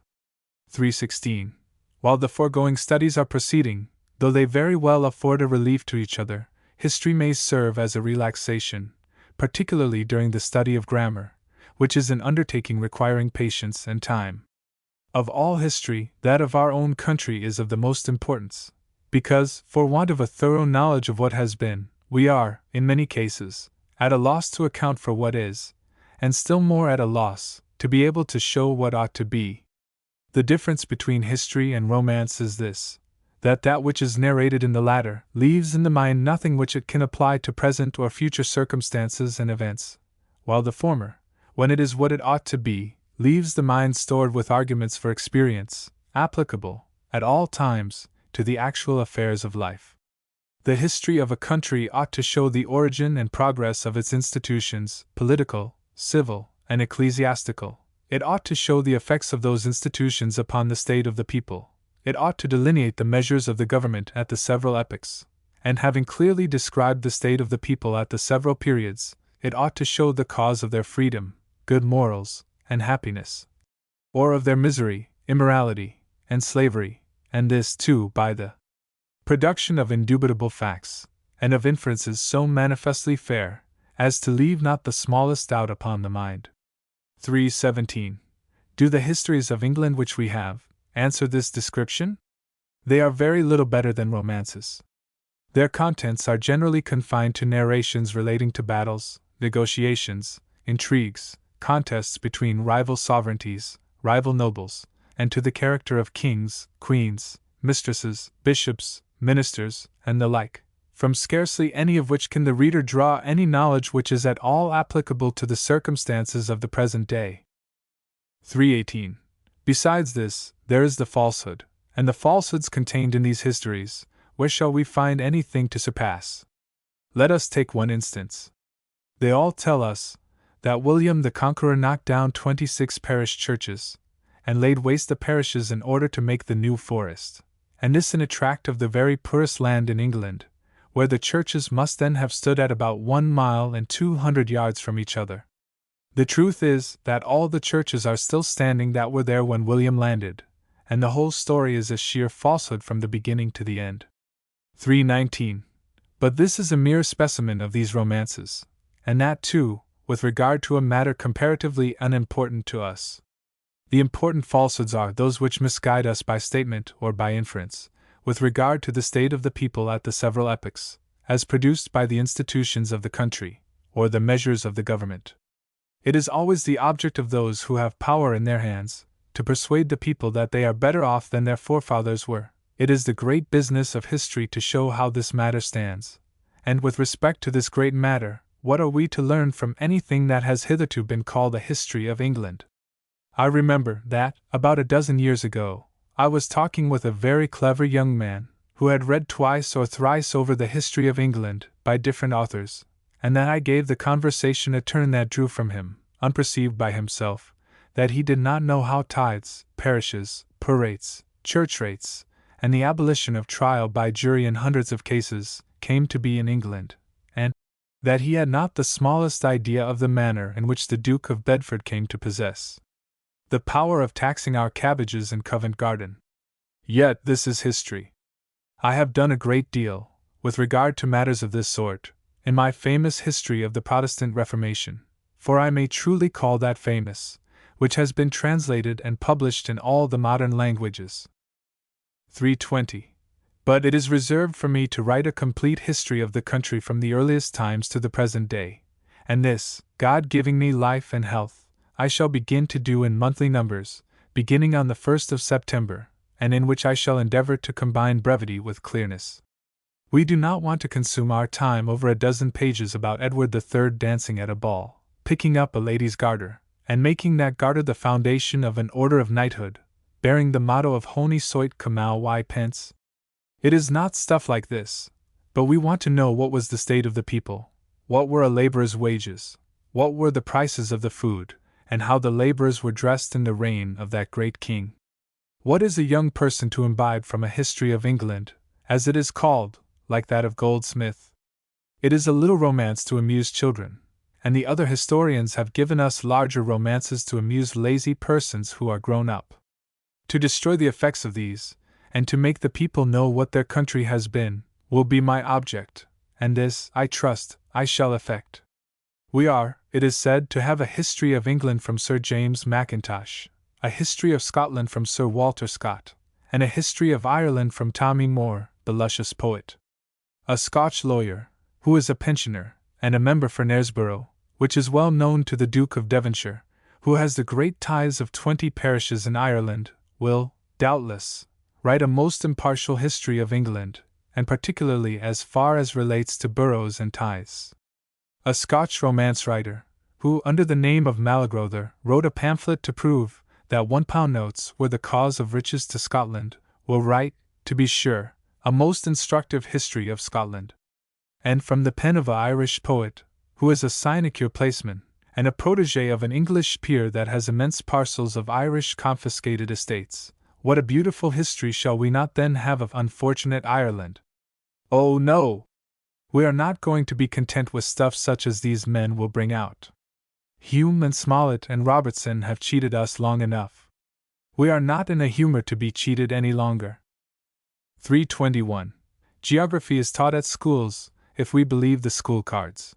3:16. While the foregoing studies are proceeding, though they very well afford a relief to each other, history may serve as a relaxation, particularly during the study of grammar, which is an undertaking requiring patience and time. Of all history, that of our own country is of the most importance, because, for want of a thorough knowledge of what has been, we are, in many cases, at a loss to account for what is, and still more at a loss to be able to show what ought to be. The difference between history and romance is this, that which is narrated in the latter leaves in the mind nothing which it can apply to present or future circumstances and events, while the former, when it is what it ought to be, leaves the mind stored with arguments for experience, applicable, at all times, to the actual affairs of life. The history of a country ought to show the origin and progress of its institutions, political, civil, and ecclesiastical. It ought to show the effects of those institutions upon the state of the people. It ought to delineate the measures of the government at the several epochs, and having clearly described the state of the people at the several periods, it ought to show the cause of their freedom, good morals, and happiness, or of their misery, immorality, and slavery, and this, too, by the production of indubitable facts, and of inferences so manifestly fair, as to leave not the smallest doubt upon the mind. 3:17. Do the histories of England which we have answer this description? They are very little better than romances. Their contents are generally confined to narrations relating to battles, negotiations, intrigues, contests between rival sovereignties, rival nobles, and to the character of kings, queens, mistresses, bishops, ministers, and the like, from scarcely any of which can the reader draw any knowledge which is at all applicable to the circumstances of the present day. 3:18. Besides this, there is the falsehood, and the falsehoods contained in these histories, where shall we find anything to surpass? Let us take one instance. They all tell us that William the Conqueror knocked down 26 parish churches, and laid waste the parishes in order to make the New Forest, and this in a tract of the very poorest land in England, where the churches must then have stood at about 1 mile and 200 yards from each other. The truth is that all the churches are still standing that were there when William landed, and the whole story is a sheer falsehood from the beginning to the end. 319. But this is a mere specimen of these romances, and that, too, with regard to a matter comparatively unimportant to us. The important falsehoods are those which misguide us by statement or by inference, with regard to the state of the people at the several epochs, as produced by the institutions of the country, or the measures of the government. It is always the object of those who have power in their hands, to persuade the people that they are better off than their forefathers were. It is the great business of history to show how this matter stands. And with respect to this great matter, what are we to learn from anything that has hitherto been called a history of England? I remember that, about a dozen years ago, I was talking with a very clever young man, who had read twice or thrice over the history of England, by different authors, and that I gave the conversation a turn that drew from him, unperceived by himself, that he did not know how tithes, parishes, poor rates, church rates, and the abolition of trial by jury in hundreds of cases, came to be in England, and that he had not the smallest idea of the manner in which the Duke of Bedford came to possess the power of taxing our cabbages in Covent Garden. Yet this is history. I have done a great deal, with regard to matters of this sort, in my famous History of the Protestant Reformation, for I may truly call that famous, which has been translated and published in all the modern languages. 320. But it is reserved for me to write a complete history of the country from the earliest times to the present day, and this, God giving me life and health, I shall begin to do in monthly numbers, beginning on the 1st of September, and in which I shall endeavor to combine brevity with clearness. We do not want to consume our time over a dozen pages about Edward III dancing at a ball, picking up a lady's garter, and making that garter the foundation of an order of knighthood, bearing the motto of Honi soit Camau y pence. It is not stuff like this, but we want to know what was the state of the people, what were a laborer's wages, what were the prices of the food, and how the laborers were dressed in the reign of that great king. What is a young person to imbibe from a history of England, as it is called, like that of Goldsmith? It is a little romance to amuse children, and the other historians have given us larger romances to amuse lazy persons who are grown up. To destroy the effects of these, and to make the people know what their country has been, will be my object, and this, I trust, I shall effect. We are, it is said, to have a history of England from Sir James Mackintosh, a history of Scotland from Sir Walter Scott, and a history of Ireland from Tommy Moore, the luscious poet. A Scotch lawyer, who is a pensioner, and a member for Knaresborough, which is well known to the Duke of Devonshire, who has the great tithes of 20 parishes in Ireland, will, doubtless, write a most impartial history of England, and particularly as far as relates to boroughs and tithes. A Scotch romance writer, who, under the name of Malagrother, wrote a pamphlet to prove that £1 notes were the cause of riches to Scotland, will write, to be sure, a most instructive history of Scotland. And from the pen of an Irish poet, who is a sinecure placeman, and a protégé of an English peer that has immense parcels of Irish confiscated estates, what a beautiful history shall we not then have of unfortunate Ireland? Oh no! We are not going to be content with stuff such as these men will bring out. Hume and Smollett and Robertson have cheated us long enough. We are not in a humor to be cheated any longer. 321. Geography is taught at schools, if we believe the school cards.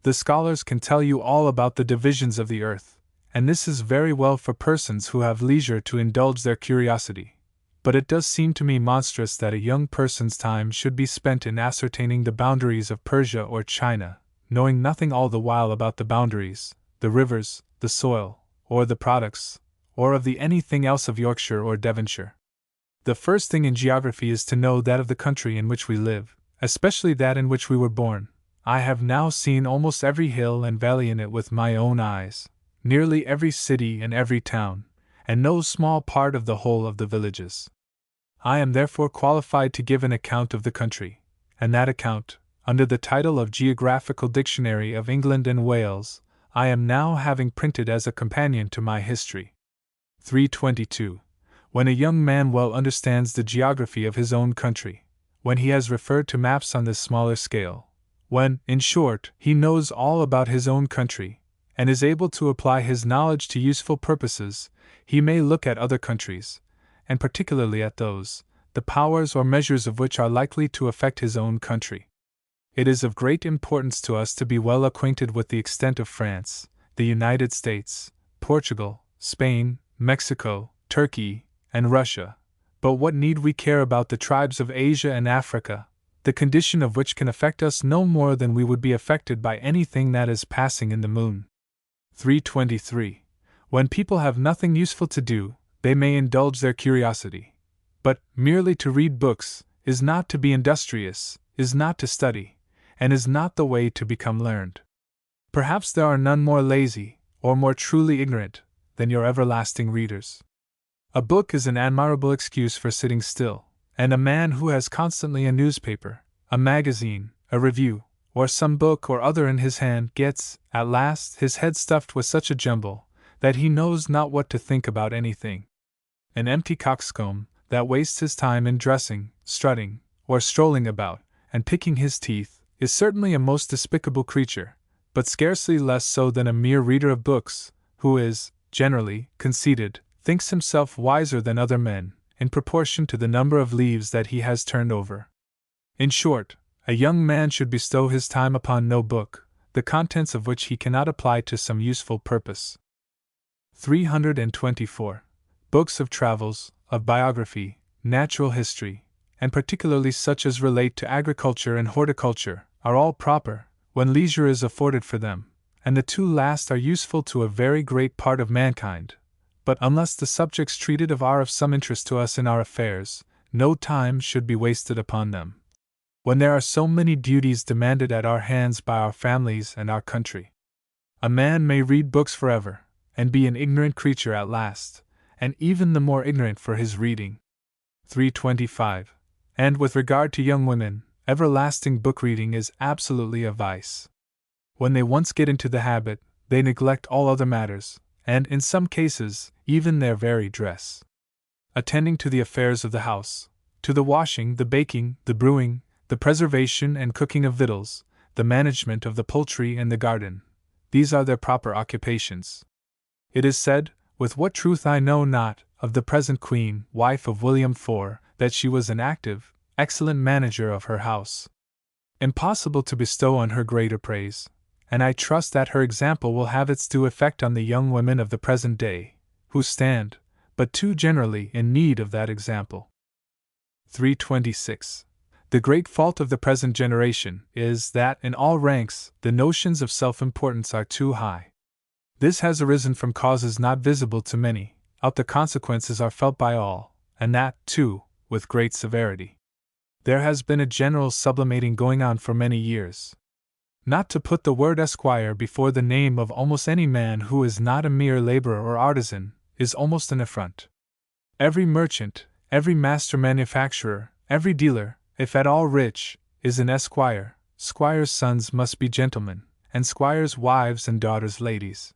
The scholars can tell you all about the divisions of the earth, and this is very well for persons who have leisure to indulge their curiosity. But it does seem to me monstrous that a young person's time should be spent in ascertaining the boundaries of Persia or China, knowing nothing all the while about the boundaries, the rivers, the soil, or the products, or of the anything else of Yorkshire or Devonshire. The first thing in geography is to know that of the country in which we live, especially that in which we were born. I have now seen almost every hill and valley in it with my own eyes, nearly every city and every town, and no small part of the whole of the villages. I am therefore qualified to give an account of the country, and that account, under the title of Geographical Dictionary of England and Wales, I am now having printed as a companion to my history. 322. When a young man well understands the geography of his own country, when he has referred to maps on this smaller scale, when, in short, he knows all about his own country, and is able to apply his knowledge to useful purposes, he may look at other countries, and particularly at those, the powers or measures of which are likely to affect his own country. It is of great importance to us to be well acquainted with the extent of France, the United States, Portugal, Spain, Mexico, Turkey, and Russia, but what need we care about the tribes of Asia and Africa, the condition of which can affect us no more than we would be affected by anything that is passing in the moon. 323. When people have nothing useful to do, they may indulge their curiosity. But merely to read books is not to be industrious, is not to study, and is not the way to become learned. Perhaps there are none more lazy, or more truly ignorant, than your everlasting readers. A book is an admirable excuse for sitting still, and a man who has constantly a newspaper, a magazine, a review, or some book or other in his hand gets, at last, his head stuffed with such a jumble, that he knows not what to think about anything. An empty coxcomb, that wastes his time in dressing, strutting, or strolling about, and picking his teeth, is certainly a most despicable creature, but scarcely less so than a mere reader of books, who is, generally, conceited, thinks himself wiser than other men, in proportion to the number of leaves that he has turned over. In short, a young man should bestow his time upon no book, the contents of which he cannot apply to some useful purpose. 324. Books of travels, of biography, natural history, and particularly such as relate to agriculture and horticulture, are all proper, when leisure is afforded for them, and the two last are useful to a very great part of mankind. But unless the subjects treated of are of some interest to us in our affairs, no time should be wasted upon them. When there are so many duties demanded at our hands by our families and our country, a man may read books forever, and be an ignorant creature at last, and even the more ignorant for his reading. 325. And with regard to young women, everlasting book reading is absolutely a vice. When they once get into the habit, they neglect all other matters, and, in some cases, even their very dress. Attending to the affairs of the house, to the washing, the baking, the brewing, the preservation and cooking of victuals, the management of the poultry and the garden, these are their proper occupations. It is said, with what truth I know not, of the present Queen, wife of William IV, that she was an active, excellent manager of her house. Impossible to bestow on her greater praise, and I trust that her example will have its due effect on the young women of the present day, who stand, but too generally, in need of that example. 326. The great fault of the present generation is that, in all ranks, the notions of self-importance are too high. This has arisen from causes not visible to many, out the consequences are felt by all, and that, too, with great severity. There has been a general sublimating going on for many years. Not to put the word Esquire before the name of almost any man who is not a mere laborer or artisan, is almost an affront. Every merchant, every master manufacturer, every dealer, if at all rich, is an esquire. Squires' sons must be gentlemen, and squires' wives and daughters ladies.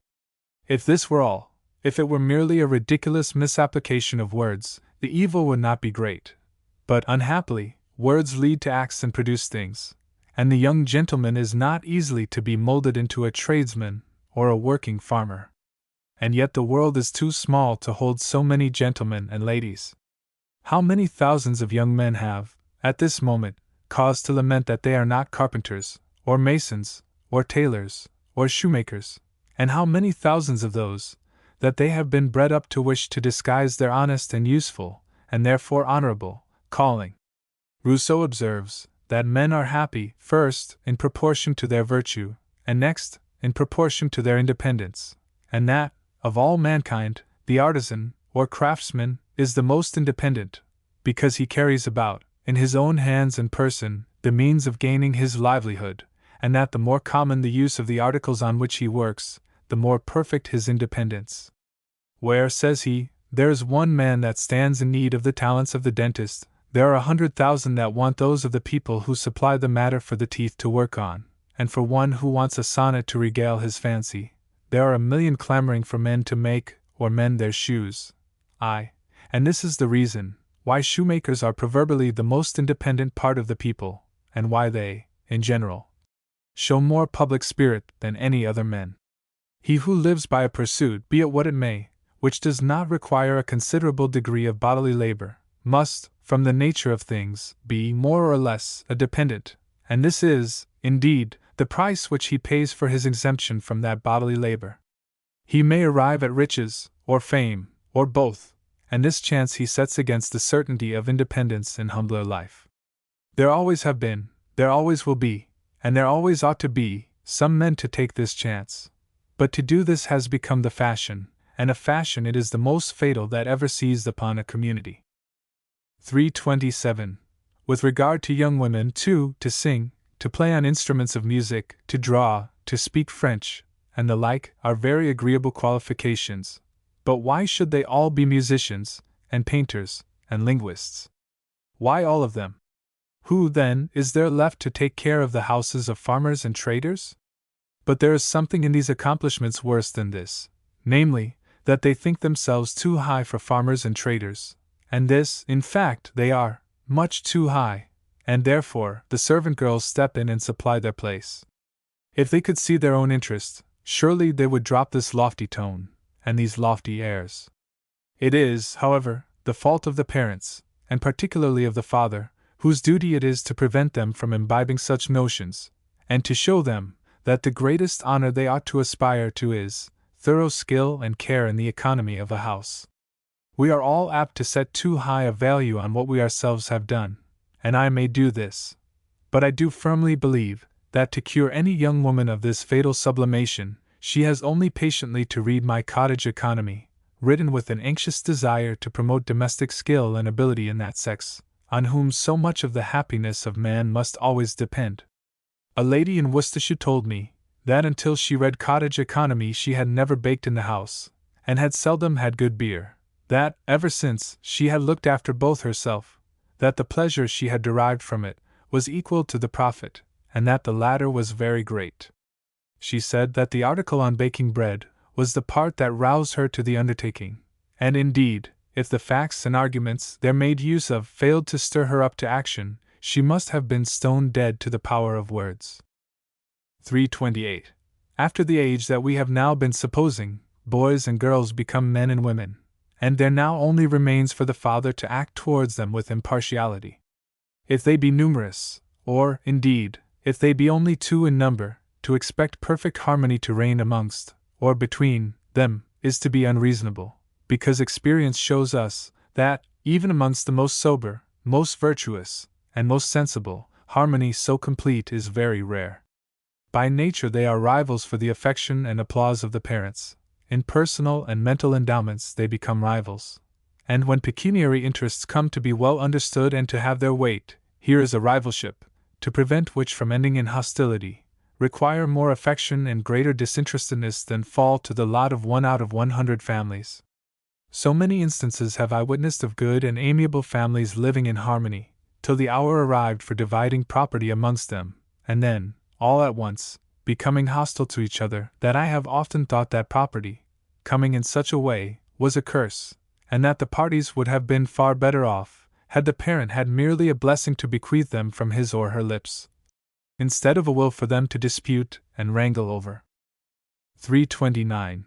If this were all, if it were merely a ridiculous misapplication of words, the evil would not be great. But, unhappily, words lead to acts and produce things, and the young gentleman is not easily to be molded into a tradesman or a working farmer. And yet the world is too small to hold so many gentlemen and ladies. How many thousands of young men have, at this moment, cause to lament that they are not carpenters, or masons, or tailors, or shoemakers, and how many thousands of those, that they have been bred up to wish to disguise their honest and useful, and therefore honorable, calling. Rousseau observes, that men are happy, first, in proportion to their virtue, and next, in proportion to their independence, and that, of all mankind, the artisan, or craftsman, is the most independent, because he carries about, in his own hands and person, the means of gaining his livelihood, and that the more common the use of the articles on which he works, the more perfect his independence. Where, says he, there is one man that stands in need of the talents of the dentist, there are 100,000 that want those of the people who supply the matter for the teeth to work on, and for one who wants a sonnet to regale his fancy, there are a million clamoring for men to make or mend their shoes. And this is the reason why shoemakers are proverbially the most independent part of the people, and why they, in general, show more public spirit than any other men. He who lives by a pursuit, be it what it may, which does not require a considerable degree of bodily labor, must, from the nature of things, be more or less a dependent, and this is, indeed, the price which he pays for his exemption from that bodily labor. He may arrive at riches, or fame, or both, and this chance he sets against the certainty of independence in humbler life. There always have been, there always will be, and there always ought to be, some men to take this chance. But to do this has become the fashion, and a fashion it is the most fatal that ever seized upon a community. 327. With regard to young women, too, to sing, to play on instruments of music, to draw, to speak French, and the like, are very agreeable qualifications. But why should they all be musicians, and painters, and linguists? Why all of them? Who, then, is there left to take care of the houses of farmers and traders? But there is something in these accomplishments worse than this, namely, that they think themselves too high for farmers and traders, and this, in fact, they are, much too high, and therefore the servant girls step in and supply their place. If they could see their own interest, surely they would drop this lofty tone, and these lofty airs. It is, however, the fault of the parents, and particularly of the father, whose duty it is to prevent them from imbibing such notions, and to show them that the greatest honor they ought to aspire to is thorough skill and care in the economy of a house. We are all apt to set too high a value on what we ourselves have done, and I may do this. But I do firmly believe that to cure any young woman of this fatal sublimation, she has only patiently to read my Cottage Economy, written with an anxious desire to promote domestic skill and ability in that sex, on whom so much of the happiness of man must always depend. A lady in Worcestershire told me that until she read Cottage Economy she had never baked in the house, and had seldom had good beer, that, ever since she had looked after both herself, that the pleasure she had derived from it was equal to the profit, and that the latter was very great. She said that the article on baking bread was the part that roused her to the undertaking, and indeed, if the facts and arguments there made use of failed to stir her up to action, she must have been stone dead to the power of words. 328. After the age that we have now been supposing, boys and girls become men and women, and there now only remains for the father to act towards them with impartiality. If they be numerous, or, indeed, if they be only two in number, to expect perfect harmony to reign amongst, or between, them, is to be unreasonable, because experience shows us that, even amongst the most sober, most virtuous, and most sensible, harmony so complete is very rare. By nature they are rivals for the affection and applause of the parents. In personal and mental endowments they become rivals. And when pecuniary interests come to be well understood and to have their weight, here is a rivalship, to prevent which from ending in hostility, require more affection and greater disinterestedness than fall to the lot of 1 out of 100 families. So many instances have I witnessed of good and amiable families living in harmony, till the hour arrived for dividing property amongst them, and then, all at once, becoming hostile to each other, that I have often thought that property, coming in such a way, was a curse, and that the parties would have been far better off, had the parent had merely a blessing to bequeath them from his or her lips, instead of a will for them to dispute and wrangle over. 329.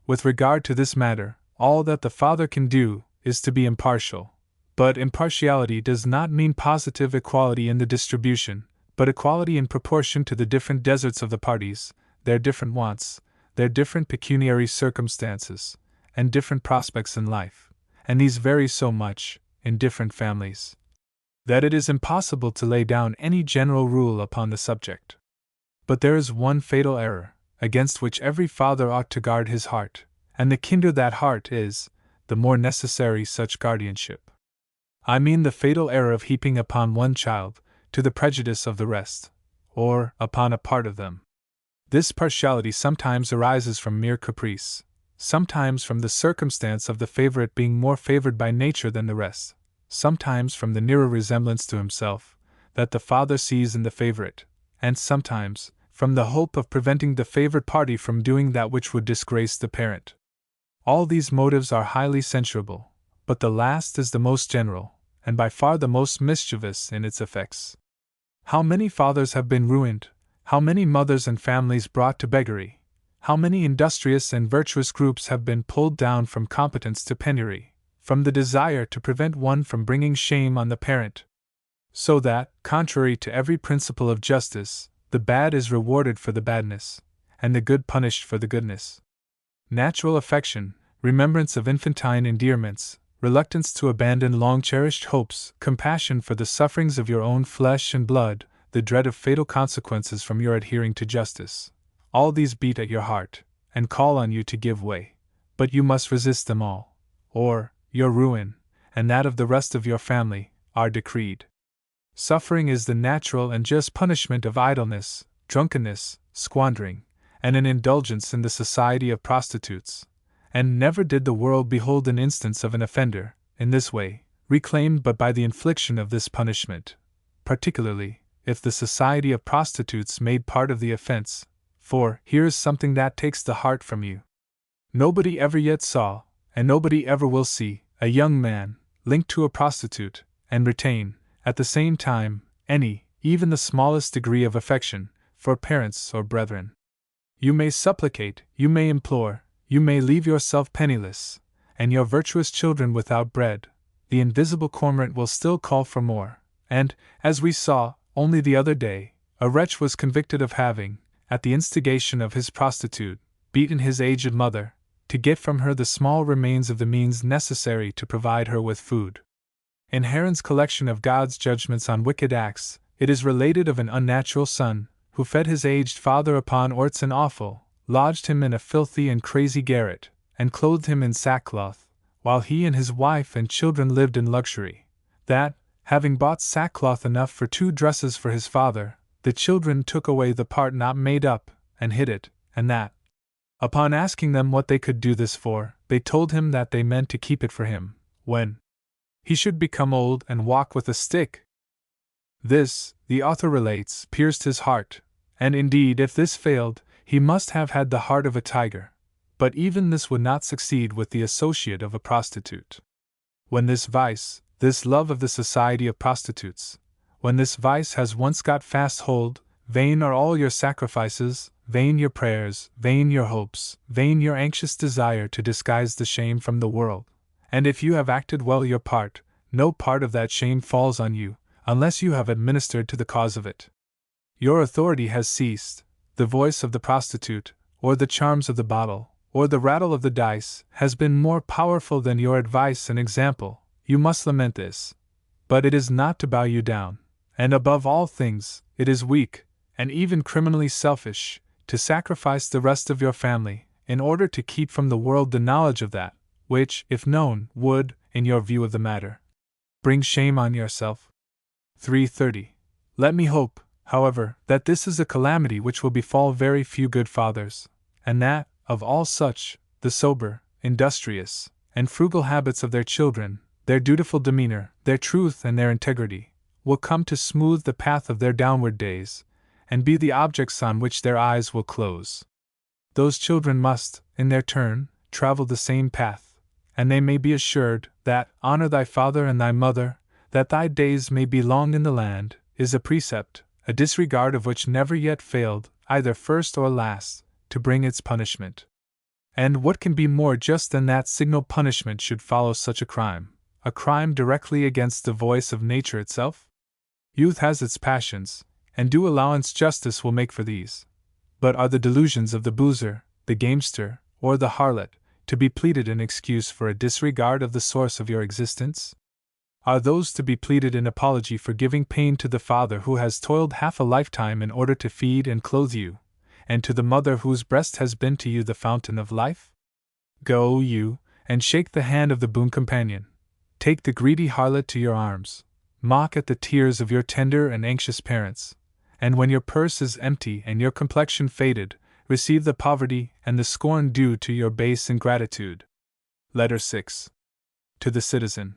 With regard to this matter, all that the father can do is to be impartial, but impartiality does not mean positive equality in the distribution, but equality in proportion to the different deserts of the parties, their different wants, their different pecuniary circumstances, and different prospects in life, and these vary so much, in different families, that it is impossible to lay down any general rule upon the subject. But there is one fatal error, against which every father ought to guard his heart, and the kinder that heart is, the more necessary such guardianship. I mean the fatal error of heaping upon one child, to the prejudice of the rest, or upon a part of them. This partiality sometimes arises from mere caprice, sometimes from the circumstance of the favorite being more favored by nature than the rest, sometimes from the nearer resemblance to himself that the father sees in the favorite, and sometimes from the hope of preventing the favored party from doing that which would disgrace the parent. All these motives are highly censurable, but the last is the most general, and by far the most mischievous in its effects. How many fathers have been ruined, how many mothers and families brought to beggary, how many industrious and virtuous groups have been pulled down from competence to penury, from the desire to prevent one from bringing shame on the parent. So that, contrary to every principle of justice, the bad is rewarded for the badness, and the good punished for the goodness. Natural affection, remembrance of infantine endearments, reluctance to abandon long-cherished hopes, compassion for the sufferings of your own flesh and blood, the dread of fatal consequences from your adhering to justice, all these beat at your heart, and call on you to give way, but you must resist them all, or your ruin, and that of the rest of your family, are decreed. Suffering is the natural and just punishment of idleness, drunkenness, squandering, and an indulgence in the society of prostitutes, and never did the world behold an instance of an offender, in this way, reclaimed but by the infliction of this punishment, particularly, if the society of prostitutes made part of the offense, for here is something that takes the heart from you. Nobody ever yet saw, and nobody ever will see, a young man, linked to a prostitute, and retain, at the same time, any, even the smallest degree of affection, for parents or brethren. You may supplicate, you may implore, you may leave yourself penniless, and your virtuous children without bread, the invisible cormorant will still call for more, and, as we saw, only the other day, a wretch was convicted of having, at the instigation of his prostitute, beaten his aged mother, to get from her the small remains of the means necessary to provide her with food. In Heron's collection of God's judgments on wicked acts, it is related of an unnatural son, who fed his aged father upon orts and offal, lodged him in a filthy and crazy garret, and clothed him in sackcloth, while he and his wife and children lived in luxury, that, having bought sackcloth enough for 2 dresses for his father, the children took away the part not made up, and hid it, and that, upon asking them what they could do this for, they told him that they meant to keep it for him, when he should become old and walk with a stick. This, the author relates, pierced his heart, and indeed if this failed, he must have had the heart of a tiger, but even this would not succeed with the associate of a prostitute. When this vice, this love of the society of prostitutes, when this vice has once got fast hold, vain are all your sacrifices, vain your prayers, vain your hopes, vain your anxious desire to disguise the shame from the world, and if you have acted well your part, no part of that shame falls on you, unless you have administered to the cause of it. Your authority has ceased, the voice of the prostitute, or the charms of the bottle, or the rattle of the dice, has been more powerful than your advice and example. You must lament this. But it is not to bow you down, and above all things, it is weak, and even criminally selfish, to sacrifice the rest of your family, in order to keep from the world the knowledge of that, which, if known, would, in your view of the matter, bring shame on yourself. 330. Let me hope, however, that this is a calamity which will befall very few good fathers, and that, of all such, the sober, industrious, and frugal habits of their children, their dutiful demeanor, their truth and their integrity, will come to smooth the path of their downward days, and be the objects on which their eyes will close. Those children must, in their turn, travel the same path, and they may be assured that, honor thy father and thy mother, that thy days may be long in the land, is a precept, a disregard of which never yet failed, either first or last, to bring its punishment. And what can be more just than that signal punishment should follow such a crime directly against the voice of nature itself? Youth has its passions, and due allowance justice will make for these. But are the delusions of the boozer, the gamester, or the harlot, to be pleaded in excuse for a disregard of the source of your existence? Are those to be pleaded in apology for giving pain to the father who has toiled half a lifetime in order to feed and clothe you, and to the mother whose breast has been to you the fountain of life? Go, you, and shake the hand of the boon companion. Take the greedy harlot to your arms. Mock at the tears of your tender and anxious parents, and when your purse is empty and your complexion faded, receive the poverty and the scorn due to your base ingratitude. Letter 6. To the Citizen.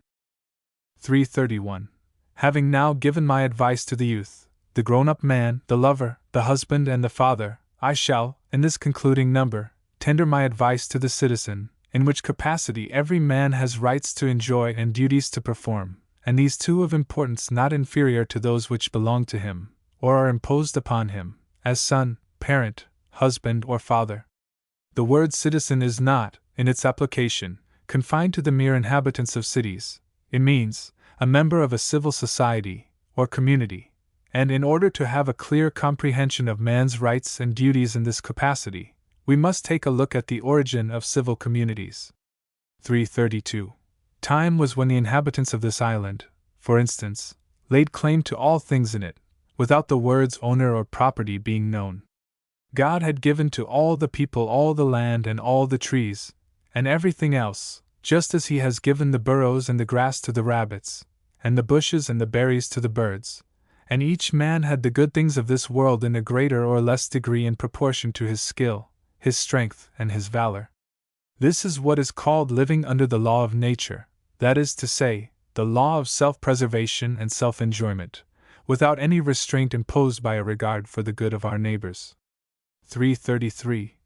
331. Having now given my advice to the youth, the grown-up man, the lover, the husband, and the father, I shall, in this concluding number, tender my advice to the citizen, in which capacity every man has rights to enjoy and duties to perform, and these two of importance not inferior to those which belong to him, or are imposed upon him, as son, parent, husband, or father. The word citizen is not, in its application, confined to the mere inhabitants of cities. It means a member of a civil society, or community, and in order to have a clear comprehension of man's rights and duties in this capacity, we must take a look at the origin of civil communities. 332. Time was when the inhabitants of this island, for instance, laid claim to all things in it, without the words owner or property being known. God had given to all the people all the land and all the trees, and everything else, just as He has given the burrows and the grass to the rabbits, and the bushes and the berries to the birds, and each man had the good things of this world in a greater or less degree in proportion to his skill, his strength, and his valor. This is what is called living under the law of nature, that is to say, the law of self-preservation and self-enjoyment, without any restraint imposed by a regard for the good of our neighbors. 333.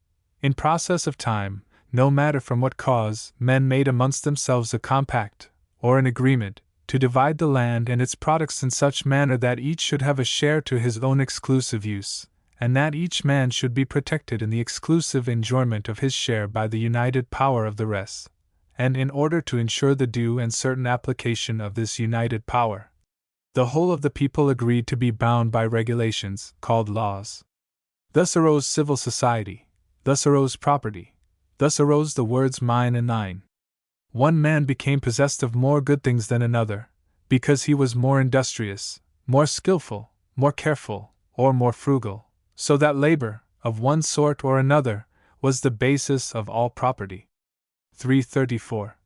In process of time, no matter from what cause, men made amongst themselves a compact, or an agreement, to divide the land and its products in such manner that each should have a share to his own exclusive use, and that each man should be protected in the exclusive enjoyment of his share by the united power of the rest, and in order to ensure the due and certain application of this united power, the whole of the people agreed to be bound by regulations, called laws. Thus arose civil society, thus arose property, thus arose the words mine and thine. One man became possessed of more good things than another, because he was more industrious, more skillful, more careful, or more frugal, so that labor, of one sort or another, was the basis of all property. 334.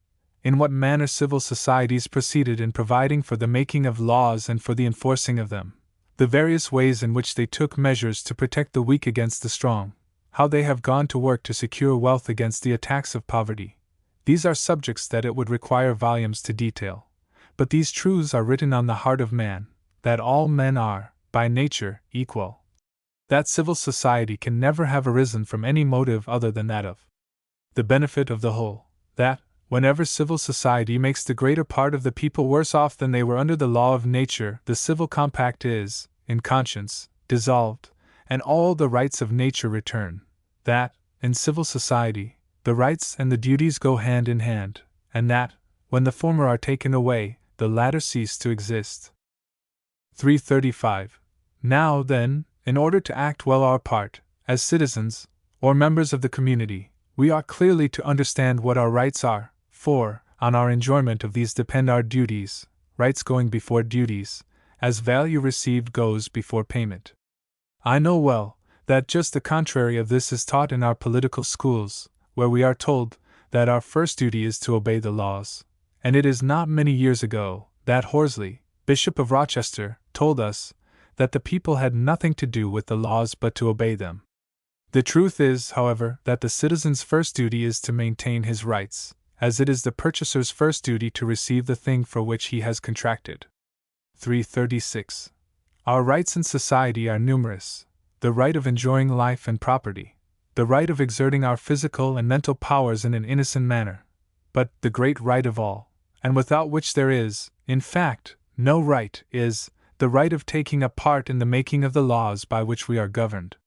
In what manner civil societies proceeded in providing for the making of laws and for the enforcing of them, the various ways in which they took measures to protect the weak against the strong, how they have gone to work to secure wealth against the attacks of poverty. These are subjects that it would require volumes to detail, but these truths are written on the heart of man, that all men are, by nature, equal. That civil society can never have arisen from any motive other than that of the benefit of the whole, that, whenever civil society makes the greater part of the people worse off than they were under the law of nature, the civil compact is, in conscience, dissolved, and all the rights of nature return, that, in civil society, the rights and the duties go hand in hand, and that, when the former are taken away, the latter cease to exist. 335. Now, then, in order to act well our part, as citizens, or members of the community, we ought clearly to understand what our rights are, for, on our enjoyment of these depend our duties, rights going before duties, as value received goes before payment. I know well that just the contrary of this is taught in our political schools, where we are told that our first duty is to obey the laws, and it is not many years ago that Horsley, Bishop of Rochester, told us that the people had nothing to do with the laws but to obey them. The truth is, however, that the citizen's first duty is to maintain his rights, as it is the purchaser's first duty to receive the thing for which he has contracted. 336. Our rights in society are numerous: the right of enjoying life and property, the right of exerting our physical and mental powers in an innocent manner, but the great right of all, and without which there is, in fact, no right, is the right of taking a part in the making of the laws by which we are governed.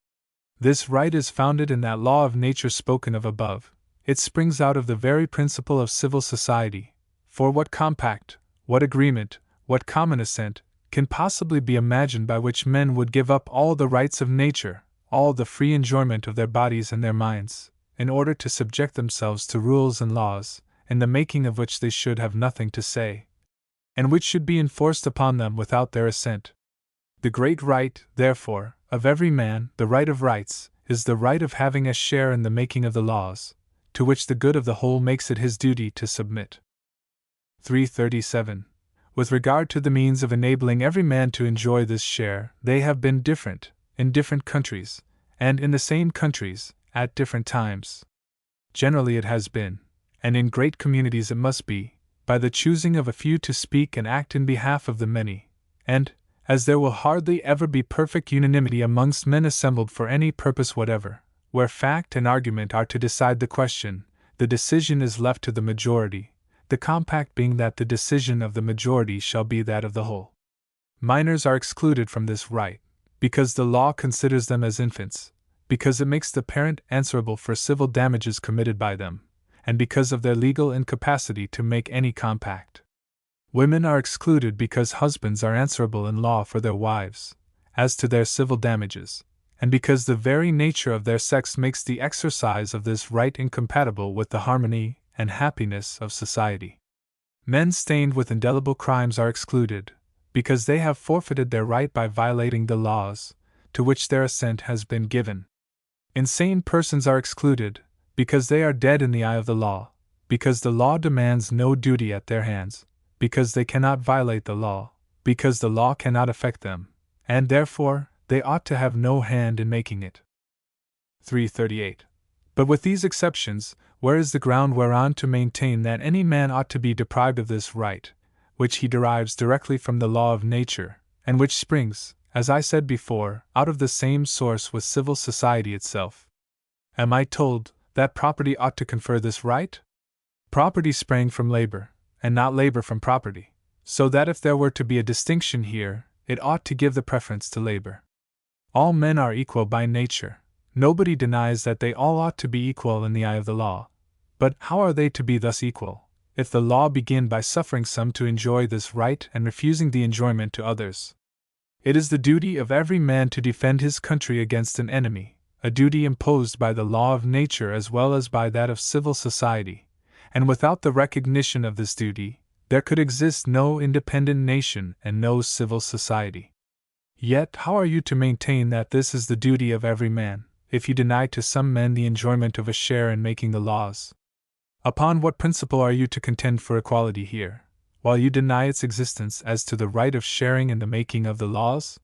This right is founded in that law of nature spoken of above. It springs out of the very principle of civil society, for what compact, what agreement, what common assent, can possibly be imagined by which men would give up all the rights of nature, all the free enjoyment of their bodies and their minds, in order to subject themselves to rules and laws, in the making of which they should have nothing to say, and which should be enforced upon them without their assent? The great right, therefore, of every man, the right of rights, is the right of having a share in the making of the laws, to which the good of the whole makes it his duty to submit. 337. With regard to the means of enabling every man to enjoy this share, they have been different, in different countries, and in the same countries, at different times. Generally it has been, and in great communities it must be, by the choosing of a few to speak and act in behalf of the many, and, as there will hardly ever be perfect unanimity amongst men assembled for any purpose whatever, where fact and argument are to decide the question, the decision is left to the majority, the compact being that the decision of the majority shall be that of the whole. Minors are excluded from this right, because the law considers them as infants, because it makes the parent answerable for civil damages committed by them, and because of their legal incapacity to make any compact. Women are excluded because husbands are answerable in law for their wives, as to their civil damages, and because the very nature of their sex makes the exercise of this right incompatible with the harmony and happiness of society. Men stained with indelible crimes are excluded, because they have forfeited their right by violating the laws, to which their assent has been given. Insane persons are excluded, because they are dead in the eye of the law, because the law demands no duty at their hands, because they cannot violate the law, because the law cannot affect them, and therefore they ought to have no hand in making it. 338. But with these exceptions, where is the ground whereon to maintain that any man ought to be deprived of this right, which he derives directly from the law of nature, and which springs, as I said before, out of the same source with civil society itself? Am I told that property ought to confer this right? Property sprang from labor, and not labor from property, so that if there were to be a distinction here, it ought to give the preference to labor. All men are equal by nature. Nobody denies that they all ought to be equal in the eye of the law. But how are they to be thus equal, if the law begin by suffering some to enjoy this right and refusing the enjoyment to others? It is the duty of every man to defend his country against an enemy, a duty imposed by the law of nature as well as by that of civil society, and without the recognition of this duty, there could exist no independent nation and no civil society. Yet how are you to maintain that this is the duty of every man, if you deny to some men the enjoyment of a share in making the laws? Upon what principle are you to contend for equality here, while you deny its existence as to the right of sharing in the making of the laws?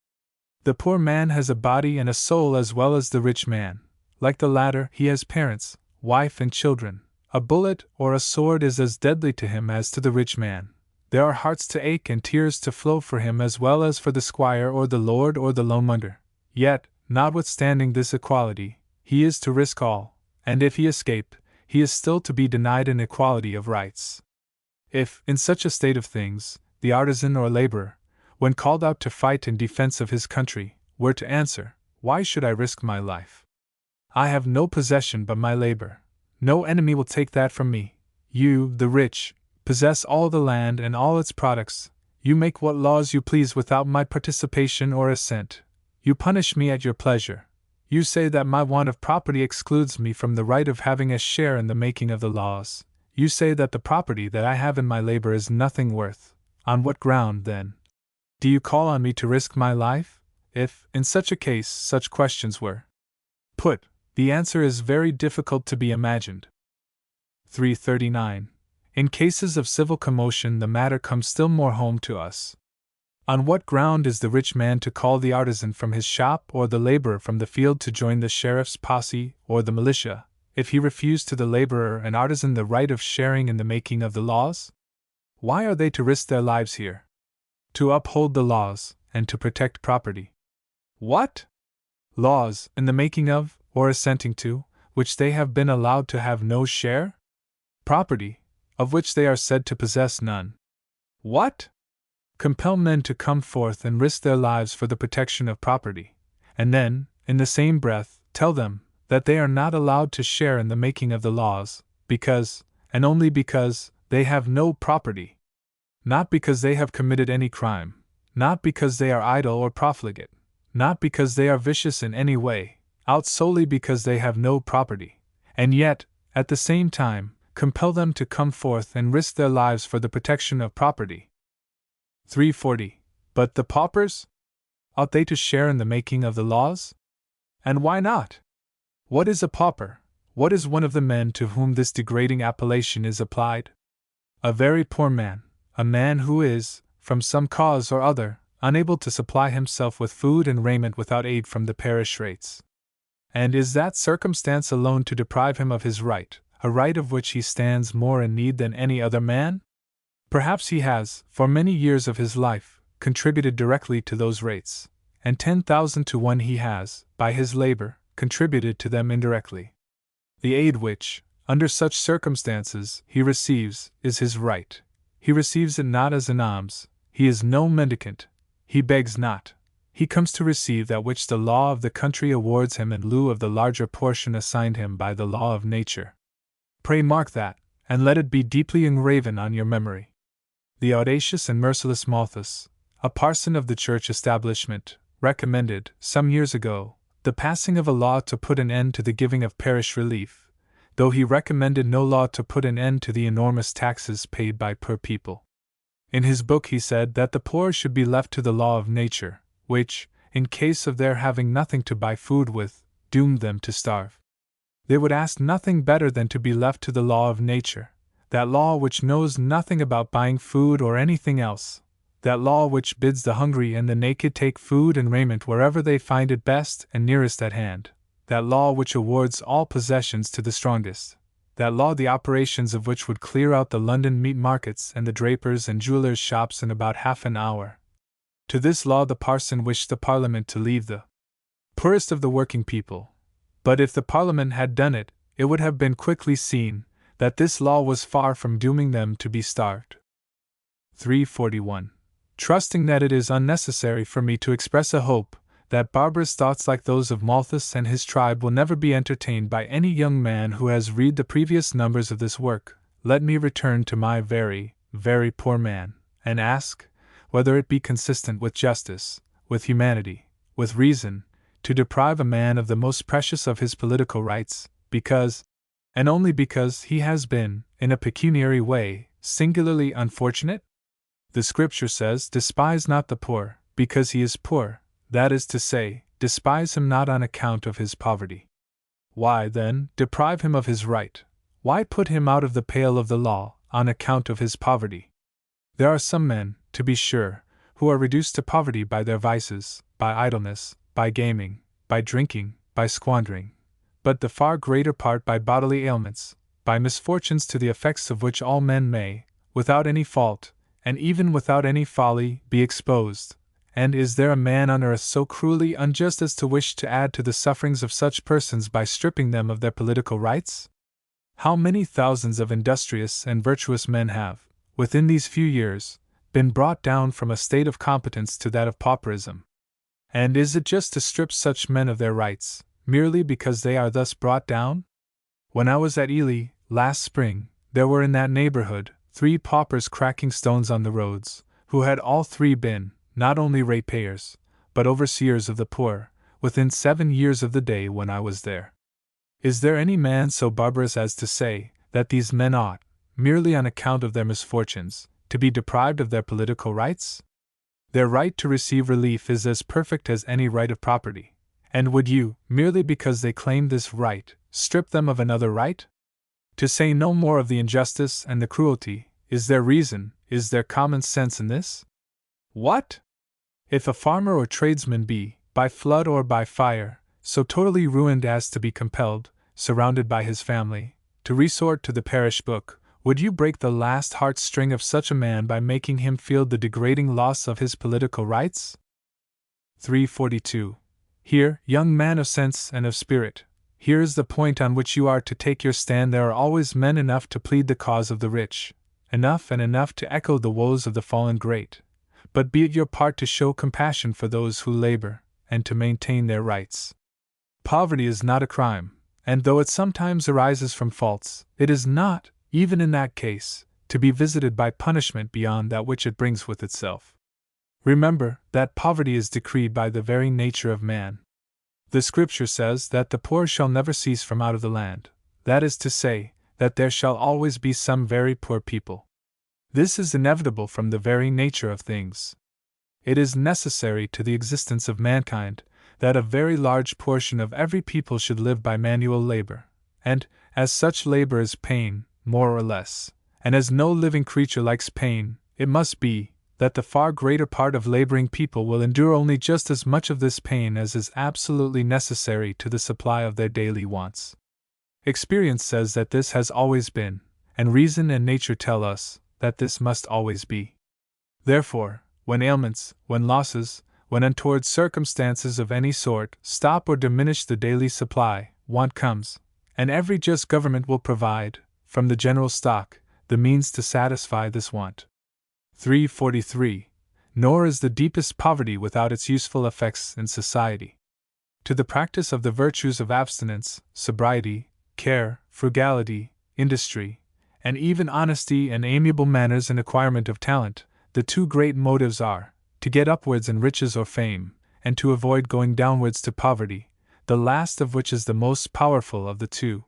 The poor man has a body and a soul as well as the rich man. Like the latter, he has parents, wife and children. A bullet or a sword is as deadly to him as to the rich man. There are hearts to ache and tears to flow for him as well as for the squire or the lord or the lowmonger. Yet, notwithstanding this equality, he is to risk all, and if he escape, he is still to be denied an equality of rights. If, in such a state of things, the artisan or laborer, when called out to fight in defense of his country, were to answer, "Why should I risk my life? I have no possession but my labor. No enemy will take that from me. You, the rich, possess all the land and all its products. You make what laws you please without my participation or assent. You punish me at your pleasure. You say that my want of property excludes me from the right of having a share in the making of the laws. You say that the property that I have in my labor is nothing worth. On what ground, then, do you call on me to risk my life? If, in such a case, such questions were put, the answer is very difficult to be imagined. 339. In cases of civil commotion, the matter comes still more home to us. On what ground is the rich man to call the artisan from his shop or the laborer from the field to join the sheriff's posse or the militia, if he refuse to the laborer and artisan the right of sharing in the making of the laws? Why are they to risk their lives here? To uphold the laws, and to protect property. What? Laws, in the making of, or assenting to, which they have been allowed to have no share? Property, of which they are said to possess none. What? Compel men to come forth and risk their lives for the protection of property, and then, in the same breath, tell them that they are not allowed to share in the making of the laws, because, and only because, they have no property. Not because they have committed any crime, not because they are idle or profligate, not because they are vicious in any way, out solely because they have no property, and yet, at the same time, compel them to come forth and risk their lives for the protection of property. 340. But the paupers? Ought they to share in the making of the laws? And why not? What is a pauper? What is one of the men to whom this degrading appellation is applied? A very poor man, a man who is, from some cause or other, unable to supply himself with food and raiment without aid from the parish rates. And is that circumstance alone to deprive him of his right, a right of which he stands more in need than any other man? Perhaps he has, for many years of his life, contributed directly to those rates, and 10,000 to 1 he has, by his labor, contributed to them indirectly. The aid which, under such circumstances, he receives, is his right. He receives it not as an alms, he is no mendicant, he begs not. He comes to receive that which the law of the country awards him in lieu of the larger portion assigned him by the law of nature. Pray mark that, and let it be deeply engraven on your memory. The audacious and merciless Malthus, a parson of the church establishment, recommended, some years ago, the passing of a law to put an end to the giving of parish relief, though he recommended no law to put an end to the enormous taxes paid by poor people. In his book he said that the poor should be left to the law of nature, which, in case of their having nothing to buy food with, doomed them to starve. They would ask nothing better than to be left to the law of nature, that law which knows nothing about buying food or anything else, that law which bids the hungry and the naked take food and raiment wherever they find it best and nearest at hand, that law which awards all possessions to the strongest, that law the operations of which would clear out the London meat markets and the drapers' and jewelers' shops in about half an hour. To this law the parson wished the Parliament to leave the poorest of the working people, but if the Parliament had done it, it would have been quickly seen that this law was far from dooming them to be starved. 341. Trusting that it is unnecessary for me to express a hope that barbarous thoughts like those of Malthus and his tribe will never be entertained by any young man who has read the previous numbers of this work, let me return to my very, very poor man, and ask, whether it be consistent with justice, with humanity, with reason, to deprive a man of the most precious of his political rights, because, and only because, he has been, in a pecuniary way, singularly unfortunate? The Scripture says, "Despise not the poor, because he is poor," that is to say, despise him not on account of his poverty. Why, then, deprive him of his right? Why put him out of the pale of the law, on account of his poverty? There are some men, to be sure, who are reduced to poverty by their vices, by idleness, by gaming, by drinking, by squandering, but the far greater part by bodily ailments, by misfortunes to the effects of which all men may, without any fault, and even without any folly, be exposed. And is there a man on earth so cruelly unjust as to wish to add to the sufferings of such persons by stripping them of their political rights? How many thousands of industrious and virtuous men have, within these few years, been brought down from a state of competence to that of pauperism? And is it just to strip such men of their rights, merely because they are thus brought down? When I was at Ely, last spring, there were in that neighborhood 3 paupers cracking stones on the roads, who had all 3 been, not only ratepayers, but overseers of the poor, within 7 years of the day when I was there. Is there any man so barbarous as to say that these men ought, merely on account of their misfortunes, to be deprived of their political rights? Their right to receive relief is as perfect as any right of property, and would you, merely because they claim this right, strip them of another right? To say no more of the injustice and the cruelty, is there reason, is there common sense in this? What? If a farmer or tradesman be, by flood or by fire, so totally ruined as to be compelled, surrounded by his family, to resort to the parish book, would you break the last heartstring of such a man by making him feel the degrading loss of his political rights? 342. Here, young man of sense and of spirit, here is the point on which you are to take your stand. There are always men enough to plead the cause of the rich, enough and enough to echo the woes of the fallen great, but be it your part to show compassion for those who labor, and to maintain their rights. Poverty is not a crime, and though it sometimes arises from faults, it is not, even in that case, to be visited by punishment beyond that which it brings with itself. Remember that poverty is decreed by the very nature of man. The Scripture says that the poor shall never cease from out of the land, that is to say, that there shall always be some very poor people. This is inevitable from the very nature of things. It is necessary to the existence of mankind that a very large portion of every people should live by manual labor, and, as such labor is pain, more or less, and as no living creature likes pain, it must be that the far greater part of laboring people will endure only just as much of this pain as is absolutely necessary to the supply of their daily wants. Experience says that this has always been, and reason and nature tell us that this must always be. Therefore, when ailments, when losses, when untoward circumstances of any sort stop or diminish the daily supply, want comes, and every just government will provide, from the general stock, the means to satisfy this want. 343. Nor is the deepest poverty without its useful effects in society. To the practice of the virtues of abstinence, sobriety, care, frugality, industry, and even honesty and amiable manners and acquirement of talent, the two great motives are, to get upwards in riches or fame, and to avoid going downwards to poverty, the last of which is the most powerful of the two.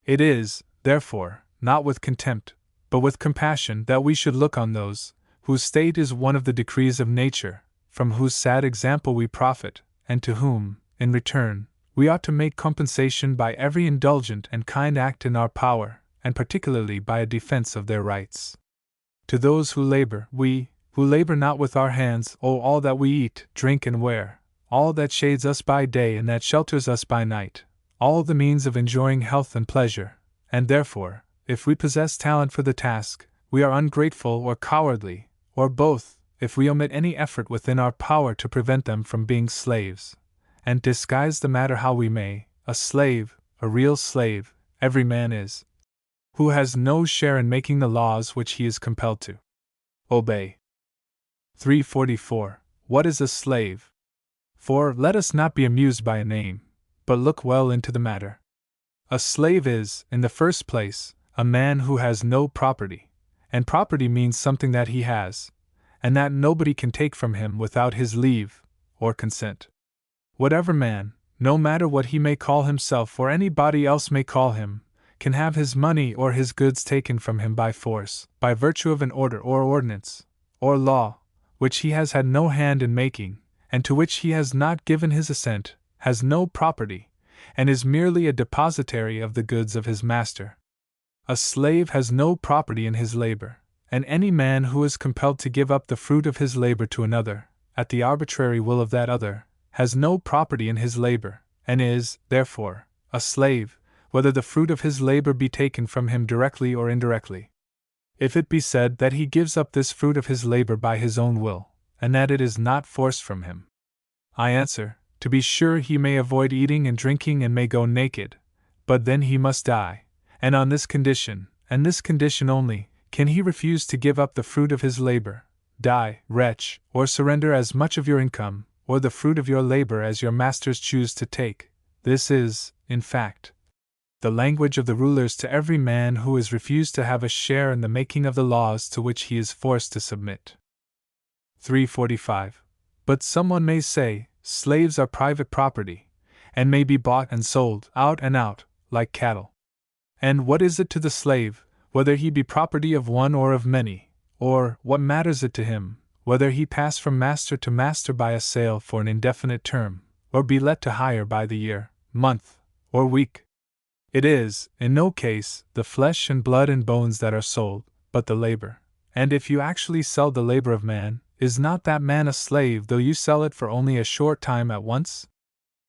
It is, therefore, not with contempt, but with compassion that we should look on those, whose state is one of the decrees of nature, from whose sad example we profit, and to whom, in return, we ought to make compensation by every indulgent and kind act in our power, and particularly by a defense of their rights. To those who labor, we, who labor not with our hands, owe all that we eat, drink, and wear, all that shades us by day and that shelters us by night, all the means of enjoying health and pleasure, and therefore, if we possess talent for the task, we are ungrateful or cowardly, or both, if we omit any effort within our power to prevent them from being slaves. And disguise the matter how we may, a slave, a real slave, every man is, who has no share in making the laws which he is compelled to obey. 344. What is a slave? For let us not be amused by a name, but look well into the matter. A slave is, in the first place, a man who has no property, and property means something that he has, and that nobody can take from him without his leave or consent. Whatever man, no matter what he may call himself or anybody else may call him, can have his money or his goods taken from him by force, by virtue of an order or ordinance, or law, which he has had no hand in making, and to which he has not given his assent, has no property, and is merely a depositary of the goods of his master. A slave has no property in his labor, and any man who is compelled to give up the fruit of his labor to another, at the arbitrary will of that other, has no property in his labor, and is, therefore, a slave, whether the fruit of his labor be taken from him directly or indirectly. If it be said that he gives up this fruit of his labor by his own will, and that it is not forced from him, I answer, to be sure he may avoid eating and drinking and may go naked, but then he must die, and on this condition, and this condition only, can he refuse to give up the fruit of his labor. Die, wretch, or surrender as much of your income, or the fruit of your labor as your masters choose to take. This is, in fact, the language of the rulers to every man who is refused to have a share in the making of the laws to which he is forced to submit. 345. But someone may say, slaves are private property, and may be bought and sold out and out, like cattle. And what is it to the slave, whether he be property of one or of many, or, what matters it to him, whether he pass from master to master by a sale for an indefinite term, or be let to hire by the year, month, or week? It is, in no case, the flesh and blood and bones that are sold, but the labor. And if you actually sell the labor of man, is not that man a slave though you sell it for only a short time at once?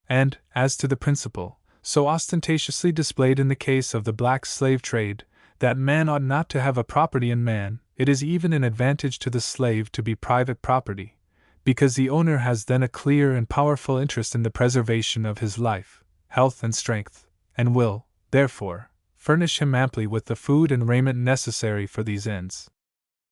And, as to the principle, so ostentatiously displayed in the case of the black slave trade, that man ought not to have a property in man, it is even an advantage to the slave to be private property, because the owner has then a clear and powerful interest in the preservation of his life, health, and strength, and will, therefore, furnish him amply with the food and raiment necessary for these ends.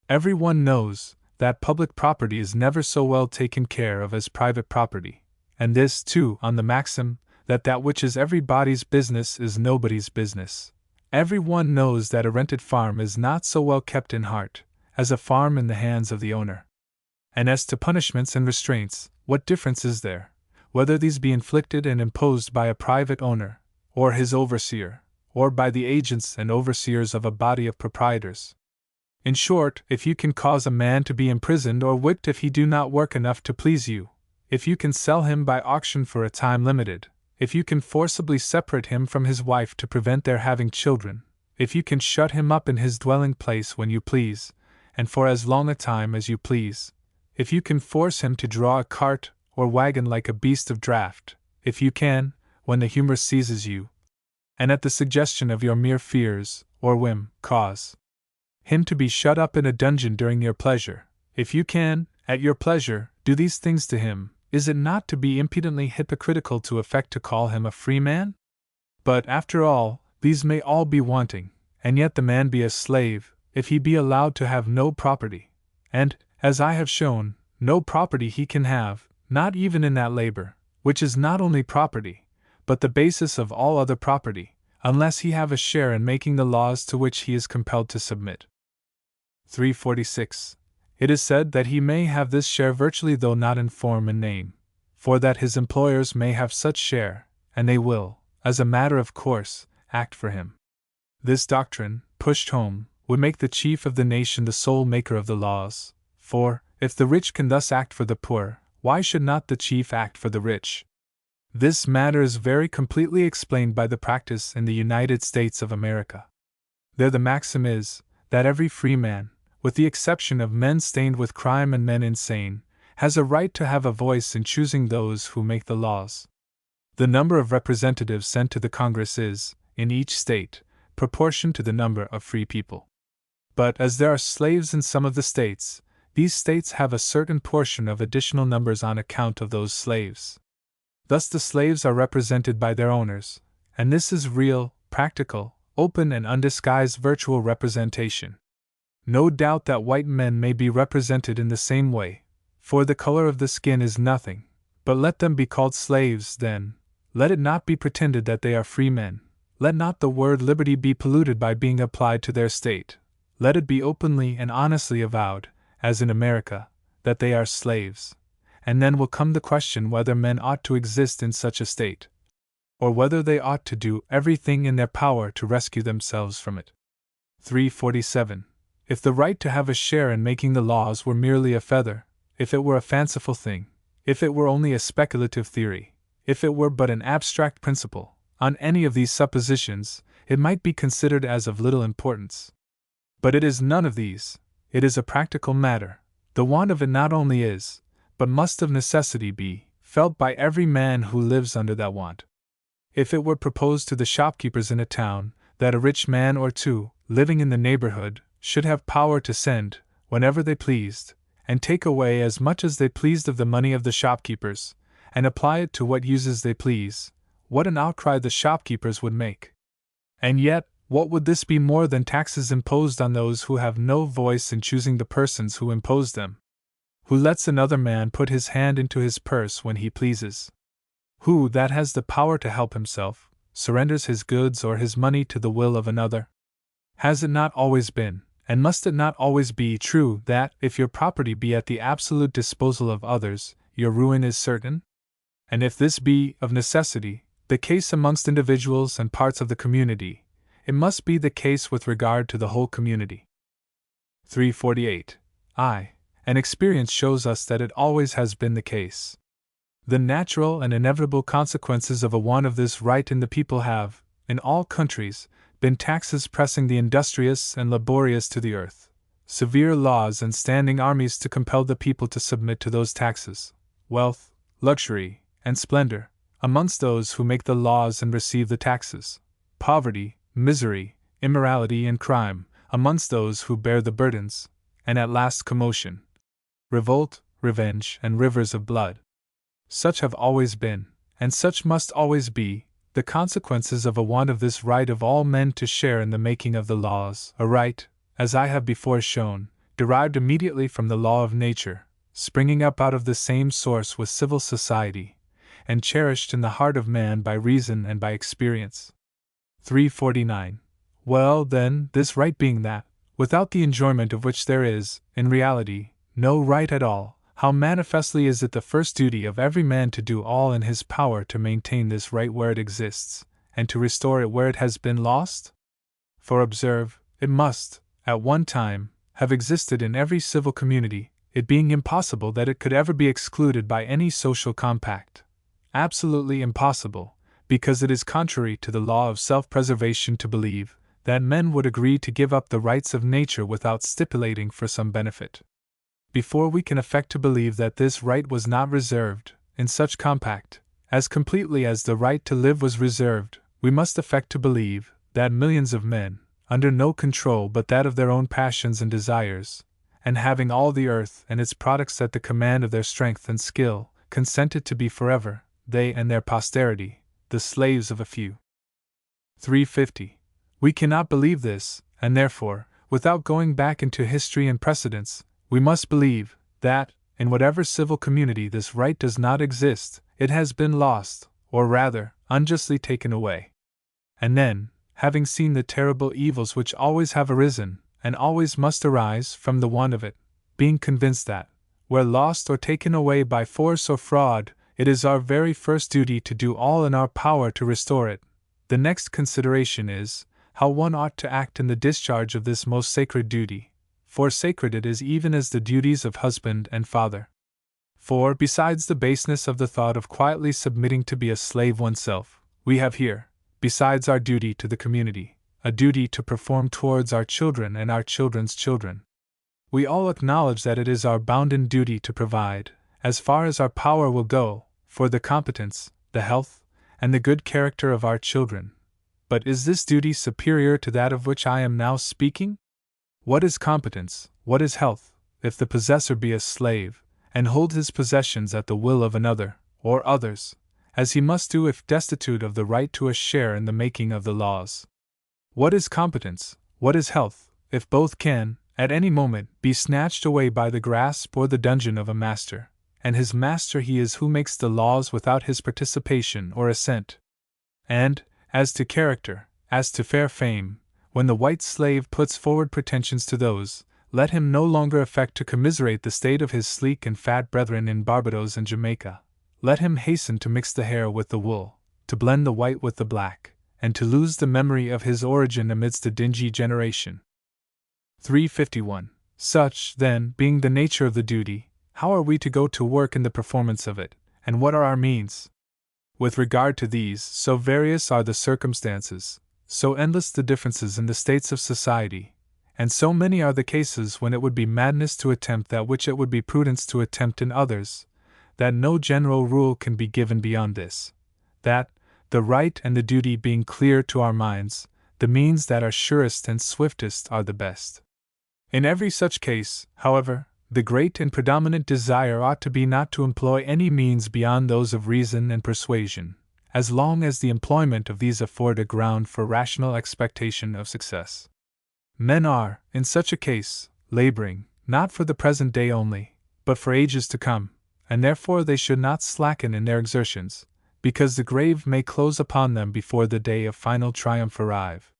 Every one knows that public property is never so well taken care of as private property, and this, too, on the maxim that that which is everybody's business is nobody's business. Every one knows that a rented farm is not so well kept in heart as a farm in the hands of the owner. And as to punishments and restraints, what difference is there, whether these be inflicted and imposed by a private owner, or his overseer, or by the agents and overseers of a body of proprietors? In short, if you can cause a man to be imprisoned or whipped if he do not work enough to please you, if you can sell him by auction for a time limited, if you can forcibly separate him from his wife to prevent their having children, if you can shut him up in his dwelling place when you please, and for as long a time as you please, if you can force him to draw a cart or wagon like a beast of draught, if you can, when the humor seizes you, and at the suggestion of your mere fears or whim, cause him to be shut up in a dungeon during your pleasure, if you can, At your pleasure, do these things to him. Is it not to be impudently hypocritical to affect to call him a free man? But, after all, these may all be wanting, and yet the man be a slave, if he be allowed to have no property. And, as I have shown, no property he can have, not even in that labor, which is not only property, but the basis of all other property, unless he have a share in making the laws to which he is compelled to submit. 346. It is said that he may have this share virtually though not in form and name, for that his employers may have such share, and they will, as a matter of course, act for him. This doctrine, pushed home, would make the chief of the nation the sole maker of the laws, for, if the rich can thus act for the poor, why should not the chief act for the rich? This matter is very completely explained by the practice in the United States of America. There the maxim is, that every free man, with the exception of men stained with crime and men insane, has a right to have a voice in choosing those who make the laws. The number of representatives sent to the Congress is, in each state, proportioned to the number of free people. But as there are slaves in some of the states, these states have a certain portion of additional numbers on account of those slaves. Thus the slaves are represented by their owners, and this is real, practical, open and undisguised virtual representation. No doubt that white men may be represented in the same way, for the color of the skin is nothing, but let them be called slaves then, let it not be pretended that they are free men, let not the word liberty be polluted by being applied to their state, let it be openly and honestly avowed, as in America, that they are slaves, and then will come the question whether men ought to exist in such a state, or whether they ought to do everything in their power to rescue themselves from it. 347. If the right to have a share in making the laws were merely a feather, if it were a fanciful thing, if it were only a speculative theory, if it were but an abstract principle, on any of these suppositions, it might be considered as of little importance. But it is none of these, it is a practical matter. The want of it not only is, but must of necessity be, felt by every man who lives under that want. If it were proposed to the shopkeepers in a town, that a rich man or two, living in the neighborhood, should have power to send, whenever they pleased, and take away as much as they pleased of the money of the shopkeepers, and apply it to what uses they please, what an outcry the shopkeepers would make! And yet, what would this be more than taxes imposed on those who have no voice in choosing the persons who impose them? Who lets another man put his hand into his purse when he pleases? Who, that has the power to help himself, surrenders his goods or his money to the will of another? Has it not always been, and must it not always be true that, if your property be at the absolute disposal of others, your ruin is certain? And if this be, of necessity, the case amongst individuals and parts of the community, it must be the case with regard to the whole community. 348. And experience shows us that it always has been the case. The natural and inevitable consequences of a want of this right in the people have, in all countries, been taxes pressing the industrious and laborious to the earth, severe laws and standing armies to compel the people to submit to those taxes, wealth, luxury, and splendor, amongst those who make the laws and receive the taxes, poverty, misery, immorality, and crime, amongst those who bear the burdens, and at last commotion, revolt, revenge, and rivers of blood. Such have always been, and such must always be, the consequences of a want of this right of all men to share in the making of the laws, a right, as I have before shown, derived immediately from the law of nature, springing up out of the same source with civil society, and cherished in the heart of man by reason and by experience. 349. Well, then, this right being that, without the enjoyment of which there is, in reality, no right at all, how manifestly is it the first duty of every man to do all in his power to maintain this right where it exists, and to restore it where it has been lost? For observe, it must, at one time, have existed in every civil community, it being impossible that it could ever be excluded by any social compact. Absolutely impossible, because it is contrary to the law of self-preservation to believe that men would agree to give up the rights of nature without stipulating for some benefit. Before we can affect to believe that this right was not reserved, in such compact, as completely as the right to live was reserved, we must affect to believe that millions of men, under no control but that of their own passions and desires, and having all the earth and its products at the command of their strength and skill, consented to be forever, they and their posterity, the slaves of a few. 350. We cannot believe this, and therefore, without going back into history and precedents, we must believe that, in whatever civil community this right does not exist, it has been lost, or rather, unjustly taken away. And then, having seen the terrible evils which always have arisen, and always must arise from the want of it, being convinced that, where lost or taken away by force or fraud, it is our very first duty to do all in our power to restore it, the next consideration is, how one ought to act in the discharge of this most sacred duty, for sacred it is even as the duties of husband and father. For, besides the baseness of the thought of quietly submitting to be a slave oneself, we have here, besides our duty to the community, a duty to perform towards our children and our children's children. We all acknowledge that it is our bounden duty to provide, as far as our power will go, for the competence, the health, and the good character of our children. But is this duty superior to that of which I am now speaking? What is competence, what is health, if the possessor be a slave, and hold his possessions at the will of another, or others, as he must do if destitute of the right to a share in the making of the laws? What is competence, what is health, if both can, at any moment, be snatched away by the grasp or the dungeon of a master, and his master he is who makes the laws without his participation or assent? And, as to character, as to fair fame, when the white slave puts forward pretensions to those, let him no longer affect to commiserate the state of his sleek and fat brethren in Barbados and Jamaica. Let him hasten to mix the hair with the wool, to blend the white with the black, and to lose the memory of his origin amidst a dingy generation. 351. Such, then, being the nature of the duty, how are we to go to work in the performance of it, and what are our means? With regard to these, so various are the circumstances, so endless the differences in the states of society, and so many are the cases when it would be madness to attempt that which it would be prudence to attempt in others, that no general rule can be given beyond this, that, the right and the duty being clear to our minds, the means that are surest and swiftest are the best. In every such case, however, the great and predominant desire ought to be not to employ any means beyond those of reason and persuasion, as long as the employment of these afford a ground for rational expectation of success. Men are, in such a case, laboring, not for the present day only, but for ages to come, and therefore they should not slacken in their exertions, because the grave may close upon them before the day of final triumph arrive.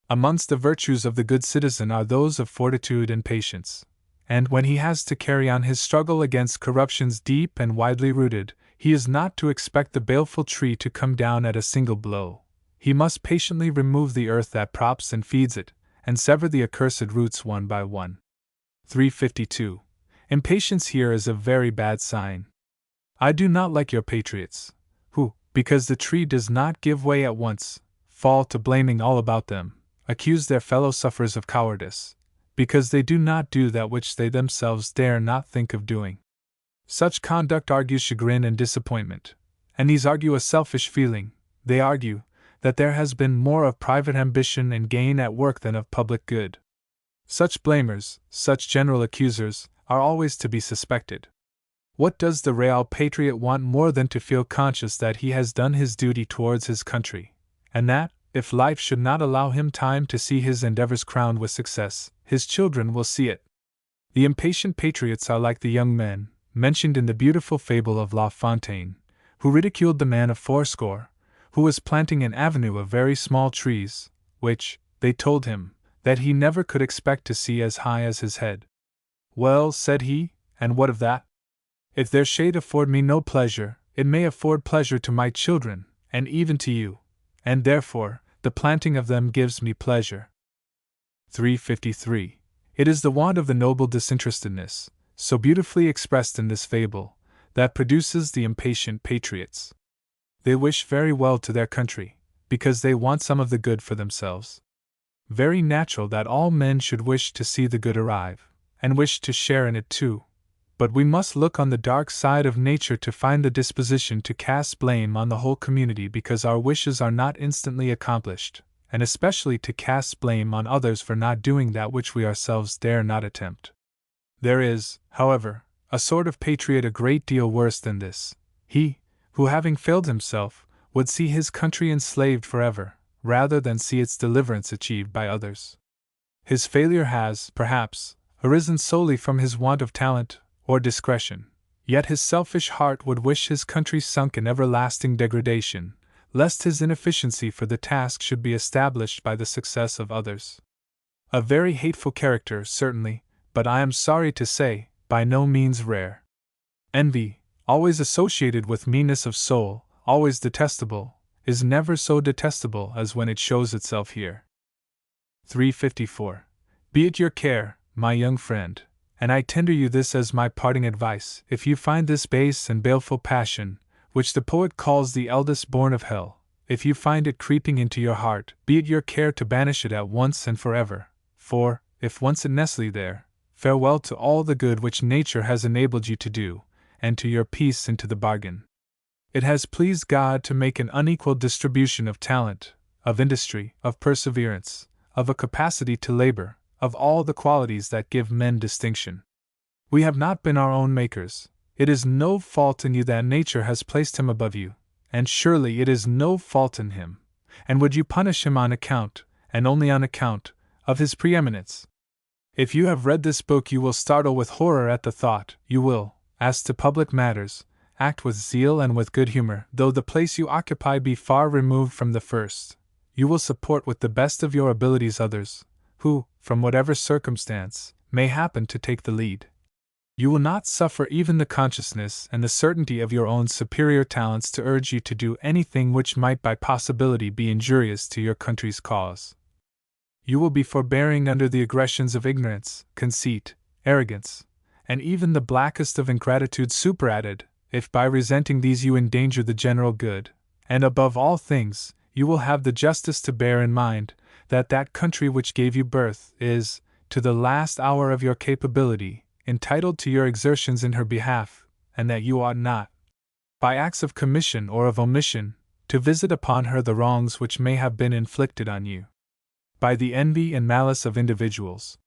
Amongst the virtues of the good citizen are those of fortitude and patience, and when he has to carry on his struggle against corruptions deep and widely rooted, he is not to expect the baleful tree to come down at a single blow. He must patiently remove the earth that props and feeds it, and sever the accursed roots one by one. 352. Impatience here is a very bad sign. I do not like your patriots, who, because the tree does not give way at once, fall to blaming all about them, accuse their fellow sufferers of cowardice, because they do not do that which they themselves dare not think of doing. Such conduct argues chagrin and disappointment, and these argue a selfish feeling. They argue that there has been more of private ambition and gain at work than of public good. Such blamers, such general accusers, are always to be suspected. What does the real patriot want more than to feel conscious that he has done his duty towards his country, and that, if life should not allow him time to see his endeavors crowned with success, his children will see it? The impatient patriots are like the young men, mentioned in the beautiful fable of La Fontaine, who ridiculed the man of fourscore, who was planting an avenue of very small trees, which, they told him, that he never could expect to see as high as his head. Well, said he, and what of that? If their shade afford me no pleasure, it may afford pleasure to my children, and even to you, and therefore, the planting of them gives me pleasure. 353. It is the want of the noble disinterestedness, so beautifully expressed in this fable, that produces the impatient patriots. They wish very well to their country, because they want some of the good for themselves. Very natural that all men should wish to see the good arrive, and wish to share in it too. But we must look on the dark side of nature to find the disposition to cast blame on the whole community because our wishes are not instantly accomplished, and especially to cast blame on others for not doing that which we ourselves dare not attempt. There is, however, a sort of patriot a great deal worse than this. He, who having failed himself, would see his country enslaved forever, rather than see its deliverance achieved by others. His failure has, perhaps, arisen solely from his want of talent or discretion, yet his selfish heart would wish his country sunk in everlasting degradation, lest his inefficiency for the task should be established by the success of others. A very hateful character, certainly, but I am sorry to say, by no means rare. Envy, always associated with meanness of soul, always detestable, is never so detestable as when it shows itself here. 354. Be it your care, my young friend, and I tender you this as my parting advice, if you find this base and baleful passion, which the poet calls the eldest born of hell, if you find it creeping into your heart, be it your care to banish it at once and forever, for, if once it nestle there, farewell to all the good which nature has enabled you to do, and to your peace into the bargain. It has pleased God to make an unequal distribution of talent, of industry, of perseverance, of a capacity to labor, of all the qualities that give men distinction. We have not been our own makers. It is no fault in you that nature has placed him above you, and surely it is no fault in him. And would you punish him on account, and only on account, of his preeminence? If you have read this book, you will startle with horror at the thought. You will, as to public matters, act with zeal and with good humor, though the place you occupy be far removed from the first. You will support with the best of your abilities others, who, from whatever circumstance, may happen to take the lead. You will not suffer even the consciousness and the certainty of your own superior talents to urge you to do anything which might by possibility be injurious to your country's cause. You will be forbearing under the aggressions of ignorance, conceit, arrogance, and even the blackest of ingratitude superadded, if by resenting these you endanger the general good, and above all things, you will have the justice to bear in mind that that country which gave you birth is, to the last hour of your capability, entitled to your exertions in her behalf, and that you ought not, by acts of commission or of omission, to visit upon her the wrongs which may have been inflicted on you by the envy and malice of individuals.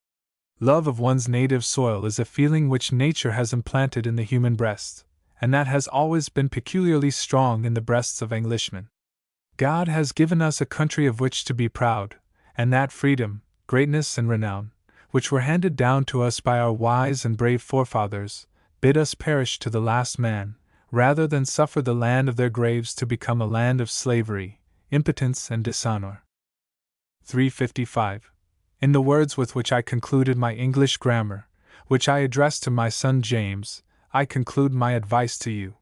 Love of one's native soil is a feeling which nature has implanted in the human breast, and that has always been peculiarly strong in the breasts of Englishmen. God has given us a country of which to be proud, and that freedom, greatness, and renown, which were handed down to us by our wise and brave forefathers, bid us perish to the last man, rather than suffer the land of their graves to become a land of slavery, impotence, and dishonor. 355. In the words with which I concluded my English grammar, which I addressed to my son James, I conclude my advice to you.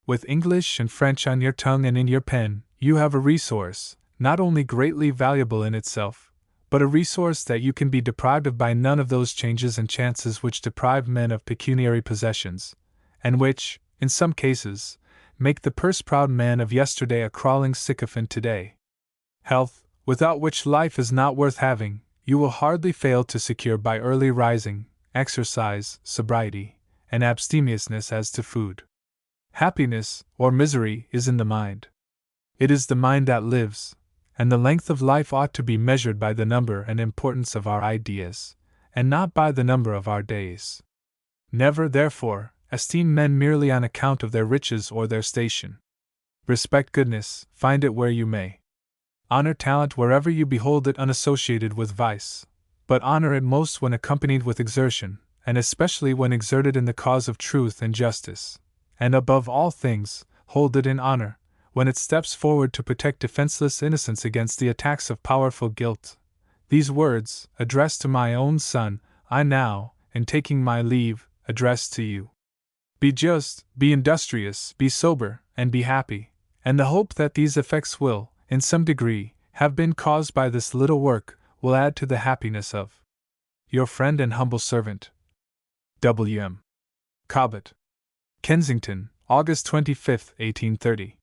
With English and French on your tongue and in your pen, you have a resource, not only greatly valuable in itself, but a resource that you can be deprived of by none of those changes and chances which deprive men of pecuniary possessions, and which, in some cases, make the purse-proud man of yesterday a crawling sycophant today. Health, without which life is not worth having, you will hardly fail to secure by early rising, exercise, sobriety, and abstemiousness as to food. Happiness, or misery, is in the mind. It is the mind that lives, and the length of life ought to be measured by the number and importance of our ideas, and not by the number of our days. Never, therefore, esteem men merely on account of their riches or their station. Respect goodness, find it where you may. Honor talent wherever you behold it unassociated with vice, but honor it most when accompanied with exertion, and especially when exerted in the cause of truth and justice, and above all things, hold it in honor, when it steps forward to protect defenseless innocence against the attacks of powerful guilt. These words, addressed to my own son, I now, in taking my leave, address to you. Be just, be industrious, be sober, and be happy, and the hope that these effects will, in some degree, have been caused by this little work, will add to the happiness of your friend and humble servant, W.M. Cobbett. Kensington, August 25, 1830.